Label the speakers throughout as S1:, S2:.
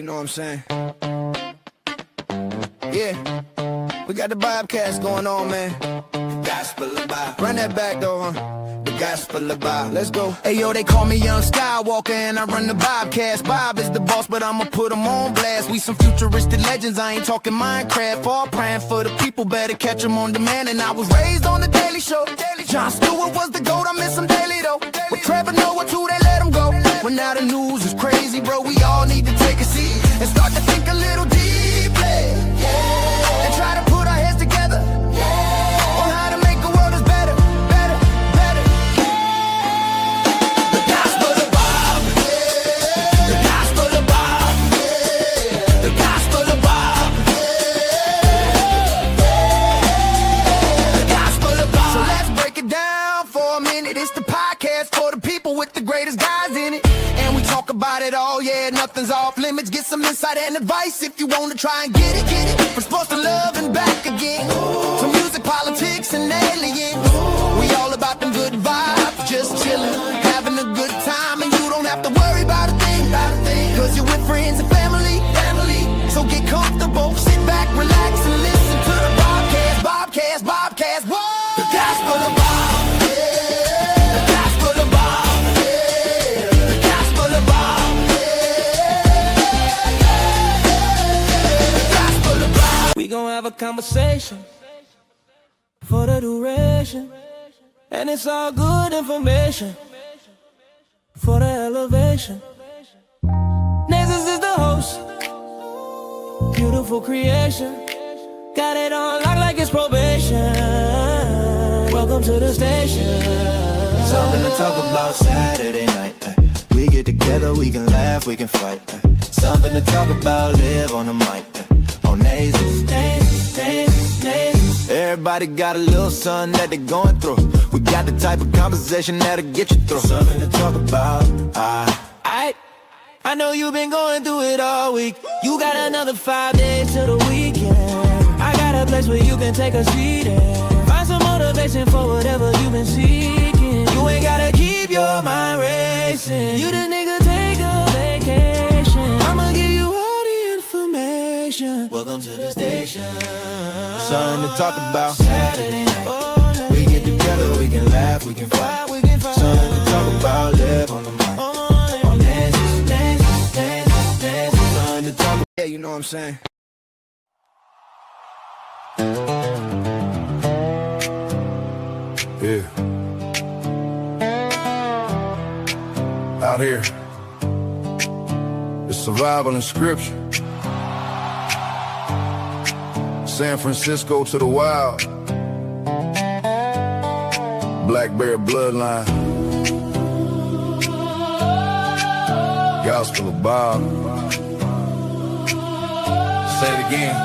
S1: know what I'm saying? Yeah, we got the Bobcats going on, man. Gospel of Bob. Run that back though, huh? The Gospel of Bob. Let's go. Hey yo, they call me Young Skywalker and I run the Bobcats. Bob is the boss, but I'ma put him on blast. We some futuristic legends, I ain't talking Minecraft. All praying for the people, better catch them on demand. And I was raised on the Daily Show. Jon Stewart was the GOAT, I miss him daily though. With Trevor Noah too, they let him go. When now the news is crazy, bro, we all need to take a seat and start to think a little deeply. And try to put our heads together on how to make a world that's better, better, better. The Gospel of Bob. The Gospel of Bob. The Gospel of Bob. The Gospel of Bob. So let's break it down for a minute. It's the podcast for the people with the greatest guys in it. And we talk about it all, yeah, nothing's off limits. Get some insight and advice if you want to try and get it, get it. From sports to love and back again. To music, politics, and aliens. We all about them good vibes, just chillin', having a good time. And you don't have to worry about a thing, cause you're with friends and family. So get comfortable, sit back, relax, and listen to the Bobcast, whoa! The Gospel of Bob. The Gospel of Bob. The Gospel of Bob. The Gospel of Bob.
S2: We gon' have a conversation for the duration, and it's all good information for the elevation. Nessus is the host, beautiful creation. Got it on lock like it's probation. Welcome to the station.
S3: Something to talk about Saturday night. We get together, we can laugh, we can fight. Something to talk about, live on the mic. On Nessus. Everybody got a little something that they're going through. We got the type of conversation that'll get you through. Something to talk about.
S2: I know you've been going through it all week. You got another 5 days till the weekend. I got a place where you can take a seat and find some motivation for whatever you've been seeking. You ain't gotta keep your mind racing. You the nigga, take a vacation. I'ma give you all the information.
S3: Welcome to the station. Something to talk about.
S2: Saturday night.
S3: We get together, we can laugh, we can fight. Something to talk about, live on the mic. On Nessus. Something to talk about.
S1: Yeah, you know what I'm saying?
S4: Yeah. Out here, it's survival in scripture. San Francisco to the wild. Black Bear bloodline. Gospel of Bob. Say it again.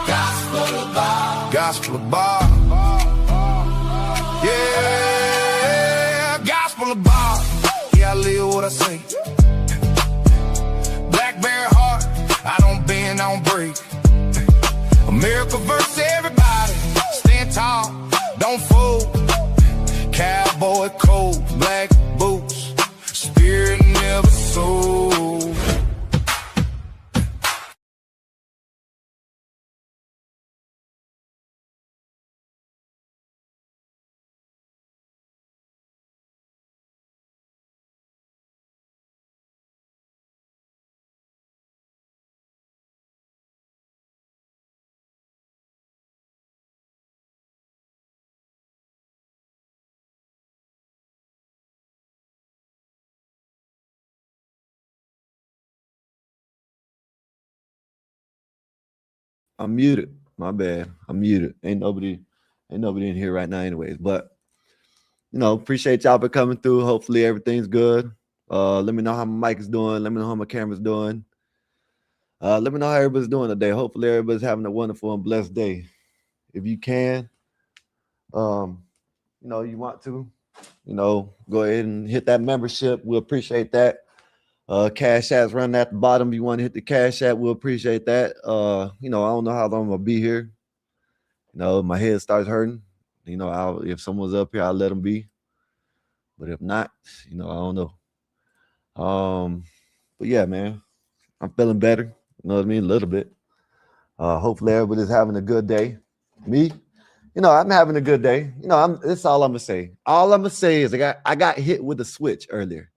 S1: Gospel of Bob.
S4: Gospel of Bob. Yeah, Gospel of Bob. Yeah, I live what I say. Black Bear heart, I don't bend, I don't break. America versus everybody. Stand tall, don't fold. Cowboy coat, black boots. Spirit never sold.
S5: I'm muted. My bad. I'm muted. Ain't nobody in here right now anyways. But appreciate y'all for coming through. Hopefully everything's good. Let me know how my mic is doing. Let me know how my camera's doing. Let me know how everybody's doing today. Hopefully everybody's having a wonderful and blessed day. If you can, you want to, go ahead and hit that membership. We'll appreciate that. Cash App's running at the bottom. If you want to hit the Cash App, we'll appreciate that. I don't know how long I'm gonna be here. My head starts hurting. If someone's up here, I'll let them be. But if not, I don't know. But yeah, man, I'm feeling better. You know what I mean? A little bit. Hopefully everybody's having a good day. Me, I'm having a good day. That's all I'm gonna say. All I'm gonna say is I got hit with a switch earlier.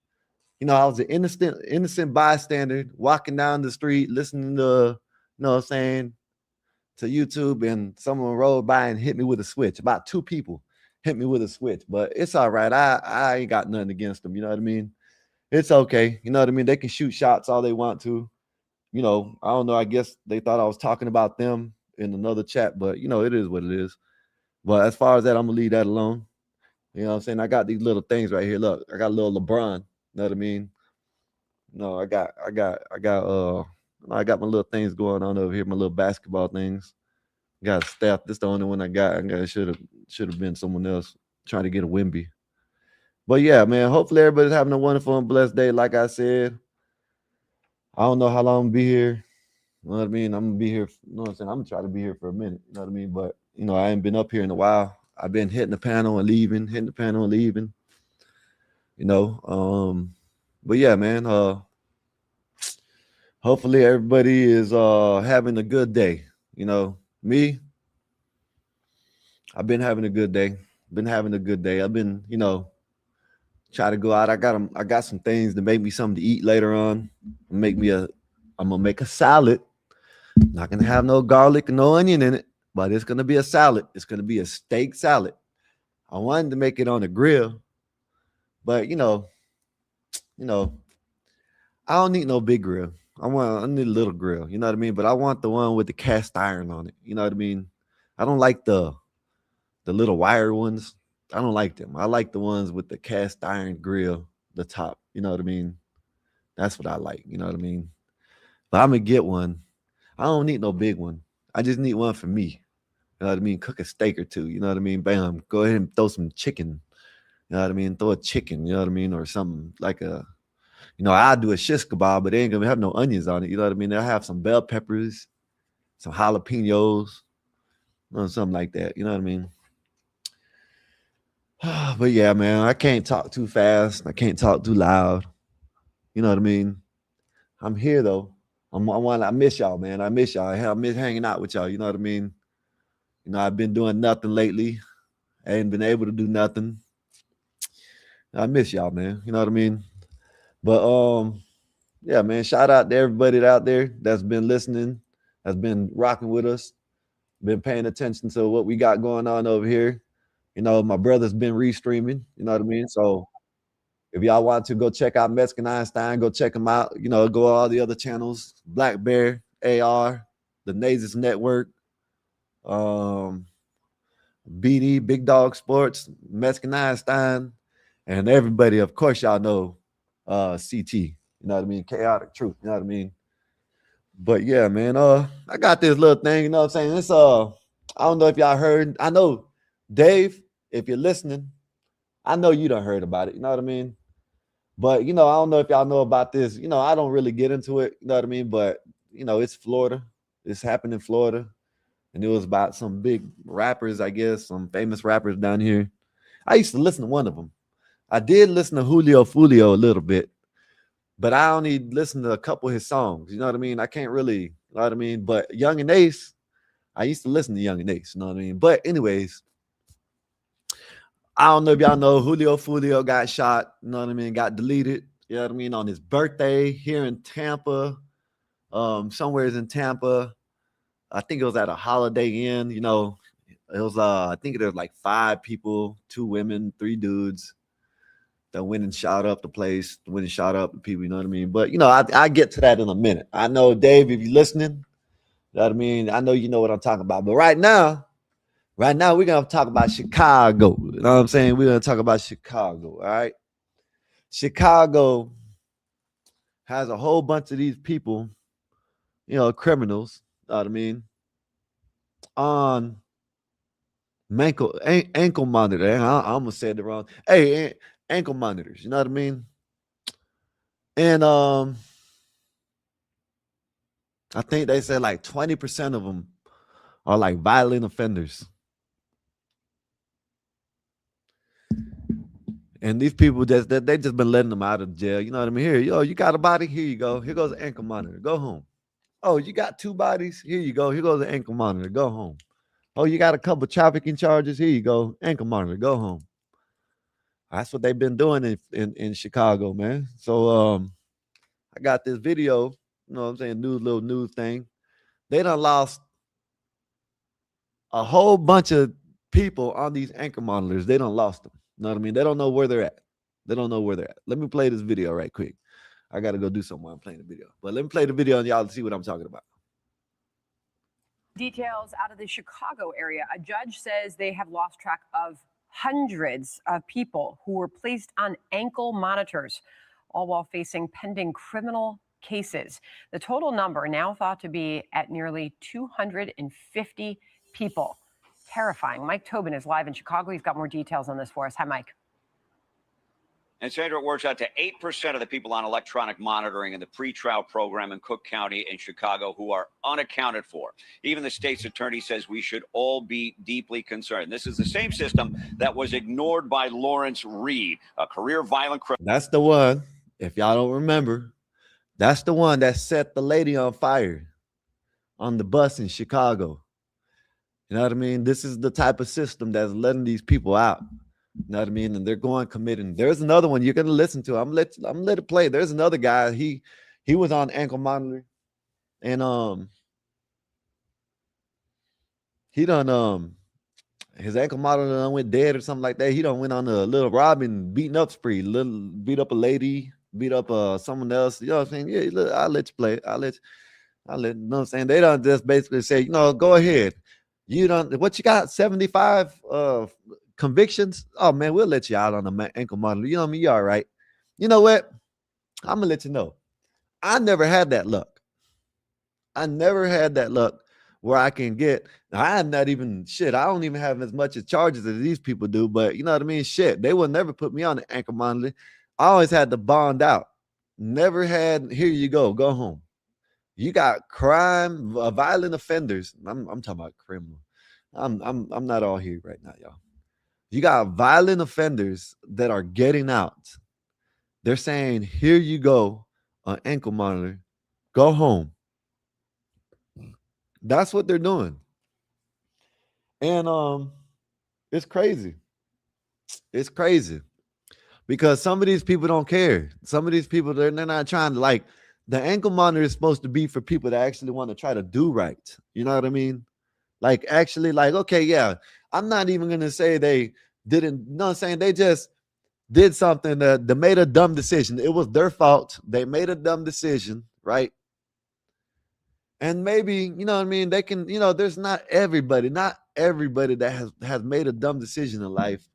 S5: I was an innocent bystander walking down the street, listening to, what I'm saying, to YouTube, and someone rolled by and hit me with a switch. About two people hit me with a switch, but it's all right. I ain't got nothing against them. You know what I mean? It's okay. You know what I mean? They can shoot shots all they want to. I don't know. I guess they thought I was talking about them in another chat, but it is what it is. But as far as that, I'm gonna leave that alone. You know what I'm saying? I got these little things right here. Look, I got a little LeBron. You know what I mean? No, I got my little things going on over here, my little basketball things. Got Steph. This the only one I got. Should have been someone else trying to get a Wimby. But yeah, man. Hopefully everybody's having a wonderful and blessed day. Like I said, I don't know how long I'm gonna be here. You know what I mean? I'm gonna be here. You know what I'm saying? I'm gonna try to be here for a minute. You know what I mean? But I ain't been up here in a while. I've been hitting the panel and leaving, hitting the panel and leaving. You know. But yeah, man. Hopefully everybody is having a good day. Me, I've been having a good day. Been having a good day. I've been, try to go out. I got some things to make me something to eat later on. I'm gonna make a salad. Not gonna have no garlic and no onion in it, but it's gonna be a salad. It's gonna be a steak salad. I wanted to make it on the grill, but I don't need no big grill. I need a little grill. You know what I mean? But I want the one with the cast iron on it. You know what I mean? I don't like the little wire ones. I don't like them. I like the ones with the cast iron grill, the top. You know what I mean? That's what I like. You know what I mean? But I'm gonna get one. I don't need no big one. I just need one for me. You know what I mean? Cook a steak or two. You know what I mean? Bam. Go ahead and throw some chicken. You know what I mean? Throw a chicken. You know what I mean? Or something like I'll do a shish kebab, but they ain't gonna have no onions on it. You know what I mean? They'll have some bell peppers, some jalapenos, something like that. You know what I mean? But yeah, man, I can't talk too fast. I can't talk too loud. You know what I mean? I'm here though. I miss y'all, man. I miss y'all. I miss hanging out with y'all. You know what I mean? I've been doing nothing lately. I ain't been able to do nothing. I miss y'all, man. You know what I mean? But yeah, man. Shout out to everybody out there that's been listening, that's been rocking with us, been paying attention to what we got going on over here. My brother's been restreaming. You know what I mean? So if y'all want to go check out Mexican Einstein, go check them out. Go all the other channels: Black Bear, AR, the Nazis Network, BD, Big Dog Sports, Mexican Einstein, and everybody. Of course, y'all know CT. You know what I mean? Chaotic Truth. You know what I mean? But yeah, man. I got this little thing. You know what I'm saying? It's I don't know if y'all heard. I know, Dave, if you're listening, I know you done heard about it. You know what I mean? But I don't know if y'all know about this. I don't really get into it. You know what I mean? But it's Florida. It's happened in Florida, and it was about some big rappers, I guess, some famous rappers down here. I used to listen to one of them. I did listen to Julio Fulio a little bit, but I only listened to a couple of his songs. You know what I mean? I can't really, you know what I mean? But Young and Ace, I used to listen to Young and Ace. You know what I mean? But anyways, I don't know if y'all know Julio Fulio got shot, you know what I mean, got deleted, you know what I mean, on his birthday here in Tampa, somewhere in Tampa. I think it was at a Holiday Inn, it was I think there was like 5 people, 2 women, 3 dudes that went and shot up the place, went and shot up the people, you know what I mean? But I get to that in a minute. I know, Dave, if you're listening, you know what I mean, I know you know what I'm talking about. But right now, we're going to talk about Chicago. You know what I'm saying? We're going to talk about Chicago, all right? Chicago has a whole bunch of these people, criminals, you know what I mean, on ankle monitor. I almost said it wrong. Hey, ankle monitors, you know what I mean? And I think they said like 20% of them are like violent offenders. And these people just that they just been letting them out of jail. You know what I mean? Here, yo, you got a body? Here you go. Here goes an ankle monitor. Go home. Oh, you got 2 bodies? Here you go. Here goes an ankle monitor. Go home. Oh, you got a couple trafficking charges? Here you go. Ankle monitor. Go home. That's what they've been doing in Chicago, man. So I got this video, you know what I'm saying, little news thing. They done lost a whole bunch of people on these ankle monitors. They done lost them. You know what I mean? They don't know where they're at. They don't know where they're at. Let me play this video right quick. I got to go do something while I'm playing the video. But let me play the video and y'all see what I'm talking about.
S6: Details out of the Chicago area. A judge says they have lost track of hundreds of people who were placed on ankle monitors, all while facing pending criminal cases. The total number now thought to be at nearly 250 people. Terrifying. Mike Tobin is live in Chicago. He's got more details on this for us. Hi, Mike.
S7: And Sandra, it works out to 8% of the people on electronic monitoring in the pretrial program in Cook County in Chicago who are unaccounted for. Even the state's attorney says we should all be deeply concerned. This is the same system that was ignored by Lawrence Reed, a career violent criminal.
S5: That's the one, if y'all don't remember, that's the one that set the lady on fire on the bus in Chicago. You know what I mean? This is the type of system that's letting these people out. You know what I mean? And they're going committing. There's another one you're gonna listen to. I'm let it play. There's another guy. He was on ankle monitor, and he done his ankle monitor done went dead or something like that. He done went on a little robbing, beating up spree. Beat up a lady, beat up someone else. You know what I'm saying? Yeah, look, I'll let you play. I'll let you know what I'm saying? They don't just basically say, you know, go ahead. You don't what you got 75 convictions. Oh man, we'll let you out on the ankle monitor. You know what I mean? You all right. You know what? I'm gonna let you know. I never had that luck. I never had that luck where I can get. I'm not even shit. I don't even have as much as charges as these people do. But you know what I mean? Shit, they will never put me on the ankle monitor. I always had to bond out. Never had. Here you go. Go home. You got crime, violent offenders. I'm talking about criminal. I'm not all here right now, y'all. You got violent offenders that are getting out. They're saying, here you go, an ankle monitor, go home. That's what they're doing. And it's crazy. It's crazy. Because some of these people don't care. Some of these people, they're not trying to, like, the ankle monitor is supposed to be for people that actually want to try to do right. You know what I mean? Like, actually, like, okay, yeah, I'm not even going to say they didn't, you know what I'm saying? They just did something that they made a dumb decision. It was their fault. They made a dumb decision, right? And maybe, you know what I mean? They can, you know, there's not everybody that has made a dumb decision in life.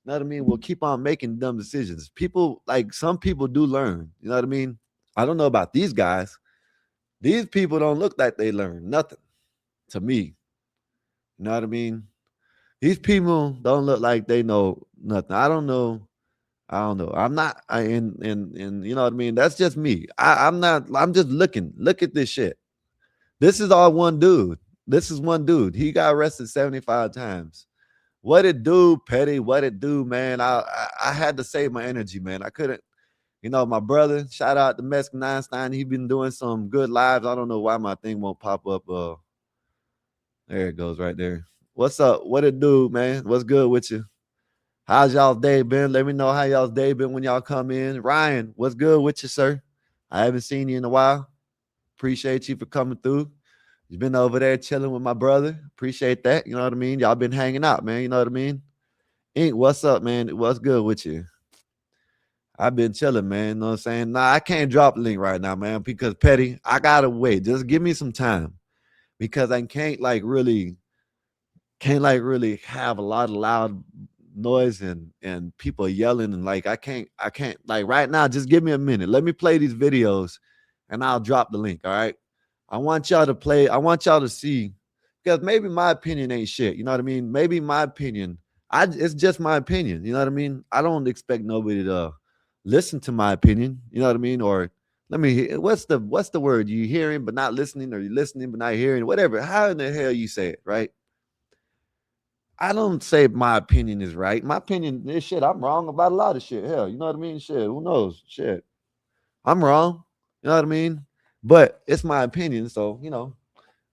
S5: You know what I mean? Will keep on making dumb decisions. People, like, some people do learn. You know what I mean? I don't know about these guys. These people don't look like they learn nothing to me. You know what I mean? These people don't look like they know nothing. I don't know. I'm not. And you know what I mean? That's just me. I'm not. I'm just looking. Look at this shit. This is all one dude. This is one dude. He got arrested 75 times. What it do, Petty? What it do, man? I had to save my energy, man. I couldn't. You know, my brother, shout out to Mexican Einstein. He been doing some good lives. I don't know why my thing won't pop up. There it goes right there. What's up? What it do, man? What's good with you? How's y'all's day been? Let me know how y'all's day been when y'all come in. Ryan, what's good with you, sir? I haven't seen you in a while. Appreciate you for coming through. You've been over there chilling with my brother. Appreciate that. You know what I mean? Y'all been hanging out, man. You know what I mean? Ink, what's up, man? What's good with you? I've been chilling, man. You know what I'm saying? Nah, I can't drop the link right now, man, because Petty, I gotta wait. Just give me some time. Because I can't really have a lot of loud noise and people yelling, and like I can't like right now. Just give me a minute. Let me play these videos and I'll drop the link. All right. I want y'all to play. I want y'all to see, because maybe my opinion ain't shit. You know what I mean? Maybe my opinion, it's just my opinion. You know what I mean? I don't expect nobody to listen to my opinion. You know what I mean? Or let me hear, what's the word? You hearing but not listening, or you listening but not hearing, whatever. How in the hell you say it, right? I don't say my opinion is right. My opinion is shit. I'm wrong about a lot of shit. Hell, you know what I mean? Shit, who knows? Shit, I'm wrong. You know what I mean? But it's my opinion, so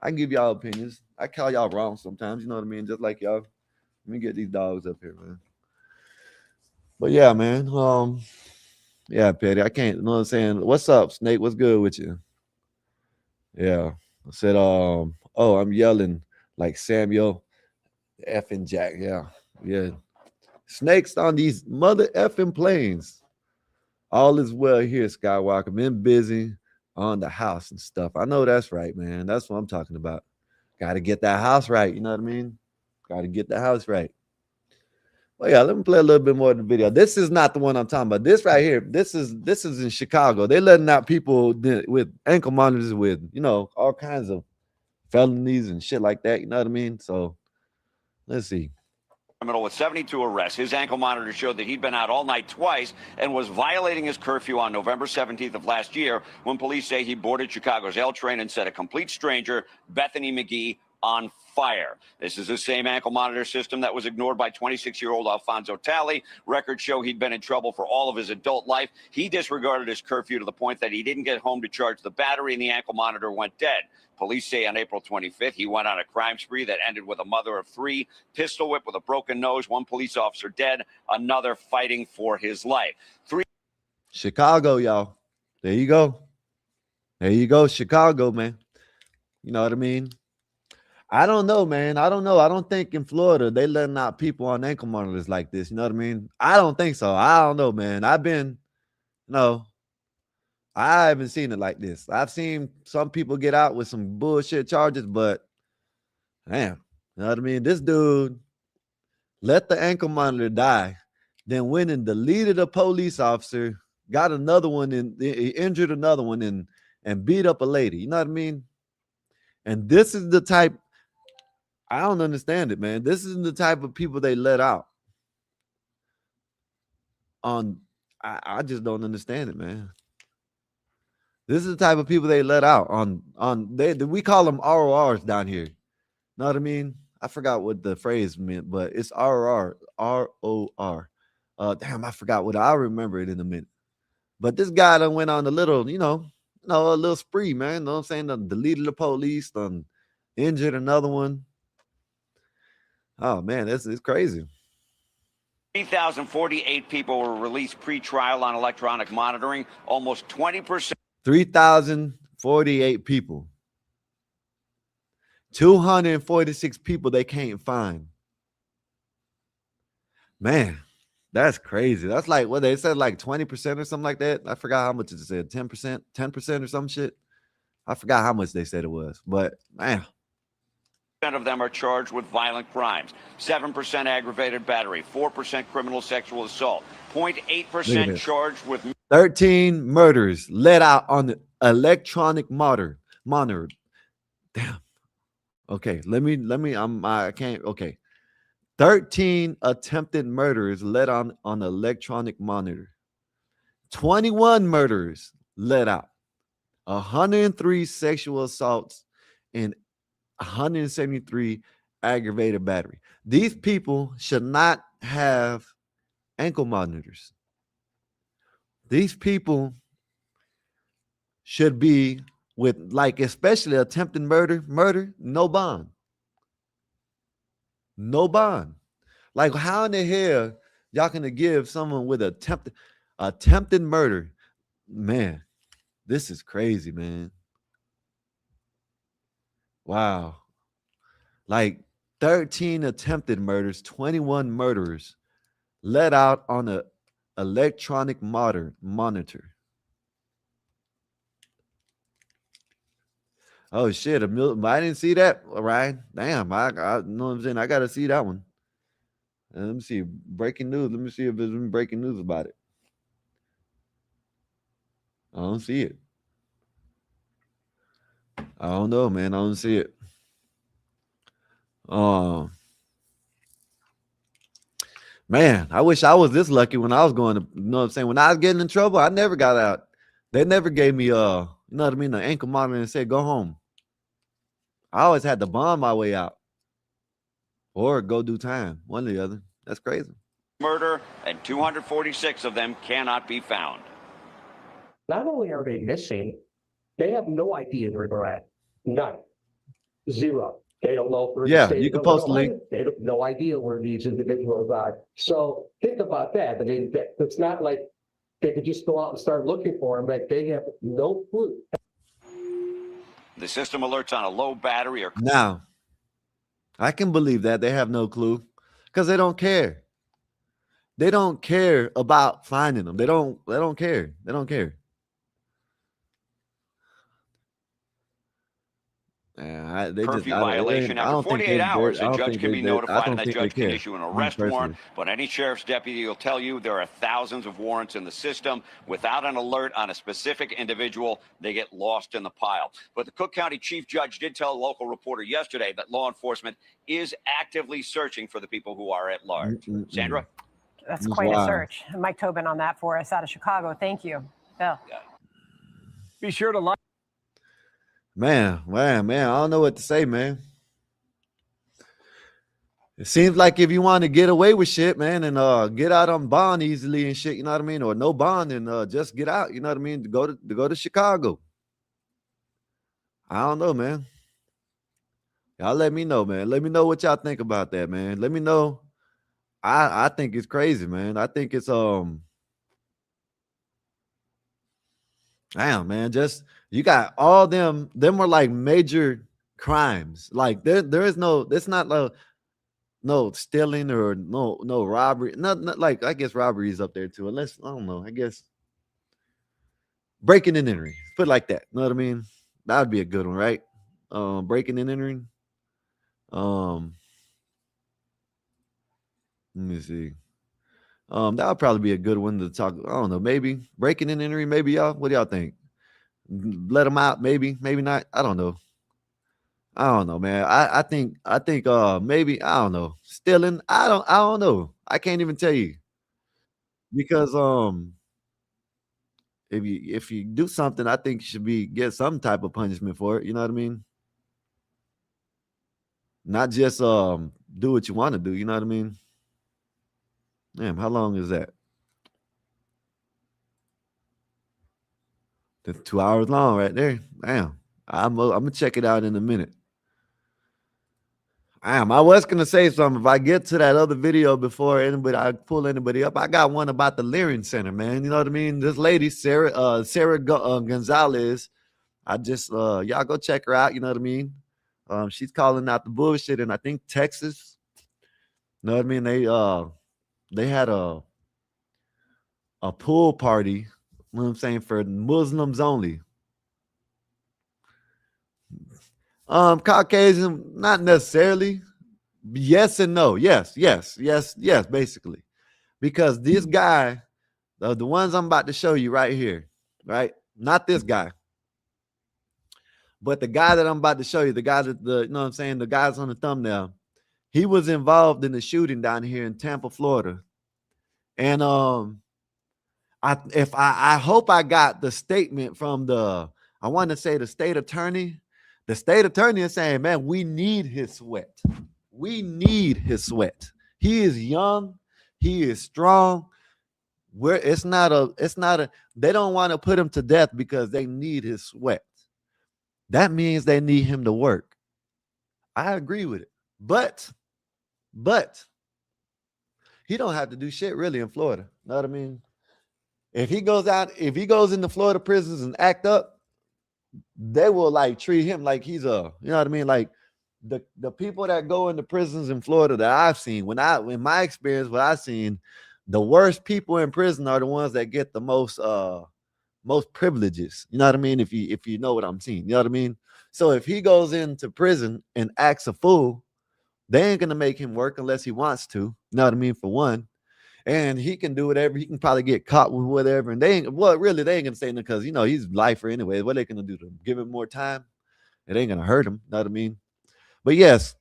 S5: I can give y'all opinions. I call y'all wrong sometimes. You know what I mean? Just like y'all. Let me get these dogs up here, man. But yeah, man. Yeah, Petty. I can't. You know what I'm saying? What's up, Snake? What's good with you? Yeah. I said, oh, I'm yelling like Samuel effing Jack. Yeah. Yeah. Snakes on these mother effing planes. All is well here, Skywalker. Been busy on the house and stuff. I know that's right, man. That's what I'm talking about. Got to get that house right. You know what I mean? Got to get the house right. Well, yeah, let me play a little bit more of the video. This is not the one I'm talking about. This right here, this is in Chicago. They letting out people with ankle monitors with, all kinds of felonies and shit like that. You know what I mean? So let's see.
S7: Criminal with 72 arrests. His ankle monitor showed that he'd been out all night twice and was violating his curfew on November 17th of last year when police say he boarded Chicago's L train and set a complete stranger, Bethany McGee, on fire. This is the same ankle monitor system that was ignored by 26-year-old Alfonso Talley. Records show he'd been in trouble for all of his adult life. He disregarded his curfew to the point that he didn't get home to charge the battery and the ankle monitor went dead. Police say on April 25th, he went on a crime spree that ended with a mother of three, pistol whip with a broken nose, one police officer dead, another fighting for his life.
S5: Chicago, y'all. There you go. There you go, Chicago, man. You know what I mean? I don't know, man. I don't know. I don't think in Florida they letting out people on ankle monitors like this. You know what I mean? I don't think so. I don't know, man. I haven't seen it like this. I've seen some people get out with some bullshit charges, but damn, you know what I mean? This dude let the ankle monitor die, then went and deleted a police officer, got another one and injured another one and beat up a lady. You know what I mean? And this is the type, I don't understand it, man. This is the type of people they let out on. I just don't understand it, man. This is the type of people they let out on we call them RORs down here. Know what I mean? I forgot what the phrase meant, but it's ROR. Damn, I forgot what I'll remember it in a minute. But this guy done went on a little, a little spree, man. You know what I'm saying? Done deleted the police, done injured another one. Oh man, it's crazy.
S7: 3,048 people were released pre-trial on electronic monitoring, almost 20%.
S5: 3,048 people. 246 people they can't find. Man, that's crazy. That's like what they said, like 20% or something like that. I forgot how much it said, 10%, 10% or some shit. I forgot how much they said it was, but man.
S7: Of them are charged with violent crimes, 7% aggravated battery, 4% criminal sexual assault, 0.8% charged with
S5: 13 murders let out on the electronic monitor. Damn. Okay, I can't. Okay. 13 attempted murders let on electronic monitor. 21 murders let out. 103 sexual assaults and 173 aggravated battery. These people should not have ankle monitors. These people should be with, like, especially attempted murder, no bond. No bond. Like, how in the hell y'all gonna give someone with attempted murder? Man, this is crazy, man. Wow. Like 13 attempted murders, 21 murderers let out on a electronic monitor. Oh shit! I didn't see that, Ryan. Damn, I know what I'm saying. I gotta see that one. Let me see breaking news. Let me see if there's been breaking news about it. I don't see it. I don't know, man. I don't see it. Man, I wish I was this lucky when I was going to, you know what I'm saying? When I was getting in trouble, I never got out. They never gave me, you know what I mean, an ankle monitor and said, go home. I always had to bond my way out. or go do time. One or the other. That's crazy.
S7: Murder, and 246 of them cannot be found.
S8: Not only are they missing, they have no idea where they're at. None. Zero. They don't know if they're in the
S5: Yeah,
S8: state
S5: you
S8: of
S5: can post the link.
S8: Illinois. They have no idea where these individuals are. So think about that. I mean, it's not like they could just go out and start looking for them. Like they have no clue.
S7: The system alerts on a low battery or
S5: Now, I can believe that they have no clue because they don't care. They don't care about finding them. They don't care. They don't care. Yeah, they just,
S7: curfew violation.
S5: I
S7: After
S5: don't think
S7: 48 hours,
S5: I
S7: a
S5: don't
S7: judge
S5: think
S7: can be
S5: I
S7: notified
S5: don't
S7: and that
S5: think they
S7: judge can
S5: care.
S7: issue an
S5: Me
S7: arrest
S5: personally.
S7: warrant. But any sheriff's deputy will tell you there are thousands of warrants in the system. Without an alert on a specific individual, they get lost in the pile. But the Cook County chief judge did tell a local reporter yesterday that law enforcement is actively searching for the people who are at large. Sandra?
S6: That's
S5: That's
S6: quite a
S5: wild.
S6: search. Mike Tobin on that for us out of Chicago. Thank you, Bill.
S2: Be sure to like.
S5: Man, I don't know what to say, man. It seems like if you want to get away with shit, man, and get out on bond easily and shit, you know what I mean, or no bond and just get out, you know what I mean, to go to Chicago. I don't know, man. Y'all let me know, man. Let me know what y'all think about that, man. Let me know. I think it's crazy, man. I think it's damn, man. Just you got all them were like major crimes. Like there is no, it's not no stealing or no robbery. Not like, I guess robbery is up there too. Unless, I don't know. I guess breaking and entering. Put it like that. You know what I mean? That would be a good one, right? Breaking and entering. Let me see. That would probably be a good one to talk. I don't know. Maybe breaking and entering. Maybe y'all. What do y'all think? Let them out. Maybe not. I don't know. I don't know, man. I think maybe, I don't know. Stealing. I don't know. I can't even tell you because if you do something, I think you should get some type of punishment for it. You know what I mean? Not just do what you want to do. You know what I mean? Damn, how long is that? That's 2 hours long right there. Damn. I'm gonna check it out in a minute. Damn, I was gonna say something. If I get to that other video before I pull anybody up, I got one about the Learning Center, man. You know what I mean? This lady, Sarah Gonzalez. I just y'all go check her out. You know what I mean? She's calling out the bullshit, and I think Texas. You know what I mean? They had a pool party. You know what I'm saying, for Muslims only. Caucasian, not necessarily. Yes and no. Yes, basically. Because this guy, the ones I'm about to show you right here, right? Not this guy, but the guy that I'm about to show you, the guy that you know what I'm saying, the guys on the thumbnail, he was involved in the shooting down here in Tampa, Florida. And I hope I got the statement from I want to say the state attorney. The state attorney is saying, man, we need his sweat. We need his sweat. He is young. He is strong. It's not a, they don't want to put him to death because they need his sweat. That means they need him to work. I agree with it. But he don't have to do shit really in Florida. Know what I mean? If he goes into Florida prisons and act up, they will like treat him like he's you know what I mean? Like the people that go into prisons in Florida that I've seen, in my experience, what I've seen, the worst people in prison are the ones that get the most privileges. You know what I mean? If you know what I'm saying, you know what I mean? So if he goes into prison and acts a fool, they ain't gonna make him work unless he wants to. You know what I mean? For one. And he can do whatever. He can probably get caught with whatever. And they ain't gonna say nothing because, you know, he's lifer anyway. What are they gonna do to him? Give him more time? It ain't gonna hurt him. You know what I mean? But yes,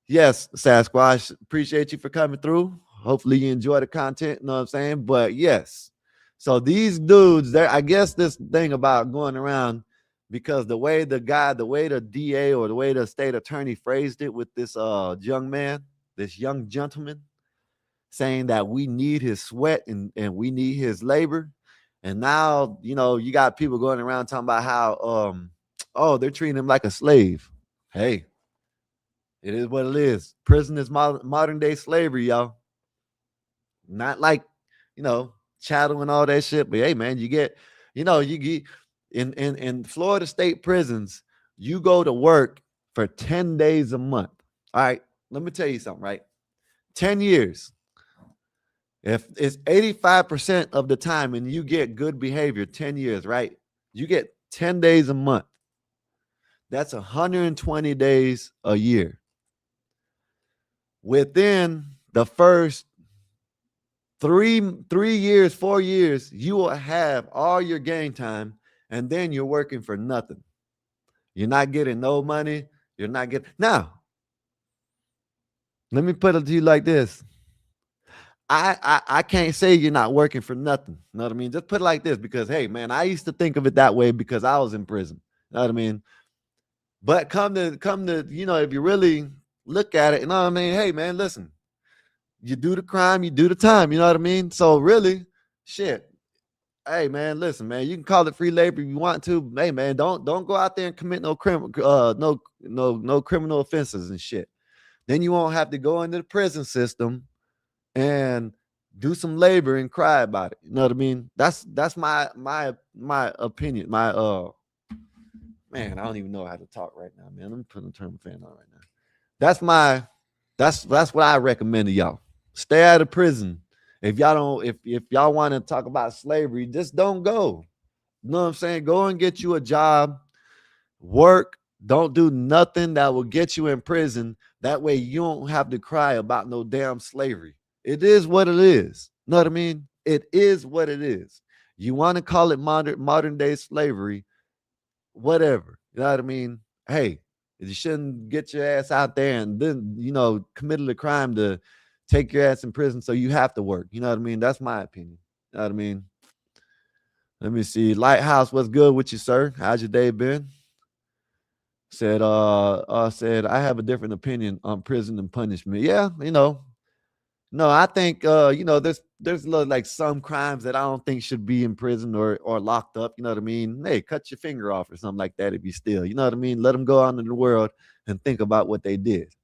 S5: Sasquatch, appreciate you for coming through. Hopefully you enjoy the content. You know what I'm saying? But yes, so these dudes, I guess this thing about going around, because the way the DA or the way the state attorney phrased it with this young man, this young gentleman, saying that we need his sweat and we need his labor. And now, you know, you got people going around talking about how, oh, they're treating him like a slave. Hey, it is what it is. Prison is modern day slavery, y'all. Not like, you know, chattel and all that shit. But hey, man, you get in Florida state prisons, you go to work for 10 days a month. All right. Let me tell you something, right? 10 years. If it's 85% of the time and you get good behavior, 10 years, right? You get 10 days a month. That's 120 days a year. Within the first 3 years, 4 years, you will have all your game time, and then you're working for nothing. You're not getting no money. You're not getting. Now, let me put it to you like this. I can't say you're not working for nothing. You know what I mean? Just put it like this, because hey, man, I used to think of it that way because I was in prison. You know what I mean? But come to, you know, if you really look at it, you know what I mean? Hey, man, listen, you do the crime, you do the time. You know what I mean? So really, shit. Hey, man, listen, man, you can call it free labor if you want to. Hey, man, don't go out there and commit no criminal offenses and shit. Then you won't have to go into the prison system and do some labor and cry about it. You know what I mean? That's my opinion. My man, I don't even know how to talk right now, man. Let me turn the fan on right now. That's what I recommend to y'all. Stay out of prison. If y'all don't, if y'all want to talk about slavery, just don't go. You know what I'm saying? Go and get you a job, work. Don't do nothing that will get you in prison. That way you don't have to cry about no damn slavery. It is what it is. You know what I mean? It is what it is. You want to call it modern day slavery, whatever. You know what I mean? Hey, you shouldn't get your ass out there and then, you know, committed a crime to take your ass in prison so you have to work. You know what I mean? That's my opinion. You know what I mean? Let me see. Lighthouse, what's good with you, sir? How's your day been? Said I have a different opinion on prison and punishment. Yeah, you know. No, I think you know, there's like some crimes that I don't think should be in prison or locked up. You know what I mean? Hey, cut your finger off or something like that if you steal. You know what I mean? Let them go out in the world and think about what they did.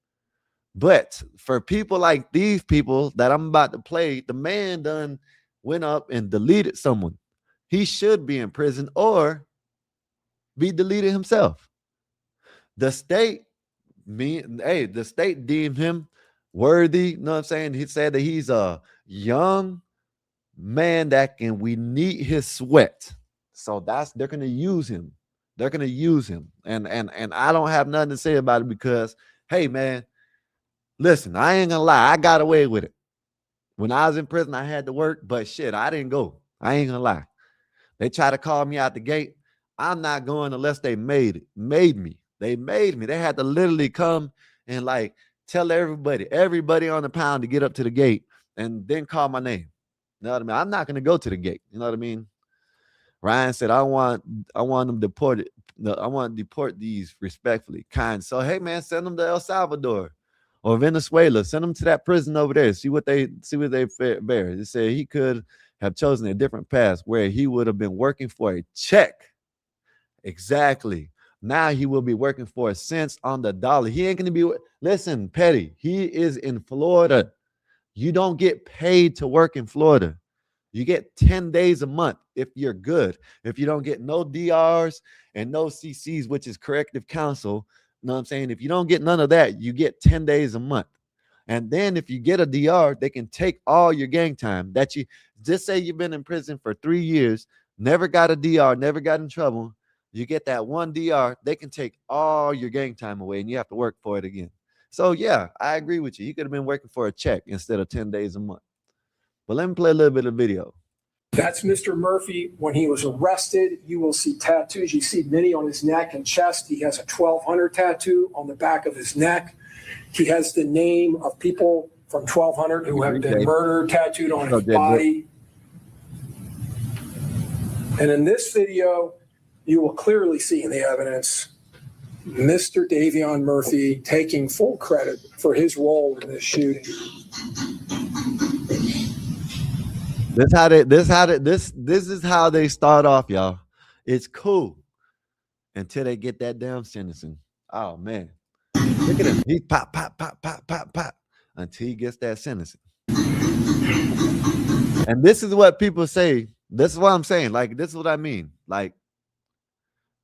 S5: But for people like these people that I'm about to play, the man done went up and deleted someone. He should be in prison or be deleted himself. The state deemed him worthy. You know what I'm saying? He said that he's a young man we need his sweat. So they're gonna use him. They're gonna use him. And I don't have nothing to say about it because, hey, man, listen, I ain't gonna lie. I got away with it. When I was in prison, I had to work, but shit, I didn't go. I ain't gonna lie. They try to call me out the gate. I'm not going unless they made me. They made me. They had to literally come and like tell everybody on the pound to get up to the gate and then call my name. You know what I mean? I'm not gonna go to the gate. You know what I mean? Ryan said, I want them deported. No, I want to deport these respectfully. Kind. So hey, man, send them to El Salvador or Venezuela. Send them to that prison over there. See what they bear. They said he could have chosen a different path where he would have been working for a check. Exactly. Now he will be working for a cents on the dollar. He ain't going to be, listen, Petty, he is in Florida. You don't get paid to work in Florida. You get 10 days a month if you're good. If you don't get no DRs and no CCs, which is corrective counsel, you know what I'm saying? If you don't get none of that, you get 10 days a month. And then if you get a DR, they can take all your gang time that you just say you've been in prison for 3 years, never got a DR, never got in trouble. You get that one DR, they can take all your gang time away and you have to work for it again. So yeah, I agree with you. You could have been working for a check instead of 10 days a month. But let me play a little bit of video.
S9: That's Mr. Murphy. When he was arrested, you will see tattoos. You see many on his neck and chest. He has a 1200 tattoo on the back of his neck. He has the name of people from 1200 who have been murdered tattooed on his body. And in this video, you will clearly see in the evidence Mr. Davion Murphy taking full credit for his role in this shooting.
S5: This is how they start off, y'all. It's cool until they get that damn sentencing. Oh man, look at him. He pop, pop, pop, pop, pop, pop until he gets that sentencing. And this is what people say. This is what I'm saying. Like, this is what I mean. Like,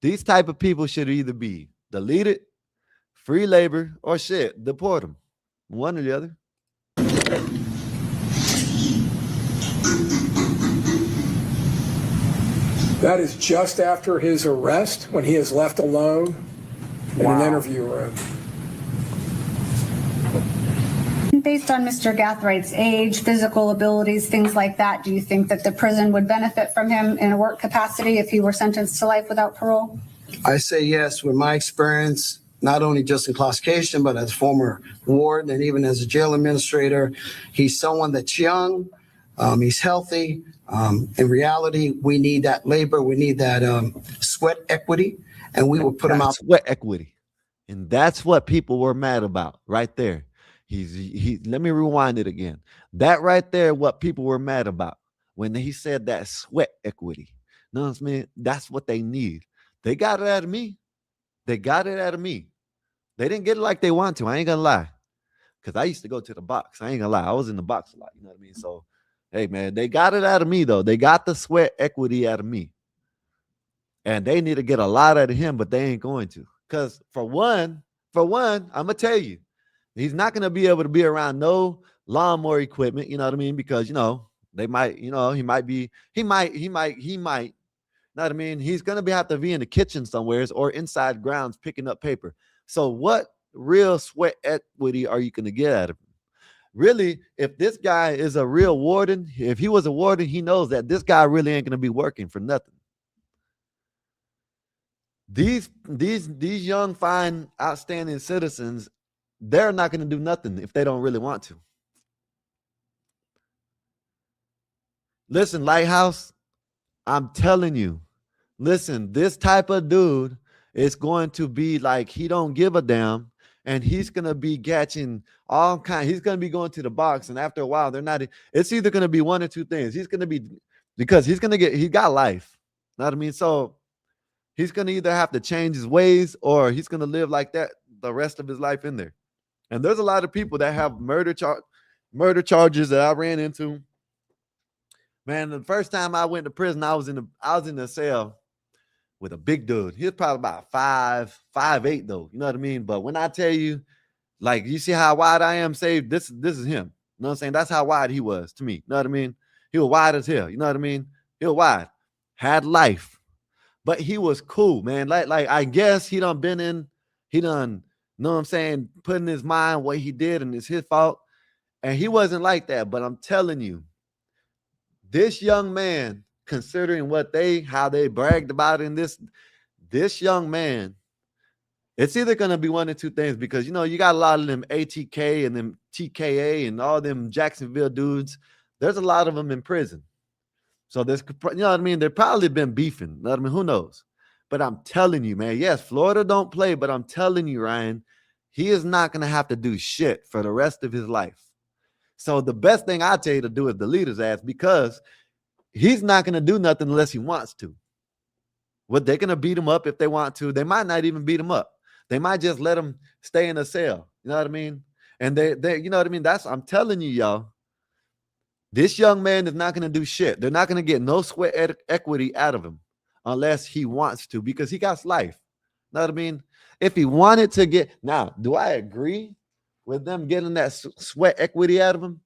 S5: these type of people should either be deleted, free labor, or shit, deport them. One or the other.
S9: That is just after his arrest, when he is left alone in an interview room.
S10: Based on Mr. Gathrigh's age, physical abilities, things like that, do you think that the prison would benefit from him in a work capacity if he were sentenced to life without parole?
S11: I say yes. With my experience, not only just in classification, but as former warden and even as a jail administrator, he's someone that's young, he's healthy. In reality, we need that labor, we need that sweat equity, and we will put him out.
S5: Sweat equity. And that's what people were mad about right there. Let me rewind it again. That right there, what people were mad about when he said that sweat equity. You know what I mean? That's what they need. They got it out of me. They got it out of me. They didn't get it like they want to. I ain't gonna lie. Because I used to go to the box. I ain't gonna lie. I was in the box a lot. You know what I mean? So, hey, man, they got it out of me, though. They got the sweat equity out of me. And they need to get a lot out of him, but they ain't going to. Because for one, I'm going to tell you, he's not going to be able to be around no lawnmower equipment, you know what I mean? Because, they might, he might, you know what I mean? He's going to have to be in the kitchen somewhere or inside grounds picking up paper. So what real sweat equity are you going to get out of him? Really, if this guy is a real warden, if he was a warden, he knows that this guy really ain't going to be working for nothing. These young, fine, outstanding citizens, they're not going to do nothing if they don't really want to. Listen, Lighthouse, I'm telling you, listen, this type of dude is going to be like, he don't give a damn, and he's going to be catching all kinds. He's going to be going to the box, and after a while, it's either going to be one or two things. He's going to be, because he got life. You know what I mean? So he's going to either have to change his ways or he's going to live like that the rest of his life in there. And there's a lot of people that have murder charges that I ran into. Man, the first time I went to prison, I was in the cell with a big dude. He was probably about 5'8" though. You know what I mean? But when I tell you, like, you see how wide I am, say this is him. You know what I'm saying? That's how wide he was to me. You know what I mean? He was wide as hell. You know what I mean? He was wide. Had life. But he was cool, man. Like I guess he done, you know what I'm saying, put in his mind what he did and it's his fault. And he wasn't like that. But I'm telling you, this young man, considering how they bragged about in this young man, it's either going to be one or two things, because, you got a lot of them ATK and them TKA and all them Jacksonville dudes. There's a lot of them in prison. So there's, you know what I mean? They've probably been beefing. You know what I mean? Who knows? But I'm telling you, man, yes, Florida don't play, but I'm telling you, Ryan, he is not going to have to do shit for the rest of his life. So the best thing I tell you to do is delete his ass, because he's not going to do nothing unless he wants to. Well, they're going to beat him up if they want to. They might not even beat him up. They might just let him stay in a cell. You know what I mean? And they you know what I mean? I'm telling you, y'all, this young man is not going to do shit. They're not going to get no sweat equity out of him unless he wants to, because he got life. You know what I mean? If he wanted to get, now, do I agree with them getting that sweat equity out of him?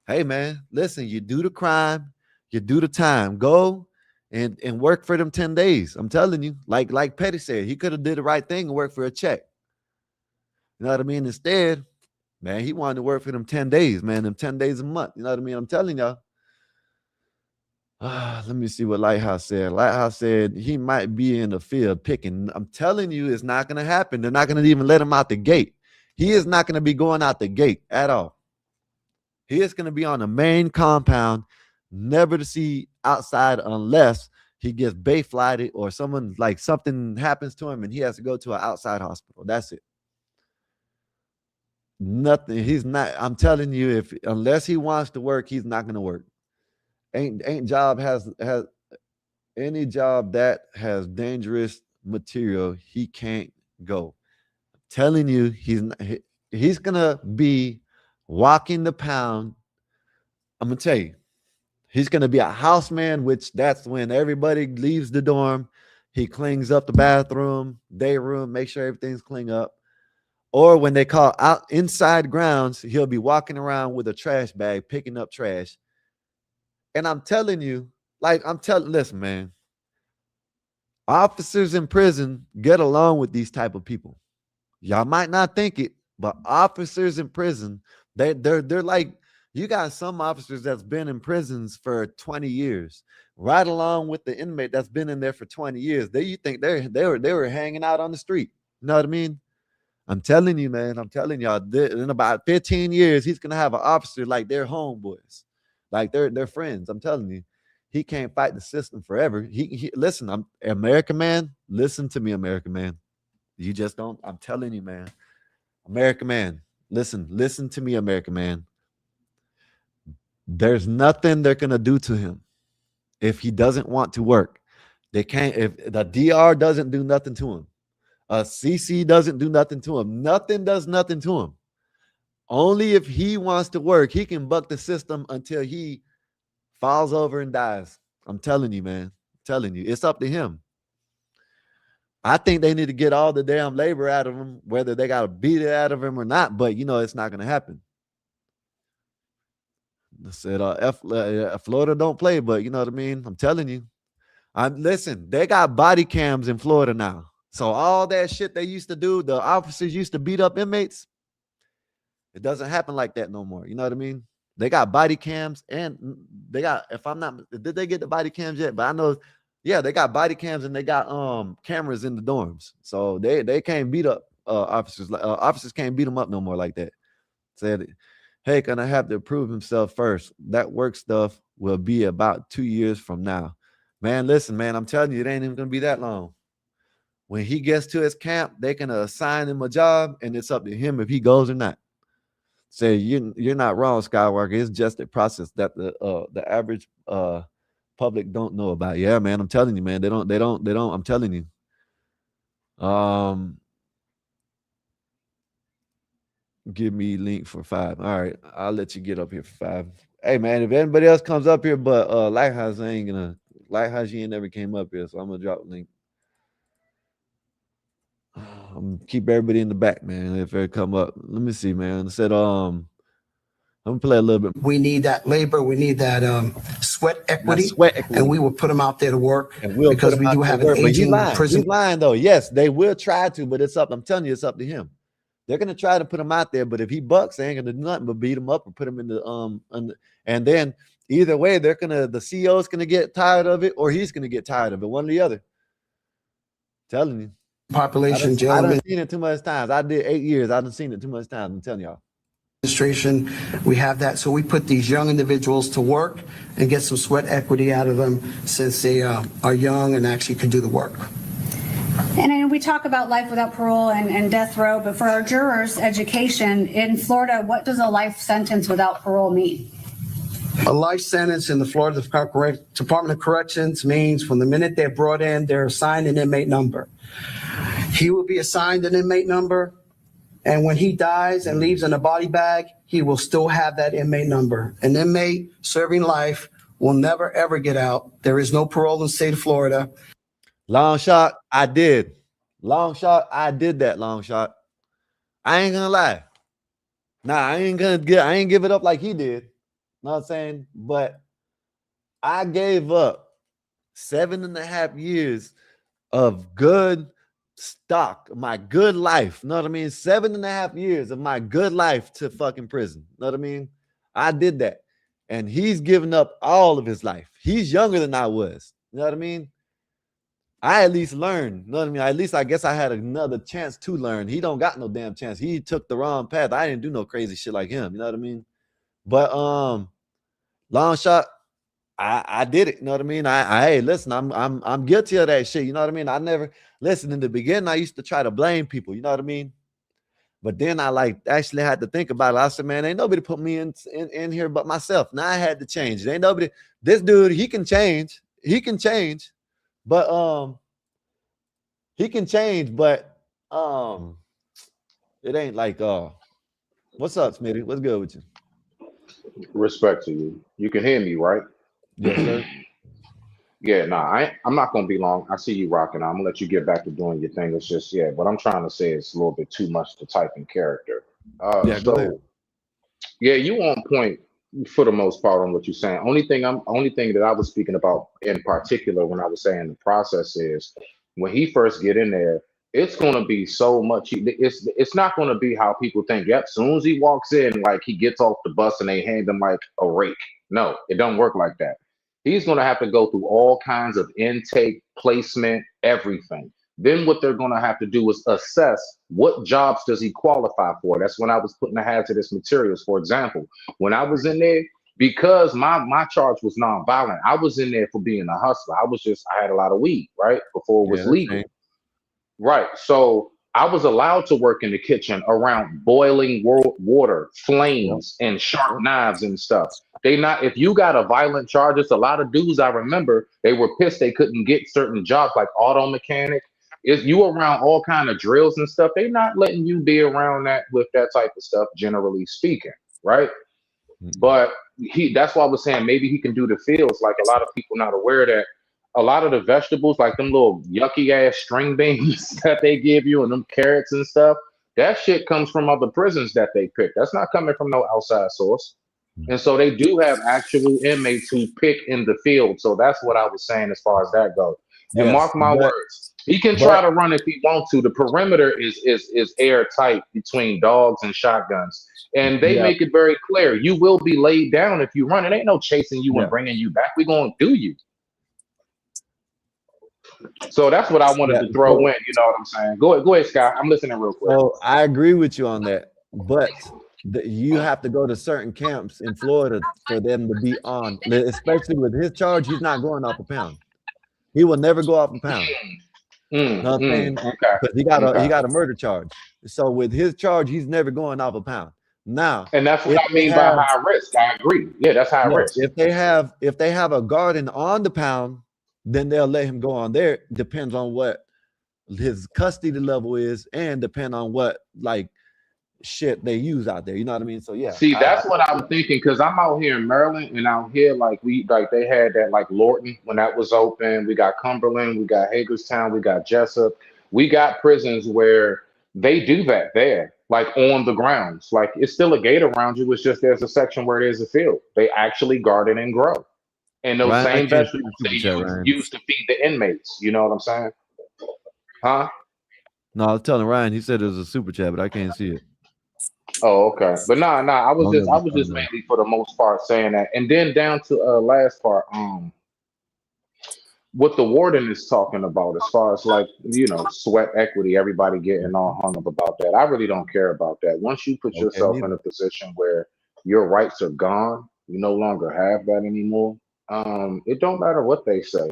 S5: Hey, man, listen, you do the crime, you do the time. Go and work for them 10 days. I'm telling you, like Petty said, he could have did the right thing and worked for a check. You know what I mean? Instead, man, he wanted to work for them 10 days, man, them 10 days a month. You know what I mean? I'm telling y'all. Let me see what Lighthouse said. Lighthouse said he might be in the field picking. I'm telling you, it's not going to happen. They're not going to even let him out the gate. He is not going to be going out the gate at all. He is going to be on the main compound, never to see outside unless he gets bay-flighted or someone like something happens to him and he has to go to an outside hospital. That's it. Nothing. He's not. I'm telling you, unless he wants to work, he's not gonna work. Ain't job has any job that has dangerous material, he can't go. I'm telling you, he's gonna be walking the pound. I'm gonna tell you, he's gonna be a houseman, which that's when everybody leaves the dorm. He cleans up the bathroom, day room, make sure everything's clean up. Or when they call out inside grounds, he'll be walking around with a trash bag, picking up trash. And I'm telling you, listen, man, officers in prison get along with these type of people. Y'all might not think it, but officers in prison, they're like, you got some officers that's been in prisons for 20 years, right along with the inmate that's been in there for 20 years. You think they were hanging out on the street. You know what I mean? I'm telling you, man. I'm telling y'all, in about 15 years, he's gonna have an officer like they're homeboys, like they're friends. I'm telling you, he can't fight the system forever. Listen, I'm American man. Listen to me, American man. You just don't. I'm telling you, man. American man, listen to me, American man. There's nothing they're gonna do to him if he doesn't want to work. They can't. If the DR doesn't do nothing to him. CC doesn't do nothing to him. Nothing does nothing to him. Only if he wants to work, he can buck the system until he falls over and dies. I'm telling you, man. I'm telling you, it's up to him. I think they need to get all the damn labor out of him, whether they got to beat it out of him or not. But, it's not going to happen. I said, Florida don't play, but you know what I mean? I'm telling you. Listen, they got body cams in Florida now. So all that shit they used to do, the officers used to beat up inmates. It doesn't happen like that no more. You know what I mean? They got body cams and they got, did they get the body cams yet? But I know, yeah, they got body cams and they got cameras in the dorms. So they can't beat up officers. Officers can't beat them up no more like that. Said, hey, gonna have to prove himself first. That work stuff will be about 2 years from now. Man, listen, man, I'm telling you, it ain't even gonna be that long. When he gets to his camp, they can assign him a job, and it's up to him if he goes or not. Say you're not wrong, Skywalker. It's just a process that the average public don't know about. Yeah, man, I'm telling you, man. They don't. I'm telling you. Give me link for 5. All right, I'll let you get up here for 5. Hey, man, if anybody else comes up here, but Lighthouse you ain't never came up here, so I'm gonna drop a link. I'm keep everybody in the back, man. If they come up, let me see, man. I said, I'm gonna play a little bit.
S11: We need that labor. We need that sweat equity, and we will put them out there to work.
S5: And we'll
S11: because we do have an aging prison.
S5: He's lying though. Yes, they will try to, but it's up. I'm telling you, it's up to him. They're gonna try to put him out there, but if he bucks, they ain't gonna do nothing but beat him up or put him in the and then either way, the CEO's gonna get tired of it, or he's gonna get tired of it. One or the other. I'm telling you.
S11: Population,
S5: I done seen it too much times. I did 8 years. I done seen it too much times. I'm telling y'all.
S11: Administration, we have that. So we put these young individuals to work and get some sweat equity out of them since they are young and actually can do the work.
S10: And I know we talk about life without parole and death row, but for our jurors' education in Florida, what does a life sentence without parole mean?
S11: A life sentence in the Florida Department of Corrections means from the minute they're brought in, they're assigned an inmate number. He will be assigned an inmate number, and when he dies and leaves in a body bag, he will still have that inmate number. An inmate serving life will never, ever get out. There is no parole in the state of Florida.
S5: Long shot, I did. Long shot, I did that, long shot. I ain't gonna lie. Nah, I ain't give it up like he did. Know what I'm saying? But I gave up 7.5 years of good stock, my good life. Know what I mean? 7.5 years of my good life to fucking prison. Know what I mean? I did that. And he's given up all of his life. He's younger than I was. You know what I mean? I at least learned. You know what I mean? At least I guess I had another chance to learn. He don't got no damn chance. He took the wrong path. I didn't do no crazy shit like him. You know what I mean? But long shot, I did it. You know what I mean? Hey, listen, I'm guilty of that shit. You know what I mean? I never listen in the beginning. I used to try to blame people. You know what I mean? But then I like actually had to think about it. I said, man, ain't nobody put me in here but myself. Now I had to change. Ain't nobody. This dude, he can change. He can change, but he can change, but it ain't like what's up, Smitty? What's good with you?
S12: Respect to you. You can hear me, right?
S5: Yes, sir.
S12: Yeah, nah, I'm not gonna be long. I see you rocking. I'm gonna let you get back to doing your thing. It's just, yeah, what I'm trying to say is a little bit too much to type in character.
S5: Yeah, go ahead.
S12: So yeah, you on point for the most part on what you're saying. Only thing that I was speaking about in particular when I was saying the process is when he first get in there, it's gonna be so much. It's not gonna be how people think. Yep, soon as he walks in, like he gets off the bus and they hand him like a rake. No, it don't work like that. He's gonna have to go through all kinds of intake, placement, everything. Then what they're going to have to do is assess what jobs does he qualify for. That's when I was putting the hazardous materials. For example, when I was in there, because my charge was nonviolent, I was in there for being a hustler. I had a lot of weed, right? Before it
S5: Yeah,
S12: was
S5: that's
S12: legal.
S5: same.
S12: Right. So I was allowed to work in the kitchen around boiling water,
S5: Yep.
S12: flames, and sharp
S5: Yep.
S12: knives and stuff. They not if you got a violent charge, it's a lot of dudes I remember, they were pissed they couldn't get certain jobs like auto mechanic. If you around all kind of drills and stuff, they not letting you be around that with that type of stuff, generally speaking, right?
S5: Mm-mm.
S12: But that's why I was saying maybe he can do the fields. Like a lot of people not aware that a lot of the vegetables, like them little yucky ass string beans that they give you and them carrots and stuff, that shit comes from other prisons that they pick. That's not coming from no outside source. And so they do have actual inmates who pick in the field. So that's what I was saying as far as that goes. And
S5: Yes,
S12: mark my words, he can try
S5: but
S12: to run if he wants to. The perimeter is airtight between dogs and shotguns. And they
S5: yeah,
S12: make it very clear you will be laid down if you run. It ain't no chasing you and
S5: yeah,
S12: bringing you back. We're going to do you. So that's what I wanted
S5: yeah.
S12: to throw in. You know what I'm saying? Go ahead, Scott. I'm listening real quick.
S5: So I agree with you on that, but you have to go to certain camps in Florida for them to be on. Especially with his charge, he's not going off a pound. He will never go off a pound. Know what I'm saying?
S12: Okay.
S5: Because he
S12: Okay.
S5: got a murder charge. So with his charge, he's never going off a pound. Now,
S12: And that's what
S5: if
S12: I
S5: they
S12: mean by
S5: have
S12: high risk. I agree. Yeah, that's high
S5: yes,
S12: risk.
S5: if they have a garden on the pound, then they'll let him go on there. Depends on what his custody level is, and depend on what like shit they use out there. You know what I mean? So yeah,
S12: See, that's what I'm thinking because I'm out here in Maryland and out here like they had that like Lorton when that was open. We got Cumberland, we got Hagerstown, we got Jessup. We got prisons where they do that there, like on the grounds. Like it's still a gate around you. It's just there's a section where there's a field. They actually garden and grow. And those
S5: Ryan, I
S12: same
S5: can't see the
S12: vegetables they
S5: super chat, Ryan.
S12: use to feed the inmates. You know what I'm saying? Huh?
S5: No, I was telling Ryan. He said it was a super chat, but I can't see it.
S12: Oh, okay. But nah. I
S5: I
S12: was
S5: don't know
S12: just
S5: if
S12: I
S5: he's
S12: was
S5: talking
S12: just
S5: about.
S12: mainly for the most part saying that. And then down to last part, what the warden is talking about as far as like, sweat equity, everybody getting all hung up about that. I really don't care about that. Once you put
S5: Okay,
S12: yourself in
S5: neither.
S12: a position where your rights are gone, you no longer have that anymore. It don't matter what they say.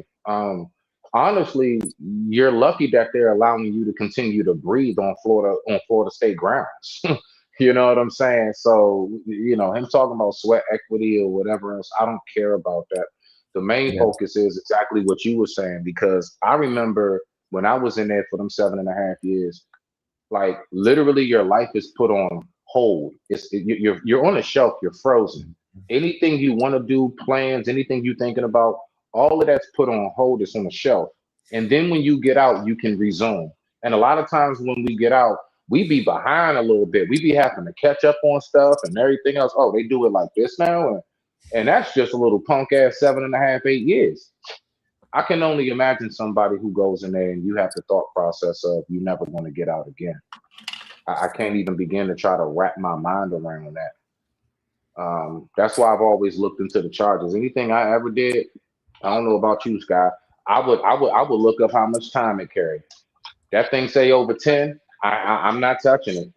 S12: Honestly, you're lucky that they're allowing you to continue to breathe on Florida state grounds. You know what I'm saying? So, him talking about sweat equity or whatever else, I don't care about that. The main
S5: Yes.
S12: focus is exactly what you were saying because I remember when I was in there for them 7.5 years, like literally your life is put on hold. You're on a shelf, you're frozen. Anything you want to do, plans, anything you're thinking about, all of that's put on hold. It's on a shelf. And then when you get out, you can resume. And a lot of times when we get out, we be behind a little bit. We be having to catch up on stuff and everything else. Oh, they do it like this now, and that's just a little punk ass 7.5, 8 years. I can only imagine somebody who goes in there and you have the thought process of you never want to get out again. I can't even begin to try to wrap my mind around that. That's why I've always looked into the charges. Anything I ever did, I don't know about you, Sky. I would look up how much time it carried. That thing say over 10. I'm not touching it.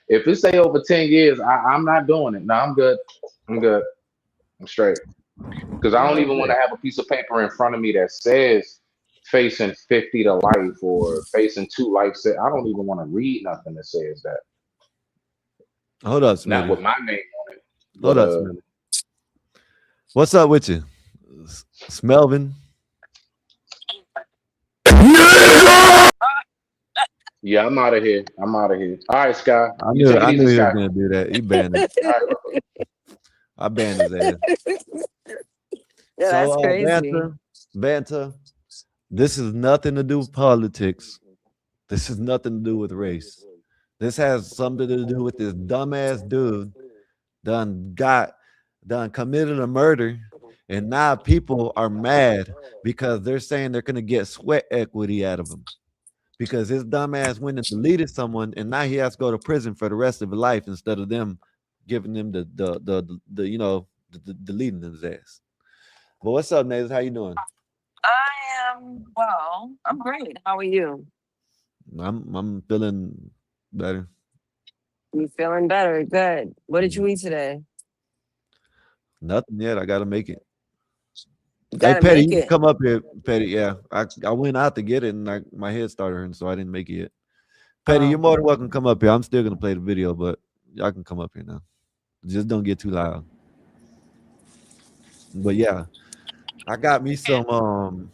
S12: If it say over 10 years, I'm not doing it. No, I'm good. I'm good. I'm straight. Because I don't even want to have a piece of paper in front of me that says facing 50 to life or facing 2 life. I don't even want to read nothing that says that.
S5: Hold up,
S12: Not
S5: Smitty.
S12: with my name on it.
S5: Hold
S12: But
S5: up, Smitty. What's up with you, Smelvin?
S12: yeah, I'm out of here. I'm out of here. All right, Sky.
S5: I
S12: You
S5: knew
S12: take it
S5: he
S12: easy,
S5: was
S12: Sky.
S5: gonna do that. He banned it.
S12: All right, bro.
S5: I banned his ass.
S13: Yeah,
S5: So
S13: that's crazy.
S5: banter. This is nothing to do with politics. This has nothing to do with race. This has something to do with this dumbass dude done committed a murder, and now people are mad because they're saying they're gonna get sweat equity out of him because his dumbass went and deleted someone, and now he has to go to prison for the rest of his life instead of them giving him the deleting his ass. But what's up, Nate? How you doing?
S13: I am well. I'm great. How are you?
S5: I'm feeling better.
S13: You feeling better? Good. What did you eat today?
S5: Nothing yet. I gotta make it.
S13: You
S5: Hey,
S13: gotta
S5: Petty,
S13: make
S5: you can
S13: it.
S5: come up here, Petty. Yeah, I went out to get it, and my head started hurting, so I didn't make it yet. Petty, you're more than welcome to come up here. I'm still gonna play the video, but y'all can come up here now. Just don't get too loud. But yeah, I got me some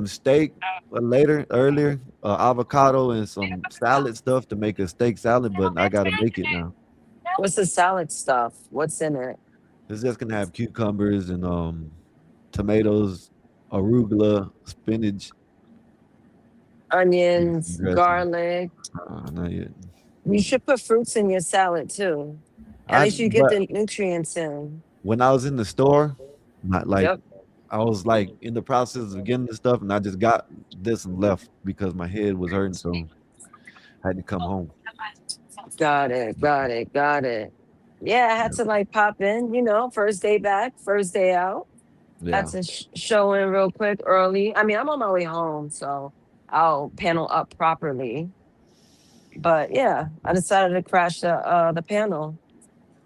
S5: steak earlier, avocado and some salad stuff to make a steak salad, but I gotta make it now.
S13: What's the salad stuff? What's in it?
S5: It's just gonna have cucumbers and tomatoes, arugula, spinach,
S13: Onions,
S5: dressing.
S13: garlic.
S5: Not yet.
S13: You should put fruits in your salad too. At least you get
S5: But
S13: the nutrients in.
S5: when I was in the store, not like
S13: Yep.
S5: I was like in the process of getting the stuff, and I just got this and left because my head was hurting, so I had to come home.
S13: Got it. Got it. Got it. Yeah, I had to like pop in, first day back, first day out. Had
S5: Yeah.
S13: to show in real quick early. I mean, I'm on my way home, so I'll panel up properly. But yeah, I decided to crash the panel.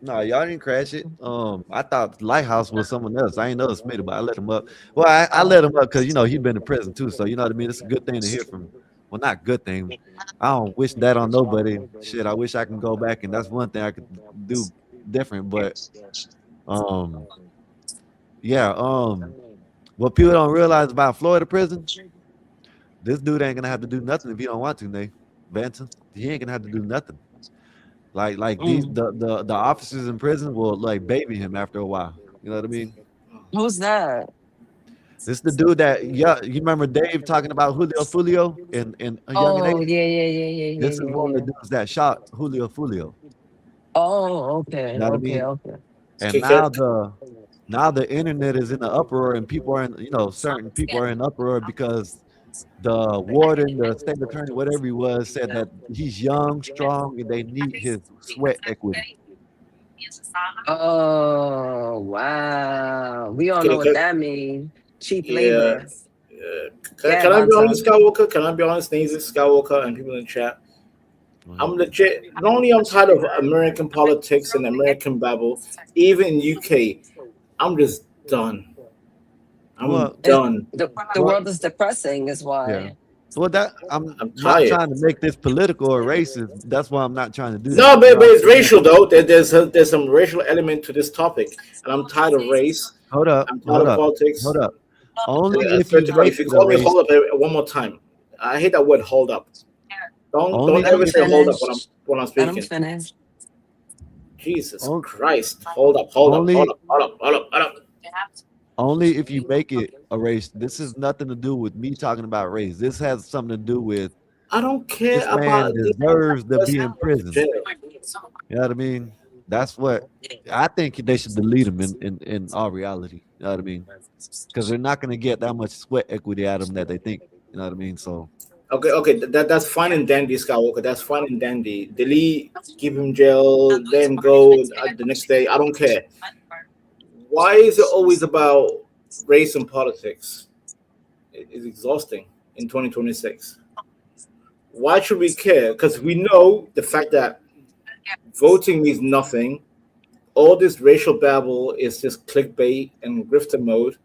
S5: No, y'all didn't crash it. I thought Lighthouse was someone else. I ain't know it's Smitty, but I let him up. Well, I let him up because he'd been in prison too, so you know what I mean. It's a good thing to hear from. Well, not good thing. I don't wish that on nobody. Shit, I wish I can go back, and that's one thing I could do different. But yeah. What people don't realize about Florida prison, this dude ain't gonna have to do nothing if he don't want to, Nate. Benson, he ain't gonna have to do nothing. Like these the officers in prison will like baby him after a while. You know what I mean?
S13: Who's that?
S5: This the dude that you remember Dave talking about Julio Fulio in Young and
S13: Oh,
S5: Ace? This is one of the
S13: yeah.
S5: dudes that shot Julio Fulio.
S13: Oh,
S5: You
S13: okay,
S5: know what I mean?
S13: okay.
S5: And now the internet is in the uproar, and people are in certain people are in uproar because the warden, the state attorney, whatever he was, said that he's young, strong, and they need his sweat equity.
S13: Oh, wow. We all know what that means. Cheap
S14: Yeah.
S13: labor.
S14: Can I be honest, Skywalker? Can I be honest, things Skywalker and people in the chat? I'm legit. Not only I'm tired of American politics and American babble, even in UK, I'm just done. I'm done.
S13: The world is depressing, is why.
S5: Yeah. Well, that I'm not
S14: tired.
S5: trying to make this political or racist. That's why I'm not trying to do that.
S14: No, but it's racial though. There's some racial element to this topic, and I'm tired of race.
S5: Hold up.
S14: I'm tired of politics.
S5: Hold up. Only
S14: Yeah,
S5: if you make
S14: if you
S5: it
S14: call
S5: a
S14: me
S5: race.
S14: hold up one more time, I hate that word hold up. Don't ever say hold up when I'm speaking.
S13: Let him finish.
S14: Jesus Christ! Hold up.
S5: Only if you make it a race. This has nothing to do with me talking about race. This has something to do with.
S14: I don't care
S5: this man
S14: about
S5: deserves to be in prison.
S14: jail.
S5: You know what I mean? That's what I think they should delete him in all reality. You know what I mean? Because they're not going to get that much sweat equity out of him that they think. You know what I mean? So.
S14: Okay, that's fine and dandy, Skywalker. That's fine and dandy. Delete, keep him jail, let him go the next day. I don't care. Why is it always about race and politics? It's exhausting in 2026. Why should we care? Because we know the fact that voting means nothing. all this racial babble is just clickbait and grifter mode,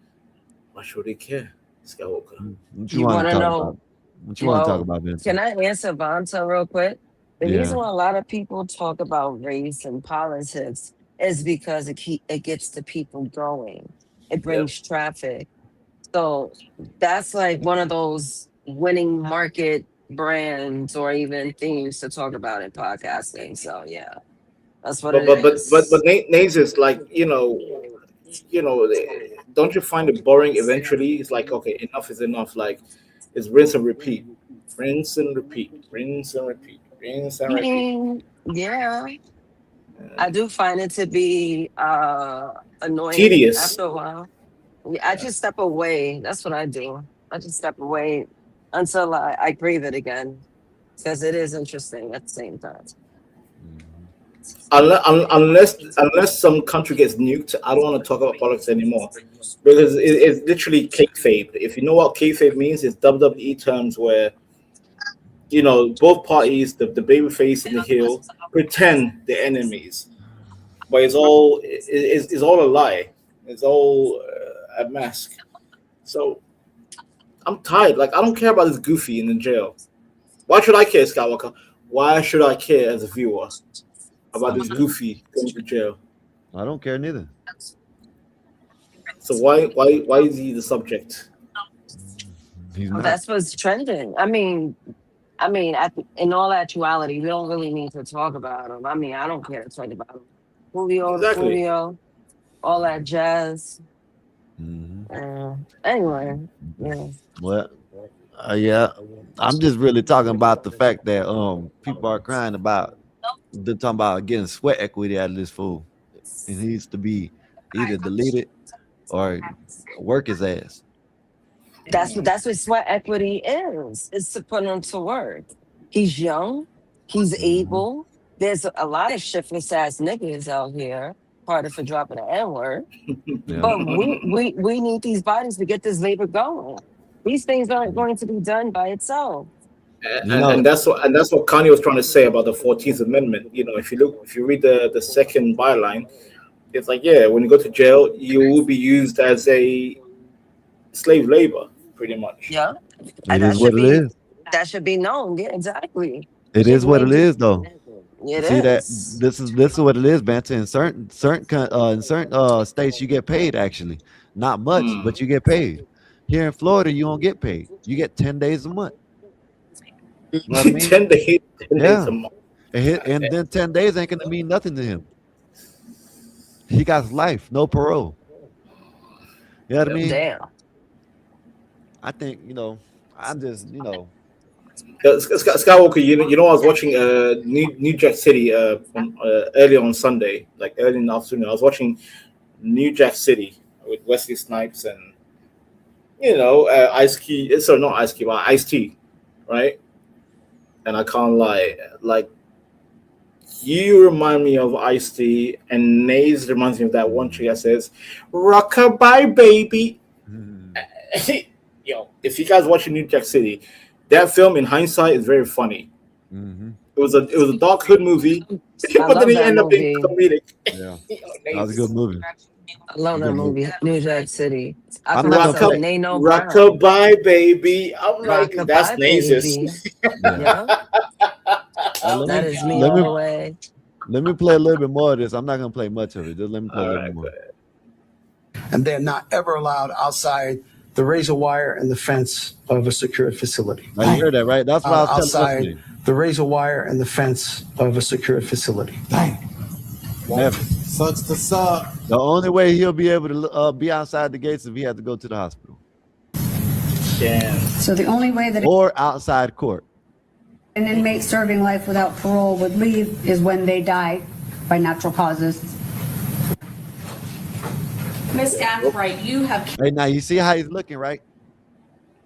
S14: why should they care, Skywalker?
S5: What you
S13: You
S5: want
S13: want
S5: to
S13: to
S5: talk
S13: know?
S5: about? What you want to talk
S13: Well,
S5: about, Vincent?
S13: can I answer Vonta real quick? The
S5: Yeah.
S13: reason why a lot of people talk about race and politics is because it gets the people going. It
S14: Yep.
S13: brings traffic. So that's like one of those winning market brands or even themes to talk about in podcasting. So yeah, that's what
S14: But
S13: it is.
S14: Nays is like, don't you find it boring eventually? It's like, okay, enough is enough. Like, it's rinse and repeat, rinse and repeat, rinse and repeat, rinse
S13: I
S14: and repeat.
S13: mean, yeah, I do find it to be annoying
S14: Tedious.
S13: after a while. Yeah, I just step away. That's what I do. I just step away until I crave it again because it is interesting at the same time.
S14: Unless some country gets nuked, I don't want to talk about politics anymore because it's literally kayfabe. If you know what kayfabe means, it's WWE terms where both parties, the baby face and the heel, pretend they're enemies, but it's all a lie. It's all a mask. So I'm tired. Like, I don't care about this goofy in the jail. Why should I care, Skywalker? Why should I care as a viewer about this goofy going to jail?
S5: I don't care neither.
S14: So why is he the subject?
S5: He's
S13: Well,
S5: not.
S13: that's what's trending. In all actuality, we don't really need to talk about him. I mean, I don't care to talk about him. Julio, to
S14: Exactly.
S13: Julio, all that jazz. Anyway, yeah.
S5: Well, yeah, I'm just really talking about the fact that people are crying about. They're talking about getting sweat equity out of this fool. It needs to be either deleted or work his ass.
S13: That's what sweat equity is. It's to put him to work. He's young. He's able. There's a lot of shiftless ass niggas out here. Pardon for dropping the N word.
S5: Yeah.
S13: But we need these bodies to get this labor going. These things aren't going to be done by itself.
S14: And that's what Kanye was trying to say about the 14th Amendment. If you read the second byline, it's like, yeah, when you go to jail, you will be used as a slave labor, pretty much.
S13: Yeah.
S5: It is what it is.
S13: That should be known. Yeah, exactly.
S5: It is what it is, though.
S13: It
S5: See
S13: is.
S5: that this is what it is, Banta. In certain states, you get paid actually, not much, but you get paid. Here in Florida, you don't get paid. You get 10 days a month. You know what I mean?
S14: 10 days
S5: Yeah.
S14: a month.
S5: And then 10 days ain't gonna mean nothing to him. He got life, no parole. You know what I mean?
S13: Damn.
S5: I think I'm just
S14: Skywalker, I was watching New Jack City early on Sunday, like early in the afternoon. I was watching New Jack City with Wesley Snipes and Ice Key. Sorry, not Ice Key, but Ice T, right? And I can't lie, like, you remind me of Ice T, and Nays reminds me of that one chick that says "Rockabye baby." If you guys watching New Jack City, that film in hindsight is very funny. It was a dark hood movie, but then it ended up being comedic.
S5: Yeah, that was a good movie.
S13: I love that movie, New Jack City. I
S5: I'm not
S13: forgot Nate No Brown.
S14: Rockabye baby. I'm like,
S13: Rockabye
S14: that's
S13: baby.
S14: Nazis.
S13: Yeah. That is me all the way.
S5: Let me play a little bit more of this. I'm not gonna play much of it. Just let me play a little bit more.
S11: And they're not ever allowed outside the razor wire and the fence of a secured facility.
S5: Now, you heard that, right? That's what I was telling
S11: outside the razor wire and the fence of a secured facility.
S5: Never.
S15: Sucks to suck.
S5: The only way he'll be able to be outside the gates if he has to go to the hospital.
S14: Damn.
S10: So the only way that
S5: Or outside court.
S10: an inmate serving life without parole would leave is when they die by natural causes.
S16: Ms. Gathright, you have.
S5: Hey, now you see how he's looking, right?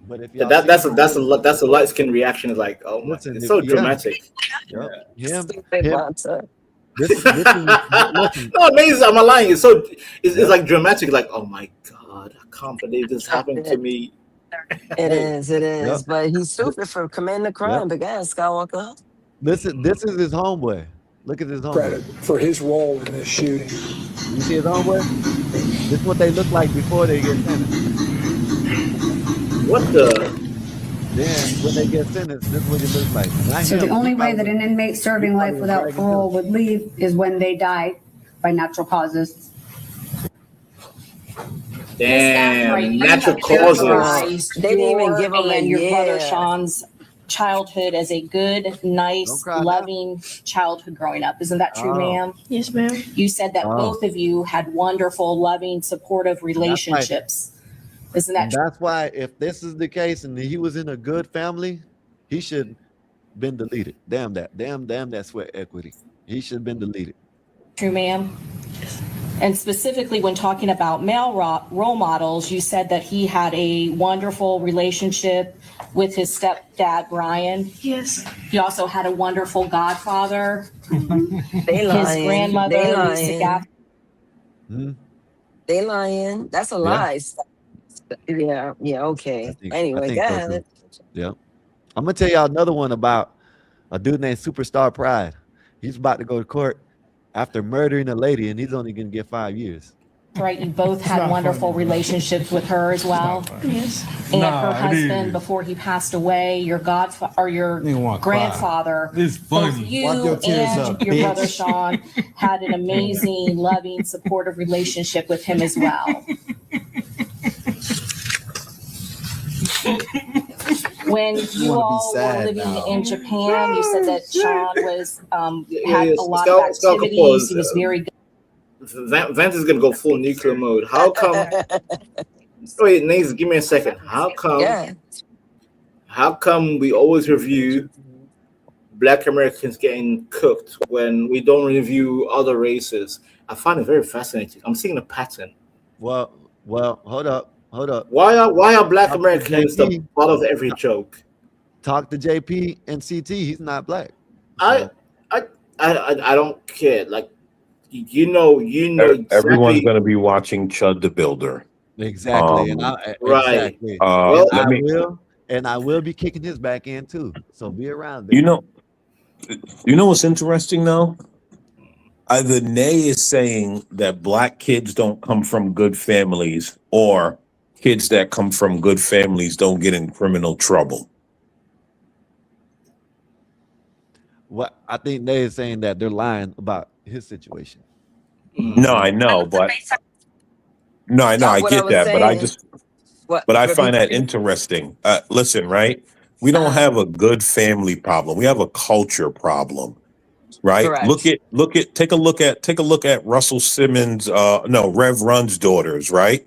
S5: But if y'all
S14: That's a light skin reaction. Is like, oh my,
S5: Listen,
S14: it's so
S5: yeah.
S14: dramatic.
S5: Yep. Him.
S13: This
S5: is listen.
S14: No, amazing. I'm not lying. It's like dramatic. Like, oh my god, I can't believe this happened to me.
S13: It is.
S5: Yep.
S13: But he's stupid for committing the crime.
S5: Yep.
S13: But guys, Skywalker.
S5: This is his homeboy. Look at his homeboy.
S9: credit for his role in this shooting.
S5: You see his homeboy? This is what they look like before they get sentenced.
S14: What the?
S5: Then when they get sentenced, this is what it looks like. Not
S10: So the
S5: him.
S10: only way that an inmate serving life without parole would leave is when they die by natural causes.
S14: Damn, natural causes.
S13: They didn't even give him a
S16: and your brother
S13: year.
S16: Sean's childhood as a good, nice,
S5: cry now.
S16: loving childhood growing up. Isn't that true,
S5: Oh.
S16: ma'am?
S15: Yes, ma'am.
S16: You said that
S5: Oh.
S16: both of you had wonderful, loving, supportive relationships. Isn't that
S5: And
S16: true?
S5: that's why if this is the case and he was in a good family, he should been deleted. Damn that. Damn that sweat equity. He should have been deleted.
S16: True, ma'am. And specifically when talking about male role models, you said that he had a wonderful relationship with his stepdad, Brian.
S15: Yes.
S16: He also had a wonderful godfather.
S13: They
S16: His
S13: lying.
S16: grandmother,
S13: They
S16: Lisa
S13: lying.
S16: Gaff.
S5: Hmm?
S13: They lying. That's a
S5: Yeah.
S13: lie. Yeah.
S5: I
S13: Okay.
S5: think,
S13: Anyway, go
S5: so
S13: ahead.
S5: too. Yeah. I'm gonna tell y'all another one about a dude named Superstar Pride. He's about to go to court after murdering a lady, and he's only gonna get 5 years.
S16: Right, you both had wonderful relationships with her as well.
S15: Yes.
S16: And her husband, before he passed away, your godfather or your grandfather, both you and your brother Sean had an amazing, loving, supportive relationship with him as well. When you all were living in Japan, you said that Sean was had a lot of activities. He was very good.
S14: Vance is gonna go full nuclear mode. How come? Wait, Naze, give me a second. How come?
S13: Yeah.
S14: How come we always review Black Americans getting cooked when we don't review other races? I find it very fascinating. I'm seeing a pattern.
S5: Well, hold up.
S14: Why are Black
S5: Talk to
S14: Americans the
S5: JP.
S14: butt of every joke?
S5: Talk to JP and CT. He's not black.
S14: I don't care. Like you know
S17: Everyone's
S14: exactly.
S17: going to be watching Chud the Builder.
S5: Exactly.
S14: Right.
S5: Exactly.
S14: Well,
S5: I will be kicking his back end too. So be around.
S17: You know what's interesting though? Either Nay is saying that black kids don't come from good families, or kids that come from good families don't get in criminal trouble.
S5: What I think they is saying that they're lying about his situation.
S17: No, I know, but I get that, but I find that interesting. Listen, right? We don't have a good family problem. We have a culture problem, right?
S13: Correct.
S17: Take a look at Russell Simmons, Rev Run's daughters, right?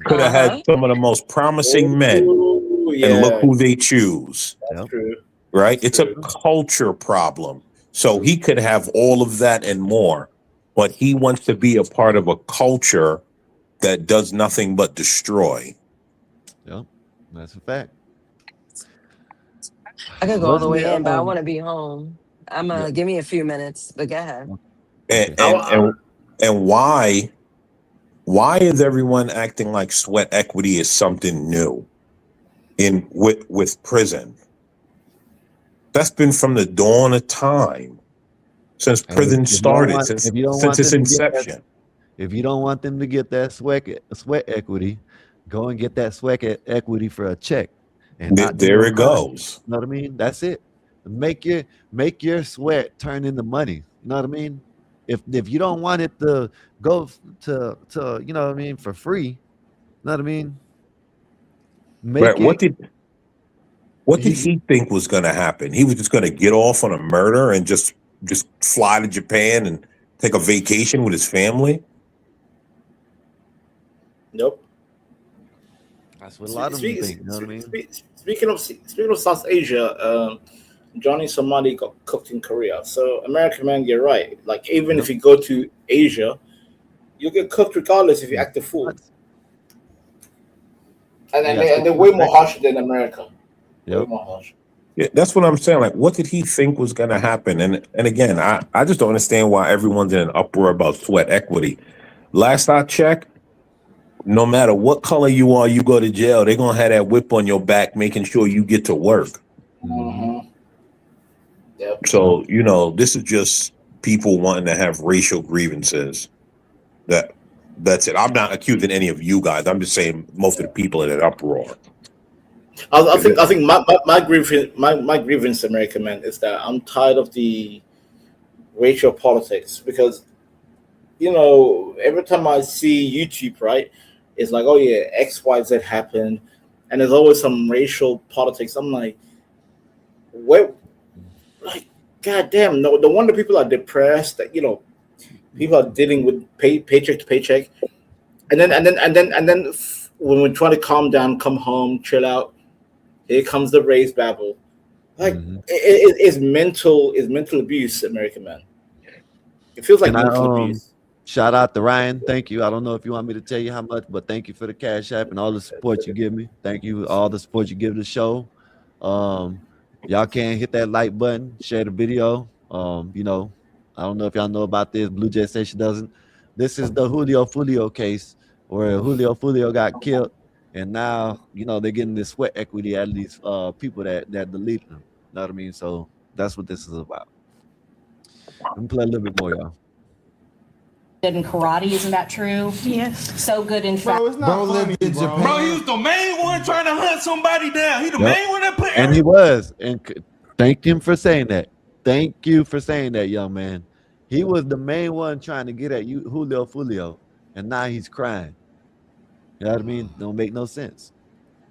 S17: Could have had some of the most promising men, and look who they choose.
S14: That's true.
S17: Right? It's a culture problem. So he could have all of that and more, but he wants to be a part of a culture that does nothing but destroy.
S5: Yep, that's a fact.
S13: I could go all the way in, but I want to be home. Give me a few minutes, but go ahead.
S17: And why is everyone acting like sweat equity is something new with prison? That's been from the dawn of time, since prison started, since its inception.
S5: If you don't want them to get that sweat equity, go and get that sweat equity for a check. And
S17: there it goes.
S5: You know what I mean? That's it. Make your sweat turn into money. You know what I mean? If you don't want it to go to you know what I mean, for free, you know what I mean?
S17: What did he think was going to happen? He was just going to get off on a murder and just fly to Japan and take a vacation with his family?
S14: Nope.
S5: That's what a lot of them think. You know what I mean?
S14: Speaking of South Asia, Johnny Somali got cooked in Korea. So American man, you're right. Like even if you go to Asia, you'll get cooked regardless if you act a fool. And they're way more harsh than America.
S5: Yep.
S17: Yeah, that's what I'm saying. Like, what did he think was going to happen? And again, I just don't understand why everyone's in an uproar about sweat equity. Last I checked, no matter what color you are, you go to jail, they're going to have that whip on your back, making sure you get to work.
S14: Mm-hmm. Yep.
S17: So, this is just people wanting to have racial grievances. That's it. I'm not accusing any of you guys. I'm just saying most of the people in an uproar.
S14: I think my grievance, American man, is that I'm tired of the racial politics because every time I see YouTube, right, it's like, oh yeah, XYZ happened, and there's always some racial politics. I'm like, where, like, goddamn, no wonder people are depressed. That people are dealing with paycheck to paycheck, and then when we're trying to calm down, come home, chill out, here comes the race babble. Like it's mental abuse, American man. It feels like
S5: Can I
S14: mental abuse.
S5: shout out to Ryan? Thank you. I don't know if you want me to tell you how much, but thank you for the cash app and all the support you give me. Thank you all the support you give the show. Y'all can hit that like button, share the video. I don't know if y'all know about this. Blue Jay Station doesn't. This is the Julio Fulio case where Julio Fulio got killed, and now they're getting this sweat equity out of these people that deleted them. You know what I mean? So that's what this is about. Let me play a little bit more, y'all.
S16: In karate, isn't that true? Yes. So good in fact.
S15: Bro, it's not funny, bro. He was the main one trying to hunt somebody down. He the main one that put.
S5: And he was. And thank him for saying that. Thank you for saying that, young man. He was the main one trying to get at you, Julio Fulio, and now he's crying. You know what I mean? Don't make no sense.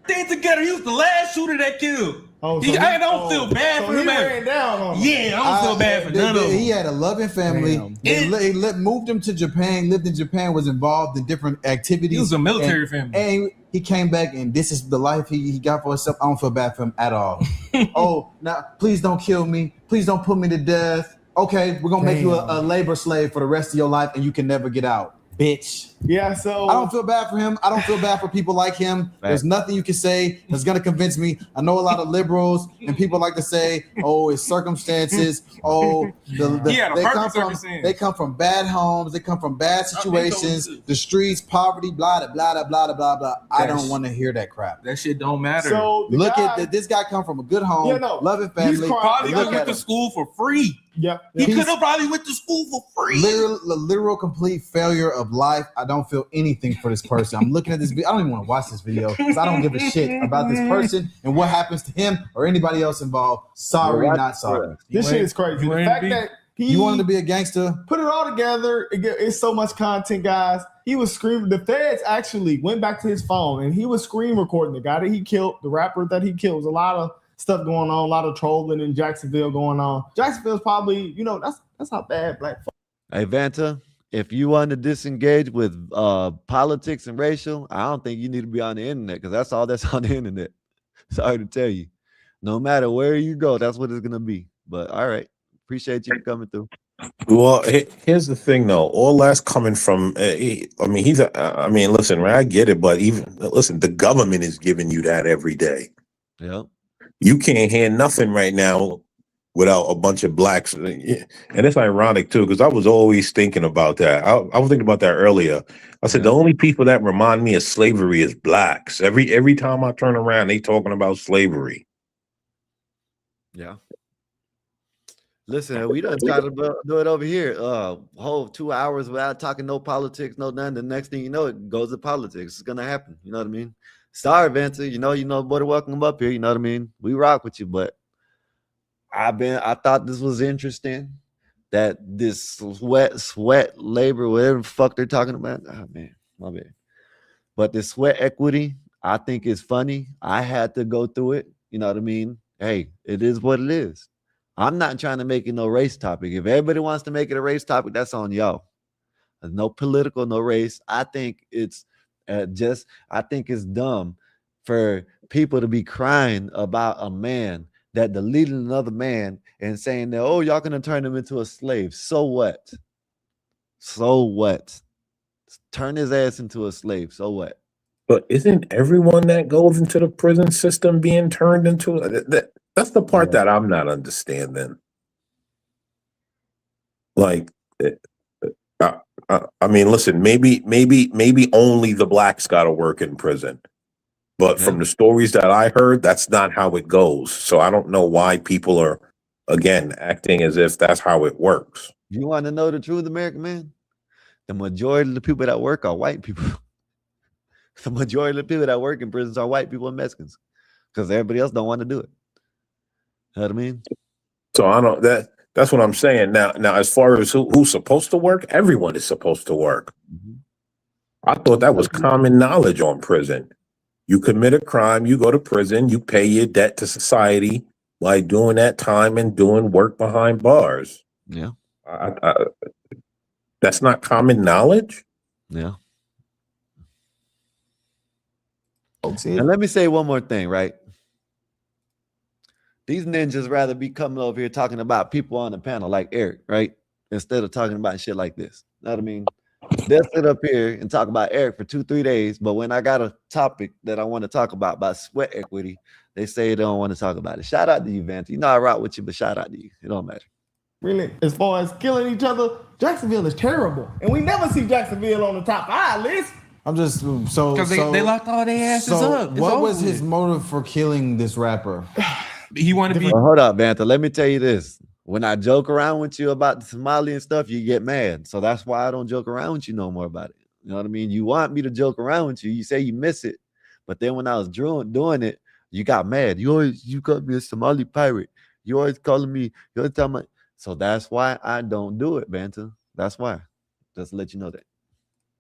S15: Thing together, he was the last shooter that killed. I don't feel bad for him.
S18: Ran down on him.
S15: Yeah, I don't feel bad for none of them.
S18: He had a loving family. Moved him to Japan, lived in Japan, was involved in different activities.
S15: He was a military family.
S18: And he came back, and this is the life he got for himself. I don't feel bad for him at all. Oh, now, please don't kill me. Please don't put me to death. Okay, we're going to make you a labor slave for the rest of your life, and you can never get out. Bitch.
S15: Yeah, so
S18: I don't feel bad for him. I don't feel bad for people like him. There's nothing you can say that's gonna convince me. I know a lot of liberals and people like to say, "Oh, it's circumstances." Oh, they come from bad homes. They come from bad situations. The streets, poverty, blah blah blah blah blah blah. I don't want to hear that crap.
S15: That shit don't matter.
S18: So look at this guy come from a good home, loving family.
S15: He probably went to school for free.
S18: Yeah,
S15: he could have probably went to school for free.
S18: Literal complete failure of life. I don't feel anything for this person. I'm looking at this video. I don't even want to watch this video because I don't give a shit about this person and what happens to him or anybody else involved. Sorry, not sorry.
S15: This shit is crazy. The fact that
S18: you wanted to be a gangster,
S15: put it all together. It's so much content, guys. He was screaming. The feds actually went back to his phone and he was screen recording the guy that he killed, the rapper that he killed. There was a lot of stuff going on, a lot of trolling in Jacksonville going on. Jacksonville's probably, that's how bad black folks.
S5: Hey, Vanta, if you want to disengage with politics and racial, I don't think you need to be on the internet because that's all that's on the internet. Sorry to tell you. No matter where you go, that's what it's going to be. But all right. Appreciate you coming through.
S17: Well, here's the thing, though. All that's coming from, listen, man, I get it. But listen, the government is giving you that every day.
S5: Yeah.
S17: You can't hear nothing right now without a bunch of blacks. And it's ironic, too, because I was always thinking about that. I was thinking about that earlier. I said, the only people that remind me of slavery is blacks. Every time I turn around, they talking about slavery.
S5: Yeah. Listen, we done tried to do it over here. Whole 2 hours without talking no politics, no nothing. The next thing you know, it goes to politics. It's gonna happen. You know what I mean? Sorry, Vanta. You know, boy, welcome up here. You know what I mean? We rock with you, but I thought this was interesting. That this sweat labor, whatever the fuck they're talking about. Oh man, my bad. But the sweat equity, I think is funny. I had to go through it. You know what I mean? Hey, it is what it is. I'm not trying to make it no race topic. If everybody wants to make it a race topic, that's on y'all. There's no political, no race. I think it's I think it's dumb for people to be crying about a man that deleted another man and saying that, oh, y'all gonna turn him into a slave. So what? So what? Turn his ass into a slave. So what?
S17: But isn't everyone that goes into the prison system being turned into that's the part that I'm not understanding. Like, I mean, listen, maybe only the blacks got to work in prison. But from the stories that I heard, that's not how it goes. So I don't know why people are, again, acting as if that's how it works.
S5: You want to know the truth, American man? The majority of the people that work are white people. The majority of the people that work in prisons are white people and Mexicans, because everybody else don't want to do it. You know what I mean?
S17: So I don't that's what I'm saying. Now as far as who's supposed to work, everyone is supposed to work. I thought that was common knowledge on prison. You commit a crime, you go to prison, you pay your debt to society by doing that time and doing work behind bars.
S5: Yeah.
S17: That's not common knowledge?
S5: Yeah. And let me say one more thing, right? These ninjas rather be coming over here talking about people on the panel like Eric, right? Instead of talking about shit like this. You know what I mean? They'll sit up here and talk about Eric for 2-3 days, but when I got a topic that I want to talk about sweat equity, they say they don't want to talk about it. Shout out to you, Vanta. You know I rock with you, but shout out to you. It don't matter.
S15: Really, as far as killing each other, Jacksonville is terrible, and we never see Jacksonville on the top 5 list.
S18: I'm just so
S19: because they locked all their asses up.
S18: What was his motive for killing this rapper?
S19: He wanted to be.
S5: Hold up, Vanta. Let me tell you this. When I joke around with you about the Somali and stuff, you get mad. So that's why I don't joke around with you no more about it. You know what I mean? You want me to joke around with you. You say you miss it. But then when I was doing it, you got mad. You called me a Somali pirate. You always calling me. You always telling me. So that's why I don't do it, Vanta. That's why. Just to let you know that.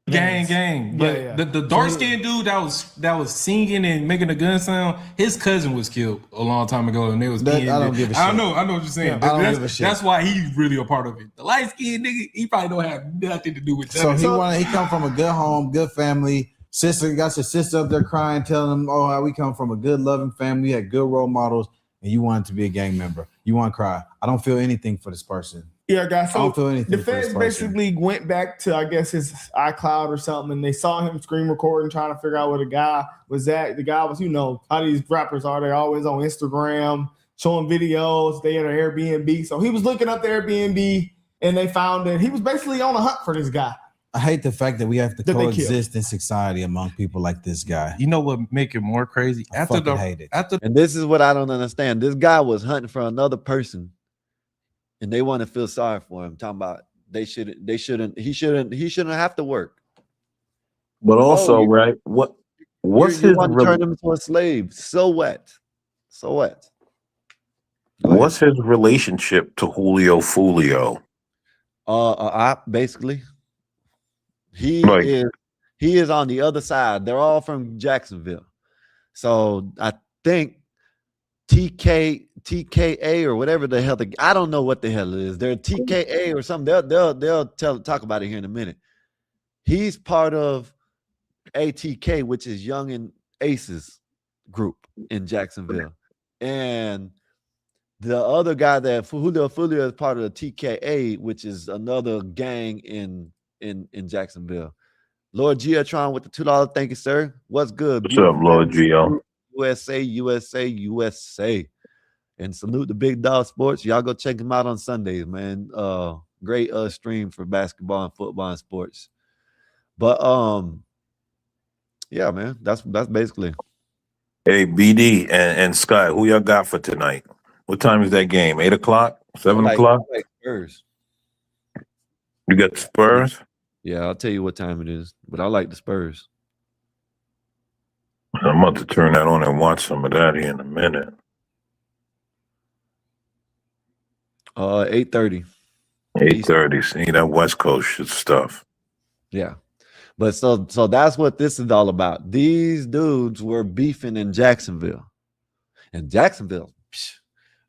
S19: Gang. But the dark skinned dude that was singing and making a gun sound, his cousin was killed a long time ago, and they was.
S18: I don't give a shit.
S19: I know what you're saying.
S18: Yeah, I don't give a shit.
S19: That's why he's really a part of it. The light skinned nigga, he probably don't have nothing to do with that.
S18: So he come from a good home, good family. Sister got your sister up there crying, telling him, "Oh, how we come from a good, loving family, we had good role models." And you wanted to be a gang member. You want to cry. I don't feel anything for this person.
S15: Yeah, guys. So
S18: I don't feel anything
S15: the feds basically went back to, I guess, his iCloud or something, and they saw him screen recording, trying to figure out where the guy was at. The guy was, how these rappers are. They're always on Instagram, showing videos. They had an Airbnb. So he was looking up the Airbnb, and they found that he was basically on a hunt for this guy.
S18: I hate the fact that we have to coexist in society among people like this guy.
S19: You know what make it more crazy?
S18: I hate it.
S5: And this is what I don't understand. This guy was hunting for another person, and they want to feel sorry for him. Talking about he shouldn't have to work.
S17: But also, right? What's his
S5: want to turn him into a slave? So what?
S17: What's his relationship to Julio Fulio?
S5: Basically. He is on the other side. They're all from Jacksonville. So I think TKA or whatever the hell I don't know what the hell it is. They're TKA or something. They'll talk about it here in a minute. He's part of ATK, which is Young and Aces group in Jacksonville. And the other guy that Julio is part of the TKA, which is another gang in Jacksonville. Lord Geotron with the $2. Thank you, sir. What's good?
S17: What's up, Lord Geo?
S5: USA. And salute the Big Dog Sports. Y'all go check him out on Sundays, man. Great stream for basketball and football and sports. But yeah, man, that's basically.
S17: Hey, BD and Sky, who y'all got for tonight? What time is that game? 8 o'clock? 7 o'clock?
S5: Like Spurs.
S17: You got the Spurs?
S5: Yeah, I'll tell you what time it is, but I like the Spurs.
S17: I'm about to turn that on and watch some of that here in a minute.
S5: 8:30.
S17: 8:30. See that West Coast stuff.
S5: Yeah. But so that's what this is all about. These dudes were beefing in Jacksonville. And Jacksonville,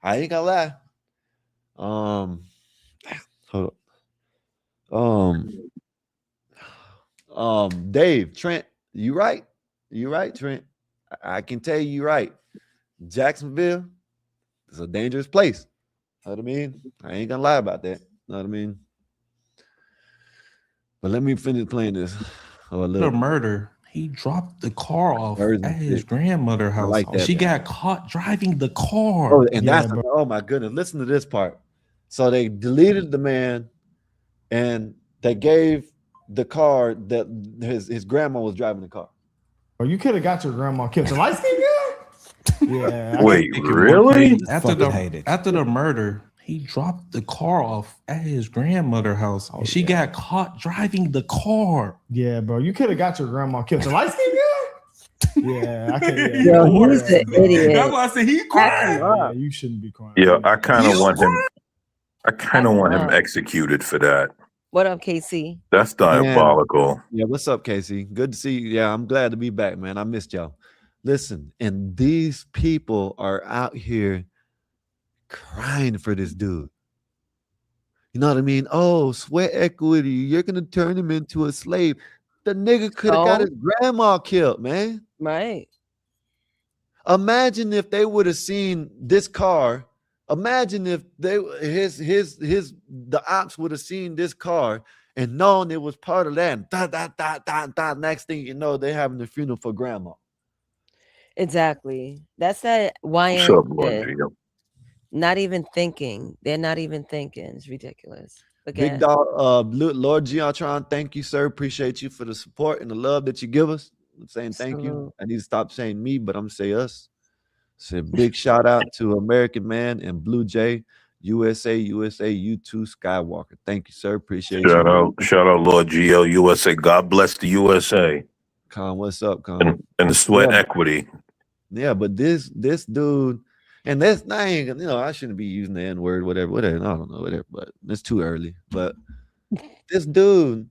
S5: I ain't gonna lie. Hold up. Dave, Trent, you right. You right, Trent. I can tell you right. Jacksonville is a dangerous place. Know what I mean? I ain't gonna lie about that. Know what I mean? But let me finish playing this.
S19: The murder. He dropped the car off at his grandmother's house.
S5: Like that,
S19: she got caught driving the car.
S5: Oh, and oh my goodness. Listen to this part. So they deleted the man and they gave the car that his grandma was driving the car.
S15: Oh, you could have got your grandma killed. The light skin guy? Yeah.
S17: Wait, really?
S19: After the murder, He dropped the car off at his grandmother's house.
S15: Oh,
S19: she got caught driving the car.
S15: Yeah, bro. You could have got your grandma killed. Your light skin girl? Yeah, I can't. Yeah,
S20: Yo, he's an idiot.
S19: That's why I said he crying.
S15: Yeah, you shouldn't be crying.
S17: Yeah, I kind of want him. I kind of
S20: Back
S17: want
S20: him
S17: him
S20: up.
S17: executed for that.
S20: What up, KC?
S17: That's diabolical.
S5: Yeah, what's up, Casey? Good to see you. Yeah, I'm glad to be back, man. I missed y'all. Listen, and these people are out here crying for this dude. You know what I mean? Oh, sweat equity. You're gonna turn him into a slave. The nigga could have got his grandma killed, man.
S20: Right.
S5: Imagine if they would have seen this car. Imagine if the ops would have seen this car and known it was part of that. And next thing you know, they're having the funeral for grandma.
S20: Exactly. That's that
S17: What's up,
S20: YN
S17: Lord
S20: shit.
S17: Gio?
S20: Not even thinking. They're not even thinking. It's ridiculous. But
S5: Big dog, Lord Giatron, thank you, sir. Appreciate you for the support and the love that you give us. I'm saying thank you. I need to stop saying me, but I'm gonna say us. Say a big shout out to American Man and Blue Jay, USA, you too, Skywalker. Thank you, sir. Appreciate
S17: Shout
S5: you.
S17: out, Lord Gio, USA. God bless the USA.
S5: Con, what's up, Con?
S17: And the sweat equity.
S5: Yeah, but this dude, and that's not even, I shouldn't be using the N-word, whatever. I don't know, whatever, but it's too early. But this dude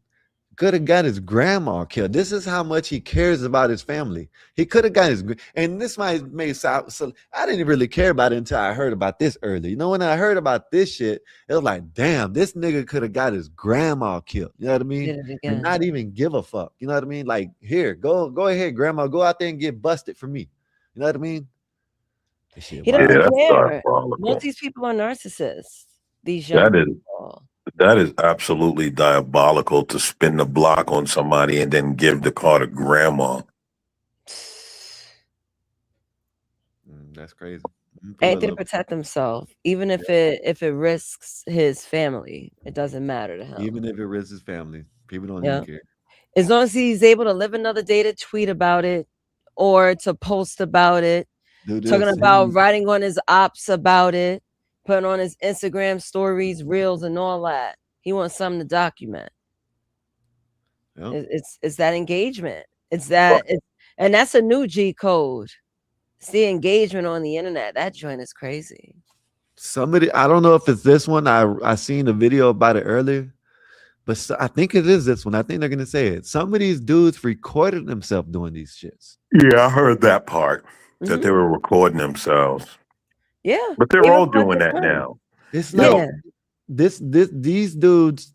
S5: could have got his grandma killed. This is how much he cares about his family. He could have got and this may sound, so I didn't really care about it until I heard about this early. When I heard about this shit, it was like, damn, this nigga could have got his grandma killed. You know what I mean? And not even give a fuck. You know what I mean? Like, here, go ahead, grandma, go out there and get busted for me. You know what I mean?
S20: He doesn't care. Most of these people are narcissists. These young people.
S17: That is absolutely diabolical to spin the block on somebody and then give the car to grandma.
S5: That's crazy.
S20: Anything to protect himself, even if it risks his family, it doesn't matter to him.
S5: Even if it risks his family, people don't even care.
S20: As long as he's able to live another day to tweet about it or to post about it, talking about writing on his ops about it, putting on his Instagram stories, reels, and all that. He wants something to document. It's that engagement. It's that, and that's a new G code. It's the engagement on the internet. That joint is crazy.
S5: Somebody, I don't know if it's this one. I seen a video about it earlier, but I think it is this one. I think they're gonna say it. Some of these dudes recorded themselves doing these shits.
S17: Yeah, I heard that part, that they were recording themselves.
S20: Yeah,
S17: but they're all doing that now.
S5: It's like these dudes,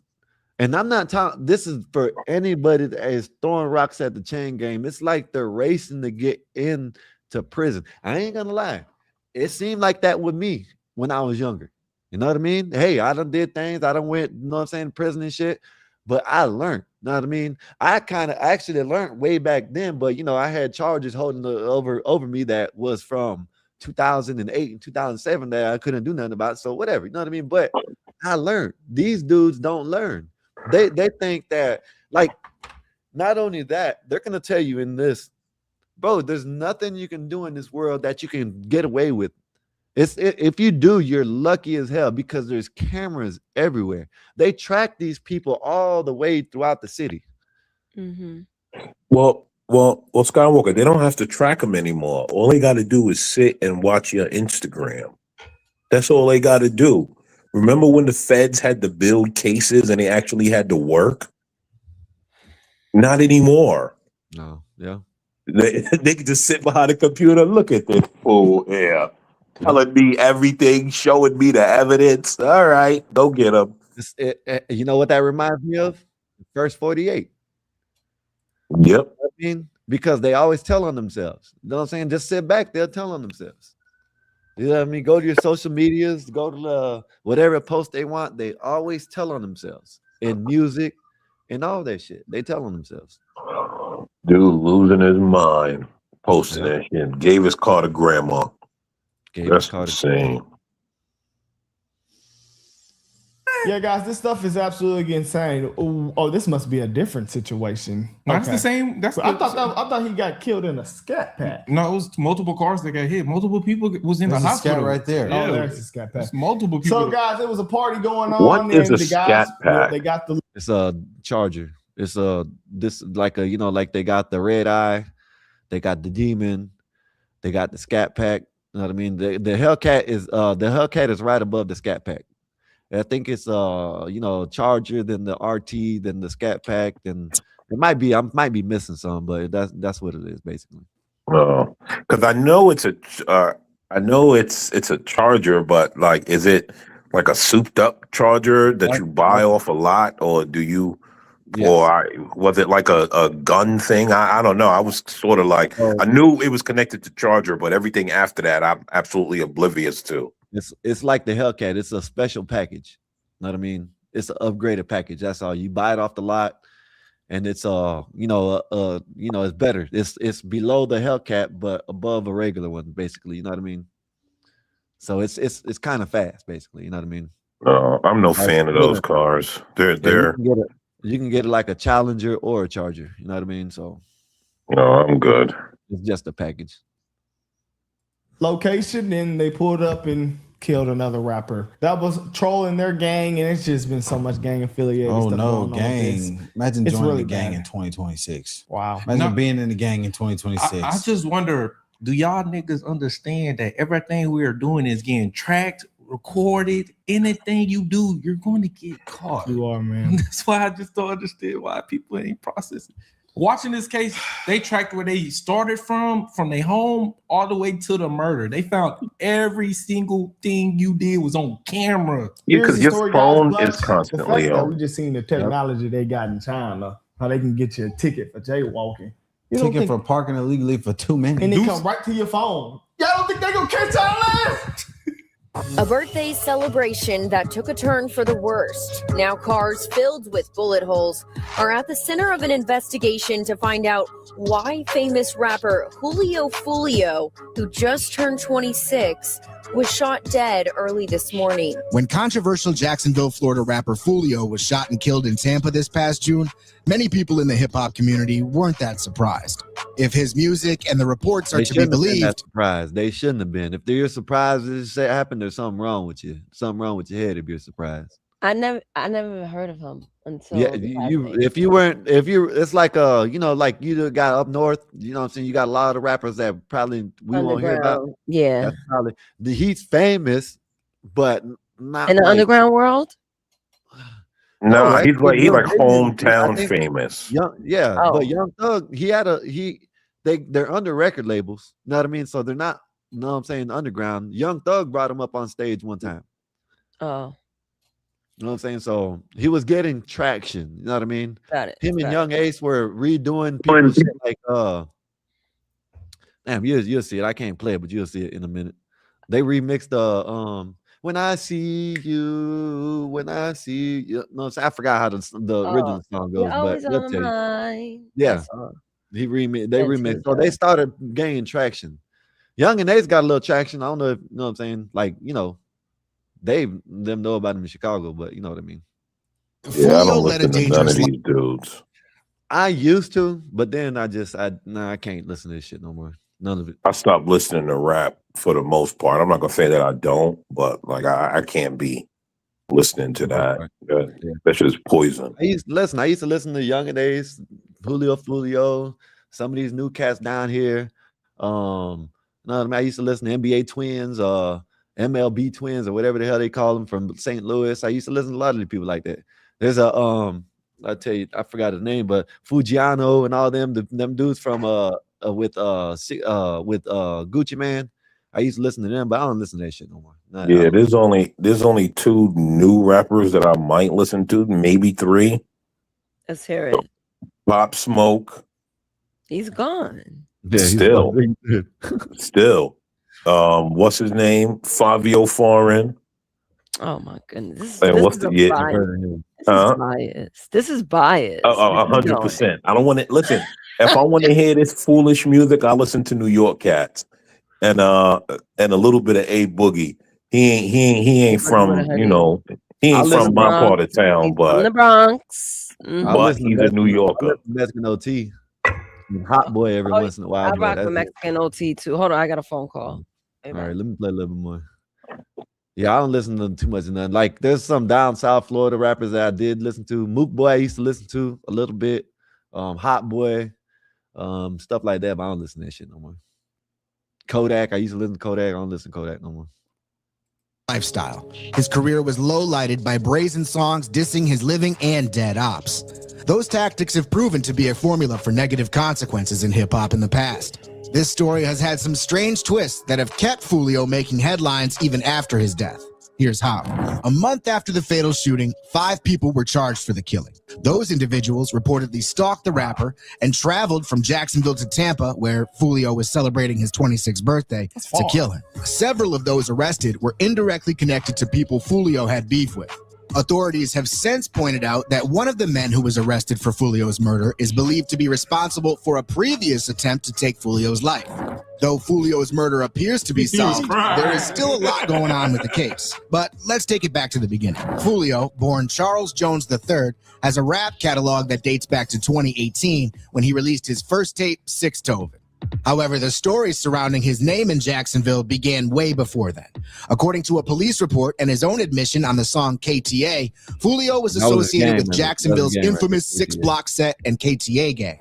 S5: and I'm not talking. This is for anybody that is throwing rocks at the chain game. It's like they're racing to get into prison. I ain't gonna lie, it seemed like that with me when I was younger. You know what I mean? Hey, I done did things. I done went, you know what I'm saying, prison and shit. But I learned. You know what I mean? I kind of actually learned way back then. But I had charges holding over me that was from 2008 and 2007 that I couldn't do nothing about. So whatever, you know what I mean? But I learned. These dudes don't learn. They think that, like, not only that, they're gonna tell you in this, bro, there's nothing you can do in this world that you can get away with. If you do, you're lucky as hell because there's cameras everywhere. They track these people all the way throughout the city.
S20: Mm-hmm.
S17: Well, Skywalker, they don't have to track them anymore. All they got to do is sit and watch your Instagram. That's all they got to do. Remember when the feds had to build cases and they actually had to work? Not anymore.
S5: No, yeah.
S17: They can just sit behind a computer. Look at this fool here, telling me everything, showing me the evidence. All right, go get them.
S5: You know what that reminds me of? First 48.
S17: Yep.
S5: I mean, because they always tell on themselves. You know what I'm saying? Just sit back, they'll tell on themselves. You know what I mean? Go to your social medias, go to whatever post they want. They always tell on themselves in music and all that shit. They tell on themselves.
S17: Dude losing his mind, posting that shit. Gave his car to grandma. That's insane.
S15: Yeah, guys, this stuff is absolutely insane. Ooh, oh, this must be a different situation.
S19: That's the same. I
S15: thought he got killed in a scat pack.
S19: No, it was multiple cars that got hit. Multiple people was in
S18: There's
S19: the
S18: a
S19: hospital
S18: scat right there.
S19: Yeah,
S15: Oh, there's a scat pack.
S19: it's multiple people.
S15: So, guys, it was a party going on.
S17: What is
S15: and
S17: a
S15: the guys,
S17: scat pack?
S15: They got the.
S5: It's a Charger. It's this like a like they got the red eye, they got the demon, they got the scat pack. You know what I mean? The Hellcat is right above the scat pack. I think it's Charger, then the RT, then the scat pack, then it might be I might be missing some, but that's what it is basically.
S17: Oh, because I know it's a Charger, but like, is it like a souped up Charger that you buy off a lot, or do you?
S5: Yes.
S17: Or was it like a gun thing? I don't know. I was sort of like, I knew it was connected to Charger, but everything after that, I'm absolutely oblivious to.
S5: It's like the Hellcat. It's a special package. You know what I mean? It's an upgraded package. That's all. You buy it off the lot, and it's it's better. It's below the Hellcat, but above a regular one, basically. You know what I mean? So it's kind of fast, basically. You know what I mean?
S17: I'm no fan of those cars. They're
S5: you can get it like a Challenger or a Charger. You know what I mean? So
S17: no, I'm good.
S5: It's just a package.
S15: Location, and they pulled up and killed another rapper. That was trolling their gang, and it's just been so much gang affiliated.
S18: Oh
S15: stuff
S18: no,
S15: going on
S18: gang!
S15: with this.
S18: Imagine
S15: It's
S18: joining
S15: really
S18: the gang
S15: bad.
S18: in 2026.
S15: Wow.
S18: Imagine being in the gang in 2026.
S19: I just wonder, do y'all niggas understand that everything we are doing is getting tracked, recorded? Anything you do, you're going to get caught.
S15: You are, man.
S19: That's why I just don't understand why people ain't processing. Watching this case, they tracked where they started from their home all the way to the murder. They found every single thing you did was on camera.
S17: Yeah, because your
S15: story,
S17: phone
S15: guys,
S17: is
S15: Bloods.
S17: constantly
S15: The fact that
S17: on.
S15: we just seen the technology they got in China, how they can get you a ticket for jaywalking. You don't
S18: Ticket
S15: think-
S18: for parking illegally for 2 minutes.
S15: and they come right to your phone. Y'all don't think they gonna catch our ass?
S21: A birthday celebration that took a turn for the worst. Now cars filled with bullet holes are at the center of an investigation to find out why famous rapper Julio Fulio, who just turned 26, was shot dead early this morning.
S1: When controversial Jacksonville, Florida rapper Fulio was shot and killed in Tampa this past June, many people in the hip-hop community weren't that surprised. If his music and the reports are
S5: They
S1: to be
S5: shouldn't have been that
S1: believed,
S5: surprised. They shouldn't have been. If they're surprised this happened, there's something wrong with you. Something wrong with your head if you're surprised.
S20: I never even heard of him until
S5: Yeah,
S20: the
S5: you
S20: past
S5: if you weren't if you it's like like you got up north, you know what I'm saying? You got a lot of rappers that probably we won't hear about.
S20: Underground. Yeah.
S5: That's probably he's famous, but not
S20: In the
S5: like,
S20: underground world?
S17: Nah,
S5: right?
S17: he's like
S5: Young Thug,
S17: hometown
S5: I think
S17: famous.
S5: Yeah,
S20: Oh.
S5: but Young Thug, they're under record labels. You know what I mean? So they're not, you know what I'm saying, underground. Young Thug brought him up on stage one time.
S20: Oh,
S5: You know what I'm saying? So he was getting traction. You know what I mean?
S20: got it.
S5: Him and
S20: got
S5: Young Ace were redoing people's shit like damn, you'll see it. I can't play it, but you'll see it in a minute. They remixed the When I See You, When I See You. No, I forgot how the original song goes,
S20: You're
S5: but
S20: always
S5: they'll
S20: on
S5: tell
S20: my
S5: you.
S20: mind.
S5: Yeah.
S20: That song.
S5: They
S20: That's
S5: remixed.
S20: his
S5: So they
S20: job.
S5: started gaining traction. Young and Ace got a little traction. I don't know if you know what I'm saying. Like, them know about him in Chicago, but you know what I mean.
S17: Yeah, I
S1: Fulio
S17: don't
S1: led a
S17: listen to none
S1: dangerous
S17: of these dudes.
S5: I used to, but then I can't listen to this shit no more. None of it.
S17: I stopped listening to rap for the most part. I'm not gonna say that I don't, but like I can't be listening to that. That shit is poison.
S5: I used to listen to Young and Ace, Fulio, some of these new cats down here. No, I used to listen to NBA Twins, MLB Twins, or whatever the hell they call them from St. Louis. I used to listen to a lot of the people like that. There's a I'll tell you, I forgot his name, but Fujiano and all them dudes from with Gucci Man. I used to listen to them, but I don't listen to that shit no more.
S17: Yeah, there's only 2 new rappers that I might listen to, maybe 3.
S20: Let's hear it.
S17: Pop Smoke.
S20: He's gone.
S5: Yeah,
S17: Still. What's his name? Fabio Foreign.
S20: Oh my goodness.
S17: And what's
S20: This
S17: the
S20: is bias. This is bias.
S17: 100%. I don't want to listen. If I want to hear this foolish music, I listen to New York Cats and a little bit of A Boogie. He ain't from He
S5: I
S17: ain't
S5: listen
S17: from
S5: to
S17: my part of town,
S20: He's from the
S17: but
S20: Bronx.
S5: I listen to
S17: he's a New Yorker.
S5: Mexican OT, and Hot Boy every
S20: Oh,
S5: once in a while.
S20: I
S5: But
S20: rock
S5: that's
S20: with
S5: it.
S20: Mexican OT too. Hold on, I got a phone call. Hey,
S5: All
S20: man.
S5: right, let me play a little bit more. Yeah, I don't listen to too much of none. Like, there's some down south Florida rappers that I did listen to. Mook Boy, I used to listen to a little bit. Hot Boy, stuff like that. But I don't listen to that shit no more. Kodak, I used to listen to Kodak. I don't listen to Kodak no more.
S3: Lifestyle. His career was low-lighted by brazen songs dissing his living and dead ops. Those tactics have proven to be a formula for negative consequences in hip-hop in the past. This story has had some strange twists that have kept Foolio making headlines even after his death. Here's how. A month after the fatal shooting, 5 people were charged for the killing. Those individuals reportedly stalked the rapper and traveled from Jacksonville to Tampa, where Foolio was celebrating his 26th birthday, to kill him. Several of those arrested were indirectly connected to people Foolio had beef with. Authorities have since pointed out that one of the men who was arrested for Foolio's murder is believed to be responsible for a previous attempt to take Foolio's life. Though Foolio's murder appears to be solved, there is still a lot going on with the case. But let's take it back to the beginning. Foolio, born Charles Jones III, has a rap catalog that dates back to 2018 when he released his first tape, Six Tovin. However, the stories surrounding his name in Jacksonville began way before then. According to a police report and his own admission on the song KTA, Foolio was associated with Jacksonville's infamous 6 Block Set and KTA gang.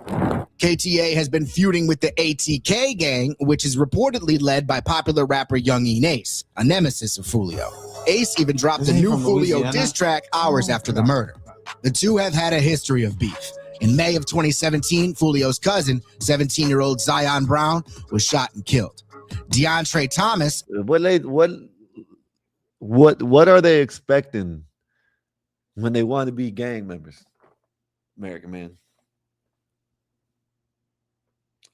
S3: KTA has been feuding with the ATK gang, which is reportedly led by popular rapper Young Ace, a nemesis of Foolio. Ace even dropped a new Foolio diss track hours after the murder. The two have had a history of beef. In May of 2017, Foolio's cousin, 17-year-old Zion Brown, was shot and killed. DeAndre Thomas.
S5: What are they expecting when they want to be gang members? American Man.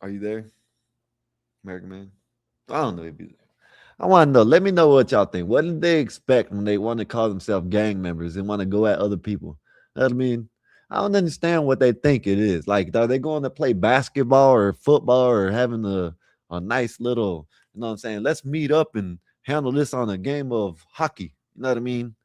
S5: Are you there? American Man? I don't know if you. I want to know. Let me know what y'all think. What did they expect when they want to call themselves gang members and want to go at other people? You know what I mean? I don't understand what they think it is. Like, are they going to play basketball or football or having a nice little, you know what I'm saying? Let's meet up and handle this on a game of hockey. You know what I mean?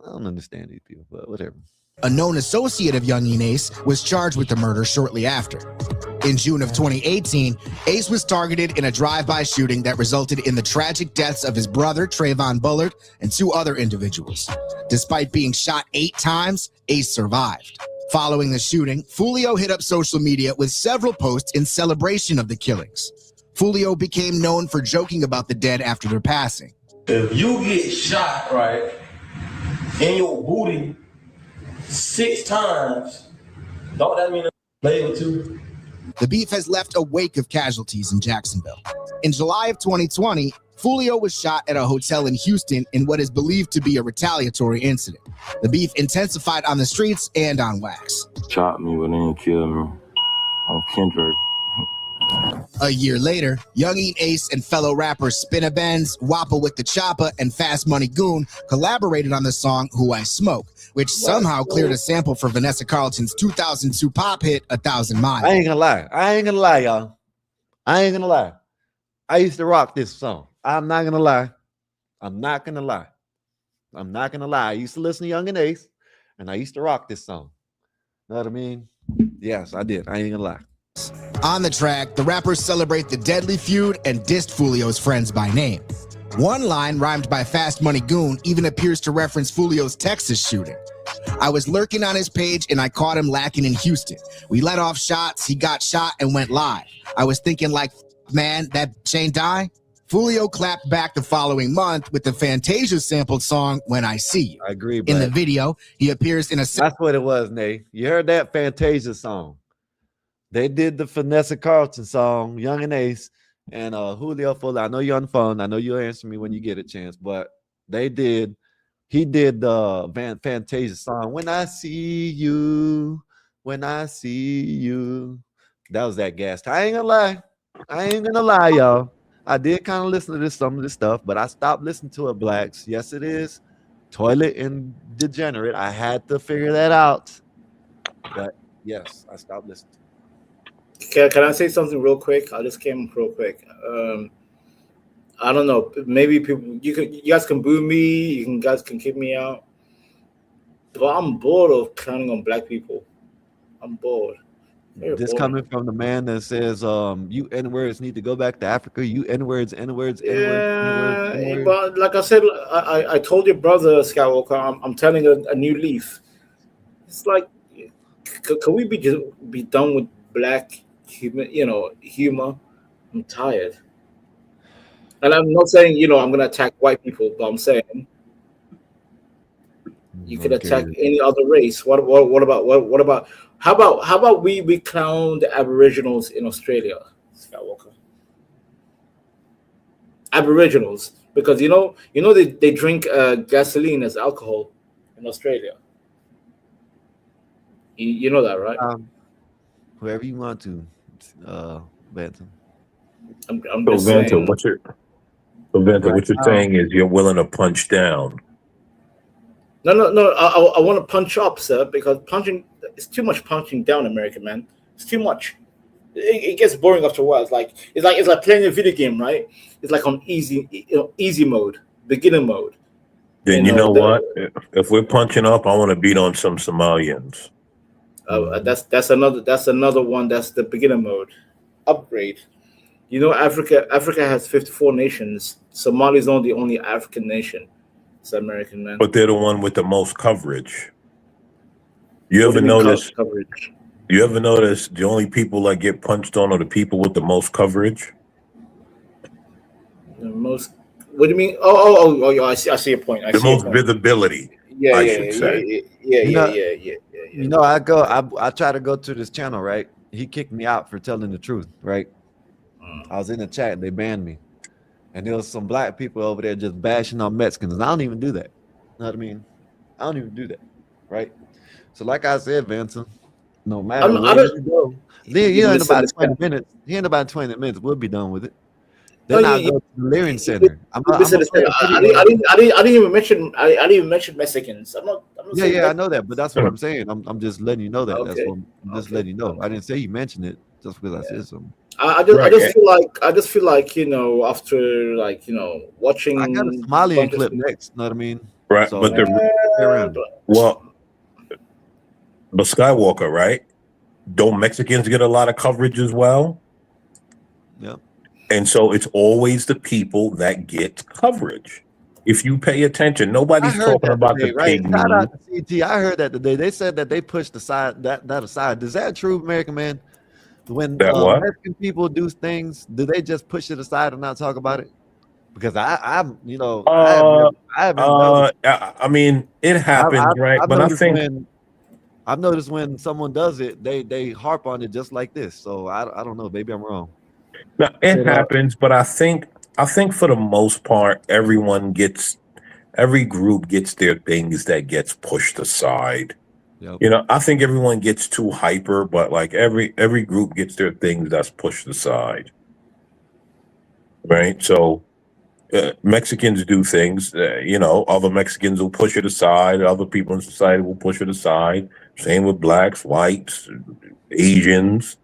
S5: I don't understand these people, but whatever.
S3: A known associate of Young Ace was charged with the murder shortly after. In June of 2018, Ace was targeted in a drive-by shooting that resulted in the tragic deaths of his brother, Trayvon Bullard, and 2 other individuals. Despite being shot 8 times, Ace survived. Following the shooting, Foolio hit up social media with several posts in celebration of the killings. Foolio became known for joking about the dead after their passing.
S22: If you get shot, right, in your booty 6 times, don't that mean play with you?
S3: The beef has left a wake of casualties in Jacksonville. In July of 2020, Foolio was shot at a hotel in Houston in what is believed to be a retaliatory incident. The beef intensified on the streets and on wax.
S22: Shot me, but they didn't kill me. I'm Kendrick.
S3: A year later, Young Ace and fellow rappers Spinna Benz, Wappa with the Choppa, and Fast Money Goon collaborated on the song Who I Smoke, which somehow cleared a sample for Vanessa Carlton's 2002 pop hit, 1,000 Miles.
S5: I ain't gonna lie, y'all. I ain't gonna lie. I used to rock this song. I'm not gonna lie. I used to listen to Young Ace, and I used to rock this song. Know what I mean? Yes, I did. I ain't gonna lie.
S3: On the track, the rappers celebrate the deadly feud and dissed Foolio's friends by name. One line, rhymed by Fast Money Goon, even appears to reference Foolio's Texas shooting. I was lurking on his page and I caught him lacking in Houston. We let off shots, he got shot and went live. I was thinking like, man, that ain't die? Foolio clapped back the following month with the Fantasia sampled song When I See You.
S5: I agree.
S3: In the video, he appears in a...
S5: That's what it was, Nate. You heard that Fantasia song. They did the Vanessa Carlton song, Young Ace, and Julio Fuller. I know you're on the phone. I know you'll answer me when you get a chance, but he did the Fantasia song, When I See You, When I See You. That was that gas. I ain't gonna lie, y'all. I did kind of listen to some of this stuff, but I stopped listening to it, Blacks. Yes, it is toilet and degenerate. I had to figure that out. But yes, I stopped listening to it.
S14: Can I say something real quick? I just came real quick. I don't know. Maybe people, you guys can boo me. You guys can kick me out. But I'm bored of clowning on black people. I'm bored. Very
S5: This
S14: boring.
S5: coming from the man that says, you N-words need to go back to Africa. You N-words, N-words, N-words, N-words,
S14: Yeah,
S5: N-words.
S14: but like I said, I told your brother Skywalker, I'm telling a new leaf. It's like, can we be done with black humor? I'm tired. And I'm not saying I'm gonna attack white people, but I'm saying you could attack any other race. What about how about we clown the Aboriginals in Australia, Skywalker? Aboriginals, because they drink gasoline as alcohol in Australia. You know that, right?
S5: Whoever you want to, Benton.
S14: I'm
S17: So
S14: just
S17: Vanta,
S14: saying.
S17: what you're saying is you're willing to punch down.
S14: No. I want to punch up, sir, because punching it's too much punching down, American man. It's too much. It gets boring after a while. It's like playing a video game, right? It's like on easy mode, beginner mode.
S17: Then you know what? If we're punching up, I want to beat on some Somalians.
S14: That's another one. That's the beginner mode. Upgrade. Africa has 54 nations. Somalia is not the only African nation. It's American, man.
S17: But they're the one with the most coverage. You ever notice
S14: coverage?
S17: You ever notice the only people that get punched on are the people with the most coverage?
S14: The most. What do you mean? Oh! I see your point.
S17: The most visibility.
S14: Yeah.
S5: I try to go to this channel, right? He kicked me out for telling the truth, right? I was in the chat and they banned me. And there was some black people over there just bashing on Mexicans. And I don't even do that. You know what I mean? I don't even do that, right? So like I said, Vincent, no matter where you go, in about 20 minutes. In about 20 minutes, we'll be done with it. Then I'll go to the Lyric Center.
S14: I didn't even mention Mexicans. I'm not
S5: I know that, but that's what I'm saying. I'm just letting you know that. Okay. That's what I'm just letting you know. I didn't say you mentioned it just because I said something.
S14: I just feel like after watching.
S5: I got a Somalian clip next. You know what I mean?
S17: Right,
S5: so,
S17: but but Skywalker, right? Don't Mexicans get a lot of coverage as well?
S5: Yeah.
S17: And so it's always the people that get coverage. If you pay attention, nobody's talking about the pig.
S5: Shout out to CT. I heard that today. They said that they pushed that aside. Is that true, American man? When Mexican people do things, do they just push it aside and not talk about it? Because I
S17: mean, it happens, right? But I think
S5: I've noticed when someone does it, they harp on it just like this. So I don't know. Maybe I'm wrong.
S17: No, it happens, but I think for the most part, every group gets their things that gets pushed aside. Yep. I think everyone gets too hyper, but like every group gets their things that's pushed aside. Right? So Mexicans do things, other Mexicans will push it aside, other people in society will push it aside. Same with blacks, whites, Asians.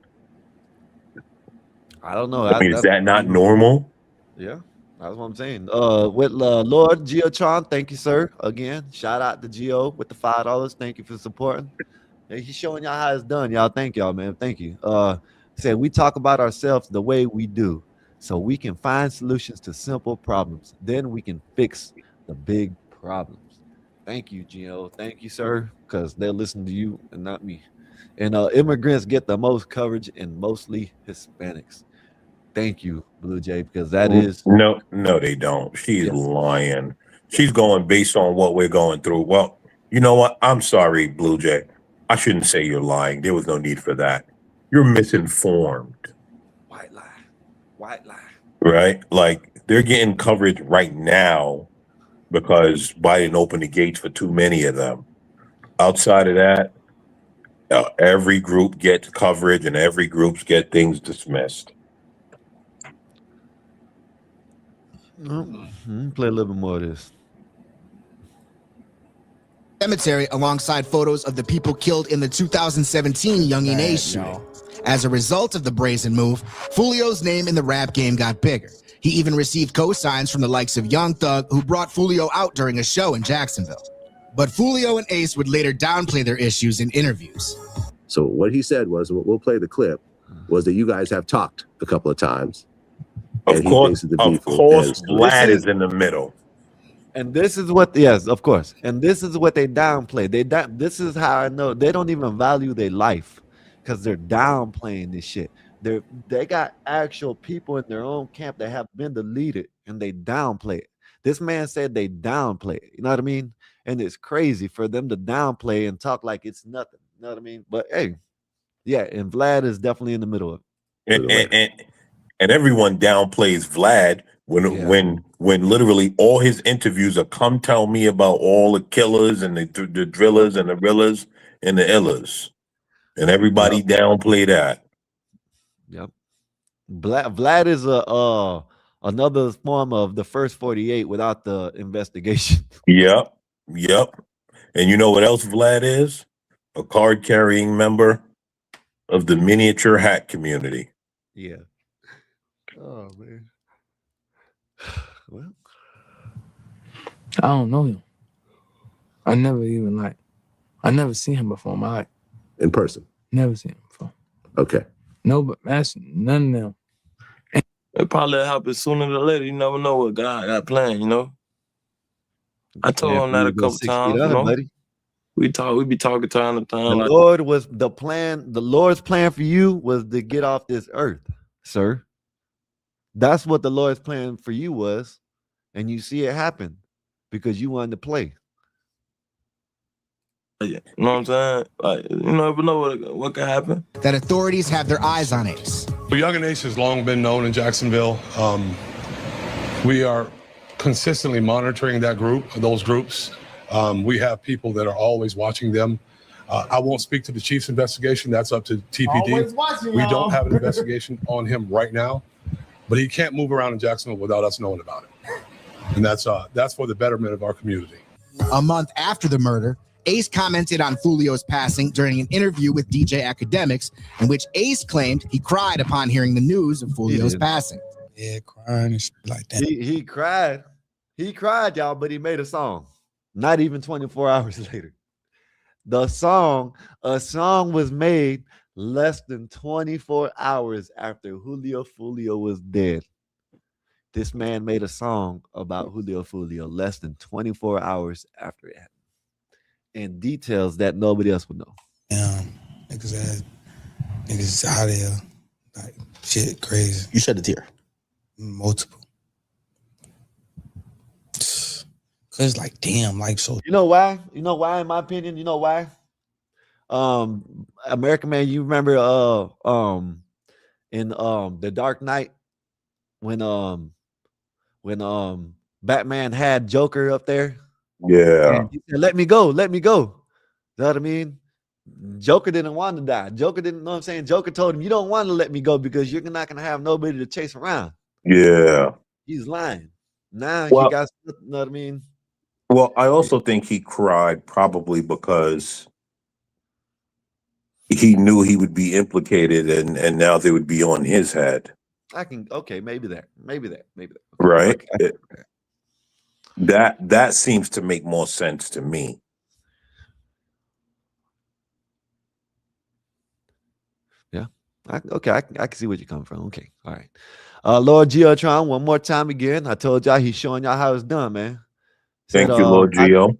S5: I don't know.
S17: Is that not normal?
S5: Yeah, that's what I'm saying. With Lord Geotron, thank you, sir. Again, shout out to Geo with the $5. Thank you for supporting. He's showing y'all how it's done, y'all. Thank y'all, man. Thank you. Said we talk about ourselves the way we do, so we can find solutions to simple problems. Then we can fix the big problems. Thank you, Geo. Thank you, sir, because they'll listen to you and not me. And immigrants get the most coverage, and mostly Hispanics. Thank you, Blue Jay, because that is
S17: no, they don't. She's lying. She's going based on what we're going through. Well, you know what? I'm sorry, Blue Jay. I shouldn't say you're lying. There was no need for that. You're misinformed.
S5: White lie.
S17: Right? Like they're getting coverage right now because Biden opened the gates for too many of them. Outside of that, every group gets coverage and every groups get things dismissed.
S5: Play a little bit more of this.
S3: Cemetery alongside photos of the people killed in the 2017 Young Ace shooting. As a result of the brazen move, Fulio's name in the rap game got bigger. He even received cosigns from the likes of Young Thug, who brought Foolio out during a show in Jacksonville. But Foolio and Ace would later downplay their issues in interviews.
S4: So what he said was, we'll play the clip, was that you guys have talked a couple of times.
S17: Of course, Vlad is in the middle.
S5: And this is what, yes, of course. And this is what they downplay. This is how I know they don't even value their life, because they're downplaying this shit. They got actual people in their own camp that have been deleted, and they downplay it. This man said they downplay it. You know what I mean? And it's crazy for them to downplay and talk like it's nothing. You know what I mean? But hey, yeah, and Vlad is definitely in the middle of it.
S17: And everyone downplays Vlad when literally all his interviews are come tell me about all the killers and the drillers and the rillers and the illers, and everybody downplay that.
S5: Yep. Vlad is another form of the first 48 without the investigation.
S17: Yep. And you know what else Vlad is? A card-carrying member of the miniature hat community.
S5: Yeah. Oh man. Well,
S8: I don't know him. I never seen him before in my life.
S4: In person?
S8: Never seen him before.
S4: Okay.
S8: No, but that's none of them. It probably happen sooner than later. You never know what God got planned, you know? I told him that a couple times, you know?
S5: buddy.
S8: We be talking time to time.
S5: The Lord was the plan. The Lord's plan for you was to get off this earth, sir. That's what the Lord's plan for you was. And you see it happen because you wanted to play.
S8: You know what I'm saying? Like, you never know what can happen.
S3: That authorities have their eyes on Ace.
S23: Well, Young and Ace has long been known in Jacksonville. We are consistently monitoring those groups. We have people that are always watching them. I won't speak to the chief's investigation. That's up to TPD. We don't have an investigation on him right now, but he can't move around in Jacksonville without us knowing about it. And that's for the betterment of our community.
S3: A month after the murder, Ace commented on Foolio's passing during an interview with DJ Academics, in which Ace claimed he cried upon hearing the news of Foolio's passing.
S24: Yeah, crying and shit like that.
S5: He cried. He cried, y'all, but he made a song. Not even 24 hours later. A song was made less than 24 hours after Julio Foolio was dead. This man made a song about Julio Foolio less than 24 hours after it happened. And details that nobody else would know.
S24: Niggas out there, like, shit crazy.
S18: You shed a tear?
S24: Multiple. Cause like, damn, like, so.
S5: You know why? In my opinion, you know why? American Man, you remember in The Dark Knight when Batman had Joker up there?
S17: Yeah.
S5: He said, let me go. You know what I mean? Joker didn't want to die. Joker didn't know what I'm saying. Joker told him, you don't want to let me go because you're not going to have nobody to chase around.
S17: Yeah.
S5: He's lying. Now he got, you know what I mean?
S17: Well, I also think he cried probably because he knew he would be implicated and now they would be on his head.
S5: Maybe that.
S17: Right.
S5: Okay.
S17: That seems to make more sense to me.
S5: Yeah. I can see where you're coming from. Okay. All right. Lord Geotron, one more time again. I told y'all he's showing y'all how it's done, man.
S17: Thank you, Lord Geo.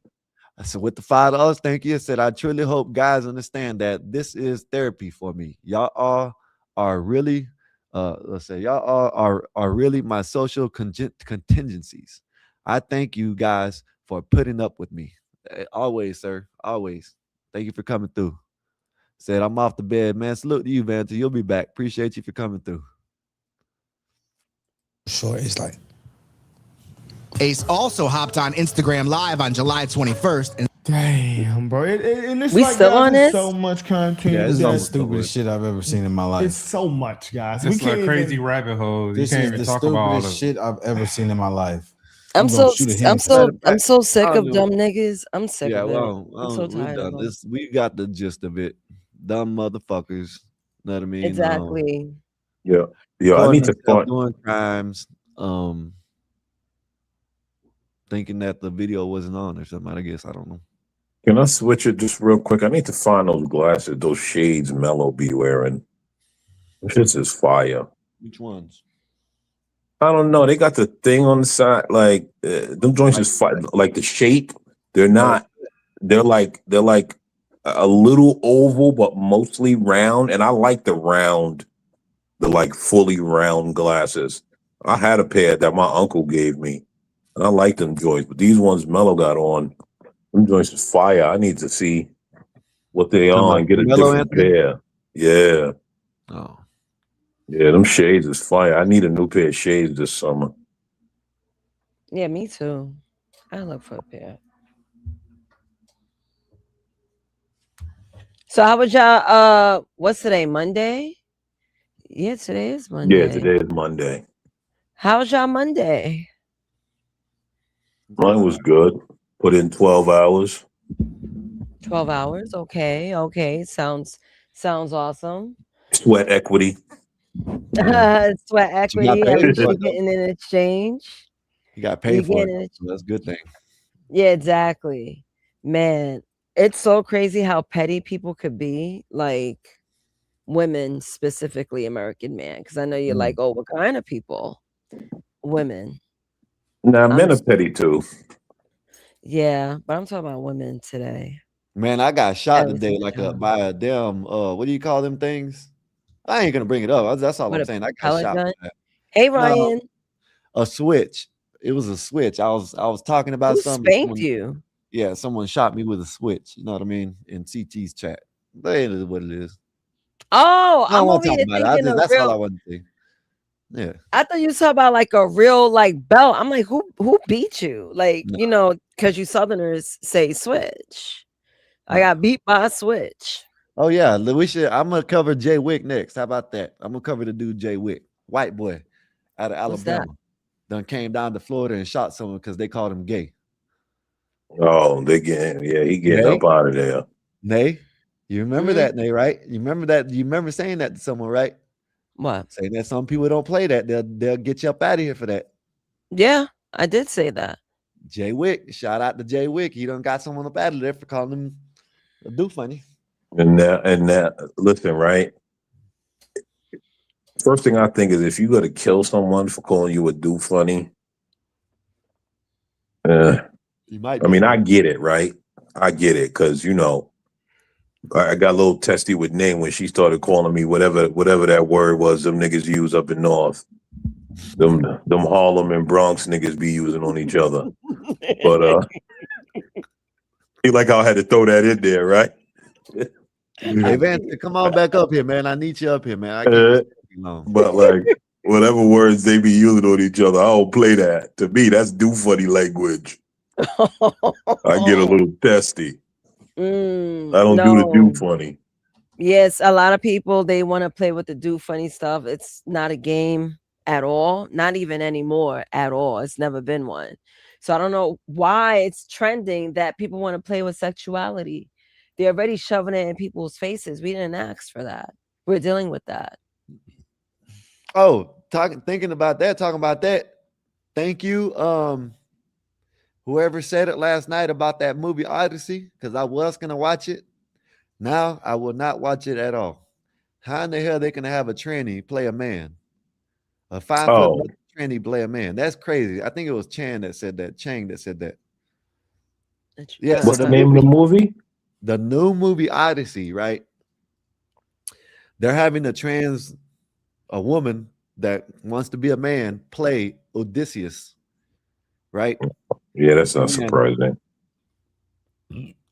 S5: I said, with the $5, thank you. I said, I truly hope guys understand that this is therapy for me. Y'all all are really, y'all all are really my social contingencies. I thank you guys for putting up with me. Always, sir. Always. Thank you for coming through. Said, I'm off the bed, man. Salute to you, man. Till you'll be back. Appreciate you for coming through.
S24: Sure, it's like.
S3: Ace also hopped on Instagram Live on July 21st. And
S15: damn, bro. And it's
S20: We
S15: like,
S20: still
S15: guys,
S20: on
S15: it's
S20: this?
S15: so much content.
S18: Yeah, it's the
S15: That's
S18: stupidest shit I've ever seen in my life.
S15: It's so much, guys.
S19: It's like crazy rabbit holes.
S18: This is the stupidest shit I've ever seen in my life.
S20: I'm so sick of dumb niggas. I'm sick of it. I'm so tired of them.
S5: We got the gist of it. Dumb motherfuckers. Know what I mean?
S20: Exactly.
S17: Yeah. I need to find
S5: doing crimes. thinking that the video wasn't on or something. I guess I don't know.
S17: Can I switch it just real quick? I need to find those glasses, those shades Mello be wearing. This is fire.
S5: Which ones?
S17: I don't know. They got the thing on the side, like them joints is like the shape. They're not. They're like a little oval, but mostly round. And I like the round, the like fully round glasses. I had a pair that my uncle gave me, and I like them joints. But these ones Mello got on, them joints is fire. I need to see what they are and get a different pair. Yeah.
S5: Oh.
S17: Yeah, them shades is fire. I need a new pair of shades this summer.
S20: Yeah, me too. I look for a pair. So how was y'all what's today? Monday? Yeah, today is Monday.
S17: Yeah, today is Monday.
S20: How was y'all Monday?
S17: Mine was good. Put in 12 hours.
S20: 12 hours. Okay. Sounds awesome.
S17: Sweat equity.
S20: Sweat equity. At least you're getting in exchange.
S5: You got paid for it. So that's a good thing.
S20: Yeah, exactly. Man, it's so crazy how petty people could be, like women, specifically American man. Because I know you're like, oh, what kind of people? Women.
S17: Nah, men are petty too.
S20: Yeah, but I'm talking about women today.
S5: Man, I got shot today by a damn what do you call them things? I ain't gonna bring it up. That's all I'm saying. I got shot by that.
S20: Hey Ryan.
S5: A switch. It was a switch. I was talking about something.
S20: Spanked you.
S5: Yeah, someone shot me with a switch. You know what I mean? In CT's chat. That is what it is.
S20: Oh,
S5: I don't
S20: I'm
S5: want
S20: over
S5: to
S20: here
S5: talk about it.
S20: thinking
S5: That's all I want to say. Yeah.
S20: I thought you talking about like a real like belt. I'm like, who beat you? Like, you know, because you Southerners say switch. I got beat by a switch.
S5: Oh yeah, I'm gonna cover Jay Wick next. How about that? I'm gonna cover the dude Jay Wick, white boy out of Alabama. Done came down to Florida and shot someone because they called him gay.
S17: Oh, he getting up out of there.
S5: Nay, you remember that, Nay, right? You remember that? You remember saying that to someone, right?
S20: What?
S5: Saying that some people don't play that. They'll get you up out of here for that.
S20: Yeah, I did say that.
S5: Jay Wick, shout out to Jay Wick. He done got someone up out of there for calling him a do funny.
S17: And that listen, right? First thing I think is if you got to kill someone for calling you a do funny,
S5: you might.
S17: I mean, I get it, right? I get it because you know, I got a little testy with name when she started calling me whatever that word was. Them niggas use up in North. Them Harlem and Bronx niggas be using on each other. But you like how I had to throw that in there, right?
S5: Hey Vance, come on back up here, man. I need you up here, man. I can't long.
S17: But like whatever words they be using on each other, I don't play that. To me, that's do funny language. I get a little testy. I don't do the do funny.
S20: Yes, a lot of people they want to play with the do funny stuff. It's not a game at all, not even anymore at all. It's never been one. So I don't know why it's trending that people want to play with sexuality. They're already shoving it in people's faces. We didn't ask for that. We're dealing with that.
S5: Oh, talking about that. Thank you. Whoever said it last night about that movie Odyssey, because I was gonna watch it. Now I will not watch it at all. How in the hell they gonna have a tranny play a man? A 5 foot tranny play a man? That's crazy. I think it was Chang that said that. Yeah.
S17: What's the name of the movie?
S5: The new movie Odyssey, right? They're having a woman that wants to be a man play Odysseus, right?
S17: Yeah, that's not surprising.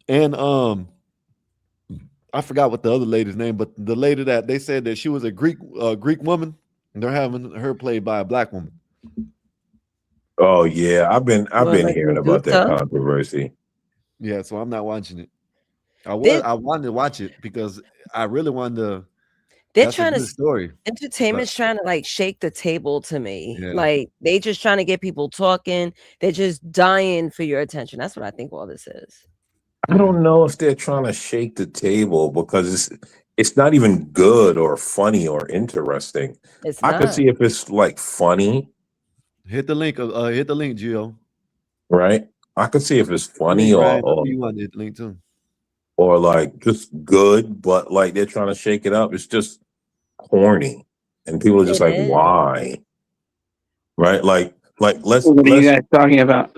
S5: And I forgot what the other lady's name, but the lady that they said that she was a Greek woman, and they're having her played by a black woman.
S17: Oh yeah, I've been hearing about that controversy.
S5: Yeah, so I'm not watching it. I wanted to watch it because I really wanted to.
S20: They're trying to story. Entertainment's trying to like shake the table to me. Yeah. Like they just trying to get people talking. They're just dying for your attention. That's what I think all this is.
S17: I don't know if they're trying to shake the table because it's not even good or funny or interesting. I could see if it's like funny,
S5: Hit the link, Gio.
S17: right? I could see if it's funny
S5: Right. You want to hit the link too.
S17: or like just good, but like they're trying to shake it up. It's just corny, and people are just
S20: It
S17: like,
S20: is.
S17: why? Right? Like let's.
S2: What are you guys talking about?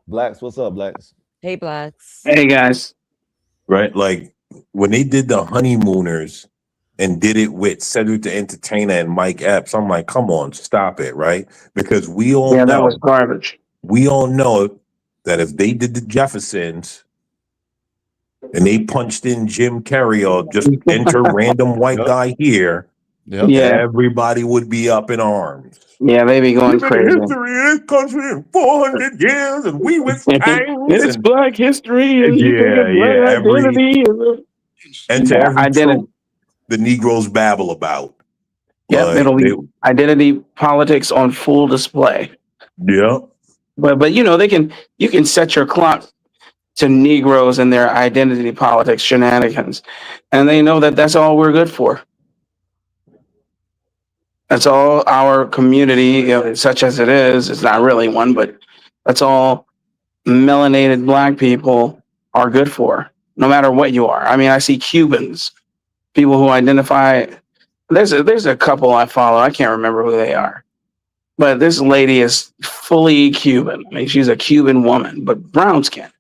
S5: Blacks, what's up, Blacks?
S20: Hey, Blacks.
S2: Hey guys.
S17: Right? Like when they did the honeymooners and did it with Cedric the Entertainer and Mike Epps, I'm like, come on, stop it, right? Because we all
S2: Yeah,
S17: know
S2: that was garbage.
S17: we all know that if they did the Jeffersons and they punched in Jim Carrey or just enter random white guy here,
S2: Yeah.
S17: everybody would be up in arms.
S2: Yeah, they be going
S17: We've been in
S2: crazy.
S17: history in this country in 400 years, and we with tanks.
S2: It's
S17: And
S2: Black history, and you can get Black identity.
S17: And to
S2: Yeah,
S17: every
S2: identity.
S17: trope the Negroes babble about.
S2: Yep,
S17: Like,
S2: it'll be identity politics on full display.
S17: Yeah.
S2: But you can set your clock to Negroes and their identity politics shenanigans, and they know that that's all we're good for. That's all our community, such as it is. It's not really one, but that's all melanated Black people are good for, no matter what you are. I mean, I see Cubans, people who identify. There's a couple I follow. I can't remember who they are, but this lady is fully Cuban. I mean, she's a Cuban woman, but brown skin,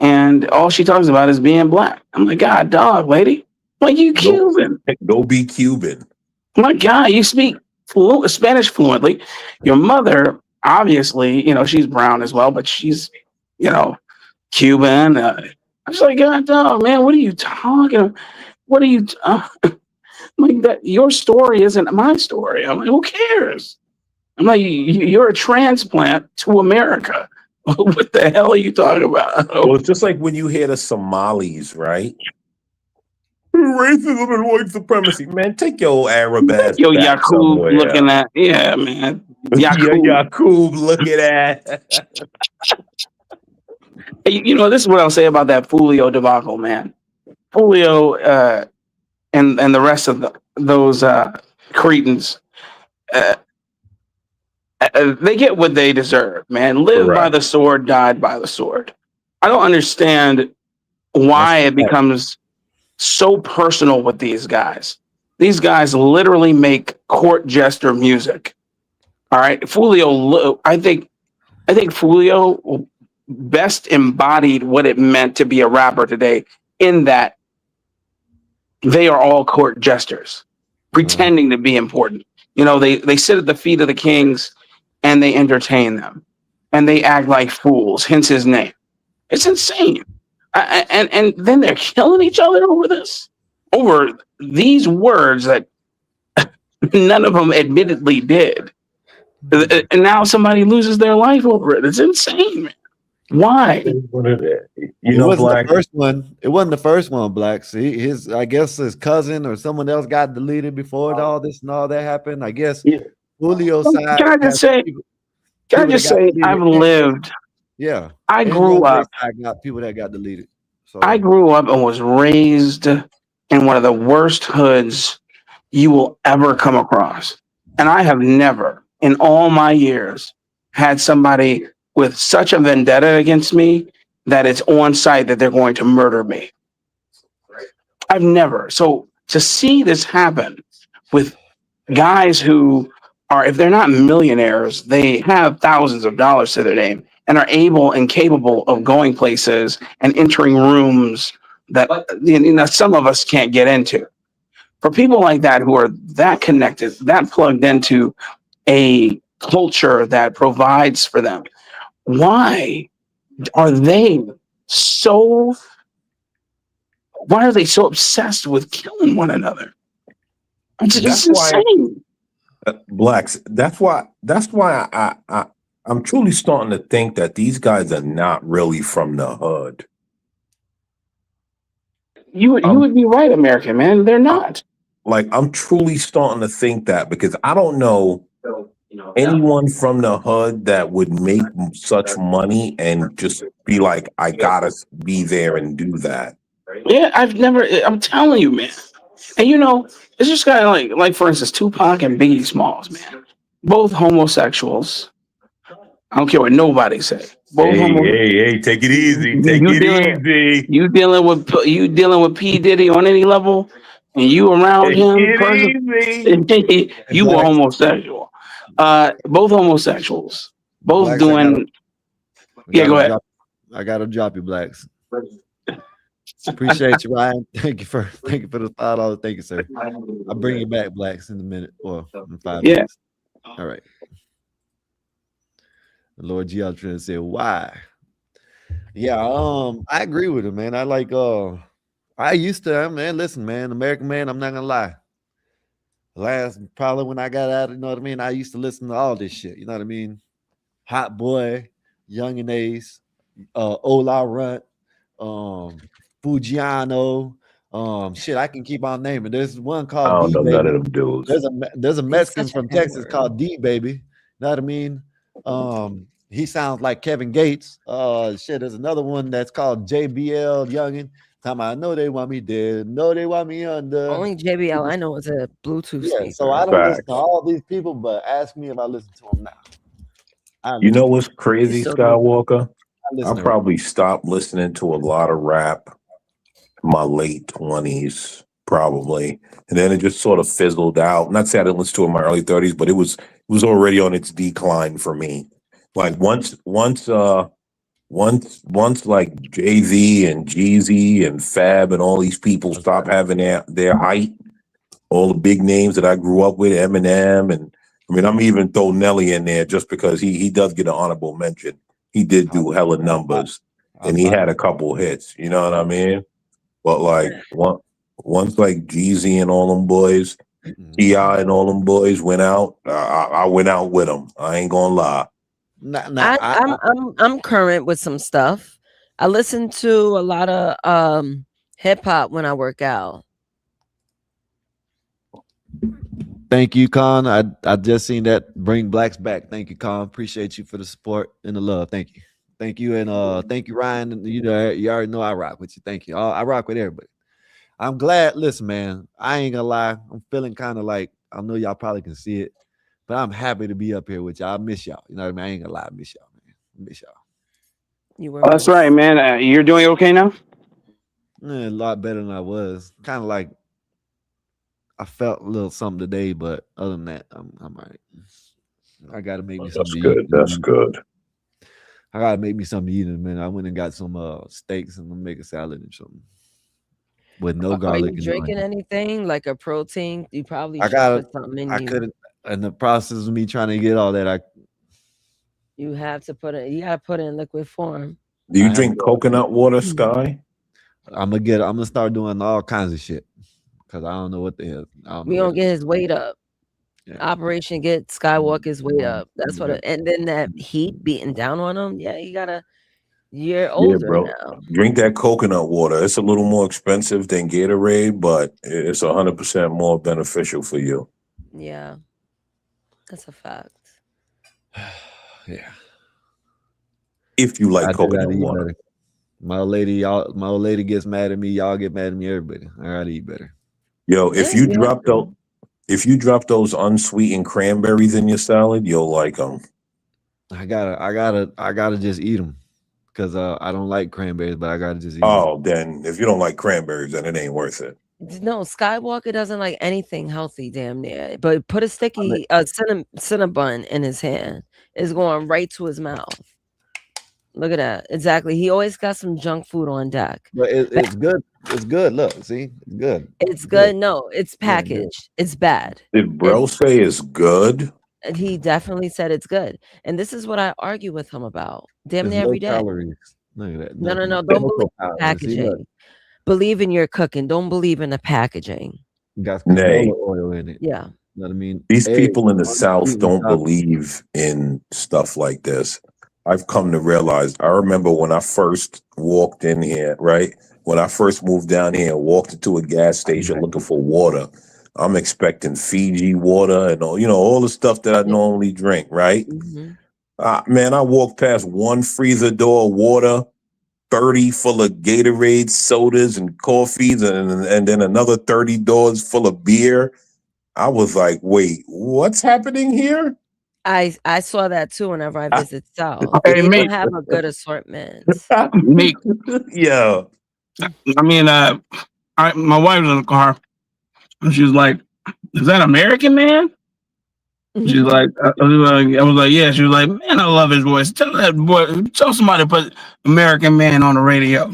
S2: and all she talks about is being Black. I'm like, God, dog, lady, like you Cuban.
S17: Go be Cuban.
S2: My God, you speak Spanish fluently. Your mother, obviously, she's brown as well, but she's, Cuban. I was like, God, dog, man, what are you talking? What are you? Like that? Your story isn't my story. I'm like, who cares? I'm like, you're a transplant to America. What the hell are you talking about?
S17: Well, it's just like when you hear the Somalis, right? Racism and white supremacy, man. Take your Arab ass
S2: Yo,
S17: back
S2: Yakub
S17: somewhere.
S2: looking at, yeah, man.
S17: Yakub looking at.
S2: This is what I'll say about that Fulio debacle, man. Fulio and the rest of those cretins, they get what they deserve, man. Live by the sword, died by the sword. I don't understand why it becomes so personal with these guys. These guys literally make court jester music. All right, Fulio. I think Fulio best embodied what it meant to be a rapper today, in that they are all court jesters, pretending to be important. They sit at the feet of the kings and they entertain them, and they act like fools. Hence his name. It's insane. And then they're killing each other over these words that none of them admittedly did. And now somebody loses their life over it. It's insane, man. Why?
S5: It wasn't the first one. It wasn't the first one, Blacks. I guess his cousin or someone else got deleted before all this and all that happened. I guess Julio's side.
S2: Can I just say, I've lived.
S5: Yeah.
S2: I grew up.
S5: I got people that got deleted. So
S2: I grew up and was raised in one of the worst hoods you will ever come across. And I have never, in all my years, had somebody with such a vendetta against me that it's on site that they're going to murder me. I've never. So to see this happen with guys who are, if they're not millionaires, they have thousands of dollars to their name and are able and capable of going places and entering rooms that some of us can't get into. For people like that who are that connected, that plugged into a culture that provides for them, why are they so obsessed with killing one another? It's insane.
S17: Blacks. That's why I'm truly starting to think that these guys are not really from the hood.
S2: You would be right, American man. They're not.
S17: I'm truly starting to think that, because I don't know anyone from the hood that would make such money and just be like, I gotta be there and do that.
S2: Yeah, I'm telling you, man. And it's just kind of like for instance, Tupac and Biggie Smalls, man. both homosexuals. I don't care what nobody say. Both
S17: Hey, take it easy. Take it easy.
S2: You dealing with P Diddy on any level, and you around
S17: Take
S2: him,
S17: it easy.
S2: you were homosexual. Both homosexuals, both
S5: Blacks,
S2: doing. Yeah, go ahead.
S5: I gotta drop you, Blacks. Appreciate you, Ryan. Thank you for the $5. Thank you, sir. I'll bring you back, Blacks, in a minute or in 5 minutes. All right. The Lord G. Trying said, why? Yeah, I agree with him, man. I like I used to, man, listen, man, American man, I'm not gonna lie. Probably when I got out, you know what I mean? I used to listen to all this shit, you know what I mean? Hot Boy, Young and Ace, Ola Runt, Fujiano, shit, I can keep on naming. There's one called
S17: I don't
S5: D
S17: know
S5: Baby.
S17: none of them dudes.
S5: There's a Mexican from Texas called D Baby. You know what I mean? He sounds like Kevin Gates. Shit, there's another one that's called JBL Youngin. Time I know they want me dead. No, they want me under.
S20: Only JBL I know is a Bluetooth speaker.
S5: So I don't listen to all these people, but ask me if I listen to them now.
S17: You know what's crazy, Skywalker? I
S5: to
S17: probably stopped listening to a lot of rap in my late 20s, probably. And then it just sort of fizzled out. Not saying I didn't listen to it in my early 30s, but it was already on its decline for me. Like once like Jay-Z and Jeezy and Fab and all these people stop having their height, all the big names that I grew up with, Eminem, and I mean, I'm even throw Nelly in there just because he does get an honorable mention. He did do hella numbers, and he had a couple hits. You know what I mean? But like once like Jeezy and all them boys, T.I. and all them boys went out, I went out with them. I ain't gonna lie.
S20: I'm current with some stuff. I listen to a lot of hip hop when I work out.
S5: Thank you, Con. I just seen that bring Blacks back. Thank you, Con. Appreciate you for the support and the love. Thank you, and thank you, Ryan. You already know I rock with you. Thank you. I rock with everybody. I'm glad. Listen, man, I ain't gonna lie. I'm feeling kind of like, I know y'all probably can see it, but I'm happy to be up here with y'all. I miss y'all. You know what I mean? I ain't gonna lie. I miss y'all, man. I miss y'all.
S20: You were.
S2: That's right, man. You're doing okay now?
S5: A lot better than I was. Kind of like I felt a little something today, but other than that, I'm all right. I gotta make me something to eat.
S17: That's good.
S5: I gotta make me something to eat in a minute. I went and got some steaks and I'm make a salad and something with no garlic.
S20: Are you drinking anything like a protein? You probably
S5: I
S20: should
S5: gotta.
S20: put something in
S5: I
S20: you.
S5: couldn't. In the process of me trying to get all that,
S20: You have to put it. You gotta put it in liquid form.
S17: Do you drink coconut water, Sky?
S5: I'm gonna start doing all kinds of shit because I don't know what the hell.
S20: We gonna get his weight up. Operation get Skywalker's weight up. That's what. And then that heat beating down on him. Yeah, you gotta. You're older
S17: bro.
S20: now.
S17: Drink that coconut water. It's a little more expensive than Gatorade, but it's 100% more beneficial for you.
S20: Yeah, that's a fact.
S5: Yeah.
S17: If you like coconut water.
S5: Better. My old lady gets mad at me. Y'all get mad at me. Everybody. I gotta eat better.
S17: Yo, if you drop those unsweetened cranberries in your salad, you'll like them.
S5: I gotta just eat them because I don't like cranberries, but I gotta just eat them.
S17: Oh, then if you don't like cranberries, then it ain't worth it.
S20: No, Skywalker doesn't like anything healthy, damn near. But put a Cinnabon in his hand. It's going right to his mouth. Look at that. Exactly. He always got some junk food on deck.
S5: But it's good. It's good. Look, see, it's good.
S20: It's good. No, it's packaged. It's bad.
S17: Did bro say it's good?
S20: And he definitely said it's good. And this is what I argue with him about. Damn near every day.
S5: Calories. Look at that.
S20: No. Don't believe in the packaging. Believe in your cooking. Don't believe in the packaging.
S5: Got canola oil in it.
S20: Yeah.
S5: You know what I mean?
S17: These people in the South don't believe in stuff like this. I've come to realize, I remember when I first walked in here, right? When I first moved down here and walked into a gas station looking for water, I'm expecting Fiji water and all the stuff that I normally drink, right?
S20: Mm-hmm.
S17: Man, I walked past one freezer door of water, 30 full of Gatorade, sodas, and coffees, and then another 30 doors full of beer. I was like, wait, what's happening here?
S20: I saw that too whenever I visit South.
S2: Hey,
S20: They
S2: mate.
S20: don't have a good assortment.
S2: Mate.
S17: Yeah.
S2: I mean, my wife was in the car, and she was like, "Is that American Man?" She's like, I was like, yeah. She was like, man, I love his voice. Tell that boy, tell somebody to put American Man on the radio.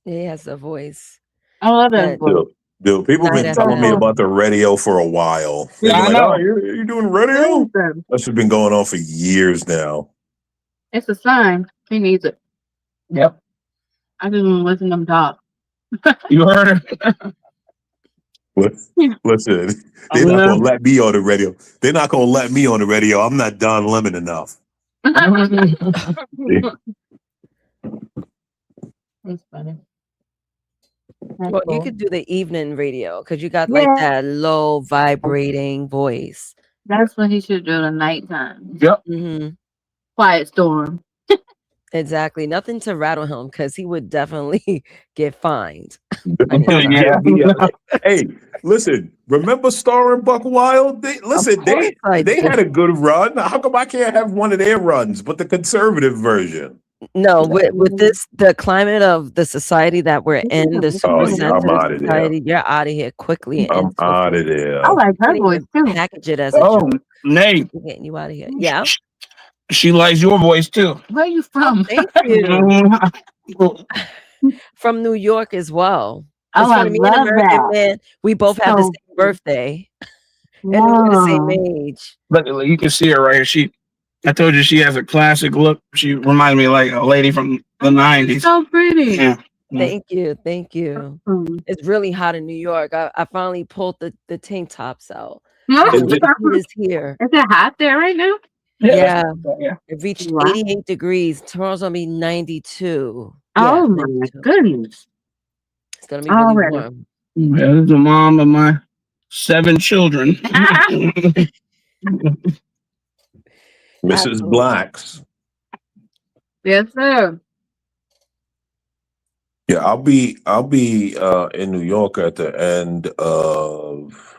S20: He has a voice.
S10: I love
S20: that
S17: Dude, people
S20: night
S17: been
S20: after
S17: telling me
S20: night.
S17: about the radio for a while. They've
S10: Yeah,
S17: been
S10: I
S17: like,
S10: know.
S17: oh, you doing radio? That's been going on for years now.
S10: It's a sign. He needs it.
S2: Yep.
S10: I just want to listen to him talk.
S2: You heard her?
S17: Listen, they're not going to let me on the radio. They're not going to let me on the radio. I'm not Don Lemon enough.
S10: That's funny.
S20: Well, you could do the evening radio because you got like that low vibrating voice.
S10: That's what he should do at nighttime.
S2: Yep.
S20: Mm-hmm.
S10: Quiet storm.
S20: Exactly. Nothing to rattle him because he would definitely get fined.
S17: Yeah. Hey, listen, remember Star and Buck Wild? They had a good run. How come I can't have one of their runs, but the conservative version?
S20: No, with this, the climate of the society that we're in, the super sensitive
S17: I'm outta there.
S20: society, you're out of here quickly.
S17: I'm out of there.
S10: I like her
S20: Can't
S10: voice
S20: even
S10: too.
S20: package it as a
S2: Oh,
S20: joke.
S2: Nate.
S20: We're getting you out of here. Yeah.
S2: She likes your voice too.
S10: Where are you from?
S20: Thank you. From New York as well.
S10: Oh,
S20: It's
S10: I
S20: funny, me and
S10: love
S20: American
S10: that.
S20: Man, we both have the
S10: So
S20: same birthday. And we're the same age.
S2: Look, you can see her right here. I told you she has a classic look. She reminds me of like a lady from the 90s.
S10: So pretty.
S2: Yeah.
S20: Thank you. Thank you. It's really hot in New York. I finally pulled the tank tops out. The heat is here.
S10: Is it hot there right now?
S20: Yeah.
S2: Yeah.
S20: It reached
S10: Wow.
S20: 88 degrees. Tomorrow's gonna be 92.
S10: Oh my goodness.
S20: It's gonna be really
S10: Already.
S20: warm.
S2: Yeah, this is the mom of my 7 children.
S17: Mrs. Blacks.
S10: Yes, sir.
S17: Yeah, I'll be in New York at the end of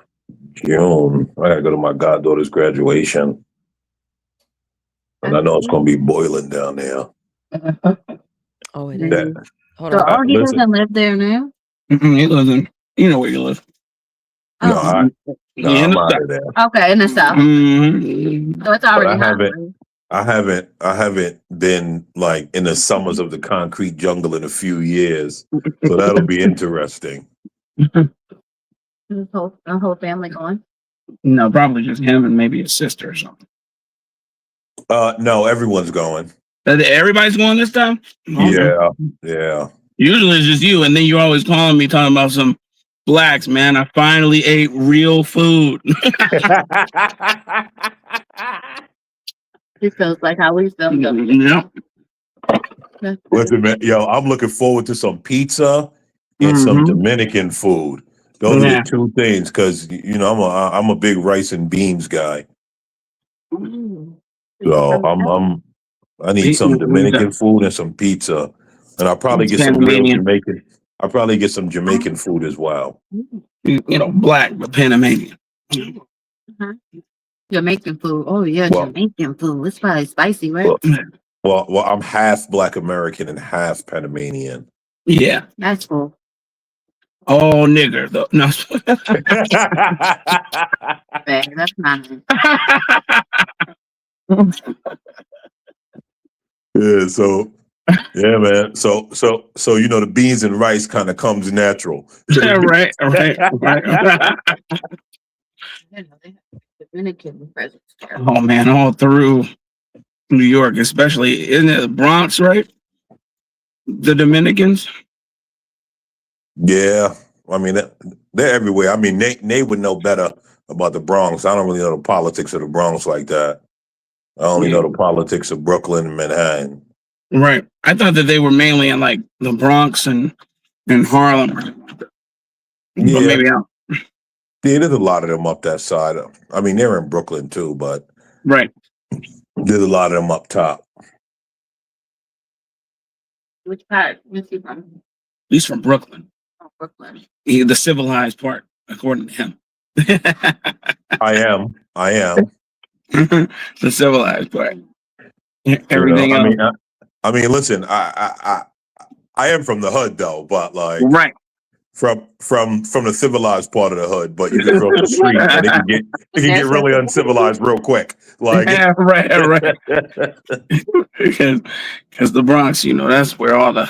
S17: June. I gotta go to my goddaughter's graduation. And I know it's gonna be boiling down there.
S20: Oh, it
S17: That-
S20: is. Hold
S10: So,
S20: on.
S10: he
S17: listen.
S10: doesn't live there now?
S2: He lives in, you know where you live.
S17: No, I'm out of there.
S10: Okay, in the south.
S2: Mhm.
S10: So it's
S17: But
S10: already
S17: I
S10: hot.
S17: haven't been like in the summers of the concrete jungle in a few years. So that'll be interesting.
S10: His whole family going?
S2: No, probably just him and maybe his sister or something.
S17: No, everyone's going.
S2: Everybody's going this time?
S17: Yeah, yeah.
S2: Usually it's just you, and then you're always calling me talking about some blacks, man. I finally ate real food.
S10: He feels like how we feel.
S2: Yeah.
S17: Listen, man, yo, I'm looking forward to some pizza and some Dominican food. Those are
S2: Yeah.
S17: the two things, because you know I'm a big rice and beans guy. So I need some Dominican food and some pizza, and I'll probably get some real Jamaican. I'll probably get some Jamaican food as well.
S2: You know, black but Panamanian.
S10: Jamaican food. Oh yeah,
S17: Well-
S10: Jamaican food. It's probably spicy, right?
S17: Well, I'm half Black American and half Panamanian.
S2: Yeah.
S10: That's cool.
S2: Oh, nigger though. No.
S10: That's not it.
S17: Yeah, so yeah, man. So you know the beans and rice kind of comes natural.
S2: right.
S10: Dominican presence.
S2: Oh man, all through New York, especially isn't it the Bronx, right? The Dominicans.
S17: Yeah, I mean they're everywhere. I mean Nate would know better about the Bronx. I don't really know the politics of the Bronx like that. I only know the politics of Brooklyn and Manhattan.
S2: Right. I thought that they were mainly in like the Bronx and Harlem. But
S17: Yeah.
S2: maybe not.
S17: Yeah, there's a lot of them up that side. I mean, they're in Brooklyn too, but
S2: Right.
S17: there's a lot of them up top.
S10: Which part? Where's he from?
S2: He's from Brooklyn.
S10: Oh, Brooklyn.
S2: The civilized part, according to him.
S17: I am.
S2: The civilized part. Everything
S17: I
S2: else.
S17: mean, I mean, listen, I am from the hood though, but like
S2: Right.
S17: from the civilized part of the hood, but you can cross the street and it can get really uncivilized real quick. Like
S2: Yeah, right. Because the Bronx, that's where all the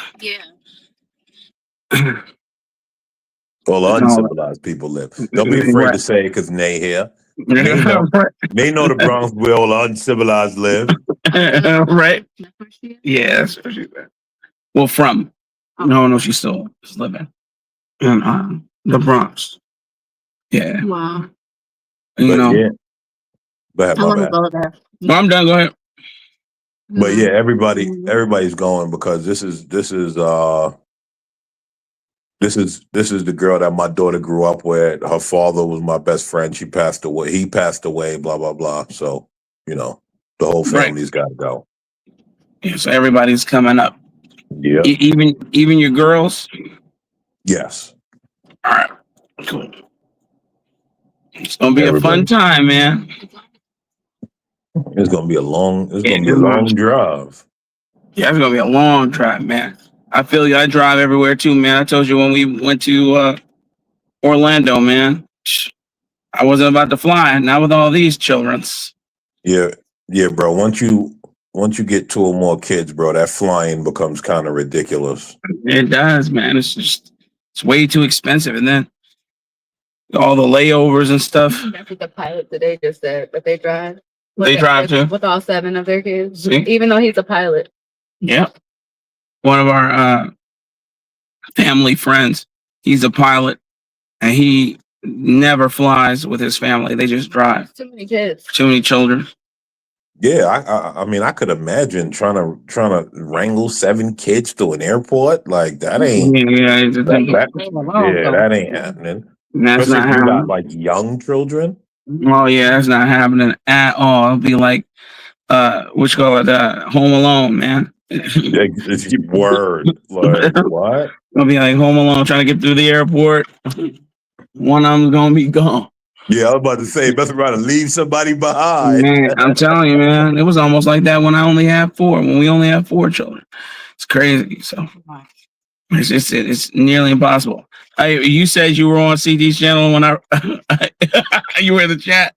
S17: all the uncivilized people live. Don't be afraid to say it because Nay here. Nay know the Bronx where all the uncivilized live.
S2: Right? Yeah, that's what she said. Well, from. No, she's still living in the Bronx. Yeah.
S6: Wow.
S17: Yeah. But
S6: I want to go there.
S2: No, I'm done. Go ahead.
S17: But yeah, everybody's going because this is the girl that my daughter grew up with. Her father was my best friend. She passed away. He passed away. Blah blah blah. So the whole family's got to go.
S2: Yeah, so everybody's coming up.
S17: Yeah.
S2: Even your girls.
S17: Yes.
S2: All right. Cool. It's gonna be a fun time, man.
S17: It's gonna be a long. It's gonna be a long drive.
S2: Yeah, it's gonna be a long drive, man. I feel you. I drive everywhere too, man. I told you when we went to Orlando, man. I wasn't about to fly, not with all these childrens.
S17: Yeah, bro. Once you get 2 or more kids, bro, that flying becomes kind of ridiculous.
S2: It does, man. It's way too expensive, and then all the layovers and stuff.
S6: That's what the pilot today just said, but they drive.
S2: They drive too
S6: with all 7 of their kids,
S2: See?
S6: even though he's a pilot.
S2: Yeah. One of our family friends, he's a pilot, and he never flies with his family. They just drive.
S6: Too many kids.
S2: Too many children.
S17: Yeah, I mean, I could imagine trying to wrangle 7 kids to an airport. Like that ain't. That ain't happening.
S2: That's
S17: Especially
S2: not
S17: if you got
S2: happening.
S17: like young children.
S2: Oh yeah, that's not happening at all. It'll be like what you call it, Home Alone, man.
S17: It's word. Like what?
S2: It'll be like Home Alone trying to get through the airport. One of them's gonna be gone.
S17: Yeah, I was about to say, best around to leave somebody behind.
S2: Man, I'm telling you, man, it was almost like that when I only had 4. When we only have 4 children, it's crazy. So it's nearly impossible. You said you were on CD's channel when you were in the chat,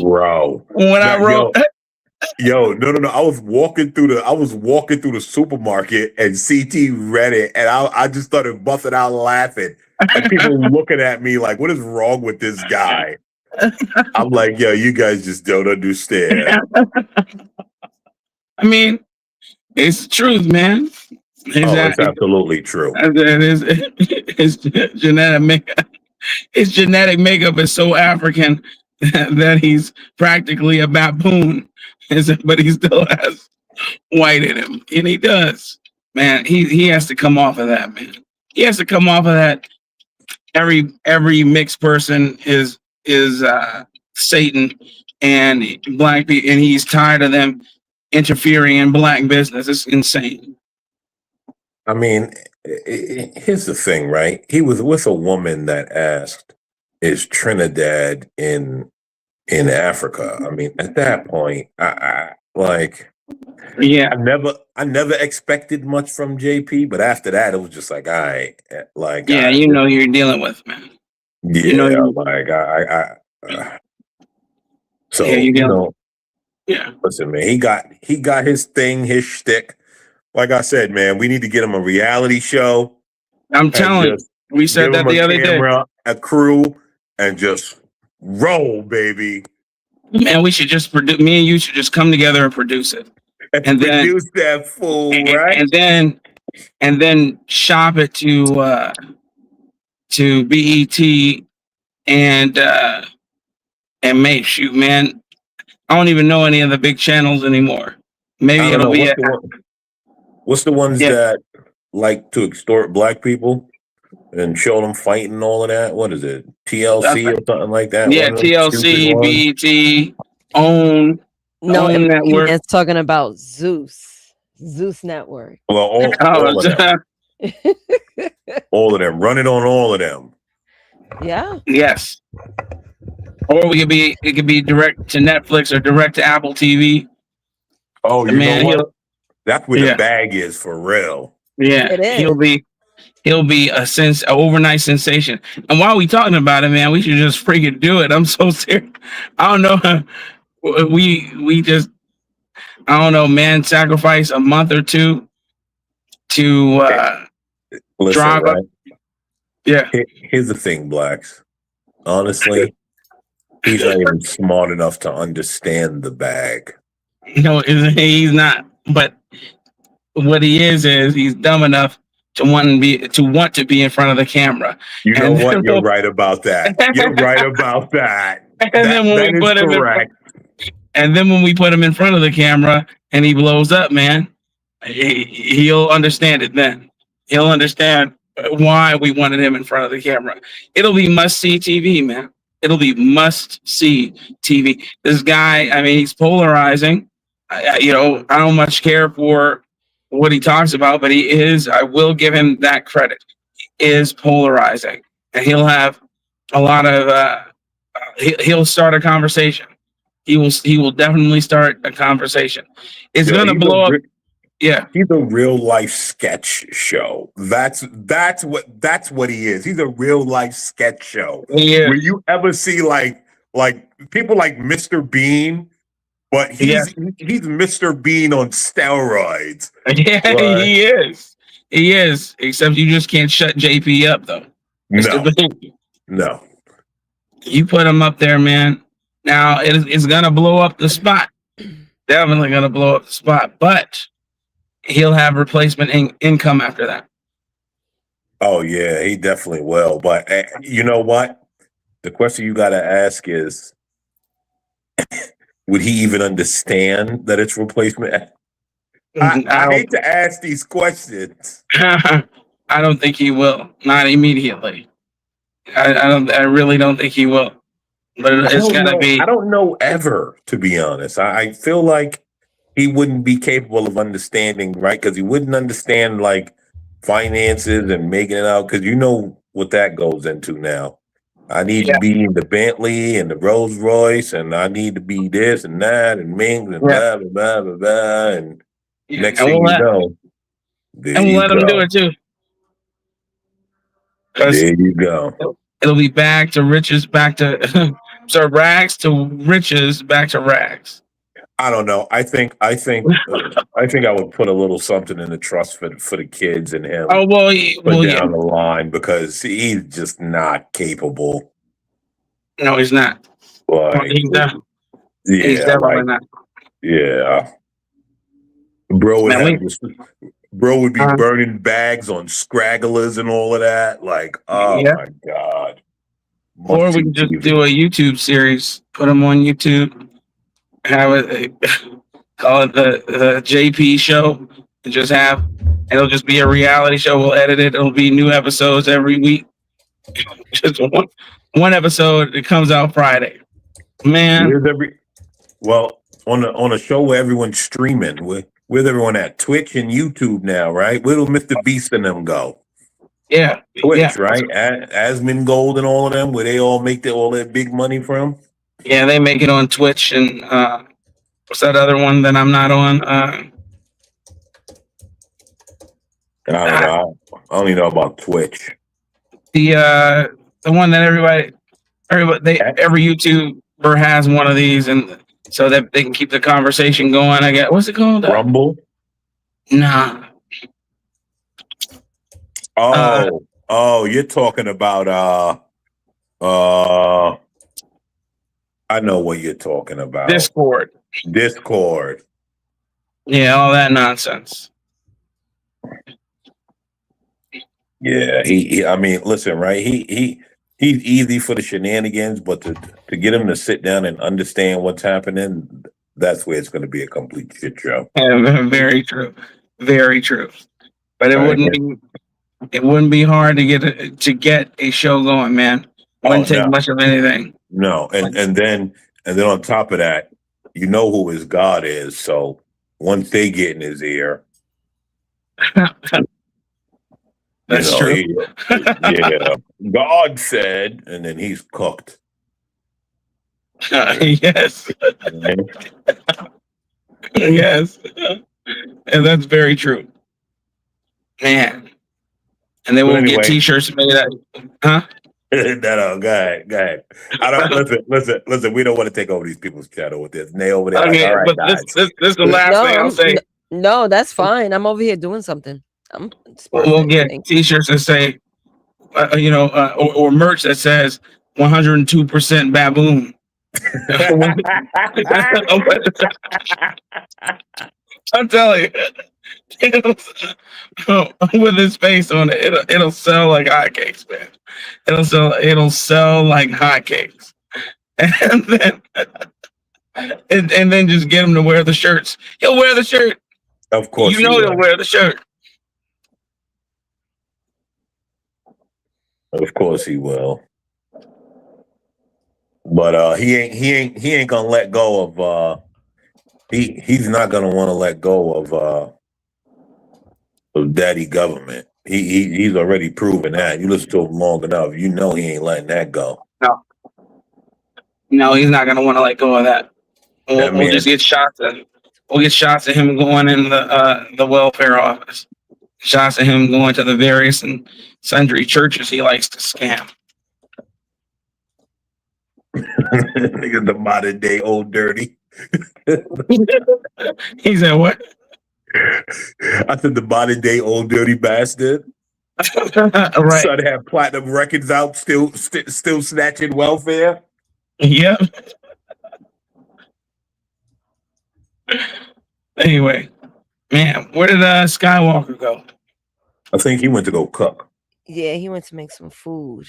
S17: bro.
S2: When I wrote.
S17: Yo, no. I was walking through the supermarket and CT read it, and I just started busting out laughing. And people looking at me like, "What is wrong with this guy?" I'm like, "Yo, you guys just don't understand."
S2: I mean, it's the truth, man.
S17: It's absolutely true.
S2: His genetic makeup is so African that he's practically a baboon, but he still has white in him, and he does. Man, he has to come off of that, man. He has to come off of that. Every mixed person is Satan and black people, and he's tired of them interfering in black business. It's insane.
S17: I mean, here's the thing, right? He was with a woman that asked, "Is Trinidad in Africa?" I mean, at that point, I never expected much from JP, but after that, it was just like, all right, like,
S2: yeah, you know you're dealing with, man.
S17: Yeah, so
S2: yeah.
S17: Listen, man, he got his thing, his shtick. Like I said, man, we need to get him a reality show.
S2: I'm telling you, we said that the other day.
S17: A crew, and just roll, baby.
S2: Man, we should just produce. Me and you should just come together and produce it, and then
S17: produce that fool, right?
S2: And then shop it to BET and make shoot, man. I don't even know any of the big channels anymore. Maybe it'll be.
S17: What's the ones that like to extort black people and show them fighting and all of that? What is it? TLC or something like that?
S2: Yeah, TLC, BET, OWN.
S20: No,
S2: Network.
S20: It's talking about Zeus Network.
S17: Well, all of them. All of them. Run it on all of them.
S20: Yeah.
S2: Yes. Or it could be direct to Netflix or direct to Apple TV.
S17: Oh, you know what? That's where
S2: yeah.
S17: the bag is for real.
S2: Yeah,
S20: It is.
S2: he'll be an overnight sensation. And while we talking about it, man, we should just freaking do it. I'm so serious. I don't know. We just I don't know, man. Sacrifice a month or two to
S17: Listen,
S2: drive up.
S17: right?
S2: Yeah.
S17: Here's the thing, Blacks. Honestly, he's not even smart enough to understand the bag.
S2: No, he's not. But what he is he's dumb enough to want to be in front of the camera.
S17: You know what? You're right about that. You're right about that. That is correct.
S2: And then when we put him in front of the camera and he blows up, man, he'll understand it then. He'll understand why we wanted him in front of the camera. It'll be must-see TV, man. It'll be must-see TV. This guy, I mean, he's polarizing. I don't much care for what he talks about, but I will give him that credit. He is polarizing. And he'll have a lot of, he'll start a conversation. He will definitely start a conversation. It's gonna blow up. Yeah,
S17: he's a real life sketch show. That's what he is. He's a real life sketch show.
S2: Yeah.
S17: Where you ever see like people like Mr. Bean, but he's Mr. Bean on steroids.
S2: Yeah,
S17: right?
S2: He is. He is. Except you just can't shut JP up though.
S17: No.
S2: You put him up there, man. Now it's gonna blow up the spot. Definitely gonna blow up the spot, but he'll have replacement income after that.
S17: Oh yeah, he definitely will. But you know what? The question you got to ask is, would he even understand that it's replacement? I hate to ask these questions.
S2: I don't think he will. Not immediately. I really don't think he will. But it's gonna be.
S17: I don't know ever, to be honest. I feel like he wouldn't be capable of understanding, right? Because he wouldn't understand like finances and making it out. Because you know what that goes into now. I need to be in the Bentley and the Rolls Royce, and I need to be this and that and Ming and blah blah blah blah blah. And next thing you know,
S2: and we'll let him do it too.
S17: There you go.
S2: It'll be back to riches, back to rags to riches, back to rags.
S17: I don't know. I think I would put a little something in the trust for the kids and him.
S2: Oh well,
S17: down the line because he's just not capable.
S2: No, he's not.
S17: Like,
S2: he's definitely not.
S17: Yeah, bro would be burning bags on scragglers and all of that. Like, oh my god.
S2: Or we can just do a YouTube series, put them on YouTube, have it, call it the JP show, and it'll just be a reality show. We'll edit it. It'll be new episodes every week. Just one episode. It comes out Friday. Man.
S17: On a show where everyone's streaming, where's everyone at? Twitch and YouTube now, right? Where do Mr. Beast and them go?
S2: Yeah,
S17: Twitch, right? Asmongold Gold and all of them, where they all make all their big money from.
S2: Yeah, they make it on Twitch and what's that other one that I'm not on?
S17: I don't know. I only know about Twitch.
S2: The one that every YouTuber has one of these, and so that they can keep the conversation going. I guess what's it called?
S17: Rumble?
S2: Nah.
S17: You're talking about I know what you're talking about.
S2: Discord. Yeah, all that nonsense.
S17: Yeah, he I mean, listen, right? He's easy for the shenanigans, but to get him to sit down and understand what's happening, that's where it's going to be a complete shit show.
S2: Yeah, very true. Very true. But it wouldn't be hard to get a show going, man. Wouldn't take much of anything.
S17: No, and then on top of that, you know who his God is. So once they get in his ear,
S2: that's true.
S17: Yeah, God said, and then he's cooked.
S2: Yes. Yes. And that's very true. Man. And then
S17: But
S2: we'll get
S17: anyway,
S2: t-shirts made out. Huh?
S17: no, go ahead. I don't listen. We don't want to take over these people's channel with this. And they over there like,
S2: Okay,
S17: all right,
S2: but
S17: guys.
S2: this is the last
S20: No,
S2: thing I'll say.
S20: no, that's fine. I'm over here doing something. It's
S2: We'll
S20: perfect.
S2: get
S20: Thank you.
S2: t-shirts that say, or merch that says 102% baboon. I'm telling you, with his face on it, it'll sell like hotcakes, man. It'll sell like hotcakes, and then and then just get him to wear the shirts. He'll wear the shirt.
S17: Of course,
S2: he'll wear the shirt.
S17: Of course he will. But he ain't gonna let go of he's not gonna want to let go of daddy government. He's already proven that. You listen to him long enough, you know he ain't letting that go.
S2: No, he's not gonna want to let go of that. We'll just get shots at. We'll get shots of him going in the welfare office. Shots of him going to the various and sundry churches he likes to scam.
S17: Nigga, the modern day old dirty.
S2: He said what?
S17: I said the modern day old dirty bastard.
S2: Right.
S17: Son have platinum records out, still snatching welfare.
S2: Yep. Anyway, man, where did Skywalker go?
S17: I think he went to go cook.
S20: Yeah, he went to make some food.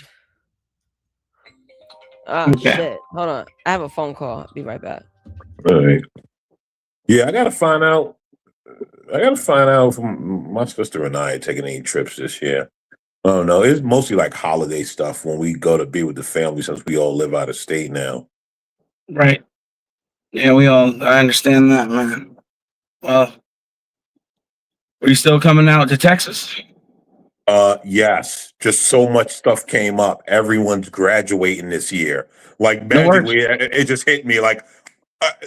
S20: Oh
S17: Okay.
S20: shit. Hold on. I have a phone call. I'll be right back.
S17: All right. Yeah, I gotta find out if my sister and I are taking any trips this year. I don't know. It's mostly like holiday stuff when we go to be with the family since we all live out of state now.
S2: Right. Yeah, I understand that, man. Well, are you still coming out to Texas?
S17: Yes. Just so much stuff came up. Everyone's graduating this year. Like magically, it just hit me. Like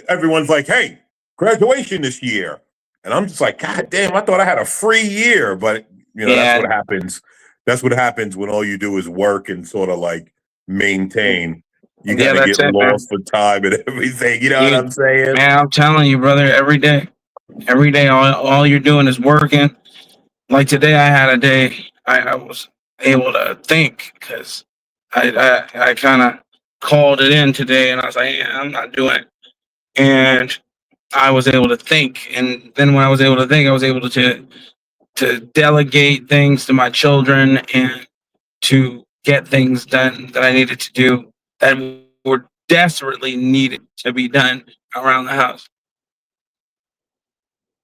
S17: everyone's like, "Hey, graduation this year," and I'm just like, "God damn! I thought I had a free year." But that's what happens. That's what happens when all you do is work and sort of like maintain. You gotta get lost for time and everything. You know what I'm saying?
S2: Man, I'm telling you, brother. Every day, all you're doing is working. Like today, I had a day. I was able to think because I kind of called it in today, and I was like, yeah, I'm not doing it. And I was able to think, and then when I was able to think, I was able to delegate things to my children and to get things done that I needed to do that were desperately needed to be done around the house.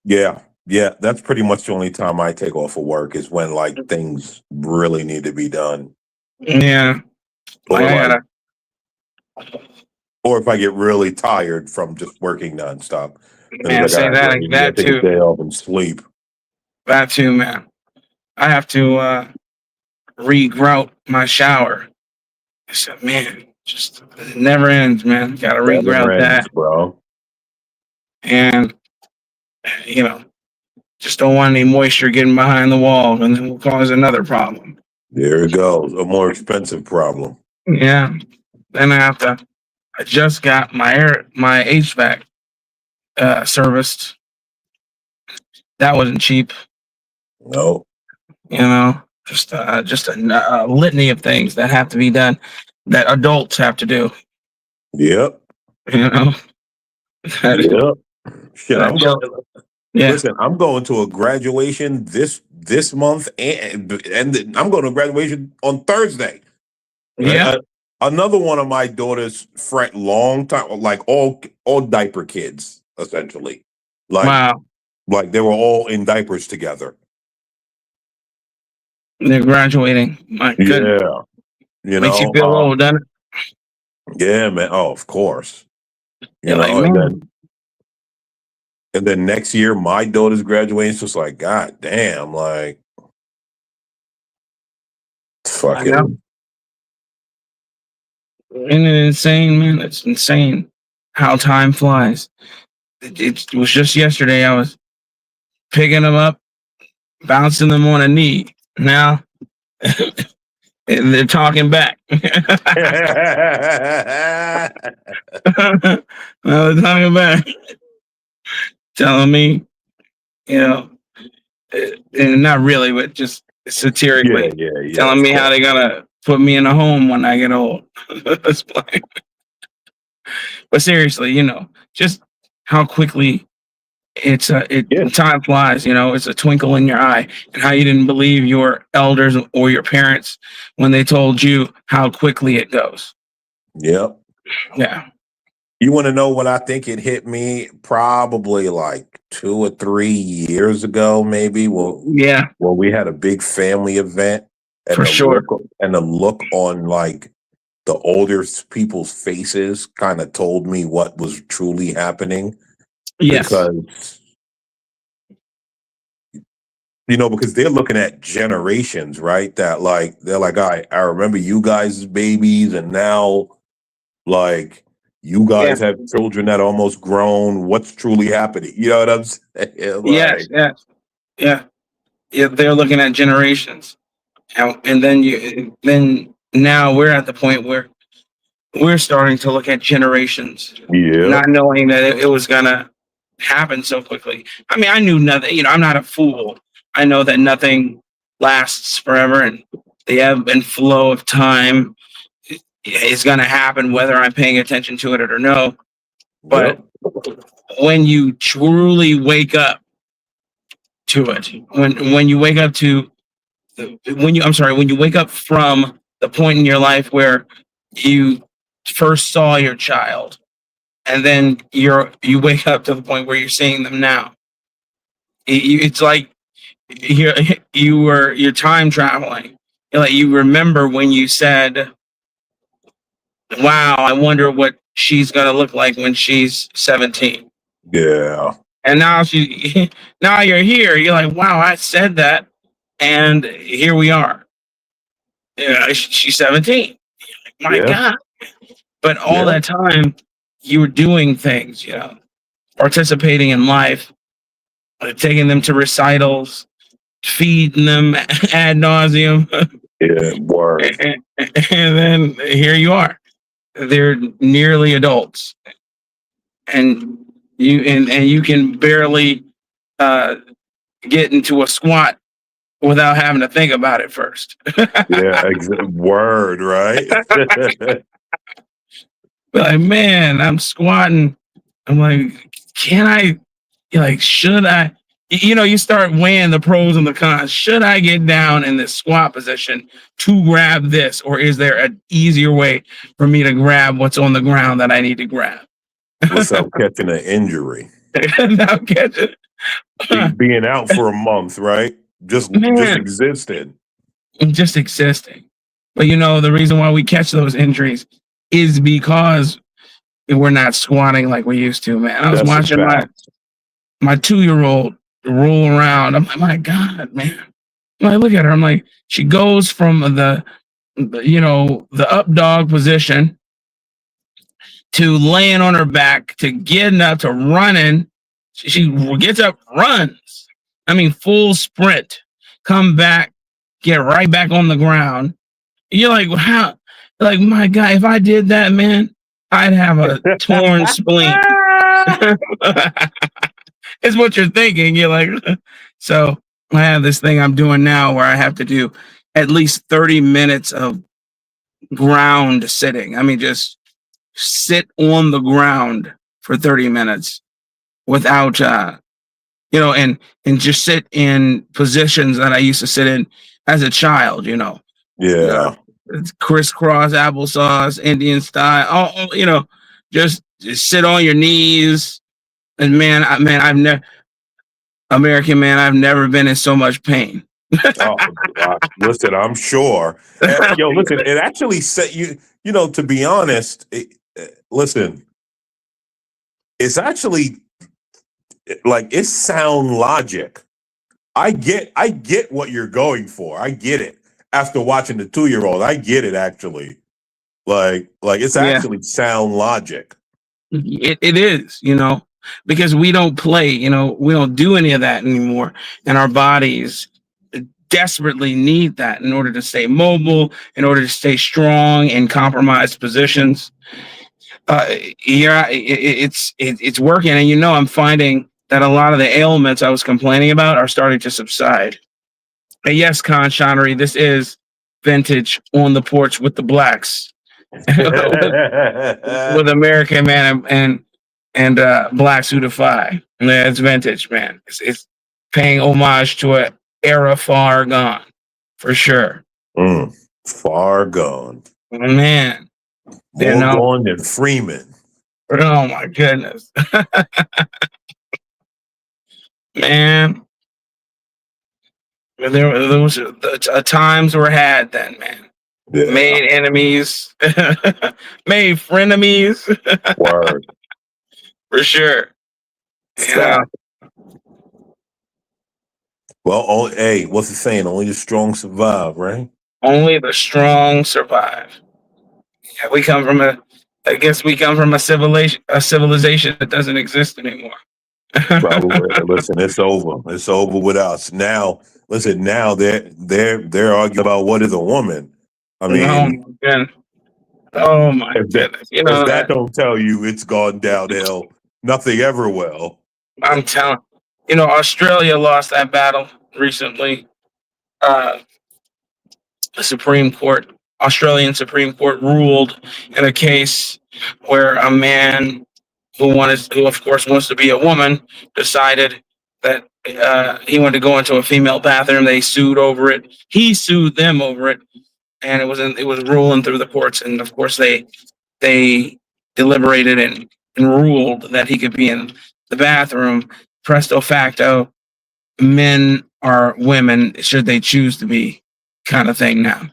S17: Yeah. That's pretty much the only time I take off of work is when like things really need to be done.
S2: Yeah.
S17: Or if I get really tired from just working nonstop.
S2: Man, say that
S17: take
S2: too.
S17: a day off and sleep.
S2: That too, man. I have to regrout my shower. I said, man, just it never ends, man. Got to regrout that,
S17: bro.
S2: And just don't want any moisture getting behind the wall, and then will cause another problem.
S17: There it goes, a more expensive problem.
S2: Yeah. Then I just got my HVAC serviced. That wasn't cheap.
S17: No.
S2: Just a litany of things that have to be done that adults have to do.
S17: Yep.
S2: Yep.
S17: Shit, listen, I'm going to a graduation this month, and I'm going to a graduation on Thursday.
S2: Yeah.
S17: Another one of my daughter's friend, long time, like all diaper kids, essentially.
S2: Wow.
S17: Like they were all in diapers together.
S2: They're graduating. My goodness.
S17: Yeah.
S2: Makes you feel old, doesn't it?
S17: Yeah, man. Oh, of course.
S2: Man.
S17: And then next year, my daughter's graduating. So it's like, God damn, like, fucking.
S2: And it's insane, man. It's insane how time flies. It was just yesterday. I was picking them up, bouncing them on a knee. Now they're talking back. Now they're talking back, telling me, you know, and not really, but just satirically, telling me how they're gonna put me in a home when I get old. It's like- but seriously, just how quickly time flies. It's a twinkle in your eye, and how you didn't believe your elders or your parents when they told you how quickly it goes.
S17: Yep.
S2: Yeah.
S17: You want to know what I think it hit me? Probably like 2 or 3 years ago, maybe. Well,
S2: yeah.
S17: Well, we had a big family event, and
S2: For sure.
S17: the look on like the older people's faces kind of told me what was truly happening.
S2: Yes.
S17: Because because they're looking at generations, right? That like they're like, I remember you guys as babies, and now like you guys have children that are almost grown. What's truly happening? You know what I'm saying?
S2: Yes. Yeah. They're looking at generations, and then now we're at the point where we're starting to look at generations, not knowing that it was gonna happen so quickly. I mean, I knew nothing. I'm not a fool. I know that nothing lasts forever, and the ebb and flow of time is gonna happen whether I'm paying attention to it or no. But when you truly wake up to it, when you wake up to when you wake up from the point in your life where you first saw your child, and then you wake up to the point where you're seeing them now. It's like you're time traveling. Like you remember when you said, "Wow, I wonder what she's gonna look like when she's 17."
S17: Yeah.
S2: And now now you're here. You're like, "Wow, I said that, and here we are." Yeah, she's 17. My God. But all that time, you were doing things, participating in life, taking them to recitals, feeding them ad nauseum.
S17: Yeah, word.
S2: And then here you are. They're nearly adults. And you can barely get into a squat without having to think about it first.
S17: Yeah, word, right?
S2: Like, man, I'm squatting. I'm like, can I? You're like, should I? You start weighing the pros and the cons. Should I get down in this squat position to grab this, or is there an easier way for me to grab what's on the ground that I need to grab?
S17: Without catching an injury.
S2: Without catching.
S17: Being out for a month, right? Just existing.
S2: Just existing. But the reason why we catch those injuries is because we're not squatting like we used to, man. I was watching my 2-year-old roll around. I'm like, my God, man. I'm like, look at her. I'm like, she goes from the up dog position to laying on her back to getting up to running. She gets up, runs. I mean, full sprint, come back, get right back on the ground. You're like, how? Like, my God, if I did that, man, I'd have a torn spleen. It's what you're thinking. You're like, so I have this thing I'm doing now where I have to do at least 30 minutes of ground sitting. I mean, just sit on the ground for 30 minutes without, and just sit in positions that I used to sit in as a child,
S17: Yeah.
S2: It's crisscross applesauce, Indian style, just sit on your knees. And man, I've never, American man, I've never been in so much pain.
S17: Oh, listen, I'm sure. Yo, listen, it actually set you, to be honest, listen, it's actually like it's sound logic. I get what you're going for. I get it. After watching the 2-year-old, I get it actually. Like it's
S2: Yeah.
S17: actually sound logic.
S2: It is, because we don't play, we don't do any of that anymore. And our bodies desperately need that in order to stay mobile, in order to stay strong in compromised positions. It's working. And, I'm finding that a lot of the ailments I was complaining about are starting to subside. And yes, Con Shonery, this is vintage on the porch with the blacks. with American Man and Blacks Who Defy. Yeah, it's vintage, man. It's paying homage to an era far gone, for sure.
S17: Far gone.
S2: Man.
S17: More gone than Freeman.
S2: Oh my goodness. Man. Those times were had then, man. Yeah. Made enemies, made frenemies.
S17: Word.
S2: For sure.
S17: Well, hey, what's the saying? Only the strong survive, right?
S2: Only the strong survive. Yeah, we come from a civilization that doesn't exist anymore.
S17: Probably. Listen, it's over. It's over with us. Now, listen, now they're arguing about what is a woman. I mean,
S2: oh my goodness.
S17: If that don't tell you it's gone downhill, nothing ever will.
S2: I'm telling Australia lost that battle recently. The Australian Supreme Court ruled in a case where a man who of course wants to be a woman, decided that he wanted to go into a female bathroom. They sued over it. He sued them over it, and it was ruling through the courts. And of course, they deliberated and ruled that he could be in the bathroom. Presto facto, men are women should they choose to be, kind of thing now.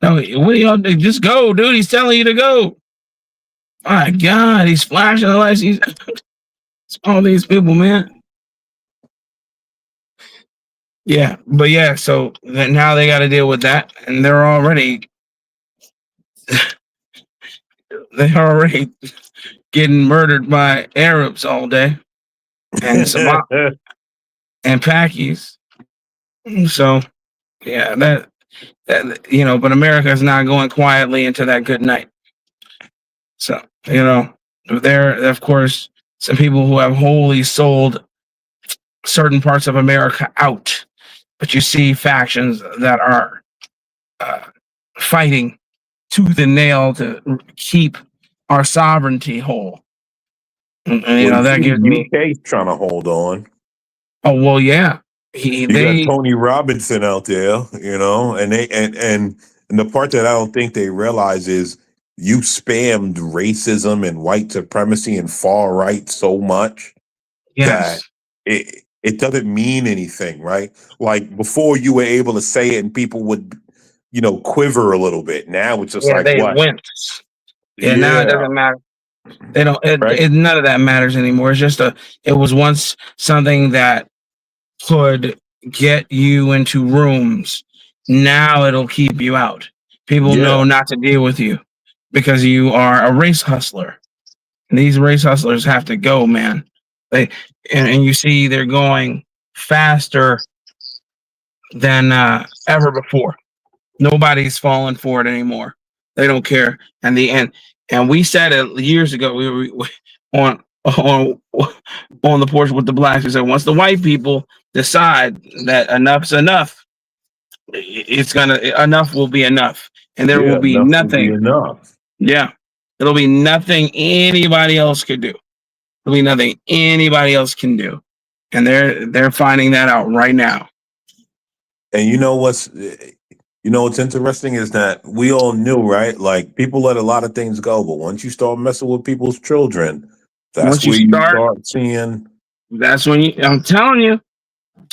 S2: No, what do y'all do? Just go, dude. He's telling you to go. My God, he's flashing the lights. It's all these people, man. Yeah, but yeah, so now they got to deal with that, and they're already getting murdered by Arabs all day, and and Pakis. So yeah, that but America is not going quietly into that good night. So there, of course, some people who have wholly sold certain parts of America out, but you see factions that are fighting tooth and nail to keep our sovereignty whole. And that gives me
S17: UK trying to hold on.
S2: Oh well, yeah.
S17: You got Tony Robinson out there, and they and the part that I don't think they realize is you spammed racism and white supremacy and far right so much that it doesn't mean anything, right? Like before, you were able to say it and people would, quiver a little bit. Now it's just like
S2: they
S17: what?
S2: went. Yeah, now it doesn't matter. They don't. None of that matters anymore. It's just it was once something that could get you into rooms. Now it'll keep you out. People know not to deal with you because you are a race hustler. And these race hustlers have to go, man. And you see they're going faster than ever before. Nobody's falling for it anymore. They don't care. And we said it years ago. We on the porch with the blacks. We said once the white people decide that enough's enough, enough will be enough, and there will be nothing
S17: enough.
S2: Yeah, it'll be nothing anybody else could do. There'll be nothing anybody else can do, and they're finding that out right now.
S17: And what's interesting is that we all knew, right? Like people let a lot of things go, but once you start messing with people's children, that's where you start seeing.
S2: That's when I'm telling you.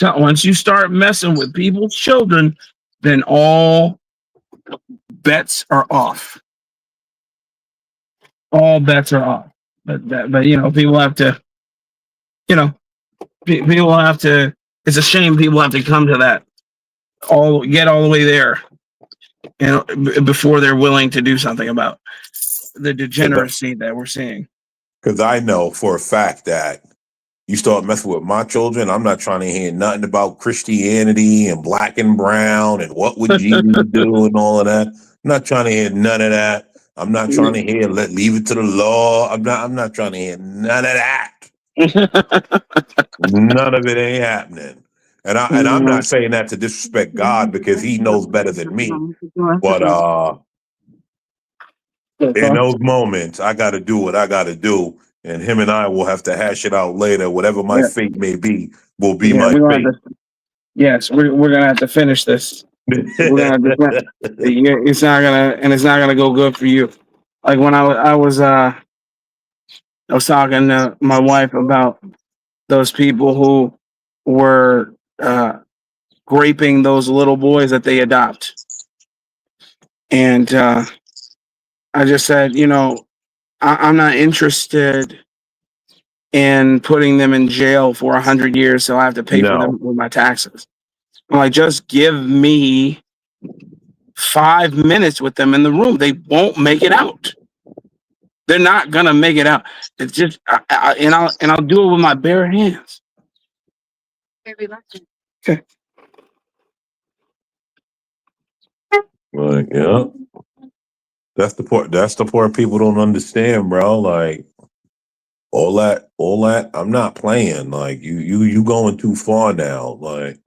S2: Once you start messing with people's children, then all bets are off. All bets are off. But people have to. People have to. It's a shame people have to come to that. Get all the way there before they're willing to do something about the degeneracy that we're seeing.
S17: Because I know for a fact that you start messing with my children, I'm not trying to hear nothing about Christianity and black and brown and what would Jesus do and all of that. I'm not trying to hear none of that. I'm not trying to hear leave it to the law. I'm not trying to hear none of that. None of it ain't happening. And I'm not saying that to disrespect God because he knows better than me. But in those moments, I got to do what I got to do, and him and I will have to hash it out later. Whatever my fate may be, will be my fate.
S2: Yes, we're gonna have to finish this. We're gonna. It's not gonna go good for you. Like when I was talking to my wife about those people who were raping those little boys that they adopt, and I just said, I'm not interested in putting them in jail for 100 years, so I have to pay for them with my taxes. I'm like, just give me 5 minutes with them in the room. They won't make it out. They're not gonna make it out. It's just, I'll do it with my bare hands. Okay.
S17: Like, yeah. That's the part people don't understand, bro. Like all that, I'm not playing. Like you going too far now. Like,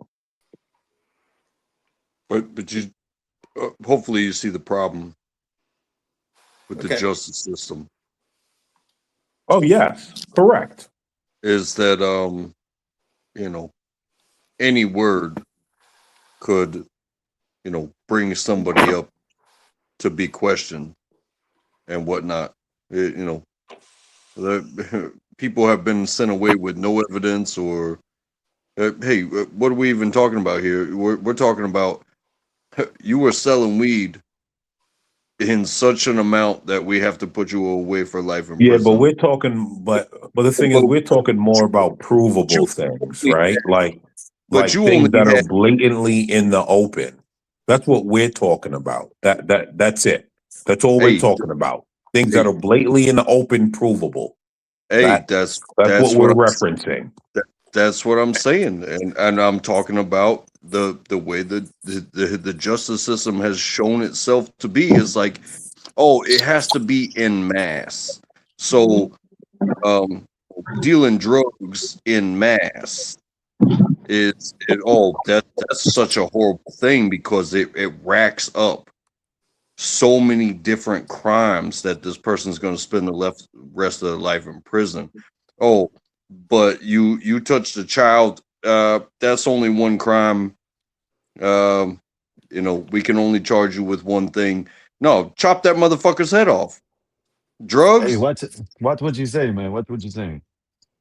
S7: but you hopefully you see the problem with the justice system.
S17: Oh yes, correct.
S7: Is that any word could bring somebody up to be questioned and whatnot. People have been sent away with no evidence or hey, what are we even talking about here? We're talking about you were selling weed in such an amount that we have to put you away for life in prison.
S17: But we're talking, but the thing is, we're talking more about provable things, right? Like things that are blatantly in the open. That's what we're talking about. That's it. That's all we're talking about. Things that are blatantly in the open, provable. That's what we're referencing.
S7: That's what I'm saying, and I'm talking about the way the justice system has shown itself to be is like, oh, it has to be in mass. So, dealing drugs in mass that's such a horrible thing because it racks up so many different crimes that this person's going to spend the rest of their life in prison. Oh, but you touched a child. That's only one crime. We can only charge you with one thing. No, chop that motherfucker's head off. Drugs.
S5: Hey, what would you say, man? What would you say?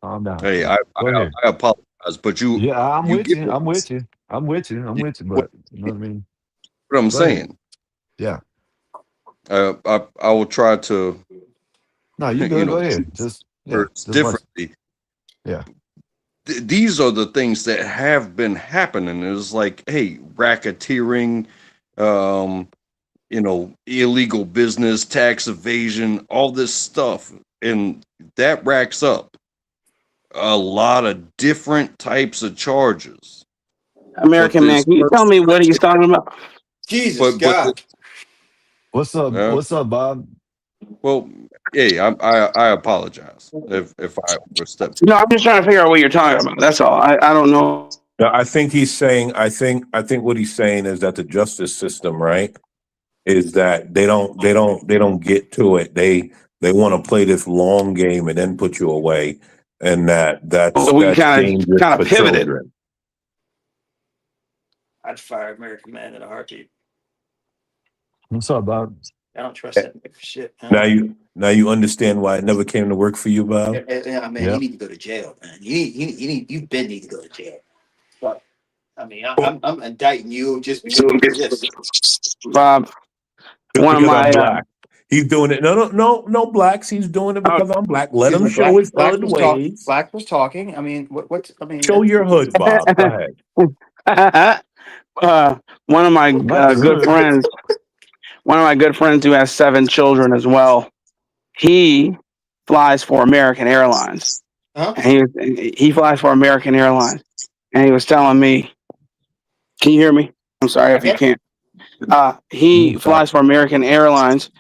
S5: Calm down.
S7: Hey, I apologize, but you.
S5: Yeah, I'm
S7: you
S5: with
S7: get
S5: you.
S7: what
S5: I'm with you. I'm with you. I'm with you. But you know what I mean.
S7: What I'm
S5: Go ahead.
S7: saying.
S5: Yeah.
S7: I will try to.
S5: No, you good. Go ahead. Just
S7: differently.
S5: Yeah.
S7: These are the things that have been happening. It's like, hey, racketeering, illegal business, tax evasion, all this stuff, and that racks up a lot of different types of charges.
S2: American man, can you tell me what he's talking about?
S7: Jesus God.
S5: What's up? What's up, Bob?
S7: Well, yeah, I apologize if I overstepped.
S2: No, I'm just trying to figure out what you're talking about. That's all. I don't know.
S17: I think he's saying. I think what he's saying is that the justice system, right, is that they don't get to it. They want to play this long game and then put you away, and that's dangerous for
S2: pivoted.
S17: children.
S9: I'd fire American Man in a heartbeat.
S5: What's up, Bob?
S9: I don't trust that nigga for shit.
S17: Now you understand why it never came to work for you, Bob.
S9: Yeah, man, you need to go to jail, man. You need to go to jail. But I mean, I'm indicting you just because of this.
S2: Bob,
S17: one of my black. He's doing it. No blacks. He's doing it because I'm black. Let him show his hood ways.
S9: Black was talking. I mean, what? I mean,
S17: show your hood, Bob. Go ahead.
S2: One of my good friends one of my good friends who has 7 children as well. He flies for American Airlines. And he flies for American Airlines, and he was telling me, "Can you hear me? I'm sorry if you can't." He flies for American Airlines,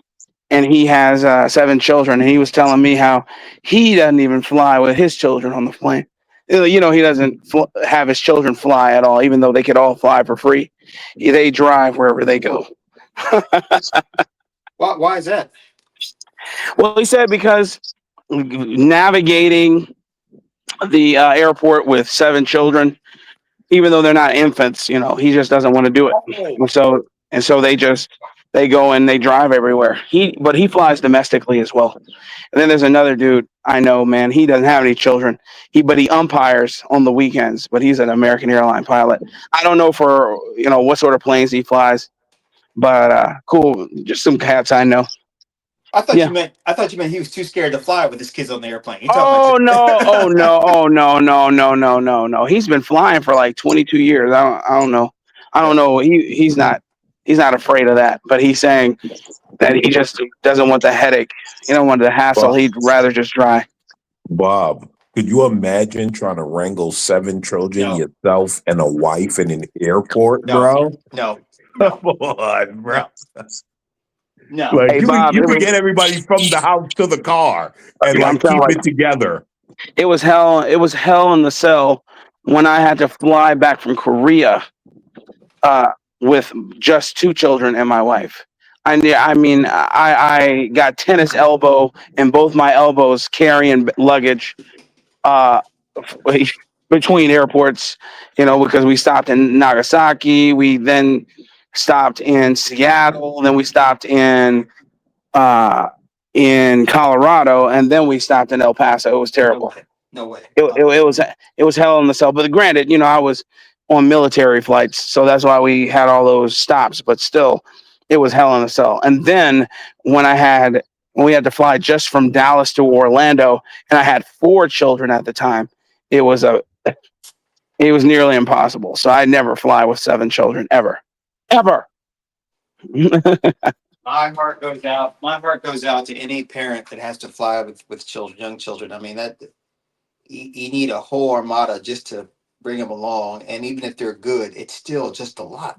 S2: and he has 7 children. And he was telling me how he doesn't even fly with his children on the plane. You know, he doesn't have his children fly at all, even though they could all fly for free. They drive wherever they go.
S9: Why is that?
S2: Well, he said because navigating the airport with 7 children, even though they're not infants, you know, he just doesn't want to do it. And so they go and they drive everywhere. But he flies domestically as well. And then there's another dude I know, man. He doesn't have any children. But he umpires on the weekends. But he's an American airline pilot. I don't know for what sort of planes he flies, but cool. Just some cats I know.
S9: I thought you meant he was too scared to fly with his kids on the airplane.
S2: Oh no! Oh no! Oh no! No! No! No! No! No! He's been flying for like 22 years. I don't know. I don't know. He's not afraid of that. But he's saying that he just doesn't want the headache. He don't want the hassle. He'd rather just drive.
S17: Bob, could you imagine trying to wrangle 7 children, yourself, and a wife in an airport, bro?
S9: No.
S17: Come on, bro.
S9: No.
S17: Like
S2: Hey,
S17: you,
S2: Bob,
S17: you could get everybody from the house to the car and
S2: I'm
S17: like keep it together.
S2: It was hell. It was hell in the cell when I had to fly back from Korea with just 2 children and my wife. I got tennis elbow and both my elbows carrying luggage between airports, because we stopped in Nagasaki, we then stopped in Seattle, then we stopped in Colorado, and then we stopped in El Paso. It was terrible.
S9: No way.
S2: It was hell in the cell. But granted, I was on military flights, so that's why we had all those stops. But still, it was hell in the cell. And then when we had to fly just from Dallas to Orlando, and I had 4 children at the time, it was nearly impossible. So I never fly with 7 children ever.
S9: My heart goes out. My heart goes out to any parent that has to fly with children, young children. I mean, that you need a whole armada just to bring them along, and even if they're good, it's still just a lot.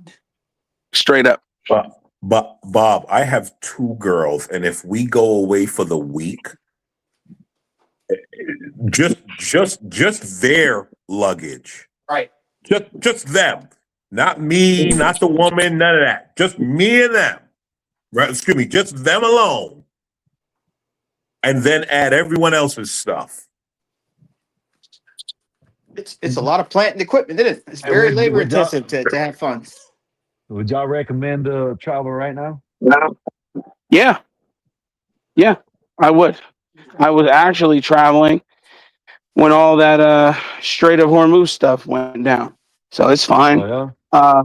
S2: Straight up.
S17: But Bob, I have 2 girls, and if we go away for the week, just their luggage,
S9: right?
S17: Just them, not me, not the woman, none of that. Just me and them. Right? Excuse me, just them alone, and then add everyone else's stuff.
S9: It's a lot of plant and equipment, isn't it? It's very labor intensive to have fun.
S11: Would y'all recommend travel right now?
S2: Yeah, I would. I was actually traveling when all that Strait of Hormuz stuff went down, so it's fine.
S11: Oh, yeah?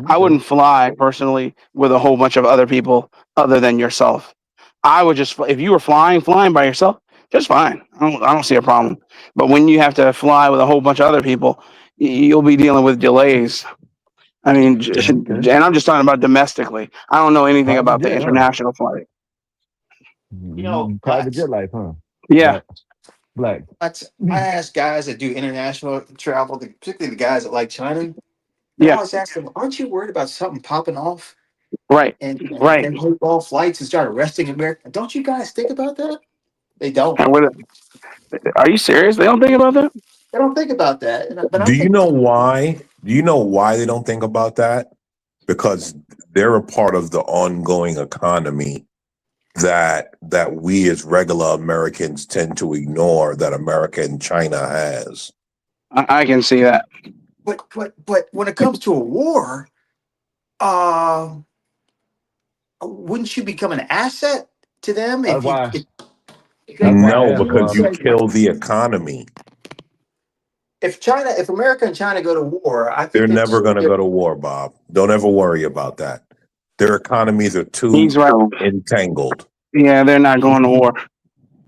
S2: I wouldn't fly personally with a whole bunch of other people other than yourself. I would just, if you were flying by yourself, just fine. I don't see a problem. But when you have to fly with a whole bunch of other people, you'll be dealing with delays. I mean, and I'm just talking about domestically. I don't know anything about the international flight.
S11: Private jet life, huh?
S2: Yeah.
S11: Black.
S9: I ask guys that do international travel, particularly the guys that like China. I always ask them, aren't you worried about something popping off?
S2: Right.
S9: And hold all flights and start arresting America. Don't you guys think about that? They don't.
S2: Are you serious? They don't think about that?
S9: They don't think about that.
S17: Do you know why? Do you know why they don't think about that? Because they're a part of the ongoing economy that we as regular Americans tend to ignore, that America and China has.
S2: I can see that.
S9: But when it comes to a war, wouldn't you become an asset to them?
S17: No, because you kill the economy.
S9: If America and China go to war, I think
S17: they're never going to go to war, Bob. Don't ever worry about that. Their economies are too entangled.
S2: Yeah, they're not going to war.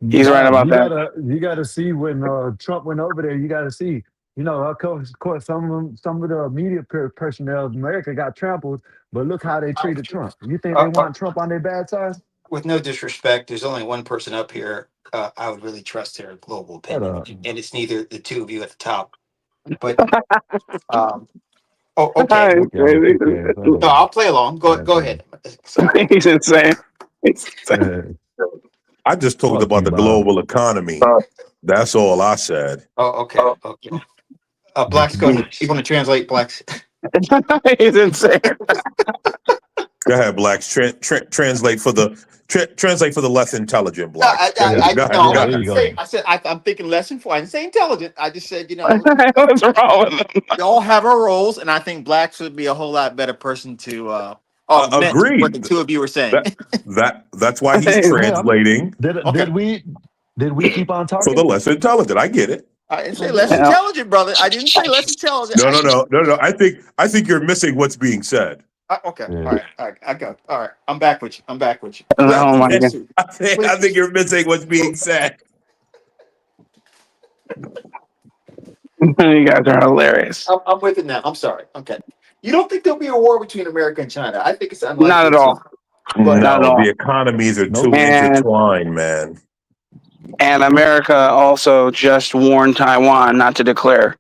S2: He's right about that.
S11: You got to see when Trump went over there. You got to see of course, some of the media personnel of America got trampled, but look how they treated Trump. You think they want Trump on their bad side?
S9: With no disrespect, there's only one person up here I would really trust their global
S11: Shut
S9: opinion,
S11: up.
S9: and it's neither the two of you at the top. But okay.
S11: Look y'all kick ass.
S9: No, I'll play along. Go ahead.
S2: He's insane.
S17: I just talked
S11: Fuck
S17: about
S11: you,
S17: the
S11: Bob.
S17: global economy. That's all I said.
S9: Oh, okay. Okay. Blacks, go ahead. You want to translate, Blacks?
S2: He's insane.
S17: Go ahead, Blacks. Translate for the translate for the less intelligent Blacks. Go ahead.
S9: I didn't say. I said I'm thinking less than 4. I didn't say intelligent. I just said
S2: What's wrong with him?
S9: we all have our roles, and I think Blacks would be a whole lot better person to augment what the
S17: Agreed.
S9: two of you were saying.
S17: That's why he's translating
S11: Did we keep on talking?
S17: for the less intelligent. I get it.
S9: I didn't say less intelligent, brother. I didn't say less intelligent.
S17: No. I think you're missing what's being said.
S9: Okay. All right. I got. All right. I'm back with you.
S2: Oh my God.
S17: I think you're missing what's being said.
S2: You guys are hilarious.
S9: I'm with it now. I'm sorry. Okay. You don't think there'll be a war between America and China? I think it's unlikely.
S2: Not at all.
S9: But
S2: Not at all.
S17: The economies are too
S2: And-
S17: intertwined, man.
S2: And America also just warned Taiwan not to declare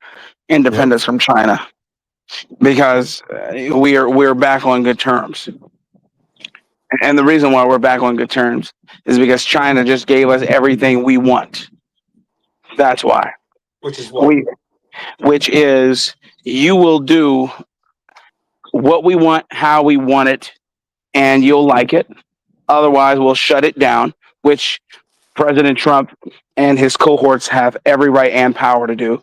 S2: independence from China because we're back on good terms. And the reason why we're back on good terms is because China just gave us everything we want. That's why.
S9: Which is what?
S2: Which is you will do what we want, how we want it, and you'll like it. Otherwise, we'll shut it down, which President Trump and his cohorts have every right and power to do.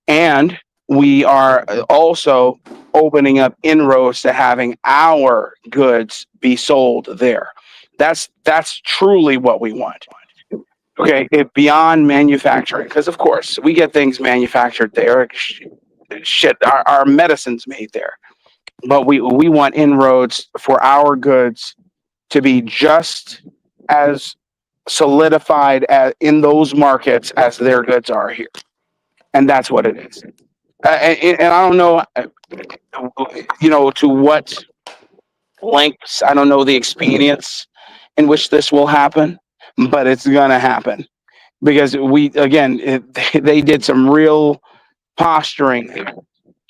S2: And we are also opening up inroads to having our goods be sold there. That's truly what we want. Okay, beyond manufacturing, because of course we get things manufactured there. Shit, our medicine's made there, but we want inroads for our goods to be just as solidified in those markets as their goods are here, and that's what it is. And I don't know, to what lengths. I don't know the expedience in which this will happen, but it's gonna happen because they did some real posturing,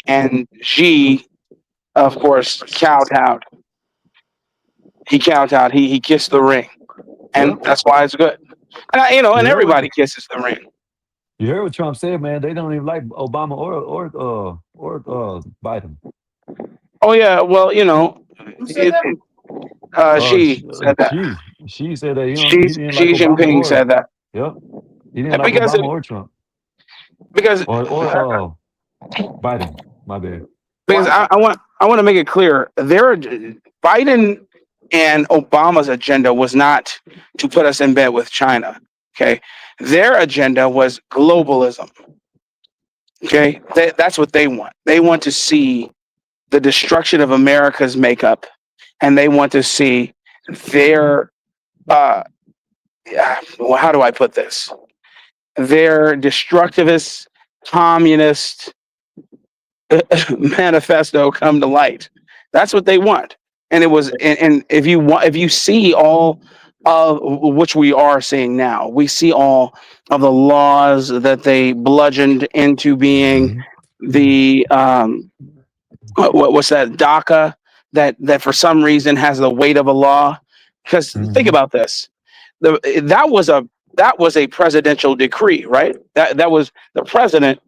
S2: and Xi, of course, kowtowed. He kowtowed. He kissed the ring, and that's why it's good. And everybody kisses the ring.
S11: You heard what Trump said, man. They don't even like Obama or Biden.
S2: Oh yeah, well, Xi said that.
S11: Xi said that.
S2: Xi Jinping said that.
S11: Yep. He didn't like Obama or Trump.
S2: Because
S11: or Biden. My bad.
S2: Because I want to make it clear, Biden and Obama's agenda was not to put us in bed with China. Okay, their agenda was globalism. Okay, that's what they want. They want to see the destruction of America's makeup, and they want to see their how do I put this? Their destructivist, communist manifesto come to light. That's what they want. And it was, and if you see all of which we are seeing now, we see all of the laws that they bludgeoned into being the what's that DACA that for some reason has the weight of a law. Because think about this, that was a presidential decree, right? That was the president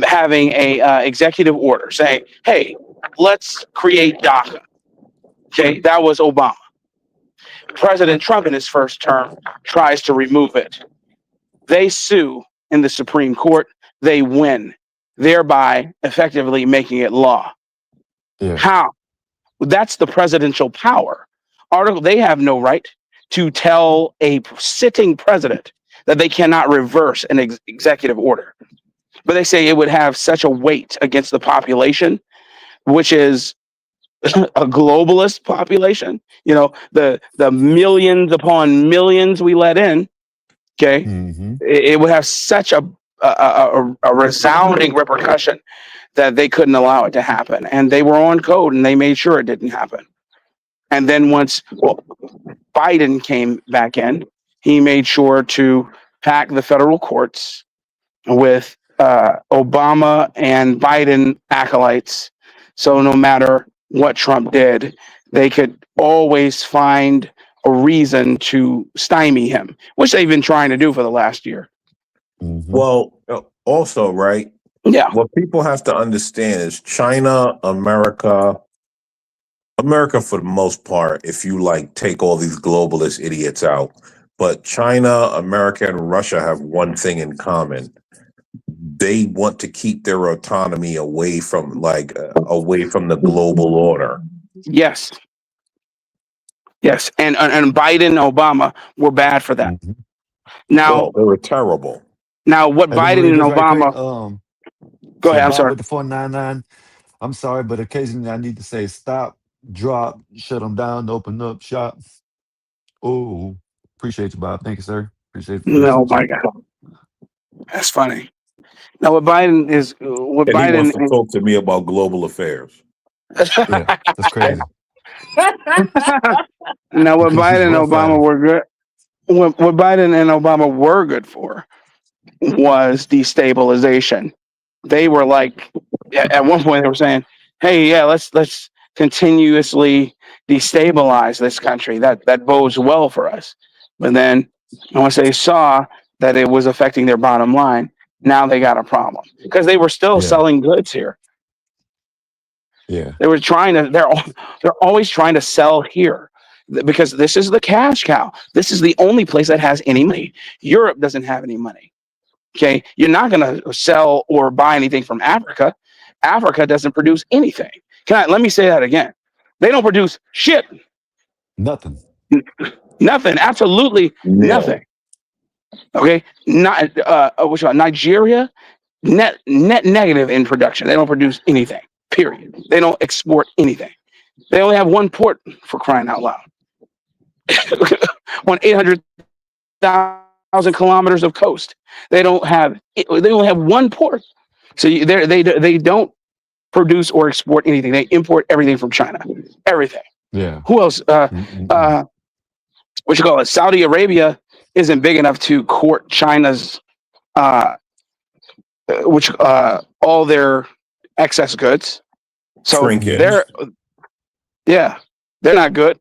S2: having a executive order saying, "Hey, let's create DACA." Okay, that was Obama. President Trump in his first term tries to remove it. They sue in the Supreme Court. They win, thereby effectively making it law.
S11: Yeah.
S2: How? That's the presidential power. They have no right to tell a sitting president that they cannot reverse an executive order. But they say it would have such a weight against the population, which is a globalist population, the millions upon millions we let in. Okay, it would have such a a resounding repercussion that they couldn't allow it to happen, and they were on code and they made sure it didn't happen. And then once Biden came back in, he made sure to pack the federal courts with Obama and Biden acolytes. So no matter what Trump did, they could always find a reason to stymie him, which they've been trying to do for the last year.
S17: Well, also, right?
S2: Yeah.
S17: What people have to understand is China, America for the most part, if you like take all these globalist idiots out, but China, America, and Russia have one thing in common. They want to keep their autonomy away from the global order.
S2: Yes. Yes. And Biden and Obama were bad for that. Now,
S17: Well, they were terrible.
S2: Now, what
S5: Hey, let me
S2: Biden
S5: read
S2: and
S5: this right quick.
S2: Obama. Go ahead. I'm
S5: Bob
S2: sorry.
S5: with the 499. I'm sorry, but occasionally I need to say stop, drop, shut them down, open up shop. Oh, appreciate you, Bob. Thank you, sir. Appreciate the
S2: No, my
S5: super
S2: God. That's funny. Now, what Biden is, what
S17: And he wants
S2: Biden.
S17: to talk to me about global affairs.
S5: Yeah, that's crazy.
S2: Now, what
S5: Because he's
S2: Biden and
S5: rough
S2: Obama
S5: ass.
S2: were good, what Biden and Obama were good for was destabilization. They were like, at one point, they were saying, "Hey, yeah, let's continuously destabilize this country. That bodes well for us." But then, once they saw that it was affecting their bottom line, now they got a problem because they were still selling goods here.
S5: Yeah.
S2: They were trying to. They're always trying to sell here because this is the cash cow. This is the only place that has any money. Europe doesn't have any money. Okay, you're not going to sell or buy anything from Africa. Africa doesn't produce anything. Let me say that again. They don't produce shit.
S5: Nothing.
S2: Nothing. Absolutely nothing. Okay, not which one? Nigeria, net negative in production. They don't produce anything. Period. They don't export anything. They only have one port, for crying out loud. On 800,000 kilometers of coast. They only have one port. So they don't produce or export anything. They import everything from China. Everything.
S5: Yeah.
S2: Who else? What you call it? Saudi Arabia isn't big enough to court China's all their excess goods. So they're not good.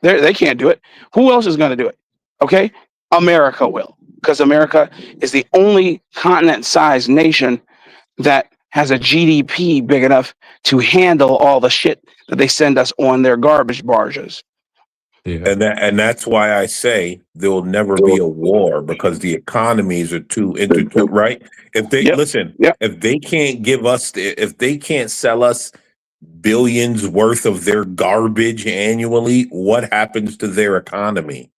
S2: They can't do it. Who else is going to do it? Okay, America will, because America is the only continent-sized nation that has a GDP big enough to handle all the shit that they send us on their garbage barges.
S5: Yeah.
S17: And that's why I say there will never be a war because the economies are too intertwined, right? If they if they can't if they can't sell us billions worth of their garbage annually, what happens to their economy?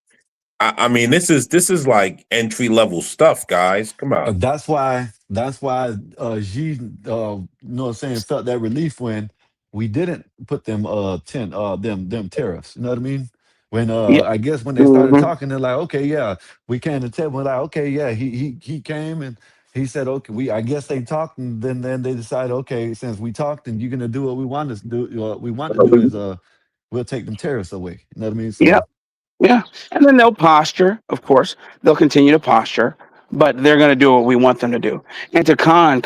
S17: I mean, this is like entry level stuff, guys. Come on.
S5: That's why Xi you know what I'm saying, felt that relief when we didn't put them them tariffs. You know what I mean? When I guess when they started talking, they're like, okay, yeah, we came to tell. We're like, okay, yeah, he came and he said, okay, I guess they talked, and then they decided, okay, since we talked and you're gonna do what we want us to do, what we want to do is we'll take them tariffs away. You know what I mean? So
S2: Yeah. And then they'll posture, of course. They'll continue to posture, but they're going to do what we want them to do. And to Khan,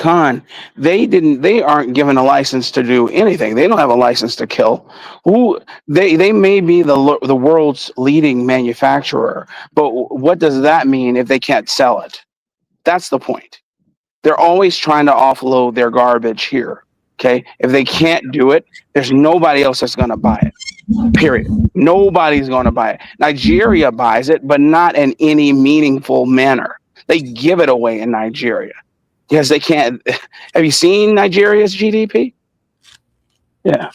S2: they aren't given a license to do anything. They don't have a license to kill. They may be the world's leading manufacturer, but what does that mean if they can't sell it? That's the point. They're always trying to offload their garbage here. Okay. If they can't do it, there's nobody else that's going to buy it. Period. Nobody's going to buy it. Nigeria buys it, but not in any meaningful manner. They give it away in Nigeria because they can't. Have you seen Nigeria's GDP? Yeah.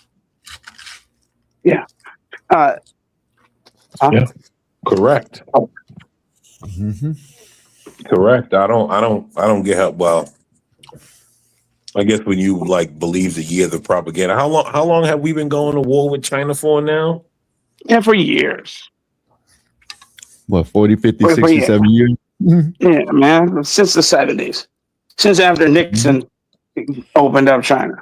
S2: Yeah.
S17: Yeah. Correct. Correct. I don't get how well. I guess when you like believe the years of propaganda, how long have we been going to war with China for now?
S2: Yeah, for years.
S5: what, 40, 50,
S2: For
S5: 60,
S2: years.
S5: 70 years?
S2: Yeah, man, since the 70s. since after Nixon opened up China.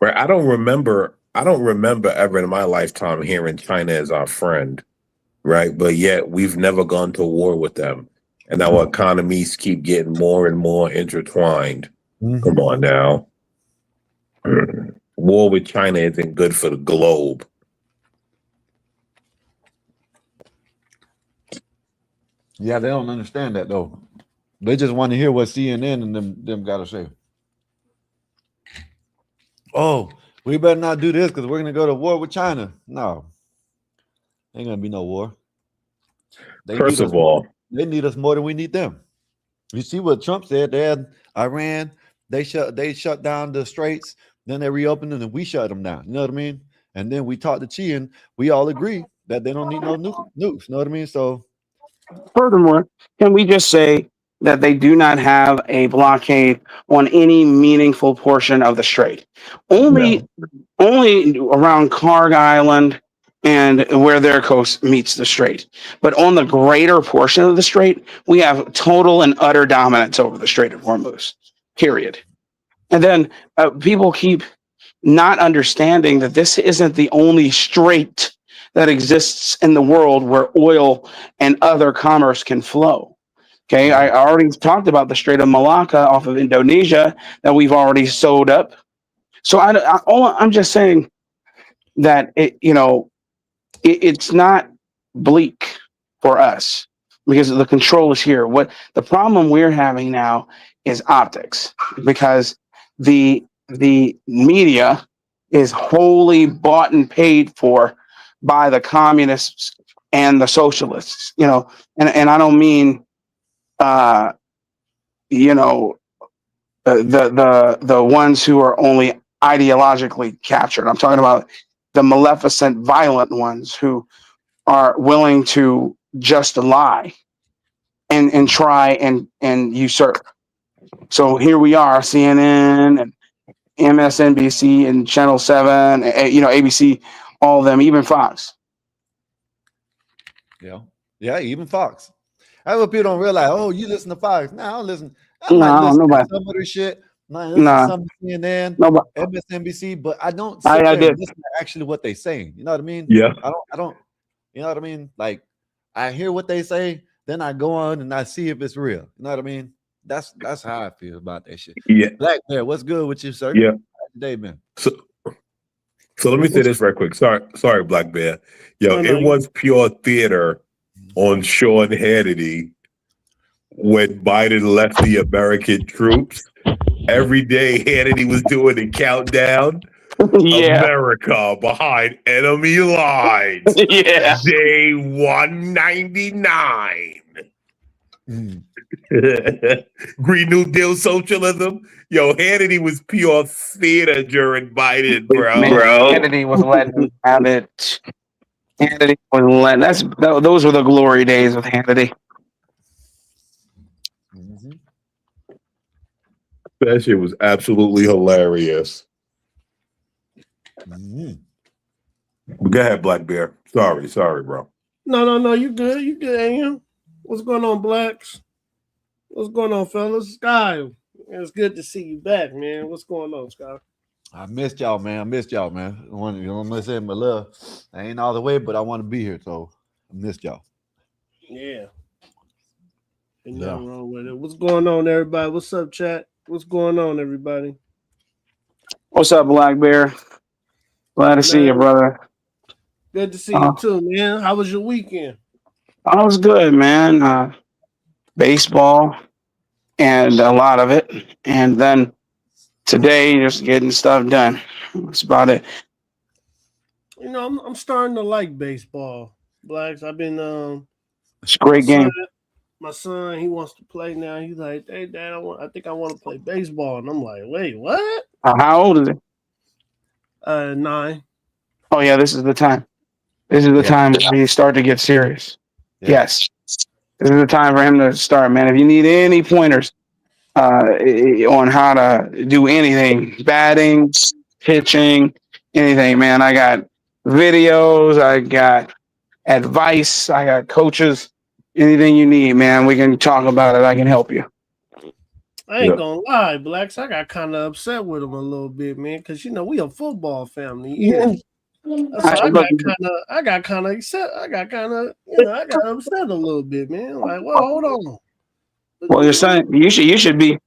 S17: Right. I don't remember ever in my lifetime hearing China as our friend, right? But yet we've never gone to war with them. And our economies keep getting more and more intertwined. Come on now. War with China isn't good for the globe.
S5: Yeah, they don't understand that though. They just want to hear what CNN and them gotta say. Oh, we better not do this because we're gonna go to war with China. No, ain't gonna be no war.
S17: First of all,
S5: they need us more than we need them. You see what Trump said? They had Iran. They shut down the straits. Then they reopened them, and we shut them down. You know what I mean? And then we talked to Xi, and we all agree that they don't need no nukes. You know what I mean? So,
S2: Furthermore, can we just say that they do not have a blockade on any meaningful portion of the strait? Only around Clark Island and where their coast meets the strait. But on the greater portion of the strait, we have total and utter dominance over the Strait of Hormuz. Period. And then people keep not understanding that this isn't the only strait that exists in the world where oil and other commerce can flow. Okay, I already talked about the Strait of Malacca off of Indonesia that we've already sewed up. So I'm just saying that it's not bleak for us because the control is here. What the problem we're having now is optics, because the media is wholly bought and paid for by the communists and the socialists, and I don't mean the ones who are only ideologically captured. I'm talking about the maleficent, violent ones who are willing to just lie and try and usurp. So here we are, CNN and MSNBC and Channel 7, ABC, all of them, even Fox.
S5: Yeah, even Fox. That's what people don't realize. Oh, you listen to Fox? No, I don't listen. I
S2: No,
S5: might listen
S2: nobody.
S5: to some of the shit. I might listen to some of CNN, MSNBC, but I don't sit there and listen to actually what they saying. You know what I mean?
S17: Yeah.
S5: I don't. You know what I mean? Like, I hear what they say, then I go on and I see if it's real. You know what I mean? That's how I feel about that shit.
S17: Yeah.
S5: Black Bear, what's good with you, sir?
S17: Yeah.
S5: Today, man.
S17: So let me say this right quick. Sorry, Black Bear. Yo,
S5: No,
S17: it was pure theater on Sean Hannity when Biden left the American troops. Every day Hannity was doing the countdown.
S2: Yeah.
S17: America behind enemy lines.
S2: Yeah.
S17: Day 199. Green New Deal socialism. Yo, Hannity was pure theater during Biden, bro.
S2: Man, Hannity was letting have it. Hannity was letting. Those were the glory days with Hannity.
S17: That shit was absolutely hilarious. Go ahead, Black Bear. Sorry, bro.
S12: No. You good? You good, AM? What's going on, Blacks? What's going on, fellas? Sky, it's good to see you back, man. What's going on, Sky?
S5: I missed y'all, man. I want to say my love. I ain't all the way, but I want to be here, so I missed y'all.
S12: Yeah. Ain't nothing wrong with it. What's going on, everybody? What's up, chat? What's going on, everybody?
S2: What's up, Black Bear? Glad to see you, brother.
S12: Good to see you too, man. How was your weekend?
S2: I was good, man. Baseball and a lot of it, and then today just getting stuff done. That's about it.
S12: You know, I'm starting to like baseball, Blacks. I've been
S2: It's a great game.
S12: My son, he wants to play now. He's like, "Hey, Dad, I think I want to play baseball," and I'm like, "Wait, what?"
S2: How old is it?
S12: 9.
S2: Oh yeah, this is the time. This is the time when you start to get serious. Yes, this is the time for him to start, man. If you need any pointers on how to do anything, batting, pitching, anything, man, I got videos, I got advice, I got coaches. Anything you need, man, we can talk about it. I can help you.
S12: I ain't gonna lie, Blacks. I got kind of upset with him a little bit, man, because we a football family here. So I got kind of upset. I got upset a little bit, man. Like, well, hold on.
S2: Well, your son, you should be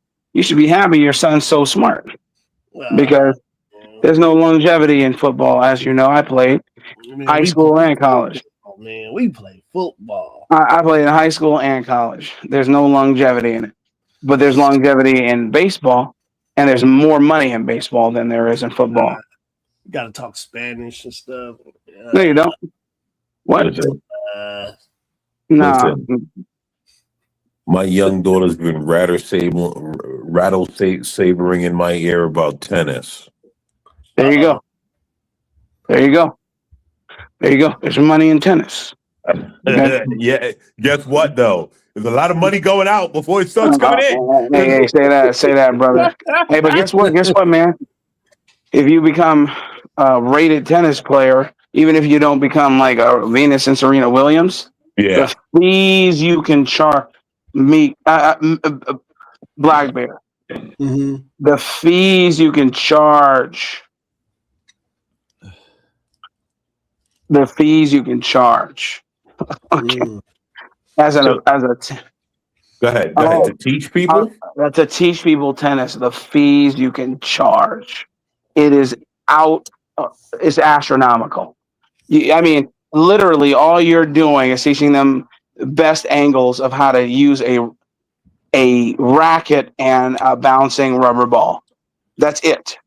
S2: happy your son's so smart because there's no longevity in football, as you know. I played high school and college.
S12: Oh man, we play football.
S2: I played in high school and college. There's no longevity in it, but there's longevity in baseball, and there's more money in baseball than there is in football.
S12: You gotta talk Spanish and stuff.
S2: No, you don't. What?
S17: Nah. My young daughter's been rattle sabering in my ear about tennis.
S2: There you go. There you go. There you go. There's money in tennis.
S17: Yeah. Guess what though? There's a lot of money going out before it starts coming in.
S2: Hey, say that, brother. Hey, but guess what, man? If you become a rated tennis player, even if you don't become like a Venus and Serena Williams, the fees you can charge me, Black Bear, the fees you can charge, okay.
S17: Go ahead. To teach people?
S2: To teach people tennis, the fees you can charge. It is it's astronomical. I mean, literally all you're doing is teaching them the best angles of how to use a racket and a bouncing rubber ball. That's it.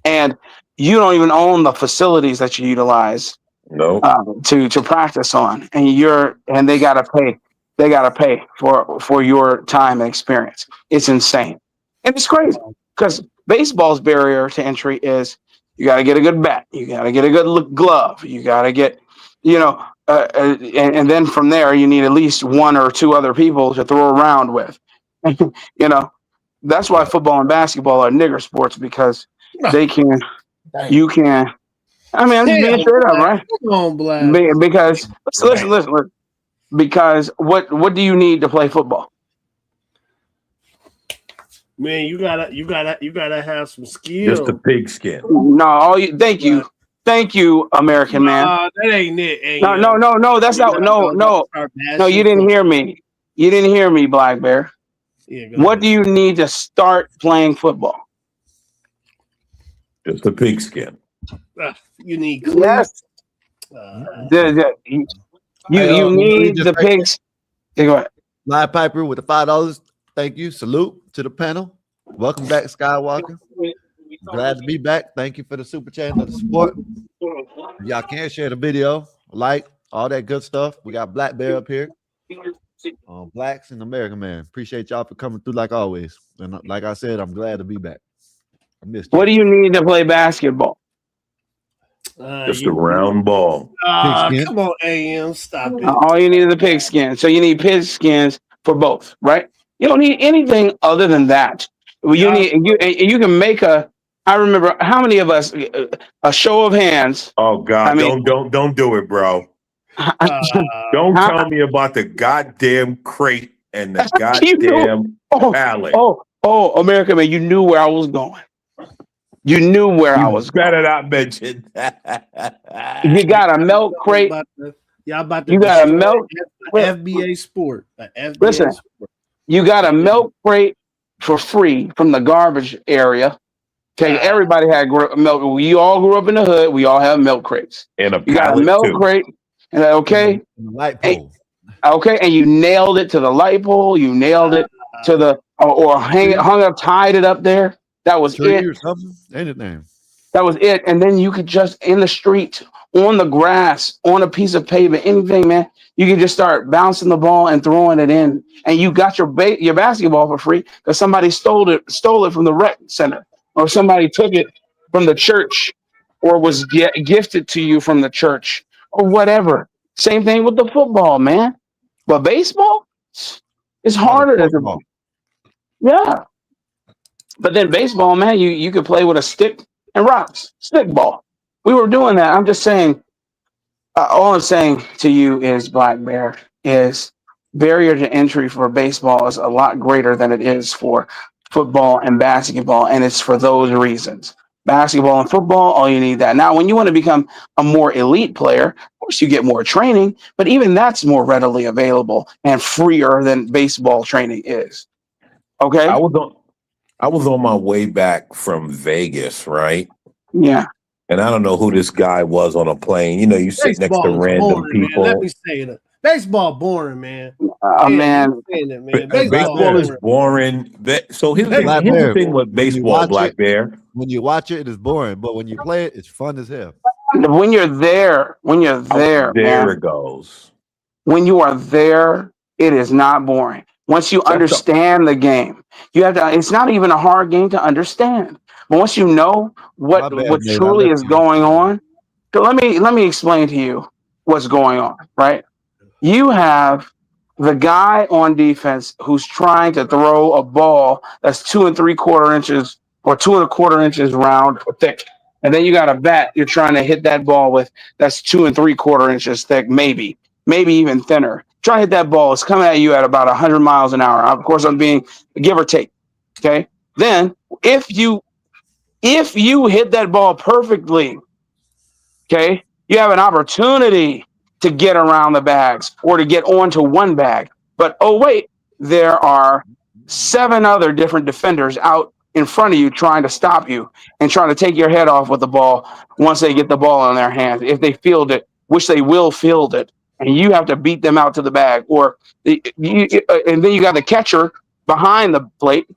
S2: And you don't even own the facilities that you utilize to practice on. And they gotta pay. They gotta pay for your time and experience. It's insane. And it's crazy because baseball's barrier to entry is you got to get a good bat. You got to get a good glove. You got to get, and then from there, you need at least one or two other people to throw around with. That's why football and basketball are nigger sports because they can, you can. I mean, I'm just being straight up, right?
S12: Come on, Black.
S2: Because listen. Because what do you need to play football?
S12: Man, you gotta have some skill.
S17: Just a pigskin.
S2: No, thank you, American man.
S12: That ain't it.
S2: No, that's not. No. You didn't hear me. You didn't hear me, Black Bear. What do you need to start playing football?
S17: Just a pigskin.
S12: You need cleats.
S2: You need the pigs. Go ahead.
S5: Live Piper with the $5. Thank you. Salute to the panel. Welcome back, Skywalker. Glad to be back. Thank you for the super chat and the support. If y'all can share the video, like all that good stuff. We got Black Bear up here. Blacks and American Man. Appreciate y'all for coming through like always. And like I said, I'm glad to be back. I missed you.
S2: What do you need to play basketball?
S17: Just a round ball.
S12: Come on, AM, stop it.
S2: All you need is a pigskin. So you need pigskins for both, right? You don't need anything other than that. You can make I remember how many of us, a show of hands.
S17: Oh God, don't do it, bro. Don't tell me about the goddamn crate and the goddamn pallet.
S2: Oh, American Man, you knew where I was going. You knew where I was going.
S17: Better not mention that.
S2: You got a milk crate.
S12: Y'all about to
S2: you got a milk
S12: FBA sport.
S2: Listen, you got a milk crate for free from the garbage area. Everybody had milk. We all grew up in the hood. We all have milk crates.
S17: And
S2: you got a milk crate. And okay.
S5: Light pole.
S2: And you nailed it to the light pole. You nailed it to the hung up, tied it up there. That was it.
S5: Or something. Anything.
S2: That was it. And then you could just in the street, on the grass, on a piece of pavement, anything, man. You could just start bouncing the ball and throwing it in, and you got your basketball for free because somebody stole it from the rec center, or somebody took it from the church, or was gifted to you from the church, or whatever. Same thing with the football, man. But baseball, it's harder. Yeah. But then baseball, man, you could play with a stick and rocks, stick ball. We were doing that. I'm just saying, all I'm saying to you is, Black Bear, is barrier to entry for baseball is a lot greater than it is for football and basketball, and it's for those reasons. Basketball and football, all you need that. Now, when you want to become a more elite player, of course you get more training, but even that's more readily available and freer than baseball training is. Okay?
S17: I was on my way back from Vegas, right?
S2: Yeah.
S17: And I don't know who this guy was on a plane. You know, you sit next to
S12: Baseball is
S17: random
S12: boring, man. Let
S17: people.
S12: me say it. Baseball boring, man.
S2: Man,
S12: you saying it, man.
S17: Baseball is boring. So here's the thing with
S5: when you
S17: baseball,
S5: watch
S17: Black
S5: it,
S17: Bear.
S5: when you watch it, it is boring. But when you play it, it's fun as hell.
S2: When you're there,
S17: There
S2: man,
S17: it goes.
S2: when you are there, it is not boring. Once you
S17: That's the
S2: understand the game, you have to. It's not even a hard game to understand. But once you know
S5: My
S2: what
S5: bad, Nate. I
S2: truly
S5: left
S2: is
S5: you.
S2: going on, so let me explain to you what's going on. Right? You have the guy on defense who's trying to throw a ball that's 2 3/4 inches or 2 1/4 inches round or thick. And then you got a bat you're trying to hit that ball with that's 2 3/4 inches thick, maybe even thinner. Try to hit that ball. It's coming at you at about 100 miles an hour. Of course, I'm being give or take. Okay. Then if you hit that ball perfectly, okay, you have an opportunity to get around the bags or to get onto one bag. But oh, wait, there are 7 other different defenders out in front of you trying to stop you and trying to take your head off with the ball once they get the ball in their hands. If they field it, which they will field it, and you have to beat them out to the bag. And then you got the catcher behind the plate.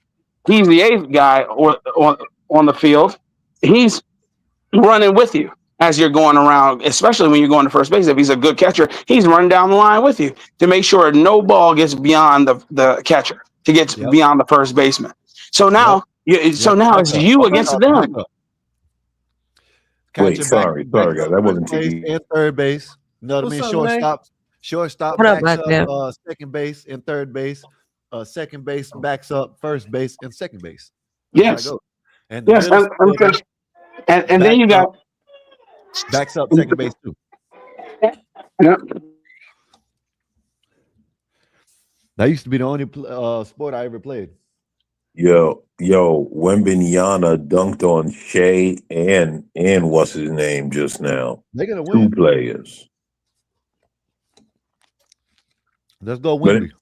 S2: He's the 8th guy on the field. He's running with you as you're going around, especially when you're going to first base. If he's a good catcher, he's running down the line with you to make sure no ball gets beyond the catcher to get beyond the first baseman. So now, now it's you against them.
S5: Catcher
S17: sorry, guys. That wasn't too
S5: base
S17: easy.
S5: and third base. You know what I
S12: What's
S5: mean?
S12: up, Nate?
S5: Shortstop
S20: What up,
S5: backs
S20: Black Bear?
S5: up second base and third base. Second base backs up first base and second base. That's how it
S2: Yes.
S5: goes. And the
S2: Yes.
S5: middle fielder
S2: And then you got
S5: backs up second base too.
S2: yeah.
S5: That used to be the only sport I ever played.
S17: Yo, Wembenyama dunked on Shea and what's his name just now.
S5: They're gonna
S17: 2
S5: win.
S17: players.
S5: Let's go Wemby.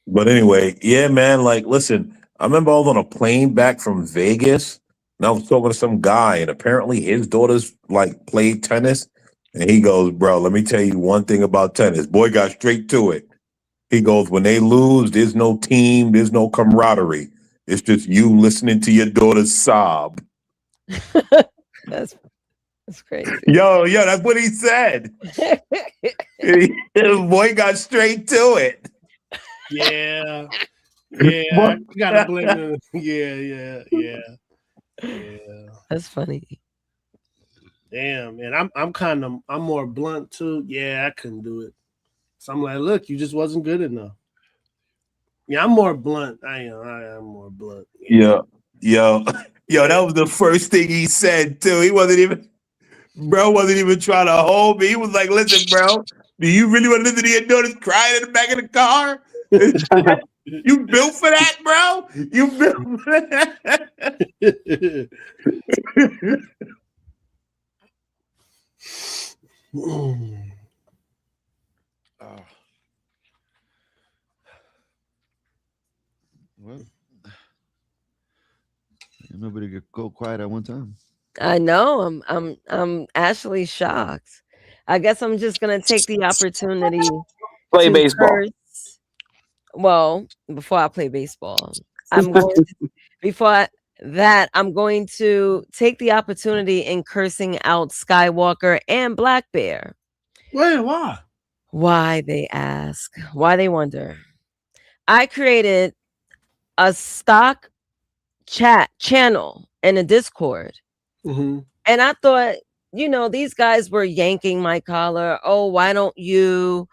S17: But anyway, yeah, man. Like, listen, I remember I was on a plane back from Vegas, and I was talking to some guy, and apparently his daughters like played tennis, and he goes, "Bro, let me tell you one thing about tennis." Boy got straight to it. He goes, "When they lose, there's no team, there's no camaraderie. It's just you listening to your daughters sob."
S20: That's crazy.
S17: Yo, that's what he said. Boy got straight to it.
S12: Yeah. Yeah. You gotta blame him. Yeah.
S20: That's funny.
S12: Damn, man. I'm more blunt too. Yeah, I couldn't do it. So I'm like, look, you just wasn't good enough. Yeah, I'm more blunt. I am more blunt.
S17: Yo, that was the first thing he said too. He wasn't even trying to hold me. He was like, "Listen, bro, do you really want to listen to your daughters crying in the back of the car? You built for that, bro? You built for that?"
S5: Well, nobody could go quiet at one time.
S20: I know. I'm actually shocked. I guess I'm just gonna take the opportunity
S2: Play
S20: to
S2: baseball.
S20: curse. Well, before I play baseball, I'm going I'm going to take the opportunity in cursing out Skywalker and Black Bear.
S12: Wait, why?
S20: Why, they ask? Why, they wonder? I created a stock chat channel in a Discord.
S12: Mm-hmm.
S20: And I thought, these guys were yanking my collar. Oh, why don't you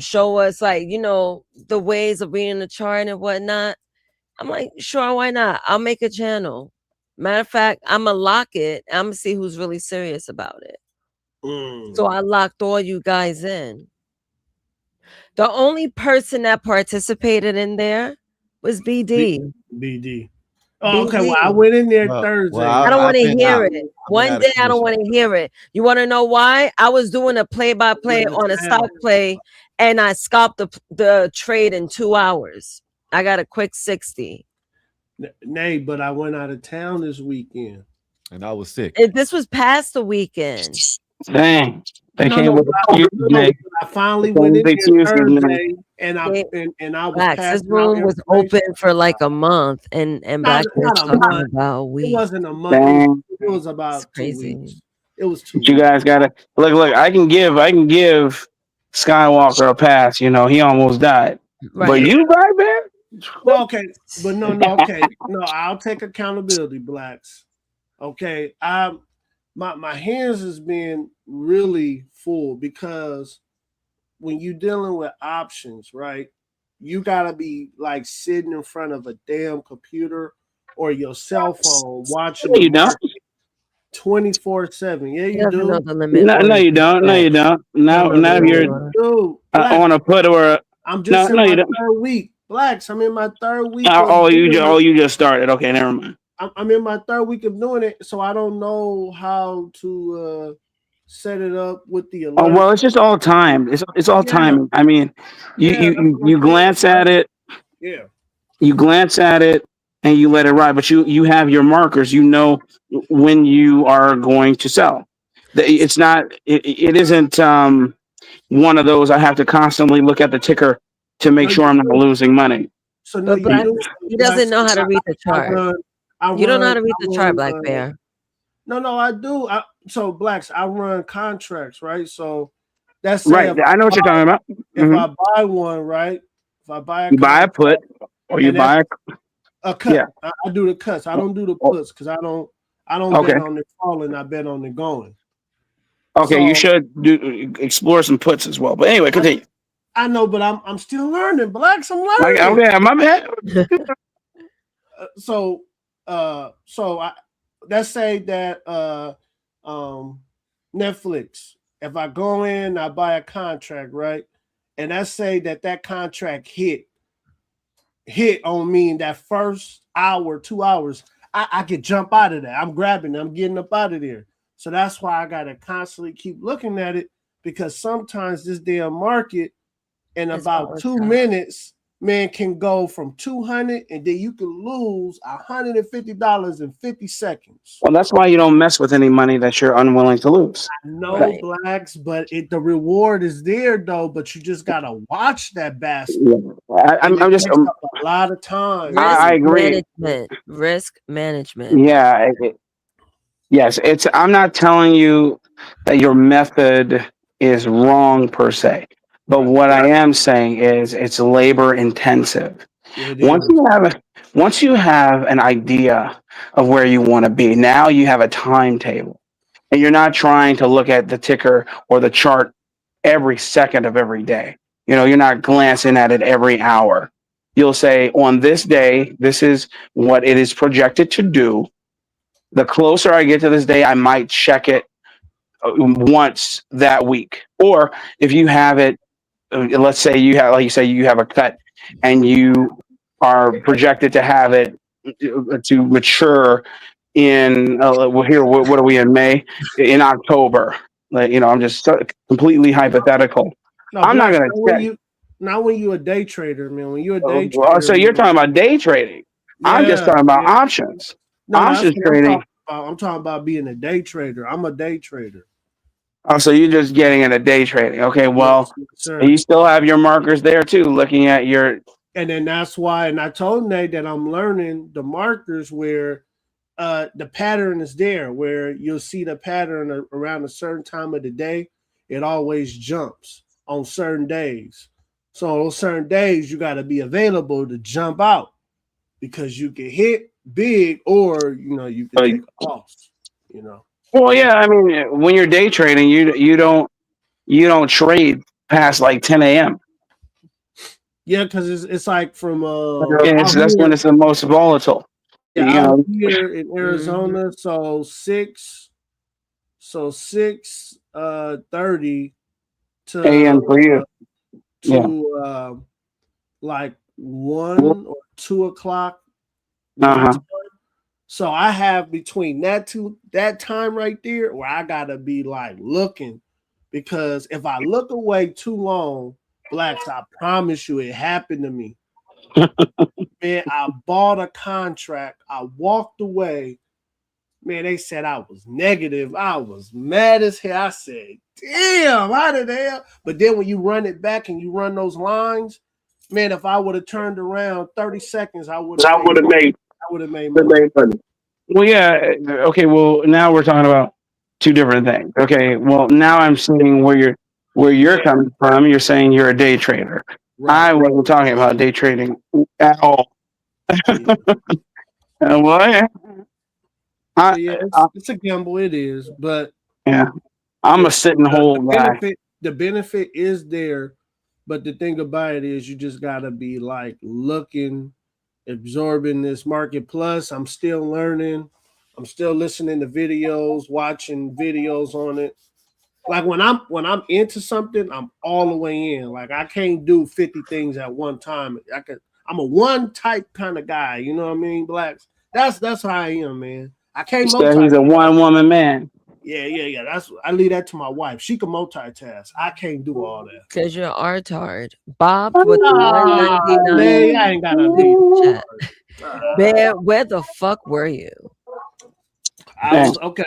S20: show us the ways of reading the chart and whatnot? I'm like, sure, why not? I'll make a channel. Matter of fact, I'm gonna lock it. I'm gonna see who's really serious about it. So I locked all you guys in. The only person that participated in there What's BD?
S12: BD. Oh, okay. Well, I
S20: BD.
S12: went in there Thursday.
S20: I don't want to hear it.
S5: I've
S20: One
S5: had a
S20: day I don't
S5: commission.
S20: want to hear it. You want to know why? I was doing a play-by-play on a stock play, and I scalped the trade in 2 hours. I got a quick 60.
S12: Nay, but I went out of town this weekend.
S5: And I was sick.
S20: This was past the weekend.
S2: Dang. They
S12: No,
S2: came
S12: no,
S2: with
S12: I finally went in there Thursday, and I was
S20: Relax. This
S12: passing out
S20: room was
S12: information.
S20: open for like a month, and Black was
S12: Not a
S20: talking
S12: month.
S20: about
S12: It
S20: weed.
S12: wasn't a month.
S2: Dang.
S12: It was about
S20: It's crazy.
S12: 2 weeks. It was 2
S2: But you
S12: weeks.
S2: guys gotta look. I can give Skywalker a pass. You know, he almost died.
S20: Right.
S2: But you, Black Bear?
S12: No, okay, but no, okay, no. I'll take accountability, Blacks. Okay, my hands has been really full because when you're dealing with options, right? You gotta be like sitting in front of a damn computer or your cell phone watching
S2: No,
S12: the
S2: you don't.
S12: market 24/7. Yeah, you
S20: doesn't
S12: do.
S20: know the limit.
S2: No, you don't. No, you don't. Now you're
S12: Dude,
S2: on a put or a.
S12: I'm just in
S2: No,
S12: my
S2: you don't.
S12: third week. Blacks, I'm in my third week.
S2: You just started. Okay, never mind.
S12: I'm in my third week of doing it, so I don't know how to set it up with the alert.
S2: Oh well, it's just all time. It's all timing. I mean, you glance at it.
S12: Yeah.
S2: You glance at it and you let it ride, but you have your markers. You know when you are going to sell. It's not. It isn't one of those. I have to constantly look at the ticker to make sure I'm not losing money.
S12: So no,
S20: But Black, he doesn't know how to read the chart. You don't know how to read the chart, Black Bear.
S12: No, I do. So Blacks, I run contracts, right? So that's
S2: right. I know what you're talking about.
S12: If I buy one, right? If I buy
S2: you buy a put or you buy
S12: a cut.
S2: Yeah.
S12: I do the cuts. I don't do the puts because I don't bet on it falling. I bet on it going.
S2: Okay, you should explore some puts as well. But anyway, continue.
S12: I know, but I'm still learning, Blacks. I'm learning.
S2: Okay, my bad.
S12: So let's say that Netflix. If I go in, I buy a contract, right? And let's say that contract hit on me in that first hour, 2 hours. I could jump out of that. I'm grabbing, I'm getting up out of there. So that's why I gotta constantly keep looking at it, because sometimes this damn market in about 2 minutes, man, can go from 200 and then you can lose $150 in 50 seconds.
S2: Well, that's why you don't mess with any money that you're unwilling to lose.
S12: No, Blacks, but the reward is there though. But you just gotta watch that basket.
S2: Yeah. I'm just
S12: takes up a lot of time.
S2: I agree.
S20: Risk management.
S2: Yeah. Yes, I'm not telling you that your method is wrong per se, but what I am saying is it's labor intensive. Once you have an idea of where you want to be, now you have a timetable, and you're not trying to look at the ticker or the chart every second of every day. You know, you're not glancing at it every hour. You'll say, on this day, this is what it is projected to do. The closer I get to this day, I might check it once that week. Or if you have it, let's say you have, like you say, you have a cut and you are projected to have it to mature in, what are we in May? In October. Like, you know, I'm just completely hypothetical.
S12: No,
S2: I'm not going to check.
S12: Not when you're a day trader, man. When you're a day trader.
S2: So you're talking about day trading. I'm just talking about options.
S12: No,
S2: options trading.
S12: I'm talking about being a day trader. I'm a day trader.
S2: Oh, so you're just getting into day trading. Okay, well, you still have your markers there too, looking at your.
S12: And then that's why, and I told Nate that I'm learning the markers where the pattern is there, where you'll see the pattern around a certain time of the day. It always jumps on certain days. So on certain days, you got to be available to jump out, because you can hit big, or you can take a loss.
S2: Well, yeah, I mean, when you're day trading, you don't trade past like 10 a.m.
S12: Yeah, because it's like from
S2: that's when it's the most volatile.
S12: Yeah, out here in Arizona, so 6:30 to
S2: a.m. for you.
S12: to like 1 or 2 o'clock my time. So I have between that time right there where I gotta be like looking, because if I look away too long, Blacks, I promise you it happened to me. Man, I bought a contract. I walked away. Man, they said I was negative. I was mad as hell. I said, damn, how the hell? But then when you run it back and you run those lines, man, if I would have turned around 30 seconds, I would have made money.
S2: Well, yeah. Okay. Well, now we're talking about two different things. Okay. Well, now I'm seeing where you're coming from. You're saying you're a day trader.
S12: Right.
S2: I wasn't talking about day trading at all. Well,
S12: So yeah, it's a gamble. It is, but
S2: yeah, I'm a sit and hold guy.
S12: The benefit is there, but the thing about it is you just gotta be like looking, absorbing this market. Plus, I'm still learning. I'm still listening to videos, watching videos on it. Like when I'm into something, I'm all the way in. Like I can't do 50 things at one time. I'm a one type kind of guy. You know what I mean, Blacks? That's how I am, man. I can't multitask.
S2: He's a one woman man.
S12: Yeah. I leave that to my wife. She can multitask. I can't do all that.
S20: Cause you're retard. Bob with the 199.
S12: Man, I ain't gotta be.
S20: Bear, where the fuck were you?
S12: I was okay.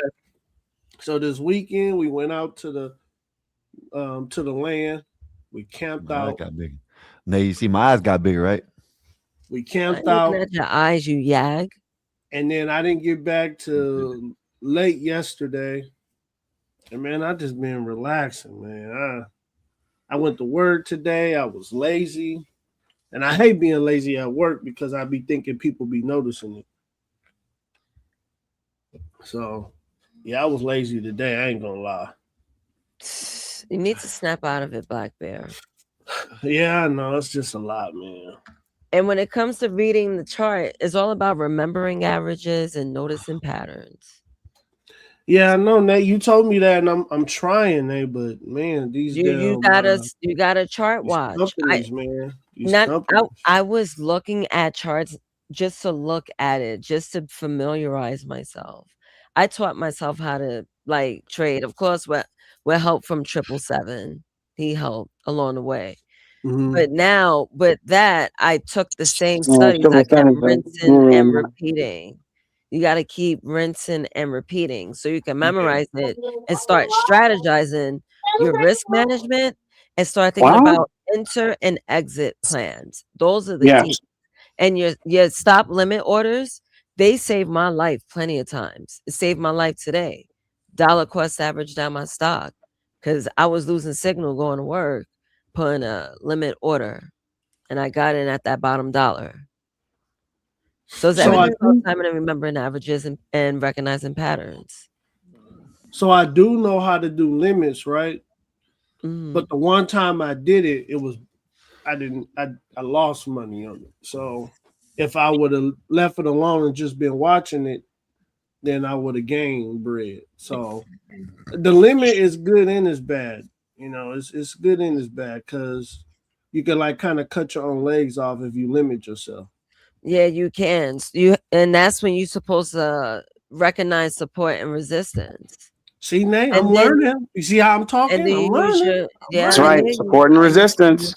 S12: So this weekend we went out to the land. We camped out.
S5: Got big. Now you see my eyes got bigger, right?
S12: We camped out.
S20: At your eyes, you yag.
S12: And then I didn't get back to late yesterday. And man, I just been relaxing, man. I went to work today. I was lazy. And I hate being lazy at work because I be thinking people be noticing it. So yeah, I was lazy today. I ain't gonna lie.
S20: You need to snap out of it, Black Bear.
S12: Yeah, I know. It's just a lot, man.
S20: And when it comes to reading the chart, it's all about remembering averages and noticing patterns.
S12: Yeah, I know, Nate. You told me that, and I'm trying, Nate. But man, these
S20: you gotta chart watch. I was looking at charts just to look at it, just to familiarize myself. I taught myself how to like trade. Of course, with help from 777, he helped along the way.
S12: Mm-hmm.
S20: But now, with that, I took the same studies. I kept rinsing and repeating. You got to keep rinsing and repeating so you can memorize it and start strategizing your risk management and start thinking about enter and exit plans. Those are the keys. And your stop limit orders, they saved my life plenty of times. It saved my life today. Dollar cost average down my stock because I was losing signal going to work, putting a limit order, and I got in at that bottom dollar. So it's everything about time and remembering averages and recognizing patterns.
S12: So I do know how to do limits, right? But the one time I did it, I lost money on it. So if I would have left it alone and just been watching it, then I would have gained bread. So the limit is good and it's bad. You know, it's good and it's bad because you can like kind of cut your own legs off if you limit yourself.
S20: Yeah, you can. And that's when you're supposed to recognize support and resistance.
S12: See, Nate, I'm learning. You see how I'm talking?
S20: And then
S12: I'm learning.
S2: That's right. Support and resistance.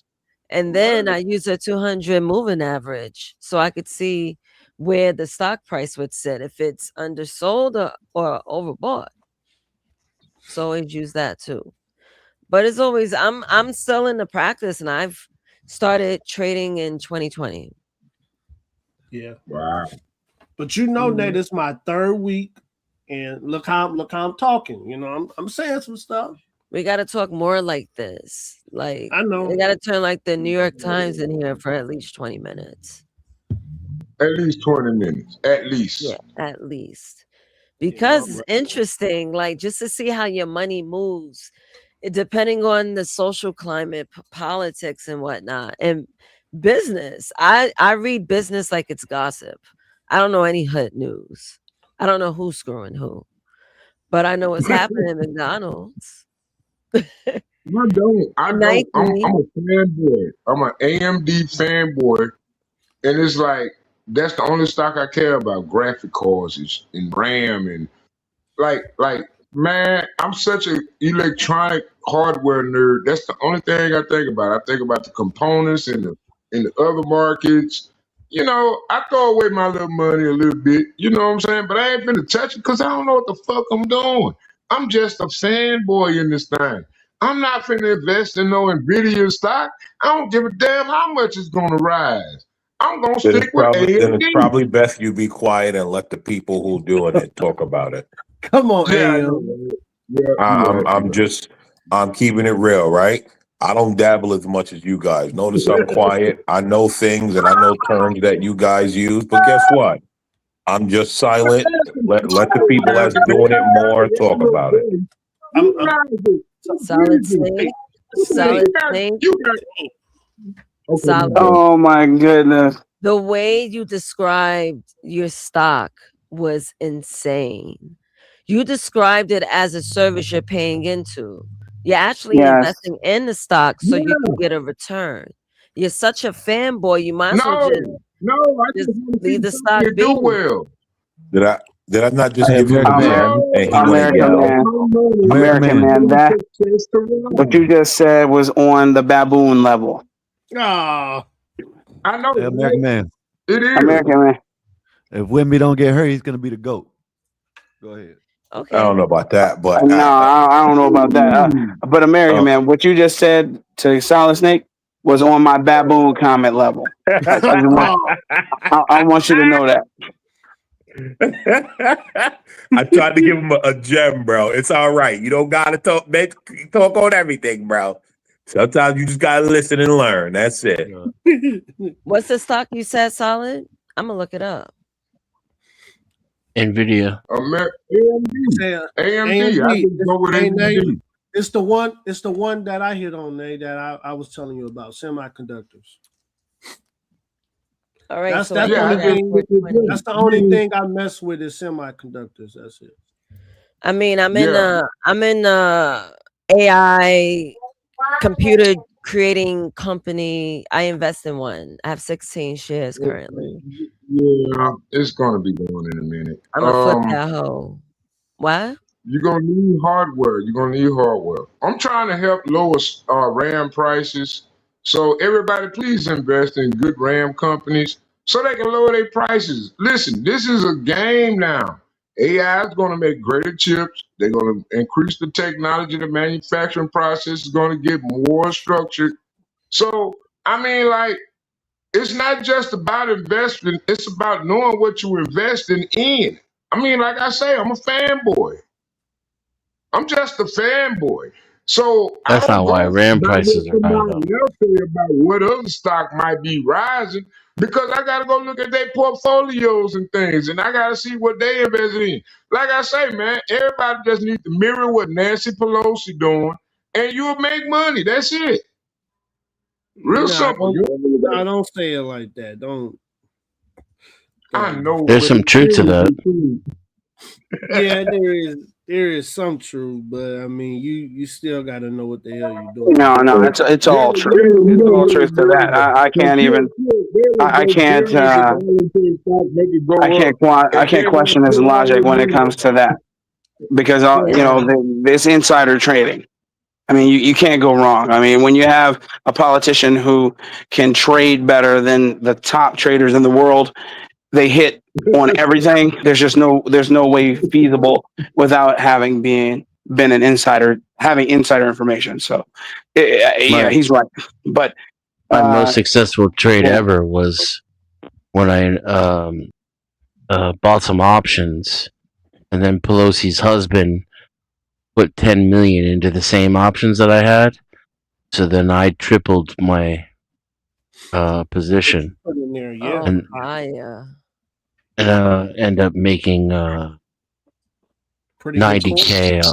S20: And then I use a 200 moving average so I could see where the stock price would sit if it's undersold or overbought. So always use that too. But it's always I'm still in the practice, and I've started trading in 2020.
S12: Yeah. Wow. But you know, Nate, it's my third week, and look how I'm talking. You know, I'm saying some stuff.
S20: We got to talk more like this. Like
S12: I know
S20: we got to turn like the New York Times in here for at least 20 minutes.
S1: At least 20 minutes. At least.
S20: Yeah, at least. Because it's interesting, like just to see how your money moves, depending on the social climate, politics, and whatnot, and business. I read business like it's gossip. I don't know any hood news. I don't know who's screwing who, but I know what's happening at McDonald's.
S1: I don't. I'm a fanboy. I'm an AMD fanboy And it's like that's the only stock I care about. Graphic cards and RAM and like man, I'm such a electronic hardware nerd. That's the only thing I think about. I think about the components and the other markets. You know, I throw away my little money a little bit. You know what I'm saying? But I ain't finna touch it because I don't know what the fuck I'm doing. I'm just a fanboy in this thing. I'm not finna invest in no Nvidia stock. I don't give a damn how much it's gonna rise. I'm gonna
S17: Then
S1: stick with
S17: it's
S1: AMD.
S17: probably best you be quiet and let the people who doing it talk about it.
S12: Come on,
S1: Yeah, I know.
S12: AM.
S1: Right? Yeah,
S17: I'm keeping it real, right? I don't dabble as much as you guys. Notice I'm quiet. I know things and I know terms that you guys use, but guess what? I'm just silent. Let the people that's doing it more talk about it.
S20: Solid snake. Solid snake. Solid.
S2: Oh my goodness.
S20: The way you described your stock was insane. You described it as a service you're paying into. You're actually
S2: Yes.
S20: investing in the stock so you can get a return. You're such a fanboy. You might as well
S1: No,
S20: just
S1: I just want to see
S20: leave the stock
S1: somebody
S20: be.
S1: do well.
S17: Did I not just give him a
S2: American
S17: gem
S2: man.
S17: and he went
S2: American
S17: yell?
S2: man. American man. That what you just said was on the baboon level.
S12: Ah,
S1: I know.
S5: Hey, American man.
S1: It is.
S2: American man.
S5: If Wimby don't get hurt, he's gonna be the GOAT. Go ahead.
S20: Okay.
S17: I don't know about that, but
S2: No, I don't know about that. But American man, what you just said to Solid Snake was on my baboon comment level. I want you to know that.
S17: I tried to give him a gem, bro. It's all right. You don't gotta talk on everything, bro. Sometimes you just gotta listen and learn. That's it.
S20: What's the stock you said, Solid? I'm gonna look it up.
S13: Nvidia.
S1: AMD. I just go with AMD.
S12: It's the one that I hit on, Nate, that I was telling you about, semiconductors.
S20: All right,
S12: That's
S20: so
S12: the
S20: I
S12: only
S20: got
S12: thing.
S20: that.
S12: That's the only thing I mess with is semiconductors. That's it.
S20: I mean, I'm in AI computer creating company. I invest in one. I have 16 shares currently.
S1: Yeah, it's gonna be going in a minute.
S20: I'm gonna flip that hoe. What?
S1: You're gonna need hardware. You're gonna need hardware. I'm trying to help lower RAM prices. So everybody, please invest in good RAM companies so they can lower their prices. Listen, this is a game now. AI is going to make greater chips. They're going to increase the technology. The manufacturing process is going to get more structured. So, I mean, like, it's not just about investing. It's about knowing what you're investing in. I mean, like I say, I'm a fanboy. I'm just a fanboy. So I
S13: That's
S1: don't
S13: not why
S1: go
S13: RAM
S1: by
S13: prices
S1: what
S13: are high
S1: somebody
S13: though.
S1: else say about what other stock might be rising because I gotta go look at their portfolios and things and I gotta see what they invest in. Like I say, man, everybody just needs to mirror what Nancy Pelosi doing and you'll make money. That's it. Real simple.
S12: Don't say it like that. Don't.
S1: I know.
S13: There's some truth to that.
S12: Yeah, there is some truth, but I mean, you still got to know what the hell you're doing.
S2: No, it's all true. It's all truth to that. I can't even. I can't. I can't question his logic when it comes to that because this insider trading. I mean, you can't go wrong. I mean, when you have a politician who can trade better than the top traders in the world, they hit on everything. There's no way feasible without been an insider, having insider information. So, he's right. But
S13: my most successful trade ever was when I bought some options, and then Pelosi's husband put 10 million into the same options that I had. So then I tripled my position. And end up making 90K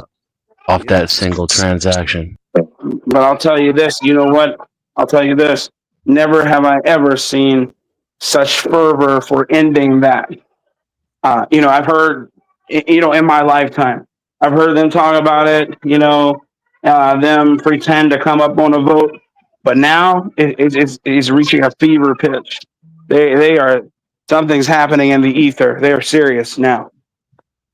S13: off that single transaction.
S2: But I'll tell you this. You know what? I'll tell you this. Never have I ever seen such fervor for ending that. I've heard, in my lifetime, I've heard them talk about it, them pretend to come up on a vote. But now it's reaching a fever pitch. They are, something's happening in the ether. They're serious now.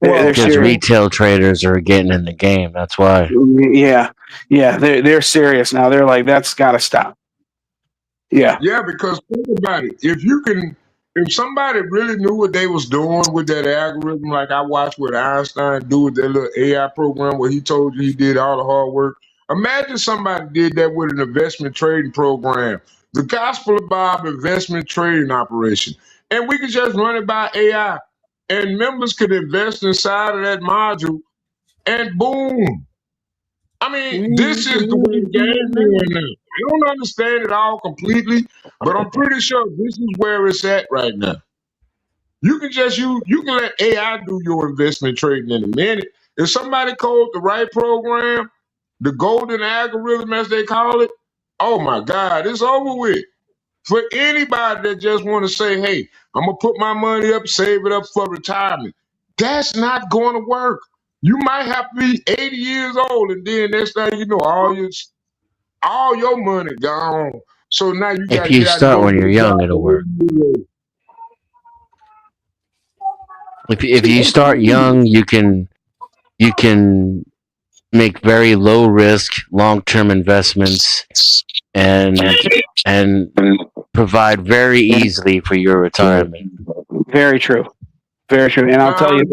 S2: They're
S13: Because
S2: serious.
S13: retail traders are getting in the game. That's why.
S2: Yeah, they're serious now. They're like, that's got to stop. Yeah.
S1: Yeah, because think about it. If somebody really knew what they was doing with that algorithm, like I watched what Einstein do with that little AI program where he told you he did all the hard work. Imagine somebody did that with an investment trading program. The Gospel of Bob investment trading operation. And we could just run it by AI. And members could invest inside of that module and boom. I mean, this is the way the game is now. I don't understand it all completely, but I'm pretty sure this is where it's at right now. You can let AI do your investment trading in a minute. If somebody code the right program, the golden algorithm as they call it, oh my God, it's over with. For anybody that just want to say, hey, I'm gonna put my money up, save it up for retirement. That's not going to work. You might have to be 80 years old, and then next thing you know, all your money gone. So now you got
S13: If
S1: to
S13: you
S1: get out and
S13: start
S1: go
S13: when
S1: get
S13: you're
S1: a
S13: young,
S1: job.
S13: it'll work. If you start young, you can make very low risk, long term investments and provide very easily for your retirement.
S2: Very true. Very true. And I'll tell
S1: Nah,
S2: you,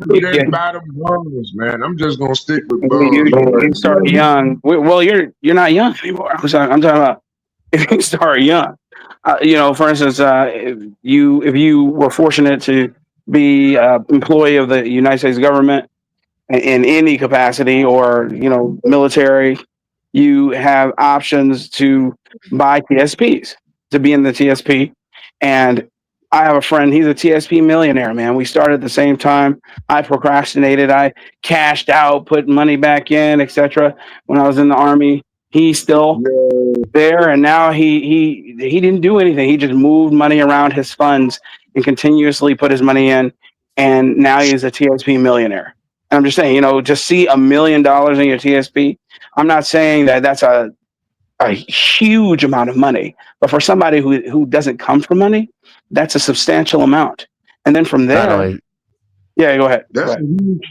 S1: man, just buy them bonds, man. I'm just gonna stick with
S2: you,
S1: bonds.
S2: you start young. Well, you're not young anymore. I'm talking about if you start young. For instance, if you were fortunate to be employee of the United States government in any capacity, or military, you have options to buy TSPs, to be in the TSP. And I have a friend, he's a TSP millionaire, man. We started at the same time. I procrastinated, I cashed out, put money back in, etc. When I was in the Army. He's still there, and now he didn't do anything. He just moved money around his funds and continuously put his money in, and now he's a TSP millionaire. And I'm just saying, just see $1 million in your TSP. I'm not saying that that's a huge amount of money, but for somebody who doesn't come from money, that's a substantial amount. And then from
S13: Not
S2: there,
S13: only
S2: yeah, go ahead.
S1: That's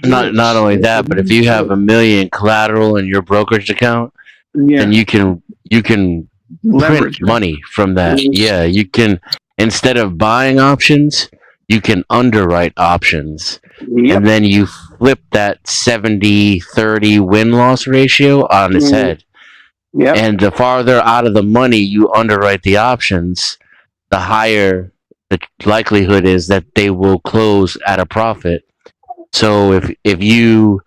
S13: not only that, but if you have $1 million collateral in your brokerage account, then you can
S2: leverage
S13: print money from that. Yeah, you can, instead of buying options, you can underwrite options. And then you flip that 70-30 win-loss ratio on its head. And the farther out of the money you underwrite the options, the higher the likelihood is that they will close at a profit. So if you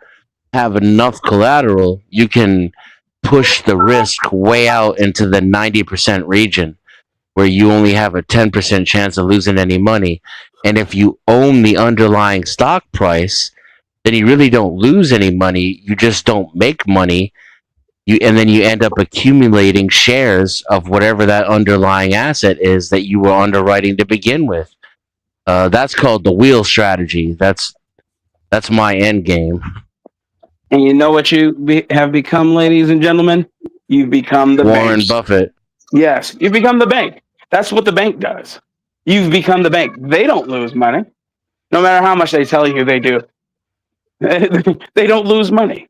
S13: have enough collateral, you can push the risk way out into the 90% region, where you only have a 10% chance of losing any money. And if you own the underlying stock price, then you really don't lose any money. You just don't make money. And then you end up accumulating shares of whatever that underlying asset is that you were underwriting to begin with. That's called the wheel strategy. That's my end game.
S2: And you know what you have become, ladies and gentlemen? You've become the
S13: Warren
S2: bank.
S13: Buffett.
S2: Yes, you become the bank. That's what the bank does. You've become the bank. They don't lose money, no matter how much they tell you they do. They don't lose money.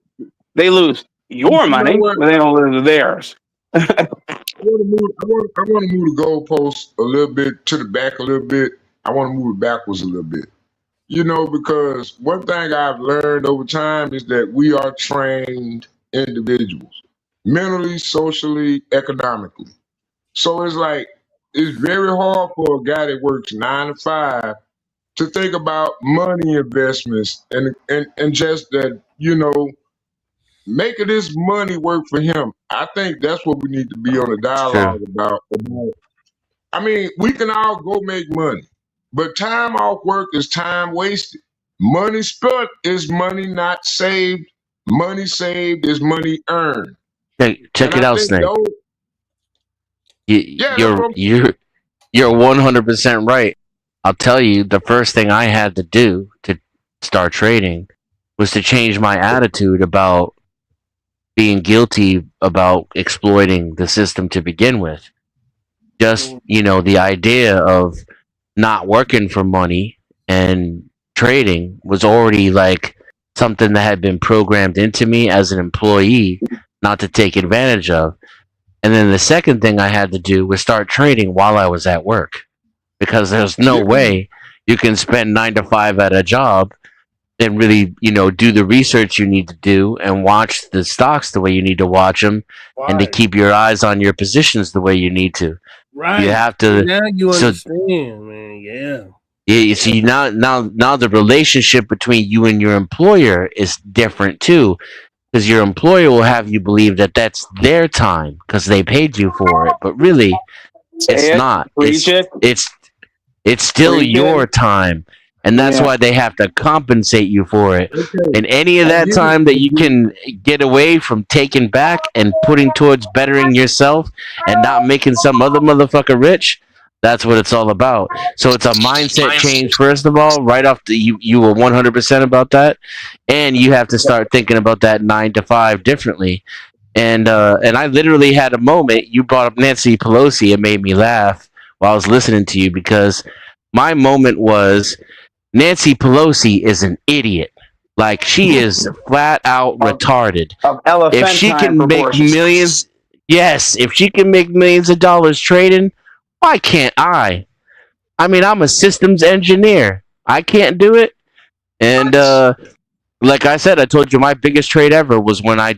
S2: They lose your money, but they don't lose theirs.
S1: I want to move the goalpost a little bit to the back a little bit. I want to move it backwards a little bit. Because one thing I've learned over time is that we are trained individuals, mentally, socially, economically. So it's very hard for a guy that works 9 to 5 to think about money investments and just that, making this money work for him. I think that's what we need to be on a dialogue about. I mean, we can all go make money, but time off work is time wasted. Money spent is money not saved. Money saved is money earned.
S13: Check it out, Snake.
S1: Yeah,
S13: You're 100% right. I'll tell you, the first thing I had to do to start trading was to change my attitude about being guilty about exploiting the system to begin with. just, the idea of not working for money and trading was already like something that had been programmed into me as an employee not to take advantage of. And then the second thing I had to do was start trading while I was at work, because there's no way you can spend 9 to 5 at a job and really, do the research you need to do and watch the stocks the way you need to watch them, and to keep your eyes on your positions the way you need to.
S12: Right.
S13: You have to.
S12: Now you
S13: So,
S12: understand, man. Yeah.
S13: yeah, you see, now the relationship between you and your employer is different too, because your employer will have you believe that that's their time because they paid you for it, but really, it's not. It's still your time, and that's why they have to compensate you for it. And any of that time that you can get away from taking back and putting towards bettering yourself and not making some other motherfucker rich, that's what it's all about. So it's a mindset change, first of all. Right off you were 100% about that, and you have to start thinking about that 9 to 5 differently. And I literally had a moment. You brought up Nancy Pelosi. It made me laugh while I was listening to you, because my moment was, Nancy Pelosi is an idiot. Like, she is flat out retarded. If she can make millions, yes, if she can make millions of dollars trading, why can't I? I mean, I'm a systems engineer. I can't do it. And like I said, I told you my biggest trade ever was when I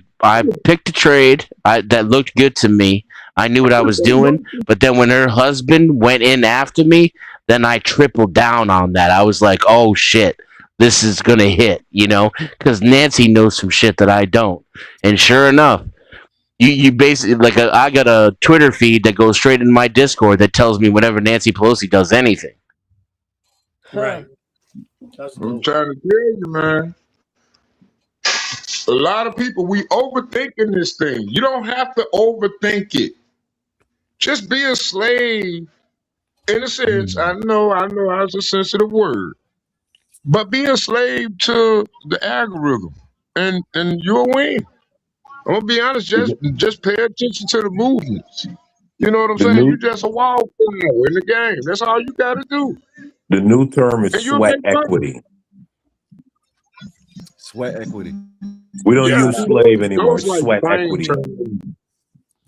S13: picked a trade that looked good to me. I knew what I was doing, but then when her husband went in after me, then I tripled down on that. I was like, oh shit, this is gonna hit, because Nancy knows some shit that I don't. And sure enough, you basically, like, I got a Twitter feed that goes straight into my Discord that tells me whenever Nancy Pelosi does anything.
S12: Right.
S1: I'm trying to tell you, man. A lot of people, we overthinking this thing. You don't have to overthink it. Just be a slave. In a sense, I know that's a sensitive word, but be a slave to the algorithm, and you'll win. I'm gonna be honest. Just pay attention to the movements. You know what I'm saying? You just a wallflower in the game. That's all you got to do.
S17: The new term is
S1: And you'll
S17: sweat
S1: make money.
S17: equity.
S5: Sweat equity.
S17: We don't use slave anymore.
S1: Those like
S17: Sweat
S1: brain
S17: equity.
S1: training.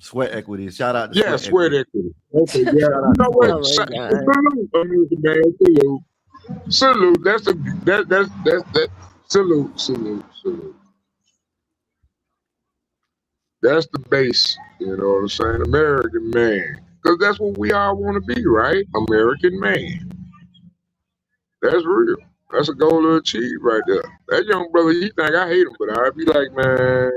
S5: Sweat equity. Shout out to
S1: Yeah, sweat equity. Okay, yeah.
S5: Shout out
S1: You know
S5: to
S1: what?
S5: sweat equity.
S1: Salute, American man. Salute. Salute. That's salute. That's the base. You know what I'm saying? American man. Because that's what we all want to be, right? American man. That's real. That's a goal to achieve right there. That young brother, he think I hate him, but I'd be like, man.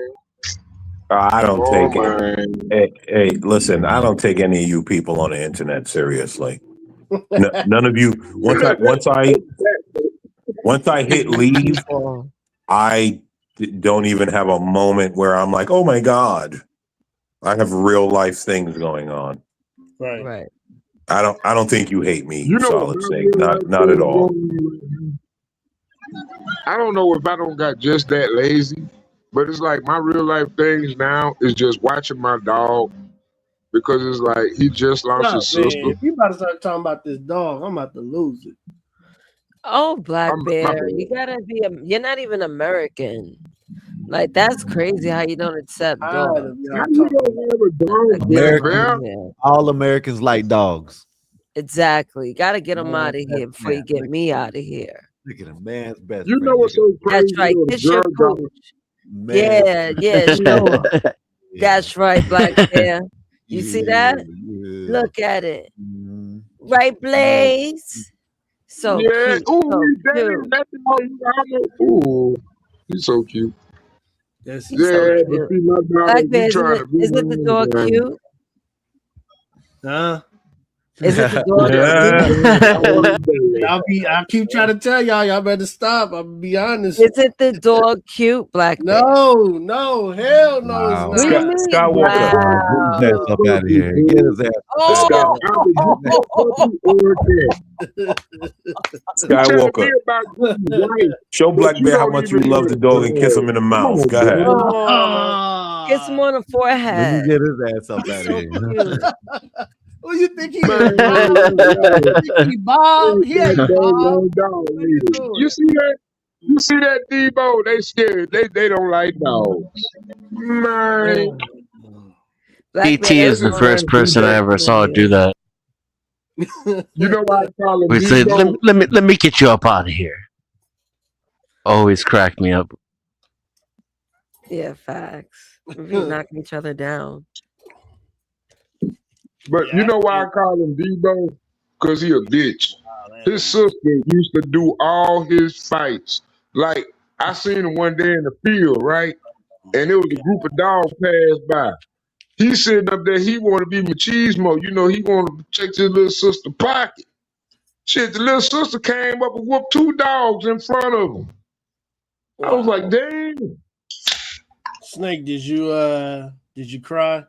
S17: I don't take
S1: man.
S17: it. Hey, listen, I don't take any of you people on the internet seriously. None of you. Once I hit leave, I don't even have a moment where I'm like, oh my God, I have real life things going on.
S12: Right.
S17: I don't think you hate me,
S1: You know,
S17: Solid Snake. Not at all.
S1: I don't know if I don't got just that lazy, but it's like my real life things now is just watching my dog, because it's like he just lost his
S12: Man,
S1: sister.
S12: if you about to start talking about this dog, I'm about to lose it.
S20: Oh, Black Bear, you gotta be. You're not even American. Like, that's crazy how you don't accept dogs.
S5: All Americans like dogs.
S20: Exactly. You gotta get them out of here before you get me out of here.
S5: Look at a man's best.
S1: You know what's so crazy?
S20: That's right. Kiss your pooch. Yeah, sure. That's right, Black Bear. You see that? Look at it. Right, Blaze? So
S1: yeah.
S20: cute.
S1: Ooh,
S20: So
S1: ooh, he's so cute.
S12: Yes,
S1: yeah,
S20: so
S1: but see, my dog,
S20: Black Bear,
S1: trying to be
S20: isn't the dog
S1: man.
S20: cute?
S12: Huh?
S20: Is it the dog cute?
S12: I'll keep trying to tell y'all better stop. I'll be honest.
S20: Is it the dog cute, Black Bear?
S12: No, hell no,
S5: Wow.
S12: it's not.
S17: Skywalker.
S20: Wow.
S5: Get his ass up out of here. Get his ass.
S17: Skywalker. Show Black Bear how much you love the dog and kiss him in the mouth. Go ahead.
S20: Kiss him on the forehead.
S5: Let me get his ass up out of here.
S12: Well, you think he
S1: Man,
S12: he Bob? He ain't Bob. What you
S1: you
S12: doing?
S1: see that? You see that Debo? They scared. They don't like dogs. Man,
S20: Black man,
S13: ET is
S20: that's
S13: the
S20: on.
S13: first person I ever saw do that.
S1: you know why I call him
S13: We say,
S1: Debo?
S13: let me get you up out of here. Always crack me up.
S20: Yeah, facts. We be knocking each other down.
S1: But you know why I call him Debo? Because he a bitch. His sister used to do all his fights. Like, I seen him one day in the field, right? And it was a group of dogs passed by. He sitting up there, he want to be machismo. You know, he want to check his little sister pocket. Shit, the little sister came up and whooped 2 dogs in front of him. I was like, damn.
S12: Snake, did you cry?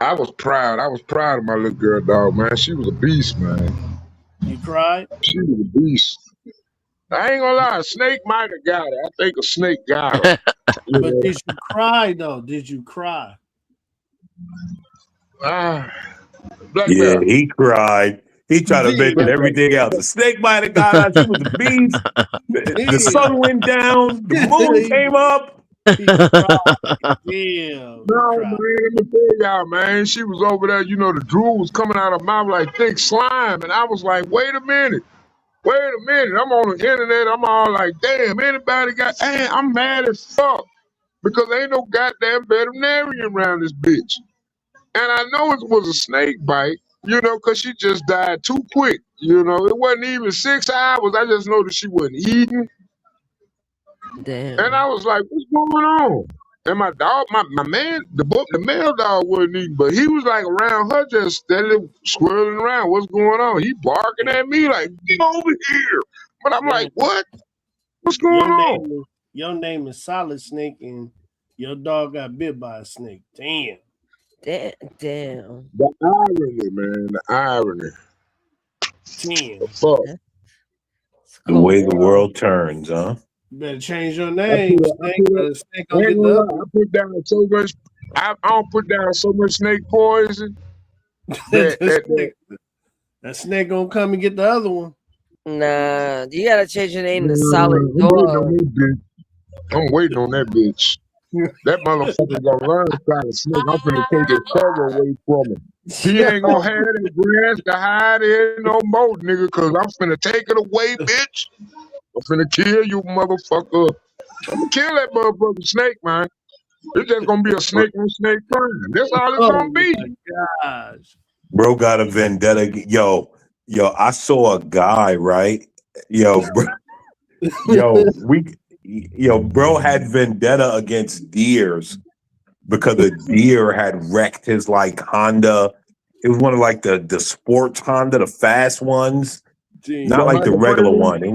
S1: I was proud. I was proud of my little girl dog, man. She was a beast, man.
S12: You cried?
S1: She was a beast. I ain't gonna lie, Snake might have got her. I think a snake got her. You
S12: But
S1: know?
S12: did you cry though? Did you cry?
S1: Black
S17: Yeah,
S1: Bear.
S17: he cried. He tried to
S1: Black
S17: mention
S1: Bear.
S17: everything else. The snake might have got us. She was a beast. The sun went down. The moon came up.
S12: He cried. Damn.
S1: No, man, let me tell y'all, man. She was over there, you know, the drool was coming out of her mouth like thick slime. And I was like, wait a minute. Wait a minute. I'm on the internet. I'm all like, damn, anybody got, hey, I'm mad as fuck. Because ain't no goddamn veterinarian around this bitch. And I know it was a snake bite, you know, because she just died too quick. You know, it wasn't even 6 hours. I just know that she wasn't eating.
S20: Damn.
S1: And I was like, what's going on? And my dog, my man, the male dog wasn't eating, but he was like around her just steadily swirling around. What's going on? He barking at me like, get over here. But I'm like, what? What's going on?
S12: Your name is Solid Snake, and your dog got bit by a snake. Damn.
S20: Damn.
S1: The irony, man, the irony.
S12: Damn.
S1: Fuck.
S17: The way the world turns, huh?
S12: You better change your name, Snake. Snake
S1: I
S12: gonna
S1: ain't
S12: get
S1: gonna
S12: the
S1: lie, I put down so much. I don't put down so much snake poison that
S12: snake gonna come and get the other one.
S20: Nah, you gotta change your name to
S1: I'm
S20: Solid
S1: waiting on
S20: Dog.
S1: that bitch. I'm waiting on that bitch. That motherfucker gonna learn how to snake. I'm finna take his cover away from him. He ain't gonna have that grass to hide in no more, nigga, cause I'm finna take it away, bitch. I'm finna kill you, motherfucker. I'm gonna kill that motherfucking snake, man. It's just gonna be a snake on snake crime. That's all it's gonna be.
S12: Gosh.
S17: Bro got a vendetta. Yo, I saw a guy, right? Yo, bro, bro had vendetta against deers because the deer had wrecked his like Honda. It was one of like the sports Honda, the fast ones. Not like the regular one. It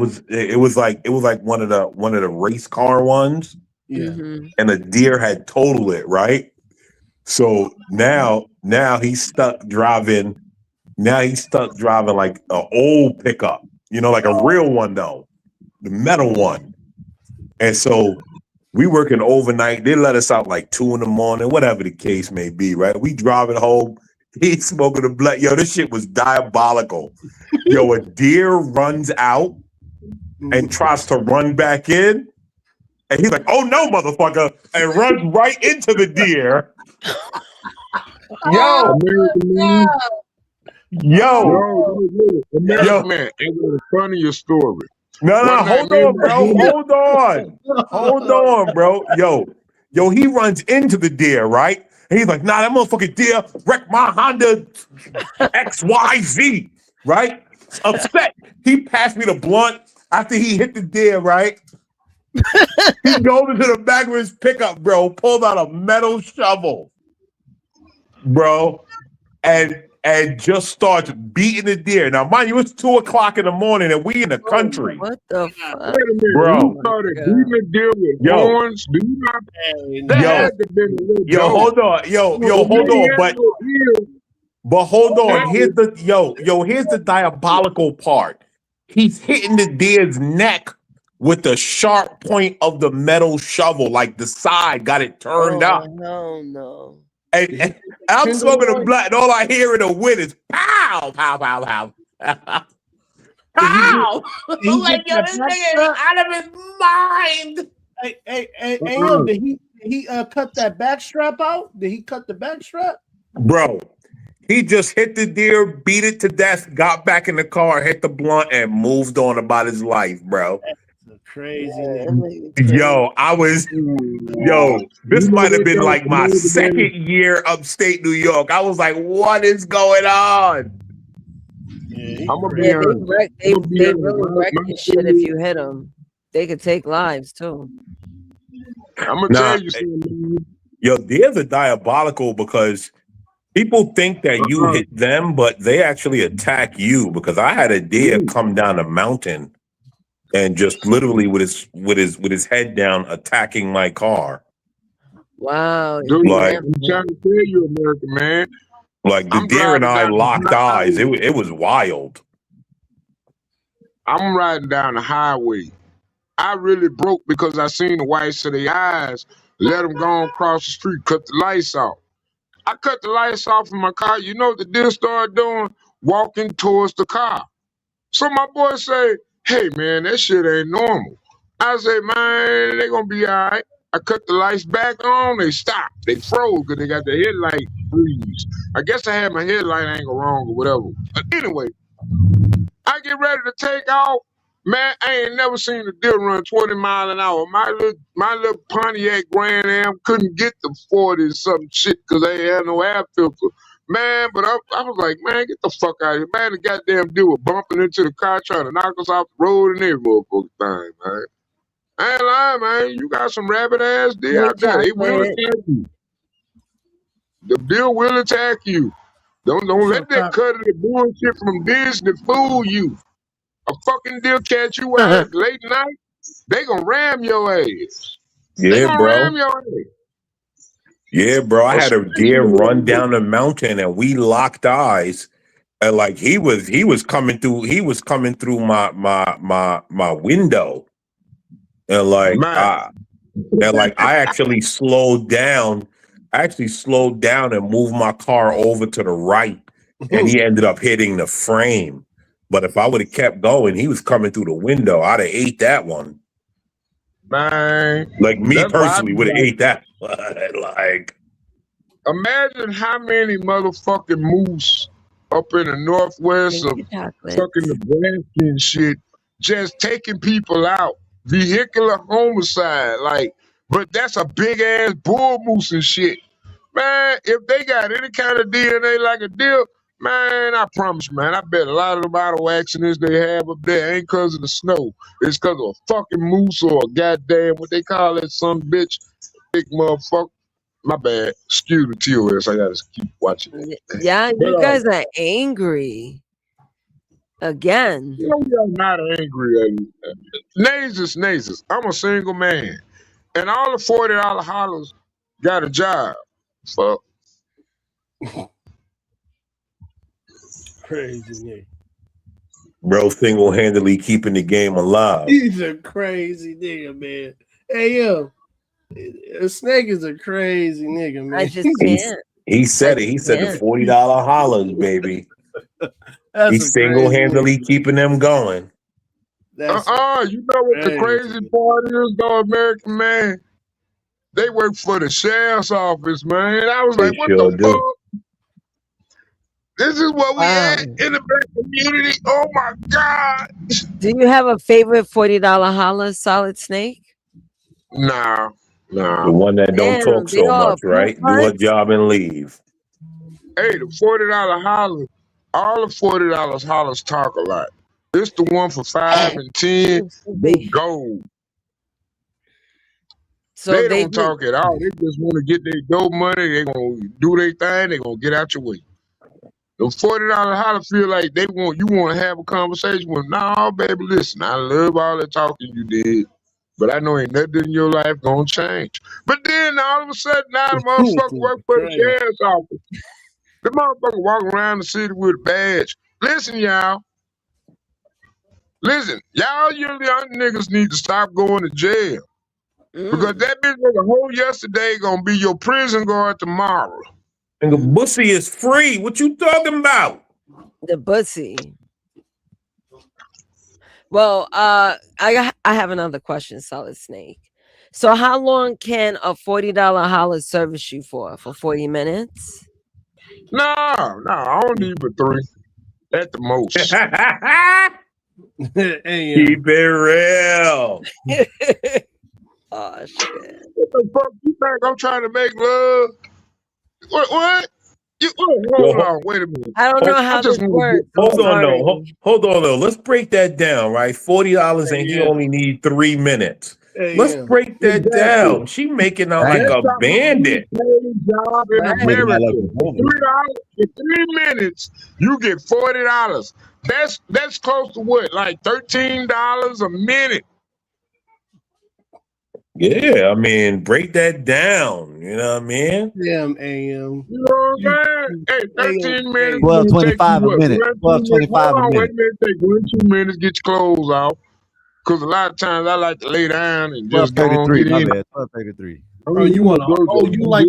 S17: was like one of the race car ones.
S12: Yeah.
S17: And the deer had totaled it, right? So now he's stuck driving. Now he's stuck driving like an old pickup, you know, like a real one though, the metal one. And so we working overnight. They let us out like 2 a.m, whatever the case may be, right? We driving home. He's smoking a blunt. Yo, this shit was diabolical. Yo, a deer runs out and tries to run back in. And he's like, oh no, motherfucker, and runs right into the deer. Yo,
S1: American man, ain't gonna funny your story.
S17: No, hold on, bro. Hold on, bro. Yo, he runs into the deer, right? And he's like, nah, that motherfucking deer wrecked my Honda XYZ, right? Upset. He passed me the blunt after he hit the deer, right? He goes into the back of his pickup, bro, pulled out a metal shovel, bro, and just starts beating the deer. Now, mind you, it's 2:00 in the morning and we in the country.
S20: What the fuck?
S1: Wait a minute,
S17: Bro.
S1: you started beating the deer with horns? Do you not? That had to be a little
S17: Yo,
S1: joke.
S17: hold on. Hold on. But hold on. Here's the diabolical part. He's hitting the deer's neck with the sharp point of the metal shovel, like the side got it turned up.
S20: No.
S17: And I'm smoking a blunt, and all I hear in the wind is pow, pow, pow, pow. Pow! I'm like, yo, this nigga is out of his mind.
S12: Hey, yo, did he cut that back strap out? Did he cut the back strap?
S17: Bro, he just hit the deer, beat it to death, got back in the car, hit the blunt, and moved on about his life, bro.
S12: That's crazy.
S17: Yo, this might have been like my second year upstate New York. I was like, what is going on?
S12: Yeah,
S20: they really wreck your shit if you hit them. They could take lives too.
S1: I'm gonna tell you something.
S17: Yo, deers are diabolical because people think that you hit them, but they actually attack you. Because I had a deer come down a mountain and just literally with his head down attacking my car.
S20: Wow.
S1: Dude, like, I'm trying to tell you, American man.
S17: Like the deer and I locked eyes. It was wild.
S1: I'm riding down the highway. I really broke because I seen the whites of their eyes. Let them go across the street, cut the lights off. I cut the lights off in my car. You know what the deer started doing? Walking towards the car. So my boy say, hey, man, that shit ain't normal. I say, man, they gonna be all right. I cut the lights back on. They stopped. They froze because they got the headlight freeze. I guess I had my headlight angle wrong or whatever. But anyway, I get ready to take off. Man, I ain't never seen a deer run 20 miles an hour. My little Pontiac Grand Am couldn't get the 40 something shit because they had no air filter. Man, but I was like, man, get the fuck out of here. Man, the goddamn deer was bumping into the car trying to knock us off the road and every motherfucking thing, man. I ain't lying, man. You got some rabbit ass deer out there. They will attack you. The deer will attack you. Don't let that cut of the bullshit from Disney fool you. A fucking deer catch you out late night, they gonna ram your ass. They
S17: Yeah,
S1: gonna
S17: bro.
S1: ram your ass.
S17: Yeah, bro. I had a deer run down the mountain and we locked eyes. And like he was coming through my window. And like I actually slowed down. I actually slowed down and moved my car over to the right. And he ended up hitting the frame. But if I would have kept going, he was coming through the window. I'd have ate that one.
S1: Man.
S17: Like me personally would have ate that. Like,
S1: imagine how many motherfucking moose up in the Northwest of fucking Nebraska and shit just taking people out. Vehicular homicide. Like, but that's a big ass bull moose and shit. Man, if they got any kind of DNA like a deer, man, I promise, man, I bet a lot of them auto accidents they have up there ain't because of the snow. It's because of a fucking moose or a goddamn, what they call that son bitch, big motherfucker. My bad. Excuse the TOS. I gotta keep watching that.
S20: Yeah, you guys are angry. Again.
S1: You know, I'm not angry. Nazis. I'm a single man. And all the $40 hollers got a job. Fuck.
S12: Crazy nigga.
S17: Bro, single-handedly keeping the game alive.
S12: He's a crazy nigga, man. Hey, yo. A snake is a crazy nigga, man.
S20: I just can't.
S17: He said it. He said the $40 hollers, baby. He's single-handedly keeping them going.
S1: You know what the crazy part is, though, American man? They work for the sheriff's office, man. I was like, what the fuck? This is what we at in the black community. Oh my God.
S20: Do you have a favorite $40 holler, Solid Snake?
S1: Nah.
S17: The one that don't talk so much, right? Do her job and leave.
S1: Hey, the $40 holler, all the $40 hollers talk a lot. It's the one for 5 and 10, they gold. So they don't talk at all. They just want to get their dope money. They gonna do their thing. They gonna get out your way. The $40 holler feel like you want to have a conversation with. No, baby, listen. I love all the talking you did, but I know ain't nothing in your life gonna change. But then all of a sudden, now the motherfucker work for the sheriff's office. The motherfucker walking around the city with a badge. Listen, y'all. Listen, y'all young niggas need to stop going to jail. Because that bitch was a whole yesterday gonna be your prison guard tomorrow.
S17: And the bussy is free. What you talking about?
S20: The bussy. Well, I have another question, Solid Snake. So how long can a $40 holler service you for? For 40 minutes?
S1: No, I don't need but 3 at the most.
S17: Keep it real.
S20: Oh shit.
S1: What the fuck you think I'm trying to make love? What? Hold on, wait a minute.
S20: I don't know how this works.
S17: Hold on though. Let's break that down, right? $40 and he only need 3 minutes. Let's break that down. She making out like a bandit.
S1: Job in America. For $3 for 3 minutes, you get $40. That's close to what? Like $13 a minute.
S17: Yeah, I mean, break that down. You know what I mean?
S12: Damn, AM.
S1: You know what I'm saying? Hey, 13 minutes.
S5: 12.25 a minute. 12.25 a minute.
S1: Wait a minute, take 1 2 minutes, get your clothes off. Because a lot of times I like to lay down and just go on, get in.
S5: 12.33.
S12: Oh, you want to? Oh, you like?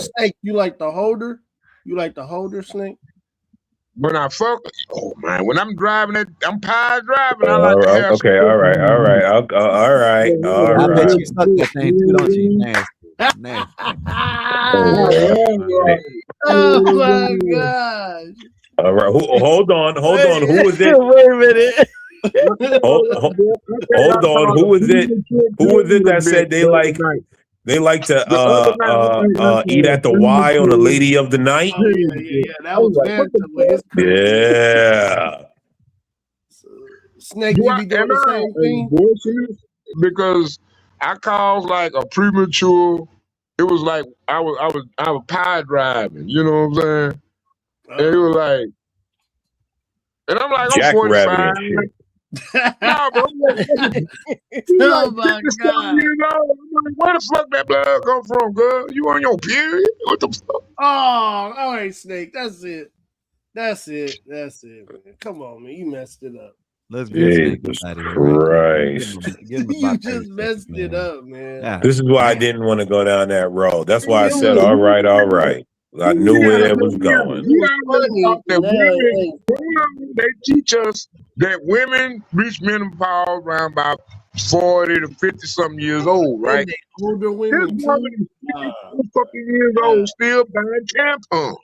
S12: Snake. You like the holder? You like the holder, Snake?
S1: When I fuck, oh man, when I'm driving it, I'm power driving. I like to have.
S17: Okay, all right.
S5: I bet you suck that thing too, don't you? Nasty.
S12: Oh my gosh!
S17: All right, hold on. Who was it?
S20: Wait a minute.
S17: Hold on. Who was it that said they like to eat at the Y on the Lady of the Night?
S12: Oh, yeah. That was fantastic.
S17: Yeah.
S12: Snake, you be doing the same thing?
S1: Because I caused like a premature. It was like I was power driving. You know what I'm saying? And it was like, and I'm like, I'm 45. No, bro.
S12: Oh my God.
S1: Years old. I'm like, where the fuck that blood come from, girl? You on your period? What the fuck?
S12: Oh, all right, Snake. That's it, man. Come on, man. You messed it up.
S5: Let's get Snake out of here.
S17: Christ.
S12: You just messed it up, man.
S5: Yeah.
S17: This is why I didn't want to go down that road. That's why I said, all right. I knew where it was going.
S1: They teach us that women reach menopause around about 40 to 50 something years old, right?
S12: And they older women
S1: this woman is 50 fucking years old, still buying tampons.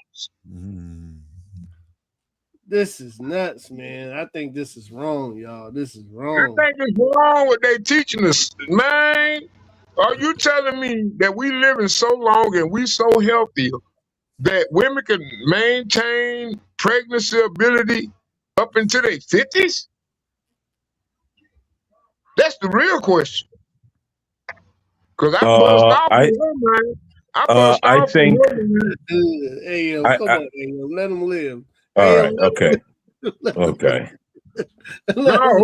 S12: This is nuts, man. I think this is wrong, y'all. This is wrong.
S1: I think it's wrong what they teaching us, man. Are you telling me that we living so long and we so healthy that women can maintain pregnancy ability up into their 50s? That's the real question. Because I bust off with her, man. I bust off with her, man.
S12: Hey, yo, come on, hey, yo, let him live.
S17: All
S12: Hey,
S17: right,
S12: yo,
S17: okay.
S1: No, okay, whatever.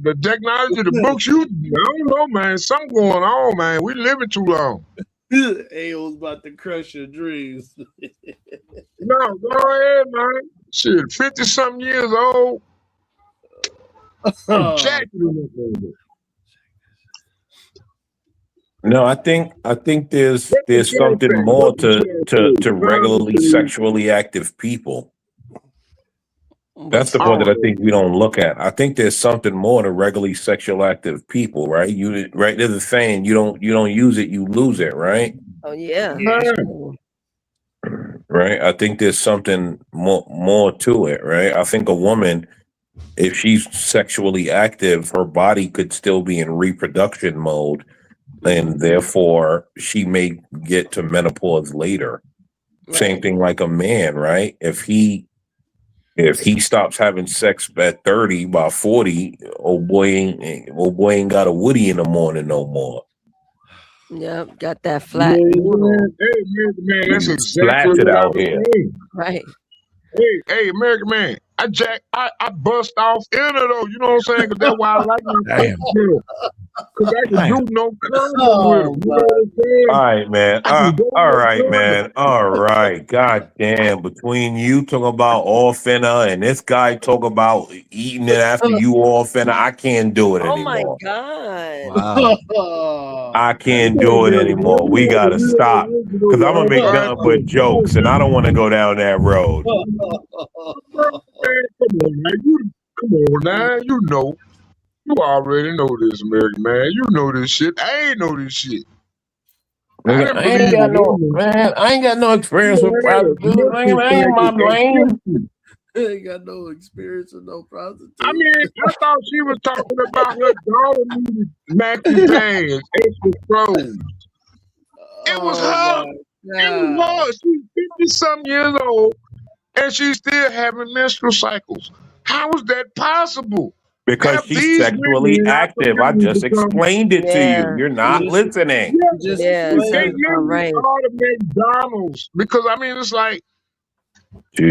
S1: The technology, the books, I don't know, man. Something going on, man. We living too long.
S12: Ayo's about to crush your dreams.
S1: No, go ahead, man. Shit, 50 something years old. I'm jacking it.
S17: No, I think there's something more to regularly sexually active people. That's the part that I think we don't look at. I think there's something more to regularly sexual active people, right? There's a saying, you don't use it, you lose it, right?
S20: Oh yeah.
S17: Right. I think there's something more to it, right? I think a woman, if she's sexually active, her body could still be in reproduction mode, and therefore she may get to menopause later. Right. Same thing like a man, right? If he stops having sex at 30, by 40, old boy ain't got a woody in the morning no more.
S20: Yep, got that flat.
S1: Man, that's exactly what
S17: out here.
S20: Right.
S1: Hey, American man, I bust off in her though. You know what I'm saying? Because that's why I like my Cause I can do no condom with
S12: Oh
S1: them. You
S12: my.
S1: know what I'm saying?
S17: All right, man.
S1: I can go
S17: All
S1: no
S17: right,
S1: further.
S17: man. All right. God damn. Between you talking about all finna and this guy talk about eating it after you all finna, I can't do it
S20: Oh my
S17: anymore.
S20: God.
S12: Oh,
S17: I
S1: Come
S17: can't
S1: on,
S17: do it
S1: Mary, man.
S17: anymore.
S1: You
S17: We
S1: know the
S17: gotta
S1: real
S17: stop. Cause I'm gonna
S1: original
S17: make
S1: answer
S17: nothing
S1: to
S17: but
S1: the
S17: jokes, and
S1: phone.
S17: I don't want to go down that road.
S1: Man, come on, man. Come on, now. You know. You already know this, American man. You know this shit. I ain't know this shit. I
S17: Nigga,
S1: didn't
S17: I ain't
S1: believe
S17: got
S1: in
S17: no
S1: women.
S17: man. I ain't got no experience
S1: You
S17: with
S1: had a
S17: prostitutes.
S1: mental
S17: I ain't my
S1: faggot at
S17: lane.
S1: 50.
S12: ain't got no experience with no prostitute.
S1: I mean, I thought she was talking about her daughter needed maxi pads, extra clothes. It was
S12: Oh
S1: her.
S12: my
S1: It was
S12: God.
S1: her. She's 50-some years old and she's still having menstrual cycles. How is that possible?
S17: Because
S1: Have
S17: she's
S1: these
S17: sexually
S1: women out
S17: active. I
S1: there
S17: just
S1: become
S17: explained it to you.
S20: Yeah.
S17: You're not listening.
S1: yeah,
S12: Just
S20: Yeah,
S1: they
S20: sounds
S12: explain.
S20: about
S1: literally
S20: right.
S1: are the McDonald's because I mean it's like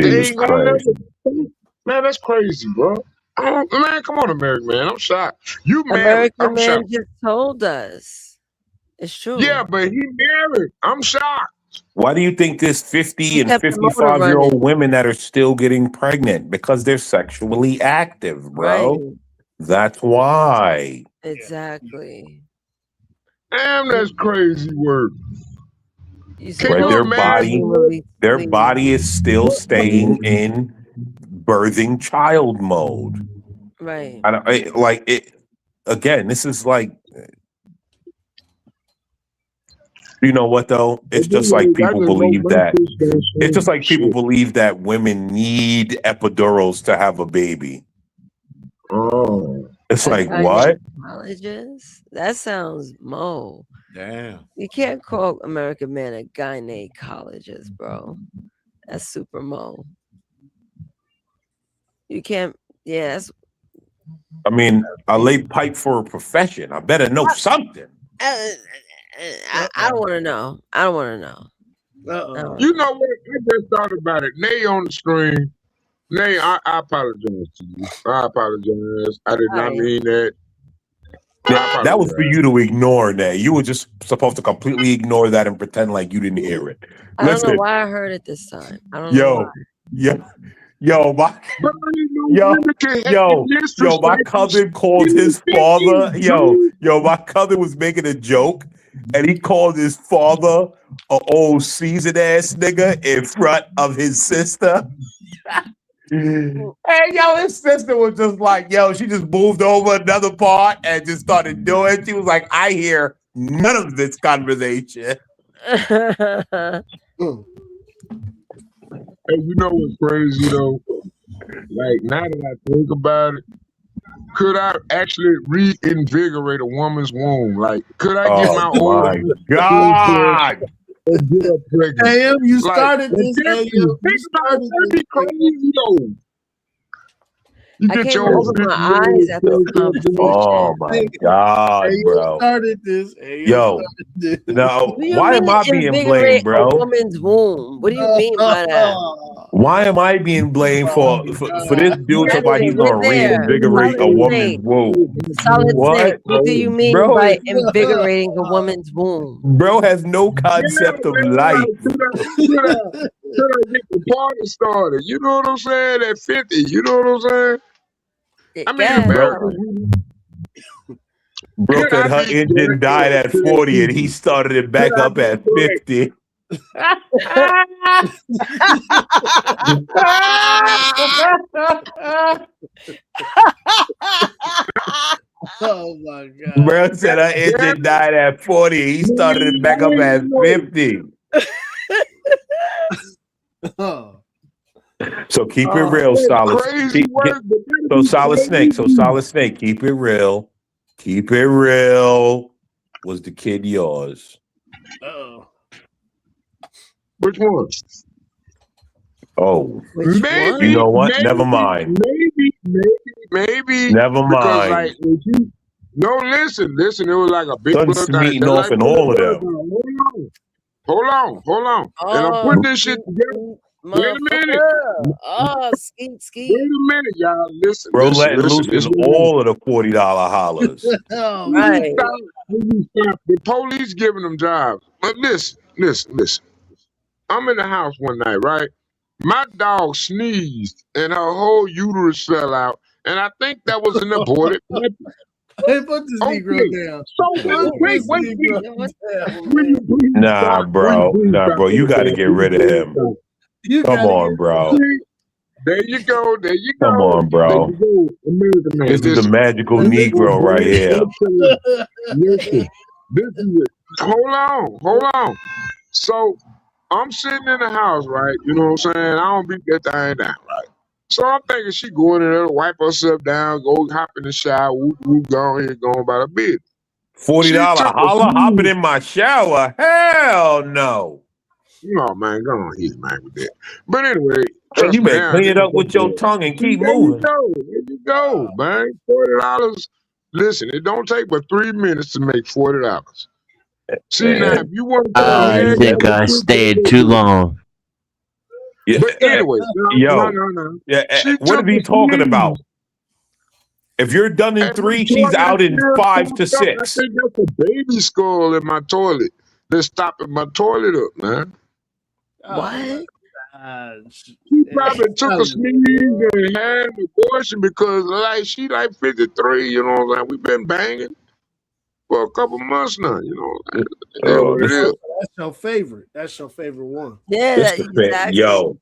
S1: they
S17: Jesus
S1: ain't gonna
S17: Christ.
S1: never. Man, that's crazy, bro. Man, come on, American man. I'm shocked. You married.
S20: American
S1: I'm
S20: Man
S1: shocked.
S20: just told us. It's true.
S1: Yeah, but he married. I'm shocked.
S17: Why do you think there's 50
S20: He
S17: and
S20: kept the motor
S17: 55-year-old
S20: running.
S17: women that are still getting pregnant? Because they're sexually active,
S20: Right.
S17: bro. That's why.
S20: Exactly.
S1: Damn, that's crazy work.
S20: You
S1: Can
S17: Right?
S20: still
S1: you
S17: Their
S1: imagine?
S17: body is still staying in birthing child mode.
S20: Right.
S17: Like it again, this is like, you know what though? It's just like
S1: I
S17: people
S1: just hope
S17: believe
S1: my
S17: that.
S1: fish don't
S17: It's just
S1: swim.
S17: like people believe that women need epidurals to have a baby.
S1: Oh.
S17: It's like, what?
S20: Gynecologist? That sounds Mo.
S14: Damn.
S20: You can't call American Man a gynecologist, bro. That's super Mo. You can't. Yeah, that's.
S17: I mean, I lay pipe for a profession. I better know something.
S20: I don't want to know. I don't want to know.
S1: You know what? I just thought about it. Nay on the screen. Nay, I apologize to you. I apologize. I did not
S20: Sorry.
S1: mean that.
S17: That was for you to ignore, Nay. You were just supposed to completely ignore that and pretend like you didn't hear it.
S20: I don't know
S17: Listen,
S20: why I heard it this time. I don't know why.
S17: My cousin called his father. My cousin was making a joke, and he called his father a old seasoned ass nigga in front of his sister. Hey, his sister was just like, she just moved over another part and just started doing. She was like, I hear none of this conversation.
S1: Hey, you know what's crazy though? Like now that I think about it, could I actually reinvigorate a woman's womb? Like, could I get my
S17: Oh
S1: old
S17: my God!
S1: and get her pregnant?
S12: AM, you
S1: Like,
S12: started
S1: and
S12: this.
S1: think
S12: AM, you
S1: about it,
S12: started
S1: that'd
S12: this.
S1: be crazy though. You
S20: I
S1: get
S20: can't
S1: your
S20: even
S1: old
S20: open my
S1: 50-year-old
S20: eyes at this conversation.
S17: Oh my God,
S12: AM
S17: bro.
S12: started this. AM
S17: Yo,
S12: started this.
S17: now
S20: What do you
S17: why
S20: mean
S17: am I being blamed,
S20: invigorate a
S17: bro?
S20: woman's womb? What do you mean by that?
S17: Why am I being blamed for this dude talking about he's
S20: Question right
S17: gonna
S20: there.
S17: reinvigorate a
S20: Solid
S17: woman's
S20: snake.
S17: womb?
S20: Solid snake.
S17: What?
S20: What do you mean
S17: Bro
S20: by
S17: is
S20: invigorating a woman's womb?
S17: bro has no concept of life.
S1: Could I get the party started? You know what I'm saying? At 50, you know what I'm saying? I mean,
S20: Yeah,
S1: America.
S17: Bro
S1: Could
S17: said
S1: I
S17: her
S1: be
S17: engine died at 40 and he started it back
S1: Could I
S17: up
S1: be
S17: at
S1: correct?
S17: 50.
S12: Oh my God.
S17: Bro said her engine died at 40. He started it back up at 50. So keep it real, Solid. So Solid Snake, keep it real. Keep it real. Was the kid yours?
S12: Oh.
S1: Which one?
S17: Oh.
S1: Maybe,
S17: You know what? Never mind.
S1: Maybe.
S17: Never
S1: Because like,
S17: mind.
S1: if you, no, listen. It was like a big
S17: Done
S1: blood guy.
S17: smeating off in all of them.
S1: Hold on. And I'm putting this shit together. Wait a minute.
S20: Motherfucker. Oh, skeet,
S1: Wait
S20: skeet.
S1: a minute, y'all. Listen,
S17: Bro letting loose
S1: This
S17: in
S1: is what
S17: all of the $40 hollers.
S12: Oh,
S20: Right.
S1: the police giving them jobs. But listen. I'm in the house one night, right? My dog sneezed and her whole uterus fell out, and I think that was an aborted pregnancy.
S12: Hey, put this Negro
S1: Okay.
S12: down.
S1: So
S12: Put
S1: wait.
S12: this Negro down,
S1: Will you
S12: man.
S1: please
S17: Nah,
S1: stop? Will
S17: bro.
S1: you please
S17: Nah,
S1: stop?
S17: bro. You got to get
S1: Will you
S17: rid of
S1: please
S17: him.
S1: stop?
S12: You
S17: Come
S12: gotta
S17: on,
S12: get
S17: bro.
S1: There you go.
S17: Come on,
S1: There
S17: bro.
S1: you go. American man.
S17: This is the
S1: Listen.
S17: magical
S1: Listen,
S17: Negro right here.
S1: listen. This is it. Hold on. So I'm sitting in the house, right? You know what I'm saying? I don't beat that thing down, right? So I'm thinking she going in there to wipe herself down, go hop in the shower, whoop, go here, going about her business.
S17: $40
S1: She took a
S17: holler hopping
S1: sneeze.
S17: in my shower. Hell no.
S1: No, man, go on here, man, with that. But anyway,
S17: Man,
S1: trust
S17: you
S1: me,
S17: better
S1: now
S17: clean
S1: this
S17: it
S1: is
S17: up with your
S1: good.
S17: tongue and
S1: See,
S17: keep moving.
S1: There you go, man. $40. Listen, it don't take but 3 minutes to make $40. See, now if
S17: Man.
S1: you want to put a
S13: I
S1: head
S13: think
S1: couple
S13: I
S1: shit to
S13: stayed
S1: go
S13: too
S1: do it.
S13: long.
S17: Yeah,
S1: But anyway,
S17: yo,
S1: no.
S17: yeah,
S1: She
S17: what
S1: took
S17: are we
S1: a
S17: talking
S1: sneeze.
S17: about? If you're done in
S1: And my
S17: 3, she's
S1: toilet
S17: out
S1: is
S17: in
S1: still
S17: 5 to
S1: stopped up. I
S17: 6.
S1: think that's a baby skull in my toilet. They're stopping my toilet up, man.
S20: What?
S1: She probably took a sneeze and had an abortion because she like 53, you know what I'm saying? We've been banging for a couple months now, you know. It is what it is.
S12: That's your favorite. That's your favorite one.
S20: Yeah,
S17: This
S20: that,
S17: the fit.
S20: exactly.
S17: Yo,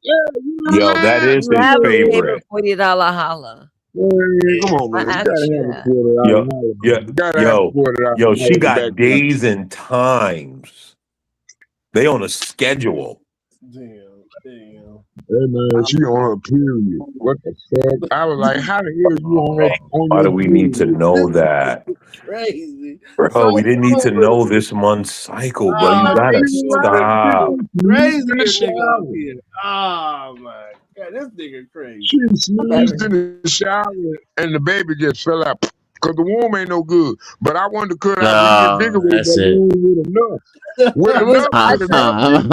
S17: that is
S20: You
S17: his
S20: have a
S17: favorite.
S20: favorite $40 holla.
S1: Man, come on,
S20: I
S1: man. You
S20: asked
S1: gotta
S20: you
S1: have a
S20: that.
S1: $40 holler, man. You gotta have a $40
S17: She
S1: holler back
S17: got
S1: then.
S17: days and times. They on a schedule.
S12: Damn.
S1: Hey man, she on her period. What the fuck? I was like, how the hell you on
S17: Why
S1: your
S17: do we need to
S1: period?
S17: know that?
S12: Crazy.
S17: Bro, we didn't need to know this month's cycle, bro. You gotta stop.
S12: Crazy
S1: in the
S12: nigga up
S1: shower.
S12: here. Oh my god, this nigga crazy.
S1: She sneezed in the shower and the baby just fell out. Cause the womb ain't no good. But I wanted to cut out reinvigorate
S13: That's
S1: that
S13: it.
S1: womb with enough. With enough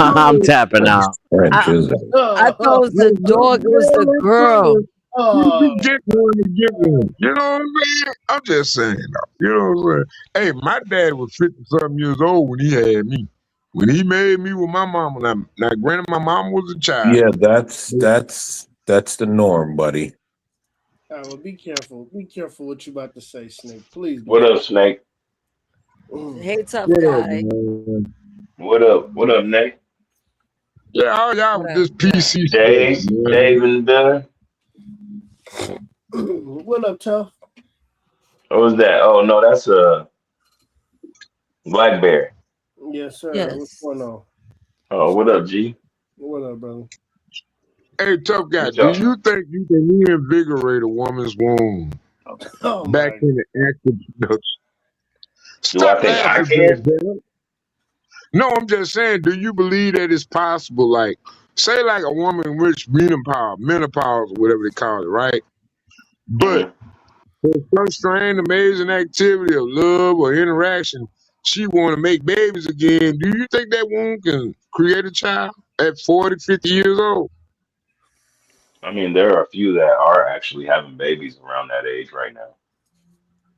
S13: I'm tapping out.
S20: I thought it was the dog. It was the girl.
S1: You get one to get one. You know what I'm saying? I'm just saying, though. You know what I'm saying? Hey, my dad was 50-something years old when he had me. When he made me with my mama. Now granted, my mama was a child.
S17: Yeah, that's the norm, buddy.
S12: All right, well, be careful. Be careful what you about to say, Snake. Please.
S14: What up, Snake?
S20: Hey, tough
S1: What up,
S20: guy.
S1: man?
S14: What up, Nate?
S1: Yeah, all y'all with this PC stuff,
S14: Dave
S1: man.
S14: in the
S12: What up, tough?
S14: What was that? Oh no, that's a Black Bear.
S12: Yes, sir.
S20: Yes.
S12: What's going on?
S14: Oh, what up, G?
S12: What up, brother?
S1: Hey, tough guy,
S14: What
S1: do
S14: y'all?
S1: you think you can reinvigorate a woman's womb
S12: Oh,
S1: back in the active production?
S14: Do I
S1: Stop
S14: think I
S1: laughing,
S14: can?
S1: Bill. No, I'm just saying, do you believe that it's possible? Like, say, like a woman reached menopause, or whatever they call it, right? But for some strange, amazing activity of love or interaction, she want to make babies again. Do you think that womb can create a child at 40, 50 years old?
S14: I mean, there are a few that are actually having babies around that age right now.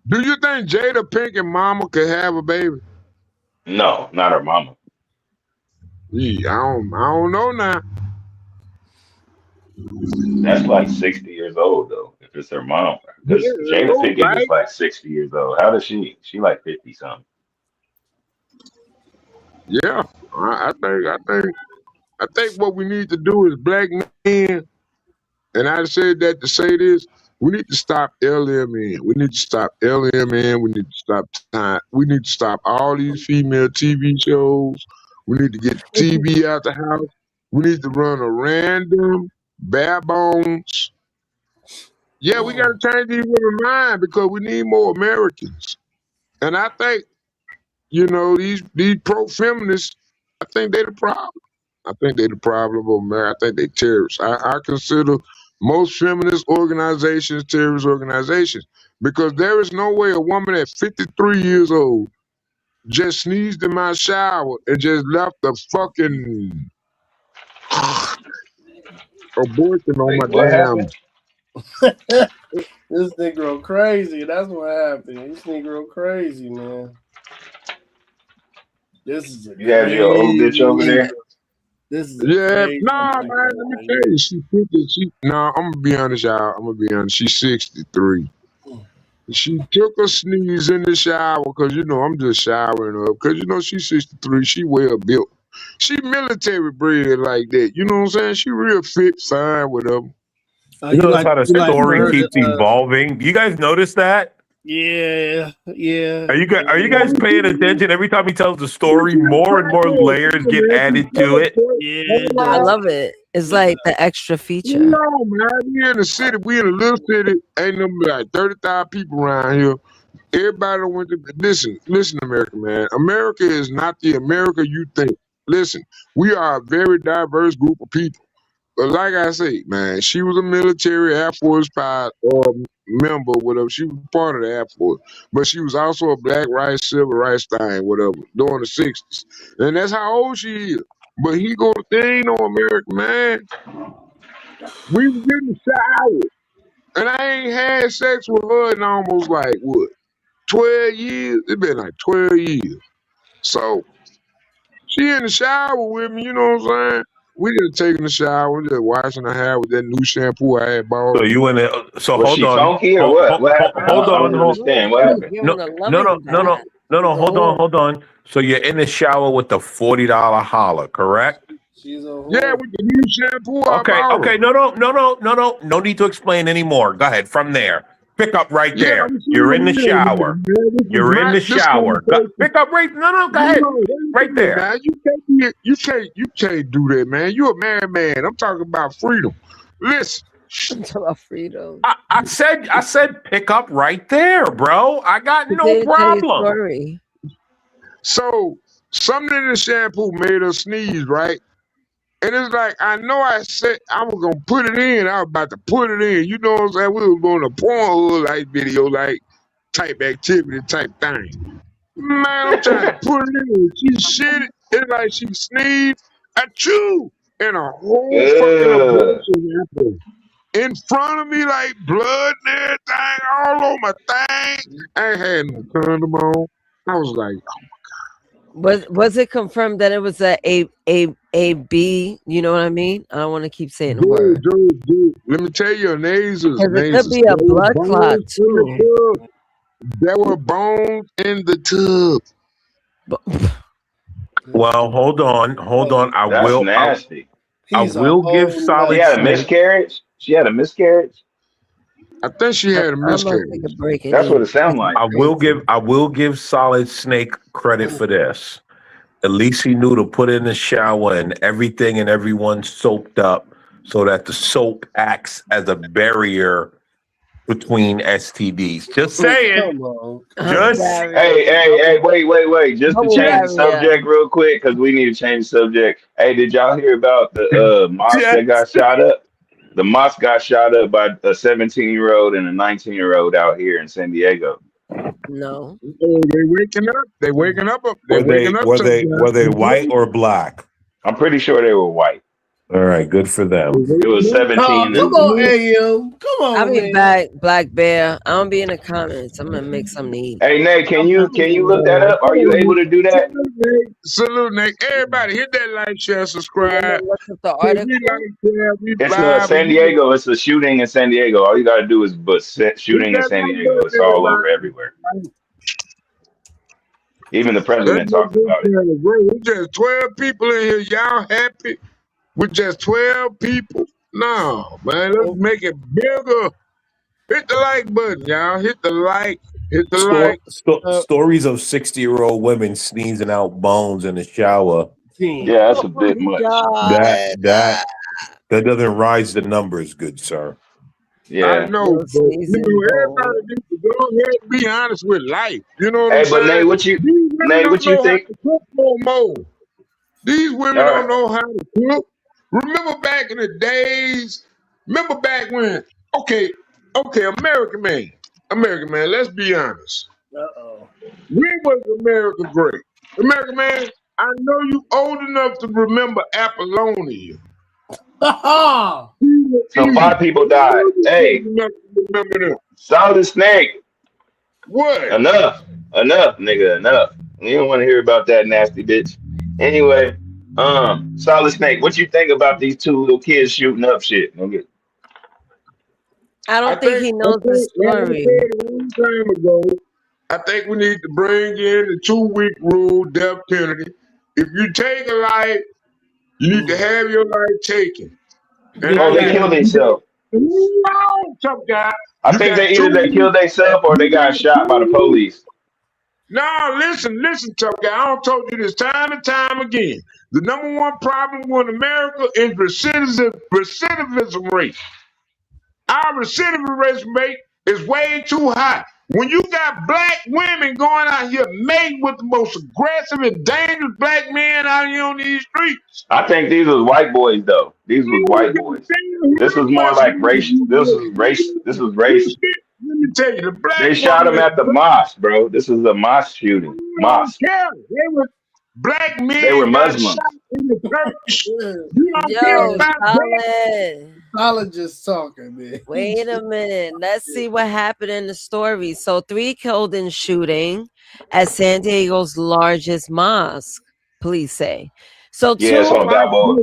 S1: Do you think Jada Pinkett mama could have a baby?
S14: No, not her mama.
S1: Yeah, I don't know now.
S14: That's like 60 years old though, if it's her mom.
S1: Yeah,
S14: Because
S1: I
S14: Jada
S1: know,
S14: Pinkett
S1: right?
S14: is like 60 years old. How does she? She like 50 something.
S1: Yeah, I think what we need to do is black men, and I said that to say this. We need to stop LMN. We need to stop LMN. We need to stop time. We need to stop all these female TV shows. We need to get TV out the house. We need to run a random bare bones. Yeah, we got to change these women's mind because we need more Americans. And I think, you know, these pro feminists, I think they're the problem. I think they're the problem of America. I think they terrorists. I consider most feminist organizations terrorist organizations because there is no way a woman at 53 years old just sneezed in my shower and just left a fucking abortion on my
S14: Wait, what
S1: damn.
S14: happened?
S12: This Negro crazy. That's what happened. This Negro crazy, man. This is a
S14: You had your old bitch over
S12: crazy.
S14: there?
S12: This is a
S1: Yeah,
S12: crazy.
S1: nah, man. Let me tell you, she 50. Nah, I'm gonna be honest, y'all. I'm gonna be honest. She's 63. She took a sneeze in the shower because I'm just showering her because she's 63. She well built. She military bred like that. You know what I'm saying? She real fit, fine, whatever.
S4: You notice how the
S12: You like for
S4: story
S12: her
S4: keeps
S12: to,
S4: evolving. You guys notice that?
S12: yeah.
S4: Are you guys paying attention? Every time he tells the story, more and more layers get added to it.
S12: Yeah,
S20: I love it. It's like the extra feature.
S1: No, man. We in the city. We in a little city. Ain't no like 30,000 people around here. Everybody went to listen, America, man. America is not the America you think. Listen, we are a very diverse group of people. But like I say, man, she was a military Air Force pilot or member, whatever. She was part of the Air Force. But she was also a black rights, civil rights thing, whatever, during the 60s. And that's how old she is. But they ain't no American, man. We was in the shower. And I ain't had sex with her in almost like, what, 12 years? It's been like 12 years. So she in the shower with me, you know what I'm saying? We just taking the shower, just washing her hair with that new shampoo I had bought
S4: So
S1: her.
S4: you in it? So
S14: Was
S4: hold
S14: she
S4: on.
S14: funky or what? What happened?
S4: Hold
S14: I
S4: on.
S14: don't understand. What happened?
S4: No. Hold on. So you're in the shower with the $40 holler, correct?
S12: She's a whore.
S1: Yeah, with the new shampoo I
S4: Okay.
S1: bought her.
S4: No need to explain anymore. Go ahead. From there. Pick up right
S1: Yeah,
S4: there.
S1: I'm
S4: You're
S1: saying,
S4: in the shower. You're in the
S1: this
S4: shower.
S1: conversation.
S4: Pick up right. No. Go ahead. Right there.
S1: Now you can't do that, man. You a married man. I'm talking about freedom. Listen.
S20: I'm talking about freedom.
S4: I said pick up right there, bro. I got no problem.
S20: Story.
S1: So something in the shampoo made her sneeze, right? And it's like I know I said I was gonna put it in. I was about to put it in. You know what I'm saying? We was going to Pornhub like video, like type activity type thing. Man, I'm trying to put it in. She shit it. It's like she sneezed. I chew. And a whole fucking
S14: Good.
S1: abortion happened in front of me, like blood and everything all over my thing. I ain't had no condom on. I was like,
S20: Was it confirmed that it was a B? You know what I mean? I don't want to keep saying the word.
S1: dude. Let me tell you, nasals.
S20: Because it could be a blood clot too.
S1: There were bones in the tub.
S4: Well, hold on. I
S14: That's
S4: will.
S14: nasty.
S4: I will give solid.
S14: She had a
S4: snake.
S14: miscarriage. She had a miscarriage.
S1: I think she had a miscarriage.
S14: That's what it sounded like.
S4: I will give Solid Snake credit for this. At least he knew to put in the shower and everything and everyone soaked up so that the soap acts as a barrier between STDs. Just saying. Just
S14: Hey, wait. Just to change the subject real quick, because we need to change the subject. Hey, did y'all hear about the mosque that got shot up? The mosque got shot up by a 17-year-old and a 19-year-old out here in San Diego.
S20: No.
S1: They waking up. They waking up.
S4: Were they white or black?
S14: I'm pretty sure they were white.
S4: All right, good for them.
S14: It was 17.
S12: Come on, AM. Come on,
S20: I'll be
S12: man.
S20: back, Black Bear. I don't be in the comments. I'm gonna make something to eat.
S14: Hey, Nate, can you look that up? Are you able to do that?
S1: Salute, Nate. Everybody, hit that like, share, subscribe.
S20: The article.
S14: It's San Diego. It's a shooting in San Diego. All you got to do is shooting in San Diego. It's all over everywhere. Even the president talked about it.
S1: We're just 12 people in here. Y'all happy with just 12 people? No, man. Let's make it bigger. Hit the like button, y'all. Hit the like. Hit the like.
S4: Stories of 60-year-old women sneezing out bones in the shower.
S14: Yeah, that's a bit much.
S4: That doesn't rise the numbers, good sir.
S14: Yeah.
S1: I know, but everybody needs to go ahead and be honest with life. You know what I'm
S14: Hey,
S1: saying?
S14: but Nate, what you think?
S1: How to cook no more. These women don't know how to cook. Remember back in the days? Remember back when? Okay, American man. Let's be honest. When was America great? American man, I know you old enough to remember Apollonia.
S14: So 5 people died. Hey,
S1: Remember that.
S14: Solid Snake.
S1: What?
S14: Enough. Enough, nigga. Enough. You don't want to hear about that nasty bitch. Anyway, Solid Snake, what you think about these 2 little kids shooting up shit, nigga?
S20: I
S1: I
S20: don't think
S1: think,
S20: he knows the
S1: like I
S20: story.
S1: said a long time ago, I think we need to bring in the 2-week rule, death penalty. If you take a life, you need to have your life taken. And I
S14: Oh, they
S1: got
S14: killed
S1: you got
S14: themselves.
S1: no, tough guy.
S14: I
S1: You
S14: think
S1: got
S14: they
S1: 2
S14: either they
S1: weeks.
S14: killed themselves or they
S1: You
S14: got
S1: got
S14: shot by the
S1: 2 weeks.
S14: police.
S1: No, listen, tough guy. I don't told you this time and time again. The number one problem with America is recidivism rate. Our recidivism rate is way too high. When you got black women going out here made with the most aggressive and dangerous black men out here on these streets.
S14: I think these was white boys though. These was white boys. This was more like race. This was race.
S1: Let me tell you, the black
S14: They shot him
S1: woman,
S14: at the mosque, bro. This was a mosque shooting.
S1: I don't
S14: Mosque.
S1: care. They were black
S14: They were
S1: men got shot
S14: Muslims.
S1: in the church. You don't care
S20: Yo,
S1: about that.
S20: Solid.
S12: Solid just talking, man.
S20: Wait a minute. Let's see what happened in the story. So 3 killed in shooting at San Diego's largest mosque, police say. So
S14: Yeah, it's
S20: 2
S14: on Balboa.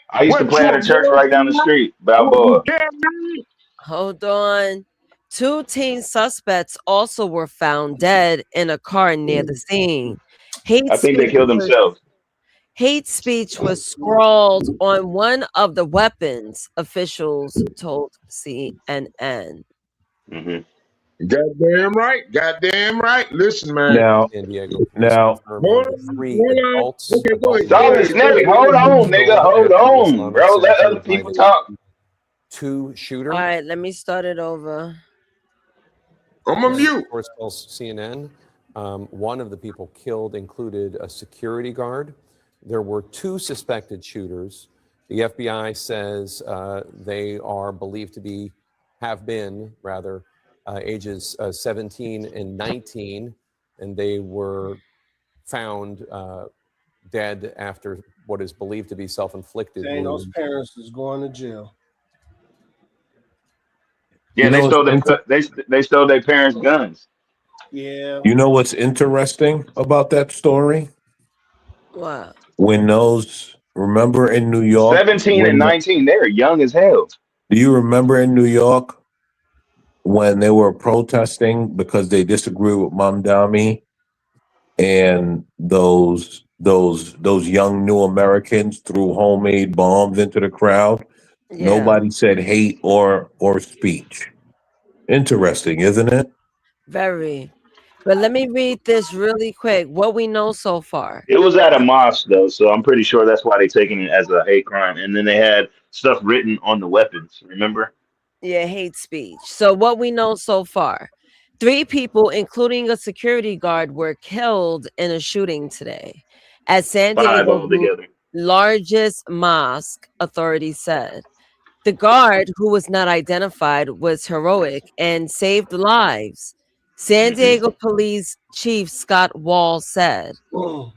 S14: I used to
S1: What
S14: play
S1: you
S14: at
S1: a
S14: a church right down the
S1: Muslim?
S14: street,
S1: What you
S14: Balboa.
S1: care, man?
S20: Hold on. 2 teen suspects also were found dead in a car near the scene. Hate
S14: I think they
S20: speech
S14: killed
S20: was
S14: themselves.
S20: Hate speech was scrawled on one of the weapons, officials told CNN.
S1: Goddamn right. Goddamn right. Listen, man.
S14: Now,
S8: San Diego police
S14: now,
S8: confirmed
S1: Hold
S8: one of
S1: on.
S8: the 3
S1: Hold on.
S8: adults,
S1: Okay, go
S8: adult
S1: ahead. Go
S8: males,
S14: Solid
S1: ahead. Go
S14: Snake,
S1: ahead.
S14: hold
S8: were
S14: on, nigga.
S8: killed
S14: Hold
S8: after the
S14: on,
S8: Islamic
S14: bro. Let
S8: Center
S14: other
S8: by
S14: people
S8: the
S14: talk.
S8: 2 shooter.
S20: All right, let me start it over.
S1: I'm a
S8: This
S1: mute.
S8: source tells CNN one of the people killed included a security guard. There were 2 suspected shooters. The FBI says they are believed to have been ages 17 and 19, and they were found dead after what is believed to be self-inflicted
S12: Dang, those
S8: wounds.
S12: parents is going to jail.
S14: Yeah, they stole they stole their parents' guns.
S12: Yeah.
S17: You know what's interesting about that story?
S20: What?
S17: When remember in New York,
S14: 17 and 19, they're young as hell.
S17: do you remember in New York when they were protesting because they disagree with Mamdani and those young new Americans threw homemade bombs into the crowd?
S20: Yeah.
S17: Nobody said hate or speech. Interesting, isn't it?
S20: Very. But let me read this really quick. What we know so far.
S14: It was at a mosque though, so I'm pretty sure that's why they taking it as a hate crime. And then they had stuff written on the weapons. Remember?
S20: Yeah, hate speech. So what we know so far. 3 people, including a security guard, were killed in a shooting today at San
S14: 5
S20: Diego's
S14: altogether.
S20: largest mosque, authorities said. The guard, who was not identified, was heroic and saved lives. San Diego Police Chief Scott Wall said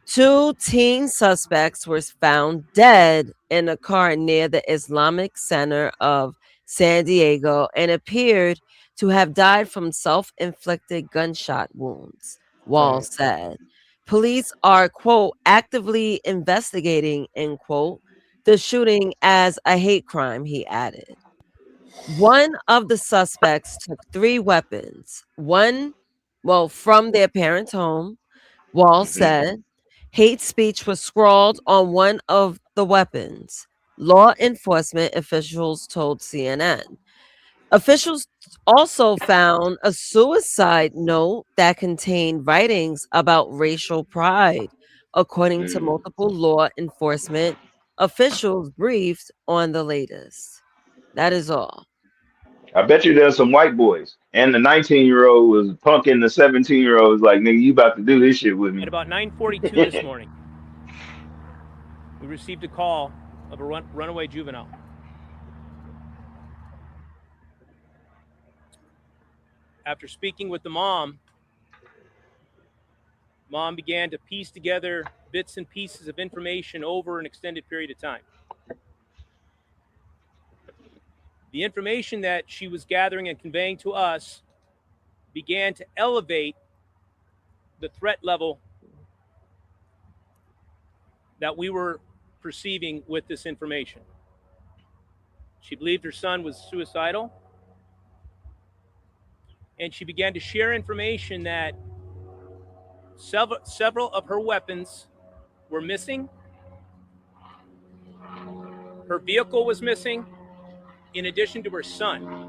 S20: 2 teen suspects were found dead in a car near the Islamic Center of San Diego and appeared to have died from self-inflicted gunshot wounds, Wall said. Police are, quote, actively investigating, end quote, the shooting as a hate crime, he added. One of the suspects took 3 weapons, from their parents' home. Wall said hate speech was scrawled on one of the weapons, law enforcement officials told CNN. Officials also found a suicide note that contained writings about racial pride, according to multiple law enforcement officials briefed on the latest. That is all.
S14: I bet you there's some white boys. And the 19-year-old was punking the 17-year-old was like, nigga, you about to do this shit with me.
S16: At about 9:42 this morning, we received a call of a runaway juvenile. After speaking with the mom began to piece together bits and pieces of information over an extended period of time. The information that she was gathering and conveying to us began to elevate the threat level that we were perceiving with this information. She believed her son was suicidal, and she began to share information that several of her weapons were missing. Her vehicle was missing, in addition to her son.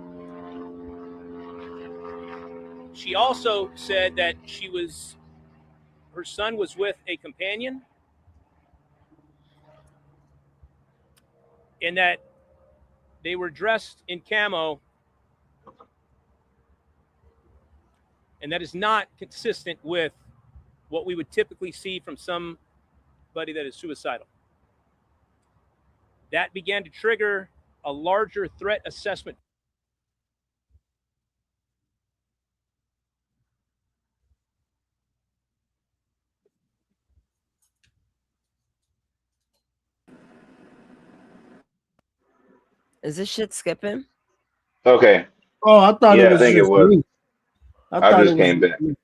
S16: She also said that her son was with a companion, and that they were dressed in camo, and that is not consistent with what we would typically see from somebody that is suicidal. That began to trigger a larger threat assessment.
S20: Is this shit skipping?
S14: Okay.
S12: Oh, I thought it
S14: Yeah, I
S12: was
S14: think it
S12: just
S14: was.
S12: me. I
S14: I
S12: thought it
S14: just
S12: was
S14: came
S12: just
S14: back.
S12: me.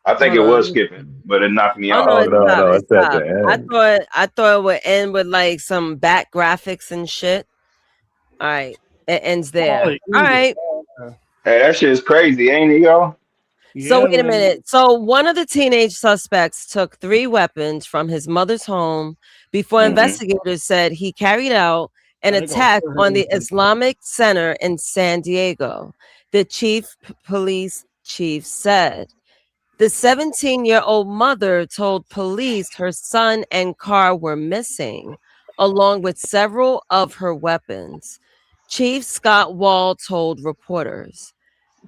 S14: I think
S12: Hold
S14: it was
S12: on.
S14: skipping, but it knocked me
S20: Oh
S14: off.
S20: no,
S4: Oh
S20: it
S4: no,
S20: stopped.
S4: no,
S20: It
S4: it's at the
S20: stopped.
S4: end.
S20: I thought it would end with like some back graphics and shit. All right, it ends there. All right.
S14: Hey, that shit is crazy, ain't it, y'all?
S20: So
S12: Yeah,
S20: wait a
S12: man.
S20: minute. So one of the teenage suspects took 3 weapons from his mother's home before investigators said he carried out an
S12: Oh, they gonna
S20: attack
S12: put her
S20: on
S12: in
S20: the
S12: prison.
S20: Islamic Center in San Diego. The police chief said. The 17-year-old mother told police her son and car were missing, along with several of her weapons. Chief Scott Wall told reporters.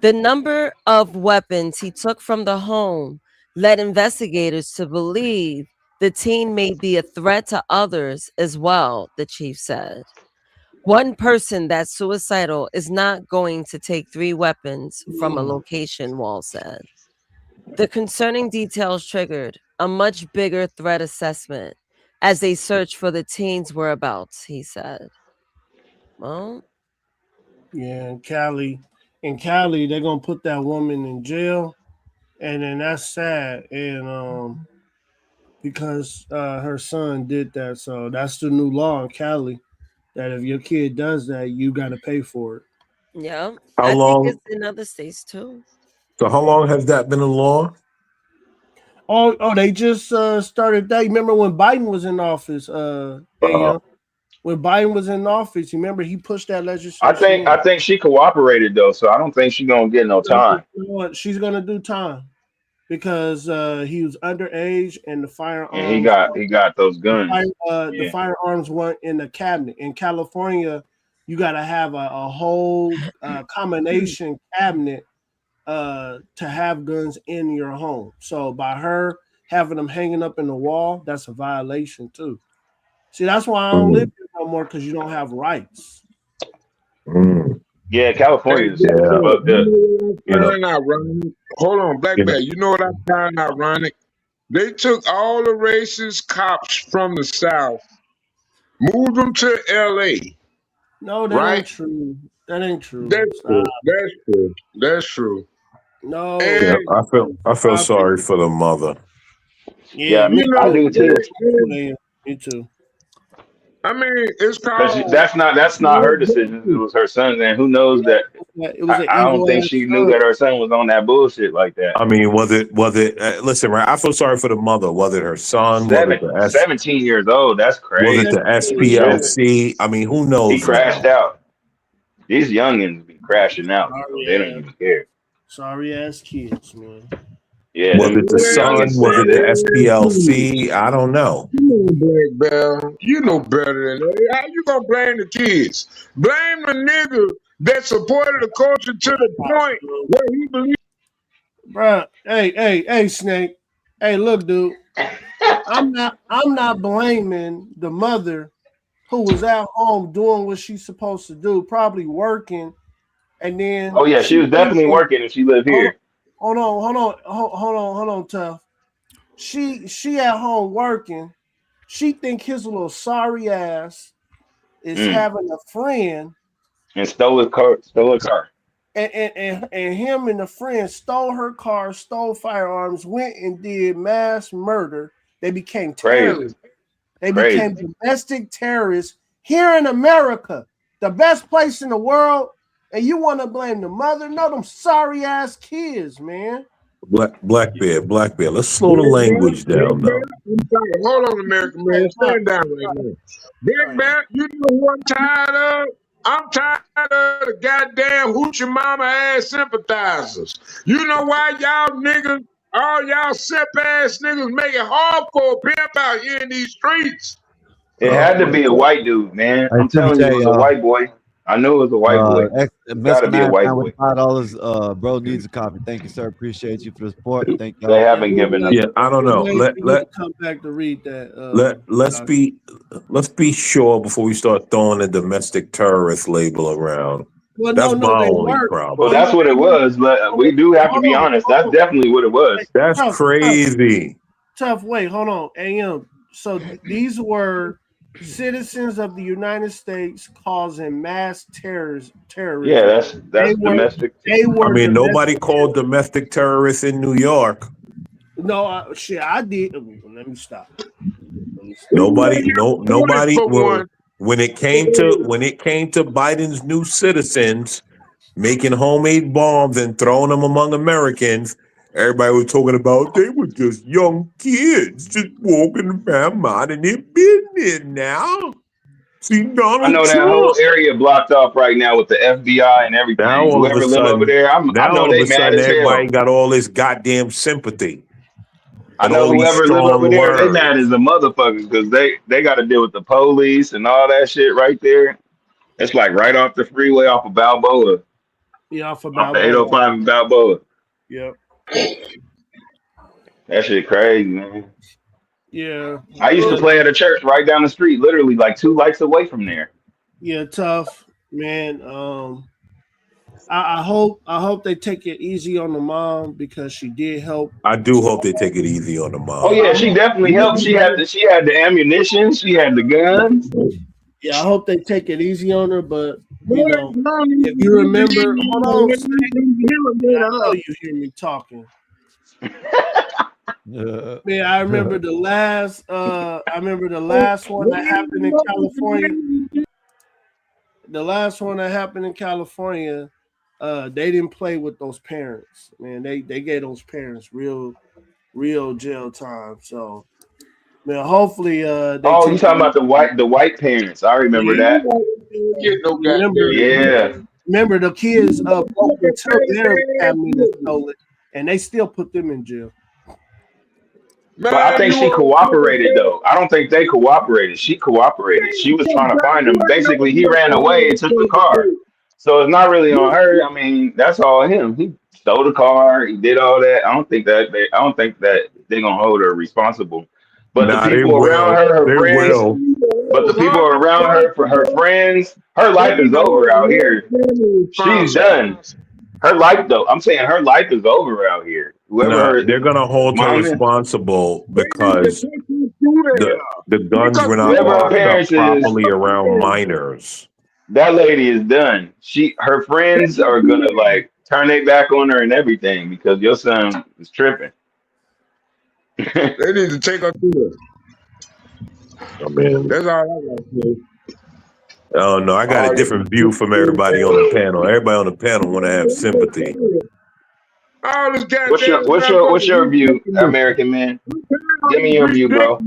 S20: The number of weapons he took from the home led investigators to believe the teen may be a threat to others as well, the chief said. One person that's suicidal is not going to take 3 weapons from a location, Wall said. The concerning details triggered a much bigger threat assessment as they searched for the teen's whereabouts, he said. Well,
S12: Yeah, in Cali, they're gonna put that woman in jail, and then that's sad. And because her son did that, so that's the new law in Cali. That if your kid does that, you got to pay for it.
S20: yeah,
S17: How
S20: I think it's
S17: long?
S20: in other states too.
S17: So how long has that been a law?
S12: Oh, they just started that. You remember when Biden was in office? Hey, young. When Biden was in office, you remember he pushed that legislation in.
S14: I think she cooperated though, so I don't think she's gonna get no time.
S12: You know what? She's gonna do time because he was underage and the
S14: And he
S12: firearms.
S14: got those guns.
S12: The firearms weren't in the cabinet. In California, you got to have a whole combination cabinet to have guns in your home. So by her having them hanging up in the wall, that's a violation too. See, that's why I don't live here no more because you don't have rights.
S14: Yeah,
S1: Hey,
S14: California is
S1: Black Bear,
S14: fucked up.
S1: you know what I find ironic? Hold on, Black Bear. You know what I find ironic? They took all the racist cops from the South, moved them to L.A.
S12: No, that
S1: Right?
S12: ain't true. That ain't true.
S1: That's
S12: Stop.
S1: true. That's true. That's true.
S12: No.
S17: Yeah,
S1: And
S17: I feel
S12: Stop it.
S17: sorry for the mother.
S12: Yeah,
S14: Yeah,
S12: me
S1: you
S14: I
S1: know,
S12: too.
S14: do too.
S12: Me too.
S1: I mean, it's
S14: Because
S1: called.
S14: that's not her decision. It was her son's, and who knows that?
S12: It was an
S14: I don't
S12: evil
S14: think
S12: ass
S14: she knew
S12: son.
S14: that her son was on that bullshit like that.
S17: I mean, was it? Listen, right? I feel sorry for the mother. Was it her son? Was it the
S14: 17 years old. That's
S17: Was it the
S14: crazy. She tripping.
S17: SPLC? I mean, who
S14: He
S17: knows
S14: crashed
S17: now?
S14: out. These youngins be crashing out, bro. They don't
S12: Sorry ass,
S14: even care.
S12: sorry ass kids, man.
S14: Yeah,
S17: Was it the
S14: them
S17: son?
S14: youngins
S17: Was it the
S14: saying
S17: SPLC? I don't know.
S1: You know, Black Bell. You know better than that. How you gonna blame the kids? Blame the nigga that supported the culture to the point where he believes.
S12: Bruh, hey, Snake. Hey, look, dude. I'm not blaming the mother who was at home doing what she's supposed to do, probably working, and then
S14: oh yeah, she was definitely working if she lived
S12: hold on,
S14: here.
S12: hold on, tough. She at home working. She think his little sorry ass is having a friend
S14: And stole a car.
S12: And him and a friend stole her car, stole firearms, went and did mass murder. They became terrorists. They became domestic terrorists here in America, the best place in the world. And you want to blame the mother? No, them sorry ass kids, man.
S17: Black Bear. Let's slow the language down now.
S1: Hold on, American man. Stand down right now. Black Bear, you know who I'm tired of? I'm tired of the goddamn hoochie mama ass sympathizers. You know why y'all niggas, all y'all simp ass niggas make it hard for a pimp out here in these streets?
S14: It had to be a white dude, man.
S5: I
S14: I'm telling you, it was a white boy. I knew it was a white boy. Got to be a white boy.
S5: With $5, bro needs a copy. Thank you, sir. Appreciate you for the support. Thank you.
S14: They haven't given us.
S17: Yeah, I don't know. Let
S12: come back to read that.
S17: Let's be sure before we start throwing the domestic terrorist label around.
S12: Well,
S17: that's my only
S12: weren't.
S17: problem.
S14: Well, that's what it was. But we do have to be honest. That's definitely what it was.
S17: That's crazy.
S12: Tough. Wait, hold on. AM. So these were citizens of the United States causing mass terrorism.
S14: Yeah, that's domestic.
S17: Nobody called domestic terrorists in New York.
S12: No, shit, I did. Let me stop.
S17: Nobody. Well, when it came to Biden's new citizens making homemade bombs and throwing them among Americans, everybody was talking about they were just young kids just walking around minding their business now. See, Donald
S14: I know
S17: Trump.
S14: that whole area blocked off right now with the FBI and everything.
S17: Now all
S14: Whoever
S17: of a
S14: live
S17: sudden,
S14: over there, I know they mad as hell.
S17: Everybody got all this goddamn sympathy.
S14: I know whoever live over there, they mad as a motherfucker because they got to deal with the police and all that shit right there. It's like right off the freeway, off of Balboa.
S12: Yeah, off of
S14: Balboa.
S12: Balboa.
S14: 805 in Balboa.
S12: Yep.
S14: That shit crazy, man.
S12: Yeah.
S14: I used to play at a church right down the street, literally like 2 lights away from there.
S12: Yeah, tough, man. I hope they take it easy on the mom because she did help.
S17: I do hope they take it easy on the mom.
S14: Oh yeah, she definitely helped. She had the ammunition, she had the guns.
S12: Yeah, I hope they take it easy on her, but you know, if you remember, hold on, I know you hear me talking. Man, I remember the last one that happened in California. The last one that happened in California, they didn't play with those parents. Man, they gave those parents real jail time. So, man, hopefully
S14: you talking about the white parents. I remember that.
S12: Remember the kids broke into their cabinet and stole it, and they still put them in jail.
S14: But I think she cooperated though. I don't think they cooperated. She cooperated. She was trying to find him. Basically, he ran away and took the car. So it's not really on her. I mean, that's all him. He stole the car. He did all that. I don't think that they're gonna hold her responsible. But the people around her, her friends. But the people around her, for her friends, her life is over out here. She's done. Her life, though, I'm saying her life is over out here.
S17: They're gonna hold her responsible because the guns were not locked up properly around minors.
S14: That lady is done. Her friends are gonna like turn their back on her and everything because your son is tripping.
S1: They need to take her through it.
S17: I mean,
S1: that's all I got to say.
S17: Oh no, I got a different view from everybody on the panel. Everybody on the panel want to have sympathy.
S14: What's your view, American man? Give me your view, bro.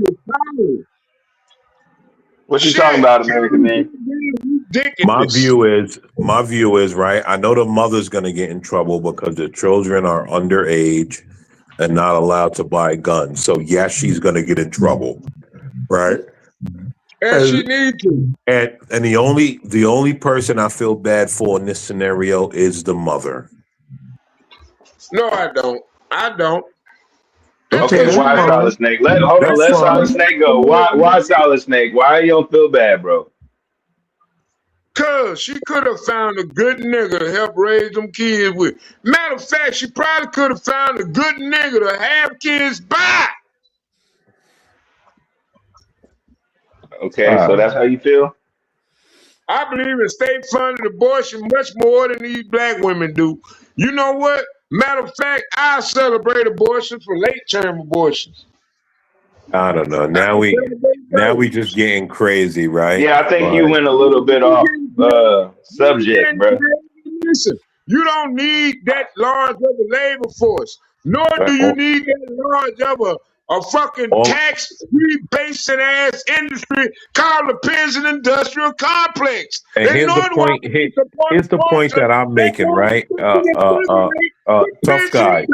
S14: What you talking about, American man?
S17: My view is right. I know the mother's gonna get in trouble because the children are underage and not allowed to buy guns. So yes, she's gonna get in trouble, right?
S1: And she needs to.
S17: And the only person I feel bad for in this scenario is the mother.
S1: No, I don't.
S14: Okay, why Solid Snake? Let Solid Snake go. Why Solid Snake? Why you don't feel bad, bro?
S1: Cause she could have found a good nigga to help raise them kids with. Matter of fact, she probably could have found a good nigga to have kids by.
S14: Okay, so that's how you feel?
S1: I believe in state-funded abortion much more than these black women do. You know what? Matter of fact, I celebrate abortion for late-term abortions.
S4: I don't know. Now we just getting crazy, right?
S14: Yeah, I think you
S4: But
S14: went a little bit off subject, bro.
S1: Listen, you don't need that large of a labor force, nor do you need that large of a fucking tax-free basing ass industry called the prison industrial complex.
S4: and
S1: And
S4: here's the
S1: nor do I
S4: point. Here's the point that I'm making, right? Tough guy.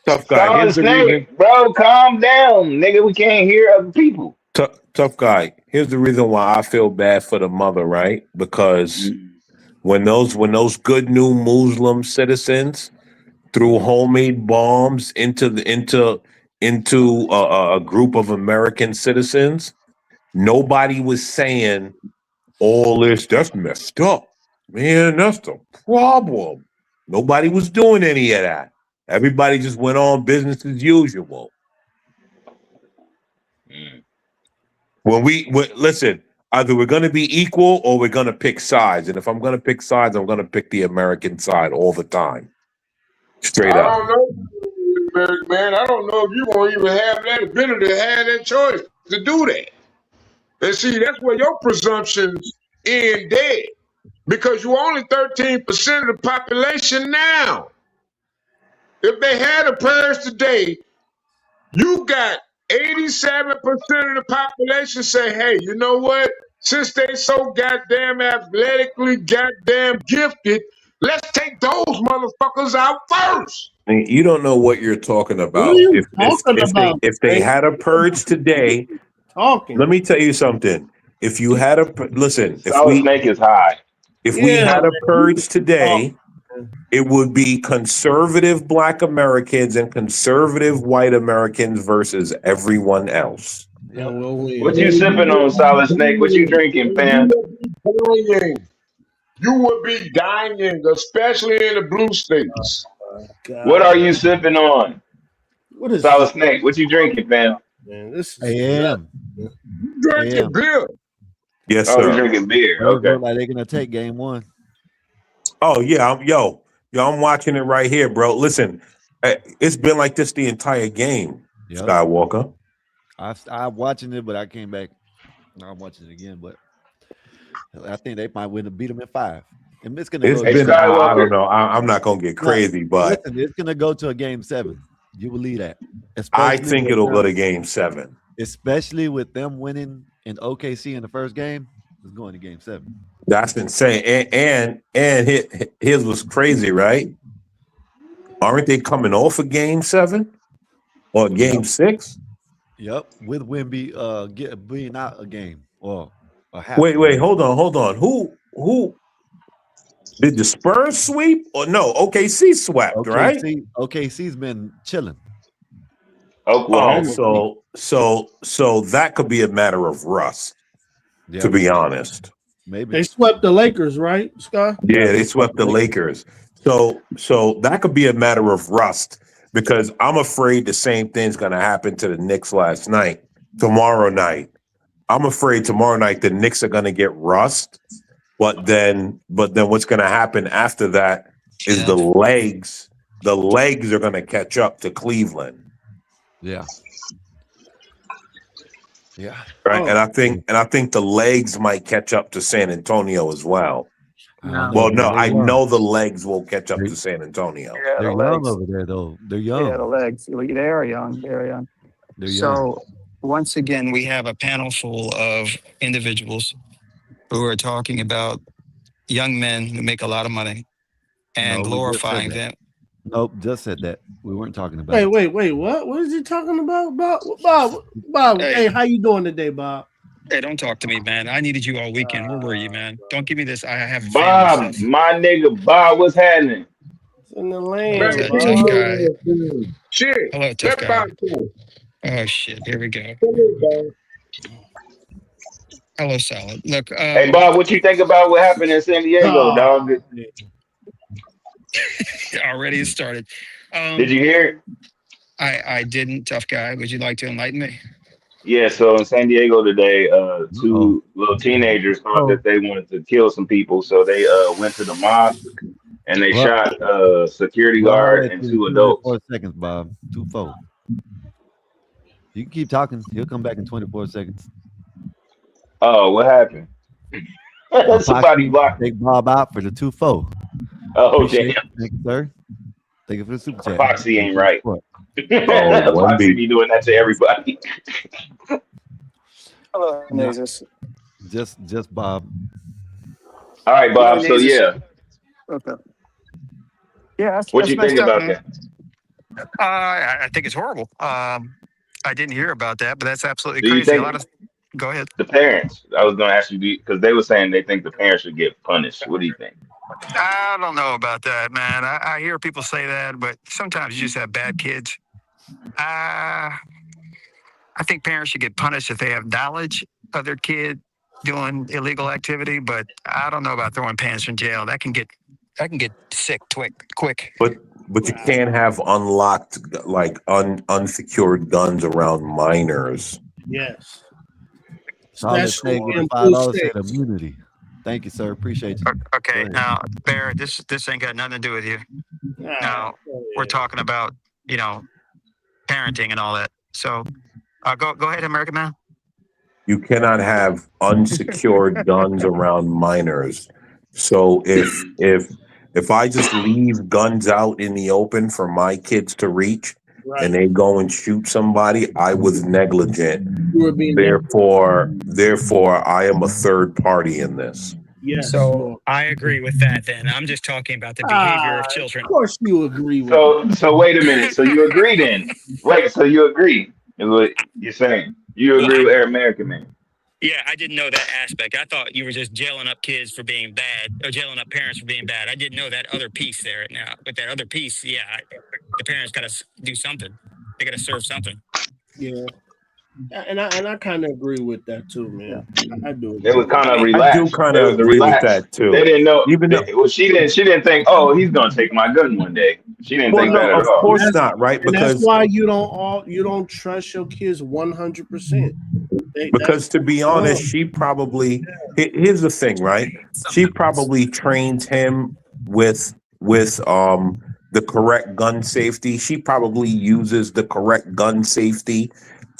S4: Tough guy.
S14: Solid
S4: Here's the reason.
S14: Snake, bro, calm down, nigga. We can't hear other people.
S4: Tough guy. Here's the reason why I feel bad for the mother, right? Because when those good new Muslim citizens threw homemade bombs into a group of American citizens, nobody was saying all this. That's messed up, man. That's the problem. Nobody was doing any of that. Everybody just went on business as usual. Listen, either we're going to be equal or we're going to pick sides. And if I'm going to pick sides, I'm going to pick the American side all the time. Straight
S1: I
S4: up.
S1: don't know, man. I don't know if you won't even have that ability to have that choice to do that. And see, that's where your presumptions end dead. Because you're only 13% of the population now. If they had a purge today, you got 87% of the population say, hey, you know what? Since they so goddamn athletically goddamn gifted, let's take those motherfuckers out first.
S4: You don't know what you're talking about.
S12: What are you talking about?
S4: If they had a purge today, let me tell you something. If you had
S14: Solid Snake is high.
S4: If we had a purge today, it would be conservative Black Americans and conservative white Americans versus everyone else.
S14: What you sipping on, Solid Snake? What you drinking, fam?
S1: You would be dying, especially in the blue states.
S14: What are you sipping on?
S12: What is
S14: Solid Snake? What you drinking, fam?
S12: Man, this is
S18: AM.
S1: Drinking beer.
S4: Yes,
S14: Oh,
S4: sir.
S14: we drinking beer.
S18: Those
S14: Okay.
S18: look like they're gonna take game one.
S4: Oh yeah, I'm watching it right here, bro. Listen, it's been like this the entire game.
S18: Yep.
S4: Skywalker.
S18: I'm watching it, but I came back. Now I'm watching it again, but I think they might win to beat them in 5. And it's gonna
S4: It's
S18: go.
S4: been. I don't know. I'm not gonna get crazy, but
S18: listen, it's gonna go to a game 7. You believe that?
S4: I think it'll go to game 7.
S18: Especially with them winning in OKC in the first game, it's going to game 7.
S4: That's insane. And here's what's crazy, right? Aren't they coming off of game 7 or game 6?
S18: Yep, with Wemby being out a game or a half.
S4: Wait, hold on. Who did the Spurs sweep or no? OKC swept, right?
S18: OKC's been chilling.
S14: Oklahoma.
S4: So that could be a matter of rust, to be honest.
S18: Maybe
S12: they swept the Lakers, right, Scott?
S4: Yeah, they swept the Lakers. So that could be a matter of rust because I'm afraid the same thing's going to happen to the Knicks tomorrow night. I'm afraid tomorrow night the Knicks are going to get rust, but then what's going to happen after that is the legs are going to catch up to Cleveland.
S18: Yeah.
S4: Right. And I think the legs might catch up to San Antonio as well. Well, no, I know the legs will catch up to San Antonio.
S18: Yeah, they're young over there, though. They're young.
S21: Yeah, the legs. They are young. They're young. So once again, we have a panel full of individuals who are talking about young men who make a lot of money and glorifying them.
S18: Nope, just said that. We weren't talking about
S12: Wait, what? What is he talking about? Bob, hey, how you doing today, Bob?
S21: Hey, don't talk to me, man. I needed you all weekend. Where were you, man? Don't give me this. I have a
S14: Bob,
S21: family stuff.
S14: my nigga, Bob, what's happening?
S12: It's in the land.
S21: Tough guy.
S1: Shit.
S21: Hello, tough guy. Oh shit. Here we go. Hello, Solid. Look.
S14: Hey, Bob, what you think about what happened in San Diego, dog?
S21: Already started.
S14: Did you hear it?
S21: I didn't, tough guy. Would you like to enlighten me?
S14: Yeah, so in San Diego today, two little teenagers thought that they wanted to kill some people, so they went to the mosque and they
S5: Well,
S14: shot a security
S5: well, I'll
S14: guard
S5: let
S14: and
S5: you
S14: 2 adults.
S5: 24 seconds, Bob. 2-4. You can keep talking. He'll come back in 24 seconds.
S14: Oh, what happened? Somebody
S5: Apoxy,
S14: blocked.
S5: take Bob out for the 2-4.
S14: Oh,
S5: Appreciate
S14: damn.
S5: it. Thank you, sir. Thank you for the super chat.
S14: Epoxy ain't right.
S4: Oh,
S14: Epoxy be doing that to everybody.
S21: Hello,
S5: No,
S21: Nasus.
S5: just Bob.
S14: All right,
S21: Hello,
S14: Bob. So
S21: Nasus.
S14: yeah,
S21: Okay. Yeah,
S14: what
S21: that's
S14: you think
S21: messed up,
S14: about
S21: man.
S14: that?
S21: I think it's horrible. I didn't hear about that, but that's absolutely
S14: Do you
S21: crazy. A lot
S14: think
S21: of go ahead.
S14: the parents? I was going to ask you because they were saying they think the parents should get punished. What do you think?
S21: I don't know about that, man. I hear people say that, but sometimes you just have bad kids. I think parents should get punished if they have knowledge of their kid doing illegal activity, but I don't know about throwing parents in jail. That can get sick quick.
S4: But you can't have unlocked, like unsecured guns around minors.
S12: Yes.
S5: Solid
S12: Especially
S5: Snake with the
S12: in blue
S5: $5 said
S12: states.
S5: immunity. Thank you, sir. Appreciate you.
S21: Okay, now Bear, this ain't got nothing to do with you. Now we're talking about parenting and all that. So go ahead, American Man.
S4: You cannot have unsecured guns around minors. So if I just leave guns out in the open for my kids to reach, and they go and shoot somebody, I was negligent.
S12: You were being
S4: Therefore, I am a third party in this.
S12: Yes.
S21: So I agree with that. Then I'm just talking about the behavior of children.
S12: Of course, you agree with
S14: So wait a minute. So you agree then? Wait. So you agree? Is what you're saying? You agree with American Man?
S21: Yeah, I didn't know that aspect. I thought you were just jailing up kids for being bad, or jailing up parents for being bad. I didn't know that other piece there. Now, with that other piece, the parents got to do something. They got to serve something.
S12: Yeah. And I kind of agree with that too, man. I do.
S14: It was kind of
S4: I
S14: relaxed.
S4: do kind
S14: It
S4: of
S14: was a
S4: agree with
S14: relaxed.
S4: that too.
S14: They didn't know.
S4: Even though,
S14: Well, she didn't think, oh, he's gonna take my gun one day. She didn't
S4: well,
S14: think
S4: no,
S14: that at
S4: of
S14: all.
S4: course not, right?
S12: And that's
S4: Because
S12: why you don't trust your kids 100%.
S4: Because to be honest, she probably here's the thing, right? She probably trains him with the correct gun safety. She probably uses the correct gun safety,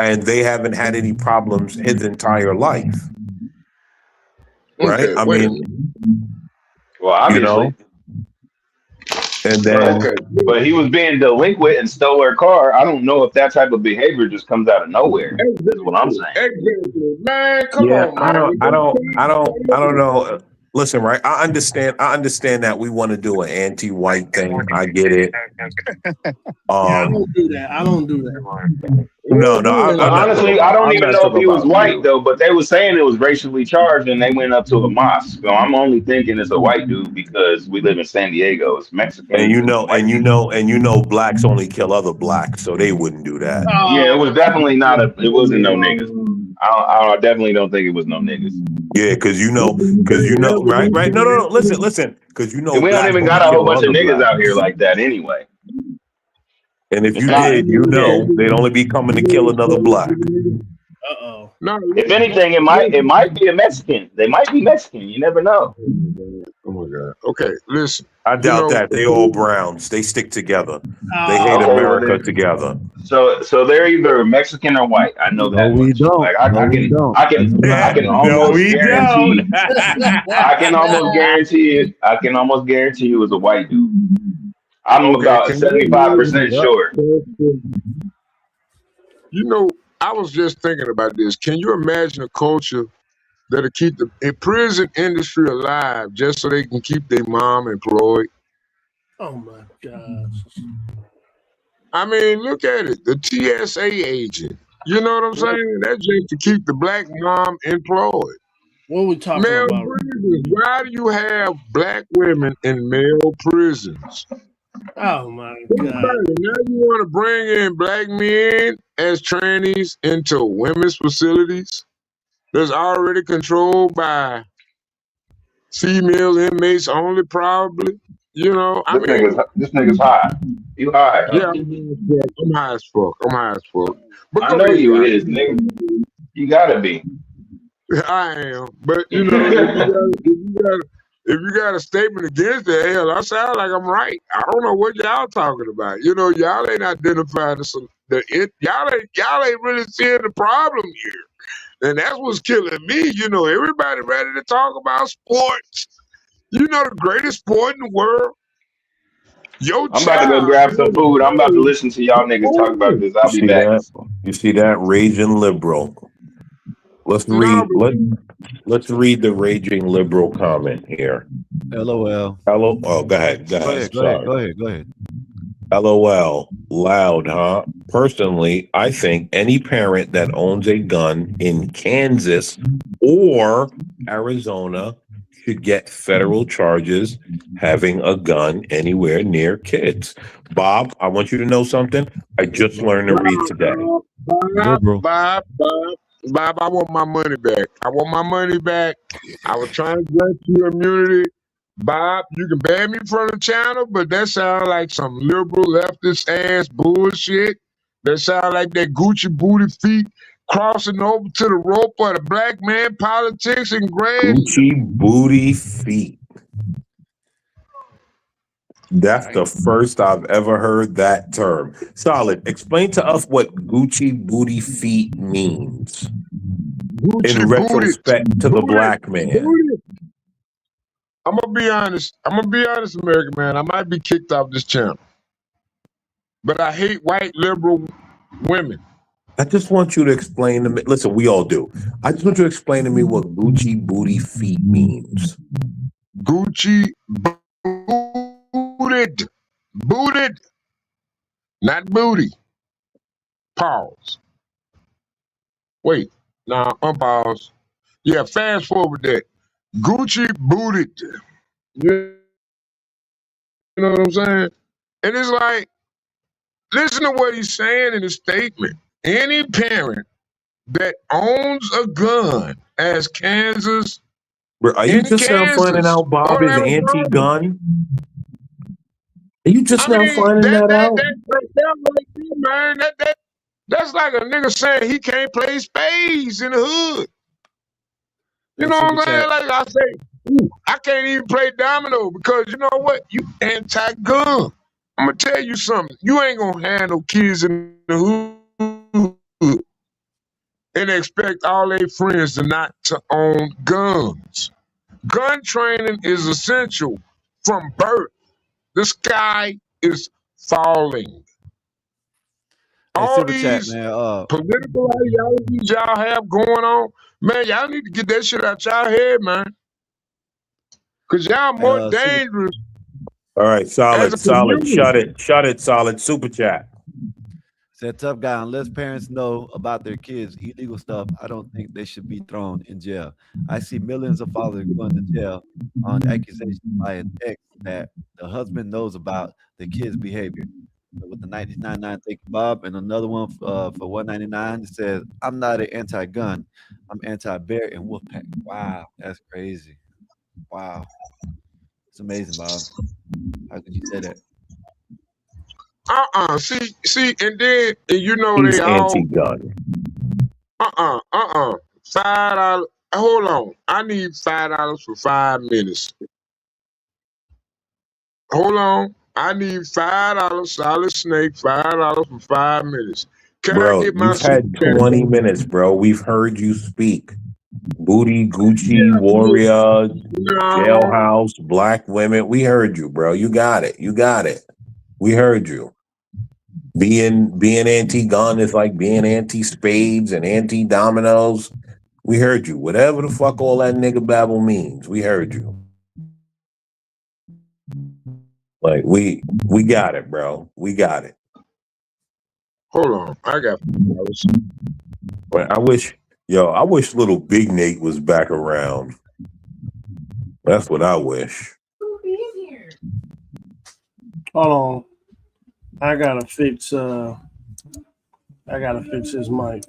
S4: and they haven't had any problems his entire life. Right?
S1: Okay,
S4: I
S1: wait a
S4: mean,
S1: minute.
S14: Well, obviously.
S4: And then
S14: but he was being delinquent and stole her car. I don't know if that type of behavior just comes out of nowhere. Is what I'm saying.
S1: Exactly. Man, come
S4: yeah,
S1: on, man.
S4: I don't know. Listen, right? I understand that we want to do an anti-white thing. I get it.
S12: I don't do that. I don't do that.
S4: No,
S14: Honestly, I don't even know if he was white though, but they were saying it was racially charged and they went up to a mosque. So I'm only thinking it's a white dude because we live in San Diego. It's Mexican.
S4: And you know blacks only kill other blacks, so they wouldn't do that.
S14: Yeah, it was definitely not it wasn't no niggas. I definitely don't think it was no niggas.
S4: Yeah, because you know, right? No, listen, because you know,
S14: And we don't even got a whole bunch of niggas out here like that anyway.
S4: And if you did, you know, they'd only be coming to kill another black.
S12: Uh-oh.
S1: No,
S14: if anything, it might be a Mexican. They might be Mexican. You never know.
S1: Oh my God. Okay, listen.
S4: I doubt that. They all Browns. They stick together. They hate
S14: Okay,
S4: America together.
S14: So they're either Mexican or white. I know that.
S5: We don't.
S14: Like I can almost guarantee. I can almost guarantee it was a white dude. I'm about 75% sure.
S1: You know, I was just thinking about this. Can you imagine a culture that'll keep the prison industry alive just so they can keep their mom employed?
S12: Oh my gosh.
S1: I mean, look at it. The TSA agent. You know what I'm saying? That's just to keep the black mom employed.
S12: What are we talking
S1: Male
S12: about?
S1: prisons. Why do you have black women in male prisons?
S12: Oh my God.
S1: Now you want to bring in black men as trannies into women's facilities that's already controlled by female inmates only, probably. You know, I mean,
S14: This nigga's high. You high, huh?
S1: yeah, I'm high as fuck. I'm high as fuck. But
S14: I
S1: go
S14: know
S1: ahead,
S14: you
S1: y'all.
S14: is, nigga. You gotta be.
S1: I am. But you know, if you got a statement against the hell, I sound like I'm right. I don't know what y'all talking about. You know, y'all ain't identifying y'all ain't really seeing the problem here. And that's what's killing me. You know, everybody ready to talk about sports. You know, the greatest sport in the world. Your
S14: I'm about to go
S1: child
S14: grab some food. I'm about to listen to y'all niggas talk about this.
S4: You
S14: I'll be
S4: see
S14: back.
S4: that? You see that? Raging liberal. Let's
S1: No,
S4: read. Let's read the raging liberal comment here.
S5: LOL.
S4: Hello. Oh, go ahead. Go
S5: Go
S4: ahead.
S5: ahead. Go ahead.
S4: Sorry.
S5: Go ahead. Go ahead.
S4: LOL. Loud, huh? Personally, I think any parent that owns a gun in Kansas or Arizona should get federal charges having a gun anywhere near kids. Bob, I want you to know something. I just learned to read today.
S5: Liberal.
S1: Bob, I want my money back. I want my money back. I was trying to grant you immunity. Bob, you can ban me from the channel, but that sounds like some liberal leftist ass bullshit. That sounds like that Gucci booty feet crossing over to the rope of the black man politics and grand.
S4: Gucci booty feet. That's the first I've ever heard that term. Solid. Explain to us what Gucci booty feet means
S1: Gucci
S4: in
S1: booty,
S4: retrospect to the black man.
S1: booty. I'm gonna be honest. American man. I might be kicked off this channel, but I hate white liberal women.
S4: I just want you to explain to me. Listen, we all do. I just want you to explain to me what Gucci booty feet means.
S1: Gucci booted, not booty. Pause. Wait, nah, unpause. Yeah, fast forward that. Gucci booted. You know what I'm saying? And it's like, listen to what he's saying in his statement. Any parent that owns a gun as Kansas,
S4: Bro, are you
S1: in
S4: just now finding
S1: Kansas
S4: out Bob
S1: or
S4: is
S1: Arizona.
S4: anti-gun? Are you just
S1: I
S4: now
S1: mean,
S4: finding that out?
S1: man, that's like a nigga saying he can't play spades in the hood. You
S5: Hey,
S1: know what
S5: super
S1: I'm saying?
S5: chat.
S1: Like I say, ooh, I can't even play domino because you know what? You anti-gun. I'm gonna tell you something. You ain't gonna have no kids in the hood and expect all their friends to not to own guns. Gun training is essential from birth. The sky is falling.
S5: Hey,
S1: All
S5: super chat,
S1: these
S5: man.
S1: political ideologies y'all have going on, man, y'all need to get that shit out y'all head, man. Cause y'all more
S5: Super.
S1: dangerous
S4: All right,
S1: as a
S4: solid.
S1: community.
S4: Shut it, solid. Super chat.
S5: Said tough guy. Unless parents know about their kids' illegal stuff, I don't think they should be thrown in jail. I see millions of fathers going to jail on accusations by an ex that the husband knows about the kids' behavior. With the 99.9, thank you, Bob, and another one for 199. It says, "I'm not an anti-gun. I'm anti-bear and wolf pack." Wow, that's crazy. Wow, it's amazing, Bob. How could you say that?
S1: See, and then and you know
S4: He's
S1: they all
S4: anti-gun.
S1: $5. Hold on. I need $5 for 5 minutes. Hold on. I need $5, solid snake, $5 for 5 minutes. Can I
S4: Bro,
S1: get my
S4: you've
S1: super
S4: had
S1: chat
S4: 20
S1: back?
S4: minutes, bro. We've heard you speak. Booty, Gucci,
S1: Yeah,
S4: warrior,
S1: no.
S4: jailhouse, black women. We heard you, bro. You got it. You got it. We heard you. Being anti-gun is like being anti-spades and anti-dominoes. We heard you. Whatever the fuck all that nigga babble means, we heard you. Like we got it, bro. We got it.
S1: Hold on. I got $5.
S4: But I wish little Big Nate was back around. That's what I wish.
S12: Hold on. I gotta fix his mic.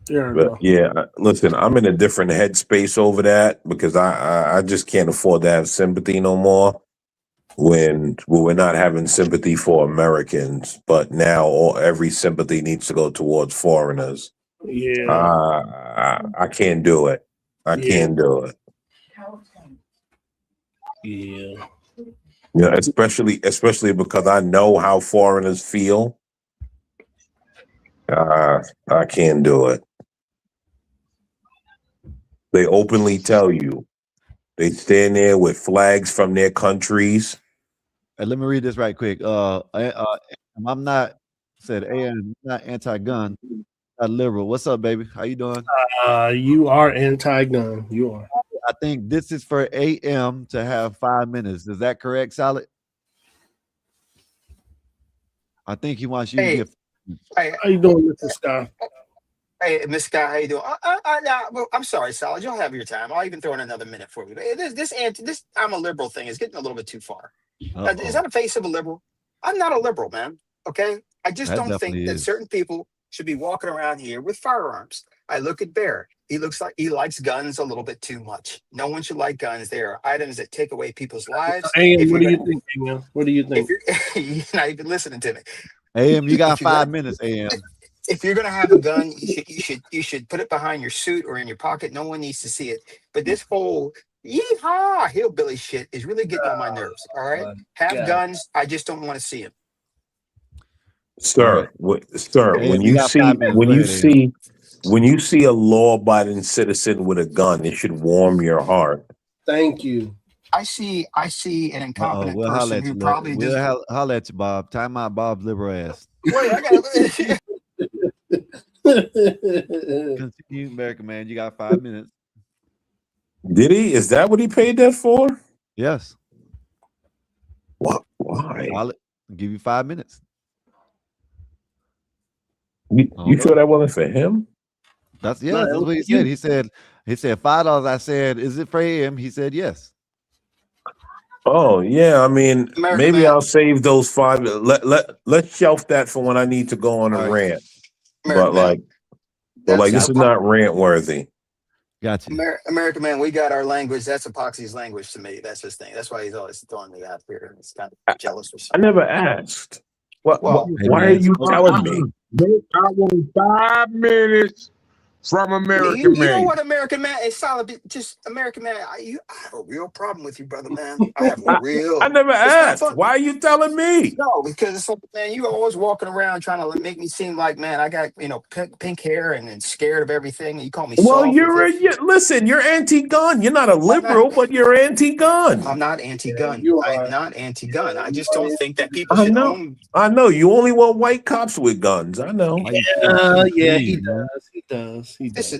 S17: But yeah, listen, I'm in a different headspace over that because I just can't afford to have sympathy no more. When we're not having sympathy for Americans, but now every sympathy needs to go towards foreigners.
S12: Yeah.
S17: I can't do it. I can't do it.
S12: Yeah.
S17: Yeah, especially because I know how foreigners feel. I can't do it. They openly tell you. They stand there with flags from their countries.
S5: Hey, let me read this right quick. I'm not said AM not anti-gun, not liberal. What's up, baby? How you doing?
S12: You are anti-gun. You are.
S5: I think this is for AM to have 5 minutes. Is that correct, Solid? I think he wants you to get.
S12: How you doing, Mr. Scott?
S9: Hey, Miss Scott, how you doing? Well, I'm sorry, Solid. You'll have your time. I'll even throw in another minute for you. This I'm a liberal thing is getting a little bit too far. Is that a face of a liberal? I'm not a liberal, man. Okay, I just don't think that certain people should be walking around here with firearms. I look at Bear. He looks like he likes guns a little bit too much. No one should like guns. They are items that take away people's lives.
S12: AM, what do you think, AM? What do you think?
S9: You're not even listening to me.
S5: AM, you got 5 minutes, AM.
S9: If you're gonna have a gun, you should put it behind your suit or in your pocket. No one needs to see it. But this whole yeehaw hillbilly shit is really getting on my nerves. All right, have guns. I just don't want to see them.
S17: Sir, when you see a law-abiding citizen with a gun, it should warm your heart.
S12: Thank you.
S9: I see an incompetent person who probably
S5: we'll holler at you, Bob. Time out, Bob's liberal ass.
S9: Wait, I got.
S5: Continue, American man. You got 5 minutes.
S17: Did he? Is that what he paid that for?
S5: Yes.
S17: What? Why?
S5: I'll give you 5 minutes.
S17: You sure that wasn't for him?
S5: That's what he said. He said $5. I said, is it for him? He said yes.
S17: Oh yeah, I mean, maybe I'll save those 5. Let's shelf that for when I need to go on a rant. But this is not rant worthy.
S5: Gotcha.
S9: American man, we got our language. That's Epoxy's language to me. That's his thing. That's why he's always throwing me out here. It's kind of jealous or something.
S17: I never asked. Why are you telling me?
S1: I want 5 minutes from American
S9: you
S1: man.
S9: know what, American man? It's solid. Just American man. I have a real problem with you, brother, man. I have a real.
S17: I never asked. Why are you telling me?
S9: No, because it's like, man, you always walking around trying to make me seem like, man, I got pink hair and scared of everything. And you call me.
S17: Well, listen. You're anti-gun. You're not a liberal, but you're anti-gun.
S9: I'm not anti-gun. I'm not anti-gun. I just don't think that people should own.
S17: I know. You only want white cops with guns. I know.
S12: Yeah, he does. He does.
S9: This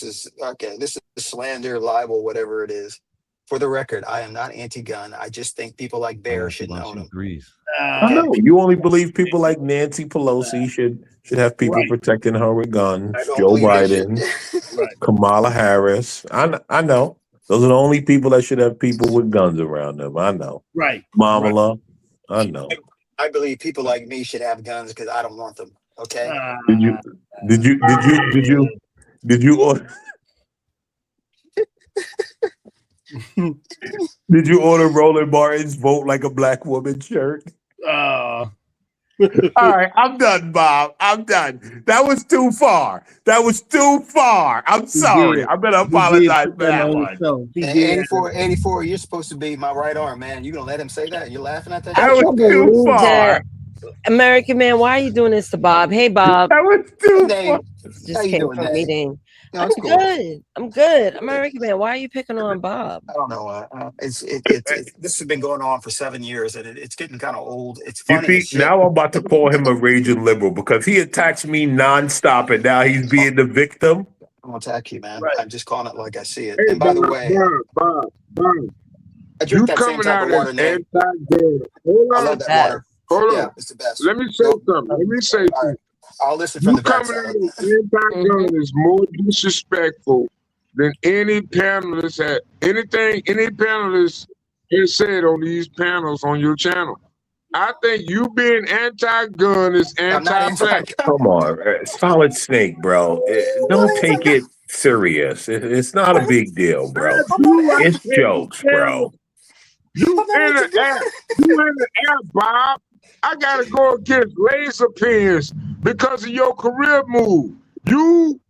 S9: is okay. This is slander, libel, whatever it is. For the record, I am not anti-gun. I just think people like Bear shouldn't own them.
S17: I know. You only believe people like Nancy Pelosi should have people protecting her with guns. Joe Biden, Kamala Harris. I know. Those are the only people that should have people with guns around them. I know.
S12: Right.
S17: Mamala. I know.
S9: I believe people like me should have guns because I don't want them. Okay.
S17: Did you order? Did you order Roland Martin's "Vote Like a Black Woman" shirt? All right, I'm done, Bob. I'm done. That was too far. I'm sorry. I better apologize for that one.
S9: 84, you're supposed to be my right arm, man. You gonna let him say that? You're laughing at that?
S17: That was too far.
S20: American man, why are you doing this to Bob? Hey, Bob.
S17: That was too far.
S20: Just came from a meeting. No, I'm good. American man, why are you picking on Bob?
S9: I don't know. This has been going on for 7 years, and it's getting kind of old. It's funny.
S17: You see, now I'm about to call him a raging liberal because he attacks me nonstop, and now he's being the victim.
S9: I'm gonna attack you, man. I'm just calling it like I see it. And by the way,
S1: Bob,
S9: I drink that same type of water now. I love that water.
S1: Hold on.
S9: Yeah, it's the best.
S1: Let me say something.
S9: I'll listen from the back
S1: coming out of anti-gun is more disrespectful than any panelist has said on these panels on your channel. I think you being anti-gun is
S9: I'm not
S1: anti-black.
S4: Come on, Solid Snake, bro. Don't take it serious. It's not a big deal, bro.
S1: You right
S4: It's
S1: there,
S4: jokes, bro.
S1: you in the air. You in the air, Bob. I gotta go against laser pins because of your career move. You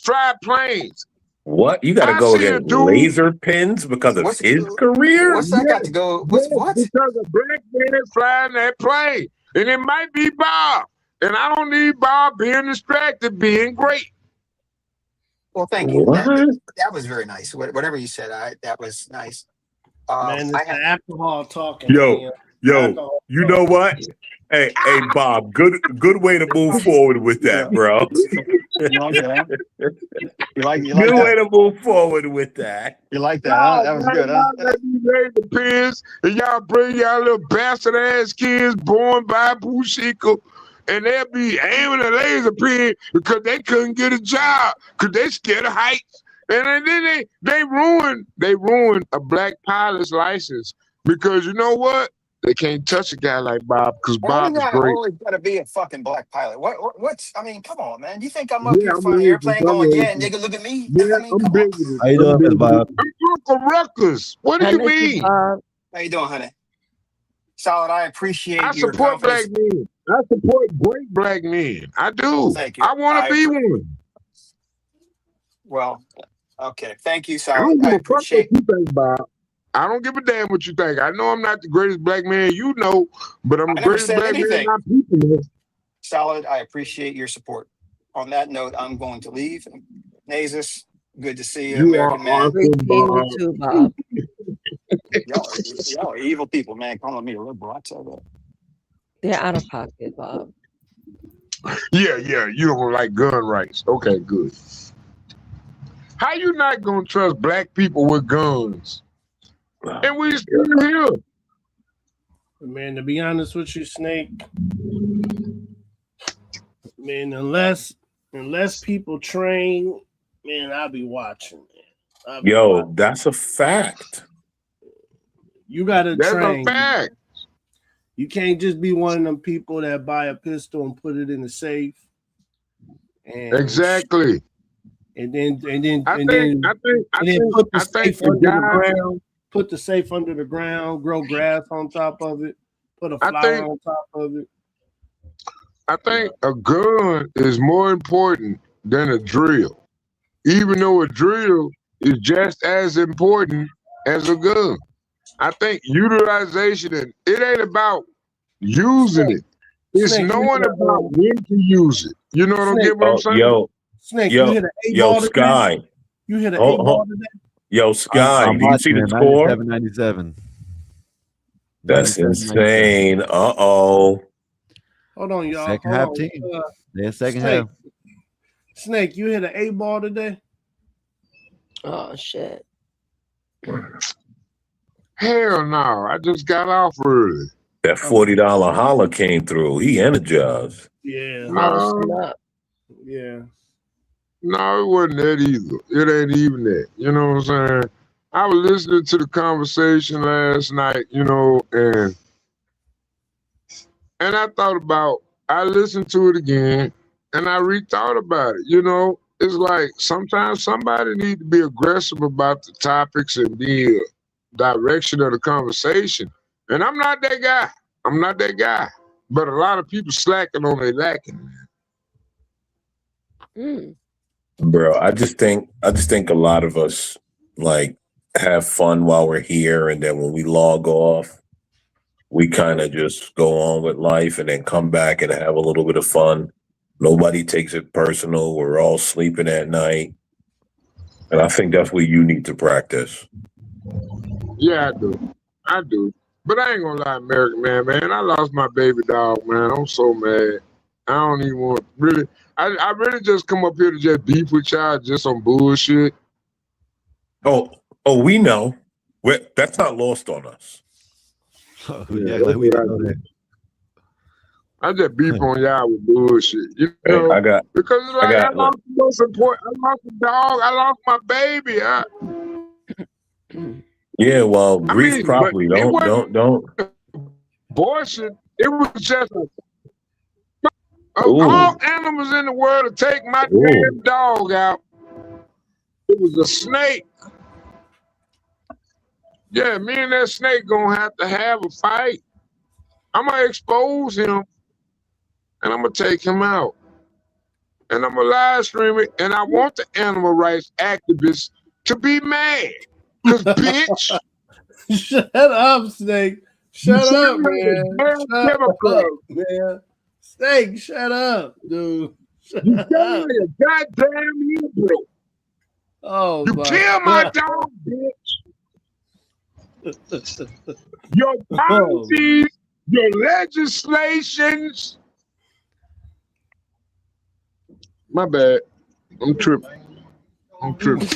S1: fly planes.
S4: What? You got to
S1: I
S4: go
S1: see a
S4: against
S1: dude.
S4: laser pins because of his career?
S9: What's that got to go? What?
S1: Because a black man flying that plane. And it might be Bob. And I don't need Bob being distracted, being great.
S9: Well, thank you.
S4: What?
S9: That was very nice. Whatever you said, that was nice.
S12: Man, it's the alcohol talking.
S4: Yo, you know what? Hey, Bob, good way to move forward with that, bro.
S9: You like that? You like
S4: Good
S9: that?
S4: way to move forward with that.
S9: You like that? Huh? That was good, huh?
S1: Y'all let me raise the pins, and y'all bring y'all little bastard ass kids born by Bushika, and they'll be aiming a laser pin because they couldn't get a job because they scared of heights. And then they ruined a black pilot's license because you know what? They can't touch a guy like Bob because Bob is great.
S9: Always got to be a fucking black pilot. What's? I mean, come on, man. You think I'm up here
S1: I'm
S9: flying an airplane going, yeah,
S1: nigga,
S9: nigga, look at me?
S1: Yeah,
S9: I mean,
S1: I'm big with it.
S5: How you doing, Bob?
S1: I'm Uncle Ruckus. What do you mean?
S9: How you doing, honey? Solid. I appreciate
S1: I
S9: your
S1: support
S9: confidence.
S1: black men. I support great black men. I do.
S9: Thank you.
S1: I want to be one.
S9: Well, okay. Thank you,
S1: I
S9: Solid.
S1: don't give
S9: I
S1: a fuck what
S9: appreciate.
S1: you think, Bob. I don't give a damn what you think. I know I'm not the greatest black man you know, but I'm the
S9: I never
S1: greatest
S9: said
S1: black man
S9: anything.
S1: my people know.
S9: Solid. I appreciate your support. On that note, I'm going to leave. Nasus, good to see you,
S1: You are
S9: American man.
S1: awesome, Bob.
S20: Too, Bob.
S9: Y'all are evil people, man. Calling me a liberal. I tell you.
S20: They're out of pocket, Bob.
S1: Yeah, you don't like gun rights. Okay, good. How you not gonna trust black people with guns? And we still here.
S12: Man, to be honest with you, Snake, man, unless people train, man, I'll be watching.
S4: Yo, that's a fact.
S12: You gotta train.
S1: That's a fact.
S12: You can't just be one of them people that buy a pistol and put it in the safe. And
S1: exactly.
S12: And then put the safe under the ground. Put the safe under the ground. Grow grass on top of it. Put a flower on top of it.
S1: I think a gun is more important than a drill, even though a drill is just as important as a gun. I think utilization, and it ain't about using it. It's knowing about when to use it. You know what I'm getting? What I'm saying?
S12: Snake, you hit an 8-ball
S4: Sky.
S12: today? You hit an 8-ball today?
S4: Yo, Sky, do you see the score?
S5: 97.
S4: That's insane. Uh-oh.
S12: Hold on, y'all.
S5: Second half team. Yeah, second half.
S12: Snake, you hit an 8-ball today?
S20: Oh, shit.
S1: Hell no. I just got off early.
S4: That $40 holler came through. He energized.
S12: Yeah.
S1: No.
S12: Yeah.
S1: No, it wasn't that either. It ain't even that. You know what I'm saying? I was listening to the conversation last night, you know, and I thought about, I listened to it again, and I rethought about it. You know, it's like sometimes somebody needs to be aggressive about the topics and the direction of the conversation. And I'm not that guy. I'm not that guy. But a lot of people slacking on their lacking.
S4: Bro, I just think a lot of us like have fun while we're here, and then when we log off, we kind of just go on with life and then come back and have a little bit of fun. Nobody takes it personal. We're all sleeping at night. And I think that's what you need to practice.
S1: Yeah, I do. But I ain't gonna lie, American man, I lost my baby dog, man. I'm so mad. I don't even want really. I really just come up here to just beef with y'all just on bullshit.
S4: Oh, we know. That's not lost on us.
S1: I just beef on y'all with bullshit. You know, because it's like I lost the most important. I lost the dog. I lost my baby.
S4: Yeah, well, grieve properly. Don't.
S1: Abortion, it was just of all animals in the world to take my damn dog out. It was a snake. Yeah, me and that snake gonna have to have a fight. I'm gonna expose him and I'm gonna take him out. And I'm gonna live stream it. And I want the animal rights activists to be mad. Cause bitch.
S12: Shut up, Snake. Shut up, man. Shut up, man. Snake, shut up, dude. Shut
S1: You
S12: up.
S1: like a goddamn Hebrew.
S12: Oh,
S1: you kill my dog, bitch. Your policies, your legislations. My bad. I'm tripping.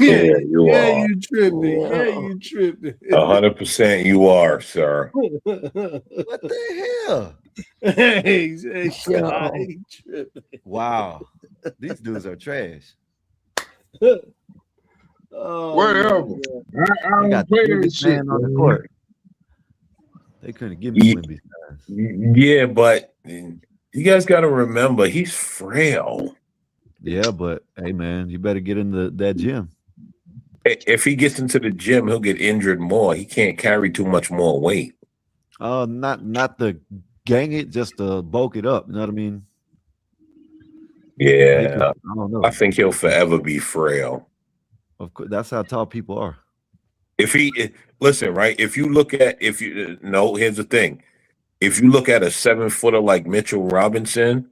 S4: Yeah, you are.
S12: You tripping. Yeah, you tripping.
S4: 100% you are, sir.
S5: What the hell?
S12: Hey, Scott, he tripping.
S5: Wow. These dudes are trash.
S1: Whatever. I
S5: They got
S1: don't play
S5: the
S1: that
S5: biggest
S1: shit.
S5: man on the court. They couldn't give me Wimby.
S4: Yeah, but you guys got to remember, he's frail.
S5: Yeah, but hey, man, you better get into that gym.
S4: If he gets into the gym, he'll get injured more. He can't carry too much more weight.
S5: Not to gang it, just to bulk it up. You know what I mean?
S4: Yeah,
S5: I don't know.
S4: I think he'll forever be frail.
S5: Of course, that's how tall people are.
S4: Listen, right? Here's the thing. If you look at a 7-footer like Mitchell Robinson,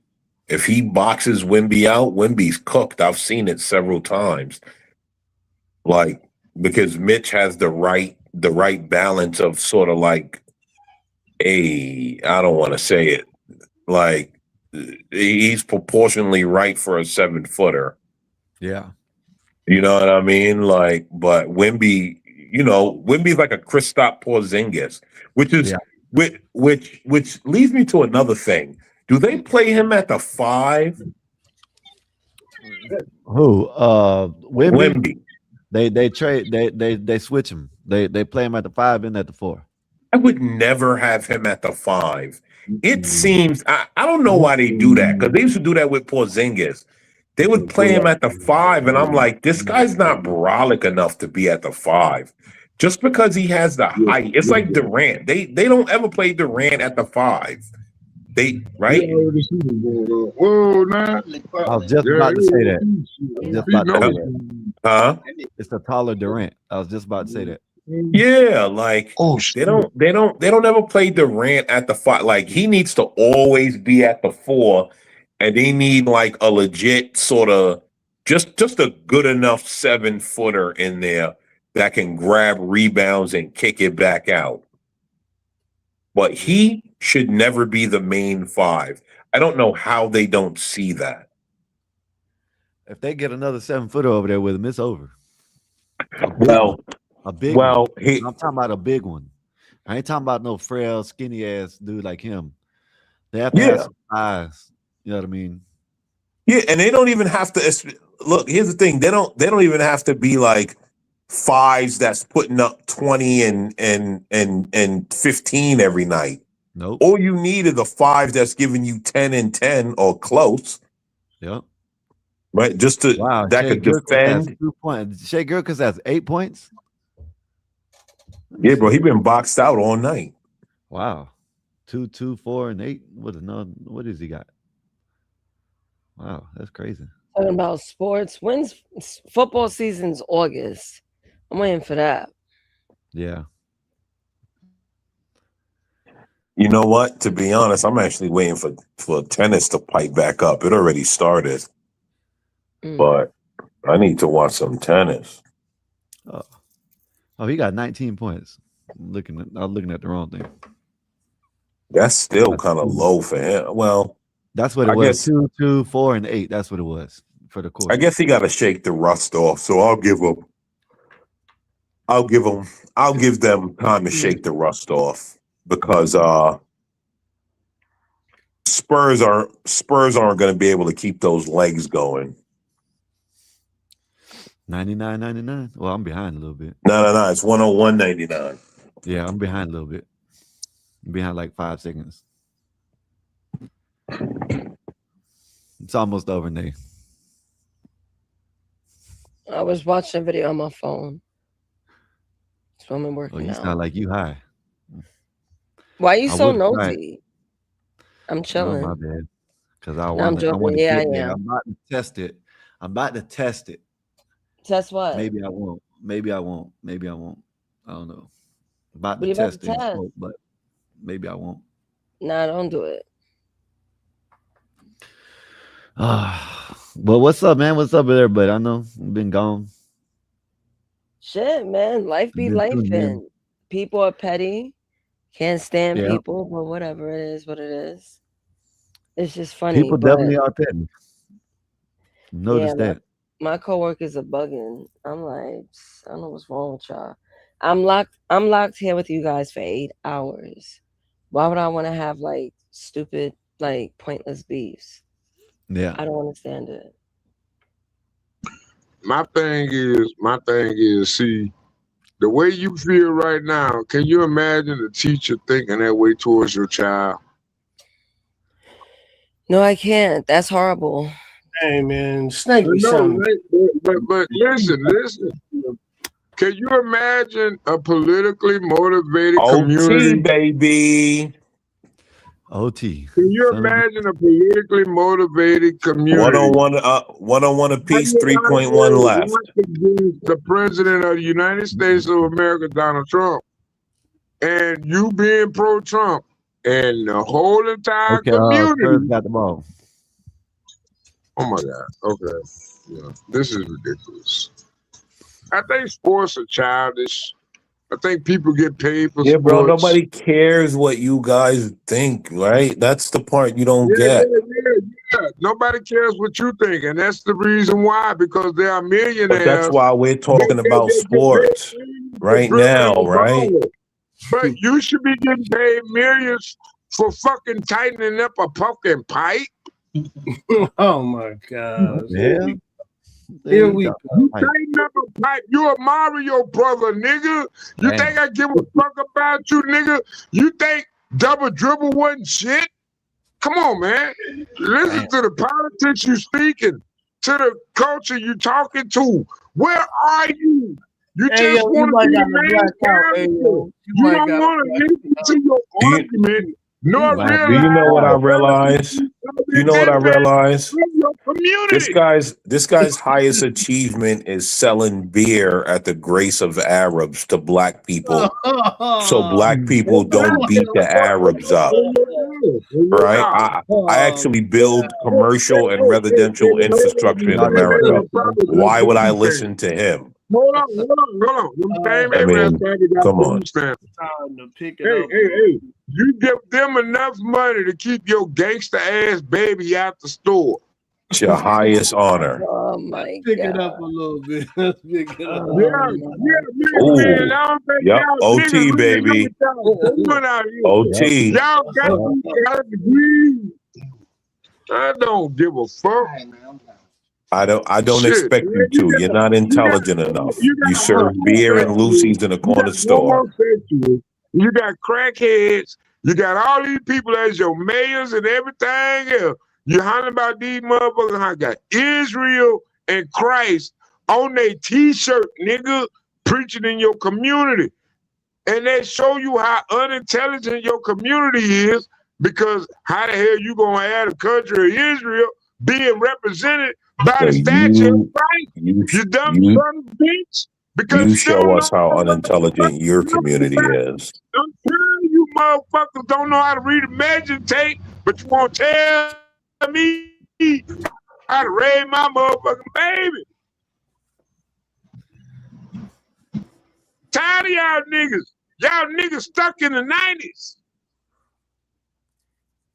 S4: if he boxes Wimby out, Wimby's cooked. I've seen it several times. Like, because Mitch has the right balance of sort of like I don't want to say it, like he's proportionally right for a 7-footer.
S5: Yeah.
S4: You know what I mean? Like, but Wimby, Wimby's like a Kristaps Porzingis, which is which leads me to another thing. Do they play him at the 5?
S5: Who?
S4: Wimby.
S5: They switch him. They play him at the 5 and at the 4.
S4: I would never have him at the 5. It seems I don't know why they do that, because they used to do that with Porzingis. They would play him at the 5, and I'm like, this guy's not brolic enough to be at the 5. Just because he has the height. It's like Durant. They don't ever play Durant at the 5. Right?
S1: Whoa, nah.
S5: I was just about to say that.
S4: Huh?
S5: It's the taller Durant. I was just about to say that.
S4: Yeah, like they don't ever play Durant at the 5. Like, he needs to always be at the 4, and they need like a legit sort of just a good enough 7-footer in there that can grab rebounds and kick it back out. But he should never be the main 5. I don't know how they don't see that.
S5: If they get another 7-footer over there with him, it's over. A big one. I'm talking about a big one. I ain't talking about no frail, skinny ass dude like him. They have to have some size. You know what I mean?
S4: Yeah, and they don't even have to look. Here's the thing: they don't even have to be like 5s that's putting up 20 and 15 every night.
S5: Nope.
S4: All you need is a 5 that's giving you 10 and 10 or close.
S5: Yep.
S4: Right, just to that could defend.
S5: 2 points. Shea Gilchrist has 8 points.
S4: Yeah, bro, he been boxed out all night.
S5: Wow, 2, 2, 4, and 8. What does he got? Wow, that's crazy.
S20: Talking about sports. When's football season's August? I'm waiting for that.
S5: Yeah.
S4: You know what? To be honest, I'm actually waiting for tennis to pipe back up. It already started, but I need to watch some tennis.
S5: Oh, he got 19 points. I was looking at the wrong thing.
S4: That's still kind of low for him. Well,
S5: that's what it was. 2, 2, 4, and 8. That's what it was for the course.
S4: I guess he got to shake the rust off. So I'll give them time to shake the rust off, because Spurs aren't going to be able to keep those legs going.
S5: 99.99. Well, I'm behind a little bit.
S4: No. It's 101.99.
S5: Yeah, I'm behind a little bit. Behind like 5 seconds. It's almost over, Nate.
S20: I was watching a video on my phone. So I'm working
S5: Oh, you
S20: out.
S5: sound like you high.
S20: Why are you
S5: I
S20: so
S5: would try it.
S20: nosy? I'm
S5: Oh,
S20: chilling.
S5: my bad. Because I
S20: No, I'm
S5: want
S20: joking.
S5: to
S20: Yeah,
S5: get
S20: I
S5: there.
S20: am.
S5: I'm about to test it.
S20: Test what?
S5: Maybe I won't. I don't know. About
S20: What
S5: to
S20: you about
S5: test
S20: to
S5: it,
S20: test?
S5: but maybe I won't.
S20: Nah, don't do it.
S5: Well, what's up, man? What's up with everybody? I know I've been gone.
S20: Shit, man. Life be
S5: Been tuning in.
S20: lifing. People are petty. Can't stand
S5: Yeah.
S20: people, but whatever, it is what it is. It's just funny.
S5: People
S20: but
S5: definitely are petty. Notice
S20: yeah,
S5: that.
S20: my coworkers are bugging. I'm like, I don't know what's wrong with y'all. I'm locked here with you guys for 8 hours. Why would I want to have like stupid, like pointless beefs?
S5: Yeah.
S20: I don't understand it.
S1: My thing is, see, the way you feel right now, can you imagine a teacher thinking that way towards your child?
S20: No, I can't. That's horrible.
S12: Hey man, Snake be
S1: No,
S12: sounding.
S1: but listen. Can you imagine a politically motivated
S17: OT,
S1: community?
S17: baby.
S5: OT.
S1: Can you imagine a politically motivated community?
S17: 101 apiece, 3.1 left.
S1: The president of the United States of America, Donald Trump, and you being pro-Trump, and the whole entire community.
S5: Spurs got the ball.
S1: Oh my God. Okay. Yeah. This is ridiculous. I think sports are childish. I think people get paid for
S17: Yeah,
S1: sports.
S17: bro, nobody cares what you guys think, right? That's the part you don't get.
S1: Yeah. Nobody cares what you think, and that's the reason why, because they are millionaires.
S17: But that's why we're talking about sports right now, right?
S1: But you should be getting paid millions for fucking tightening up a fucking pipe.
S12: Oh my God.
S5: Yeah.
S12: Here we go.
S1: You tighten up a pipe. You a Mario brother, nigga. You think I give a fuck about you, nigga? You think double dribble wasn't shit? Come on, man. Listen to the politics you speaking, to the culture you talking to. Where are you? You
S12: Hey,
S1: just
S12: yo,
S1: want
S12: you
S1: to be
S12: might
S1: the
S12: got
S1: main
S12: black out. Hey,
S1: character.
S12: yo,
S1: You don't want to listen to your argument, nor realize.
S17: Do you know what I realize? You know what I realize? This guy's highest achievement is selling beer at the grace of Arabs to black people, so black people don't beat the Arabs up. Right? I actually build commercial and residential infrastructure in America. Why would I listen to him?
S1: Hold on. Them same
S17: I mean, come on.
S1: Hey, you give them enough money to keep your gangster ass baby out the store.
S17: It's your highest honor.
S20: Oh my
S12: Pick it up a little bit. Let's pick it up.
S17: Ooh. Yep. OT, baby. OT.
S1: Y'all got degrees. I don't give a fuck.
S17: I don't expect you to. You're not intelligent enough. You serve beer and Lucy's in a corner store.
S1: You got crackheads. You got all these people as your mayors and everything else. You hollering about these motherfuckers. I got Israel and Christ on their t-shirt, nigga, preaching in your community. And they show you how unintelligent your community is, because how the hell you gonna have the country of Israel being represented by the statue of Christ? You dumb son of a bitch. Because
S17: You show us how unintelligent your community is.
S1: I'm telling you, motherfuckers don't know how to read a measuring tape, but you won't tell me how to raise my motherfucking baby. Tired of y'all niggas. Y'all niggas stuck in the 90s.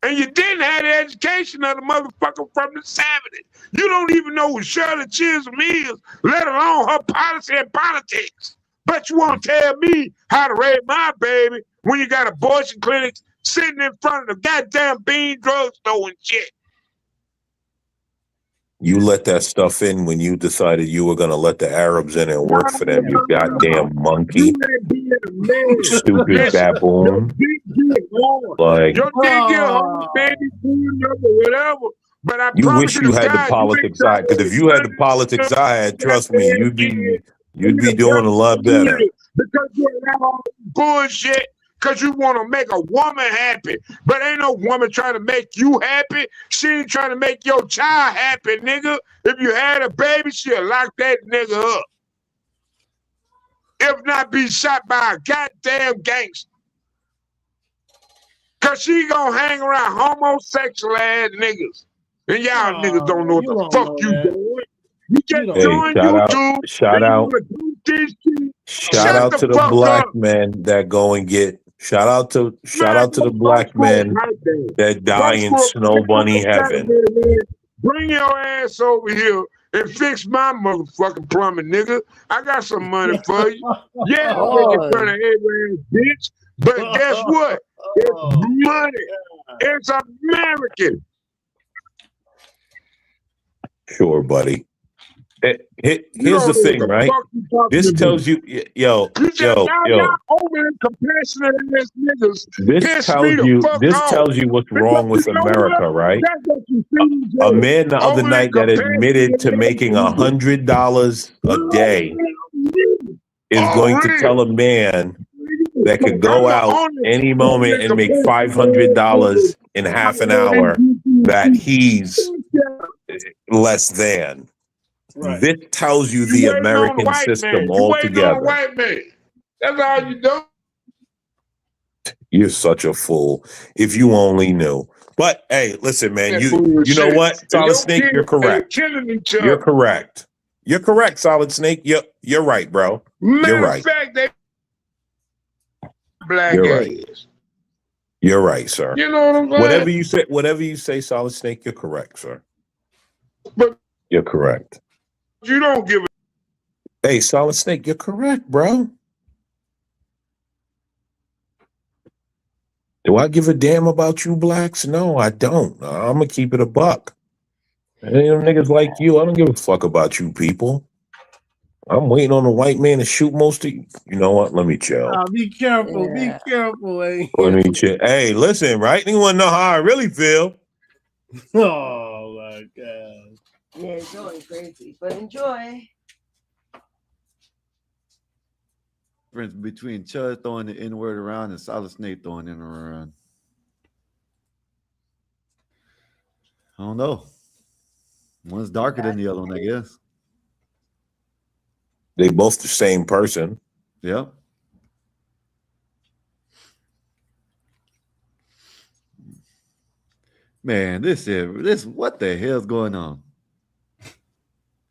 S1: And you didn't have the education of the motherfucker from the 70s. You don't even know who Shirley Chisholm is, let alone her policy and politics. But you want to tell me how to raise my baby when you got abortion clinics sitting in front of the goddamn Bean drugstore and shit.
S17: You let that stuff in when you decided you were going to let the Arabs in and work for them, you goddamn monkey. Stupid baboon. Like,
S1: Your dick get hard, baby, whatever. But I
S17: you
S1: promise
S17: wish
S1: you
S17: you
S1: to
S17: had the
S1: God, you ain't
S17: politics I had, because if you had the politics I had, trust me, you'd be doing a lot better.
S1: because you allow all this bullshit because you want to make a woman happy. But ain't no woman trying to make you happy. She ain't trying to make your child happy, nigga. If you had a baby, she'll lock that nigga up. If not, be shot by a goddamn gangster. Cause she gonna hang around homosexual ass niggas. And y'all niggas don't know what the fuck you doing. You just
S17: Hey,
S1: join YouTube.
S17: shout out
S1: Shut
S17: to
S1: the
S17: the
S1: fuck
S17: black
S1: up.
S17: men that go and get. Shout out to the black men that die in snow bunny heaven.
S1: Bring your ass over here and fix my motherfucking plumbing, nigga. I got some money for you. Yeah, I make it fun of every bitch. But guess what? It's money. It's American.
S17: Sure, buddy. Here's the thing, right? This tells you, yo.
S1: Overly compassionate ass niggas.
S17: This tells you what's wrong with America, right? A man the other night that admitted to making $100 a day is going to tell a man that could go out any moment and make $500 in half an hour that he's less than. Right. This tells you the American system altogether.
S1: That's all you do.
S17: You're such a fool. If you only knew. But hey, listen, man. You know what, Solid Snake? You're correct. You're correct. You're correct, Solid Snake. You're right, bro. You're right. You're right, sir.
S1: You know what I'm saying?
S17: Whatever you say, Solid Snake. You're correct, sir. You're correct.
S1: You don't give a.
S17: Hey, Solid Snake, you're correct, bro. Do I give a damn about you blacks? No, I don't. I'm gonna keep it a buck. Any of them niggas like you, I don't give a fuck about you people. I'm waiting on the white man to shoot most of you. You know what? Let me chill.
S12: Be careful. Be careful.
S17: Let me chill. Hey, listen, right? You want to know how I really feel?
S12: Oh my God.
S20: Yeah, it's going crazy, but enjoy.
S5: Difference between Chud throwing the N-word around and Solid Snake throwing it around. I don't know. One's darker than the other one, I guess.
S17: They both the same person.
S5: Yep. Man, this what the hell's going on?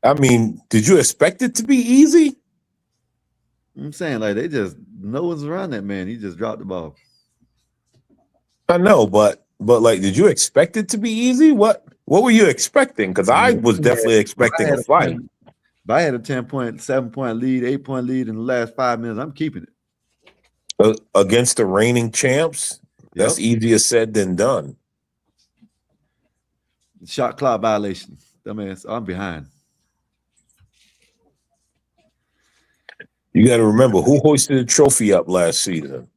S17: I mean, did you expect it to be easy?
S5: I'm saying, like, no one's around that man. He just dropped the ball.
S17: I know, but like, did you expect it to be easy? What were you expecting? Because I was definitely expecting a fight.
S5: If I had a 10-point, 7-point lead, 8-point lead in the last 5 minutes, I'm keeping it.
S17: Against the reigning champs, that's easier said than done.
S5: Shot clock violation. Dumbass, I'm behind.
S17: You got to remember who hoisted the trophy up last season.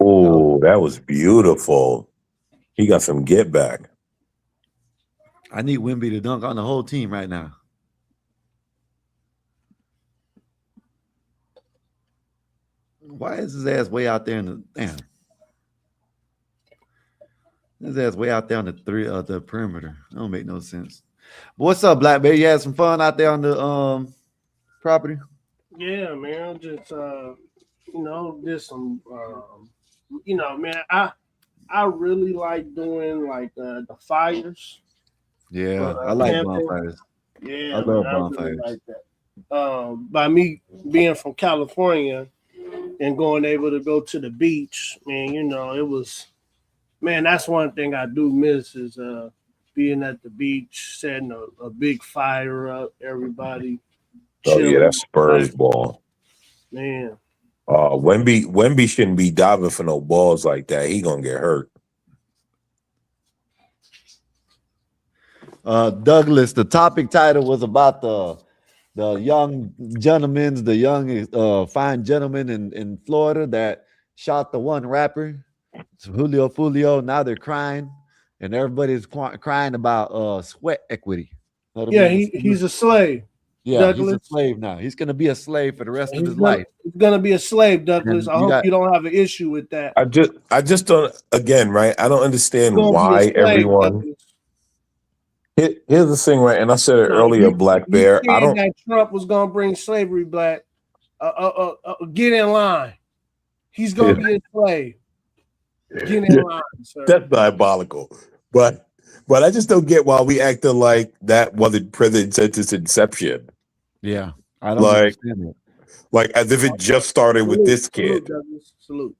S17: Oh, that was beautiful. He got some get back.
S5: I need Wemby to dunk on the whole team right now. Why is his ass way out there in the damn? His ass way out there on the perimeter. That don't make no sense. But what's up, Black Bear? You had some fun out there on the property?
S12: Yeah, man. Just did some man, I really like doing like the fires.
S5: Yeah, I like bonfires.
S12: Yeah,
S5: I love
S12: bonfires.
S5: really like
S12: that. By me being from California and going able to go to the beach, man, it was, man, that's one thing I do miss is being at the beach, setting a big fire up, everybody.
S17: Oh yeah, that's Spurs ball.
S12: Man.
S17: Wemby shouldn't be diving for no balls like that. He gonna get hurt.
S5: Douglas, the topic title was about the young gentlemen, the young fine gentleman in Florida that shot the one rapper, Julio Fulio. Now they're crying, and everybody's crying about sweat equity. You know what I
S12: Yeah,
S5: mean?
S12: he's a slave.
S5: Yeah,
S12: Douglas.
S5: he's a slave now. He's gonna be a slave for the rest of
S12: He's
S5: his life.
S12: gonna be a slave, Douglas.
S5: And
S12: I hope you don't have an issue with that.
S17: I just don't. Again, right? I don't understand
S12: He's gonna be a
S17: why
S12: slave,
S17: everyone.
S12: Douglas.
S17: Here's the thing, right? And I said it
S12: No,
S17: earlier, Black Bear. I
S12: saying
S17: don't.
S12: that Trump was gonna bring slavery back. Get in line. He's gonna be a slave. Get in line, sir.
S17: That's diabolical. But I just don't get why we acting like that wasn't prison since its inception.
S5: Yeah, I don't understand it.
S17: Like as if it just started with this kid.
S12: Salute.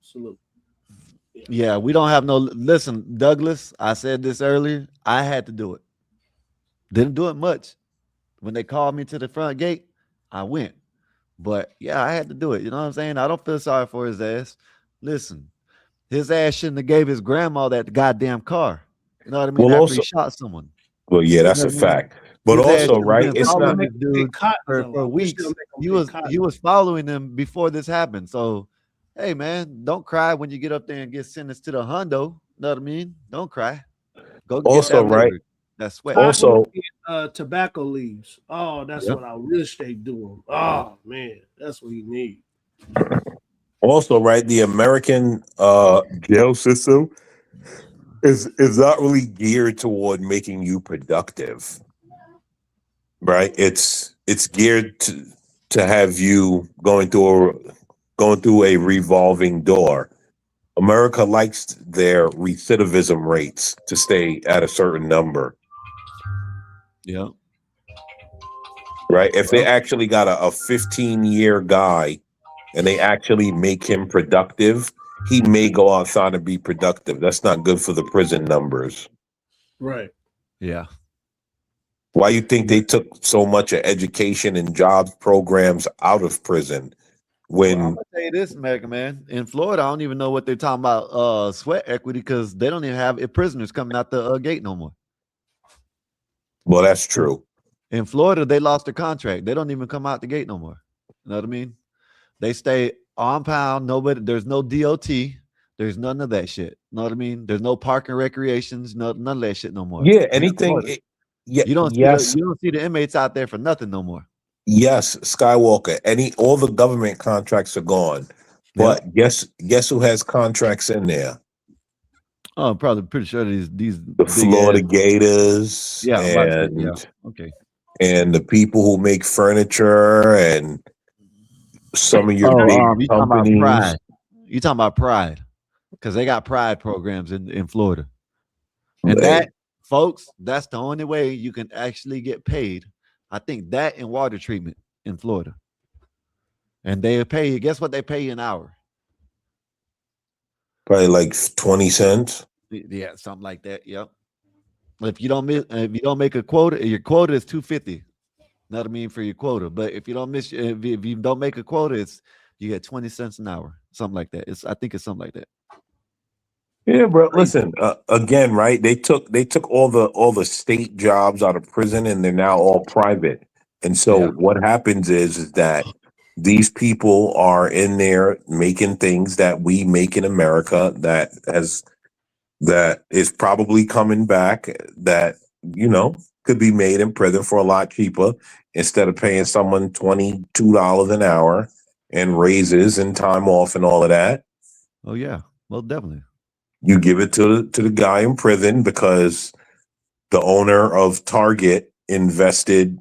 S5: Yeah, we don't have no. Listen, Douglas, I said this earlier. I had to do it. Didn't do it much. When they called me to the front gate, I went. But yeah, I had to do it. You know what I'm saying? I don't feel sorry for his ass. Listen, his ass shouldn't have gave his grandma that goddamn car. You know what I mean?
S17: Well,
S5: After
S17: also,
S5: he shot someone.
S17: well, yeah, that's
S5: You
S17: a
S5: know what I mean?
S17: fact. But
S5: His ass
S17: also,
S5: should have
S17: right?
S5: been
S17: It's not.
S5: following this dude for weeks. He was following him before this happened. So, hey man, don't cry when you get up there and get sentenced to the hundo. You know what I mean? Don't cry. Go get
S17: Also,
S5: that
S17: right?
S5: labor. That sweat.
S17: Also,
S12: tobacco leaves. Oh, that's what I wish they do. Oh man, that's what you need.
S17: Also, right, the American jail system is not really geared toward making you productive. Right? It's geared to have you going through a revolving door. America likes their recidivism rates to stay at a certain number.
S5: Yeah.
S17: Right? If they actually got a 15-year guy and they actually make him productive, he may go outside and be productive. That's not good for the prison numbers.
S12: Right.
S5: Yeah.
S17: Why you think they took so much of education and jobs programs out of prison? When
S5: I'm gonna tell you this, America, man. In Florida, I don't even know what they're talking about sweat equity because they don't even have prisoners coming out the gate no more.
S17: Well, that's true.
S5: In Florida, they lost their contract. They don't even come out the gate no more. You know what I mean? They stay on pound. Nobody, there's no DOT. There's none of that shit. You know what I mean? There's no parking recreations, none of that shit no more.
S17: Yeah, anything.
S5: You don't
S17: Yes.
S5: you don't see the inmates out there for nothing no more.
S17: Yes, Skywalker. All the government contracts are gone. But guess who has contracts in there?
S5: Oh, I'm probably pretty sure these
S17: The Florida Gators.
S5: Yeah, I'm about to say,
S17: and
S5: yeah. Okay.
S17: and the people who make furniture and some of your big
S5: you talking about
S17: companies.
S5: Pride? You talking about Pride? Because they got Pride programs in Florida, and that, folks, that's the only way you can actually get paid. I think that and water treatment in Florida, and they pay you. Guess what they pay you an hour?
S17: Probably like 20 cents.
S5: Yeah, something like that. Yep. If you don't make a quota, your quota is $250. Know what I mean, for your quota. But if you don't if you don't make a quota, you get 20 cents an hour, something like that. I think it's something like that.
S17: Yeah, bro. Listen, again, right? They took all the state jobs out of prison, and they're now all private. And so what happens is that these people are in there making things that we make in America that is probably coming back, that could be made in prison for a lot cheaper instead of paying someone $22 an hour and raises and time off and all of that.
S5: Oh yeah, well, definitely.
S17: You give it to the guy in prison because the owner of Target invested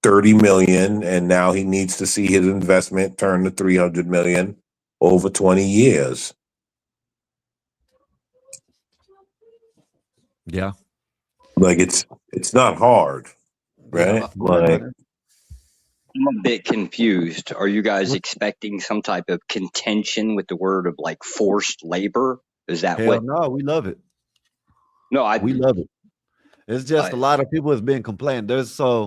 S17: $30 million, and now he needs to see his investment turn to $300 million over 20 years.
S5: Yeah.
S17: Like it's not hard, right?
S3: Yeah,
S17: like
S3: I'm a bit confused. Are you guys expecting some type of contention with the word of like forced labor? Is that
S5: Hell
S3: what?
S5: no, we love it.
S3: No,
S5: we love it. It's just a lot of people has been complaining. There's gang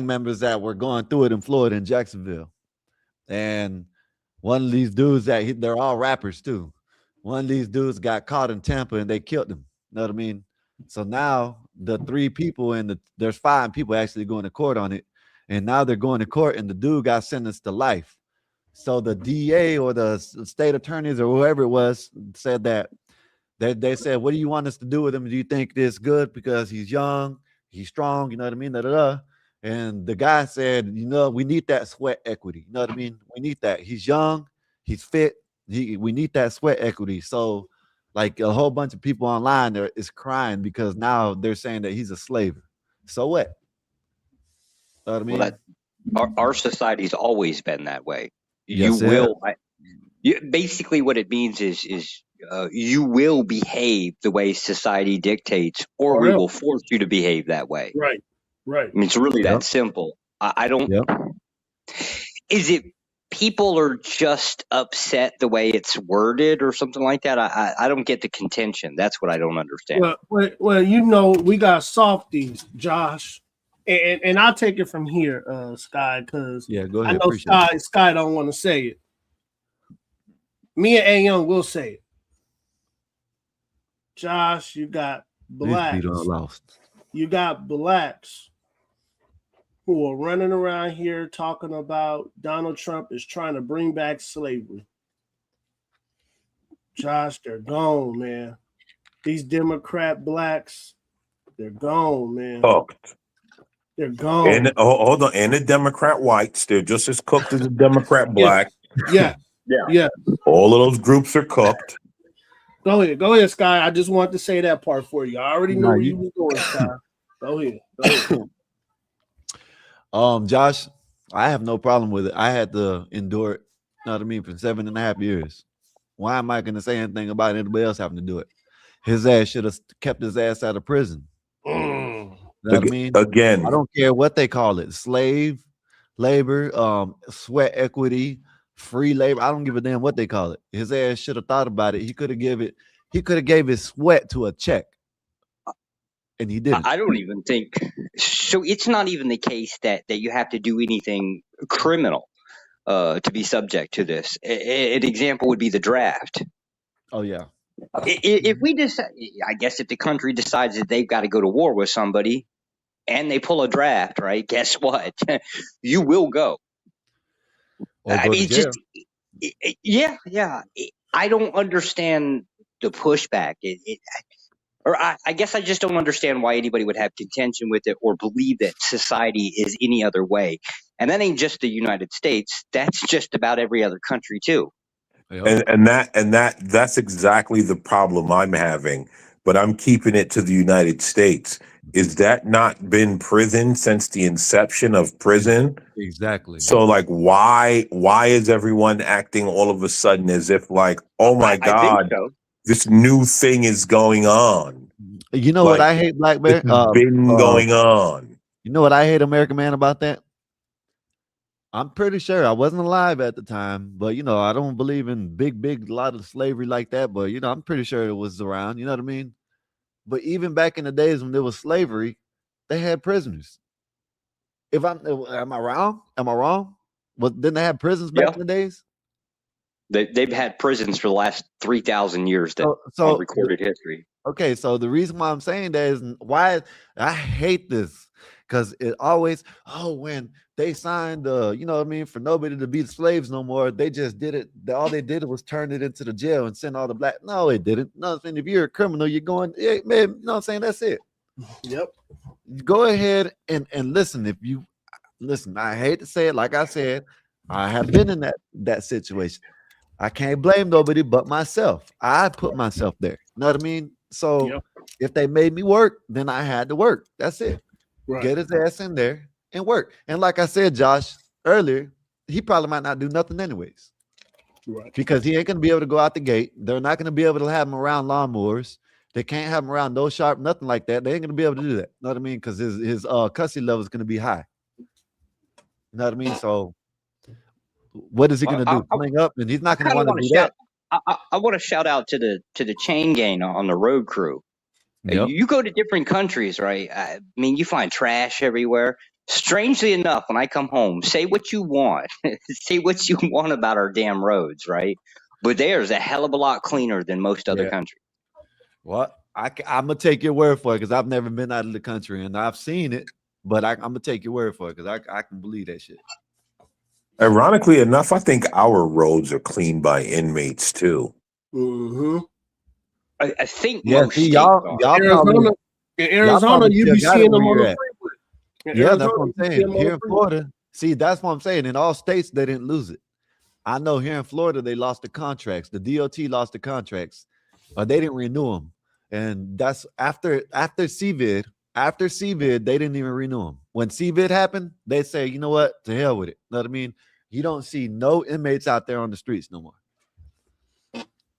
S5: members that were going through it in Florida in Jacksonville, and one of these dudes they're all rappers too. One of these dudes got caught in Tampa and they killed him. You know what I mean? So now the 3 people and there's 5 people actually going to court on it, and now they're going to court, and the dude got sentenced to life. So the DA or the state attorneys or whoever it was said that they said, "What do you want us to do with him? Do you think this good because he's young, he's strong? You know what I mean?" Da, da, da. And the guy said, "You know, we need that sweat equity. You know what I mean? We need that. He's young, he's fit. We need that sweat equity." So, like a whole bunch of people online there is crying because now they're saying that he's a slave. So what? You know what I mean?
S3: Well, our society's always been that way.
S5: Yes,
S3: You will. Basically, what it means is you will behave the way society dictates, or we will force you to behave that way.
S12: Right.
S3: I mean, it's really that simple. I don't. Is it people are just upset the way it's worded or something like that? I don't get the contention. That's what I don't understand.
S12: Well, you know, we got softies, Josh, and I'll take it from here, Sky, because
S5: go ahead.
S12: I know Sky don't want to say it. Me and A Young will say it. Josh, you got blacks. You got blacks who are running around here talking about Donald Trump is trying to bring back slavery. Josh, they're gone, man. These Democrat blacks, they're gone, man.
S17: Cooked.
S12: They're gone.
S17: And hold on, and the Democrat whites, they're just as cooked as the Democrat black.
S12: Yeah.
S17: All of those groups are cooked.
S12: Go ahead, Sky. I just wanted to say that part for you. I already knew where you was going, Sky. Go ahead.
S5: Josh, I have no problem with it. I had to endure it, you know what I mean, for 7.5 years. Why am I going to say anything about anybody else having to do it? His ass should have kept his ass out of prison. You know what I mean?
S17: Again,
S5: I don't care what they call it, slave labor, sweat equity, free labor. I don't give a damn what they call it. His ass should have thought about it. He could have gave his sweat to a check. And he didn't.
S3: I don't even think so. It's not even the case that you have to do anything criminal to be subject to this. An example would be the draft.
S5: Oh yeah.
S3: If we decide, I guess if the country decides that they've got to go to war with somebody, and they pull a draft, right? Guess what? You will go. I mean, yeah. I don't understand the pushback. I guess I just don't understand why anybody would have contention with it or believe that society is any other way. And that ain't just the United States. That's just about every other country too.
S17: And that's exactly the problem I'm having. But I'm keeping it to the United States. Is that not been prison since the inception of prison?
S5: Exactly.
S17: So like, why is everyone acting all of a sudden as if like, oh my God, this new thing is going on?
S5: You know what I hate, Black Bear?
S17: Been going on.
S5: You know what I hate, American Man, about that? I'm pretty sure I wasn't alive at the time, but you know, I don't believe in big lot of slavery like that. But you know, I'm pretty sure it was around. You know what I mean? But even back in the days when there was slavery, they had prisoners. Am I wrong? Am I wrong? But didn't they have prisons back in the days?
S3: They've had prisons for the last 3,000 years that on recorded history.
S5: Okay, so the reason why I'm saying that is why I hate this, because it always, when they signed you know what I mean, for nobody to be slaves no more, they just did it. All they did was turn it into the jail and send all the black. No, it didn't. No, if you're a criminal, you're going, man, you know what I'm saying? That's it.
S12: Yep.
S5: Go ahead and listen. If you listen, I hate to say it, like I said, I have been in that situation. I can't blame nobody but myself. I put myself there. You know what I mean? So if they made me work, then I had to work. That's it.
S12: Right.
S5: Get his ass in there and work. And like I said, Josh, earlier, he probably might not do nothing anyways.
S12: Right.
S5: Because he ain't going to be able to go out the gate. They're not going to be able to have him around lawnmowers. They can't have him around no sharp, nothing like that. They ain't going to be able to do that. You know what I mean? Because his custody level is going to be high. You know what I mean? So what is he going to do? Coming up, and he's not going to want to do that.
S3: I want to shout out to the chain gang on the road crew.
S5: Yep.
S3: You go to different countries, right? I mean, you find trash everywhere. Strangely enough, when I come home, say what you want. Say what you want about our damn roads, right? But theirs a hell of a lot cleaner than most other countries.
S5: What? I'm gonna take your word for it because I've never been out of the country and I've seen it, but I'm gonna take your word for it because I can believe that shit.
S17: Ironically enough, I think our roads are cleaned by inmates too.
S12: Mm-hmm.
S3: I think
S5: Yeah,
S3: most
S5: see,
S3: states
S5: y'all
S3: are.
S5: probably,
S12: In
S5: y'all
S12: Arizona,
S5: probably
S12: you
S5: still
S12: be
S5: got it
S12: seeing
S5: where
S12: them on
S5: you're
S12: the
S5: at.
S12: freeway. In
S5: Yeah, that's
S12: Arizona,
S5: what I'm
S12: you see
S5: saying.
S12: them on
S5: Here
S12: the
S5: in
S12: freeway.
S5: Florida, see, that's what I'm saying. In all states, they didn't lose it. I know here in Florida, they lost the contracts. The DOT lost the contracts, or they didn't renew them. And that's after CVID. After CVID, they didn't even renew them. When CVID happened, they say, you know what? To hell with it. Know what I mean? You don't see no inmates out there on the streets no more.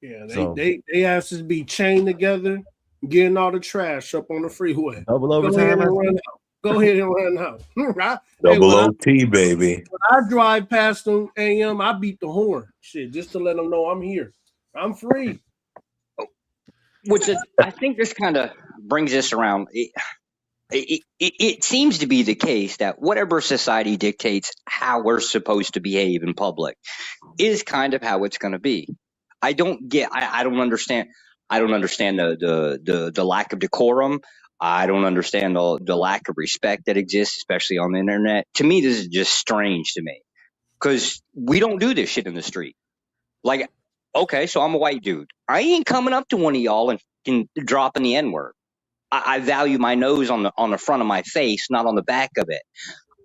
S12: Yeah,
S5: So
S12: they asses be chained together, getting all the trash up on the freeway.
S5: double
S12: Go ahead
S5: overtime.
S12: and run out. Go ahead and run out.
S17: Double
S12: when
S17: OT, baby.
S12: I drive past them AM, I beat the horn, shit, just to let them know I'm here. I'm free.
S3: Which I think this kind of brings us around. It seems to be the case that whatever society dictates how we're supposed to behave in public is kind of how it's going to be. I don't understand. I don't understand the lack of decorum. I don't understand the lack of respect that exists, especially on the internet. To me, this is just strange to me because we don't do this shit in the street. Like, okay, so I'm a white dude. I ain't coming up to one of y'all and dropping the N-word. I value my nose on the front of my face, not on the back of it.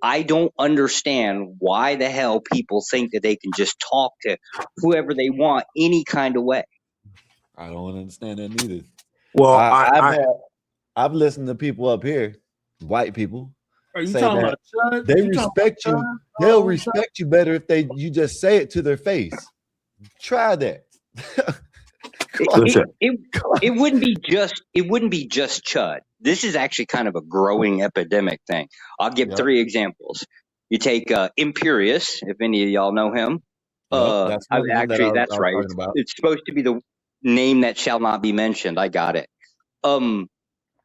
S3: I don't understand why the hell people think that they can just talk to whoever they want any kind of way.
S5: I don't understand that neither.
S17: Well,
S5: I've listened to people up here, white people,
S12: Are you
S5: say
S12: talking
S5: that
S12: about Chud?
S5: they
S12: You talking
S5: respect
S12: about
S5: you.
S12: Chud?
S5: They'll respect you better if you just say it to their face. Try that.
S3: It wouldn't be just Chud. This is actually kind of a growing epidemic thing. I'll give 3 examples. You take Imperious, if any of y'all know him.
S5: That's one of them that I
S3: That's
S5: was
S3: right.
S5: talking about.
S3: It's supposed to be the name that shall not be mentioned. I got it.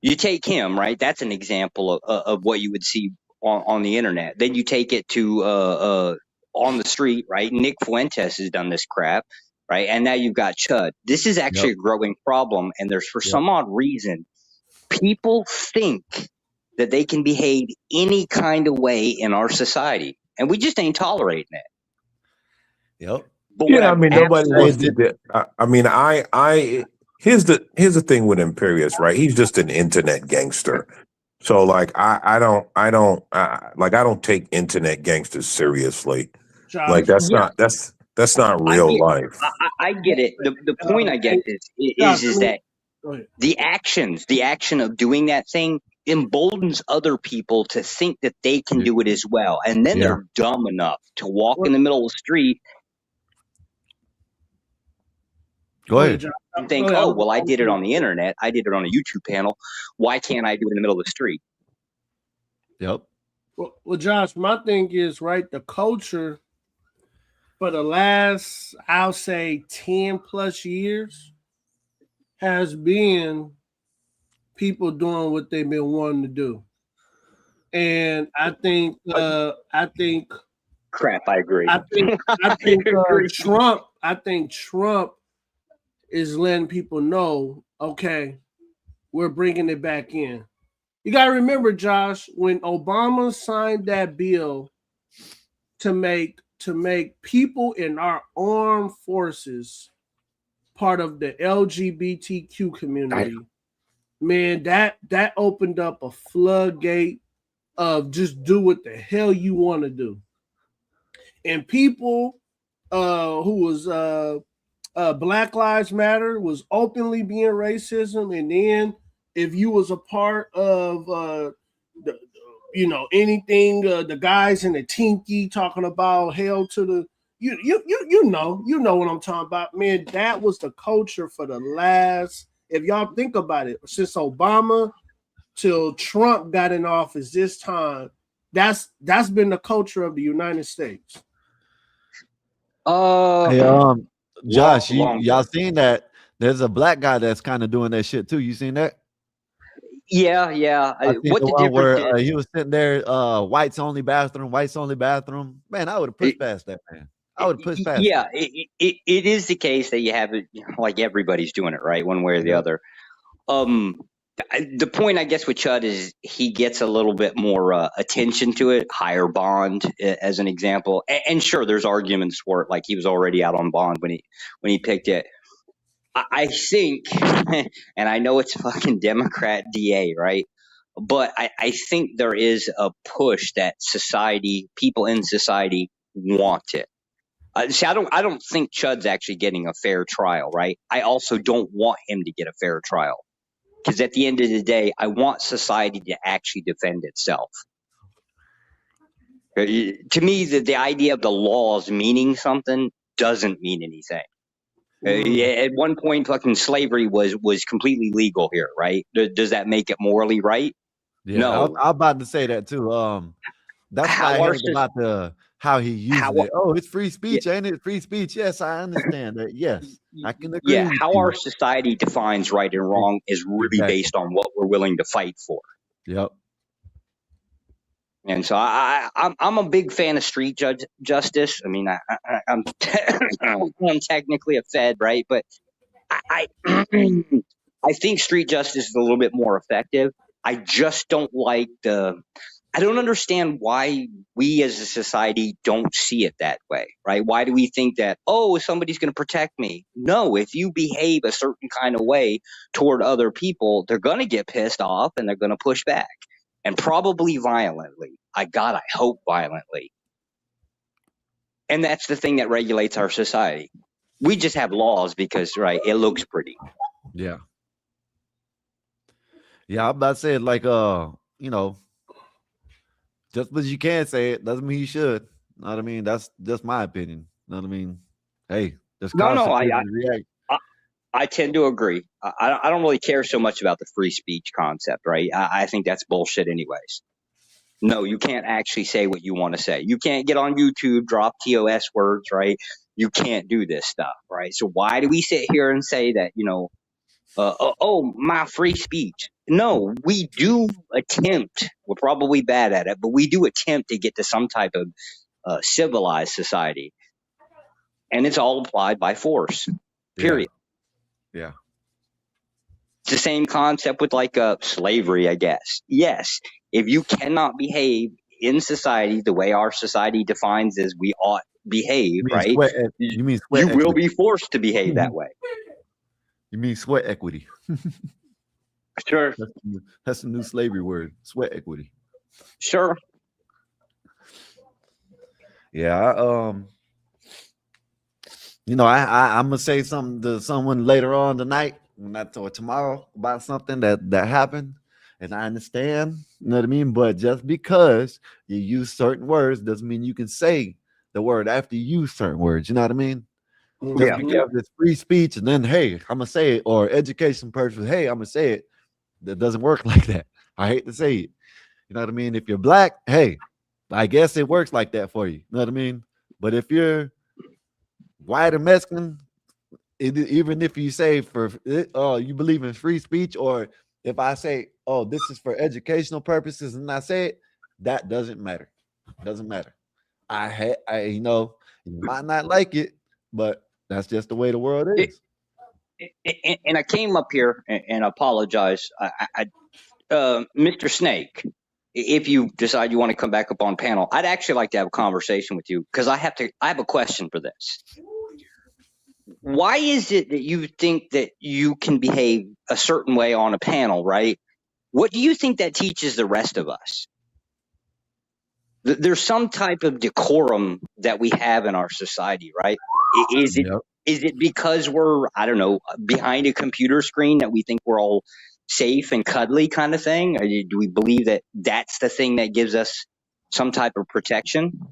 S3: You take him, right? That's an example of what you would see on the internet. Then you take it to on the street, right? Nick Fuentes has done this crap, right? And now you've got Chud. This is actually a growing problem, and there's for some odd reason people think that they can behave any kind of way in our society, and we just ain't tolerating it.
S5: Yep.
S3: But
S17: yeah, I mean, nobody wants to. I mean, here's the thing with Imperious, right? He's just an internet gangster. So like, I don't take internet gangsters seriously. Like that's not real life.
S3: I get it. The point I guess is that the action of doing that thing emboldens other people to think that they can do it as well, and then they're dumb enough to walk in the middle of the street.
S5: Go ahead.
S3: And think, oh, well, I did it on the internet. I did it on a YouTube panel. Why can't I do it in the middle of the street?
S5: Yep.
S12: Well, Josh, my thing is, right, the culture for the last, I'll say 10 plus years has been people doing what they've been wanting to do. And I think
S3: crap, I agree.
S12: I think Trump is letting people know, okay, we're bringing it back in. You got to remember, Josh, when Obama signed that bill to make people in our armed forces part of the LGBTQ community, man, that opened up a floodgate of just do what the hell you want to do. And people who was Black Lives Matter was openly being racism, and then if you was a part of anything, the guys in the Tinky talking about hell to the you know what I'm talking about, man. That was the culture for the last, if y'all think about it, since Obama till Trump got in office this time, that's been the culture of the United States.
S5: Hey, Josh, y'all seen that? There's a black guy that's kind of doing that shit too. You seen that?
S3: Yeah.
S5: I seen
S3: What
S5: the
S3: the
S5: one where
S3: difference is?
S5: he was sitting there, whites only bathroom. Man, I would have pushed past that, man. I would have pushed past.
S3: Yeah, it is the case that you have it, like everybody's doing it, right, one way or the other. The point, I guess, with Chud is he gets a little bit more attention to it, higher bond, as an example. And sure, there's arguments for it, like he was already out on bond when he picked it. I think, and I know it's fucking Democrat DA, right? But I think there is a push that people in society want it. See, I don't think Chud's actually getting a fair trial, right? I also don't want him to get a fair trial. Because at the end of the day, I want society to actually defend itself. To me, the idea of the laws meaning something doesn't mean anything. At one point, fucking slavery was completely legal here, right? Does that make it morally right?
S5: Yeah,
S3: No.
S5: I'm about to say that too. That's why I hate about how he used it. Oh, it's free speech, ain't it? Free speech. Yes, I understand that. Yes, I can agree.
S3: Yeah,
S5: with
S3: how
S5: you.
S3: our society defines right and wrong is really based on what we're willing to fight for.
S5: Yep.
S3: And so I'm a big fan of street justice. I mean, I'm technically a Fed, right? But I think street justice is a little bit more effective. I just don't like I don't understand why we as a society don't see it that way, right? Why do we think that, oh, somebody's going to protect me? No, if you behave a certain kind of way toward other people, they're going to get pissed off and they're going to push back, and probably violently. I hope violently. And that's the thing that regulates our society. We just have laws because, right, it looks pretty.
S5: Yeah. Yeah, I'm about to say it like, just because you can say it doesn't mean you should. Know what I mean? That's just my opinion. Know what I mean? Hey, there's consequences.
S3: I tend to agree. I don't really care so much about the free speech concept, right? I think that's bullshit anyways. No, you can't actually say what you want to say. You can't get on YouTube, drop TOS words, right? You can't do this stuff, right? So why do we sit here and say that, my free speech? No, we do attempt. We're probably bad at it, but we do attempt to get to some type of civilized society. And it's all applied by force, period.
S5: Yeah.
S3: It's the same concept with like slavery, I guess. Yes, if you cannot behave in society the way our society defines as we ought behave, right?
S5: You
S3: will be forced to behave that way.
S5: You mean sweat equity?
S3: Sure.
S5: That's a new slavery word, sweat equity.
S3: Sure.
S5: Yeah. I'm gonna say something to someone later on tonight, or tomorrow, about something that happened, and I understand. You know what I mean? But just because you use certain words doesn't mean you can say the word after you use certain words. You know what I mean? Just because it's free speech, and then hey, I'm gonna say it, or education purpose, hey, I'm gonna say it. That doesn't work like that. I hate to say it. You know what I mean? If you're black, hey, I guess it works like that for you. You know what I mean? But if you're white or Mexican, even if you say you believe in free speech, or if I say, oh, this is for educational purposes, and I say it, that doesn't matter. Doesn't matter. You might not like it, but that's just the way the world is.
S3: And I came up here and apologize. Mr. Snake, if you decide you want to come back up on panel, I'd actually like to have a conversation with you, because I have a question for this. Why is it that you think that you can behave a certain way on a panel, right? What do you think that teaches the rest of us? There's some type of decorum that we have in our society, right? Is it because we're, I don't know, behind a computer screen that we think we're all safe and cuddly kind of thing? Or do we believe that that's the thing that gives us some type of protection?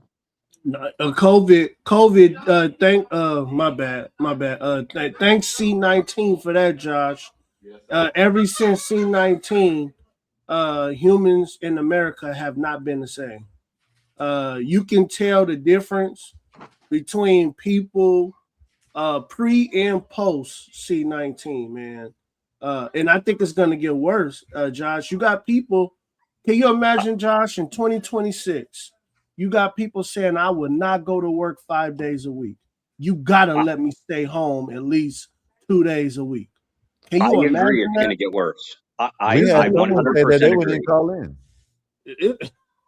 S12: COVID. My bad. Thanks C19 for that, Josh. Ever since C19, humans in America have not been the same. You can tell the difference between people pre and post C19, man. And I think it's gonna get worse, Josh. You got people. Can you imagine, Josh, in 2026? You got people saying, I would not go to work 5 days a week. You gotta let me stay home at least 2 days a week. Can
S3: I
S12: you
S3: agree.
S12: imagine
S3: It's
S12: that?
S3: going to get worse.
S5: We
S3: I
S5: had someone say that
S3: 100%
S5: they wouldn't even
S3: agree.
S5: call in.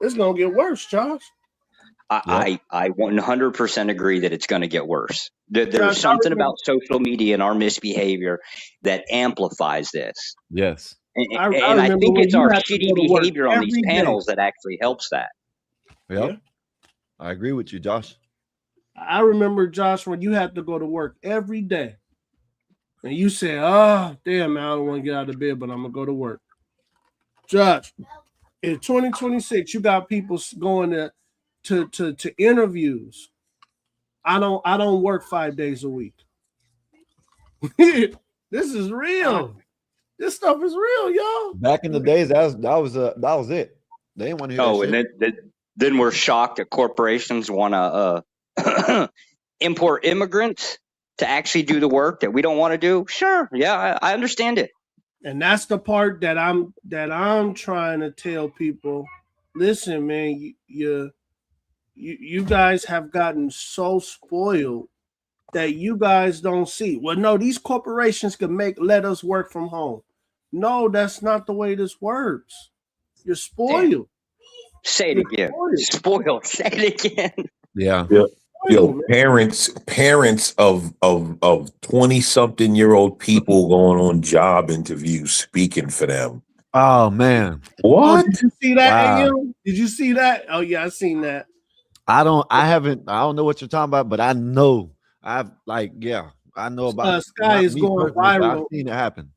S12: It's gonna get worse, Josh.
S3: I 100% agree that it's going to get worse. There's
S12: Josh,
S3: something about social media and our misbehavior that amplifies this.
S5: Yes.
S12: I
S3: And I
S12: remember
S3: think
S12: when
S3: it's
S12: you
S3: our
S12: had to
S3: shitty
S12: go to work
S3: behavior on these
S12: every day.
S3: panels that actually helps that.
S5: Yep.
S12: Yeah.
S5: I agree with you, Josh.
S12: I remember, Josh, when you had to go to work every day, and you said, "Oh, damn, man, I don't want to get out of bed, but I'm gonna go to work." Josh, in 2026, you got people going to interviews. I don't work 5 days a week. This is real. This stuff is real, y'all.
S5: Back in the days, that was it. They didn't want to hear that
S3: Oh,
S5: shit.
S3: and then we're shocked that corporations want to import immigrants to actually do the work that we don't want to do. Sure, yeah, I understand it.
S12: And that's the part that I'm trying to tell people. Listen, man, you guys have gotten so spoiled that you guys don't see. Well, no, these corporations can let us work from home. No, that's not the way this works. You're spoiled.
S3: Say it again. Spoiled. Say it again.
S5: Yeah.
S17: Yo, parents of 20-something-year-old people going on job interviews speaking for them.
S5: Oh man.
S17: What?
S12: Did you see that,
S5: Wow.
S12: AM? Did you see that? Oh yeah, I seen that.
S5: I don't know what you're talking about, but I know I know about
S12: Sky is going viral.
S5: I've seen it happen.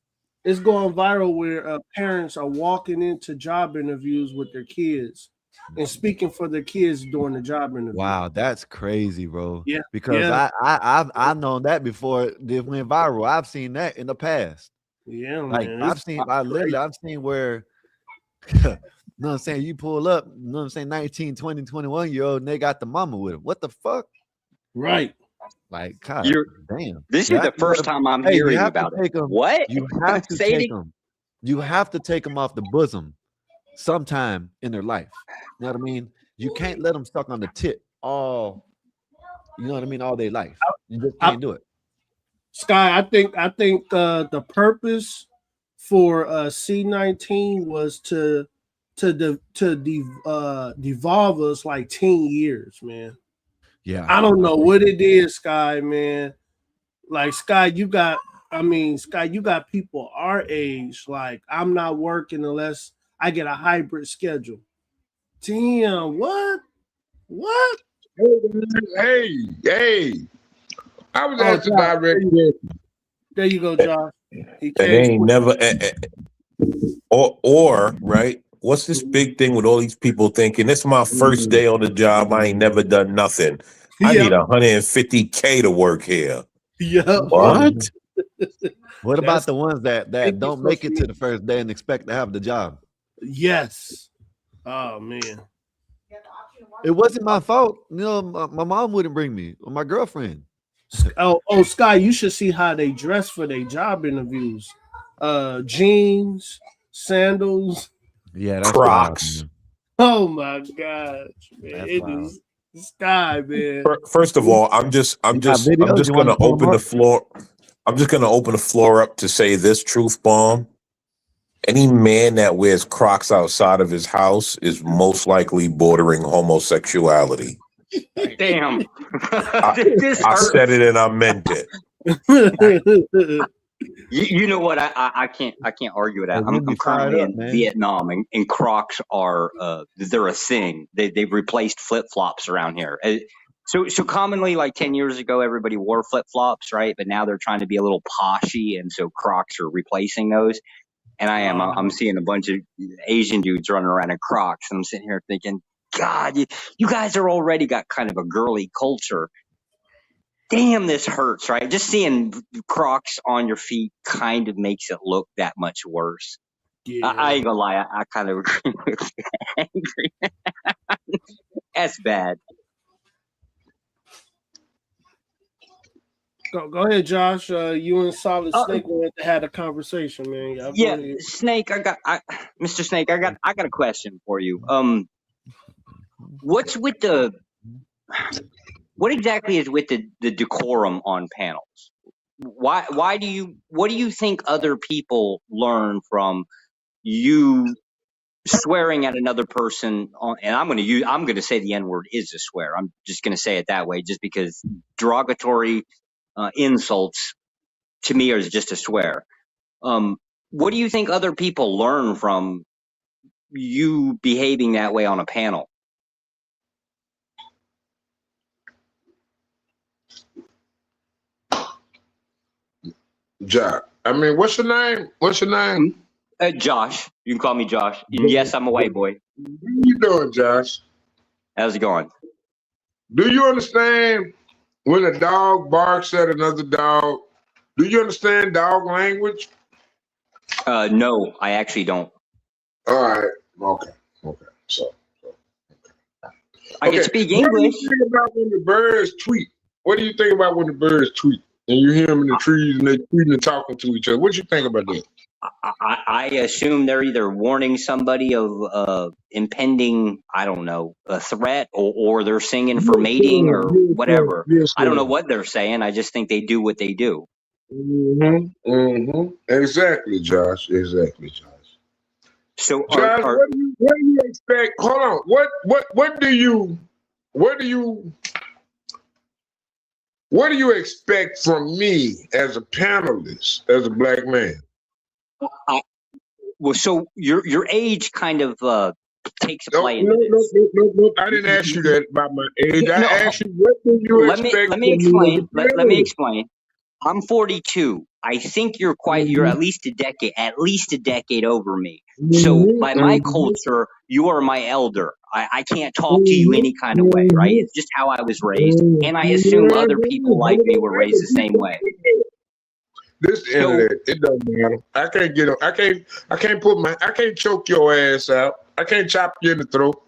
S12: It's going viral where parents are walking into job interviews with their kids and speaking for their kids during the job interview.
S5: Wow, that's crazy, bro.
S12: Yeah,
S5: because I've known that before it went viral. I've seen that in the past.
S12: Yeah,
S5: like
S12: man.
S5: I've seen where you know what I'm saying, you pull up, you know what I'm saying, 19, 20, 21-year-old, and they got the mama with them. What the fuck?
S12: Right.
S5: Like, God, damn.
S3: This is the first time I'm hearing about it. What?
S5: You have to take them. You have to take them off the bosom sometime in their life. You know what I mean? You can't let them stuck on the tip all, you know what I mean, all their life. You just can't do it.
S12: Sky, I think the purpose for C19 was to devolve us like 10 years, man.
S5: Yeah.
S12: I don't know what it is, Sky, man. Like Sky, you got people our age. Like, I'm not working unless I get a hybrid schedule. Damn, what? What?
S1: Hey. I was asked a direct question.
S12: There you go, Josh.
S17: And they ain't never or right. What's this big thing with all these people thinking this is my first day on the job? I ain't never done nothing. I need $150K to work here.
S12: Yeah.
S17: What?
S5: What about the ones that don't make it to the first day and expect to have the job?
S12: Yes. Oh man.
S5: It wasn't my fault. You know, my mom wouldn't bring me, or my girlfriend.
S12: Oh, Sky, you should see how they dress for their job interviews. Jeans, sandals.
S5: Yeah, that's
S17: Crocs.
S12: Wild, oh my gosh, man. It is Sky, man.
S17: First of all, I'm just gonna open the floor. I'm just gonna open the floor up to say this truth bomb. Any man that wears Crocs outside of his house is most likely bordering homosexuality.
S3: Damn.
S17: I said it and I meant it.
S3: You know what? I can't argue with that. I'm currently in Vietnam, and Crocs are they're a thing. They've replaced flip flops around here. So commonly, like 10 years ago, everybody wore flip flops, right? But now they're trying to be a little poshy, and so Crocs are replacing those. And I'm seeing a bunch of Asian dudes running around in Crocs, and I'm sitting here thinking, God, you guys are already got kind of a girly culture. Damn, this hurts, right? Just seeing Crocs on your feet kind of makes it look that much worse. Yeah. I ain't gonna lie, I kind of agree with you. That's bad.
S12: Go ahead, Josh. You and Solid Snake had a conversation, man.
S3: Snake, Mr. Snake, I got a question for you. What exactly is with the decorum on panels? Why do you? What do you think other people learn from you swearing at another person? And I'm going to say the N-word is a swear. I'm just going to say it that way, just because derogatory insults to me are just a swear. What do you think other people learn from you behaving that way on a panel?
S1: Josh. I mean, what's your name? What's your name?
S3: Josh. You can call me Josh. And yes, I'm a white boy.
S1: How you doing, Josh?
S3: How's it going?
S1: Do you understand when a dog barks at another dog? Do you understand dog language?
S3: No, I actually don't.
S1: All right. Okay. So.
S3: I can speak English.
S1: What do you think about when the birds tweet? What do you think about when the birds tweet and you hear them in the trees and they're tweeting and talking to each other? What do you think about that?
S3: I assume they're either warning somebody of impending, I don't know, a threat, or they're singing for mating or whatever. I don't know what they're saying. I just think they do what they do.
S1: Exactly, Josh. Exactly, Josh.
S3: So,
S1: Josh, what do you expect? Hold on. What do you expect from me as a panelist, as a black man?
S3: Well, so your age kind of takes a play into
S1: this. No. I didn't ask you that about my age. I asked you, what do you expect
S3: Let me explain. Let me explain. I'm 42. I think you're at least a decade over me. So by my culture, you are my elder. I can't talk to you any kind of way, right? It's just how I was raised. And I assume other people like me were raised the same way.
S1: This internet, it doesn't matter. I can't get on. I can't choke your ass out. I can't chop you in the throat.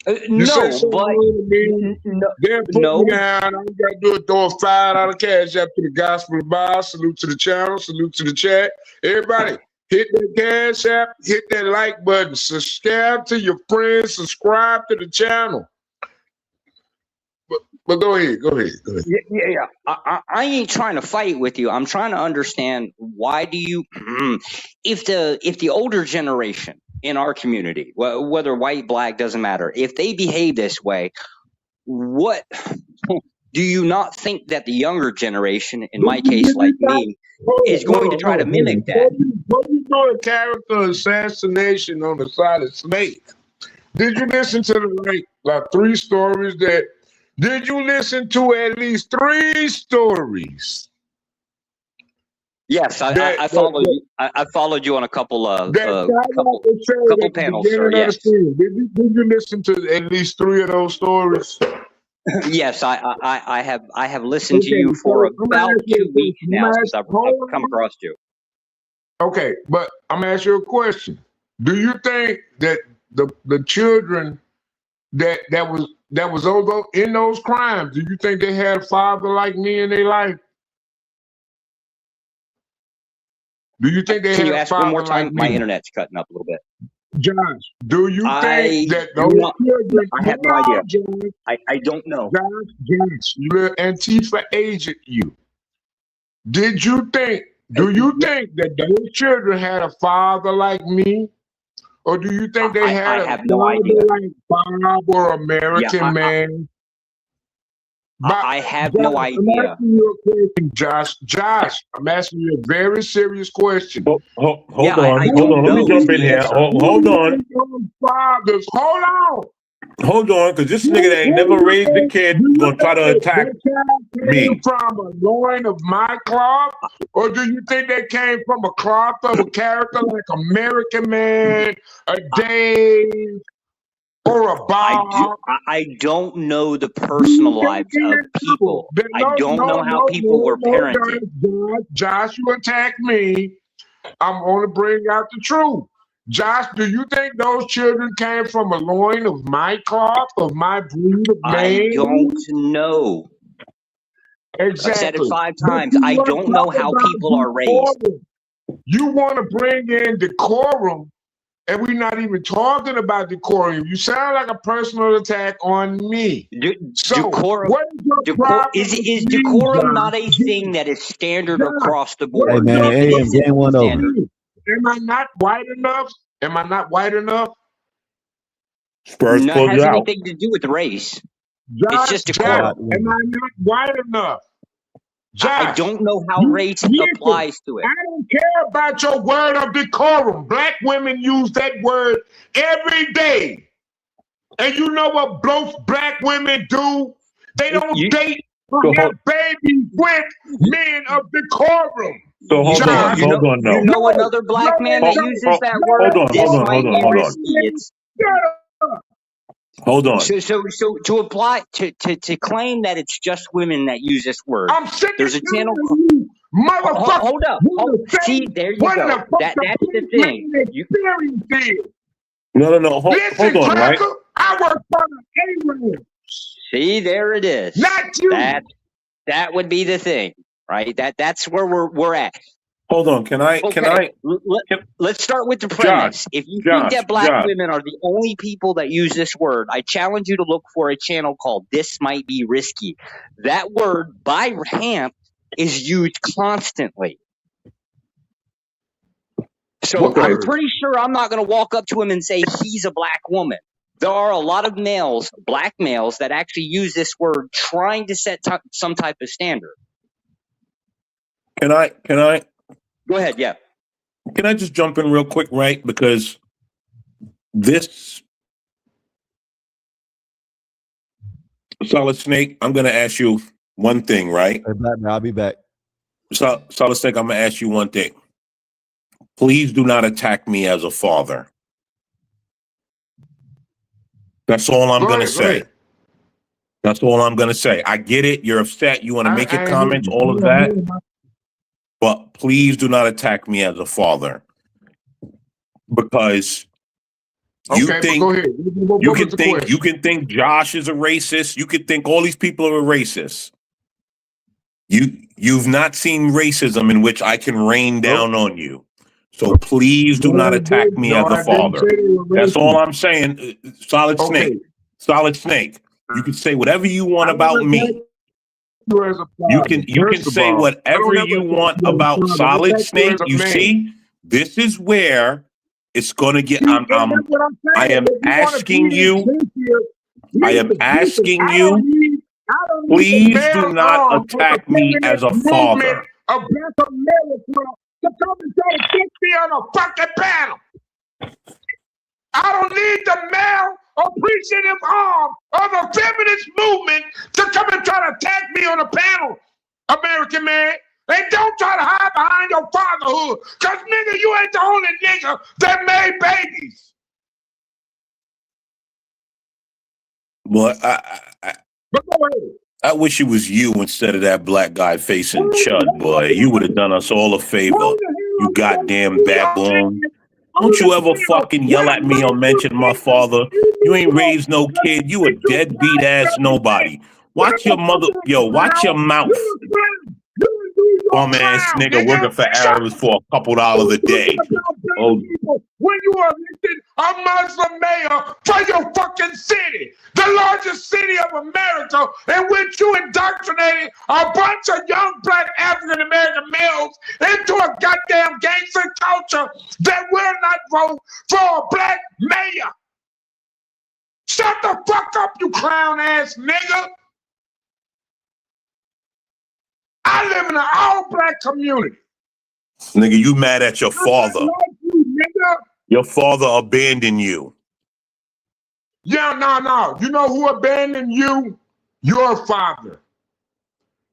S1: You say something wrong to me, then put me down. All you gotta do is throw a $5 cash up to the Gospel of Bob. Salute to the channel. Salute to the chat. Everybody, hit that cash app. Hit that like button. Subscribe to your friends. Subscribe to the channel. But go ahead.
S3: Yeah. I ain't trying to fight with you. I'm trying to understand, why do you, if the older generation in our community, whether white, black, doesn't matter, if they behave this way, what do you not think that the younger generation, in my case, like me, is going to try to mimic that?
S1: Before you do a character assassination on the side of Snake, did you listen to the like 3 stories that? Did you listen to at least 3 stories?
S3: Yes, I followed you. I followed you on a couple panels, sir. Yes.
S1: Did you listen to at least 3 of those stories?
S3: Yes, I have listened to you for about 2 weeks now since I've come across you.
S1: Okay, but I'm gonna ask you a question. Do you think that the children that was in those crimes, do you think they had a father like me in their life? Do you think they
S3: Can
S1: had
S3: you
S1: a
S3: ask
S1: father
S3: one more time?
S1: like
S3: My
S1: me?
S3: internet's cutting up a little bit.
S1: Josh, do you think that those children?
S3: I have no idea. I don't know.
S1: Josh, you're an Antifa agent. Did you think? Do you think that those children had a father like me? Or do you think they had
S3: a father
S1: like Bob or American Man?
S3: I have no idea.
S1: I'm asking you a question, Josh. Josh, I'm asking you a very serious question.
S4: Hold on. Let me jump in here. Hold on.
S1: Fathers, hold on.
S4: Hold on, because this nigga that ain't never raised a kid gonna try to attack me.
S1: From a loin of my cloth, or do you think they came from a cloth of a character like American Man, a Dave, or a Bob?
S3: I don't know the personal lives of people. I don't know how people were parented.
S1: Josh, you attack me. I'm going to bring out the truth. Josh, do you think those children came from a loin of my cloth, of my breed of man?
S3: I don't know.
S1: Exactly.
S3: I've said it 5 times. I don't know how people are raised.
S1: You want to bring in decorum and we're not even talking about decorum. You sound like a personal attack on me.
S3: Decorum.
S1: What is your problem
S3: Is
S1: with me,
S3: decorum not a
S1: Josh?
S3: thing that is standard
S1: Josh,
S3: across the
S1: what
S5: Hey
S3: board?
S1: is
S5: man,
S1: your
S3: It
S5: AM
S3: isn't
S5: game one over.
S3: standard.
S1: Am I not white enough? Am I not white enough?
S17: Spurs
S3: No, it
S17: close
S3: has
S17: it out.
S3: anything to do with race. It's
S1: Josh,
S3: just
S1: Josh,
S3: decorum.
S1: am I not white enough? Josh,
S3: I don't know how race
S1: listen,
S3: applies to it.
S1: I don't care about your word of decorum. Black women use that word every day. And you know what both black women do? They don't date or have babies with men of decorum.
S17: So hold on,
S3: You know another black man that uses that word? This might be risky. It's
S17: Hold on.
S3: So to apply to claim that it's just women that use this word. There's a channel.
S1: Motherfucker.
S3: Hold up. See, there you go. That's the thing.
S17: No.
S1: Listen,
S17: hold on, right?
S1: Cracker, I work for the A-Rams.
S3: See, there it is.
S1: Not you.
S3: That would be the thing, right? That's where we're at.
S17: Hold on. Can I?
S3: Let's start with the premise. If you think that black women are the only people that use this word, I challenge you to look for a channel called This Might Be Risky. That word by Hamp is used constantly. So I'm pretty sure I'm not going to walk up to him and say he's a black woman. There are a lot of males, black males, that actually use this word trying to set some type of standard.
S17: Can I?
S3: Go ahead, yeah.
S17: Can I just jump in real quick, right? Because this Solid Snake, I'm going to ask you one thing, right?
S5: I'll be back.
S17: Solid Snake, I'm going to ask you one thing. Please do not attack me as a father. That's all I'm going to say. That's all I'm going to say. I get it. You're upset. You want to make your comments, all of that. But please do not attack me as a father. Because you think
S1: go ahead.
S17: You can think Josh is a racist. You can think all these people are racist. You've not seen racism in which I can rain down on you. So please do not attack me as a father. That's all I'm saying. Solid Snake. Solid Snake. You can say whatever you want about me. You can say whatever you want about Solid Snake. You see, this is where it's gonna get. I am asking you. Please do not attack me as a father.
S1: Of Black America to come and try to get me on a fucking panel. I don't need the male appreciative arm of a feminist movement to come and try to attack me on a panel, American man. And don't try to hide behind your fatherhood, because nigga, you ain't the only nigga that made babies.
S17: Boy, I wish it was you instead of that black guy facing Chud, boy. You would have done us all a favor. You goddamn baboon. Don't you ever fucking yell at me or mention my father. You ain't raised no kid. You a deadbeat ass nobody. Watch your mother. Yo, watch your mouth. Bum ass nigga working for Arabs for a couple dollars a day. Oh.
S1: When you elected a Muslim mayor for your fucking city, the largest city of America, in which you indoctrinated a bunch of young black African American males into a goddamn gangster culture that will not vote for a black mayor. Shut the fuck up, you clown ass nigga. I live in an all-black community.
S17: Nigga, you mad at your father. Your father abandoned you.
S1: Yeah, no. You know who abandoned you? Your father.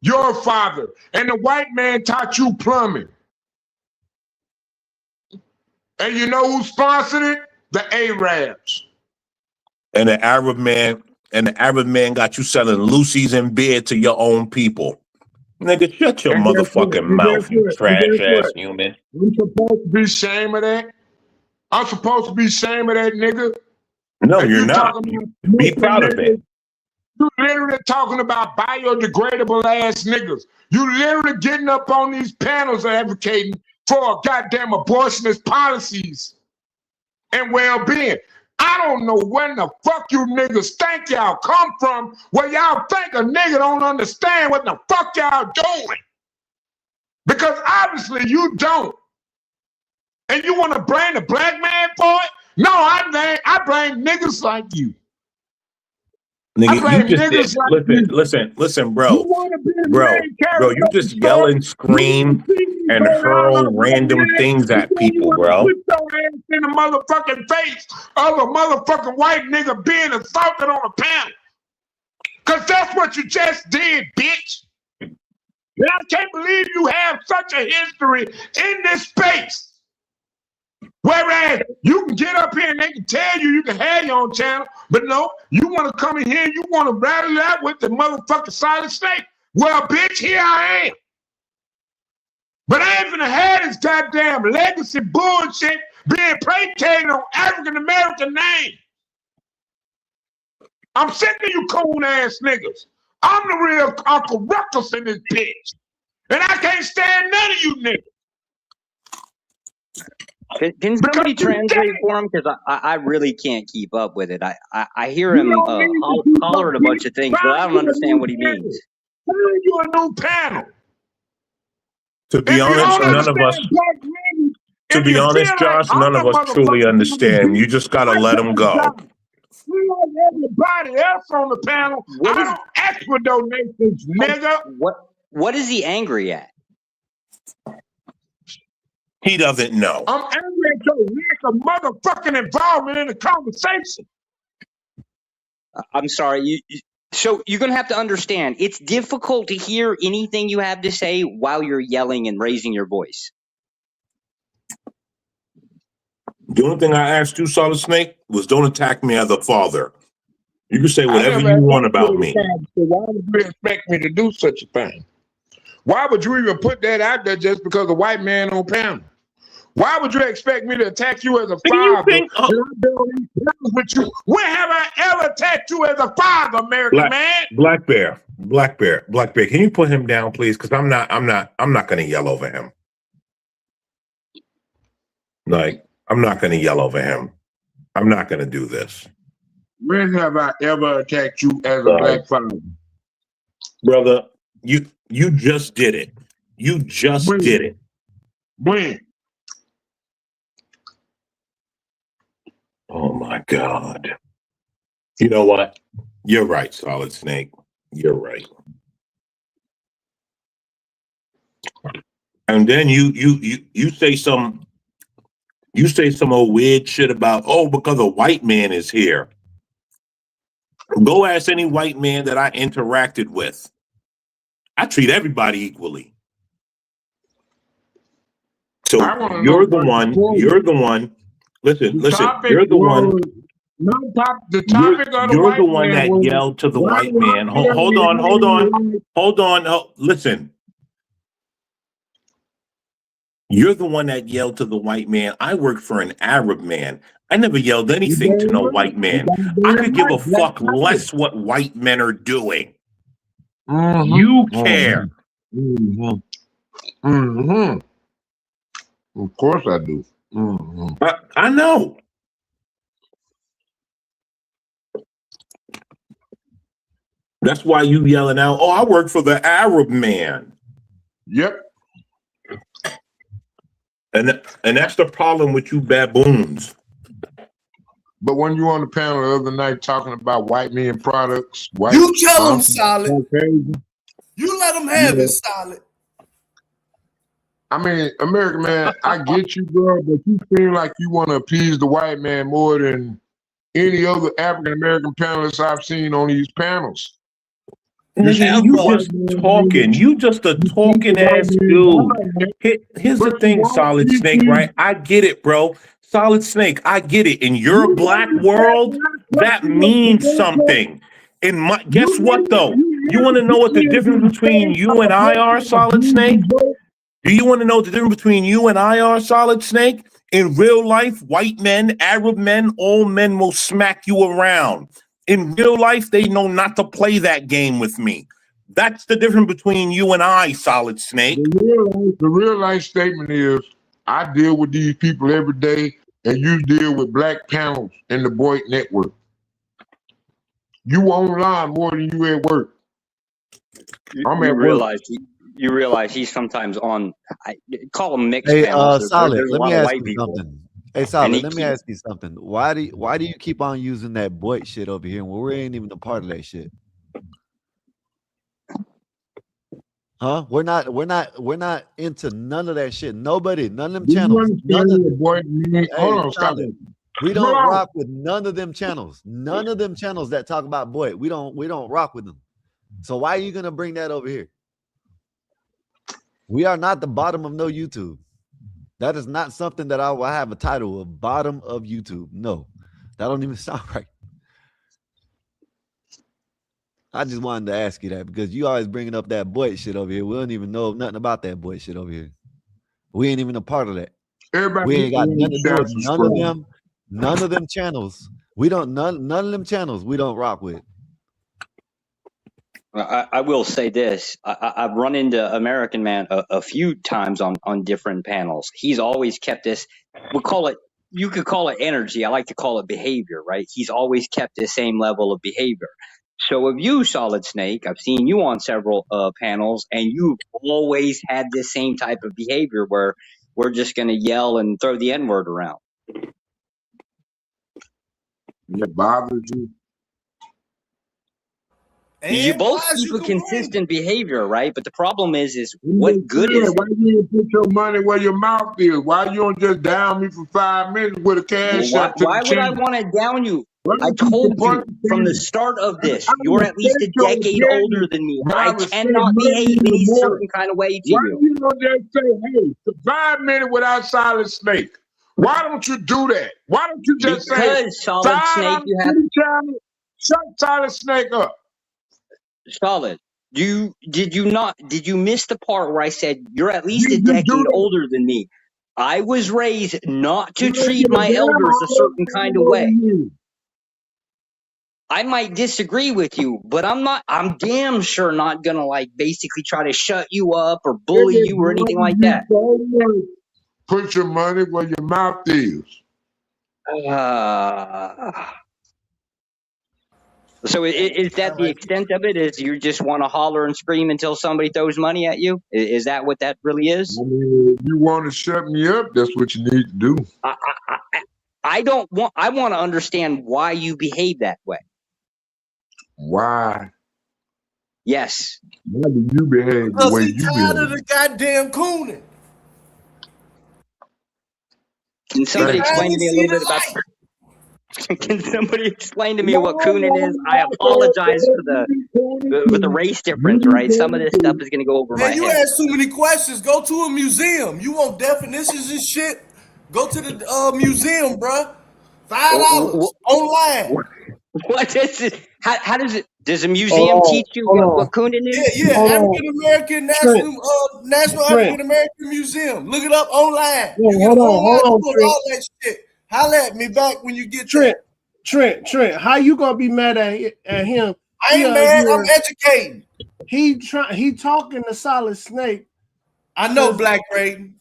S1: Your father. And the white man taught you plumbing. And you know who sponsored it? The Arabs.
S17: And the Arab man got you selling Lucy's and beer to your own people. Nigga, shut your motherfucking mouth, you trash ass human.
S1: I'm supposed to be ashamed of that? I'm supposed to be ashamed of that, nigga?
S17: No, you're not. Be proud of it.
S1: You literally talking about biodegradable ass niggas. You literally getting up on these panels advocating for goddamn abortionist policies. and well-being. I don't know where the fuck you niggas think y'all come from, where y'all think a nigga don't understand what the fuck y'all doing. Because obviously you don't. And you want to blame the black man for it? No, I blame niggas like you.
S17: Nigga, you just did. Listen, bro. Bro, you just yell and scream and hurl random things at people, bro.
S1: Put your ass in the motherfucking face of a motherfucking white nigga being assaulted on a panel. Because that's what you just did, bitch. And I can't believe you have such a history in this space. Whereas you can get up here and they can tell you can have your own channel, but no, you want to come in here and you want to rattle it out with the motherfucking Silent Snake. Well, bitch, here I am. But I ain't gonna have this goddamn legacy bullshit being placated on African American names. I'm sick of you coon ass niggas. I'm the real Uncle Ruckus in this bitch. And I can't stand none of you niggas.
S3: Can somebody translate for him? Because I really can't keep up with it. I hear him hollering a bunch of things, but I don't understand what he means.
S1: Find you a new panel.
S17: To be honest, none of us. To be honest, Josh, none of us truly understand. You just gotta let them go.
S1: We like everybody else on the panel. I don't ask for donations, nigga.
S3: What is he angry at?
S17: He doesn't know.
S1: I'm angry at your lack of motherfucking involvement in the conversation.
S3: I'm sorry. So you're going to have to understand, it's difficult to hear anything you have to say while you're yelling and raising your voice.
S17: The only thing I asked you, Solid Snake, was don't attack me as a father. You can say whatever you want about me.
S1: So why would you expect me to do such a thing? Why would you even put that out there just because a white man on panel? Why would you expect me to attack you as a father? With you? When have I ever attacked you as a father, American man?
S17: Black Bear. Can you put him down, please? Because I'm not gonna yell over him. Like, I'm not gonna yell over him. I'm not gonna do this.
S1: When have I ever attacked you as a black father?
S17: Brother, you just did it. You just did it.
S1: When?
S17: Oh my God. You know what? You're right, Solid Snake. You're right. And then you say some old weird shit about, oh, because a white man is here. Go ask any white man that I interacted with. I treat everybody equally. So you're the one. Listen, you're the one.
S1: The topic of the
S17: You're the one that yelled to the white man. Hold on. Listen. You're the one that yelled to the white man. I work for an Arab man. I never yelled anything to no white man. I could give a fuck less what white men are doing. You care.
S1: Of course I do.
S17: I know. That's why you yelling out, oh, I work for the Arab man.
S1: Yep.
S17: And that's the problem with you baboons.
S1: But when you on the panel the other night talking about white men products,
S15: you tell them, Solid. You let them have it, Solid.
S1: I mean, American man, I get you, bro, but you seem like you want to appease the white man more than any other African American panelists I've seen on these panels.
S17: You just talking. You just a talking ass dude. Here's the thing, Solid Snake, right? I get it, bro. Solid Snake, I get it. In your black world, that means something. In my, guess what though? You want to know what the difference between you and I are, Solid Snake? Do you want to know the difference between you and I are, Solid Snake? In real life, white men, Arab men, all men will smack you around. In real life, they know not to play that game with me. That's the difference between you and I, Solid Snake.
S1: The real life statement is, I deal with these people every day, and you deal with black panels in the Boyd Network. You online more than you at work. I'm at work.
S3: You realize he's sometimes on. Call them mixed
S5: Hey,
S3: panels.
S5: Solid.
S3: There's a
S5: Let me
S3: lot of
S5: ask
S3: white
S5: you
S3: people.
S5: something. Hey,
S3: And
S5: Solid.
S3: he
S5: Let me ask you something. Why do you keep on using that Boyd shit over here? Well, we ain't even a part of that shit. Huh? We're not into none of that shit. Nobody, none of them
S1: Do you
S5: channels. None
S1: understand
S5: of
S1: what Boyd mean?
S5: Hey,
S1: Hold on, stop
S5: Solid.
S1: it.
S5: We
S1: Hold
S5: don't
S1: on.
S5: rock with none of them channels. None of them channels that talk about Boyd. We don't rock with them. So why are you gonna bring that over here? We are not the bottom of no YouTube. That is not something that I will have a title of bottom of YouTube. No, that don't even sound right. I just wanted to ask you that because you always bringing up that Boyd shit over here. We don't even know nothing about that Boyd shit over here. We ain't even a part of that.
S1: Everybody
S5: We ain't got nothing to do with none of
S1: subscribe.
S5: them. None of them channels. We don't none of them channels. We don't rock with.
S3: I will say this. I've run into American Man a few times on different panels. He's always kept this. You could call it energy. I like to call it behavior, right? He's always kept the same level of behavior. So of you, Solid Snake, I've seen you on several panels, and you've always had this same type of behavior where we're just going to yell and throw the N-word around.
S1: It bothers you.
S3: You both keep a consistent behavior, right? But the problem is what good is it?
S1: Why you didn't put your money where your mouth is? Why you don't just down me for 5 minutes with a cash app to
S3: Why
S1: the
S3: would I
S1: channel?
S3: want to down you?
S1: Why
S3: I
S1: don't you
S3: told you
S1: support the
S3: from the
S1: channel?
S3: start of this,
S1: I
S3: you're at least a
S1: respect your
S3: decade older
S1: opinion,
S3: than me.
S1: but
S3: I
S1: I respect
S3: cannot behave
S1: money
S3: any
S1: more.
S3: certain kind of way to
S1: Why
S3: you.
S1: you don't just say, hey, for 5 minutes without Solid Snake? Why don't you do that? Why don't you just say,
S3: Because Solid Snake,
S1: $5
S3: you
S1: to
S3: have
S1: the channel, shut Solid Snake up?
S3: Solid. Did you miss the part where I said you're at least a
S1: Did you do
S3: decade
S1: that?
S3: older than me? I was raised not
S1: I
S3: to
S1: don't
S3: treat
S1: give a
S3: my
S1: damn
S3: elders a
S1: how old
S3: certain kind of
S1: you
S3: way.
S1: are.
S3: I might disagree with you, but I'm damn sure not gonna like basically try to shut you up or bully
S1: If it
S3: you or anything like
S1: bothers
S3: that.
S1: you so much, put your money where your mouth is.
S3: So is that the extent of it? Is you just want to holler and scream until somebody throws money at you? Is that what that really is?
S1: I mean, if you want to shut me up, that's what you need to do.
S3: I want to understand why you behave that way.
S1: Why?
S3: Yes.
S1: Why do you behave the
S15: Because
S1: way
S15: he
S1: you
S15: tired of
S1: behave?
S15: the goddamn cooning.
S3: Can somebody
S15: He's
S3: explain to
S15: finally
S3: me a
S15: see
S3: little bit
S15: the
S3: about?
S15: light.
S3: Can somebody explain to me
S1: No,
S3: what cooning is? I
S1: no,
S3: apologize for the race difference, right? Some of this stuff is going to go over my
S15: Man, you
S3: head.
S15: ask too many questions. Go to a museum. You want definitions and shit? Go to the museum, bruh. $5 online.
S3: What is it? How does it? Does a museum
S12: Hold
S3: teach you
S12: on.
S3: what cooning is?
S15: Yeah.
S12: Hold on.
S15: African American
S12: Trent.
S15: National
S12: Trent.
S15: African American Museum. Look it up online.
S12: Yeah,
S15: You get an online tour of all that shit. Holla at me back when you get there.
S12: Trent, how you gonna be mad at him?
S15: I ain't mad. I'm educating.
S12: He talking to Solid Snake.
S15: I know, Black Raiden.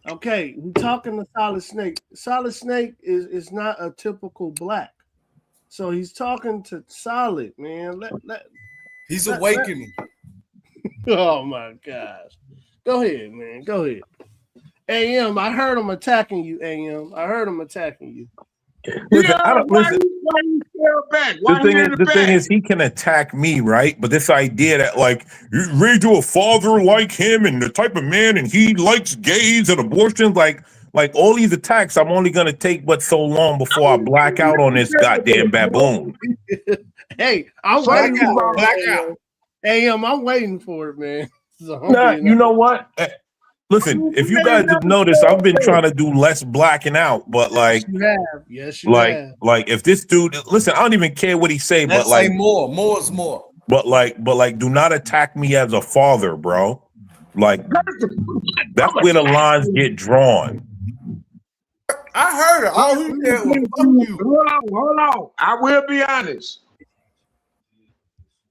S12: Okay, we talking to Solid Snake. Solid Snake is not a typical black, so he's talking to Solid, man.
S15: He's awakening.
S12: Oh my gosh! Go ahead, man. Go ahead. AM, I heard him attacking you. AM, I heard him attacking you.
S17: Listen, I don't listen.
S1: Why you fell back? Why
S17: The thing is, he can attack me, right? But this idea that like you raised to a father like him and the type of man, and he likes gays and abortions, like all these attacks, I'm only gonna take but so long before I black out on this goddamn baboon.
S12: Hey, I'm waiting for it. AM, I'm waiting for it, man. So
S17: Nah, you know what? Listen, if you guys have noticed, I've been trying to do less blacking out, but like,
S12: you have. Yes, you have.
S17: like if this dude, listen, I don't even care what he say,
S15: Let's
S17: but like,
S15: say more is more.
S17: but like, do not attack me as a father, bro. Like, that's where the lines get drawn.
S15: I heard it. All he said was fuck you.
S1: Hold on. I will be honest.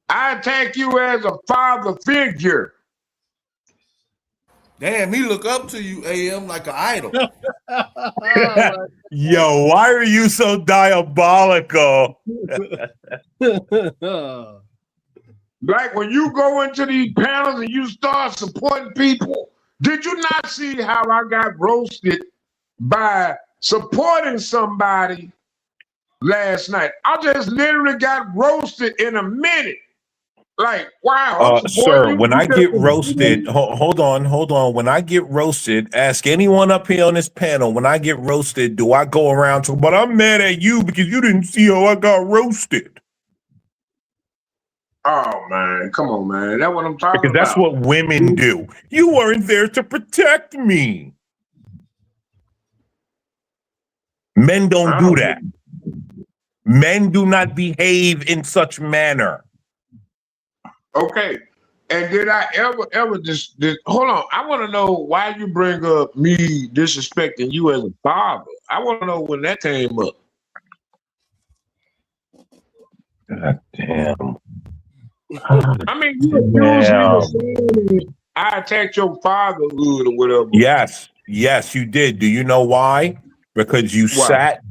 S1: I attack you as a father figure.
S15: Damn, he look up to you, AM, like an idol.
S17: Yo, why are you so diabolical?
S1: Like when you go into these panels and you start supporting people, did you not see how I got roasted by supporting somebody last night? I just literally got roasted in a minute. Like, wow, I'm supporting
S17: Sir,
S1: you.
S17: when I get roasted, hold on. When I get roasted, ask anyone up here on this panel, when I get roasted, do I go around to, but I'm mad at you because you didn't see how I got roasted?
S1: Oh, man, come on, man. That's what I'm talking
S17: Because that's
S1: about.
S17: what women do. You weren't there to protect me. Men don't do that. Men do not behave in such manner.
S1: Okay. And did I ever just hold on? I want to know why you bring up me disrespecting you as a father. I want to know when that came up.
S17: God damn.
S1: I mean, you accused me of saying I attacked your fatherhood or whatever.
S17: Yes, you did. Do you know why? Because you sat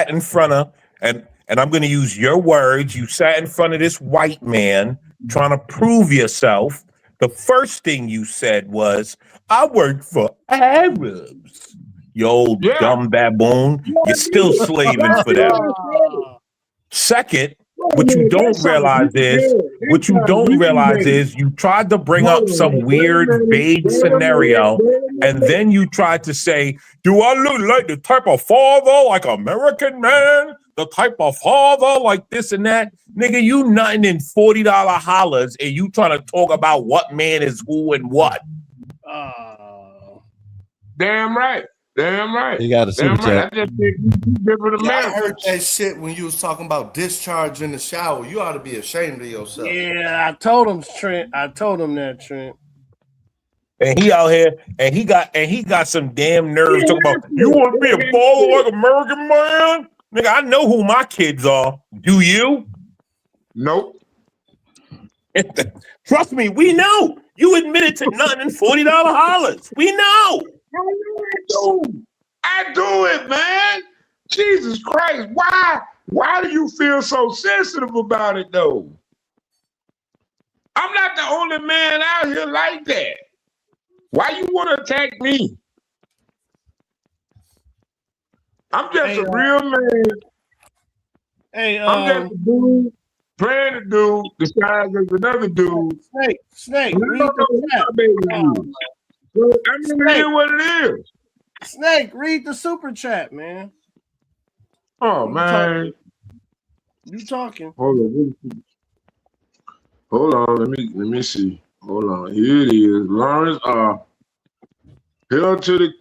S17: in front of, and I'm going to use your words, you sat in front of this white man trying to prove yourself. The first thing you said was, I work for Arabs. You old dumb baboon. You're still slaving for them. Second, what you don't realize is you tried to bring up some weird, vague scenario, and then you tried to say, do I look like the type of father, like American man? The type of father like this and that? Nigga, you nothing in $40 hollers, and you trying to talk about what man is who and what.
S1: Damn right. Damn right.
S5: You got a super chat.
S1: I just think different
S15: Yeah, I
S1: Americans.
S15: heard that shit when you was talking about discharge in the shower. You ought to be ashamed of yourself.
S12: Yeah, I told him, Trent. I told him that, Trent.
S17: And he out here, and he got some damn nerves talking about, you want to be a baller like American man? Nigga, I know who my kids are. Do you?
S1: Nope.
S17: Trust me, we know. You admitted to nothing in $40 hollers. We know.
S1: I do it, man. Jesus Christ. Why do you feel so sensitive about it, though? I'm not the only man out here like that. Why you want to attack me? I'm just a real man.
S12: Hey,
S1: I'm just a dude playing a dude disguised as another dude.
S12: Snake, read the chat.
S1: So, I mean, it is what it is.
S12: Snake, read the super chat, man.
S1: Oh, man.
S12: You talking.
S1: Hold on. Let me see. Hold on. Here it is. Lawrence Hail to the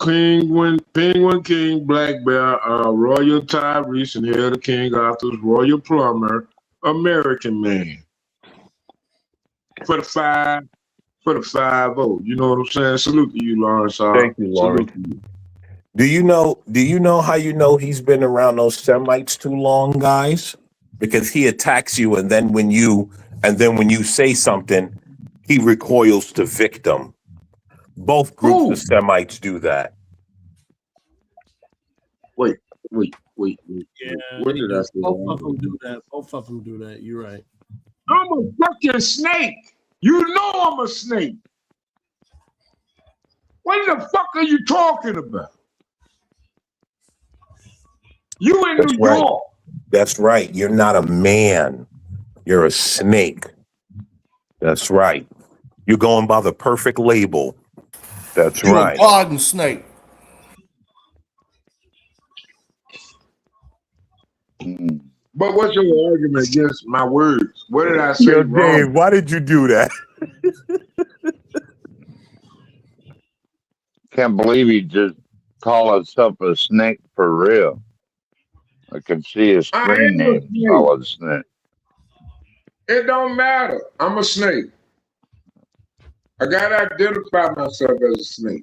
S1: Penguin King, Black Bear, Royal Tyrese, and Hail to King Arthur's Royal Plumber, American Man. For the 5-0. You know what I'm saying? Salute to you, Lawrence.
S17: Thank you, Lawrence. Do you know how you know he's been around those Semites too long, guys? Because he attacks you, and then when you say something, he recoils to victim. Both groups of Semites do that.
S1: Wait.
S12: Yeah,
S1: what did I say?
S12: Both of them do that. You're right.
S1: I'm a fucking snake. You know I'm a snake. What the fuck are you talking about? You in New York.
S17: That's right. You're not a man. You're a snake. That's right. You're going by the perfect label. That's right.
S15: You a garden snake.
S1: But what's your argument against my words? What did I say
S17: Yo,
S1: wrong?
S17: Dave, why did you do that?
S19: Can't believe he just called himself a snake for real. I can see his screen name, Solid Snake.
S1: It don't matter. I'm a snake. I gotta identify myself as a snake.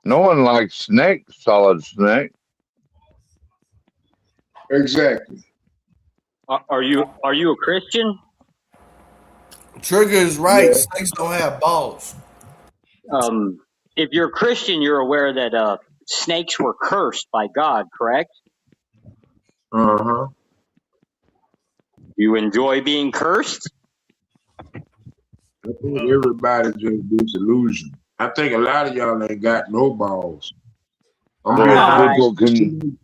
S19: No one likes Snake, Solid Snake.
S1: Exactly.
S3: Are you a Christian?
S15: Trigger is right. Snakes don't have balls.
S3: if you're a Christian, you're aware that snakes were cursed by God, correct?
S1: Uh-huh.
S3: You enjoy being cursed?
S1: I think everybody just disillusioned. I think a lot of y'all ain't got no balls. I'm being
S19: People can.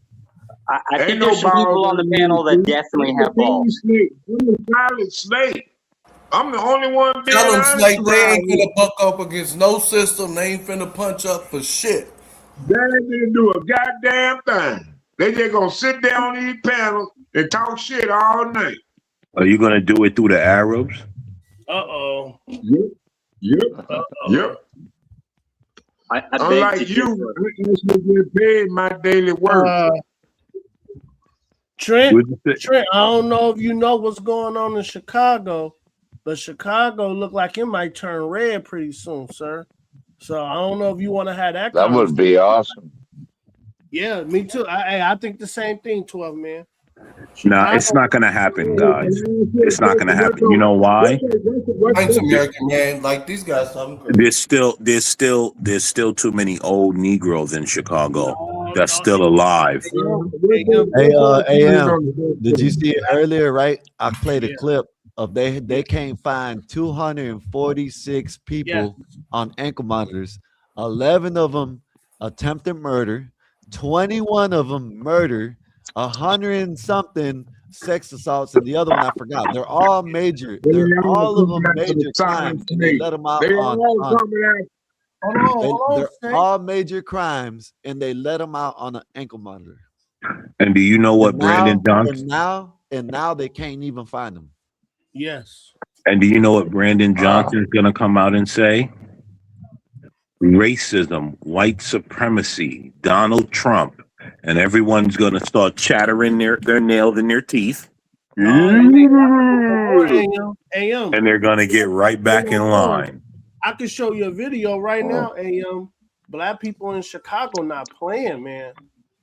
S3: I think
S1: ain't no
S3: there's some people
S1: balls
S3: on the panel that definitely have balls.
S1: Snake. I'm a solid snake. I'm the only one being
S15: Tell them,
S1: honest
S15: Snake, they
S1: around
S15: ain't
S1: here.
S15: finna buck up against no system. They ain't finna punch up for shit.
S1: They ain't gonna do a goddamn thing. They just gonna sit there on these panels and talk shit all night.
S4: Are you gonna do it through the Arabs?
S12: Uh-oh.
S1: Yep.
S3: I
S1: Unlike you, I actually get paid my daily work.
S12: Trent, I don't know if you know what's going on in Chicago, but Chicago look like it might turn red pretty soon, sir. So I don't know if you want to have that.
S19: That would be awesome.
S12: Yeah, me too. I think the same thing, 12 man.
S4: Nah, it's not gonna happen, guys. It's not gonna happen. You know why?
S15: Thanks, American man. Like these guys talking crazy.
S4: There's still too many old Negroes in Chicago that's still alive.
S5: Hey, AM, did you see it earlier? Right, I played a clip of they can't find 246 people on ankle monitors. 11 of them attempted murder, 21 of them murder, 100 and something sex assaults, and the other one I forgot. They're all major. They're all of them major crimes, and they let them out they're all major crimes, and they let them out on an ankle monitor.
S4: And do you know what Brandon Johnson?
S5: And now they can't even find them.
S12: Yes.
S4: And do you know what Brandon Johnson is gonna come out and say? Racism, white supremacy, Donald Trump, and everyone's gonna start chattering their nails in their teeth. And they're gonna get right back in line.
S12: I can show you a video right now. Black people in Chicago not playing, man.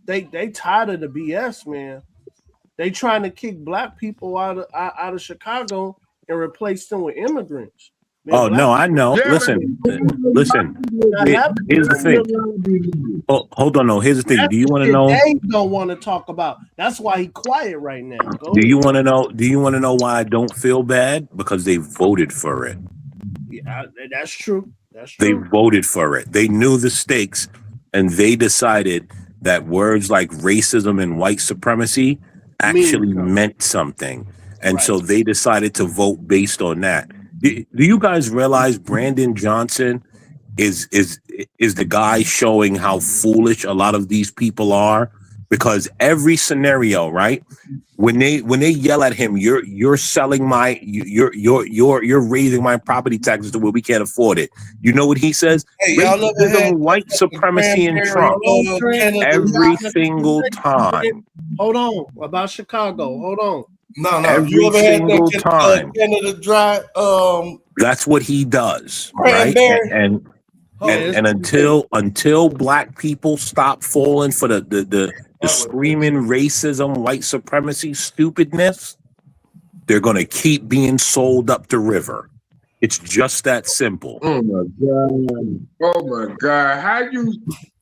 S12: They tired of the BS, man. They trying to kick black people out of Chicago and replace them with immigrants. Man,
S4: oh no, I know. Listen. Here's the thing. Oh, hold on. No, here's the thing. Do you want to know?
S12: They don't want to talk about. That's why he quiet right now.
S4: Do you want to know? Do you want to know why I don't feel bad? Because they voted for it.
S12: Yeah, that's true.
S4: They voted for it. They knew the stakes, and they decided that words like racism and white supremacy actually meant something. And so they decided to vote based on that. Do you guys realize Brandon Johnson is the guy showing how foolish a lot of these people are? Because every scenario, right? When they yell at him, you're selling my you're raising my property taxes to where we can't afford it. You know what he says?
S15: Hey, y'all never had
S4: white supremacy and Trump every single time.
S12: Hold on, about Chicago. Hold on.
S15: No.
S4: Every
S15: You ever had
S4: single
S15: that
S4: time.
S15: Canada Dry?
S4: That's what he does, right? And until black people stop falling for the screaming racism, white supremacy, stupidness, they're gonna keep being sold up the river. It's just that simple.
S1: Oh my God! How you?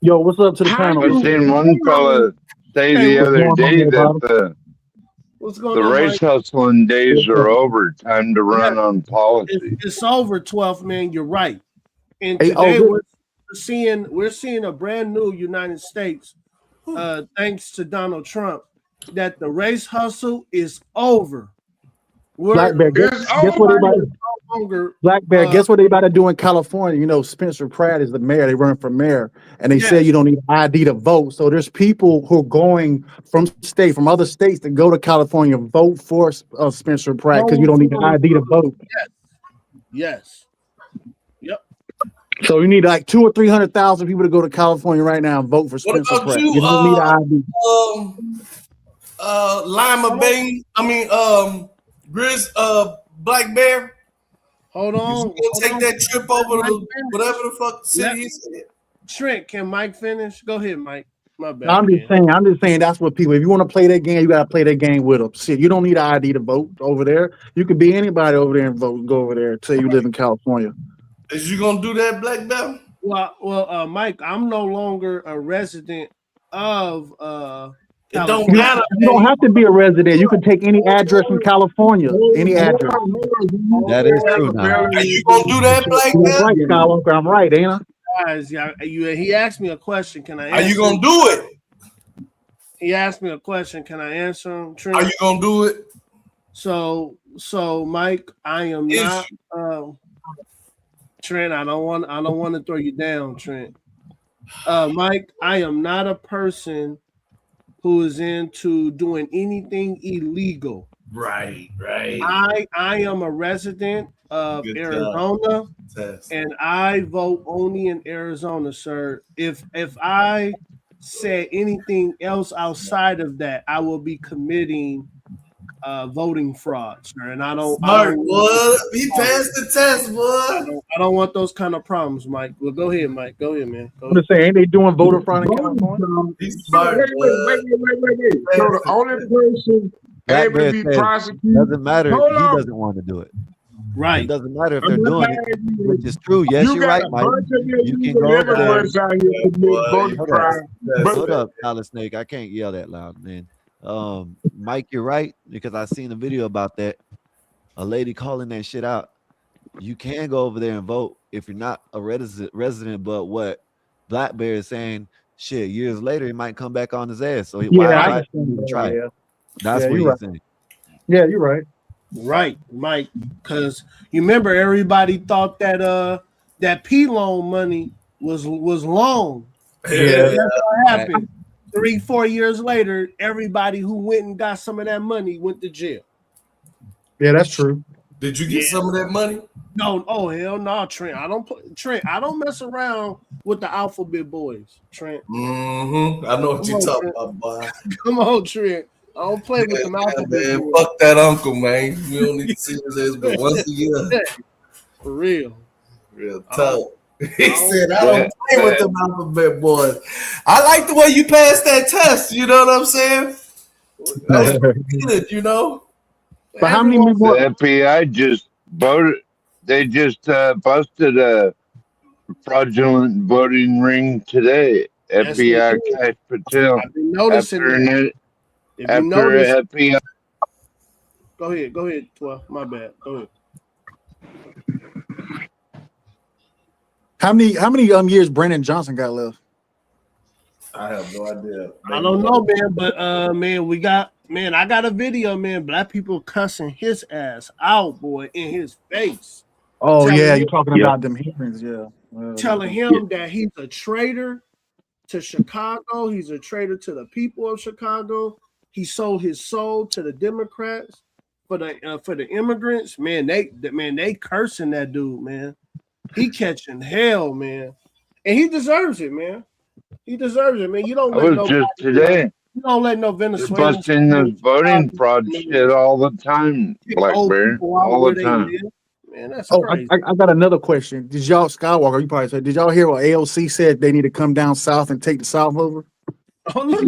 S10: Yo, what's up to the panel?
S19: I seen one fella say the other day that the race hustling days are over. Time to run on policy.
S12: It's over, 12 man. You're right. And today we're seeing a brand new United States, thanks to Donald Trump, that the race hustle is over.
S10: Black Bear, guess what they about to do in California? You know, Spencer Pratt is the mayor. They run for mayor, and they say you don't need ID to vote. So there's people who are going from other states to go to California and vote for Spencer Pratt because you don't need an ID to vote.
S12: Yes. Yep.
S10: So you need like 200,000 or 300,000 people to go to California right now and vote for Spencer Pratt. You don't need an ID.
S15: Lima Bane. Grizz. Black Bear.
S12: Hold on.
S15: We'll take that trip over to whatever the fuck city he said.
S12: Trent, can Mike finish? Go ahead, Mike. My bad.
S10: I'm just saying that's what people. If you want to play that game, you gotta play that game with them. Shit, you don't need an ID to vote over there. You can be anybody over there and vote. Go over there. Say you live in California.
S15: Is you gonna do that, Black Bear?
S12: Well, Mike, I'm no longer a resident of
S15: It don't
S10: You,
S12: California.
S15: matter,
S10: you don't
S15: man.
S10: have to be a resident. You can take any address in California. Any address.
S5: That is true now.
S15: Are you gonna do that, Black
S10: That's right,
S15: man?
S10: Skywalker. I'm right, ain't I?
S12: Guys, he asked me a question. Can I answer?
S15: Are you gonna do it?
S12: He asked me a question. Can I answer him, Trent?
S15: Are you gonna do it?
S12: So Mike, I am not Trent. I don't want to throw you down, Trent. Mike, I am not a person who is into doing anything illegal.
S15: Right.
S12: I am a resident of
S15: Good
S12: Arizona, and I vote only in Arizona, sir. If I say anything else outside of that, I will be committing voting fraud, sir. And I don't.
S15: Smart, boy. He passed the test, boy.
S12: I don't want those kind of problems, Mike. Well, go ahead, Mike. Go ahead, man. Go
S10: I'm just saying, ain't they doing voter fraud in California?
S15: He's smart,
S1: Wait. So the only person
S5: Black
S1: able to
S5: Bear
S1: be
S5: says
S1: prosecuted.
S5: doesn't matter if
S1: Hold
S5: he
S1: on.
S5: doesn't want to do it.
S12: Right.
S5: It doesn't matter if they're doing it, which is true. Yes,
S1: You
S5: you're
S1: got
S5: right,
S1: a
S5: Mike.
S1: bunch of
S5: You can
S1: illegal
S5: go over there.
S1: immigrants out here commit voter
S5: Hold
S1: fraud.
S5: up,
S1: But
S5: hold up, Tyler Snake. I can't yell that loud, man. Mike, you're right, because I seen a video about that. A lady calling that shit out. You can go over there and vote if you're not a resident, but what Black Bear is saying, shit, years later he might come back on his ass. So why even try it? That's what he's saying.
S10: Yeah, you're right.
S12: Right, Mike. Because you remember everybody thought that that P loan money was long.
S10: Yeah.
S12: That's what happened. 3-4 years later, everybody who went and got some of that money went to jail.
S10: Yeah, that's true.
S15: Did you get some of that money?
S12: No, oh hell no, Trent. I don't mess around with the alphabet boys, Trent.
S15: Mm-hmm. I know what you're talking about, boy.
S12: Come on, Trent. I don't play with them alphabet
S15: man.
S12: boys.
S15: Fuck that uncle, man. We don't need to see his ass but once a year.
S12: For real.
S15: Real talk. He said, I don't play with them alphabet boys. I like the way you passed that test. You know what I'm saying? That was pretty good, you know?
S10: But how many more?
S19: The FBI just voted. They just busted a fraudulent voting ring today.
S12: Yes,
S19: FBI Cash Patel.
S12: I've been noticing
S19: after
S12: that.
S19: FBI.
S12: Go ahead, 12. My bad. Go ahead.
S10: How many years Brandon Johnson got left?
S15: I have no idea.
S12: I don't know, man, but I got a video, man. Black people cussing his ass out, boy, in his face.
S10: Oh yeah, you're talking about them hearings, yeah.
S12: Telling him that he's a traitor to Chicago. He's a traitor to the people of Chicago. He sold his soul to the Democrats for the immigrants. Man, they cursing that dude, man. He catching hell, man, and he deserves it, man. He deserves it, man. You don't let no
S19: just today.
S12: You don't let no Venezuelan
S19: busting the voting fraud shit all the time, Black Bear. All the time.
S12: Man, that's
S10: crazy. I got another question. Did y'all, Skywalker, you probably said, did y'all hear what AOC said they need to come down south and take the South over?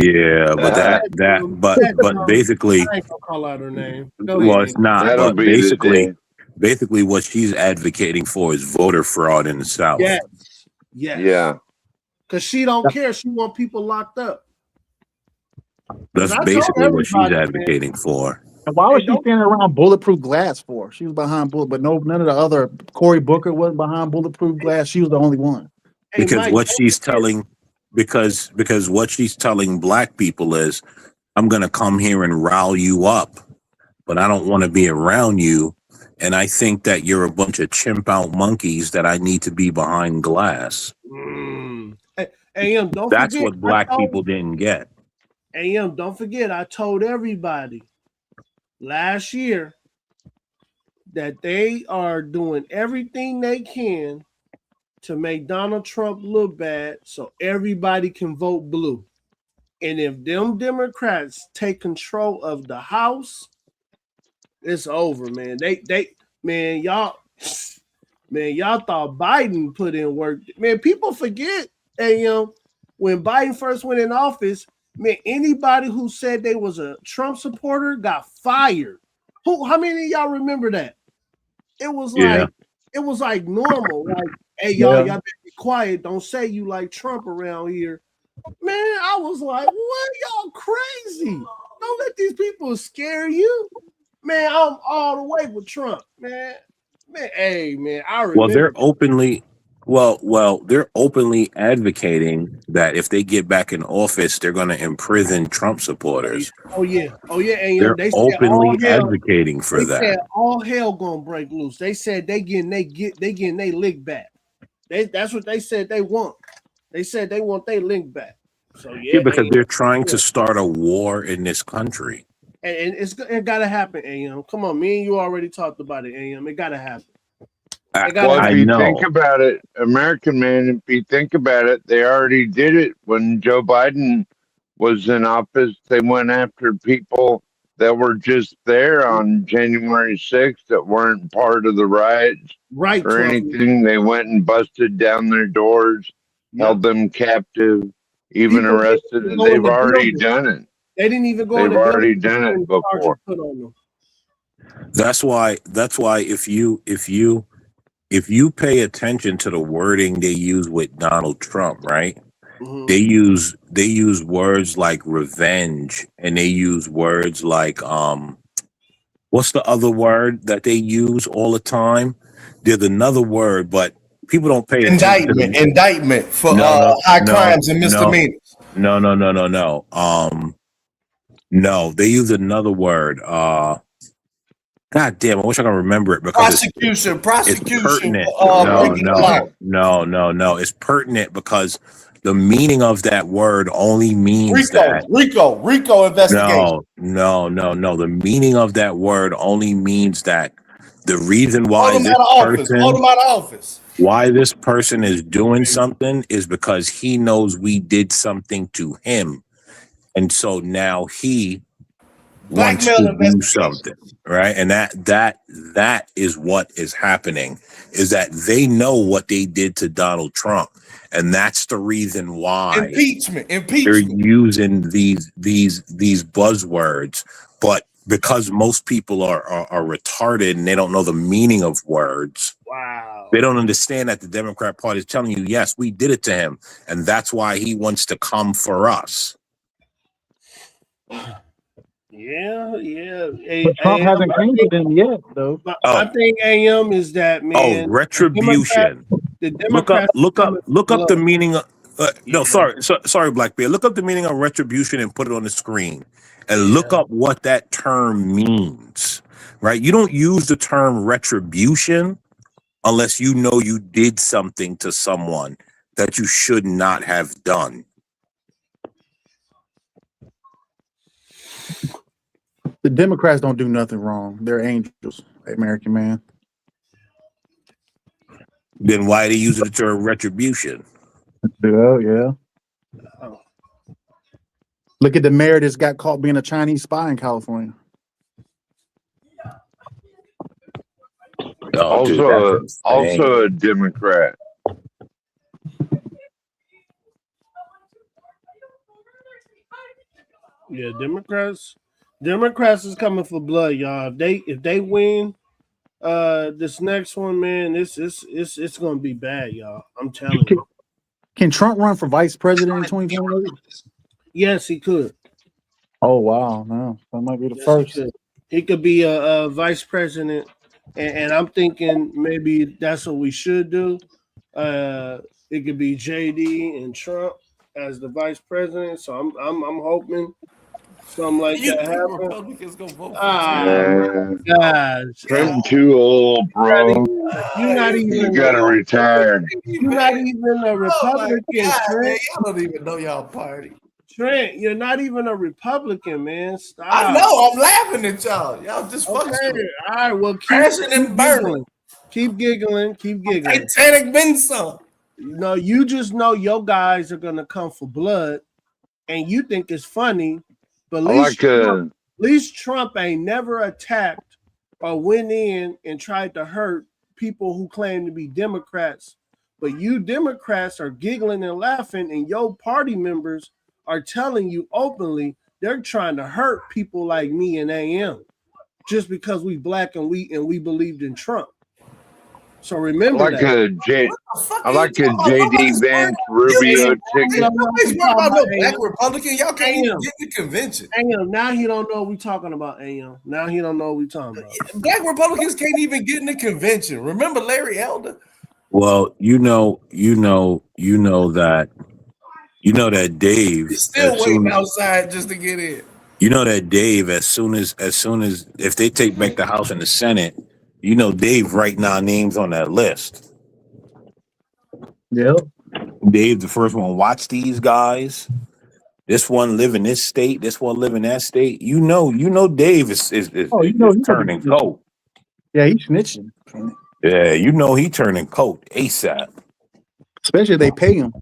S17: Yeah, but but basically,
S12: I ain't gonna call out her name.
S17: well, it's not. But basically, what she's advocating for is voter fraud in the South.
S12: Yes.
S19: Yeah.
S12: Because she don't care. She want people locked up.
S17: That's basically what she's advocating for.
S10: And why was she standing around bulletproof glass for? She was behind bullet, but none of the other Cory Booker was behind bulletproof glass. She was the only one.
S17: Because what she's telling, because what she's telling Black people is, I'm gonna come here and rile you up, but I don't want to be around you, and I think that you're a bunch of chimp out monkeys that I need to be behind glass.
S12: AM, don't
S17: That's
S12: forget,
S17: what Black people didn't get.
S12: AM, don't forget, I told everybody last year that they are doing everything they can to make Donald Trump look bad so everybody can vote blue. And if them Democrats take control of the House, it's over, man. Y'all thought Biden put in work. Man, people forget, when Biden first went in office, man, anybody who said they was a Trump supporter got fired. How many of y'all remember that? It was like normal. Like hey, y'all better be quiet. Don't say you like Trump around here. Man, I was like, what? Y'all crazy. Don't let these people scare you. Man, I'm all the way with Trump, man. Man, hey, man, I remember.
S17: Well, they're openly advocating that if they get back in office, they're going to imprison Trump supporters.
S12: Oh yeah.
S17: They're
S12: They said
S17: openly advocating for
S12: they
S17: that.
S12: said all hell gonna break loose. They said they getting they lick back. That's what they said they want. They said they want their link back. So
S17: Yeah, because they're trying to start a war in this country.
S12: And it gotta happen, AM. Come on, me and you already talked about it, AM. It gotta happen.
S19: Well, if you think about it, American man, if you think about it, they already did it when Joe Biden was in office. They went after people that were just there on January 6th that weren't part of the riots or anything. They went and busted down their doors, held them captive, even arrested, and they've already done it.
S12: They didn't even go.
S19: They've already done it before.
S17: That's why if you pay attention to the wording they use with Donald Trump, right? Mm-hmm. They use words like revenge, and they use words like what's the other word that they use all the time? There's another word, but people don't pay attention.
S15: Indictment for high crimes and misdemeanors.
S17: No. No, they use another word. God damn, I wish I could remember it because
S15: prosecution.
S17: It's pertinent. No. It's pertinent because the meaning of that word only means
S15: RICO investigation.
S17: No. The meaning of that word only means that the reason why why this person is doing something is because he knows we did something to him. And so now he wants to do something, right? And that is what is happening, is that they know what they did to Donald Trump, and that's the reason why
S15: impeachment.
S17: They're using these buzzwords. But because most people are retarded and they don't know the meaning of words, they don't understand that the Democrat Party is telling you, yes, we did it to him, and that's why he wants to come for us.
S12: Yeah.
S10: But Trump hasn't came to them yet, though.
S12: My thing, AM, is that, man.
S17: Retribution.
S12: The Democrats
S17: look up the meaning of. Sorry, Blackbeard. Look up the meaning of retribution and put it on the screen, and look up what that term means. Right? You don't use the term retribution unless you know you did something to someone that you should not have done.
S10: The Democrats don't do nothing wrong. They're angels, American man.
S17: Then why they use the term retribution?
S10: Yeah. Look at the mayor that's got caught being a Chinese spy in California.
S19: Also a Democrat.
S12: Yeah, Democrats is coming for blood, y'all. If they win this next one, man, it's gonna be bad, y'all. I'm telling you.
S10: Can Trump run for vice president in 2028?
S12: Yes, he could.
S10: Oh wow, no, that might be the first.
S12: He could be a vice president, and I'm thinking maybe that's what we should do. It could be JD and Trump as the vice president. So I'm hoping something like that happens.
S15: Republicans gonna vote for
S12: Gosh,
S19: Trump too old, bro.
S12: You're not even.
S19: You gotta retire.
S12: You're not even a Republican, Trent.
S15: Man, y'all don't even know y'all party.
S12: Trent, you're not even a Republican, man. Stop.
S15: I know. I'm laughing at y'all. Y'all just fucking.
S12: All right. Well,
S15: crashing and burning.
S12: Keep giggling.
S15: Titanic been some.
S12: No, you just know your guys are gonna come for blood, and you think it's funny. But at least Trump ain't never attacked or went in and tried to hurt people who claim to be Democrats. But you Democrats are giggling and laughing, and your party members are telling you openly they're trying to hurt people like me and AM just because we black and we believed in Trump. So remember
S19: I like a JD Vance Rubio ticket.
S12: Nobody's
S15: worried about no black Republican. Y'all can't even get in the convention.
S12: Now he don't know what we talking about. Now he don't know what we talking about.
S15: Black Republicans can't even get in the convention. Remember Larry Elder?
S17: Well, you know that Dave
S15: He's still waiting outside just to get in.
S17: You know that Dave, as soon as if they take back the House and the Senate, you know Dave writing our names on that list.
S10: Yep.
S17: Dave, the first one. Watch these guys. This one live in this state. This one live in that state. You know Dave is turning coat.
S10: Yeah, he's snitching.
S17: Yeah, you know he turning coat ASAP.
S10: Especially if they pay him.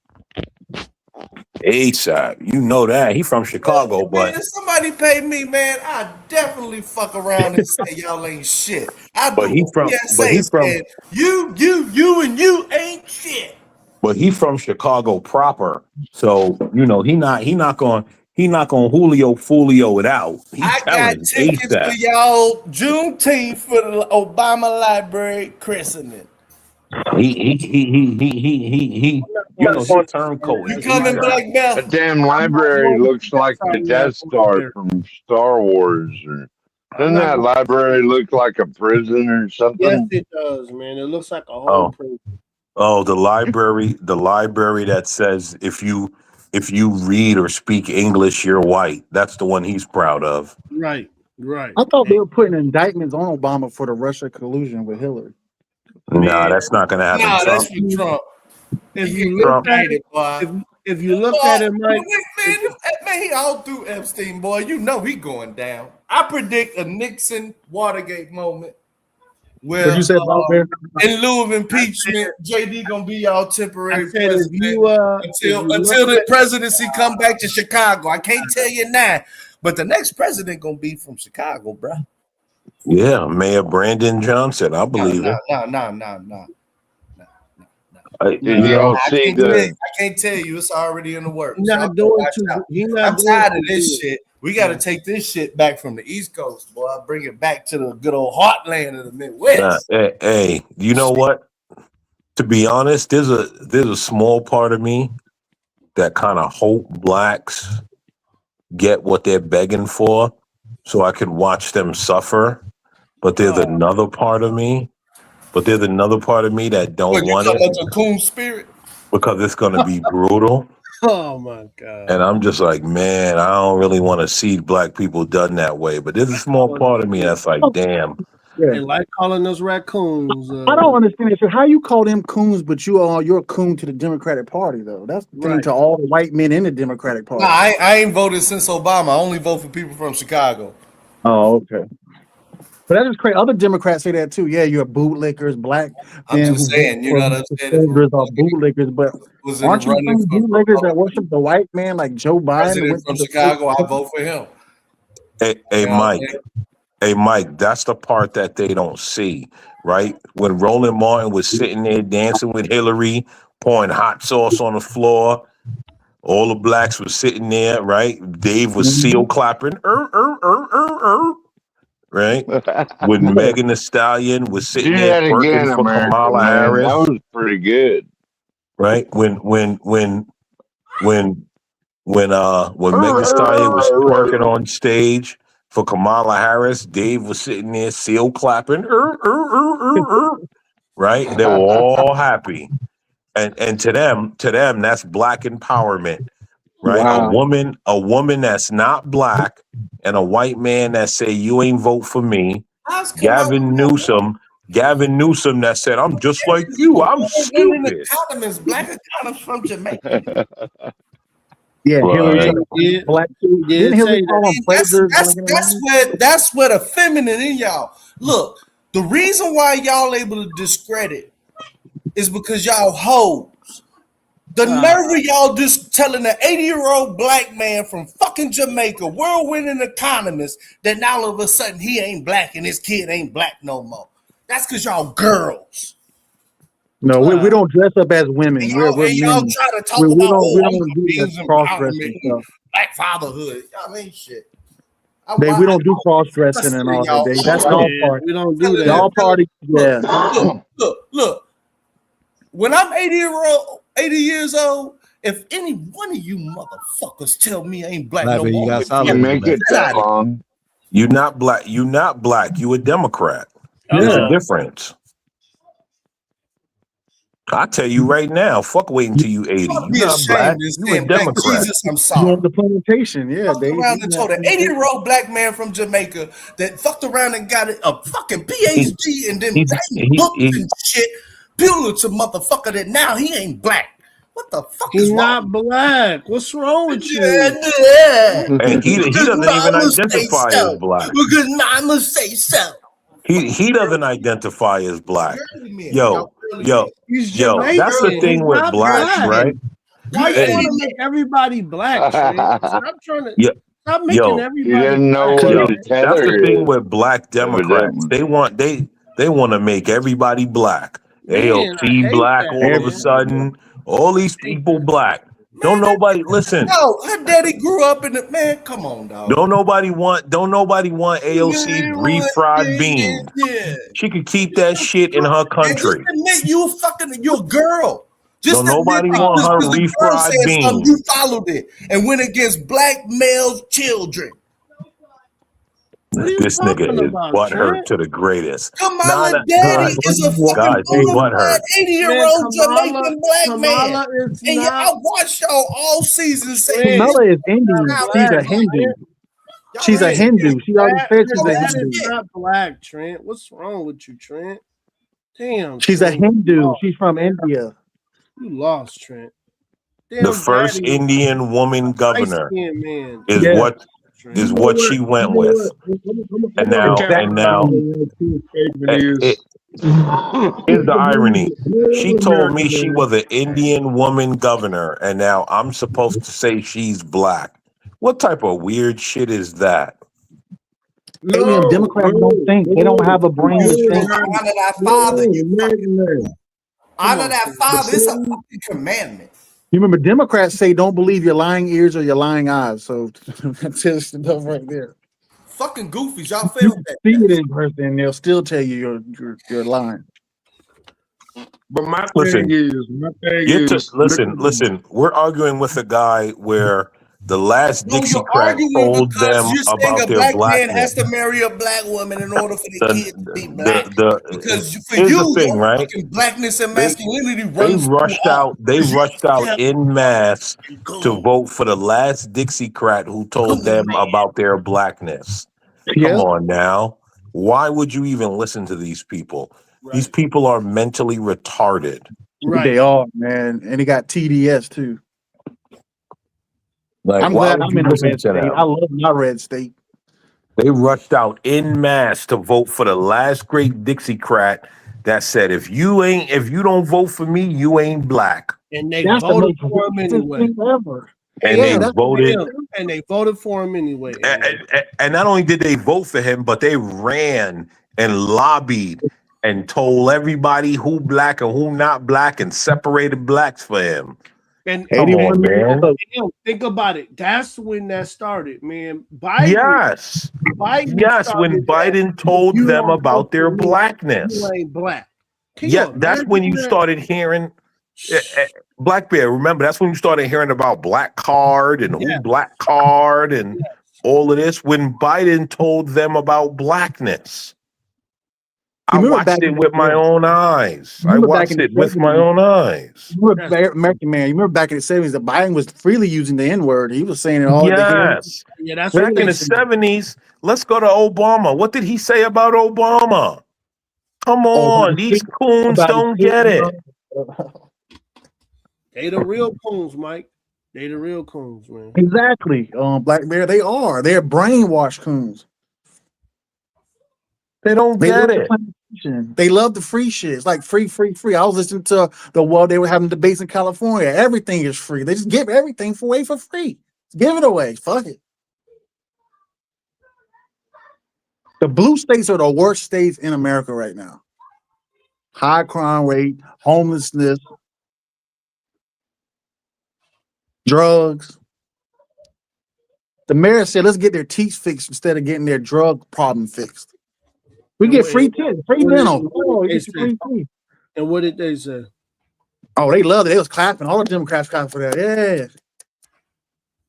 S17: ASAP. You know that. He from Chicago, but
S15: if somebody paid me, man, I definitely fuck around and say y'all ain't shit.
S17: But he from
S15: you ain't shit.
S17: But he from Chicago proper. So, you know, he not going Julio Folio it out.
S15: I got tickets for y'all Juneteenth for the Obama Library christening.
S17: He you know, he turncoat.
S15: You coming, Black Belt?
S19: That damn library looks like the Death Star from Star Wars. Doesn't that library look like a prison or something?
S12: Yes, it does, man. It looks like a whole prison.
S17: Oh, the library that says if you read or speak English, you're white. That's the one he's proud of.
S12: Right.
S10: I thought they were putting indictments on Obama for the Russia collusion with Hillary.
S17: Nah, that's not gonna happen.
S15: Nah, that's for Trump.
S12: If you look at it, if you look at it, Mike,
S15: man, he all through Epstein, boy. You know he going down. I predict a Nixon Watergate moment where
S10: What you said about there?
S15: in lieu of impeachment, JD gonna be y'all temporary
S12: president
S15: until the presidency come back to Chicago. I can't tell you now, but the next president gonna be from Chicago, bro.
S17: Yeah, Mayor Brandon Johnson. I believe it.
S15: No.
S19: I
S15: can't tell you. It's already in the works.
S12: I'm
S15: tired of this shit. We got to take this shit back from the East Coast, boy. Bring it back to the good old heartland of the Midwest.
S17: Hey, you know what? To be honest, there's a small part of me that kind of hope blacks get what they're begging for, so I can watch them suffer. But there's another part of me that don't want it.
S15: That's a coon spirit.
S17: Because it's going to be brutal.
S12: Oh my God.
S17: And I'm just like, man, I don't really want to see black people done that way. But there's a small part of me that's like, damn.
S12: They like calling us raccoons.
S10: I don't understand it. So how you call them coons, but you're a coon to the Democratic Party, though? That's the thing to all the white men in the Democratic Party.
S15: Nah, I ain't voted since Obama. I only vote for people from Chicago.
S10: Oh, okay. But that is crazy. Other Democrats say that too. Yeah, you're bootlickers, black.
S15: I'm just saying, you know what I'm saying?
S10: Are bootlickers, but aren't you some bootlickers that worship the white man like Joe Biden?
S15: President from Chicago, I vote for him.
S17: Hey, Mike, that's the part that they don't see, right? When Roland Martin was sitting there dancing with Hillary, pouring hot sauce on the floor, all the blacks were sitting there, right? Dave was seal clapping, right? When Megan Thee Stallion was sitting there twerking for Kamala Harris.
S19: That was pretty good.
S17: Right? When Megan Thee Stallion was twerking on stage for Kamala Harris, Dave was sitting there seal clapping. Right? They were all happy. And to them, that's black empowerment. Right?
S10: Wow.
S17: A woman that's not black and a white man that say you ain't vote for me. Gavin Newsom that said, I'm just like you. I'm stupid.
S15: Economists, black economists from Jamaica.
S10: Yeah, Hillary black too. Didn't Hillary call them
S15: that's where the feminine in y'all. Look, the reason why y'all able to discredit is because y'all hoes. The nerve of y'all just telling an 80-year-old black man from fucking Jamaica, world-winning economist, that now all of a sudden he ain't black and his kid ain't black no more. That's because y'all girls.
S10: No, we don't dress up as women. We're
S15: y'all
S10: men.
S15: try to talk
S10: we
S15: about
S10: don't do that cross-dressing stuff.
S15: Black fatherhood. Y'all ain't shit.
S10: We don't do cross-dressing and all that. That's y'all party.
S12: We don't do that.
S10: Y'all party, yeah.
S15: Look. when I'm 80 years old, if any one of you motherfuckers tell me I ain't black no
S18: you
S15: more,
S18: got
S15: I'm
S18: solid.
S19: You make it that
S15: outta here.
S19: long.
S17: You not black. You not black. You a Democrat. There's a difference. I tell you right now, fuck waiting till you 80.
S15: Fuck
S17: You
S15: be
S17: not black.
S15: ashamed and
S17: You a
S15: saying, thank
S17: Democrat.
S15: Jesus, I'm
S10: You
S15: sorry.
S10: on the plantation, yeah.
S15: Fucked around and told an 80-year-old black man from Jamaica that fucked around and got a fucking PhD and then writing books and shit, building to motherfucker that now he ain't black. What the fuck
S12: He's
S15: is wrong?
S12: not black. What's wrong with you?
S15: Yeah.
S17: And he
S15: Because
S17: doesn't even
S15: mama say
S17: identify as
S15: so.
S17: black.
S15: Because mama say so.
S17: He doesn't identify as black. Yo,
S12: He's
S17: yo, that's the
S12: Jamaican. He's
S17: thing with
S12: not
S17: blacks,
S12: black.
S17: right?
S12: Why you
S17: Hey,
S12: want to make everybody black, Trent? Stop trying to stop making
S17: yo,
S12: everybody
S19: didn't know
S12: black.
S19: what
S17: yo,
S19: a
S17: that's the
S19: tether
S17: thing
S19: is,
S17: with black Democrats.
S19: evidently.
S17: They want to make everybody black.
S12: Man, I
S17: AOC
S12: hate
S17: black
S12: that,
S17: all of a
S12: man.
S17: sudden. All these people black. Don't nobody listen.
S15: Yo, her daddy grew up in the man. Come on, dog.
S17: Don't nobody want AOC refried beans.
S15: Yeah.
S17: She could keep that shit in her
S15: And just
S17: country.
S15: admit you're a girl. Just
S17: Don't
S15: admit
S17: nobody
S15: that
S17: want
S15: just
S17: her
S15: because the girl
S17: refried
S15: said something,
S17: beans.
S15: you followed it and went against black male children.
S12: What are you
S17: This nigga
S12: talking
S17: is
S12: about,
S17: butthurt
S12: Trent?
S17: to the greatest.
S15: Kamala daddy is a fucking
S17: Guys, he
S15: bona fide
S17: butthurt.
S15: 80-year-old
S12: Kamala
S15: Jamaican black man.
S12: Kamala is
S15: And
S12: not
S15: y'all watched y'all all season say
S12: Trent.
S10: Camilla is
S12: She's not
S10: Indian. She's
S12: black,
S10: a Hindu.
S12: Trent.
S10: She's a Hindu. She already said she's a
S12: Dad is
S10: Hindu.
S12: not black, Trent. What's wrong with you, Trent? Damn,
S10: She's a
S12: Trent.
S10: Hindu. She's from India.
S12: You lost, Trent. Damn,
S17: The first
S12: daddy,
S17: Indian woman governor
S12: light-skinned man.
S17: is
S10: Yes.
S17: what she went with. And now here's the irony. She told me she was an Indian woman governor, and now I'm supposed to say she's black. What type of weird shit is that?
S10: Alien Democrats don't think. They don't have a brain to think.
S15: honor thy father, you fucking honor that father. It's a fucking commandment.
S10: You remember Democrats say don't believe your lying ears or your lying eyes. So that's just stuff right there.
S15: Fucking goofies, y'all
S10: You
S15: failed that.
S10: see it in person, and they'll still tell you you're lying.
S1: But my
S17: Listen,
S1: thing is,
S17: listen. We're arguing with a guy where the last
S15: No,
S17: Dixie
S15: you're
S17: crack
S15: arguing
S17: told
S15: because
S17: them
S15: you're saying
S17: about
S15: a
S17: their
S15: black man has
S17: blackness.
S15: to marry a black woman in order for the kid to be black. Because for
S17: Here's
S15: you,
S17: the thing,
S15: your
S17: right?
S15: fucking blackness and
S17: They
S15: masculinity
S17: they
S15: runs
S17: rushed
S15: too hard.
S17: out. They rushed out en masse to vote for the last Dixiecrat who told them about their blackness. Come on now. Why would you even listen to these people? These people are mentally retarded.
S10: Right. They are, man. And they got TDS too.
S17: Like,
S10: I'm
S17: why
S10: glad
S17: would
S10: I'm
S17: you
S10: in a
S17: listen
S10: red
S17: to
S10: state.
S17: them?
S10: I love my red state.
S17: They rushed out en masse to vote for the last great Dixiecrat that said, if you don't vote for me, you ain't black.
S12: And they
S10: That's the
S12: voted
S10: most
S12: for him
S10: racist
S12: anyway.
S10: thing ever.
S17: And
S10: Yeah,
S17: they
S10: that's
S17: voted.
S12: And they voted for him anyway.
S17: And not only did they vote for him, but they ran and lobbied and told everybody who black and who not black and separated blacks for him.
S12: And
S17: Come on, man.
S12: think about it. That's when that started, man. Biden.
S17: Yes. Yes, when Biden told them about their blackness.
S12: You ain't black.
S17: Yeah, that's when you started hearing Black Bear. Remember, that's when you started hearing about Black Card and who Black Card and all of this. When Biden told them about blackness, I watched it with my own eyes. I watched it with my own eyes.
S10: American man, you remember back in the 70s that Biden was freely using the N-word. He was saying it all the
S17: Yes.
S12: Yeah, that's
S17: back in the 70s. Let's go to Obama. What did he say about Obama? Come on, these coons don't get it.
S12: They the real coons, Mike. They the real coons, man.
S10: Exactly. Black Bear, they are. They're brainwashed coons.
S17: They don't get it.
S10: They love the free shit. It's like free. I was listening to they were having debates in California. Everything is free. They just give everything away for free. Give it away. Fuck it. The blue states are the worst states in America right now. High crime rate, homelessness, drugs. The mayor said, let's get their teeth fixed instead of getting their drug problem fixed. We get free teeth, free dental. Oh, you get free teeth.
S12: And what did they say?
S10: Oh, they loved it. They was clapping. All the Democrats clapping for that. Yeah.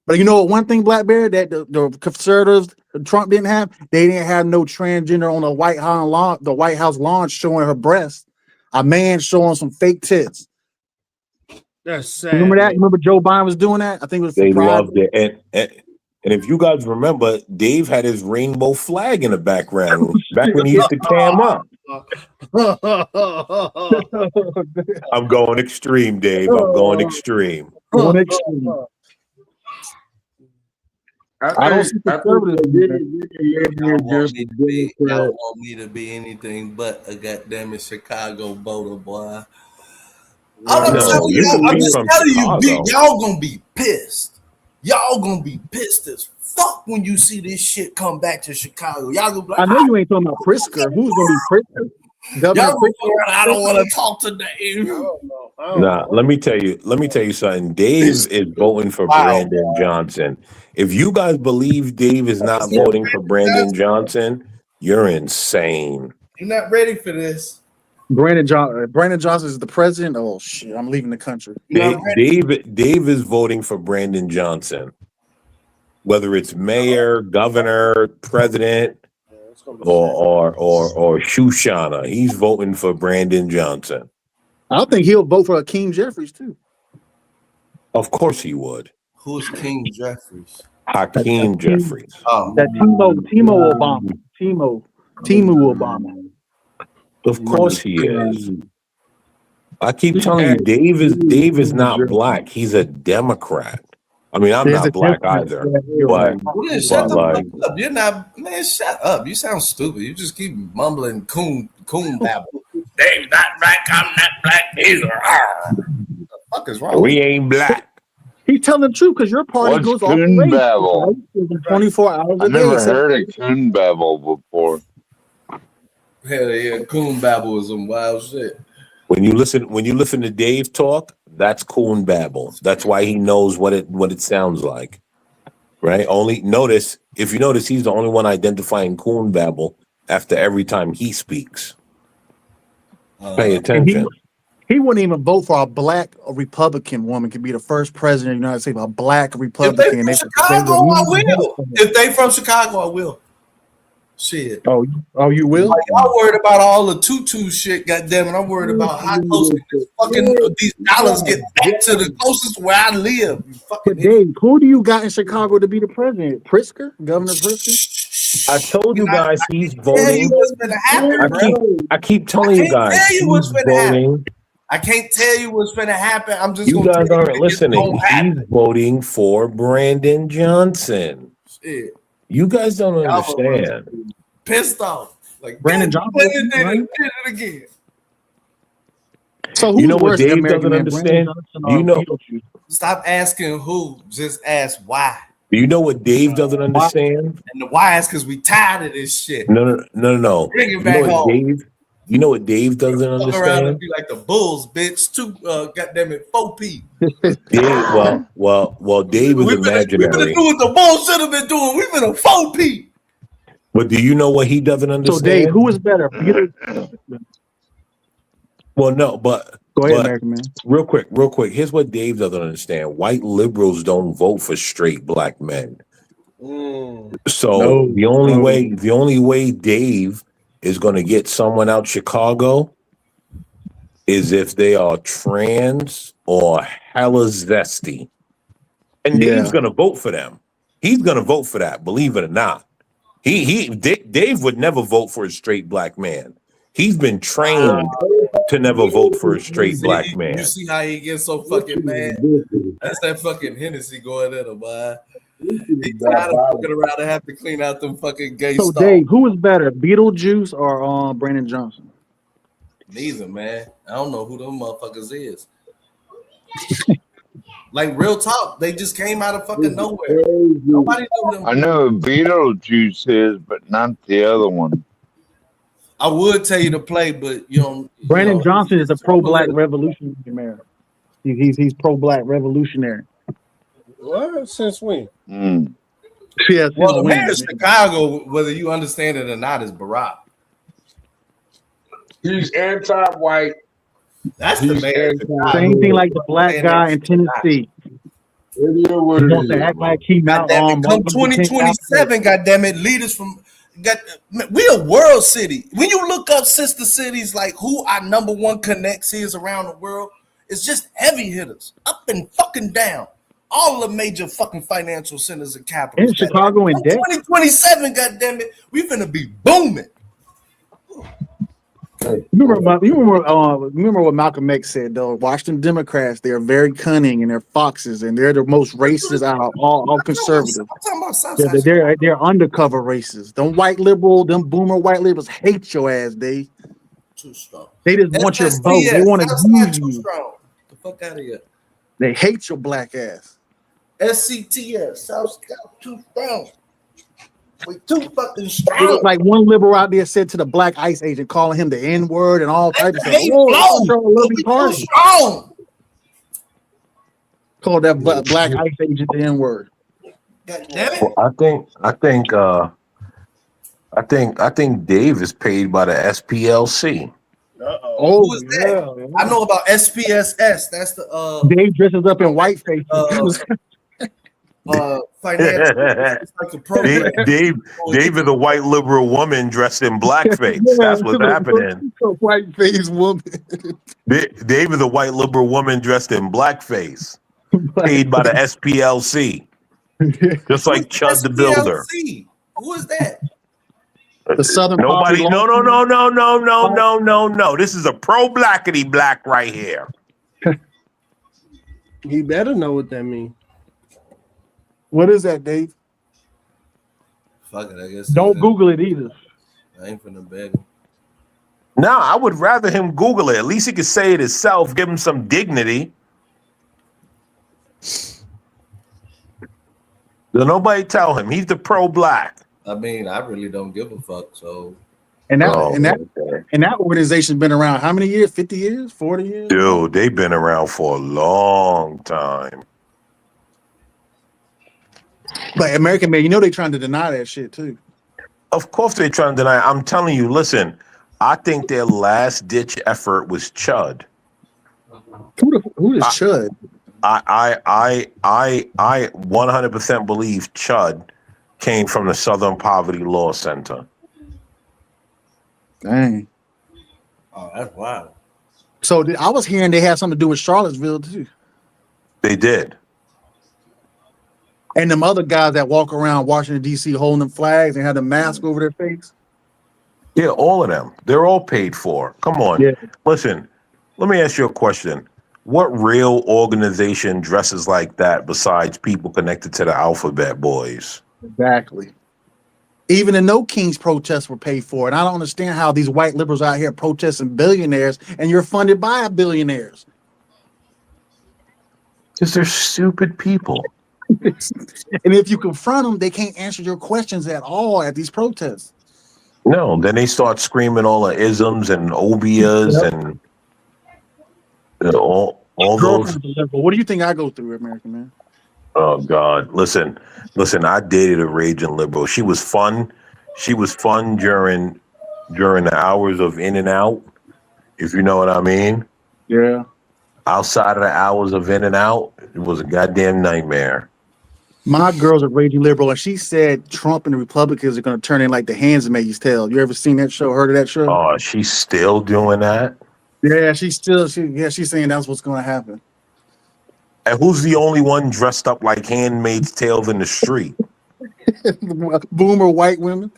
S10: But you know what? One thing, Blackberry, that the conservatives, Trump didn't have. They didn't have no transgender on the White House lawn. The White House lawn showing her breast. A man showing some fake tits.
S12: That's sad.
S10: Remember that? Remember Joe Biden was doing that? I think it was for
S17: They
S10: pride.
S17: loved it. And if you guys remember, Dave had his rainbow flag in the background back when he used to cam up. I'm going extreme, Dave. I'm going extreme.
S10: Going extreme.
S1: I don't see conservatives.
S15: Y'all want me to be anything but a goddamn Chicago voter, boy. I'm telling you, y'all gonna be pissed. Y'all gonna be pissed as fuck when you see this shit come back to Chicago. Y'all gonna be like,
S10: I know you ain't talking about Pritzker. Who's gonna be Pritzker? Governor
S15: Pritzker. I don't want to talk to Dave.
S17: Nah, let me tell you something. Dave is voting for Brandon Johnson. If you guys believe Dave is not voting for Brandon Johnson, you're insane.
S15: You're not ready for this.
S10: Brandon Johnson is the president. Oh shit, I'm leaving the country.
S17: Dave is voting for Brandon Johnson. Whether it's mayor, governor, president, or Shoshana, he's voting for Brandon Johnson.
S10: I think he'll vote for Hakeem Jeffries too.
S17: Of course he would.
S15: Who's King Jeffries?
S17: Hakeem Jeffries.
S15: Oh,
S10: that Timo Obama. Timo Obama.
S17: Of course he is. I keep telling you, Dave is not black. He's a Democrat. I mean, I'm not black either. But
S15: shut the fuck up. You're not, man. Shut up. You sound stupid. You just keep mumbling coon babble. Dave's not black. I'm not black either. What the fuck is wrong?
S17: We ain't black.
S10: He's telling the truth because your party goes off the race 24 hours a day.
S19: I never heard of coon babble before.
S15: Hell yeah, coon babble is some wild shit.
S17: When you listen to Dave talk, that's coon babble. That's why he knows what it sounds like. Right? If you notice, he's the only one identifying coon babble after every time he speaks. Pay attention.
S10: He wouldn't even vote for a black Republican woman could be the first president of the United States. A black Republican.
S15: If they from Chicago, I will. If they from Chicago, I will. Shit.
S10: Oh, you will?
S15: Like, I'm worried about all the tutu shit, goddammit. I'm worried about how close these dollars get back to the closest where I live.
S10: But Dave, who do you got in Chicago to be the president? Pritzker? Governor Pritzker?
S17: I told you guys he's voting. I keep telling you guys he's voting.
S15: I can't tell you what's going to happen. I'm just
S17: you guys aren't listening. He's voting for Brandon Johnson.
S15: Shit.
S17: You guys don't understand.
S15: Pissed off. Like
S10: Brandon Johnson
S15: did it again.
S10: So
S17: you know what Dave doesn't understand? You know.
S15: Stop asking who. Just ask why.
S17: You know what Dave doesn't understand?
S15: And the why is because we tired of this shit.
S17: No.
S15: Bring it back home.
S17: You know what Dave doesn't understand?
S15: Around and be like the Bulls, bitch. Goddamn it, 4P.
S17: Dave, well, Dave is imaginary.
S15: We've been doing what the Bulls should have been doing. We've been a 4P.
S17: But do you know what he doesn't understand?
S10: So, Dave, who is better?
S17: Well, no, but
S10: go ahead, American man.
S17: Real quick. Here's what Dave doesn't understand: white liberals don't vote for straight black men. So the only way Dave is going to get someone out Chicago is if they are trans or hella zesty. And Dave's going to vote for them. He's going to vote for that, believe it or not. Dave would never vote for a straight black man. He's been trained to never vote for a straight black man.
S15: You see how he gets so fucking mad? That's that fucking Hennessy going at him, boy. He's tired of fucking around and have to clean out them fucking gay
S10: So, Dave, who is better, Beetlejuice or Brandon Johnson?
S15: Neither, man. I don't know who them motherfuckers is. Like, real talk, they just came out of fucking nowhere. Nobody knew them.
S19: I know who Beetlejuice is, but not the other one.
S15: I would tell you to play, but you don't.
S10: Brandon Johnson is a pro-black revolutionary man. He's pro-black revolutionary.
S12: What? Since when?
S10: Yeah,
S15: well, the mayor of Chicago, whether you understand it or not, is Barack.
S1: He's anti-white.
S15: That's the man.
S10: Same thing like the black guy in Tennessee.
S1: It is what
S10: He
S1: it
S10: wants to
S1: is,
S10: act
S1: man.
S10: like he
S15: God
S10: not
S15: damn it, come
S10: Martin Luther King out there.
S15: 2027, goddamn it, leaders from we a world city. When you look up sister cities like who our number one connects is around the world, it's just heavy hitters, up and fucking down. All the major fucking financial centers and capitals.
S10: In Chicago and debt.
S15: 2027, goddamn it, we finna be booming.
S10: You remember what Malcolm X said though? Washington Democrats, they're very cunning and they're foxes and they're the most racist out of all conservatives.
S15: I'm talking about Southside.
S10: They're undercover racists. Them white liberal, them boomer white liberals hate your ass, Dave.
S15: Too strong.
S10: They just want your vote. They want to use you.
S15: Strong. The fuck out of here.
S10: They hate your black ass.
S15: SCTS, South Scout, too strong. We too fucking
S10: It
S15: strong.
S10: was like one liberal out there said to the black ICE agent, calling him the N-word and all types of stuff.
S15: Too strong.
S10: Called that black ICE agent the N-word.
S15: God damn it.
S17: Well, I think Dave is paid by the SPLC.
S10: Oh,
S15: who is that? Yeah. I know about SPSS. That's the
S10: Dave dresses up in white face.
S15: Financial. Like the program.
S17: Dave is a white liberal woman dressed in blackface. That's what's happening.
S10: White face woman.
S17: Dave is a white liberal woman dressed in blackface, paid by the SPLC, just like Chud the Builder.
S15: Who is that?
S10: The Southern
S17: Nobody.
S10: Poverty
S17: No. This is a pro-blackity black right here.
S12: He better know what that means.
S10: What is that, Dave?
S15: Fuck it, I guess.
S10: Don't Google it either.
S15: I ain't finna beg him.
S17: No, I would rather him Google it. At least he could say it himself, give him some dignity. So nobody tell him. He's the pro-black.
S15: I mean, I really don't give a fuck, so.
S10: And that organization's been around how many years? 50 years? 40 years?
S17: Dude, they've been around for a long time.
S10: But American Man, they're trying to deny that shit too.
S17: Of course they're trying to deny it. I'm telling you, listen, I think their last ditch effort was Chud.
S10: Who is Chud?
S17: I 100% believe Chud came from the Southern Poverty Law Center.
S10: Dang.
S15: Oh, that's wild.
S10: So I was hearing they had something to do with Charlottesville too.
S17: They did.
S10: And them other guys that walk around Washington, D.C. holding them flags and have the mask over their face.
S17: Yeah, all of them. They're all paid for. Come on. Yeah. Listen, let me ask you a question. What real organization dresses like that besides people connected to the Alphabet Boys?
S10: Exactly. Even the No Kings protests were paid for. And I don't understand how these white liberals out here protesting billionaires and you're funded by billionaires.
S17: Because they're stupid people.
S10: And if you confront them, they can't answer your questions at all at these protests.
S17: No, then they start screaming all the isms and obias and all those.
S10: What do you think I go through, American Man?
S17: Oh God! Listen! I dated a raging liberal. She was fun. She was fun during the hours of in and out, if you know what I mean.
S10: Yeah.
S17: Outside of the hours of in and out, it was a goddamn nightmare.
S10: My girl's a raging liberal, and she said Trump and the Republicans are going to turn in like the Handmaid's Tale. You ever seen that show? Heard of that show?
S17: Oh, she's still doing that?
S10: Yeah, she's saying that's what's going to happen.
S17: And who's the only one dressed up like Handmaid's Tale in the street?
S10: Boomer white women.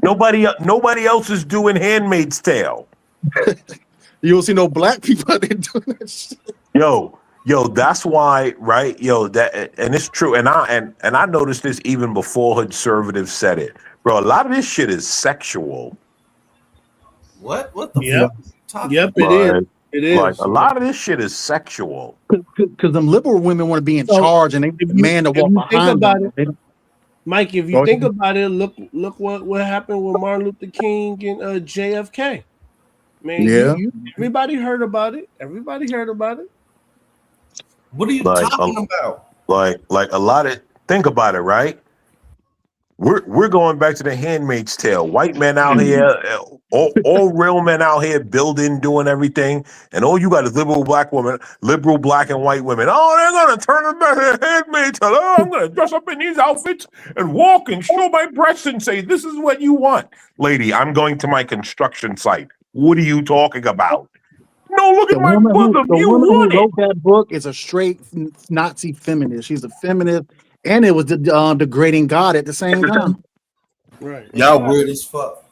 S17: Nobody else is doing Handmaid's Tale.
S10: You don't see no black people out there doing that shit.
S17: Yo, that's why, right? That, and it's true. And I noticed this even before conservatives said it. Bro, a lot of this shit is sexual.
S15: What the fuck?
S12: Yep, it is. It is.
S17: Like, a lot of this shit is sexual.
S10: Because them liberal women want to be in charge and they demand to walk behind them.
S12: Mike, if you think about it, look what happened with Martin Luther King and JFK. Man, everybody heard about it.
S15: What are you talking about?
S17: Like a lot of, think about it, right? We're going back to the Handmaid's Tale. White men out here, all real men out here building, doing everything, and all you got is liberal black women, liberal black and white women. Oh, they're gonna turn them back to Handmaid's Tale. Oh, I'm gonna dress up in these outfits and walk and show my breasts and say, "This is what you want, lady." I'm going to my construction site. What are you talking about? No, look at my bosom.
S10: The
S17: You
S10: woman who
S17: want it.
S10: wrote that book is a straight Nazi feminist. She's a feminist, and it was degrading God at the same time.
S12: Right.
S15: Y'all weird as fuck.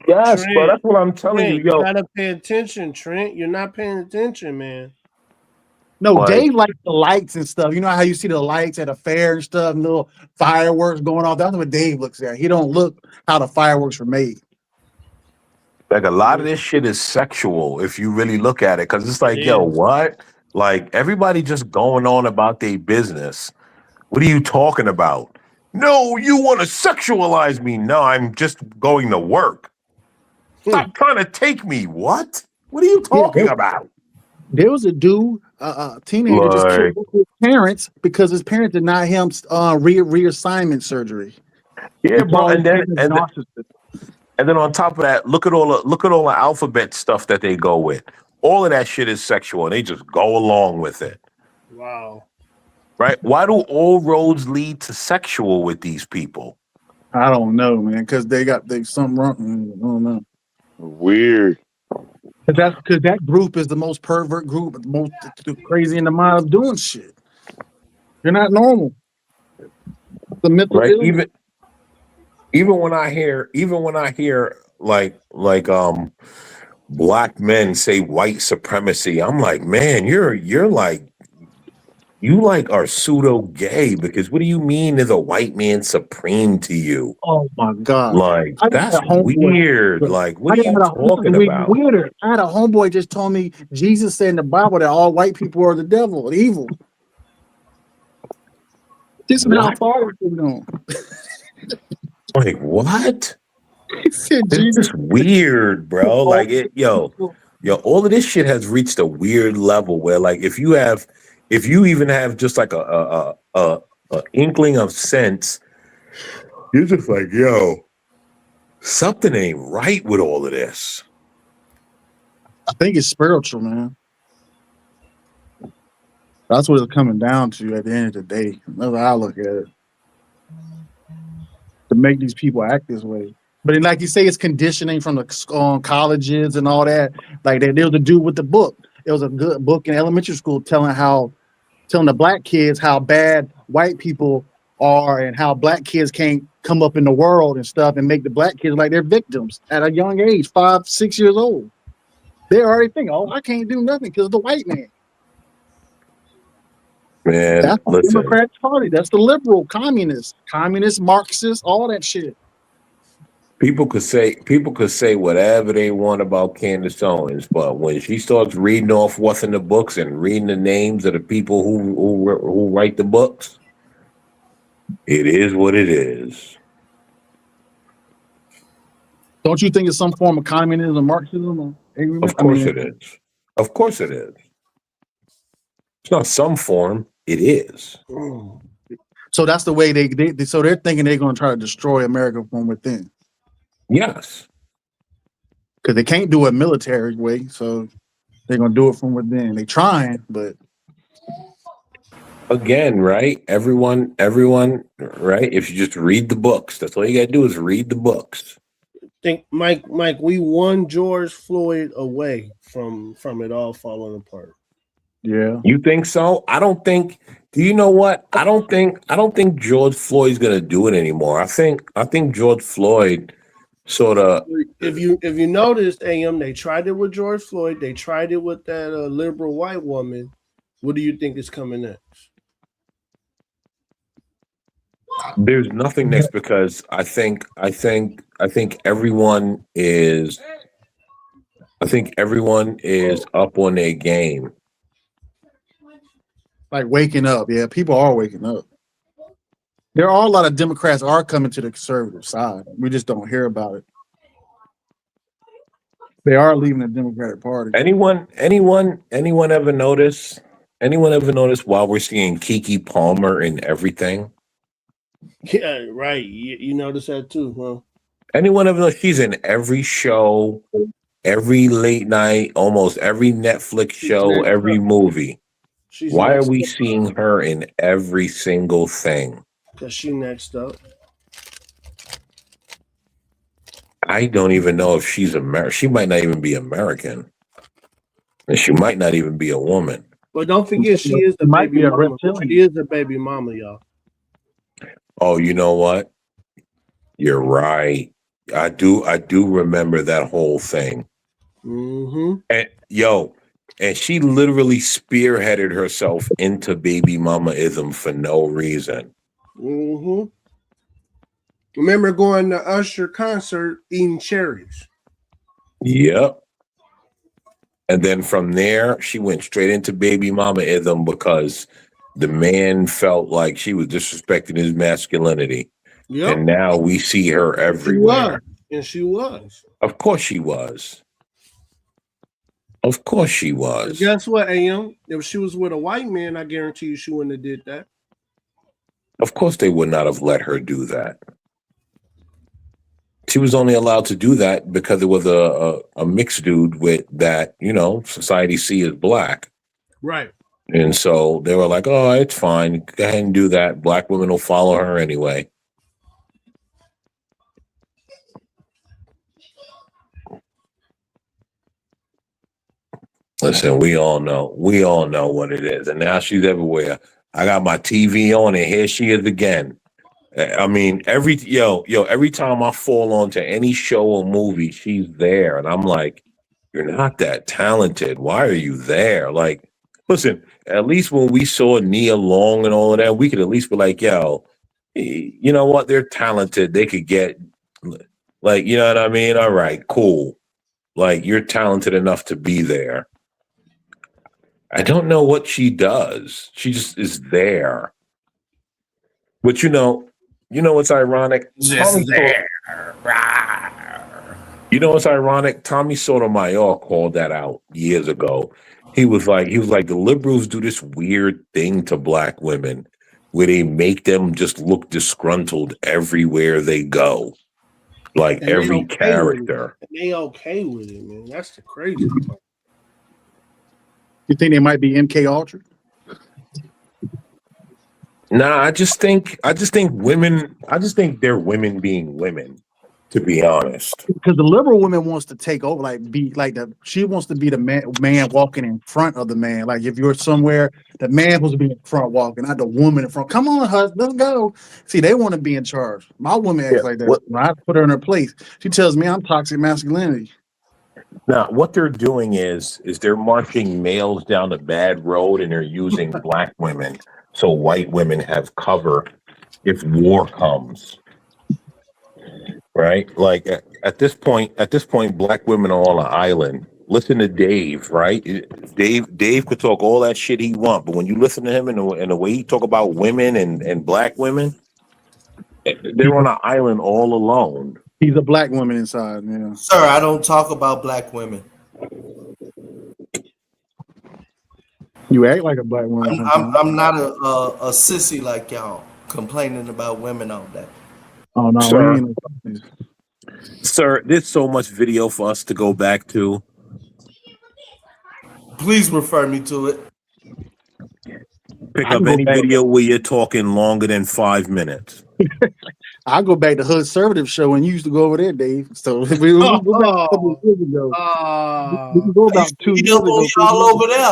S17: Yes,
S12: Trent,
S17: bro. That's what I'm telling
S12: Trent,
S17: you, yo.
S12: You gotta pay attention, Trent. You're not paying attention, man.
S10: No,
S17: Like-
S10: Dave likes the lights and stuff. You know how you see the lights at a fair and stuff, and little fireworks going off. That's what Dave looks at. He don't look how the fireworks were made.
S17: Like a lot of this shit is sexual if you really look at it, because it's like, yo, what? Like everybody just going on about their business. What are you talking about? No, you want to sexualize me. No, I'm just going to work. Stop trying to take me. What? What are you talking about?
S10: There was a dude, a teenager, just killed both his parents because his parents denied him reassignment surgery.
S17: Yeah, bro.
S10: Because
S17: And then
S10: he's a narcissist.
S17: and then on top of that, look at all the alphabet stuff that they go with. All of that shit is sexual, and they just go along with it.
S12: Wow.
S17: Right? Why do all roads lead to sexual with these people?
S10: I don't know, man, because they something wrong. I don't know.
S19: Weird.
S10: Because that group is the most pervert group, the most crazy in the mind of doing shit. You're not normal. The mental
S17: Right?
S10: illness.
S17: Even when I hear like black men say white supremacy, I'm like, man, you're like, you like are pseudo gay, because what do you mean is a white man supreme to you?
S10: Oh my God.
S17: Like that's weird. Like what are you talking about?
S10: Weirder. I had a homeboy just told me Jesus said in the Bible that all white people are the devil, evil. This is how far we're going.
S17: Like what?
S10: He said
S17: It's
S10: Jesus.
S17: just weird, bro. Like yo, all of this shit has reached a weird level where, like, if you even have just like a inkling of sense, you're just like, yo, something ain't right with all of this.
S10: I think it's spiritual, man. That's what it's coming down to at the end of the day. That's how I look at it. To make these people act this way. But like you say, it's conditioning from the colleges and all that. Like there was a dude with the book. It was a good book in elementary school telling the black kids how bad white people are and how black kids can't come up in the world and stuff, and make the black kids like they're victims at a young age, 5, 6 years old. They already think, oh, I can't do nothing because of the white man.
S17: Man,
S10: that's the
S17: listen.
S10: Democratic Party. That's the liberal, communist, Marxist, all that shit.
S17: People could say whatever they want about Candace Owens, but when she starts reading off what's in the books and reading the names of the people who write the books, it is what it is.
S10: Don't you think it's some form of communism, Marxism?
S17: Of course it is. Of course it is. It's not some form. It is.
S10: So that's the way so they're thinking they're going to try to destroy America from within.
S17: Yes.
S10: Because they can't do it military way, so they're going to do it from within. They trying, but
S17: again, right? Everyone, right? If you just read the books, that's all you got to do is read the books.
S12: Think, Mike, we won George Floyd away from it all falling apart.
S10: Yeah.
S17: You think so? I don't think. Do you know what? I don't think George Floyd's gonna do it anymore. I think George Floyd sort of.
S12: If you noticed, AM, they tried it with George Floyd. They tried it with that liberal white woman. What do you think is coming next?
S17: There's nothing next, because I think everyone is. I think everyone is up on their game.
S10: like waking up. Yeah, people are waking up. There are a lot of Democrats are coming to the conservative side. We just don't hear about it. They are leaving the Democratic Party.
S17: Anyone ever notice? Anyone ever notice while we're seeing Keke Palmer in everything?
S12: Yeah, right. You notice that too, huh?
S17: Anyone ever know she's in every show, every late night, almost every Netflix
S12: She's
S17: show,
S12: next
S17: every
S12: up.
S17: movie?
S12: She's
S17: Why are
S12: next
S17: we
S12: up
S17: seeing her in every single thing?
S12: because she next up.
S17: I don't even know if she's American. She might not even be American. And she might not even be a woman.
S12: But don't forget, she is the
S10: Might
S12: baby
S10: be a
S12: mama.
S10: reptilian.
S12: She is the baby mama, y'all.
S17: Oh, you know what? You're right. I do remember that whole thing.
S12: Mm-hmm.
S17: And she literally spearheaded herself into baby mama-ism for no reason.
S12: Mm-hmm. Remember going to Usher concert eating cherries.
S17: Yep. And then from there, she went straight into baby mama-ism because the man felt like she was disrespecting his masculinity.
S12: Yep.
S17: And now we see her everywhere.
S12: She was.
S17: Of course she was. Of course she was.
S12: And guess what, AM? If she was with a white man, I guarantee you she wouldn't have did that.
S17: Of course they would not have let her do that. She was only allowed to do that because it was a mixed dude with that, society see as black.
S12: Right.
S17: And so they were like, oh, it's fine. Go ahead and do that. Black women will follow her anyway. Listen, we all know what it is. And now she's everywhere. I got my TV on and here she is again. I mean, every time I fall onto any show or movie, she's there. And I'm like, you're not that talented. Why are you there? Like, listen, at least when we saw Nia Long and all of that, we could at least be like, yo, you know what? They're talented. They could get, like, you know what I mean? All right, cool. Like, you're talented enough to be there. I don't know what she does. She just is there. But you know what's ironic?
S15: Just there.
S17: You know what's ironic? Tommy Sotomayor called that out years ago. He was like, the liberals do this weird thing to black women where they make them just look disgruntled everywhere they go. Like
S12: And
S17: every
S12: okay
S17: character.
S12: And they okay with it, man. That's the crazy part.
S10: You think they might be MK Ultra?
S17: Nah, I just think they're women being women, to be honest.
S10: Because the liberal woman wants to take over, she wants to be the man walking in front of the man. Like if you're somewhere, the man supposed to be in front walking, not the woman in front. Come on, husband, let's go. See, they want to be in charge. My woman acts like that. When I put her in her place, she tells me I'm toxic masculinity.
S17: Now, what they're doing is they're marching males down a bad road and they're using black women so white women have cover if war comes. Right? Like at this point, black women are on an island. Listen to Dave, right? Dave could talk all that shit he want, but when you listen to him and the way he talk about women and black women, they're on an island all alone.
S10: He's a black woman inside, yeah.
S15: Sir, I don't talk about black women.
S10: You act like a black woman.
S15: I'm not a sissy like y'all complaining about women all day.
S10: Oh no,
S17: sir, sir, there's so much video for us to go back to.
S15: Please refer me to it.
S17: Pick up any video where you're talking longer than 5 minutes.
S10: I'll go back to Hood Conservative Show when you used to go over there, Dave. So we go back a couple of years ago. We can go about 2 years ago.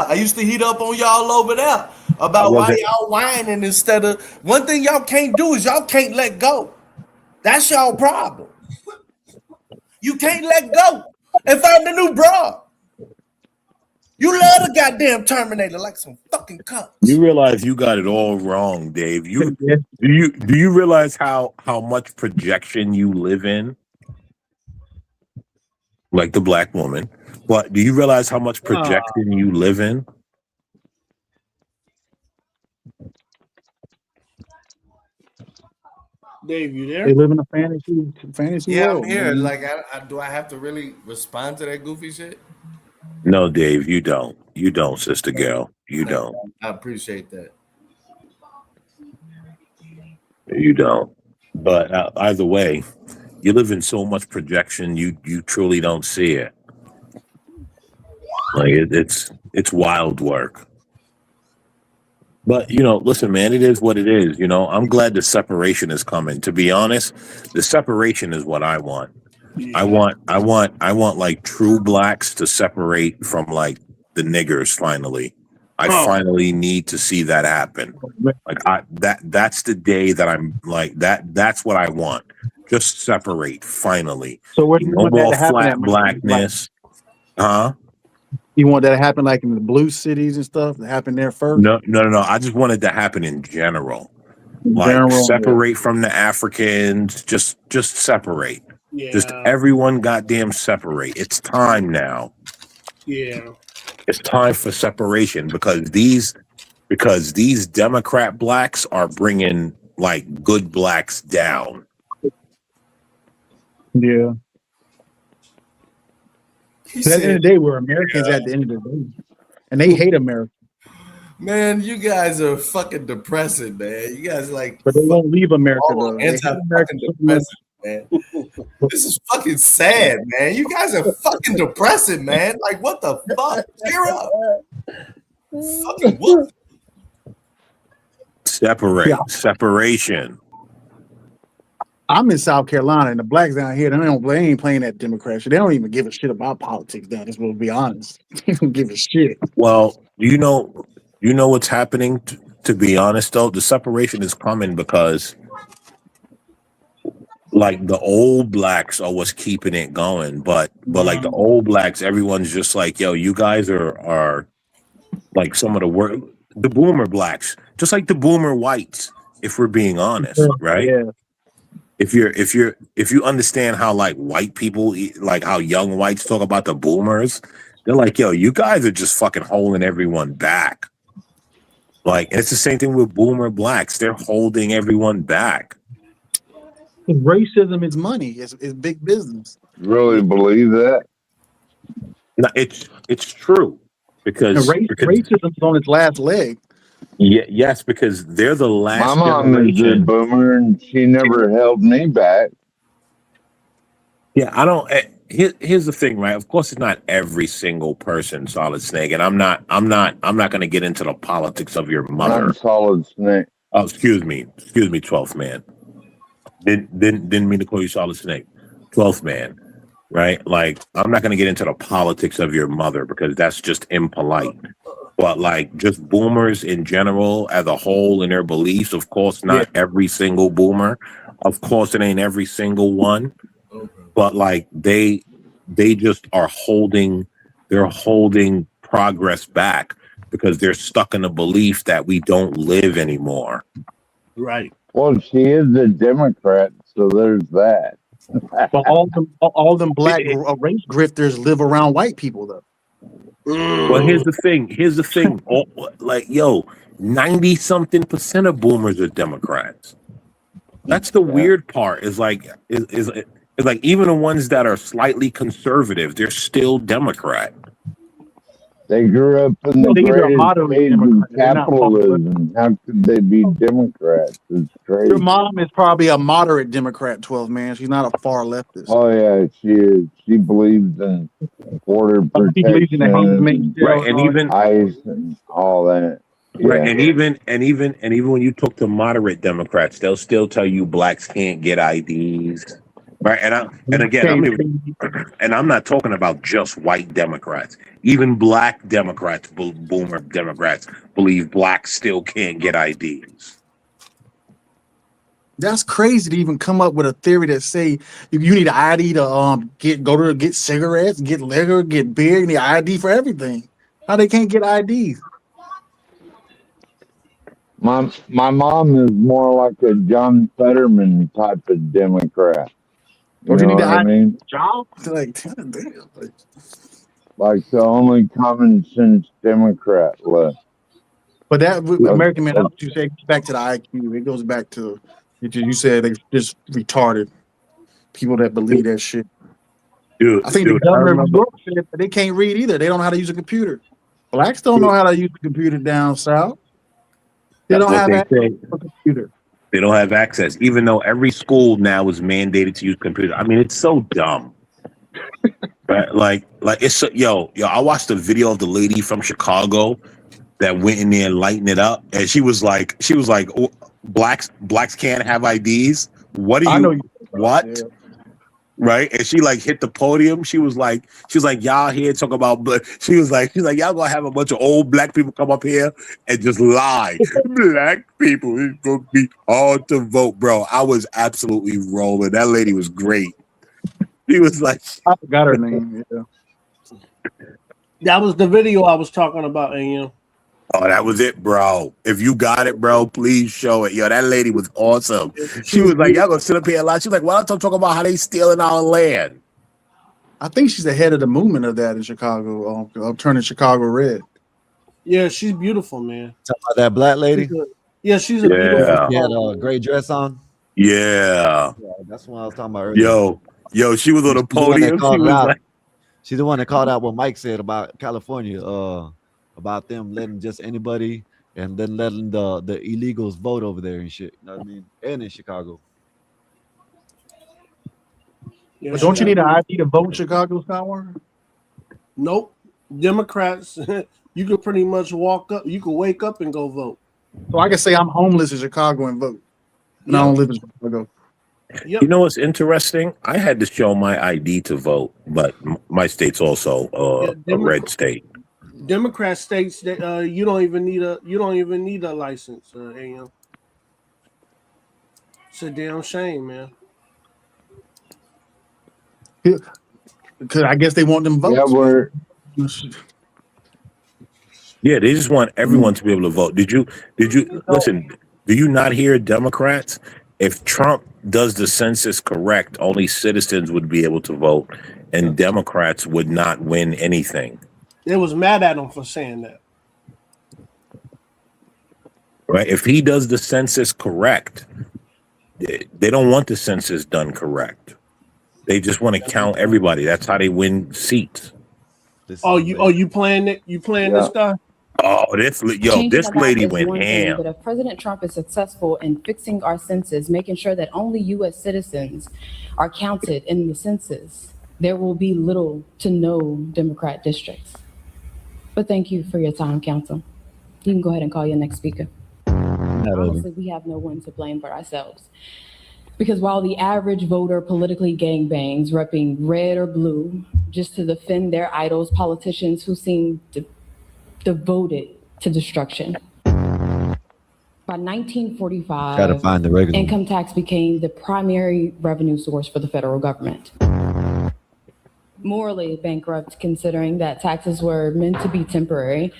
S15: I used to heat up on y'all over there about why y'all whining instead of. One thing y'all can't do is y'all can't let go. That's y'all problem. You can't let go and find a new bra. You love the goddamn Terminator like some fucking cunts.
S17: You realize you got it all wrong, Dave. Do you realize how much projection you live in? Like the black woman. But do you realize how much projection you live in?
S12: Dave, you there?
S10: They live in a fantasy world.
S15: I'm here.
S10: Man.
S15: Like, do I have to really respond to that goofy shit?
S17: No, Dave, you don't. You don't, sister girl. You don't.
S15: I appreciate that.
S17: You don't. But either way, you live in so much projection, you truly don't see it. Like it's wild work. But listen, man, it is what it is. I'm glad the separation is coming. To be honest, the separation is what I want. I want like true blacks to separate from like the niggers finally. I finally need to see that happen. Like that's the day that I'm like that's what I want. Just separate finally.
S10: So where do you
S17: No
S10: want that
S17: more
S10: to happen
S17: flat
S10: at, Mike?
S17: blackness. Huh?
S10: You want that to happen like in the blue cities and stuff? To happen there first?
S17: No. I just want it to happen in general.
S10: In
S17: Like
S10: general,
S17: separate from the Africans. Just separate. Just
S12: Yeah.
S17: everyone goddamn separate. It's time now.
S12: Yeah.
S17: It's time for separation because these Democrat blacks are bringing like good blacks down.
S10: Yeah. At the end of the day, we're Americans
S15: Yeah.
S10: at the end of the day. And they hate America.
S15: Man, you guys are fucking depressing, man. You guys like
S10: But they won't leave America
S15: all
S10: though. They hate America
S15: anti-fucking
S10: so much.
S15: depressing, man. This is fucking sad, man. You guys are fucking depressing, man. Like, what the fuck? Cheer up. Fucking what?
S17: Separation.
S10: I'm in South Carolina, and the blacks down here, they ain't playing that Democrat shit. They don't even give a shit about politics down this. We'll be honest. They don't give a shit.
S17: Well, you know what's happening. To be honest, though, the separation is coming because, like, the old blacks are what's keeping it going. But like the old blacks, everyone's just like, yo, you guys are like some of the boomer blacks, just like the boomer whites. If we're being honest, right?
S10: Yeah.
S17: If you understand how like white people, like how young whites talk about the boomers, they're like, yo, you guys are just fucking holding everyone back. Like, it's the same thing with boomer blacks. They're holding everyone back.
S10: Racism is money. It's big business.
S19: Really believe that?
S17: No, it's true because
S10: racism's on its last leg.
S17: Yes, because they're the last.
S19: My mom is a boomer, and she never held me back.
S17: Yeah, I don't. Here's the thing, right? Of course, it's not every single person, Solid Snake, and I'm not going to get into the politics of your mother.
S19: I'm Solid Snake.
S17: Oh, excuse me, 12th man. Didn't mean to call you Solid Snake, 12th man. Right? Like, I'm not going to get into the politics of your mother because that's just impolite. But like, just boomers in general, as a whole, in their beliefs. Of course, not every single boomer. Of course, it ain't every single one. But like, they just are holding progress back because they're stuck in a belief that we don't live anymore.
S10: Right.
S19: Well, she is a Democrat, so there's that.
S10: But all them black race grifters live around white people though.
S17: Well, here's the thing. Like, yo, 90-something% of boomers are Democrats. That's the weird part. Is like even the ones that are slightly conservative, they're still Democrat.
S19: They grew up in the greatest age of capitalism. How could they be Democrats? It's crazy.
S10: Your mom is probably a moderate Democrat, 12 man. She's not a far leftist.
S19: Oh yeah, she is. She believes in border protection,
S17: Right, and even
S19: ICE and all that. Yeah.
S17: Right, and even when you talk to moderate Democrats, they'll still tell you blacks can't get IDs. Right, and I'm not talking about just white Democrats. Even black Democrats, boomer Democrats, believe blacks still can't get IDs.
S10: That's crazy to even come up with a theory that say you need an ID to get cigarettes, get liquor, get beer. You need an ID for everything. How they can't get IDs?
S19: My mom is more like a John Fetterman type of Democrat.
S10: Don't you need to
S19: I mean?
S10: Job? Like, damn.
S19: Like the only common sense Democrat left.
S10: But that American man, you say back to the IQ. It goes back to you said they just retarded people that believe that shit.
S17: Dude,
S10: I think the governor of New York said that they can't read either. They don't know how to use a computer. Blacks don't know how to use a computer down south. They don't have access to a computer.
S17: They don't have access, even though every school now is mandated to use computers. I mean, it's so dumb. Right? Like it's so, yo. I watched a video of the lady from Chicago that went in there and lightened it up, and she was like, oh, blacks can't have IDs. What do you what? Yeah. Right? And she like hit the podium. She was like, y'all here talk about, but she's like, y'all gonna have a bunch of old black people come up here and just lie. Black people, it's gonna be hard to vote, bro. I was absolutely rolling. That lady was great. She was like,
S10: I forgot her name. Yeah.
S12: That was the video I was talking about, and
S17: oh, that was it, bro. If you got it, bro, please show it. Yo, that lady was awesome. She was like, y'all gonna sit up here a lot. She's like, why don't you talk about how they stealing our land?
S10: I think she's the head of the movement of that in Chicago, turning Chicago red.
S12: Yeah, she's beautiful, man.
S5: Talking about that black lady?
S12: She's a beautiful.
S5: She had a gray dress on.
S17: Yeah.
S5: That's what I was talking about earlier.
S17: Yo, she was on the podium. She was like,
S5: she's the one that called out what Mike said about California, about them letting just anybody and then letting the illegals vote over there and shit. You know what I mean? And in Chicago.
S10: Yeah, but don't you need an ID to vote in Chicago, Skywalker?
S12: Nope. Democrats, you could pretty much walk up. You could wake up and go vote.
S10: So I can say I'm homeless in Chicago and vote. And I don't live in Chicago.
S17: You know what's interesting? I had to show my ID to vote, but my state's also a red state.
S12: Democrat states that you don't even need a license. It's a damn shame, man.
S10: Because I guess they want them votes.
S17: Yeah, they just want everyone to be able to vote. Did you listen? Do you not hear Democrats? If Trump does the census correct, only citizens would be able to vote, and Democrats would not win anything.
S12: They was mad at him for saying that.
S17: Right? If he does the census correct, they don't want the census done correct. They just want to count everybody. That's how they win seats.
S12: You playing it? You playing this guy?
S17: Oh, this lady went ham.
S6: But if President Trump is successful in fixing our census, making sure that only U.S. citizens are counted in the census, there will be little to no Democrat districts. But thank you for your time, Council. You can go ahead and call your next speaker. Honestly, we have no one to blame but ourselves. Because while the average voter politically gangbangs, repping red or blue, just to defend their idols, politicians who seem devoted to destruction. By 1945,
S5: gotta find the regular
S6: income tax became the primary revenue source for the federal government. Morally bankrupt, considering that taxes were meant to be temporary.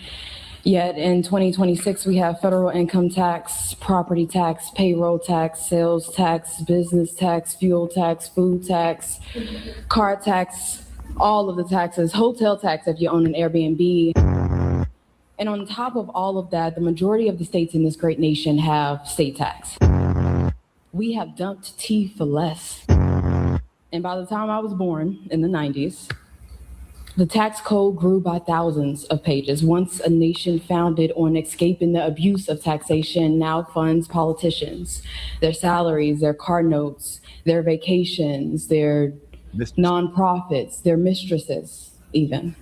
S6: Yet in 2026, we have federal income tax, property tax, payroll tax, sales tax, business tax, fuel tax, food tax, car tax, all of the taxes, hotel tax if you own an Airbnb. And on top of all of that, the majority of the states in this great nation have state tax. We have dumped tea for less. And by the time I was born in the 90s, the tax code grew by thousands of pages. Once a nation founded on escaping the abuse of taxation now funds politicians, their salaries, their car notes, their vacations, their nonprofits, their mistresses, even.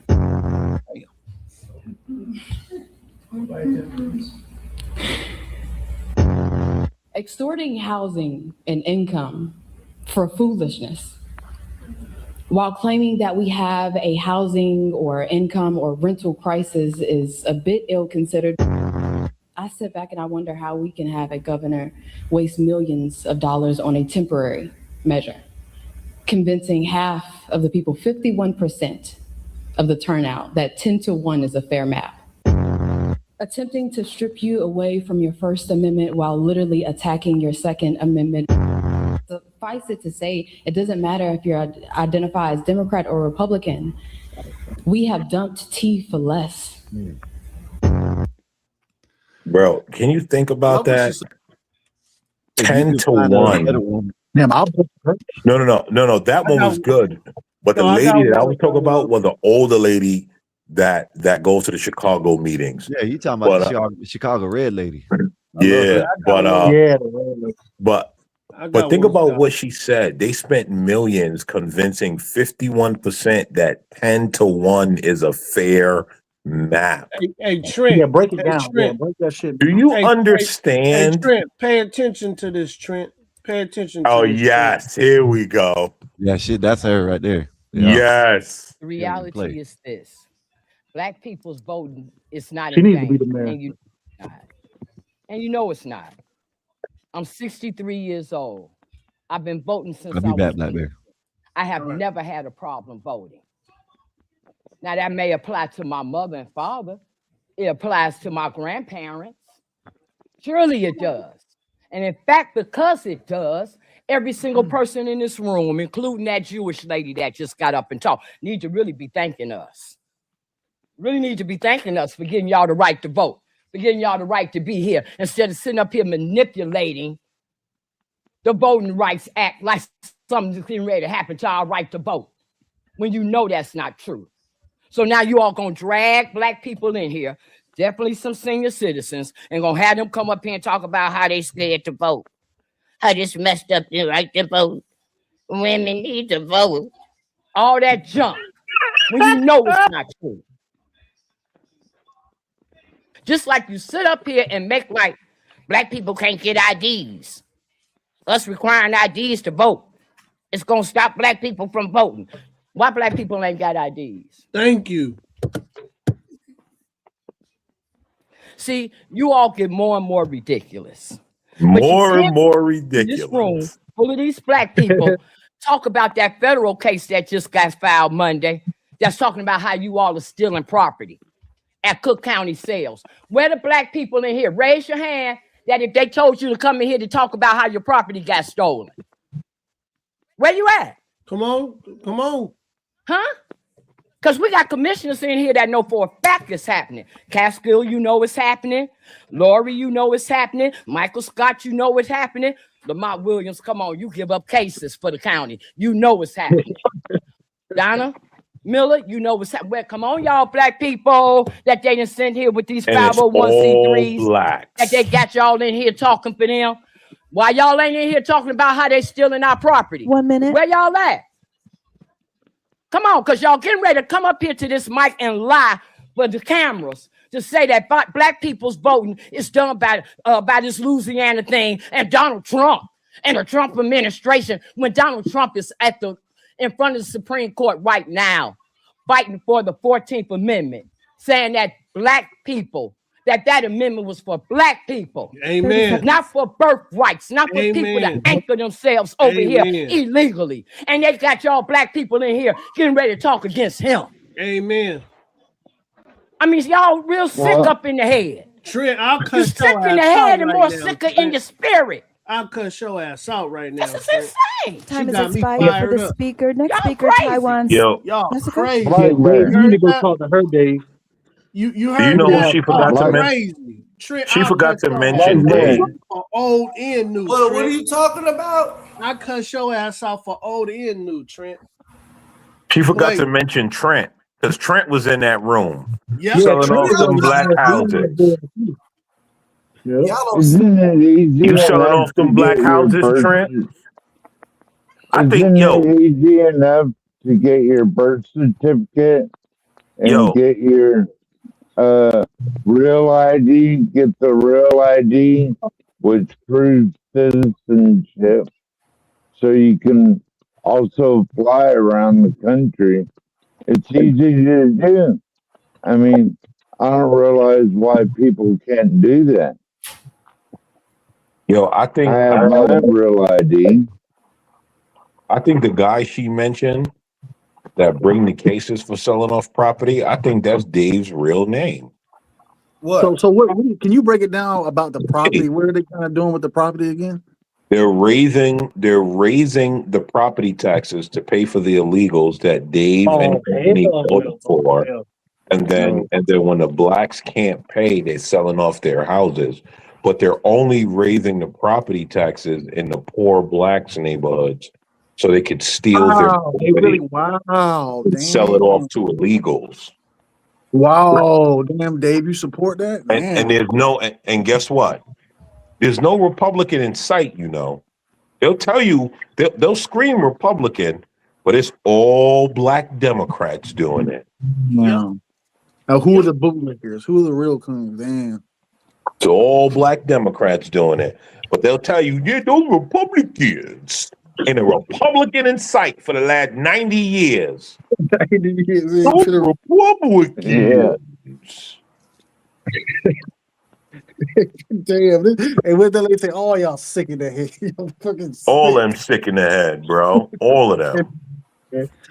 S6: Extorting housing and income for foolishness, while claiming that we have a housing or income or rental crisis is a bit ill-considered. I sit back and I wonder how we can have a governor waste millions of dollars on a temporary measure, convincing half of the people, 51% of the turnout, that 10-1 is a fair map. Attempting to strip you away from your First Amendment while literally attacking your Second Amendment. Suffice it to say, it doesn't matter if you identify as Democrat or Republican. We have dumped tea for less.
S17: Bro, can you think about that? 10-1.
S10: Damn, I'll
S17: No. That one was good. But the lady that I was talking about was the older lady that goes to the Chicago meetings.
S5: Yeah, you talking about the Chicago red lady.
S17: Yeah, but
S12: I got
S17: but think
S12: one,
S17: about
S12: Scott.
S17: what she said. They spent millions convincing 51% that 10 to 1 is a fair map.
S12: Hey, Trent.
S10: Yeah, break it
S12: Hey,
S10: down. Yeah,
S12: Trent.
S10: break that shit
S17: Do
S10: down.
S17: you
S12: Hey,
S17: understand?
S12: Trent, pay attention to this, Trent. Pay attention to
S17: Oh,
S12: this, Trent.
S17: yes. Here we go.
S5: Yeah, shit, that's her right there. Yeah.
S17: Yes.
S7: The reality is this: Black people's voting is not
S10: She
S7: in
S10: needs to be
S7: vain,
S10: the mayor.
S7: and you know it's not. And you know it's not. I'm 63 years old. I've been voting since
S5: I'll be
S7: I
S5: back,
S7: was
S5: Black
S7: 8.
S5: Bear.
S7: I have never had a problem voting. Now that may apply to my mother and father. It applies to my grandparents. Surely it does. And in fact, because it does, every single person in this room, including that Jewish lady that just got up and talked, need to really be thanking us. Really need to be thanking us for giving y'all the right to vote, for giving y'all the right to be here, instead of sitting up here manipulating the Voting Rights Act like something's getting ready to happen to our right to vote, when you know that's not true. So now you all gonna drag Black people in here, definitely some senior citizens, and gonna have them come up here and talk about how they scared to vote, how this messed up the right to vote, women need to vote, all that junk, when you know it's not true. Just like you sit up here and make like Black people can't get IDs, us requiring IDs to vote, it's gonna stop Black people from voting. Why Black people ain't got IDs?
S12: Thank you.
S7: See, you all get more and more ridiculous.
S17: More and more
S7: In this room
S17: ridiculous.
S7: full of these Black people talk about that federal case that just got filed Monday that's talking about how you all are stealing property at Cook County sales. Where the Black people in here? Raise your hand that if they told you to come in here to talk about how your property got stolen. Where you at?
S12: Come on.
S7: Huh? Because we got commissioners in here that know for a fact it's happening. Catskill, you know it's happening. Lori, you know it's happening. Michael Scott, you know it's happening. Lamont Williams, come on, you give up cases for the county. You know it's happening. Donna Miller, you know it's happening. Well, come on, y'all Black people that they done sent here with these
S17: And it's
S7: 501c3s.
S17: all Blacks.
S7: That they got y'all in here talking for them. Why y'all ain't in here talking about how they stealing our property?
S22: 1 minute.
S7: Where y'all at? Come on, because y'all getting ready to come up here to this mic and lie for the cameras to say that Black people's voting is done by this Louisiana thing and Donald Trump and the Trump administration, when Donald Trump is in front of the Supreme Court right now, fighting for the 14th Amendment, saying that Black people, that amendment was for Black people.
S12: Amen.
S7: Not for birthrights, not for people to anchor themselves over here illegally. And they got y'all Black people in here getting ready to talk against him.
S12: Amen.
S7: I mean, y'all real sick up in the head.
S12: Trent, I'll
S7: You're
S12: cut
S7: sick
S12: your
S7: in the
S12: ass
S7: head
S12: out
S7: and
S12: right
S7: more
S12: now,
S7: sicker in
S12: Trent.
S7: your spirit.
S12: I'll cut your ass out right now.
S7: This is
S12: Trent.
S7: insane.
S22: Time
S12: She
S22: is
S12: got me
S22: expired for
S12: fired
S22: the
S12: up.
S22: speaker. Next
S7: Y'all
S22: speaker,
S7: crazy.
S22: Taiwan's
S17: Yo,
S12: Y'all
S22: Jessica.
S12: crazy.
S10: Yeah, Dave, you need
S12: heard
S10: to go
S12: that?
S10: talk to her, Dave.
S12: You
S17: do you
S12: heard
S17: know who
S12: that?
S17: she
S12: Y'all
S17: forgot to mention?
S12: crazy. Trent,
S17: She
S12: I'll
S17: forgot
S12: cut
S17: to
S12: your ass
S17: mention Dave.
S12: out for old and new,
S15: What
S12: Trent.
S15: are you talking about?
S12: I cut your ass out for old and new, Trent.
S17: She forgot
S12: Wait.
S17: to mention Trent, because Trent was in that room
S12: Yep.
S17: selling
S10: Trent
S17: off
S10: was
S17: them
S10: in
S17: black
S10: there.
S17: houses.
S10: Yep.
S15: Y'all don't
S19: Isn't it easy
S17: You selling
S19: enough
S17: off
S19: to
S17: them black
S19: get your
S17: houses,
S19: birth?
S17: Trent? I think,
S19: Isn't
S17: yo,
S19: it easy enough to get your birth certificate and
S17: yo,
S19: get your real ID? Get the real ID, which proves citizenship, so you can also fly around the country. It's easy to do. I mean, I don't realize why people can't do that.
S17: yo,
S19: I have my real ID.
S17: I think the guy she mentioned that bring the cases for selling off property, I think that's Dave's real name.
S15: What?
S10: So what can you break it down about the property? What are they kind of doing with the property again?
S17: They're raising the property taxes to pay for the illegals that Dave and company voted for. And then when the blacks can't pay, they're selling off their houses. But they're only raising the property taxes in the poor blacks neighborhoods so they could steal their property and sell it off to illegals.
S10: Wow, damn, Dave, you support that?
S17: And there's no, and guess what? There's no Republican in sight, you know. They'll tell you, they'll scream Republican, but it's all black Democrats doing it.
S10: Wow. Now, who are the bootlickers? Who are the real coons? Damn.
S17: It's all black Democrats doing it. But they'll tell you, yeah, those Republicans. Ain't a Republican in sight for the last 90 years.
S10: 90 years.
S17: Those Republicans.
S19: Yeah.
S10: Damn. And what the lady say? Oh, y'all sick in the head.
S17: All them sick in the head, bro. All of them.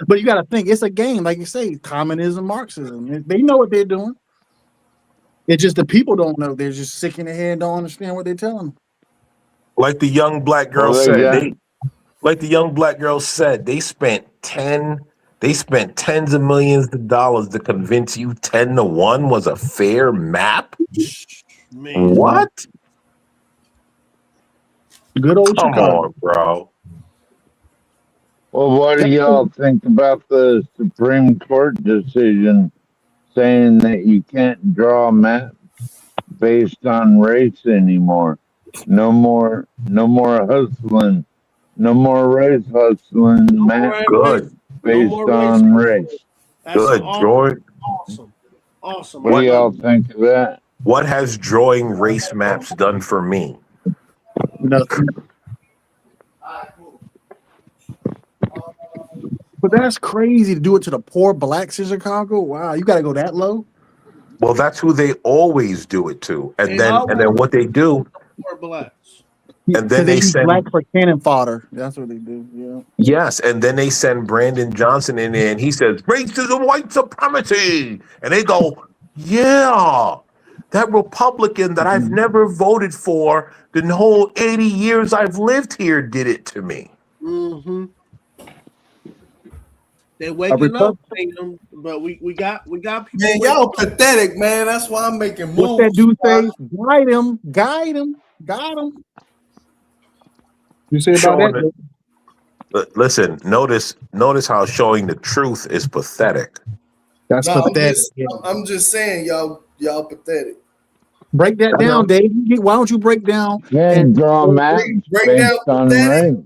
S10: But you got to think, it's a game, like you say, communism, Marxism. They know what they're doing. It's just the people don't know. They're just sick in the head and don't understand what they're telling them.
S17: Like the young black girl said, they spent tens of millions of dollars to convince you 10-1 was a fair map. Man. What?
S10: Good old
S17: Come
S10: Chicago.
S17: on, bro.
S19: Well, what do y'all think about the Supreme Court decision saying that you can't draw maps based on race anymore? No more hustling. No more race hustling. Maps based on race.
S17: Good, George.
S12: Awesome.
S19: What do y'all think of that?
S17: What has drawing race maps done for me?
S10: Nothing. But that's crazy to do it to the poor blacks in Chicago. Wow, you got to go that low.
S17: Well, that's who they always do it to, and then what they do.
S12: Poor blacks.
S17: And then they send
S10: black for cannon fodder. That's what they do. Yeah.
S17: Yes, and then they send Brandon Johnson in there, and he says racism, white supremacy, and they go, yeah, that Republican that I've never voted for the whole 80 years I've lived here did it to me.
S12: Mm-hmm. They're waking up, but we got people.
S15: Man, y'all pathetic, man. That's why I'm making moves.
S10: What's that dude say? Guide him. You say about that?
S17: Listen, notice how showing the truth is pathetic.
S10: That's pathetic.
S15: I'm just saying, y'all pathetic.
S10: Break that down, Dave. Why don't you break down
S19: and draw maps based on race?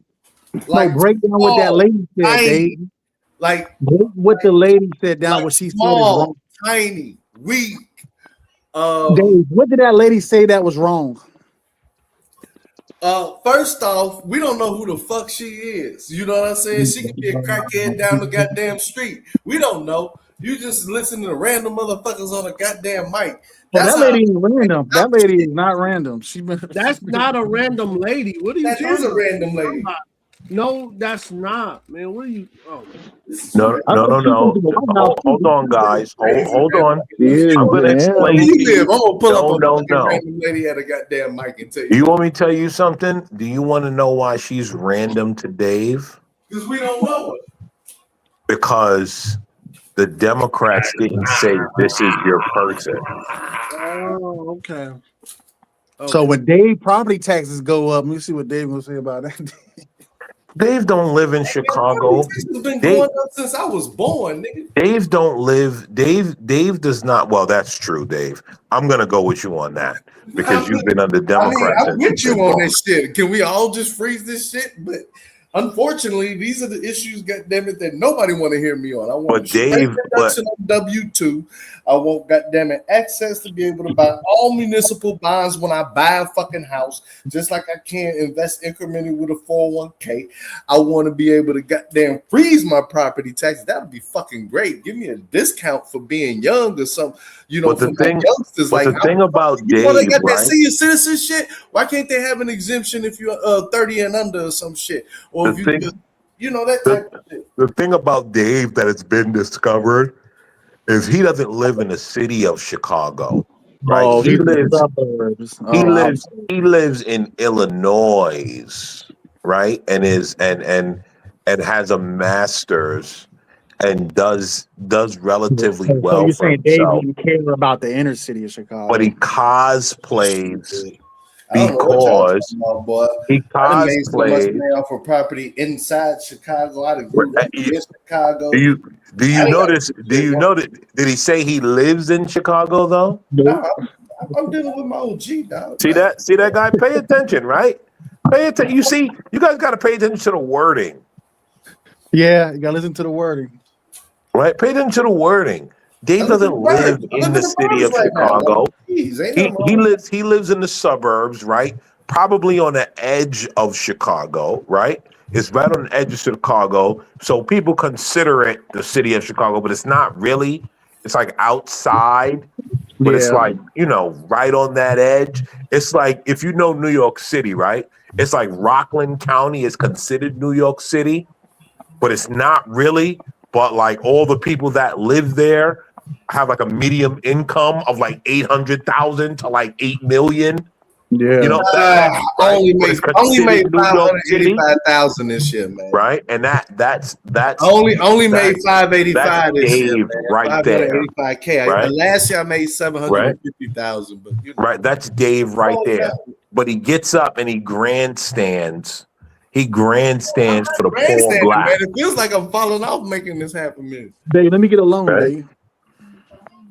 S10: Like break down what that lady said, Dave.
S15: Like
S10: what the lady said down, what she said is wrong.
S15: Tiny, weak.
S10: Dave, what did that lady say that was wrong?
S15: First off, we don't know who the fuck she is. You know what I'm saying? She could be a crackhead down the goddamn street. We don't know. You just listen to random motherfuckers on a goddamn mic.
S10: That lady ain't random. That lady is not random.
S12: That's not a random lady. What are you talking about?
S15: That is a random lady.
S12: No, that's not, man. What are you? Oh.
S17: No. Hold on, guys. Hold on. I'm gonna explain.
S15: I'm gonna pull up a random lady at a goddamn mic and tell you.
S17: You want me to tell you something? Do you want to know why she's random to Dave?
S15: Because we don't know it.
S17: Because the Democrats didn't say this is your person.
S12: Oh, okay.
S10: So when Dave property taxes go up, let me see what Dave will say about that.
S17: Dave don't live in Chicago.
S15: This has been going on since I was born, nigga.
S17: Dave don't live. Dave does not. Well, that's true, Dave. I'm gonna go with you on that because you've been under Democrats.
S15: I'm with you on this shit. Can we all just freeze this shit? But unfortunately, these are the issues, goddammit, that nobody want to hear me on. I want on W-2. I want, goddammit, access to be able to buy all municipal bonds when I buy a fucking house, just like I can invest incrementally with a 401k. I want to be able to goddamn freeze my property taxes. That would be fucking great. Give me a discount for being young or something. You know, for youngsters, like
S17: the thing about Dave,
S15: they got that senior citizen shit. Why can't they have an exemption if you're 30 and under or some shit? Or if you know that type of shit.
S17: The thing about Dave that has been discovered is he doesn't live in the city of Chicago. Right?
S10: Oh,
S17: he lives in Illinois, right? And has a master's and does relatively well.
S10: So you're saying Dave
S17: himself.
S10: didn't care about the inner city of Chicago,
S17: but he cosplays because he cosplays
S15: for property inside Chicago. I agree with Chicago.
S17: Do you notice? Do you notice? Did he say he lives in Chicago though?
S15: I'm dealing with my OG, dog.
S4: See that? See that guy? Pay attention, right? Pay attention. You see, you guys got to pay attention to the wording.
S10: Yeah, you got to listen to the wording.
S4: Right? Pay attention to the wording. Dave doesn't live in the city of Chicago. He lives in the suburbs, right? Probably on the edge of Chicago, right? It's right on the edge of Chicago. So people consider it the city of Chicago, but it's not really. It's like outside, but it's like, you know, right on that edge. It's like, if you know New York City, right? It's like Rockland County is considered New York City, but it's not really. But like all the people that live there have like a medium income of like 800,000 to like 8 million.
S10: Yeah,
S4: you know,
S15: only made 585,000 this year, man.
S4: Right, and that's
S15: only made 585 this year, man.
S4: right there.
S15: 585K.
S4: Right?
S15: Last year I made 750,000, but you know.
S4: Right, that's Dave right there. But he gets up and he grandstands. He grandstands for the poor black.
S15: Man, it feels like I'm falling off making this happen, man.
S10: Dave, let me get a loan, Dave.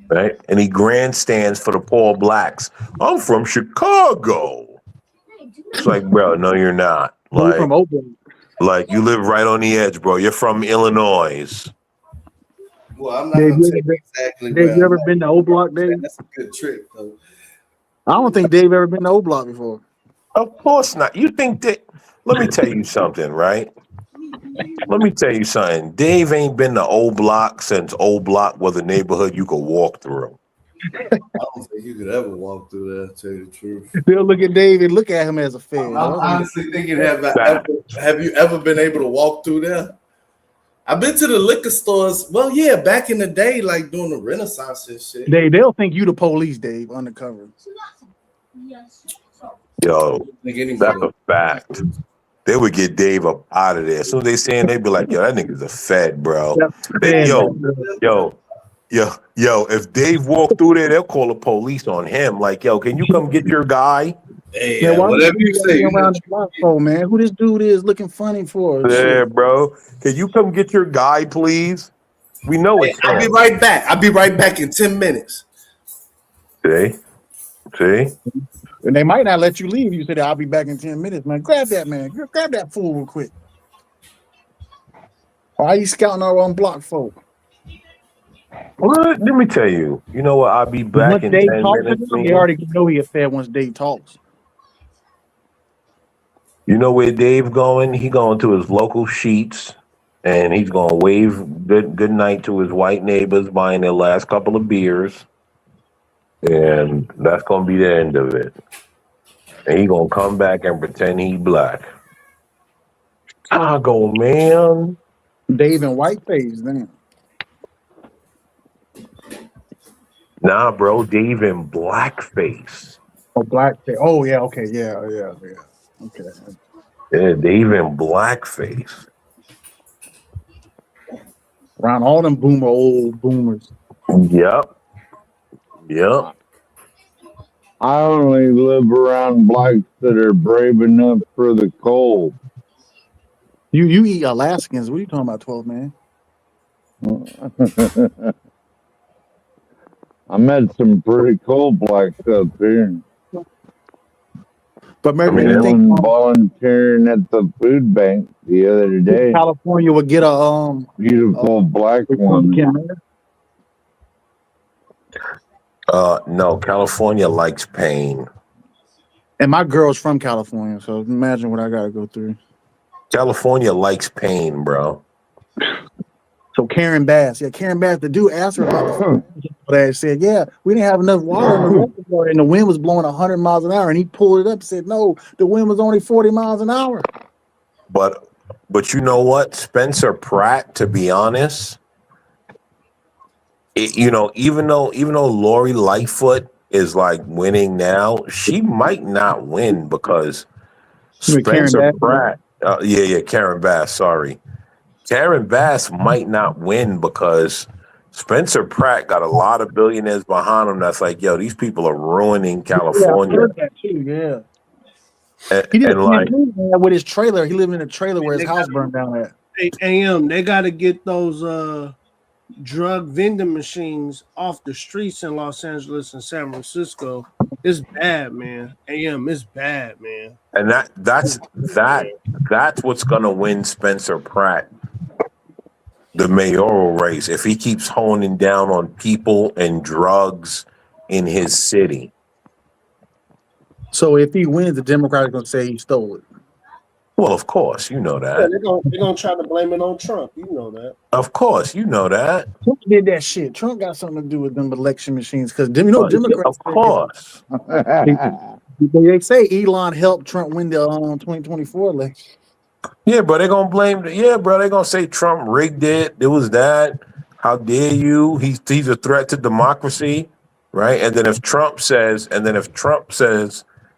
S4: Right, and he grandstands for the poor blacks. I'm from Chicago. It's like, bro, no, you're not. Like,
S10: from Oakland.
S4: Like you live right on the edge, bro. You're from Illinois.
S15: Well, I'm not going to say exactly.
S10: Dave, you ever been to O Block, Dave?
S15: That's a good trick, though.
S10: I don't think Dave ever been to O Block before.
S4: Of course not. You think that? Let me tell you something, right? Let me tell you something. Dave ain't been to O Block since O Block was a neighborhood you could walk through.
S15: I don't think you could ever walk through there, to tell you the truth.
S10: They'll look at Dave and look at him as a fan.
S15: I'm honestly thinking, have you ever been able to walk through there? I've been to the liquor stores. Well, yeah, back in the day, like during the Renaissance and shit.
S10: They'll think you the police, Dave, undercover.
S4: Yo, that's a fact. They would get Dave up out of there. As soon as they see him, they'd be like, yo, that nigga's a fed, bro. Yo, if Dave walked through there, they'll call the police on him. Like, yo, can you come get your guy?
S15: Hey, man, whatever you say.
S10: Around the block for, man. Who this dude is looking funny for?
S4: Yeah,
S10: shit.
S4: Bro. Can you come get your guy, please? We know it's
S15: I'll be right back. I'll be right back in 10 minutes.
S4: See?
S10: And they might not let you leave. You said, I'll be back in 10 minutes, man. Grab that, man. Grab that fool real quick. Why are you scouting our own block folk?
S4: Well, let me tell you. You know what? I'll be back
S10: once
S4: in
S10: Dave
S4: 10
S10: talks
S4: minutes.
S10: to him, they already know he a fed once Dave talks.
S4: You know where Dave going? He going to his local Sheets, and he's going to wave good night to his white neighbors buying their last couple of beers. And that's going to be the end of it. And he going to come back and pretend he black. Chicago, man.
S10: Dave in whiteface, then.
S4: Nah, bro. Dave in blackface.
S10: Oh, blackface. Oh, yeah. Okay. Yeah. Okay.
S4: Yeah, Dave in blackface.
S10: Around all them old boomers.
S4: Yep.
S19: I only live around blacks that are brave enough for the cold.
S10: You eat Alaskans. What are you talking about, 12 man?
S19: I met some pretty cold blacks up here.
S10: But maybe
S19: volunteering at the food bank the other day.
S10: California would get a
S19: beautiful black woman.
S4: No, California likes pain.
S10: And my girl's from California, so imagine what I gotta go through.
S4: California likes pain, bro.
S10: So Karen Bass, the dude asked her about that. Said, yeah, we didn't have enough water in the reservoir, and the wind was blowing 100 miles an hour. And he pulled it up and said, no, the wind was only 40 miles an hour.
S4: But you know what, Spencer Pratt, to be honest, even though Lori Lightfoot is like winning now, she might not win because Spencer Pratt. Karen Bass. Sorry. Karen Bass might not win because Spencer Pratt got a lot of billionaires behind him. That's like, yo, these people are ruining California.
S10: Yeah, I heard that too, yeah. He did a campaign with his trailer. He lived in a trailer where his house burned down at.
S12: They got to get those drug vending machines off the streets in Los Angeles and San Francisco. It's bad, man. AM, it's bad, man.
S17: And that's what's gonna win Spencer Pratt the mayoral race if he keeps honing down on people and drugs in his city.
S10: So if he wins, the Democrats are gonna say he stole it.
S17: Well, of course, you know
S12: Yeah,
S17: that.
S12: they're gonna try to blame it on Trump. You know that.
S17: Of course, you know that.
S10: Trump did that shit. Trump got something to do with them election machines because Democrats.
S17: Of course.
S10: They say Elon helped Trump win the 2024 election.
S17: Yeah, bro, they're gonna blame. Yeah, bro, they're gonna say Trump rigged it. It was that. How dare you? He's a threat to democracy, right? And then if Trump says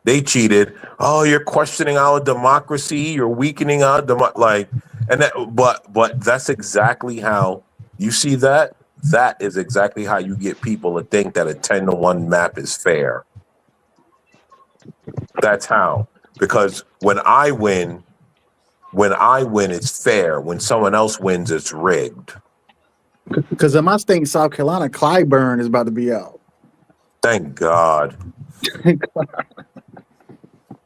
S17: they cheated, oh, you're questioning our democracy. You're weakening our but that's exactly how you see that. That is exactly how you get people to think that a 10-to-1 map is fair. That's how. Because when I win, it's fair. When someone else wins, it's rigged.
S10: Because in my state, South Carolina, Clyburn is about to be out.
S17: Thank God.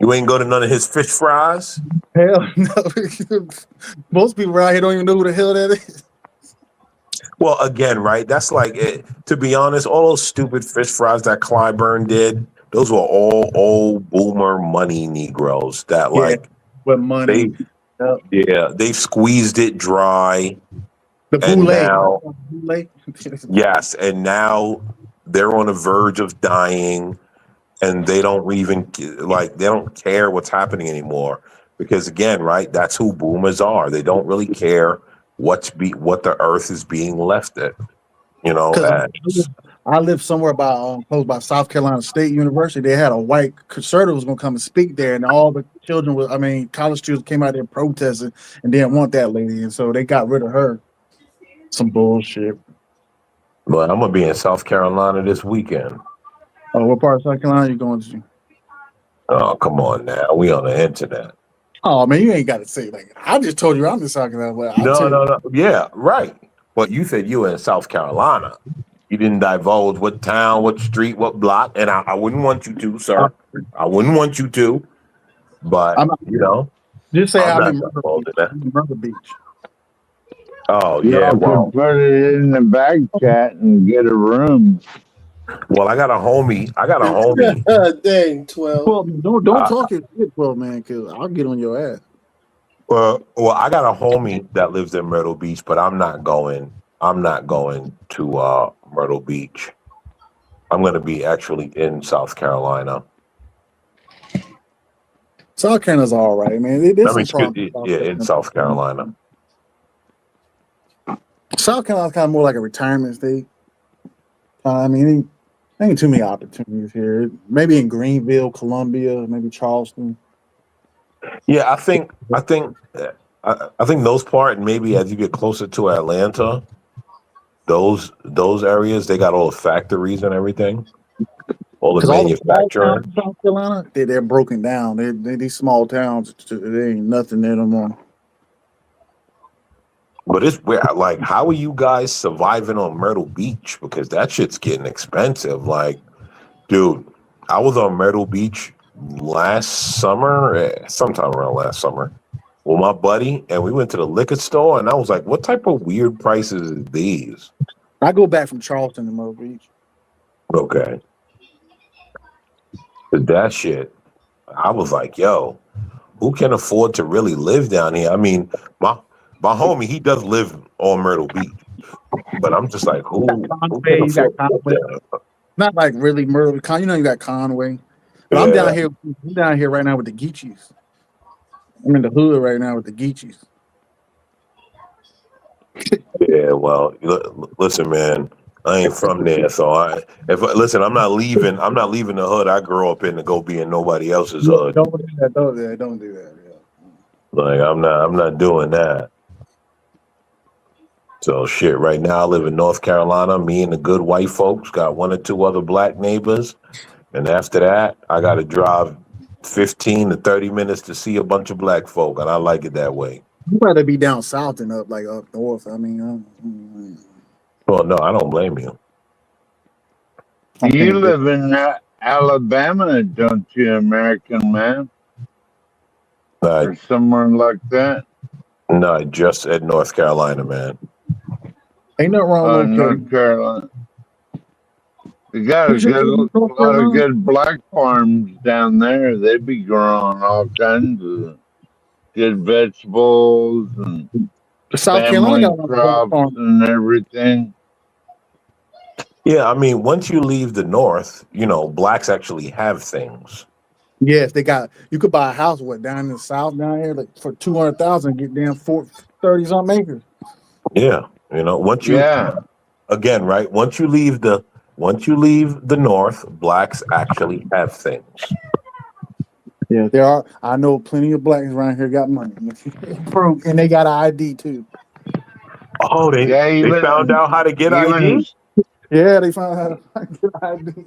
S17: You ain't go to none of his fish fries?
S10: Hell no. Most people around here don't even know who the hell that is.
S17: Well, again, right? That's like, to be honest, all those stupid fish fries that Clyburn did, those were all old boomer money Negroes that
S10: with money.
S17: They've squeezed it dry.
S10: The boule.
S17: Yes, and now they're on the verge of dying, and they don't even they don't care what's happening anymore because again, right? That's who boomers are. They don't really care what the earth is being left at. You know,
S10: I live somewhere close by South Carolina State University. They had a white conservative was going to come and speak there, and all the college students came out there protesting and didn't want that lady, and so they got rid of her. Some bullshit.
S17: But I'm gonna be in South Carolina this weekend.
S10: Oh, what part of South Carolina are you going to?
S17: Oh, come on now. We on the internet.
S10: Oh man, you ain't got to say like I just told you I'm in South Carolina.
S17: No. Yeah, right. But you said you were in South Carolina. You didn't divulge what town, what street, what block, and I wouldn't want you to, sir. I wouldn't want you to. But
S10: just say I'm in Myrtle Beach.
S17: Oh yeah,
S19: well, put it in the back chat and get a room.
S17: Well, I got a homie.
S12: Dang, 12.
S10: Well, don't talk your shit, 12, man, because I'll get on your ass.
S17: Well, I got a homie that lives in Myrtle Beach, but I'm not going to Myrtle Beach. I'm going to be actually in South Carolina.
S10: South Carolina's all right, man.
S17: In South Carolina.
S10: South Carolina's kind of more like a retirement state. Ain't too many opportunities here. Maybe in Greenville, Columbia, maybe Charleston.
S17: Yeah, I think those parts, and maybe as you get closer to Atlanta, those areas, they got all the factories and everything, all the manufacturing.
S10: All South Carolina, they're broken down. They these small towns. There ain't nothing there no more.
S17: But it's where, how are you guys surviving on Myrtle Beach? Because that shit's getting expensive. Dude, I was on Myrtle Beach sometime around last summer, with my buddy, and we went to the liquor store, and I was like, what type of weird prices are these?
S10: I go back from Charleston to Myrtle Beach.
S17: Okay. But that shit, I was like, yo, who can afford to really live down here? I mean, my homie, he does live on Myrtle Beach, but I'm just like, who can afford that?
S10: Not like really Myrtle Beach. You got Conway. But I'm down here right now with the Geechees. I'm in the hood right now with the Geechees.
S17: Yeah, well, listen, man, I ain't from there, so I'm not leaving the hood I grew up in to go be in nobody else's hood.
S10: Don't do that. Don't do that.
S17: Yeah. I'm not doing that. So shit, right now I live in North Carolina. Me and the good white folks got one or two other black neighbors. And after that, I got to drive 15 to 30 minutes to see a bunch of black folk. And I like it that way.
S10: You rather be down south than up north.
S17: Well, no, I don't blame you.
S19: You live in Alabama, don't you, American man? Or somewhere like that.
S17: No, just at North Carolina, man.
S10: Ain't nothing wrong with
S19: North Carolina. They got a
S10: North
S19: lot of
S10: Carolina?
S19: good black farms down there. They be growing all kinds of good vegetables and
S10: South Carolina
S19: family
S10: got a lot of black
S19: crops
S10: farms.
S19: and everything.
S17: Yeah, I mean, once you leave the North, blacks actually have things.
S10: Yes, they got. You could buy a house down in the South down here like for 200,000, get down 30 something acres.
S17: Yeah, once you again, right? Once you leave the North, blacks actually have things.
S10: Yeah, there are. I know plenty of blacks around here got money, and they got an ID too.
S17: Oh, they found out how to get ID.
S10: Yeah, they found out how to get ID.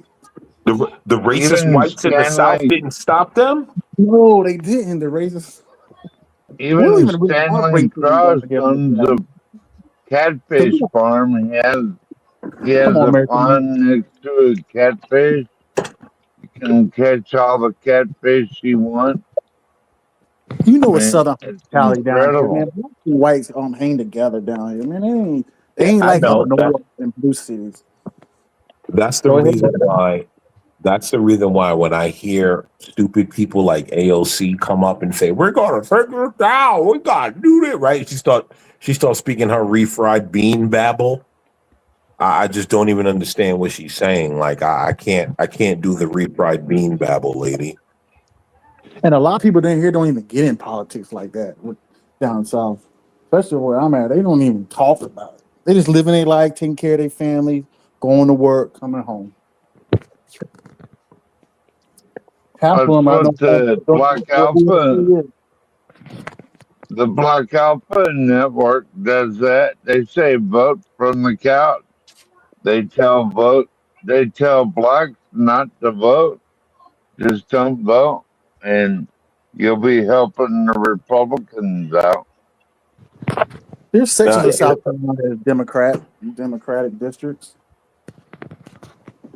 S17: The racist whites in the South didn't stop them.
S10: No, they didn't. The racist.
S19: Even Stanley Cross owns a catfish farm. He has a pond next to a catfish. You can catch all the catfish you want.
S10: You know it's Southern
S19: It's
S10: hospitality down here, man.
S19: incredible.
S10: Blacks and whites hang together down here, man. They ain't like up north in blue cities.
S17: That's the reason why. That's the reason why when I hear stupid people like AOC come up and say, "We're gonna figure it out, we gotta do it," right? She starts speaking her refried bean babble. I just don't even understand what she's saying. Like I can't do the refried bean babble, lady.
S10: And a lot of people down here don't even get in politics like that down south, especially where I'm at. They don't even talk about it. They just living their life, taking care of their family, going to work, coming home. Half of them, I know,
S19: the Black Alpha Network does that. They say vote from the couch. They tell blacks not to vote. Just don't vote, and you'll be helping the Republicans out.
S10: There's sections of South Carolina that are Democratic districts.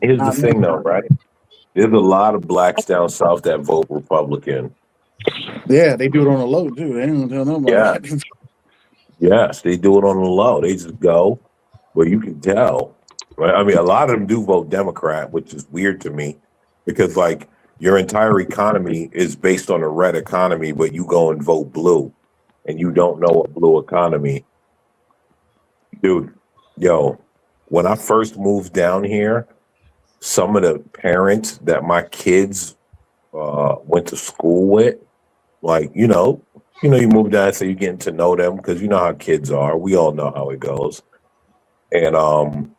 S17: Here's the thing, though, right? There's a lot of blacks down south that vote Republican.
S10: Yeah, they do it on the low too. They ain't gonna tell nobody.
S17: Yes, they do it on the low. They just go where you can tell. Right? I mean, a lot of them do vote Democrat, which is weird to me because, like, your entire economy is based on a red economy, but you go and vote blue and you don't know a blue economy. Dude, when I first moved down here, some of the parents that my kids went to school with, like, you move down, so you're getting to know them because you know how kids are. We all know how it goes. And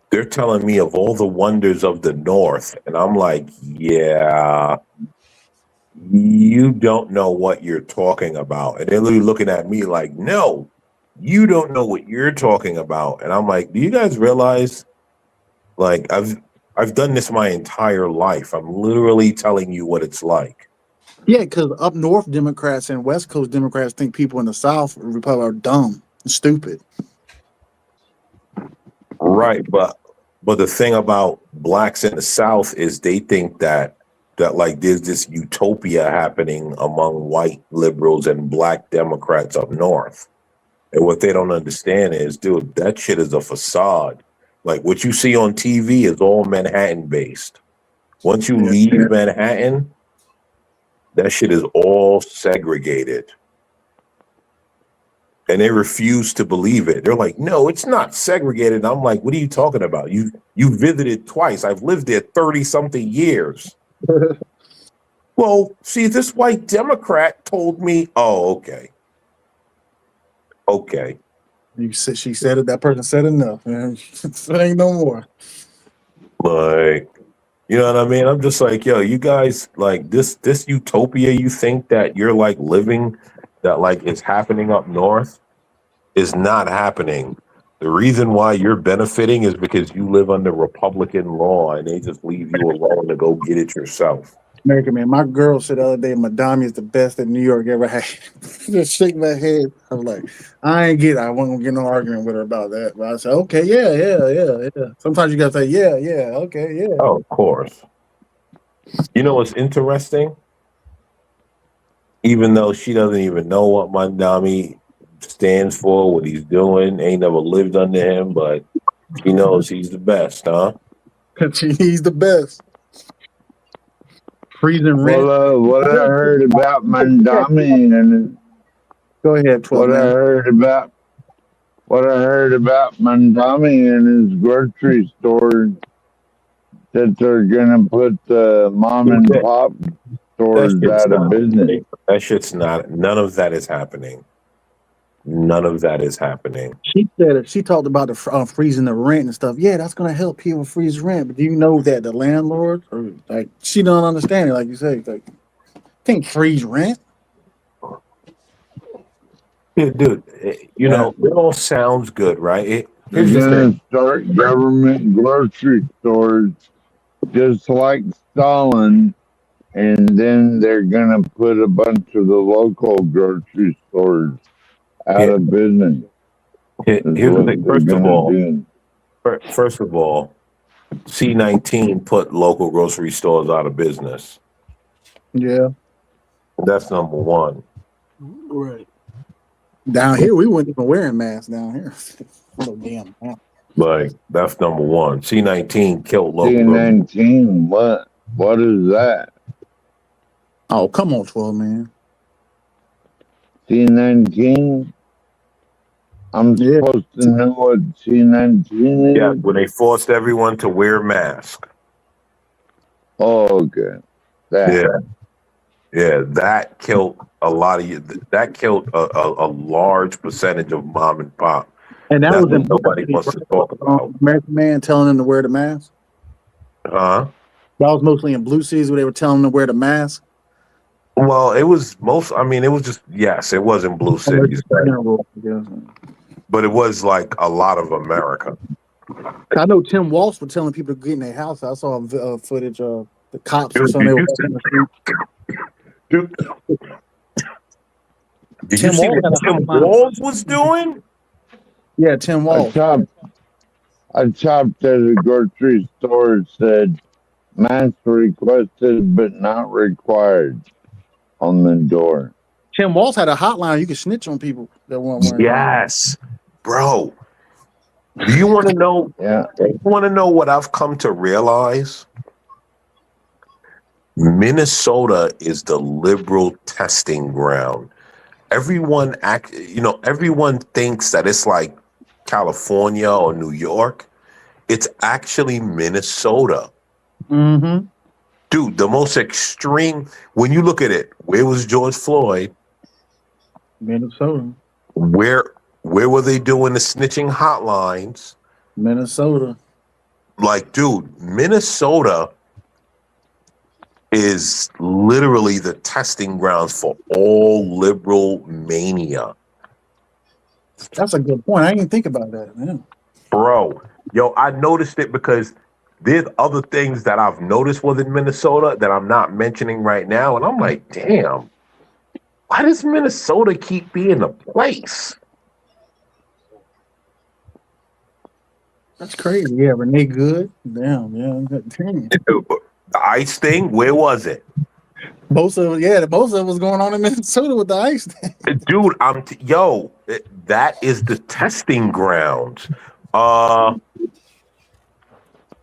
S17: they're telling me of all the wonders of the North. And I'm like, yeah, you don't know what you're talking about. And they're literally looking at me like, no, you don't know what you're talking about. And I'm like, do you guys realize, like, I've done this my entire life. I'm literally telling you what it's like.
S10: Yeah, because up north Democrats and West Coast Democrats think people in the South Republic are dumb and stupid.
S17: Right, but the thing about blacks in the South is they think that like there's this utopia happening among white liberals and black Democrats up north. And what they don't understand is, dude, that shit is a facade. Like what you see on TV is all Manhattan based. Once you leave Manhattan, that shit is all segregated. And they refuse to believe it. They're like, no, it's not segregated. I'm like, what are you talking about? You visited twice. I've lived there 30-something years. Well, see, this white Democrat told me, oh, okay. Okay.
S10: She said it, that person said enough, man. It ain't no more.
S17: Like, you know what I mean? I'm just like, yo, you guys, like this utopia you think that you're like living, that like is happening up north, is not happening. The reason why you're benefiting is because you live under Republican law and they just leave you alone to go get it yourself.
S10: American man. My girl said the other day, Madame is the best that New York ever had. Just shake my head. I was like, I wasn't gonna get no argument with her about that. But I said, okay, yeah. Sometimes you gotta say, yeah, okay, yeah.
S17: Oh, of course. You know what's interesting? Even though she doesn't even know what Mandami stands for, what he's doing, ain't never lived under him, but she knows he's the best, huh?
S10: He's the best. Freezing rent.
S19: What I heard about Mandami and
S10: go ahead, 12
S19: what I
S10: man.
S19: heard about Mandami and his grocery store that they're gonna put the mom and pop stores out of business.
S17: That shit's not. None of that is happening. None of that is happening.
S10: She said she talked about the freezing the rent and stuff. Yeah, that's gonna help people freeze rent. But do you know that the landlord, or like, she don't understand it? Like you say, like, can't freeze rent.
S17: Yeah, dude. You know, it all sounds good, right?
S19: They're gonna start government grocery stores just like Stalin, and then they're gonna put a bunch of the local grocery stores out of business.
S17: Here's the thing. First of all, C-19 put local grocery stores out of business.
S10: Yeah,
S17: that's number one.
S10: Right. Down here, we weren't even wearing masks down here. Oh, damn.
S17: Like, that's number one. C-19 killed local.
S19: C-19, what is that?
S10: Oh, come on, 12 man.
S19: C-19? I'm supposed to know what C-19 is?
S17: Yeah, when they forced everyone to wear a mask.
S19: Oh, okay.
S17: Yeah, that killed a lot of you. That killed a large percentage of mom and pop.
S10: And that was
S17: what nobody wants to talk about.
S10: American Man telling them to wear the mask.
S17: Huh?
S10: That was mostly in blue cities where they were telling them to wear the mask.
S17: Well, it was it was just, yes, it was in blue cities. But it was like a lot of America.
S10: I know Tim Walsh was telling people to get in their house. I saw footage of the cops or something.
S17: Did you see what Tim Walsh was doing?
S10: Yeah, Tim Walsh.
S19: I chopped at a grocery store, said mask requested but not required on the door.
S10: Tim Walsh had a hotline. You could snitch on people that weren't wearing.
S17: Yes, bro. Do you want to know?
S19: Yeah.
S17: You want to know what I've come to realize? Minnesota is the liberal testing ground. Everyone thinks that it's like California or New York. It's actually Minnesota.
S10: Mm-hmm.
S17: Dude, the most extreme, when you look at it, where was George Floyd?
S10: Minnesota.
S17: Where were they doing the snitching hotlines?
S10: Minnesota.
S17: Like, dude, Minnesota is literally the testing grounds for all liberal mania.
S10: That's a good point. I didn't think about that, man.
S17: Bro, yo, I noticed it because there's other things that I've noticed was in Minnesota that I'm not mentioning right now. And I'm like, damn, why does Minnesota keep being a place?
S10: That's crazy. Yeah, Renee Good. Damn, yeah. Damn.
S17: The ICE thing, where was it?
S10: Most of it was going on in Minnesota with the ICE thing.
S17: Dude, that is the testing grounds.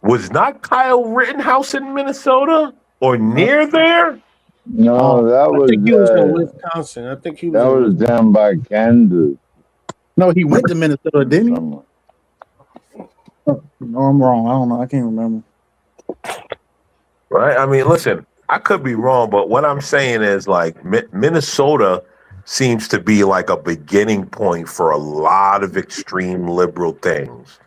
S17: Was not Kyle Rittenhouse in Minnesota or near there?
S19: No, that was.
S12: I think he was in Wisconsin. I think he was.
S19: That was down by Kansas.
S10: No, he went to Minnesota, didn't he? No, I'm wrong. I don't know. I can't remember.
S17: Right? I mean, listen, I could be wrong, but what I'm saying is, like, Minnesota seems to be like a beginning point for a lot of extreme liberal things.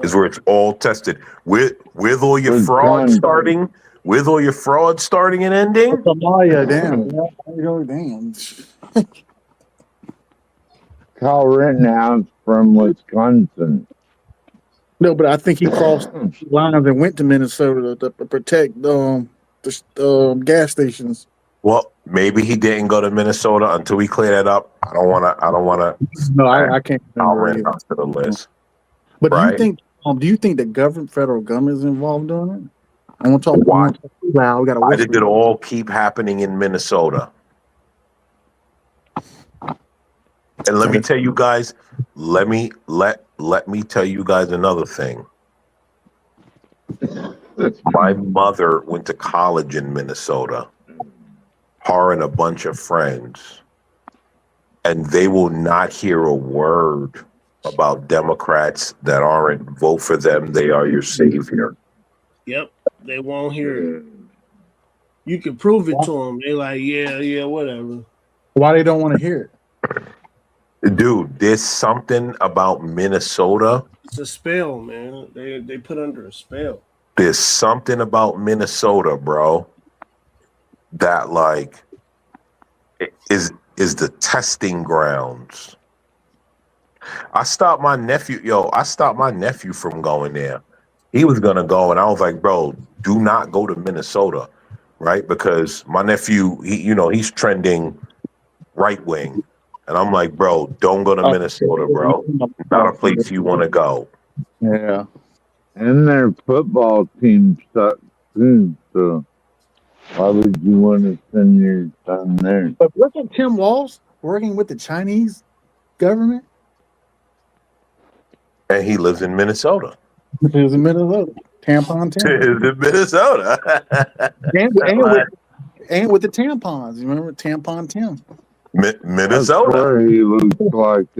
S17: Is where it's all tested. With all your fraud starting, and ending.
S10: Somalia, damn.
S19: Kyle Rittenhouse from Wisconsin.
S10: No, but I think he crossed lines and went to Minnesota to protect gas stations.
S4: Well, maybe he didn't go to Minnesota until we clear that up. I don't want to.
S10: No, I can't
S4: I'll
S10: remember
S4: rent
S10: either.
S4: us to the list.
S10: But
S4: right?
S10: do you think the federal government is involved doing it? I want to talk.
S4: Why?
S10: Loud. We got to
S4: Why
S10: whisper.
S4: did it all keep happening in Minnesota? And let me tell you guys, let me tell you guys another thing. My mother went to college in Minnesota, her and a bunch of friends, and they will not hear a word about Democrats that aren't vote for them. They are your savior.
S12: Yep, they won't hear it. You can prove it to them. They like, yeah, whatever.
S10: Why they don't want to hear it?
S4: Dude, there's something about Minnesota.
S12: It's a spell, man. They put under a spell.
S4: There's something about Minnesota, bro, that like is the testing grounds. I stopped my nephew from going there. He was gonna go, and I was like, bro, do not go to Minnesota, right? Because my nephew, he's trending right wing. And I'm like, bro, don't go to Minnesota, bro. Not a place you want to go.
S10: Yeah.
S19: And their football team sucks too, so why would you want to send your son there?
S10: But wasn't Tim Walz working with the Chinese government?
S4: And he lives in Minnesota.
S10: He lives in Minnesota. Tampon Tim.
S4: in Minnesota.
S10: and with the tampons. You remember Tampon Tim?
S4: Minnesota.
S19: He looks like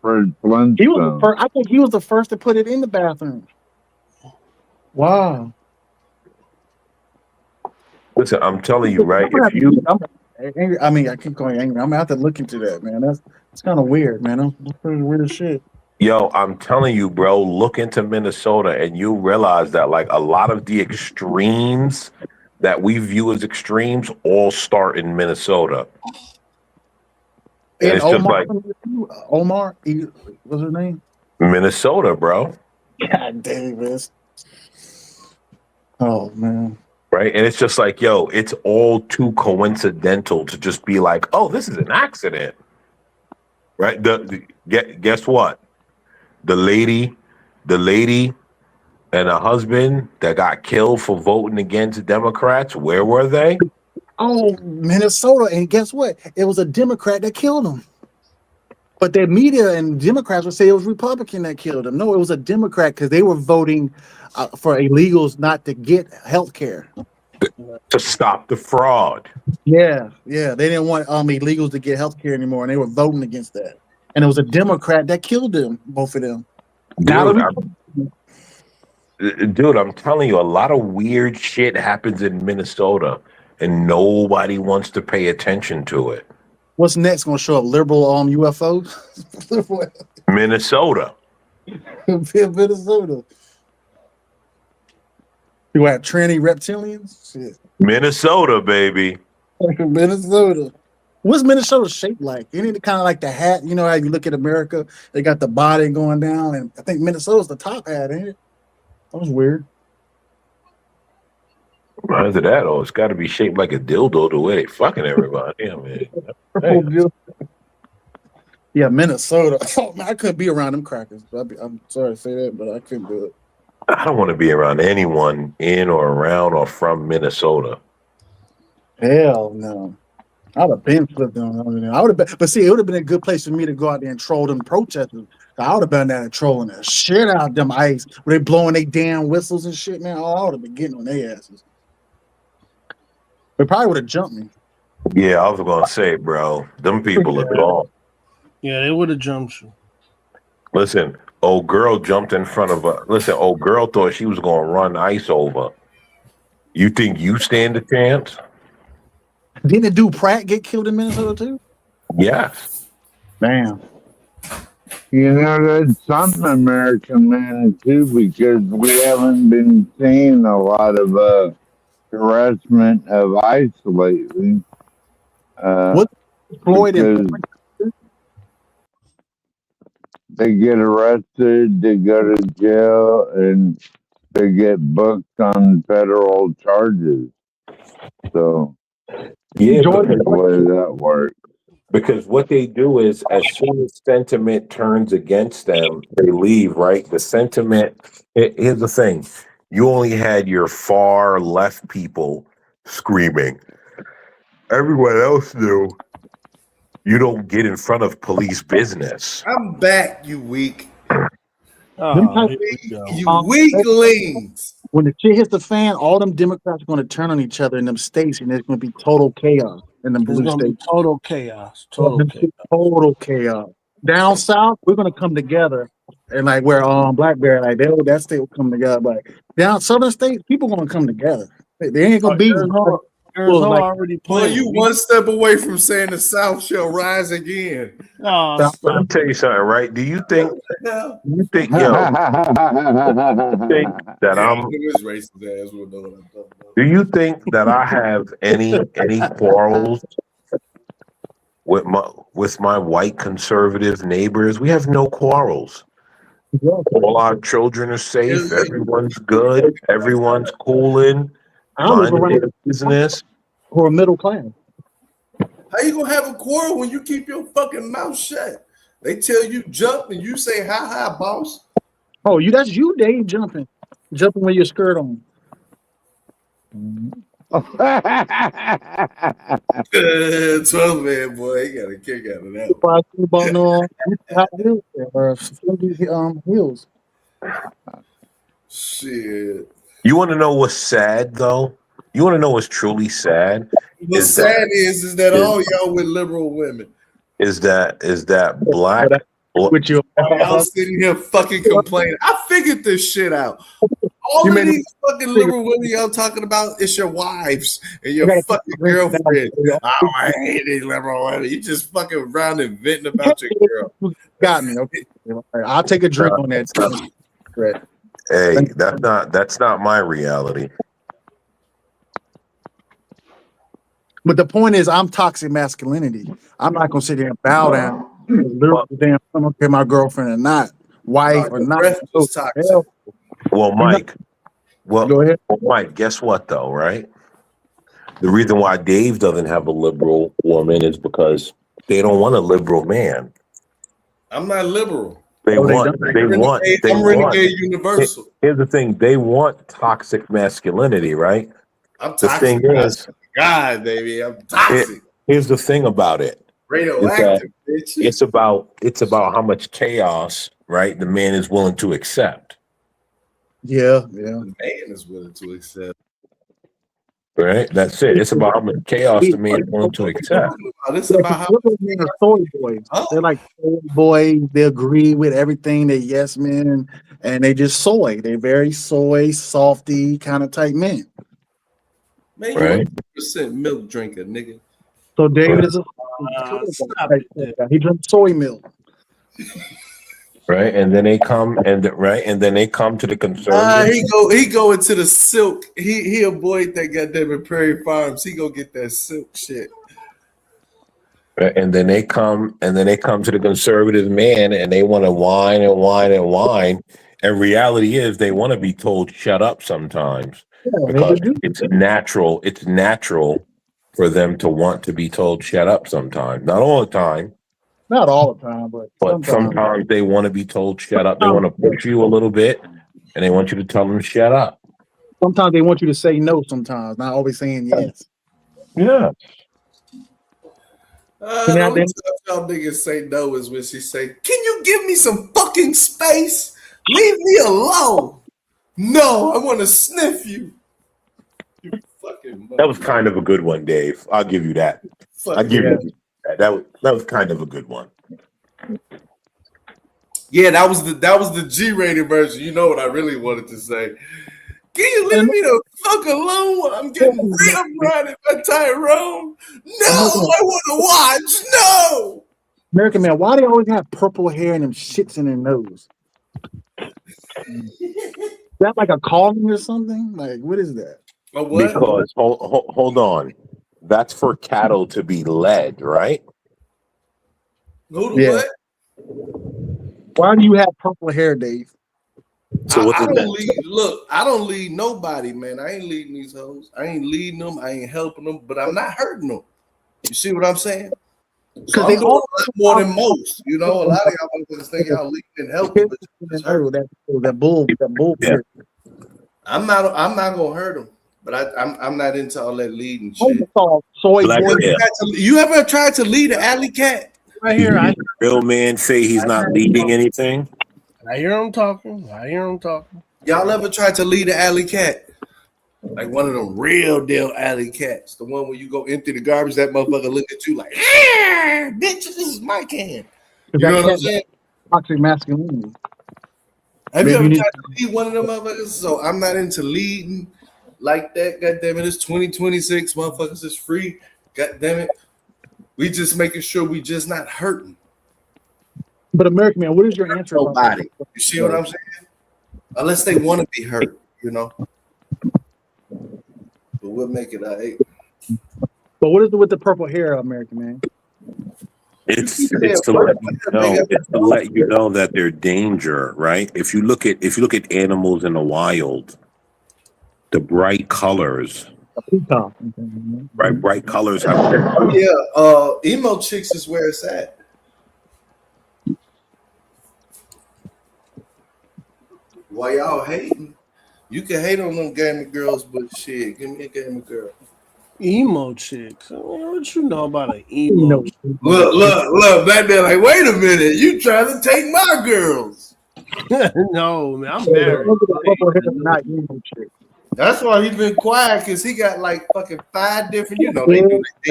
S19: Fred Flintstone.
S10: He was the first, I think he was the first to put it in the bathroom. Wow.
S4: Listen, I'm telling you, right?
S10: I keep going angry. I'm gonna have to look into that, man. That's kind of weird, man. That's pretty weird shit.
S4: Yo, I'm telling you, bro, look into Minnesota and you realize that like a lot of the extremes that we view as extremes all start in Minnesota. And it's
S10: Omar,
S4: just like
S10: Omar, what's his name?
S4: Minnesota, bro.
S10: God damn it. Oh man.
S4: Right. And it's just like, yo, it's all too coincidental to just be like, oh, this is an accident. Right. Guess what? The lady and her husband that got killed for voting against Democrats, where were they?
S10: Oh, Minnesota. And guess what? It was a Democrat that killed him. But the media and Democrats would say it was Republican that killed him. No, it was a Democrat because they were voting for illegals not to get health care.
S4: To stop the fraud.
S10: Yeah. They didn't want illegals to get health care anymore, and they were voting against that. And it was a Democrat that killed them, both of them.
S4: Dude, I'm telling you, a lot of weird shit happens in Minnesota, and nobody wants to pay attention to it.
S10: What's next going to show up? Liberal UFOs?
S4: Minnesota.
S10: Minnesota. You have tranny reptilians? Shit.
S4: Minnesota, baby.
S10: Minnesota. What's Minnesota shaped like? Isn't it kind of like the hat? You know how you look at America, they got the body going down, and I think Minnesota's the top hat, ain't it? That was weird.
S4: After that, it's got to be shaped like a dildo the way they fucking everybody. Yeah, man.
S10: Yeah, Minnesota. Oh, man, I couldn't be around them crackers. I'm sorry to say that, but I couldn't do it.
S4: I don't want to be around anyone in or around or from Minnesota.
S10: Hell no. I would have been flipped on. I would have been, but see, it would have been a good place for me to go out there and troll them protesters. I would have been there trolling the shit out of them ICE. Were they blowing their damn whistles and shit, man? I would have been getting on their asses. They probably would have jumped me.
S4: Yeah, I was gonna say, bro, them people are gone.
S12: Yeah, they would have jumped you.
S4: Listen, old girl jumped in front of her. Listen, old girl thought she was gonna run ICE over. You think you stand a chance?
S10: Didn't the dude Pratt get killed in Minnesota too?
S4: Yes.
S10: Damn.
S19: You know, that's something American man too, because we haven't been seeing a lot of harassment of ICE lately.
S10: What Floyd and
S19: they get arrested, they go to jail, and they get booked on federal charges. So
S4: Yeah,
S19: the way that works.
S4: because what they do is, as soon as sentiment turns against them, they leave, right? The sentiment, here's the thing. You only had your far left people screaming. Everyone else knew you don't get in front of police business.
S15: I'm back, you weak.
S10: Them type,
S15: You weaklings.
S10: when the shit hits the fan, all them Democrats are going to turn on each other in them states, and there's going to be total chaos in them
S12: It's
S10: blue
S12: gonna be
S10: states.
S12: total chaos.
S10: Total chaos. Down south, we're going to come together, and like where Blackberry, like that state will come together. But down southern states, people going to come together. They ain't going to be
S12: Arizona
S10: like
S12: already
S15: Boy,
S12: playing.
S15: you one step away from saying the South shall rise again.
S12: Oh,
S4: Let me tell you something, right? Do you think that
S15: This racist ass will know what I'm talking about.
S4: do you think that I have any quarrels with my white conservative neighbors? We have no quarrels. All our children are safe. Everyone's good. Everyone's cooling. Minding their business.
S10: Or middle class.
S15: How you gonna have a quarrel when you keep your fucking mouth shut? They tell you jump and you say hi, boss.
S10: Oh, that's you, Dave, jumping with your skirt on.
S15: 12-man boy, he got a kick out of that.
S10: About no heels.
S15: Shit.
S4: You want to know what's sad, though? You want to know what's truly sad?
S15: What's sad is that all y'all with liberal women.
S4: Is that black?
S10: With you,
S15: y'all sitting here fucking complaining. I figured this shit out. All of these fucking liberal women y'all talking about is your wives and your fucking girlfriend. Oh, I hate these liberal women. You just fucking around and venting about your girl.
S10: Got me. Okay, I'll take a drink on that.
S4: Hey, that's not my reality.
S10: But the point is, I'm toxic masculinity. I'm not gonna sit there and bow down. Damn, I don't care my girlfriend or not, wife or not.
S4: Well, Mike. Well,
S10: go ahead.
S4: Well, Mike, guess what though, right? The reason why Dave doesn't have a liberal woman is because they don't want a liberal man.
S15: I'm not liberal.
S4: I'm
S15: renegade universal.
S4: Here's the thing: they want toxic masculinity, right?
S15: I'm toxic.
S4: The thing is,
S15: God, baby, I'm toxic.
S4: Here's the thing about it:
S15: radioactive, bitch.
S4: It's about how much chaos, right? The man is willing to accept.
S10: Yeah.
S15: The man is willing to accept.
S4: Right, that's it. It's about how much chaos the man is willing to accept.
S15: It's about how
S10: soy boys. They're like soy boys. They agree with everything. They yes men, and they just soy. They're very soy, softy kind of type men.
S15: Man, you
S4: right?
S15: 100% milk drinker, nigga.
S10: So David is he drinks soy milk.
S4: Right, and then they come to the conservative.
S15: He go into the silk. He avoid that goddamn at Prairie Farms. He go get that silk shit.
S4: Right, and then they come to the conservative man, and they want to whine and whine and whine. And reality is, they want to be told shut up sometimes because it's natural. It's natural for them to want to be told shut up sometimes. Not all the time.
S10: Not all the time, but
S4: sometimes they want to be told shut up. They want to push you a little bit, and they want you to tell them shut up.
S10: Sometimes they want you to say no. Sometimes, not always saying yes.
S4: Yeah.
S15: The only time y'all niggas say no is when she say, "Can you give me some fucking space? Leave me alone." No, I want to sniff you. You fucking.
S4: That was kind of a good one, Dave. I'll give you that. I'll give you that. That was kind of a good one.
S15: Yeah, that was the G-rated version. You know what I really wanted to say. Can you leave me the fuck alone while I'm getting rid riding by Tyrone? No, I want to watch. No.
S10: American man, why they always have purple hair and them shits in their nose? Is that like a calling or something? Like, what is that?
S15: A what?
S4: Because hold on, that's for cattle to be led, right?
S15: Who the what?
S10: Why do you have purple hair, Dave?
S17: So
S15: I don't lead. Look, I don't lead nobody, man. I ain't leading these hoes. I ain't leading them. I ain't helping them, but I'm not hurting them. You see what I'm saying? So I'm doing a lot more than most. You know, a lot of y'all motherfuckers think y'all leading and helping, but you just hurt.
S10: That bull.
S15: I'm not gonna hurt them, but I'm not into all that leading shit.
S10: Soy boy.
S15: You ever tried to lead an alley cat?
S12: Right here,
S17: real man say he's not leading anything.
S12: I hear him talking.
S15: Y'all ever tried to lead an alley cat? Like one of them real deal alley cats. The one where you go empty the garbage, that motherfucker look at you like, bitch, this is my can. You know what I'm saying?
S10: Toxic masculinity.
S15: Have you ever tried to lead one of them motherfuckers? So I'm not into leading like that. God damn it, it's 2026. Motherfuckers is free. God damn it. We just making sure we just not hurting.
S10: But American man, what is your answer?
S15: Nobody. You see what I'm saying? Unless they want to be hurt, you know. But we'll make it all right.
S10: But what is it with the purple hair, American man?
S17: It's to let you know. It's to let you know that they're danger, right? If you look at animals in the wild, the bright colors, right? Bright colors have.
S15: Oh yeah, emo chicks is where it's at. While y'all hating, you can hate on them gamer girls, but shit, give me a gamer girl.
S12: Emo chicks. What you know about an emo chick?
S15: Look, back there, like, wait a minute, you trying to take my girls.
S12: No, man, I'm married.
S10: Not emo chick.
S15: That's why he been quiet, because he got like fucking 5 different, you know, they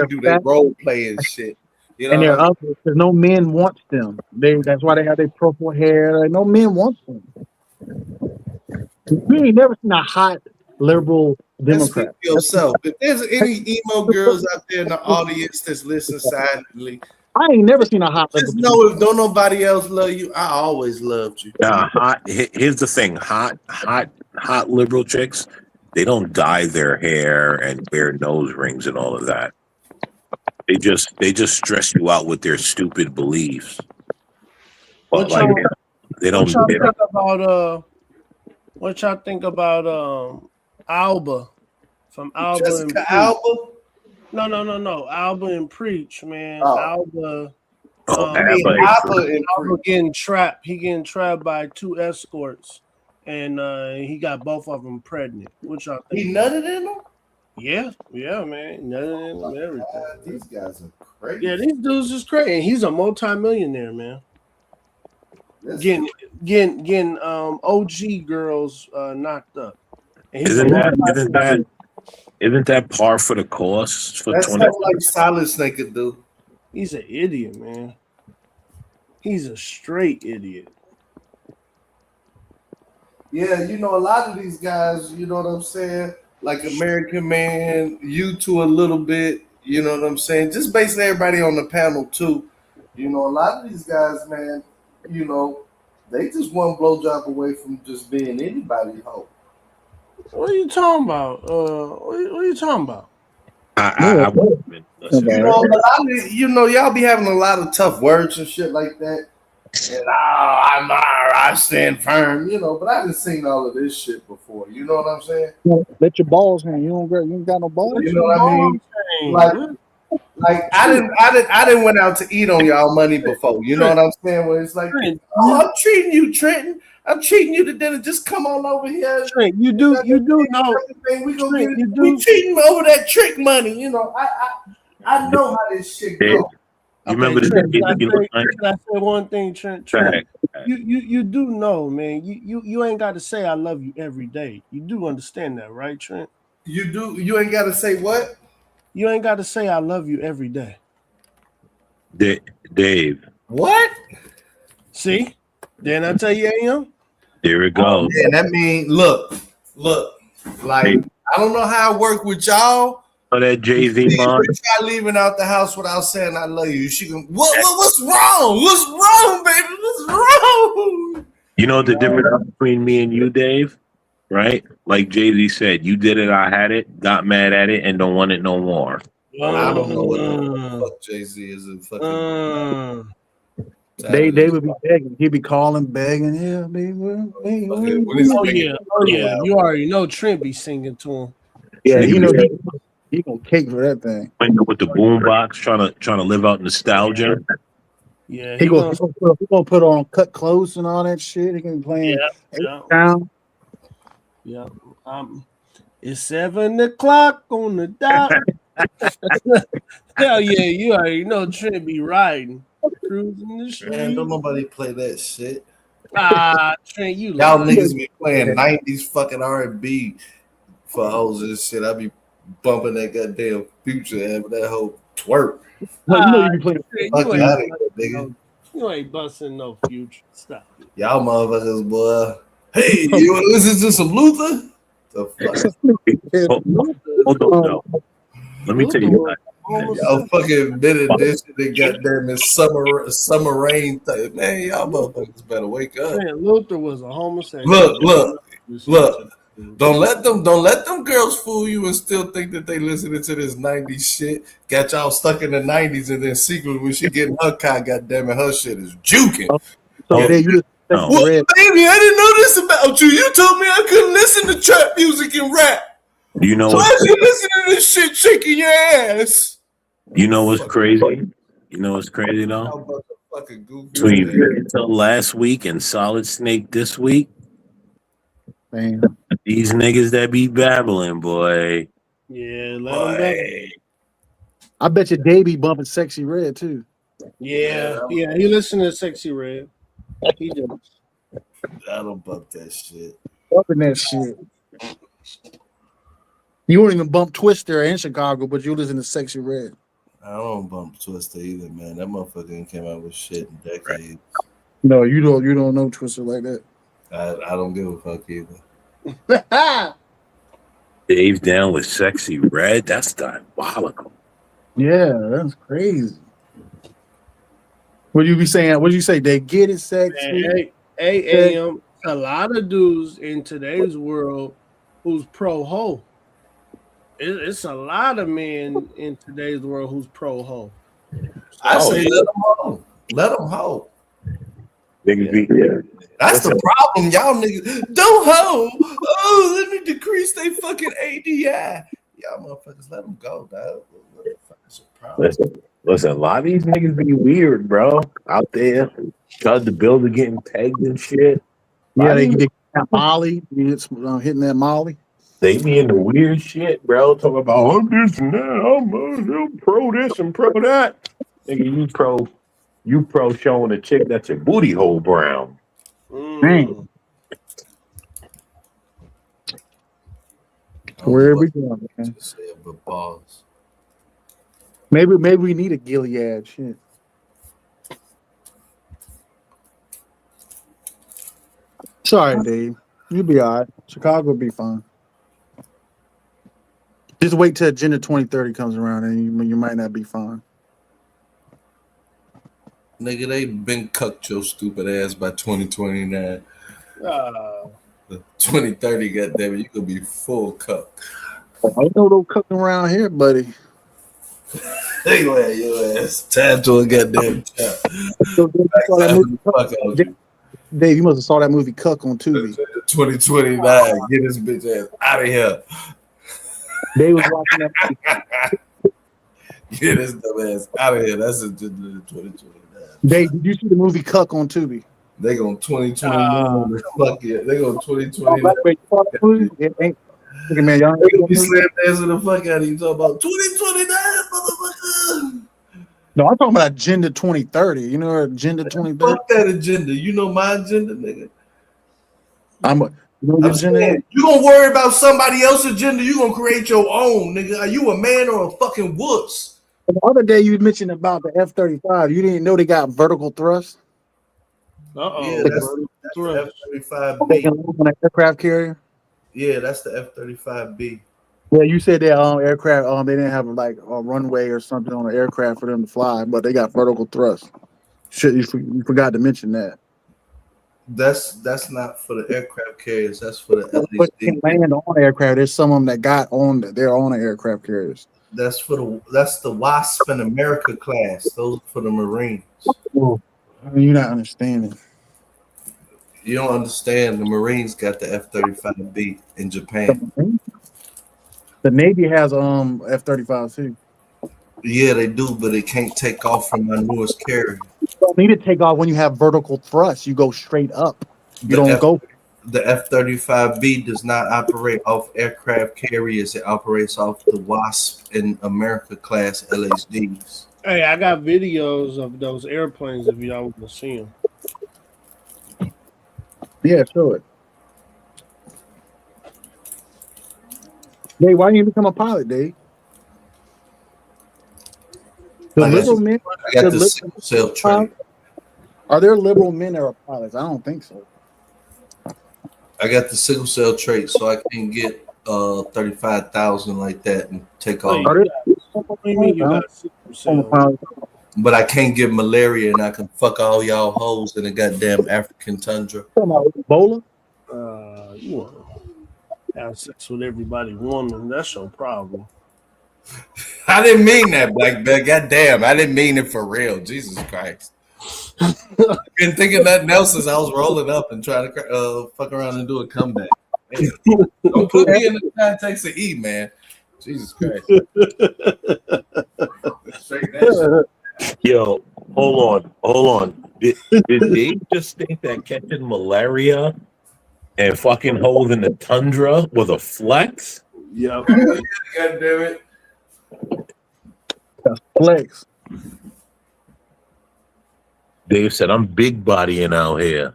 S15: do their role play and shit. You know,
S10: and they're ugly because no men wants them. That's why they have their purple hair. Like, no men want them. We ain't never seen a hot liberal Democrat.
S15: Yourself. If there's any emo girls out there in the audience that's listening silently,
S10: I ain't never seen a hot
S15: just know if don't nobody else love you, I always loved you.
S17: Here's the thing: hot liberal chicks, they don't dye their hair and wear nose rings and all of that. They just stress you out with their stupid beliefs. But
S12: What y'all think about Alba from Alba
S15: Jessica
S12: and
S15: Alba?
S12: No. Alba and Preach, man.
S15: Oh.
S12: Alba.
S15: Alba
S12: getting trapped. He getting trapped by 2 escorts, and he got both of them pregnant. What y'all think?
S15: He nutted in them?
S12: Yeah, man. Nutted in them, everything.
S15: These guys are crazy.
S12: Yeah, these dudes is crazy. And he's a multi-millionaire, man. Getting OG girls knocked up. And he's
S17: isn't that par for the course for
S15: That's
S17: 20?
S15: like Solid Snake could do.
S12: He's an idiot, man. He's a straight idiot.
S15: Yeah, you know, a lot of these guys, you know what I'm saying? Like American Man, you two a little bit, you know what I'm saying? Just basically everybody on the panel too. You know, a lot of these guys, man, you know, they just one blowjob away from just being anybody's hoe.
S12: What are you talking about? What are you talking about?
S15: You know, y'all be having a lot of tough words and shit like that. And I stand firm, you know, but I done seen all of this shit before. You know what I'm saying?
S10: Let your balls hang. You ain't got no balls.
S15: You know what I mean? Like I didn't went out to eat on y'all money before. You know what I'm saying? Where it's like, oh, I'm treating you, Trenton. I'm treating you to dinner. Just come on over here.
S12: Trent, you do know.
S15: We cheating over that trick money. You know, I know how this shit goes.
S17: You remember
S12: Trent, can I say one thing, Trent? You do know, man. You ain't got to say I love you every day. You do understand that, right, Trent?
S15: You do. You ain't got to say what?
S12: You ain't got to say I love you every day.
S17: Dave.
S15: What?
S12: See? Then I tell you, AM.
S17: There it goes.
S15: Yeah, that mean look. Like I don't know how I work with y'all.
S17: Oh, that Jay-Z bond.
S15: Try leaving out the house without saying I love you. She can. What's wrong? What's wrong, baby? What's wrong?
S17: You know the difference between me and you, Dave? Right? Like Jay-Z said, you did it, I had it, got mad at it, and don't want it no more.
S15: I don't know what the fuck Jay-Z is.
S10: They would be begging. He'd be calling, begging. Yeah, baby.
S12: Oh yeah. You already know Trent be singing to him.
S10: Yeah, you know he gonna cake for that thing.
S17: With the boombox, trying to live out nostalgia.
S12: Yeah,
S10: he gonna put on cut close and all that shit. He gonna be playing down.
S12: Yeah. It's 7 o'clock on the dot. Hell yeah, you already know Trent be riding, cruising the street.
S15: Man, don't nobody play that shit.
S12: Trent,
S15: y'all niggas be playing 90s fucking R&B for hoes and shit. I be bumping that goddamn Future and that whole twerk.
S10: No, you know you be playing.
S15: Fuck out of here, nigga.
S12: You ain't busting no Future. Stop it.
S15: Y'all motherfuckers, boy. Hey, you want to listen to some Luther? The fuck?
S17: Hold on, no. Let me tell you.
S15: Y'all fucking admitted this shit. They goddamn this summer rain thing. Man, y'all motherfuckers better wake up.
S12: Man, Luther was a homosexual.
S15: Look. Don't let them girls fool you and still think that they listening to this 90s shit. Got y'all stuck in the 90s and then secretly when she getting her car, goddammit, her shit is juking.
S10: So you
S15: well, baby, I didn't know this about you. You told me I couldn't listen to trap music and rap.
S17: You know
S15: why is you listening to this shit shaking your ass?
S17: You know what's crazy? You know what's crazy though? Between until last week and Solid Snake this week.
S10: Man.
S17: These niggas that be babbling, boy.
S12: Yeah, let them
S10: I bet you Dave be bumping Sexy Red too.
S12: Yeah, he listening to Sexy Red. He does.
S15: I don't bump that shit.
S10: Bumping that shit. You won't even bump Twister in Chicago, but you listen to Sexy Red.
S15: I don't bump Twister either, man. That motherfucker ain't came out with shit in decades.
S10: No, you don't know Twister like that.
S15: I don't give a fuck either.
S17: Dave's down with Sexy Red. That's diabolical.
S10: Yeah, that's crazy. What you be saying? What you say? They get it, sexy.
S12: Hey, AM. A lot of dudes in today's world who's pro ho. It's a lot of men in today's world who's pro ho.
S15: I say let them ho. Let them ho.
S17: Niggas be
S15: That's the problem, y'all niggas. Don't ho. Oh, let me decrease they fucking ADI. Y'all motherfuckers, let them go, dog.
S17: Listen, a lot of these niggas be weird, bro. Out there, the bills are getting pegged and shit.
S10: Yeah, they get that Molly, hitting that Molly.
S17: They be in the weird shit, bro. Talking about I'm this and that, I'm pro this and pro that. Nigga, you pro showing a chick that's your booty hole brown.
S10: Dang. Where are we going, man? Maybe we need a Gilead shit. Sorry, Dave. You'll be all right. Chicago will be fine. Just wait till Agenda 2030 comes around and you might not be fine.
S15: Nigga, they been cucked your stupid ass by 2029. 2030, goddamn it, you gonna be full cucked.
S10: I know no cooking around here, buddy.
S15: Anyway, your ass tied to a goddamn child.
S10: Dave, you must have saw that movie Cuck on Tubi.
S15: 2029, get this bitch ass out of here.
S10: They was watching that movie.
S15: Get this dumb ass out of here. That's a 2029.
S10: Dave, did you see the movie Cuck on Tubi?
S15: They going 2021. Fuck it. They going 2029.
S10: It ain't. Look at man, y'all
S15: ain't be slam dancing the fuck out of you. Talking about 2029, motherfucker.
S10: No, I'm talking about Agenda 2030. You know Agenda 2030?
S15: Fuck that agenda. You know my agenda, nigga.
S10: I'm
S15: saying, you gonna worry about somebody else's agenda, you gonna create your own, nigga. Are you a man or a fucking wuss?
S10: The other day you mentioned about the F-35. You didn't know they got vertical thrust?
S15: Yeah, that's the F-35B.
S10: On an aircraft carrier?
S15: Yeah, that's the F-35B.
S10: Yeah, you said that aircraft, they didn't have like a runway or something on an aircraft for them to fly, but they got vertical thrust. Shit, you forgot to mention that.
S15: That's not for the aircraft carriers. That's for the
S10: But they can land on aircraft. There's some of them that got on their own aircraft carriers.
S15: That's the WASP and America class. Those are for the Marines.
S10: You're not understanding.
S15: You don't understand. The Marines got the F-35B in Japan.
S10: The Navy has F-35 too.
S15: Yeah, they do, but it can't take off from my newest carrier.
S10: You don't need to take off when you have vertical thrust. You go straight up. You don't go.
S15: The F-35B does not operate off aircraft carriers. It operates off the WASP and America class LHDs.
S12: Hey, I got videos of those airplanes if y'all want to see them.
S10: Yeah, show it. Dave, why didn't you become a pilot, Dave? The liberal men.
S15: I got the sickle cell trait.
S10: Are there liberal men that are pilots? I don't think so.
S15: I got the sickle cell trait, so I can get 35,000 like that and take off.
S12: What do you mean you got sickle cell?
S15: But I can't get malaria, and I can fuck all y'all hoes in the goddamn African tundra.
S10: Ebola?
S12: You want to have sex with everybody woman? That's your problem.
S15: I didn't mean that, Black Belt. Goddamn, I didn't mean it for real. Jesus Christ. I couldn't think of nothing else as I was rolling up and trying to fuck around and do a comeback. Man, don't put me in the context of E, man. Jesus Christ.
S4: Yo, hold on. Did they just think that catching malaria and fucking holes in the tundra was a flex?
S12: Yep.
S15: God damn it.
S10: That's flex.
S4: Dave said, I'm big bodying out here.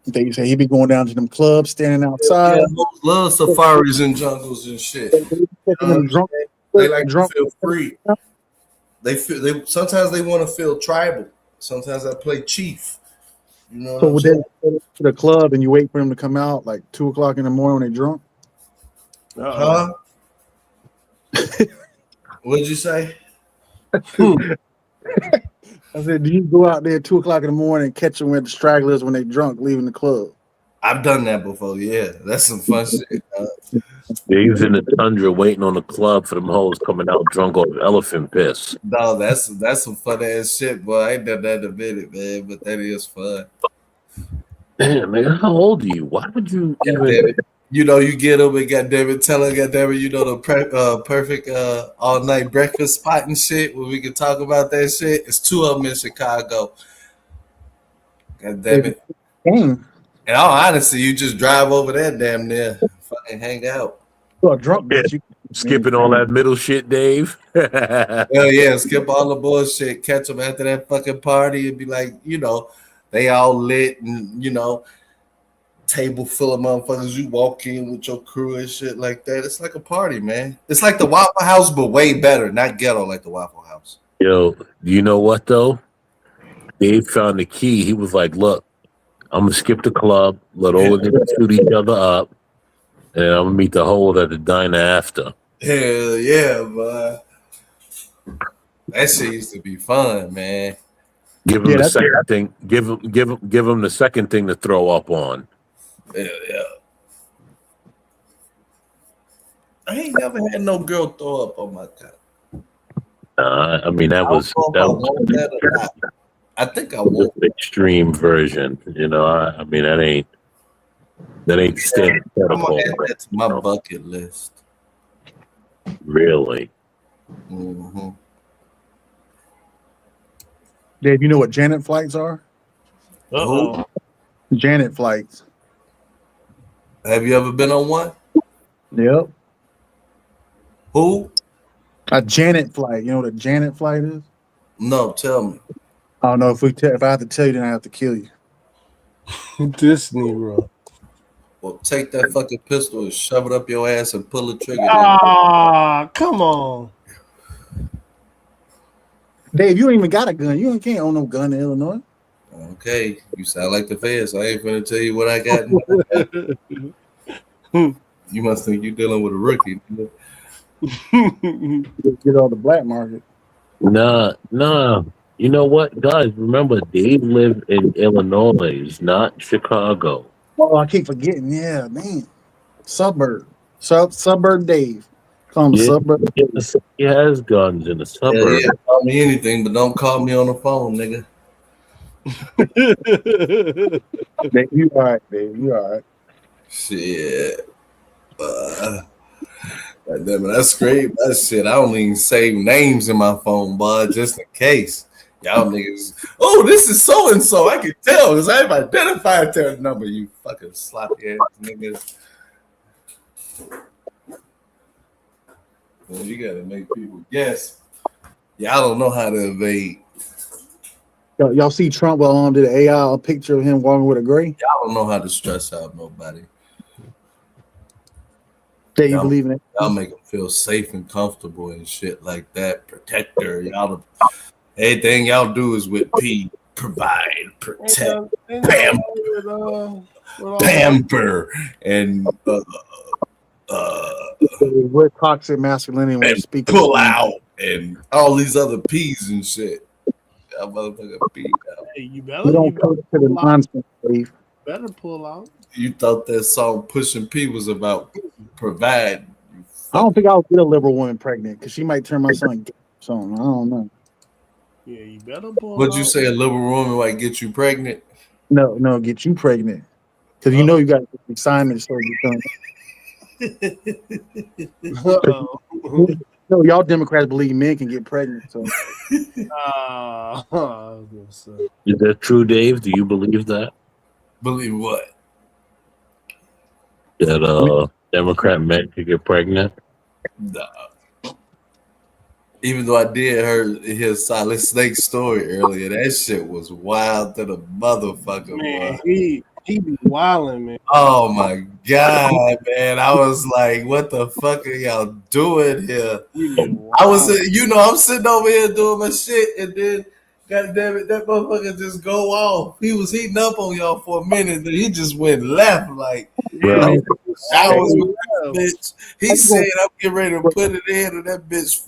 S10: They say he be going down to them clubs, standing outside.
S15: Yeah, love safaris and jungles and shit. They like to feel free. They sometimes they want to feel tribal. Sometimes I play chief. You know what I'm saying?
S10: They go to the club and you wait for them to come out like 2:00 in the morning when they drunk.
S15: Huh? What'd you say?
S10: I said, do you go out there at 2:00 in the morning and catch them with the stragglers when they drunk leaving the club?
S15: I've done that before. Yeah, that's some fun shit.
S4: Dave's in the tundra waiting on the club for them hoes coming out drunk on elephant piss.
S15: No, that's some fun ass shit, boy. I ain't done that in a minute, man, but that is fun.
S4: Damn, man, how old are you? Why would you even...
S15: You know, you get them and goddamn it, tell her, goddamn it, you know, the perfect all night breakfast spot and shit where we can talk about that shit. It's 2 of them in Chicago. Goddamn it. In all honesty, you just drive over there, damn near, fucking hang out.
S10: Well, drunk bitch.
S4: Skipping all that middle shit, Dave.
S15: Hell yeah, skip all the bullshit, catch them after that fucking party and be like, you know, they all lit and, you know, table full of motherfuckers. You walk in with your crew and shit like that. It's like a party, man. It's like the Waffle House, but way better, not ghetto like the Waffle House.
S4: Yo, you know what though? Dave found the key. He was like, look, I'm gonna skip the club, let all of them shoot each other up, and I'm gonna meet the whole at the diner after.
S15: Hell yeah, boy. That shit used to be fun, man.
S4: Give him the second thing. Give him the second thing to throw up on.
S15: Yeah. I ain't never had no girl throw up on my top.
S4: I mean that was
S15: I think I want
S4: the extreme version. You know, I mean that ain't standard protocol.
S15: That's my bucket list.
S4: Really?
S15: Mm-hmm.
S10: Dave, you know what Janet flights are?
S15: Uh-oh.
S10: Janet flights.
S15: Have you ever been on one?
S10: Yep.
S15: Who?
S10: A Janet flight. You know what a Janet flight is?
S15: No, tell me.
S10: I don't know if I have to tell you, then I have to kill you.
S12: This Negro.
S15: Well, take that fucking pistol and shove it up your ass and pull the trigger.
S12: Ah, come on.
S10: Dave, you ain't even got a gun. You can't own no gun in Illinois.
S15: Okay, you sound like the feds. I ain't gonna tell you what I got. You must think you're dealing with a rookie.
S10: Get on the black market.
S4: Nah. You know what, guys? Remember, Dave lived in Illinois, not Chicago.
S10: Oh, I keep forgetting. Yeah, man. Suburb Dave. Call him suburb.
S4: He has guns in the suburbs.
S15: Yeah, call me anything, but don't call me on the phone, nigga.
S10: You all right, babe. You all right.
S15: Shit. God damn it, that's great. That shit, I don't even save names in my phone, bud, just in case. Y'all niggas, oh, this is so and so. I can tell because I've identified their number, you fucking sloppy ass niggas. Well, you gotta make people guess. Y'all don't know how to evade.
S10: Y'all see Trump did an AI picture of him walking with a gray?
S15: Y'all don't know how to stress out nobody.
S10: Yeah, you believe in it?
S15: Y'all make them feel safe and comfortable and shit like that. Protector, y'all. Everything y'all do is with P. Provide, protect, pamper, and
S10: we're toxic masculinity when we speak.
S15: Pull out and all these other P's and shit. Y'all motherfucker P.
S12: Hey, you
S10: We don't come to the nonsense, Dave.
S12: better pull out.
S15: You thought that song Pushing P was about provide.
S10: I don't think I'll get a liberal woman pregnant because she might turn my son gay or something. I don't know.
S12: Yeah, you better pull
S15: Would
S12: out.
S15: you say a liberal woman might get you pregnant?
S10: No, get you pregnant. Because you know you got to get Simon so you No, y'all Democrats believe men can get pregnant. So
S4: Is that true, Dave? Do you believe that?
S15: Believe what?
S4: That Democrat men could get pregnant?
S15: Nah. Even though I did hear Solid Snake story earlier, that shit was wild to the motherfucker,
S12: Man,
S15: boy.
S12: he be wilding, man.
S15: Oh my god, man! I was like, "What the fuck are y'all doing here?" I was, I'm sitting over here doing my shit, and then, god damn it, that motherfucker just go off. He was heating up on y'all for a minute, then he just went left, like.
S4: Right.
S15: I was with this bitch. He said, "I'm getting ready to put it in," and that bitch.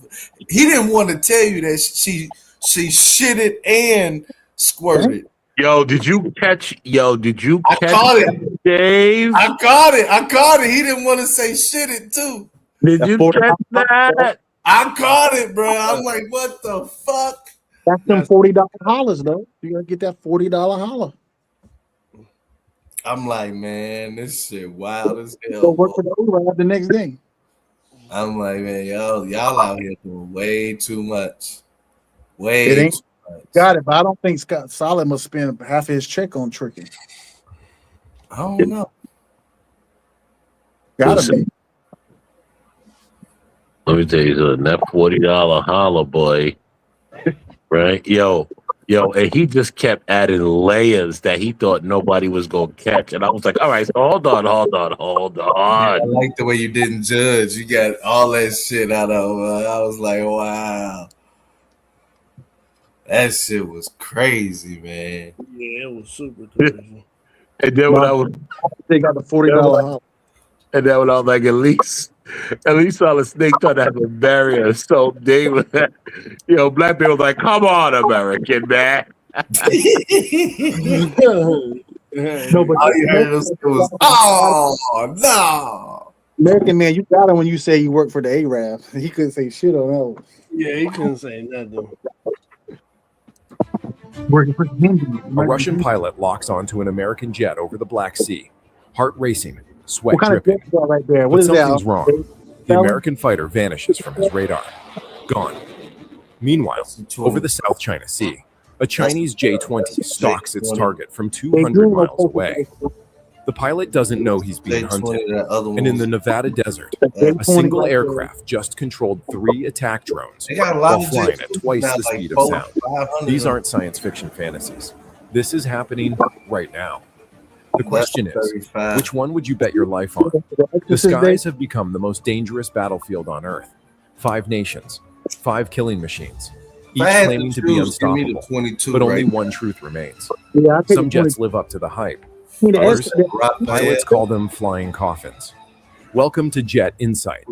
S15: He didn't want to tell you that she shitted and squirted.
S4: Yo, did you catch?
S15: I caught it,
S4: Dave?
S15: I caught it. He didn't want to say shitted too.
S4: Did you catch that?
S15: I caught it, bro. I'm like, what the fuck?
S10: That's them $40 hollers, though. You gotta get that $40 holler.
S15: I'm like, man, this shit wild as hell.
S10: Go work for the Uber the next day.
S15: I'm like, man, y'all out here doing way too much.
S10: It ain't got it, but I don't think Scott Solid must spend half his check on tricking.
S15: I don't know.
S10: Gotta be.
S4: Let me tell you something. That $40 holler, boy, right? Yo, and he just kept adding layers that he thought nobody was gonna catch, and I was like, all right, so hold on.
S15: Yeah, I like the way you didn't judge. You got all that shit out of. I was like, wow, that shit was crazy, man.
S12: Yeah, it was super crazy.
S4: And then when
S10: they got the $40 holler.
S4: And then when I was like, at least Solid Snake tried to have a barrier. So David, Black people was like, come on, American man.
S10: No, but
S15: all you heard was, oh no.
S10: American man, you got him when you say you work for the Arab. He couldn't say shit on that.
S12: Yeah, he couldn't say nothing.
S11: A Russian pilot locks onto an American jet over the Black Sea. Heart racing, sweat dripping.
S10: Right there? What
S11: But
S10: is
S11: something's
S10: that?
S11: wrong. The American fighter vanishes from his radar. Gone. Meanwhile, over the South China Sea, a Chinese J-20 stalks its target from 200 miles away. The pilot doesn't know he's being hunted, and in the Nevada desert, a single aircraft just controlled 3 attack drones while flying at twice the speed of sound. These aren't science fiction fantasies. This is happening right now. The question is, which one would you bet your life on? The skies have become the most dangerous battlefield on Earth. 5 nations, 5 killing machines, each claiming to be unstoppable, but only one truth remains. Some jets live up to the hype. Others, pilots call them flying coffins. Welcome to Jet Insight.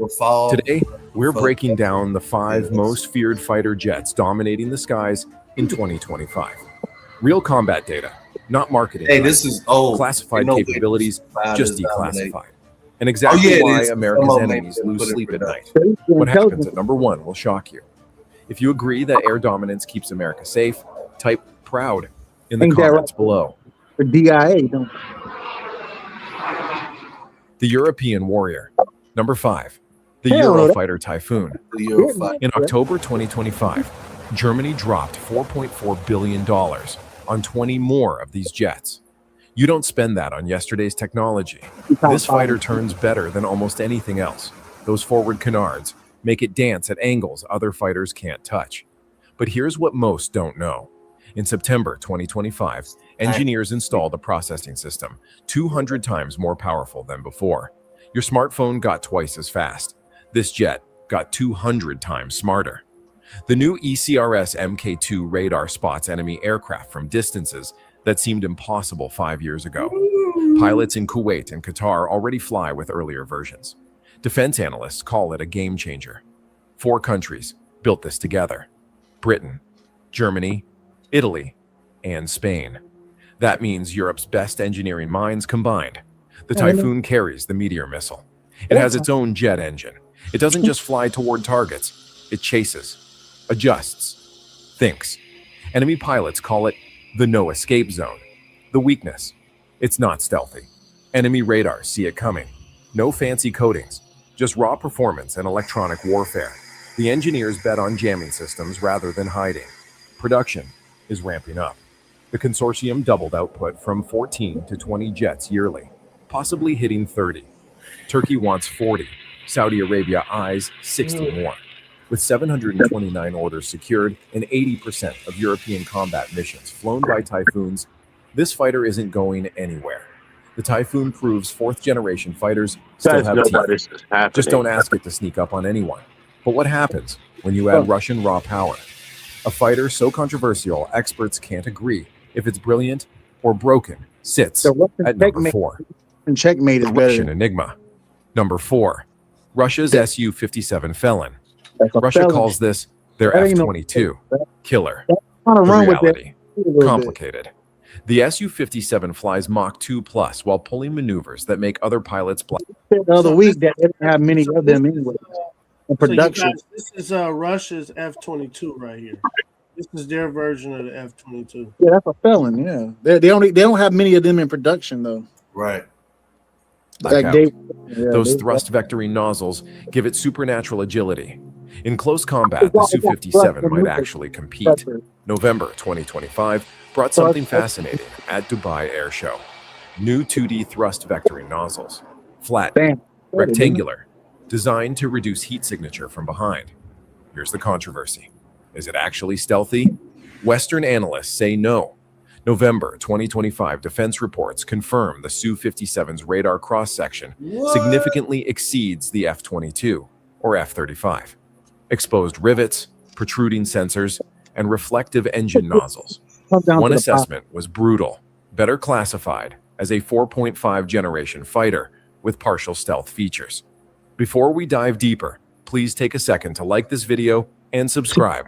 S11: Today, we're breaking down the 5 most feared fighter jets dominating the skies in 2025. Real combat data, not marketing.
S15: Hey, this is old.
S11: Classified capabilities, just declassified. and exactly
S15: it
S11: why
S15: is.
S11: America's
S15: Some of them
S11: enemies
S15: ain't
S11: lose
S15: put in
S11: sleep at night.
S15: production.
S11: What happens at number 1 will shock you. If you agree that air dominance keeps America safe, type proud in the
S10: Ain't that right?
S11: comments below.
S10: For DIA, don't
S11: The European Warrior. Number 5. The
S10: Hell no,
S11: Eurofighter Typhoon.
S15: The Eurofighter.
S11: In October 2025, Germany dropped $4.4 billion on 20 more of these jets. You don't spend that on yesterday's technology. This fighter turns better than almost anything else. Those forward canards make it dance at angles other fighters can't touch. But here's what most don't know. In September 2025, engineers installed a processing system 200 times more powerful than before. Your smartphone got twice as fast. This jet got 200 times smarter. The new ECRS Mk2 radar spots enemy aircraft from distances that seemed impossible 5 years ago. Pilots in Kuwait and Qatar already fly with earlier versions. Defense analysts call it a game changer. 4 countries built this together: Britain, Germany, Italy, and Spain. That means Europe's best engineering minds combined. The Typhoon carries the Meteor missile. It has its own jet engine. It doesn't just fly toward targets. It chases, adjusts, thinks. Enemy pilots call it the no-escape zone. The weakness: it's not stealthy. Enemy radars see it coming. No fancy coatings, just raw performance and electronic warfare. The engineers bet on jamming systems rather than hiding. Production is ramping up. The consortium doubled output from 14 to 20 jets yearly, possibly hitting 30. Turkey wants 40. Saudi Arabia eyes 60 more. With 729 orders secured and 80% of European combat missions flown by Typhoons, this fighter isn't going anywhere. The Typhoon proves fourth-generation fighters still have teeth. Just don't ask it to sneak up on anyone. But what happens when you add Russian raw power? A fighter so controversial, experts can't agree if it's brilliant or broken sits at number 4.
S10: And checkmate is
S11: The
S10: better.
S11: Russian Enigma. Number 4. Russia's Su-57 Felon.
S10: That's a
S11: Russia
S10: felony.
S11: calls this their
S10: That ain't no-
S11: F-22. Killer.
S10: Trying to
S11: The
S10: run with that
S11: reality:
S10: a little bit.
S11: complicated. The Su-57 flies Mach 2+ while pulling maneuvers that make other pilots blind.
S10: The other week that they didn't have many of them anyway in
S12: So you
S10: production.
S12: guys, this is Russia's F-22 right here. This is their version of the F-22.
S10: Yeah, that's a felon. Yeah, they don't have many of them in production though.
S15: Right.
S10: Like
S11: Blackout.
S10: they,
S11: Those thrust vectoring nozzles give it supernatural agility. In close combat, the Su-57 might actually compete. November 2025 brought something fascinating at Dubai Air Show. New 2D thrust vectoring nozzles. Flat, rectangular, designed to reduce heat signature from behind. Here's the controversy. Is it actually stealthy? Western analysts say no. November 2025 defense reports confirm the Su-57's radar cross-section significantly exceeds the F-22 or F-35. Exposed rivets, protruding sensors, and reflective engine nozzles. One assessment was brutal, better classified as a 4.5 generation fighter with partial stealth features. Before we dive deeper, please take a second to like this video and subscribe.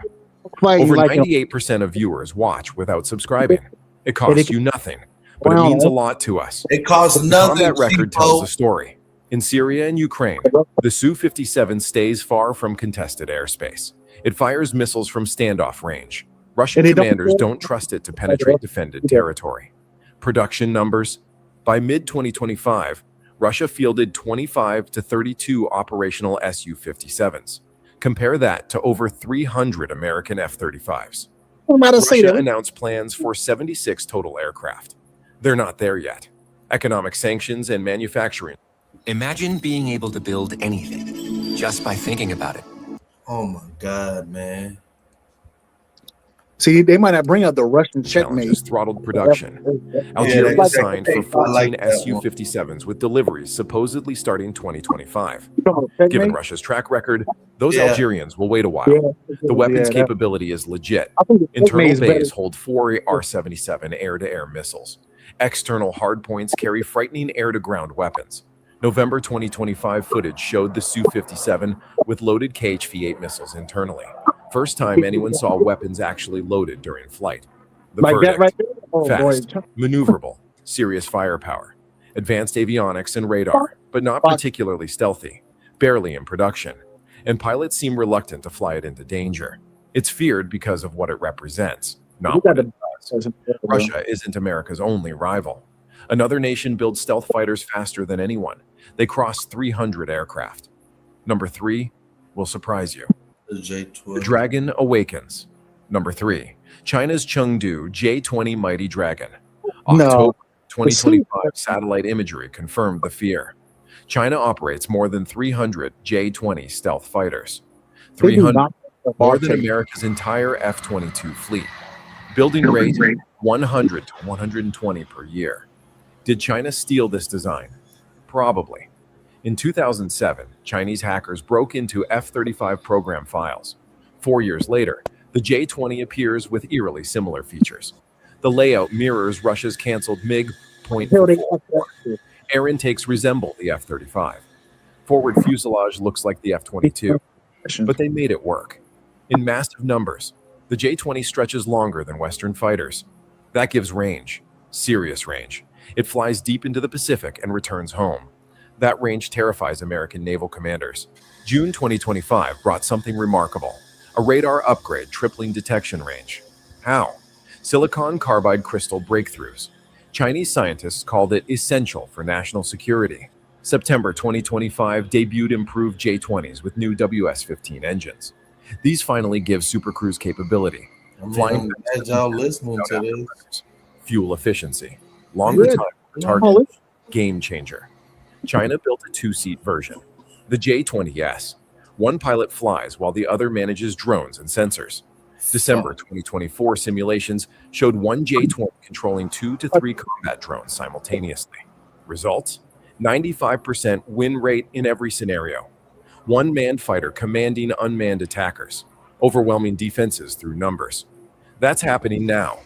S11: Over 98% of viewers watch without subscribing. It costs you nothing, but it means a lot to us.
S15: It costs
S11: The
S15: nothing.
S11: combat record
S15: Chico.
S11: tells a story. In Syria and Ukraine, the Su-57 stays far from contested airspace. It fires missiles from standoff range. Russian commanders don't trust it to penetrate defended territory. Production numbers: by mid-2025, Russia fielded 25 to 32 operational Su-57s. Compare that to over 300 American F-35s. Russia announced plans for 76 total aircraft. They're not there yet. Economic sanctions and manufacturing.
S2: Imagine being able to build anything just by thinking about it.
S15: Oh my God, man.
S10: See, they might not bring out the Russian checkmate.
S11: Challenges throttled production. Algeria signed for 14 Su-57s with deliveries supposedly starting 2025. Given Russia's track record, those Algerians will wait a while. The weapons capability is legit. Internal bays hold 4 R-77 air-to-air missiles. External hardpoints carry frightening air-to-ground weapons. November 2025 footage showed the Su-57 with loaded KHV-8 missiles internally. First time anyone saw weapons actually loaded during flight. The
S10: Like that
S11: verdict:
S10: right there? Oh,
S11: fast,
S10: boy.
S11: maneuverable, serious firepower. advanced avionics and radar, but not particularly stealthy, barely in production, and pilots seem reluctant to fly it into danger. It's feared because of what it represents, not what it does. Russia isn't America's only rival. Another nation builds stealth fighters faster than anyone. They cross 300 aircraft. Number 3 will surprise you. The Dragon awakens. Number 3, China's Chengdu J-20 Mighty Dragon. October 2025 satellite imagery confirmed the fear. China operates more than 300 J-20 stealth fighters. 300, more than America's entire F-22 fleet. Building rate 100 to 120 per year. Did China steal this design? Probably. In 2007, Chinese hackers broke into F-35 program files. 4 years later, the J-20 appears with eerily similar features. The layout mirrors Russia's canceled MiG-24. Air intakes resemble the F-35. Forward fuselage looks like the F-22, but they made it work. In massive numbers, the J-20 stretches longer than Western fighters. That gives range, serious range. It flies deep into the Pacific and returns home. That range terrifies American naval commanders. June 2025 brought something remarkable, a radar upgrade tripling detection range. How? Silicon carbide crystal breakthroughs. Chinese scientists called it essential for national security. September 2025 debuted improved J-20s with new WS-15 engines. These finally give supercruise capability, flying
S15: listening to this.
S11: fuel efficiency, longer time for target, game changer. China built a 2-seat version, the J-20S. One pilot flies while the other manages drones and sensors. December 2024 simulations showed one J-20 controlling 2 to 3 combat drones simultaneously. Results? 95% win rate in every scenario. One manned fighter commanding unmanned attackers, overwhelming defenses through numbers. That's happening now.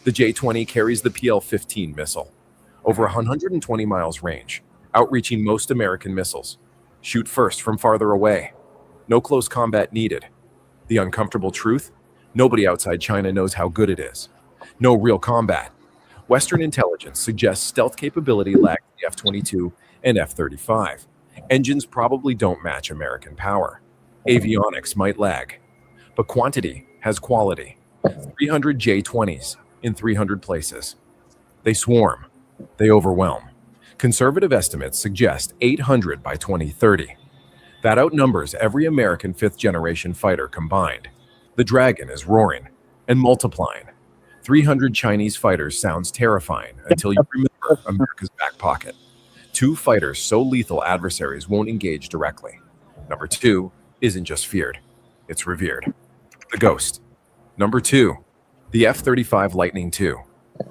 S11: The J-20 carries the PL-15 missile, over 120 miles range, outreaching most American missiles. Shoot first from farther away. No close combat needed. The uncomfortable truth? Nobody outside China knows how good it is. No real combat. Western intelligence suggests stealth capability lags the F-22 and F-35. Engines probably don't match American power. Avionics might lag. But quantity has quality. 300 J-20s in 300 places. They swarm. They overwhelm. Conservative estimates suggest 800 by 2030. That outnumbers every American fifth-generation fighter combined. The Dragon is roaring and multiplying. 300 Chinese fighters sounds terrifying until you remember America's back pocket. 2 fighters so lethal adversaries won't engage directly. Number 2 isn't just feared, it's revered. The Ghost. Number 2, the F-35 Lightning II.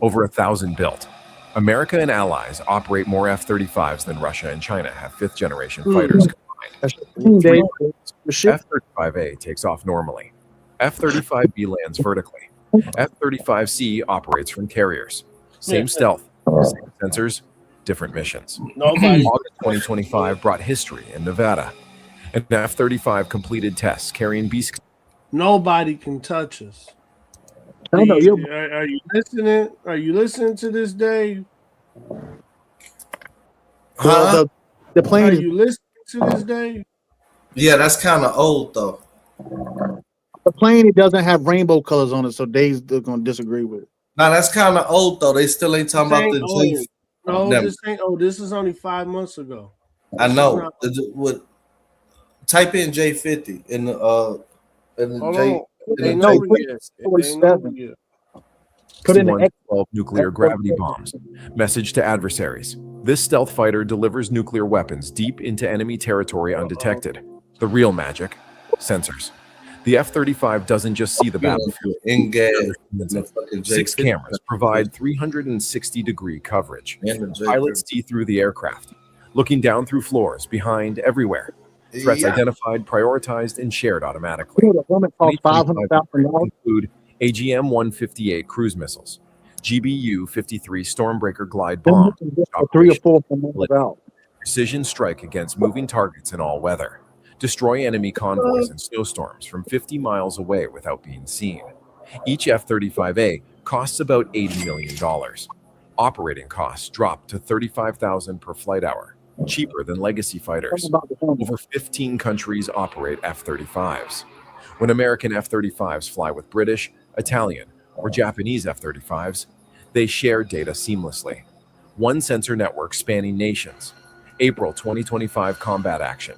S11: Over 1,000 built. America and allies operate more F-35s than Russia and China have fifth-generation fighters combined. F-35A takes off normally. F-35B lands vertically. F-35C operates from carriers. Same stealth, same sensors, different missions. August 2025 brought history in Nevada. An F-35 completed tests carrying beast.
S12: Nobody can touch us. Are you listening? Are you listening to this, Dave?
S15: Huh?
S10: The plane.
S12: Are you listening to this, Dave?
S15: Yeah, that's kind of old though.
S10: The plane, it doesn't have rainbow colors on it, so Dave's gonna disagree with it.
S15: Now that's kind of old though. They still ain't talking about the J.
S12: No, this ain't. Oh, this is only 5 months ago.
S15: I know. What? Type in J50 in the J.
S11: Put in X-12 nuclear gravity bombs. Message to adversaries. This stealth fighter delivers nuclear weapons deep into enemy territory undetected. The real magic, sensors. The F-35 doesn't just see the battlefield. 6 cameras provide 360-degree coverage. Pilots see through the aircraft, looking down through floors, behind, everywhere. Threats identified, prioritized, and shared automatically. Include AGM-158 cruise missiles, GBU-53 Stormbreaker glide bomb,
S10: 3 or 4 from
S11: precision strike against moving targets in all weather, destroy enemy convoys in snowstorms from 50 miles away without being seen. Each F-35A costs about $80 million. Operating costs dropped to $35,000 per flight hour, cheaper than legacy fighters. Over 15 countries operate F-35s. When American F-35s fly with British, Italian, or Japanese F-35s, they share data seamlessly. One sensor network spanning nations. April 2025 combat action.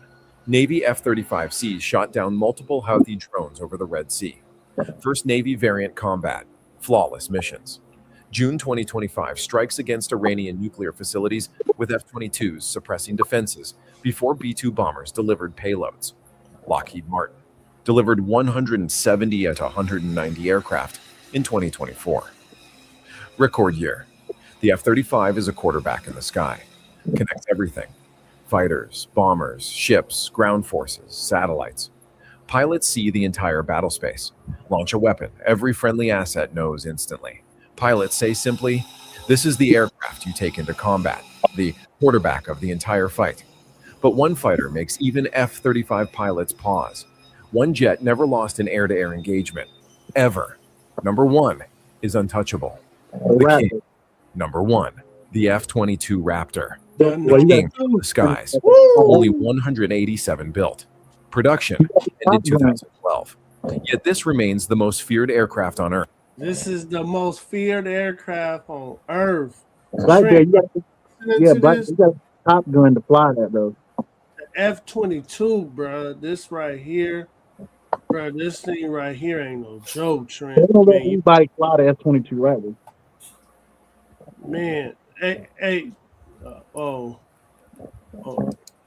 S11: Navy F-35Cs shot down multiple Houthi drones over the Red Sea. First Navy variant combat. Flawless missions. June 2025 strikes against Iranian nuclear facilities with F-22s suppressing defenses before B-2 bombers delivered payloads. Lockheed Martin delivered 170 out of 190 aircraft in 2024. Record year. The F-35 is a quarterback in the sky. Connects everything. Fighters, bombers, ships, ground forces, satellites. Pilots see the entire battle space. Launch a weapon. Every friendly asset knows instantly. Pilots say simply, "This is the aircraft you take into combat, the quarterback of the entire fight." But one fighter makes even F-35 pilots pause. One jet never lost an air-to-air engagement, ever. Number one is untouchable. The king. Number one, the F-22 Raptor. The king of the skies. Only 187 built. Production ended 2012. Yet this remains the most feared aircraft on Earth.
S12: This is the most feared aircraft on Earth.
S10: Black Bear, you got Top Gun to fly that though.
S12: The F-22, bro. This right here, bro. This thing right here ain't no joke, Trent.
S10: They don't let anybody fly the F-22 Raptor.
S12: Man, hey,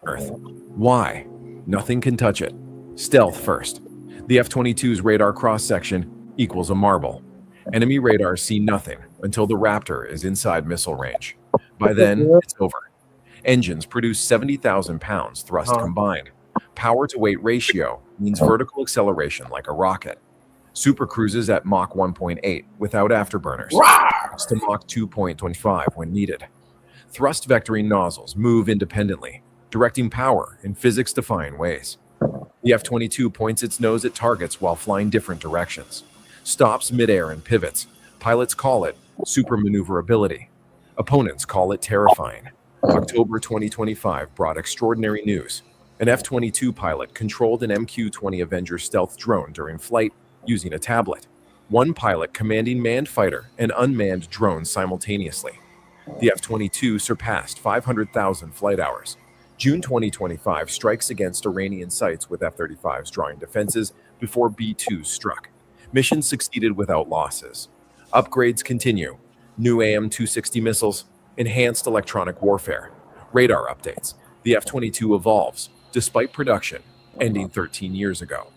S11: Earth. Why? Nothing can touch it. Stealth first. The F-22's radar cross-section equals a marble. Enemy radars see nothing until the Raptor is inside missile range. By then, it's over. Engines produce 70,000 pounds thrust combined. Power-to-weight ratio means vertical acceleration like a rocket. Supercruises at Mach 1.8 without afterburners. To Mach 2.25 when needed. Thrust vectoring nozzles move independently, directing power in physics-defying ways. The F-22 points its nose at targets while flying different directions. Stops midair and pivots. Pilots call it super maneuverability. Opponents call it terrifying. October 2025 brought extraordinary news. An F-22 pilot controlled an MQ-20 Avenger stealth drone during flight using a tablet. One pilot commanding manned fighter and unmanned drones simultaneously. The F-22 surpassed 500,000 flight hours. June 2025 strikes against Iranian sites with F-35s drawing defenses before B-2s struck. Mission succeeded without losses. Upgrades continue. New AM-260 missiles, enhanced electronic warfare, radar updates. The F-22 evolves, despite production ending 13 years ago.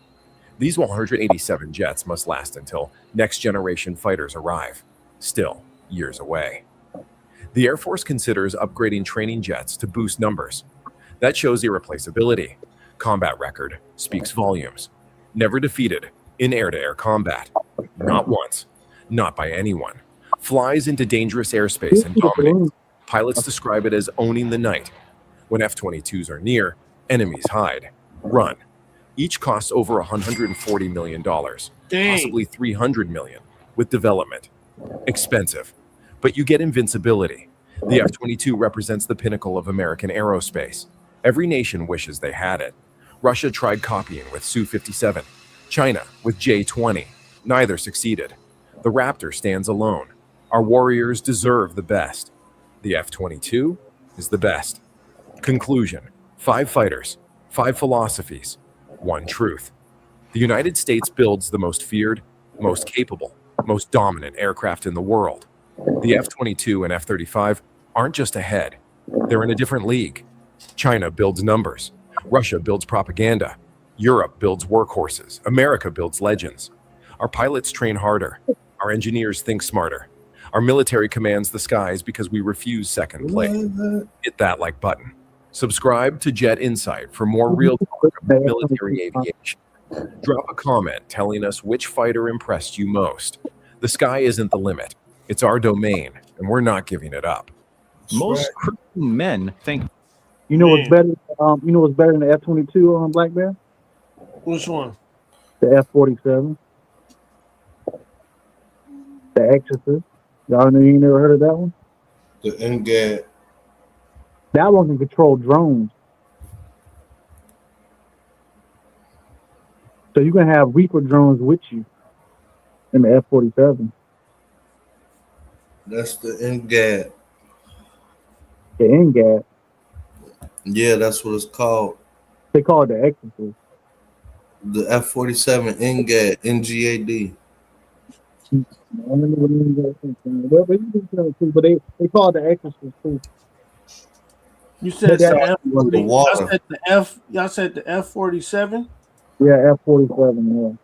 S11: These 187 jets must last until next-generation fighters arrive, still years away. The Air Force considers upgrading training jets to boost numbers. That shows irreplaceability. Combat record speaks volumes. Never defeated in air-to-air combat. Not once. Not by anyone. Flies into dangerous airspace and dominates. Pilots describe it as owning the night. When F-22s are near, enemies hide, run. Each costs over $140 million, possibly $300 million, with development. Expensive. But you get invincibility. The F-22 represents the pinnacle of American aerospace. Every nation wishes they had it. Russia tried copying with Su-57. China with J-20. Neither succeeded. The Raptor stands alone. Our warriors deserve the best. The F-22 is the best. Conclusion. 5 fighters, 5 philosophies, 1 truth. The United States builds the most feared, most capable, most dominant aircraft in the world. The F-22 and F-35 aren't just ahead. They're in a different league. China builds numbers. Russia builds propaganda. Europe builds workhorses. America builds legends. Our pilots train harder. Our engineers think smarter. Our military commands the skies because we refuse second place. Hit that like button. Subscribe to Jet Insight for more real talk about military aviation. Drop a comment telling us which fighter impressed you most. The sky isn't the limit. It's our domain, and we're not giving it up.
S13: Most men think.
S10: You know what's better? You know what's better than the F-22 on Black Bear?
S12: Which one?
S10: The F-47. The Exorcist. Y'all know you never heard of that one?
S15: The NGAD.
S10: That one can control drones. So you can have Reaper drones with you in the F-47.
S15: That's the NGAD.
S10: The NGAD.
S15: Yeah, that's what it's called.
S10: They call it the Exorcist.
S15: The F-47 NGAD, NGAD.
S10: But they call it the Exorcist too.
S12: You said
S10: But
S12: the
S10: that,
S12: F-40. Y'all said the F-47.
S10: yeah, F-47.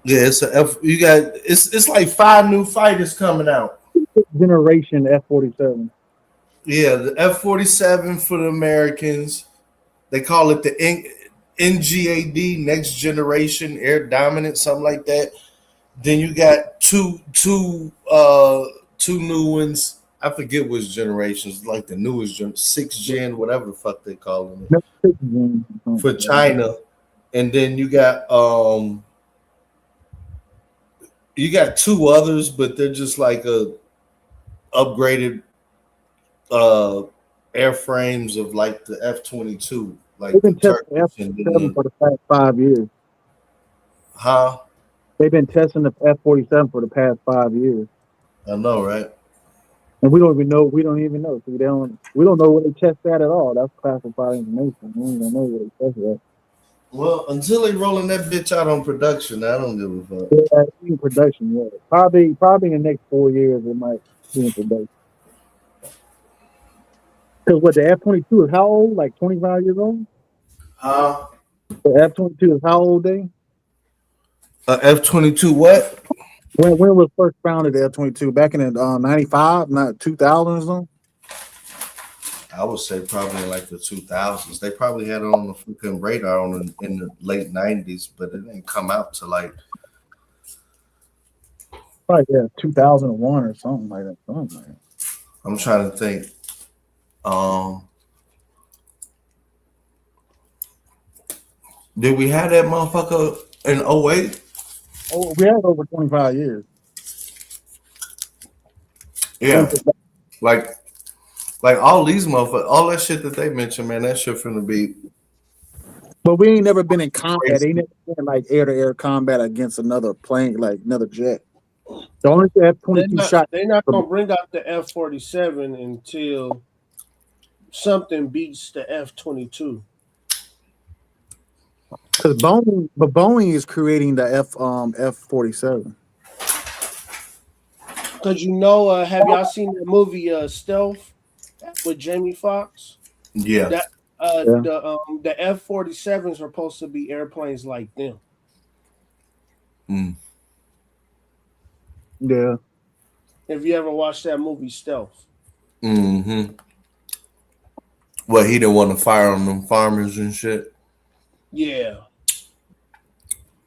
S10: Yeah.
S15: Yeah, it's a F. You got it's like 5 new fighters coming out.
S10: Generation F-47.
S15: Yeah, the F-47 for the Americans. They call it the NGAD, Next Generation Air Dominant, something like that. Then you got two new ones. I forget which generations, like the newest gen, 6th gen, whatever the fuck they calling it. For China. And then you got 2 others, but they're just like a upgraded airframes of like the F-22,
S10: They've
S15: like the
S10: been testing the
S15: Turkish and
S10: F-47
S15: then
S10: for the past 5 years.
S15: huh?
S10: They've been testing the F-47 for the past 5 years.
S15: I know, right?
S10: And we don't even know. We don't even know. So we don't know where they test that at all. That's classified information. We don't even know where they test that.
S15: Well, until they rolling that bitch out on production, I don't give a fuck.
S10: Yeah, in production, yeah. Probably in the next 4 years it might be in production. Because what, the F-22 is how old? Like 25 years old? The F-22 is how old, they?
S15: F-22 what?
S10: When was first founded the F-22? Back in 95, not 2000 or something?
S15: I would say probably in like the 2000s. They probably had it on the freaking radar in the late 90s, but it didn't come out to like
S10: Probably, yeah, 2001 or something like that.
S15: I'm trying to think. Did we have that motherfucker in 08?
S10: Oh, we had it over 25 years.
S15: Yeah. Like all these motherfuckers, all that shit that they mentioned, man, that shit finna be.
S10: But we ain't never been in combat. They never been like air-to-air combat against another plane, like another jet. The only F-22 shot.
S12: They're not gonna bring out the F-47 until something beats the F-22.
S10: Because Boeing is creating the F-47.
S12: Because have y'all seen the movie Stealth with Jamie Foxx?
S15: Yeah.
S12: That the F-47s are supposed to be airplanes like them.
S10: Yeah.
S12: Have you ever watched that movie Stealth?
S15: Mm-hmm. Well, he didn't want to fire on them farmers and shit.
S12: Yeah.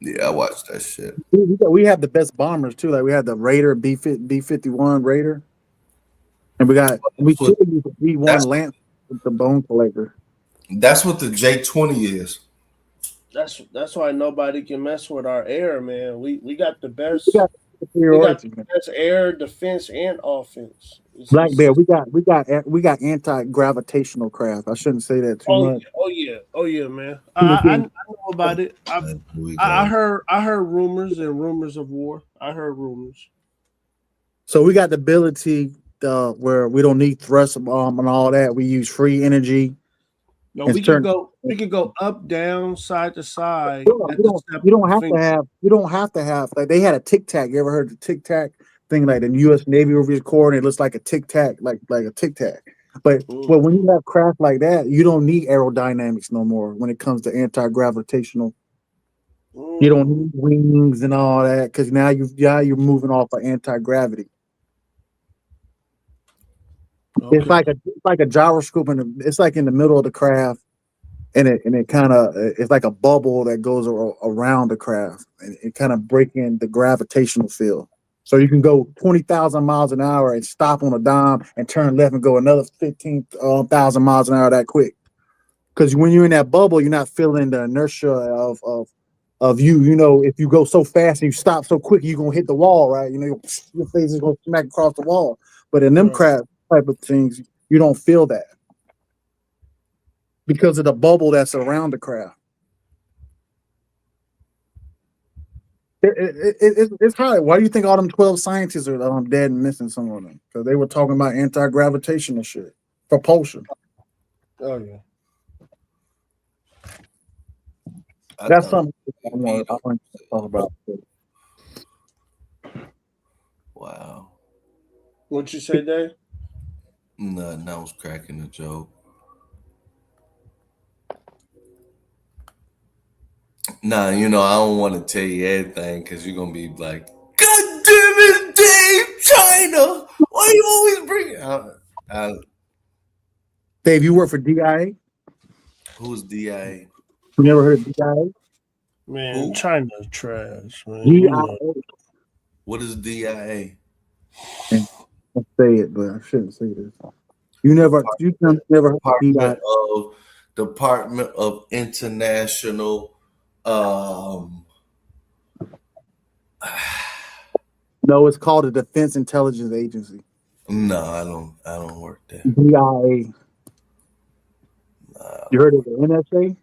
S15: Yeah, I watched that shit.
S10: We have the best bombers too. Like we had the Raider B-51 Raider, and we still use the B-1 Lance with the bone collector.
S15: That's what the J-20 is.
S12: That's why nobody can mess with our air, man. We got the best.
S10: We got the
S12: best air defense and offense.
S10: Black Bear, we got anti-gravitational craft. I shouldn't say that too much.
S12: Oh yeah, man. I know about it. I heard rumors of war. I heard rumors.
S10: So we got the ability where we don't need thrust and all that. We use free energy.
S12: No, we can go up, down, side to side.
S10: You don't have to have like they had a tic tac. You ever heard the tic tac thing, like the U.S. Navy over your core, and it looks like a tic tac, like a tic tac. But when you have craft like that, you don't need aerodynamics no more when it comes to anti-gravitational. You don't need wings and all that because now you're moving off of anti-gravity. Okay. It's like a gyroscope, and it's like in the middle of the craft, and it kind of it's like a bubble that goes around the craft, and it kind of breaking the gravitational field. So you can go 20,000 miles an hour and stop on a dime and turn left and go another 15,000 miles an hour that quick. Because when you're in that bubble, you're not feeling the inertia of you. You know, if you go so fast and you stop so quick, you're gonna hit the wall, right? You know, your face is gonna smack across the wall. But in them craft, type of things, you don't feel that because of the bubble that's around the craft. It's hard. Why do you think all them 12 scientists are dead and missing some of them? Because they were talking about anti-gravitational shit, propulsion.
S12: Oh yeah.
S10: That's something I want to talk about.
S15: Wow.
S12: What you say, Dave?
S15: Nothing. I was cracking a joke. Nah, I don't want to tell you everything because you're gonna be like, "God damn it, Dave, China! Why you always bring it out?"
S10: Dave, you work for DIA?
S15: Who's DIA?
S10: You never heard of DIA?
S12: Man,
S15: Who?
S12: China's trash, man.
S10: DIA.
S15: What is DIA?
S10: I say it, but I shouldn't say this. You never heard of DIA?
S15: Department of International.
S10: No, it's called the Defense Intelligence Agency.
S15: No, I don't work there.
S10: DIA. You heard of the NSA?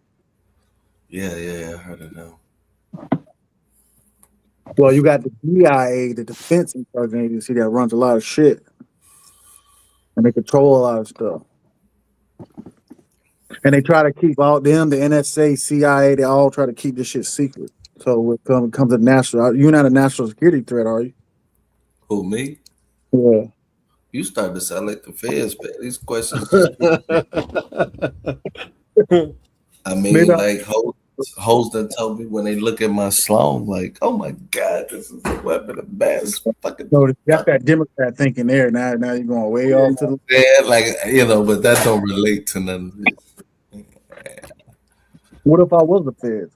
S15: Yeah, I heard of them.
S10: Well, you got the DIA, the Defense Intelligence Agency, that runs a lot of shit, and they control a lot of stuff. And they try to keep all them, the NSA, CIA, they all try to keep this shit secret. So when it comes to national, you're not a national security threat, are you?
S15: Who, me?
S10: Yeah.
S15: You started to sound like the feds, man. These questions. I mean,
S10: Maybe
S15: like hoes that told me when they look at my slong, like, "Oh my God, this is a weapon of mass fucking."
S10: No, that's that Democrat thinking there. Now you're going way off to the.
S15: Yeah, like but that don't relate to none of this.
S10: What if I was the feds?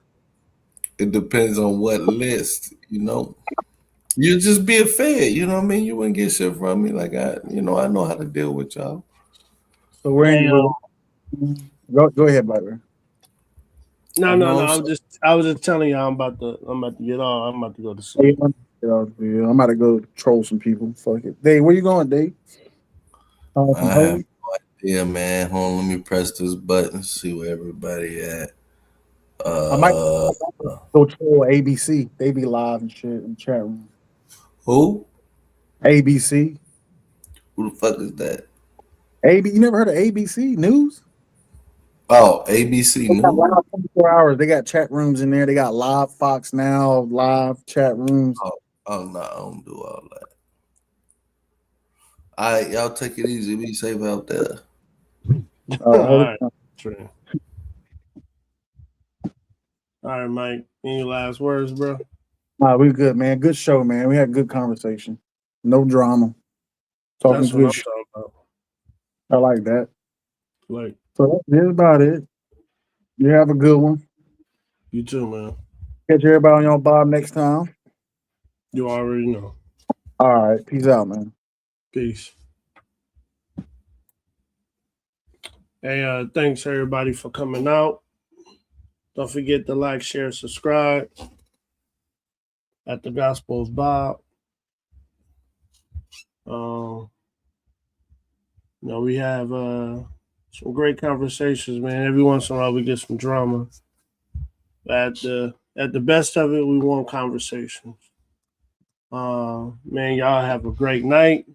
S15: It depends on what list, You just be a fed, you know what I mean? You wouldn't get shit from me. Like I know how to deal with y'all.
S10: So we're in. Go ahead, brother.
S12: No. I was just telling you I'm about to get off. I'm about to go to sleep.
S10: I'm about to go troll some people. Fuck it. Dave, where you going, Dave?
S15: I have no idea, man. Hold on, let me press this button, see where everybody at.
S10: I might go troll ABC. They be live and shit in the chat room.
S15: Who?
S10: ABC.
S15: Who the fuck is that?
S10: You never heard of ABC News?
S15: Oh, ABC News.
S10: 24 hours. They got chat rooms in there. They got live Fox Now, live chat rooms.
S15: Oh no, I don't do all that. All right, y'all take it easy. Be safe out there.
S12: All right. All right, Mike. Any last words, bro?
S10: Nah, we good, man. Good show, man. We had good conversation. No drama. Talking
S12: That's
S10: good
S12: what I'm
S10: shit.
S12: talking about.
S10: I like that.
S12: Like,
S10: so that's about it. You have a good one.
S12: You too, man.
S10: Catch everybody on your Bob next time.
S12: You already know.
S10: All right. Peace out, man.
S12: Peace. Hey, thanks everybody for coming out. Don't forget to like, share, subscribe at the Gospel of Bob. We have some great conversations, man. Every once in a while we get some drama. At the best of it, we want conversations. Man, y'all have a great night.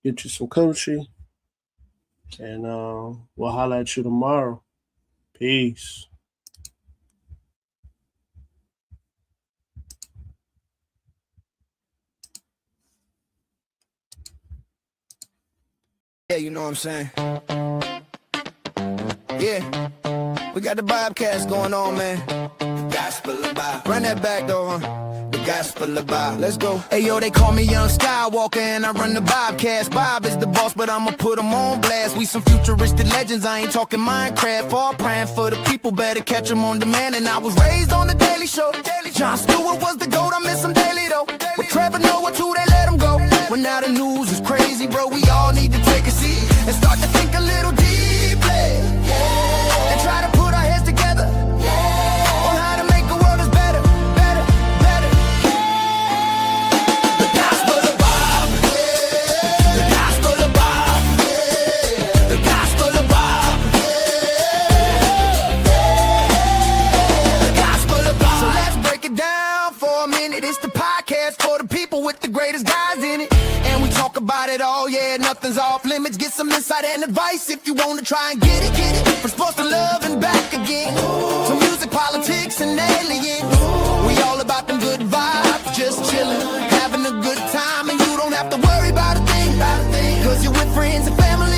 S12: Get you some coochie. And we'll holler at you tomorrow. Peace.
S8: Yeah, you know what I'm saying? Yeah. We got the Bobcast going on, man. Gospel of Bob. Run that back, though, huh? The Gospel of Bob. Let's go. Hey, yo, they call me Young Skywalker, and I run the Bobcast. Bob is the boss, but I'ma put him on blast. We some futuristic legends. I ain't talking Minecraft. All praying for the people. Better catch them on demand. And I was raised on the Daily Show. Jon Stewart was the GOAT. I miss him daily, though. With Trevor Noah, too, they let him go. When now the news is crazy, bro, we all need to take a seat and start to think a little deeply. And try to put our heads together on how to make the world is better, better, better. The Gospel of Bob. The Gospel of Bob. about it all, yeah, nothing's off limits. Get some insight and advice if you want to try and get it. We're supposed to love and back again. So music, politics, and aliens. We all about them good vibes, just chilling, having a good time, and you don't have to worry about a thing, cause you're with friends and family.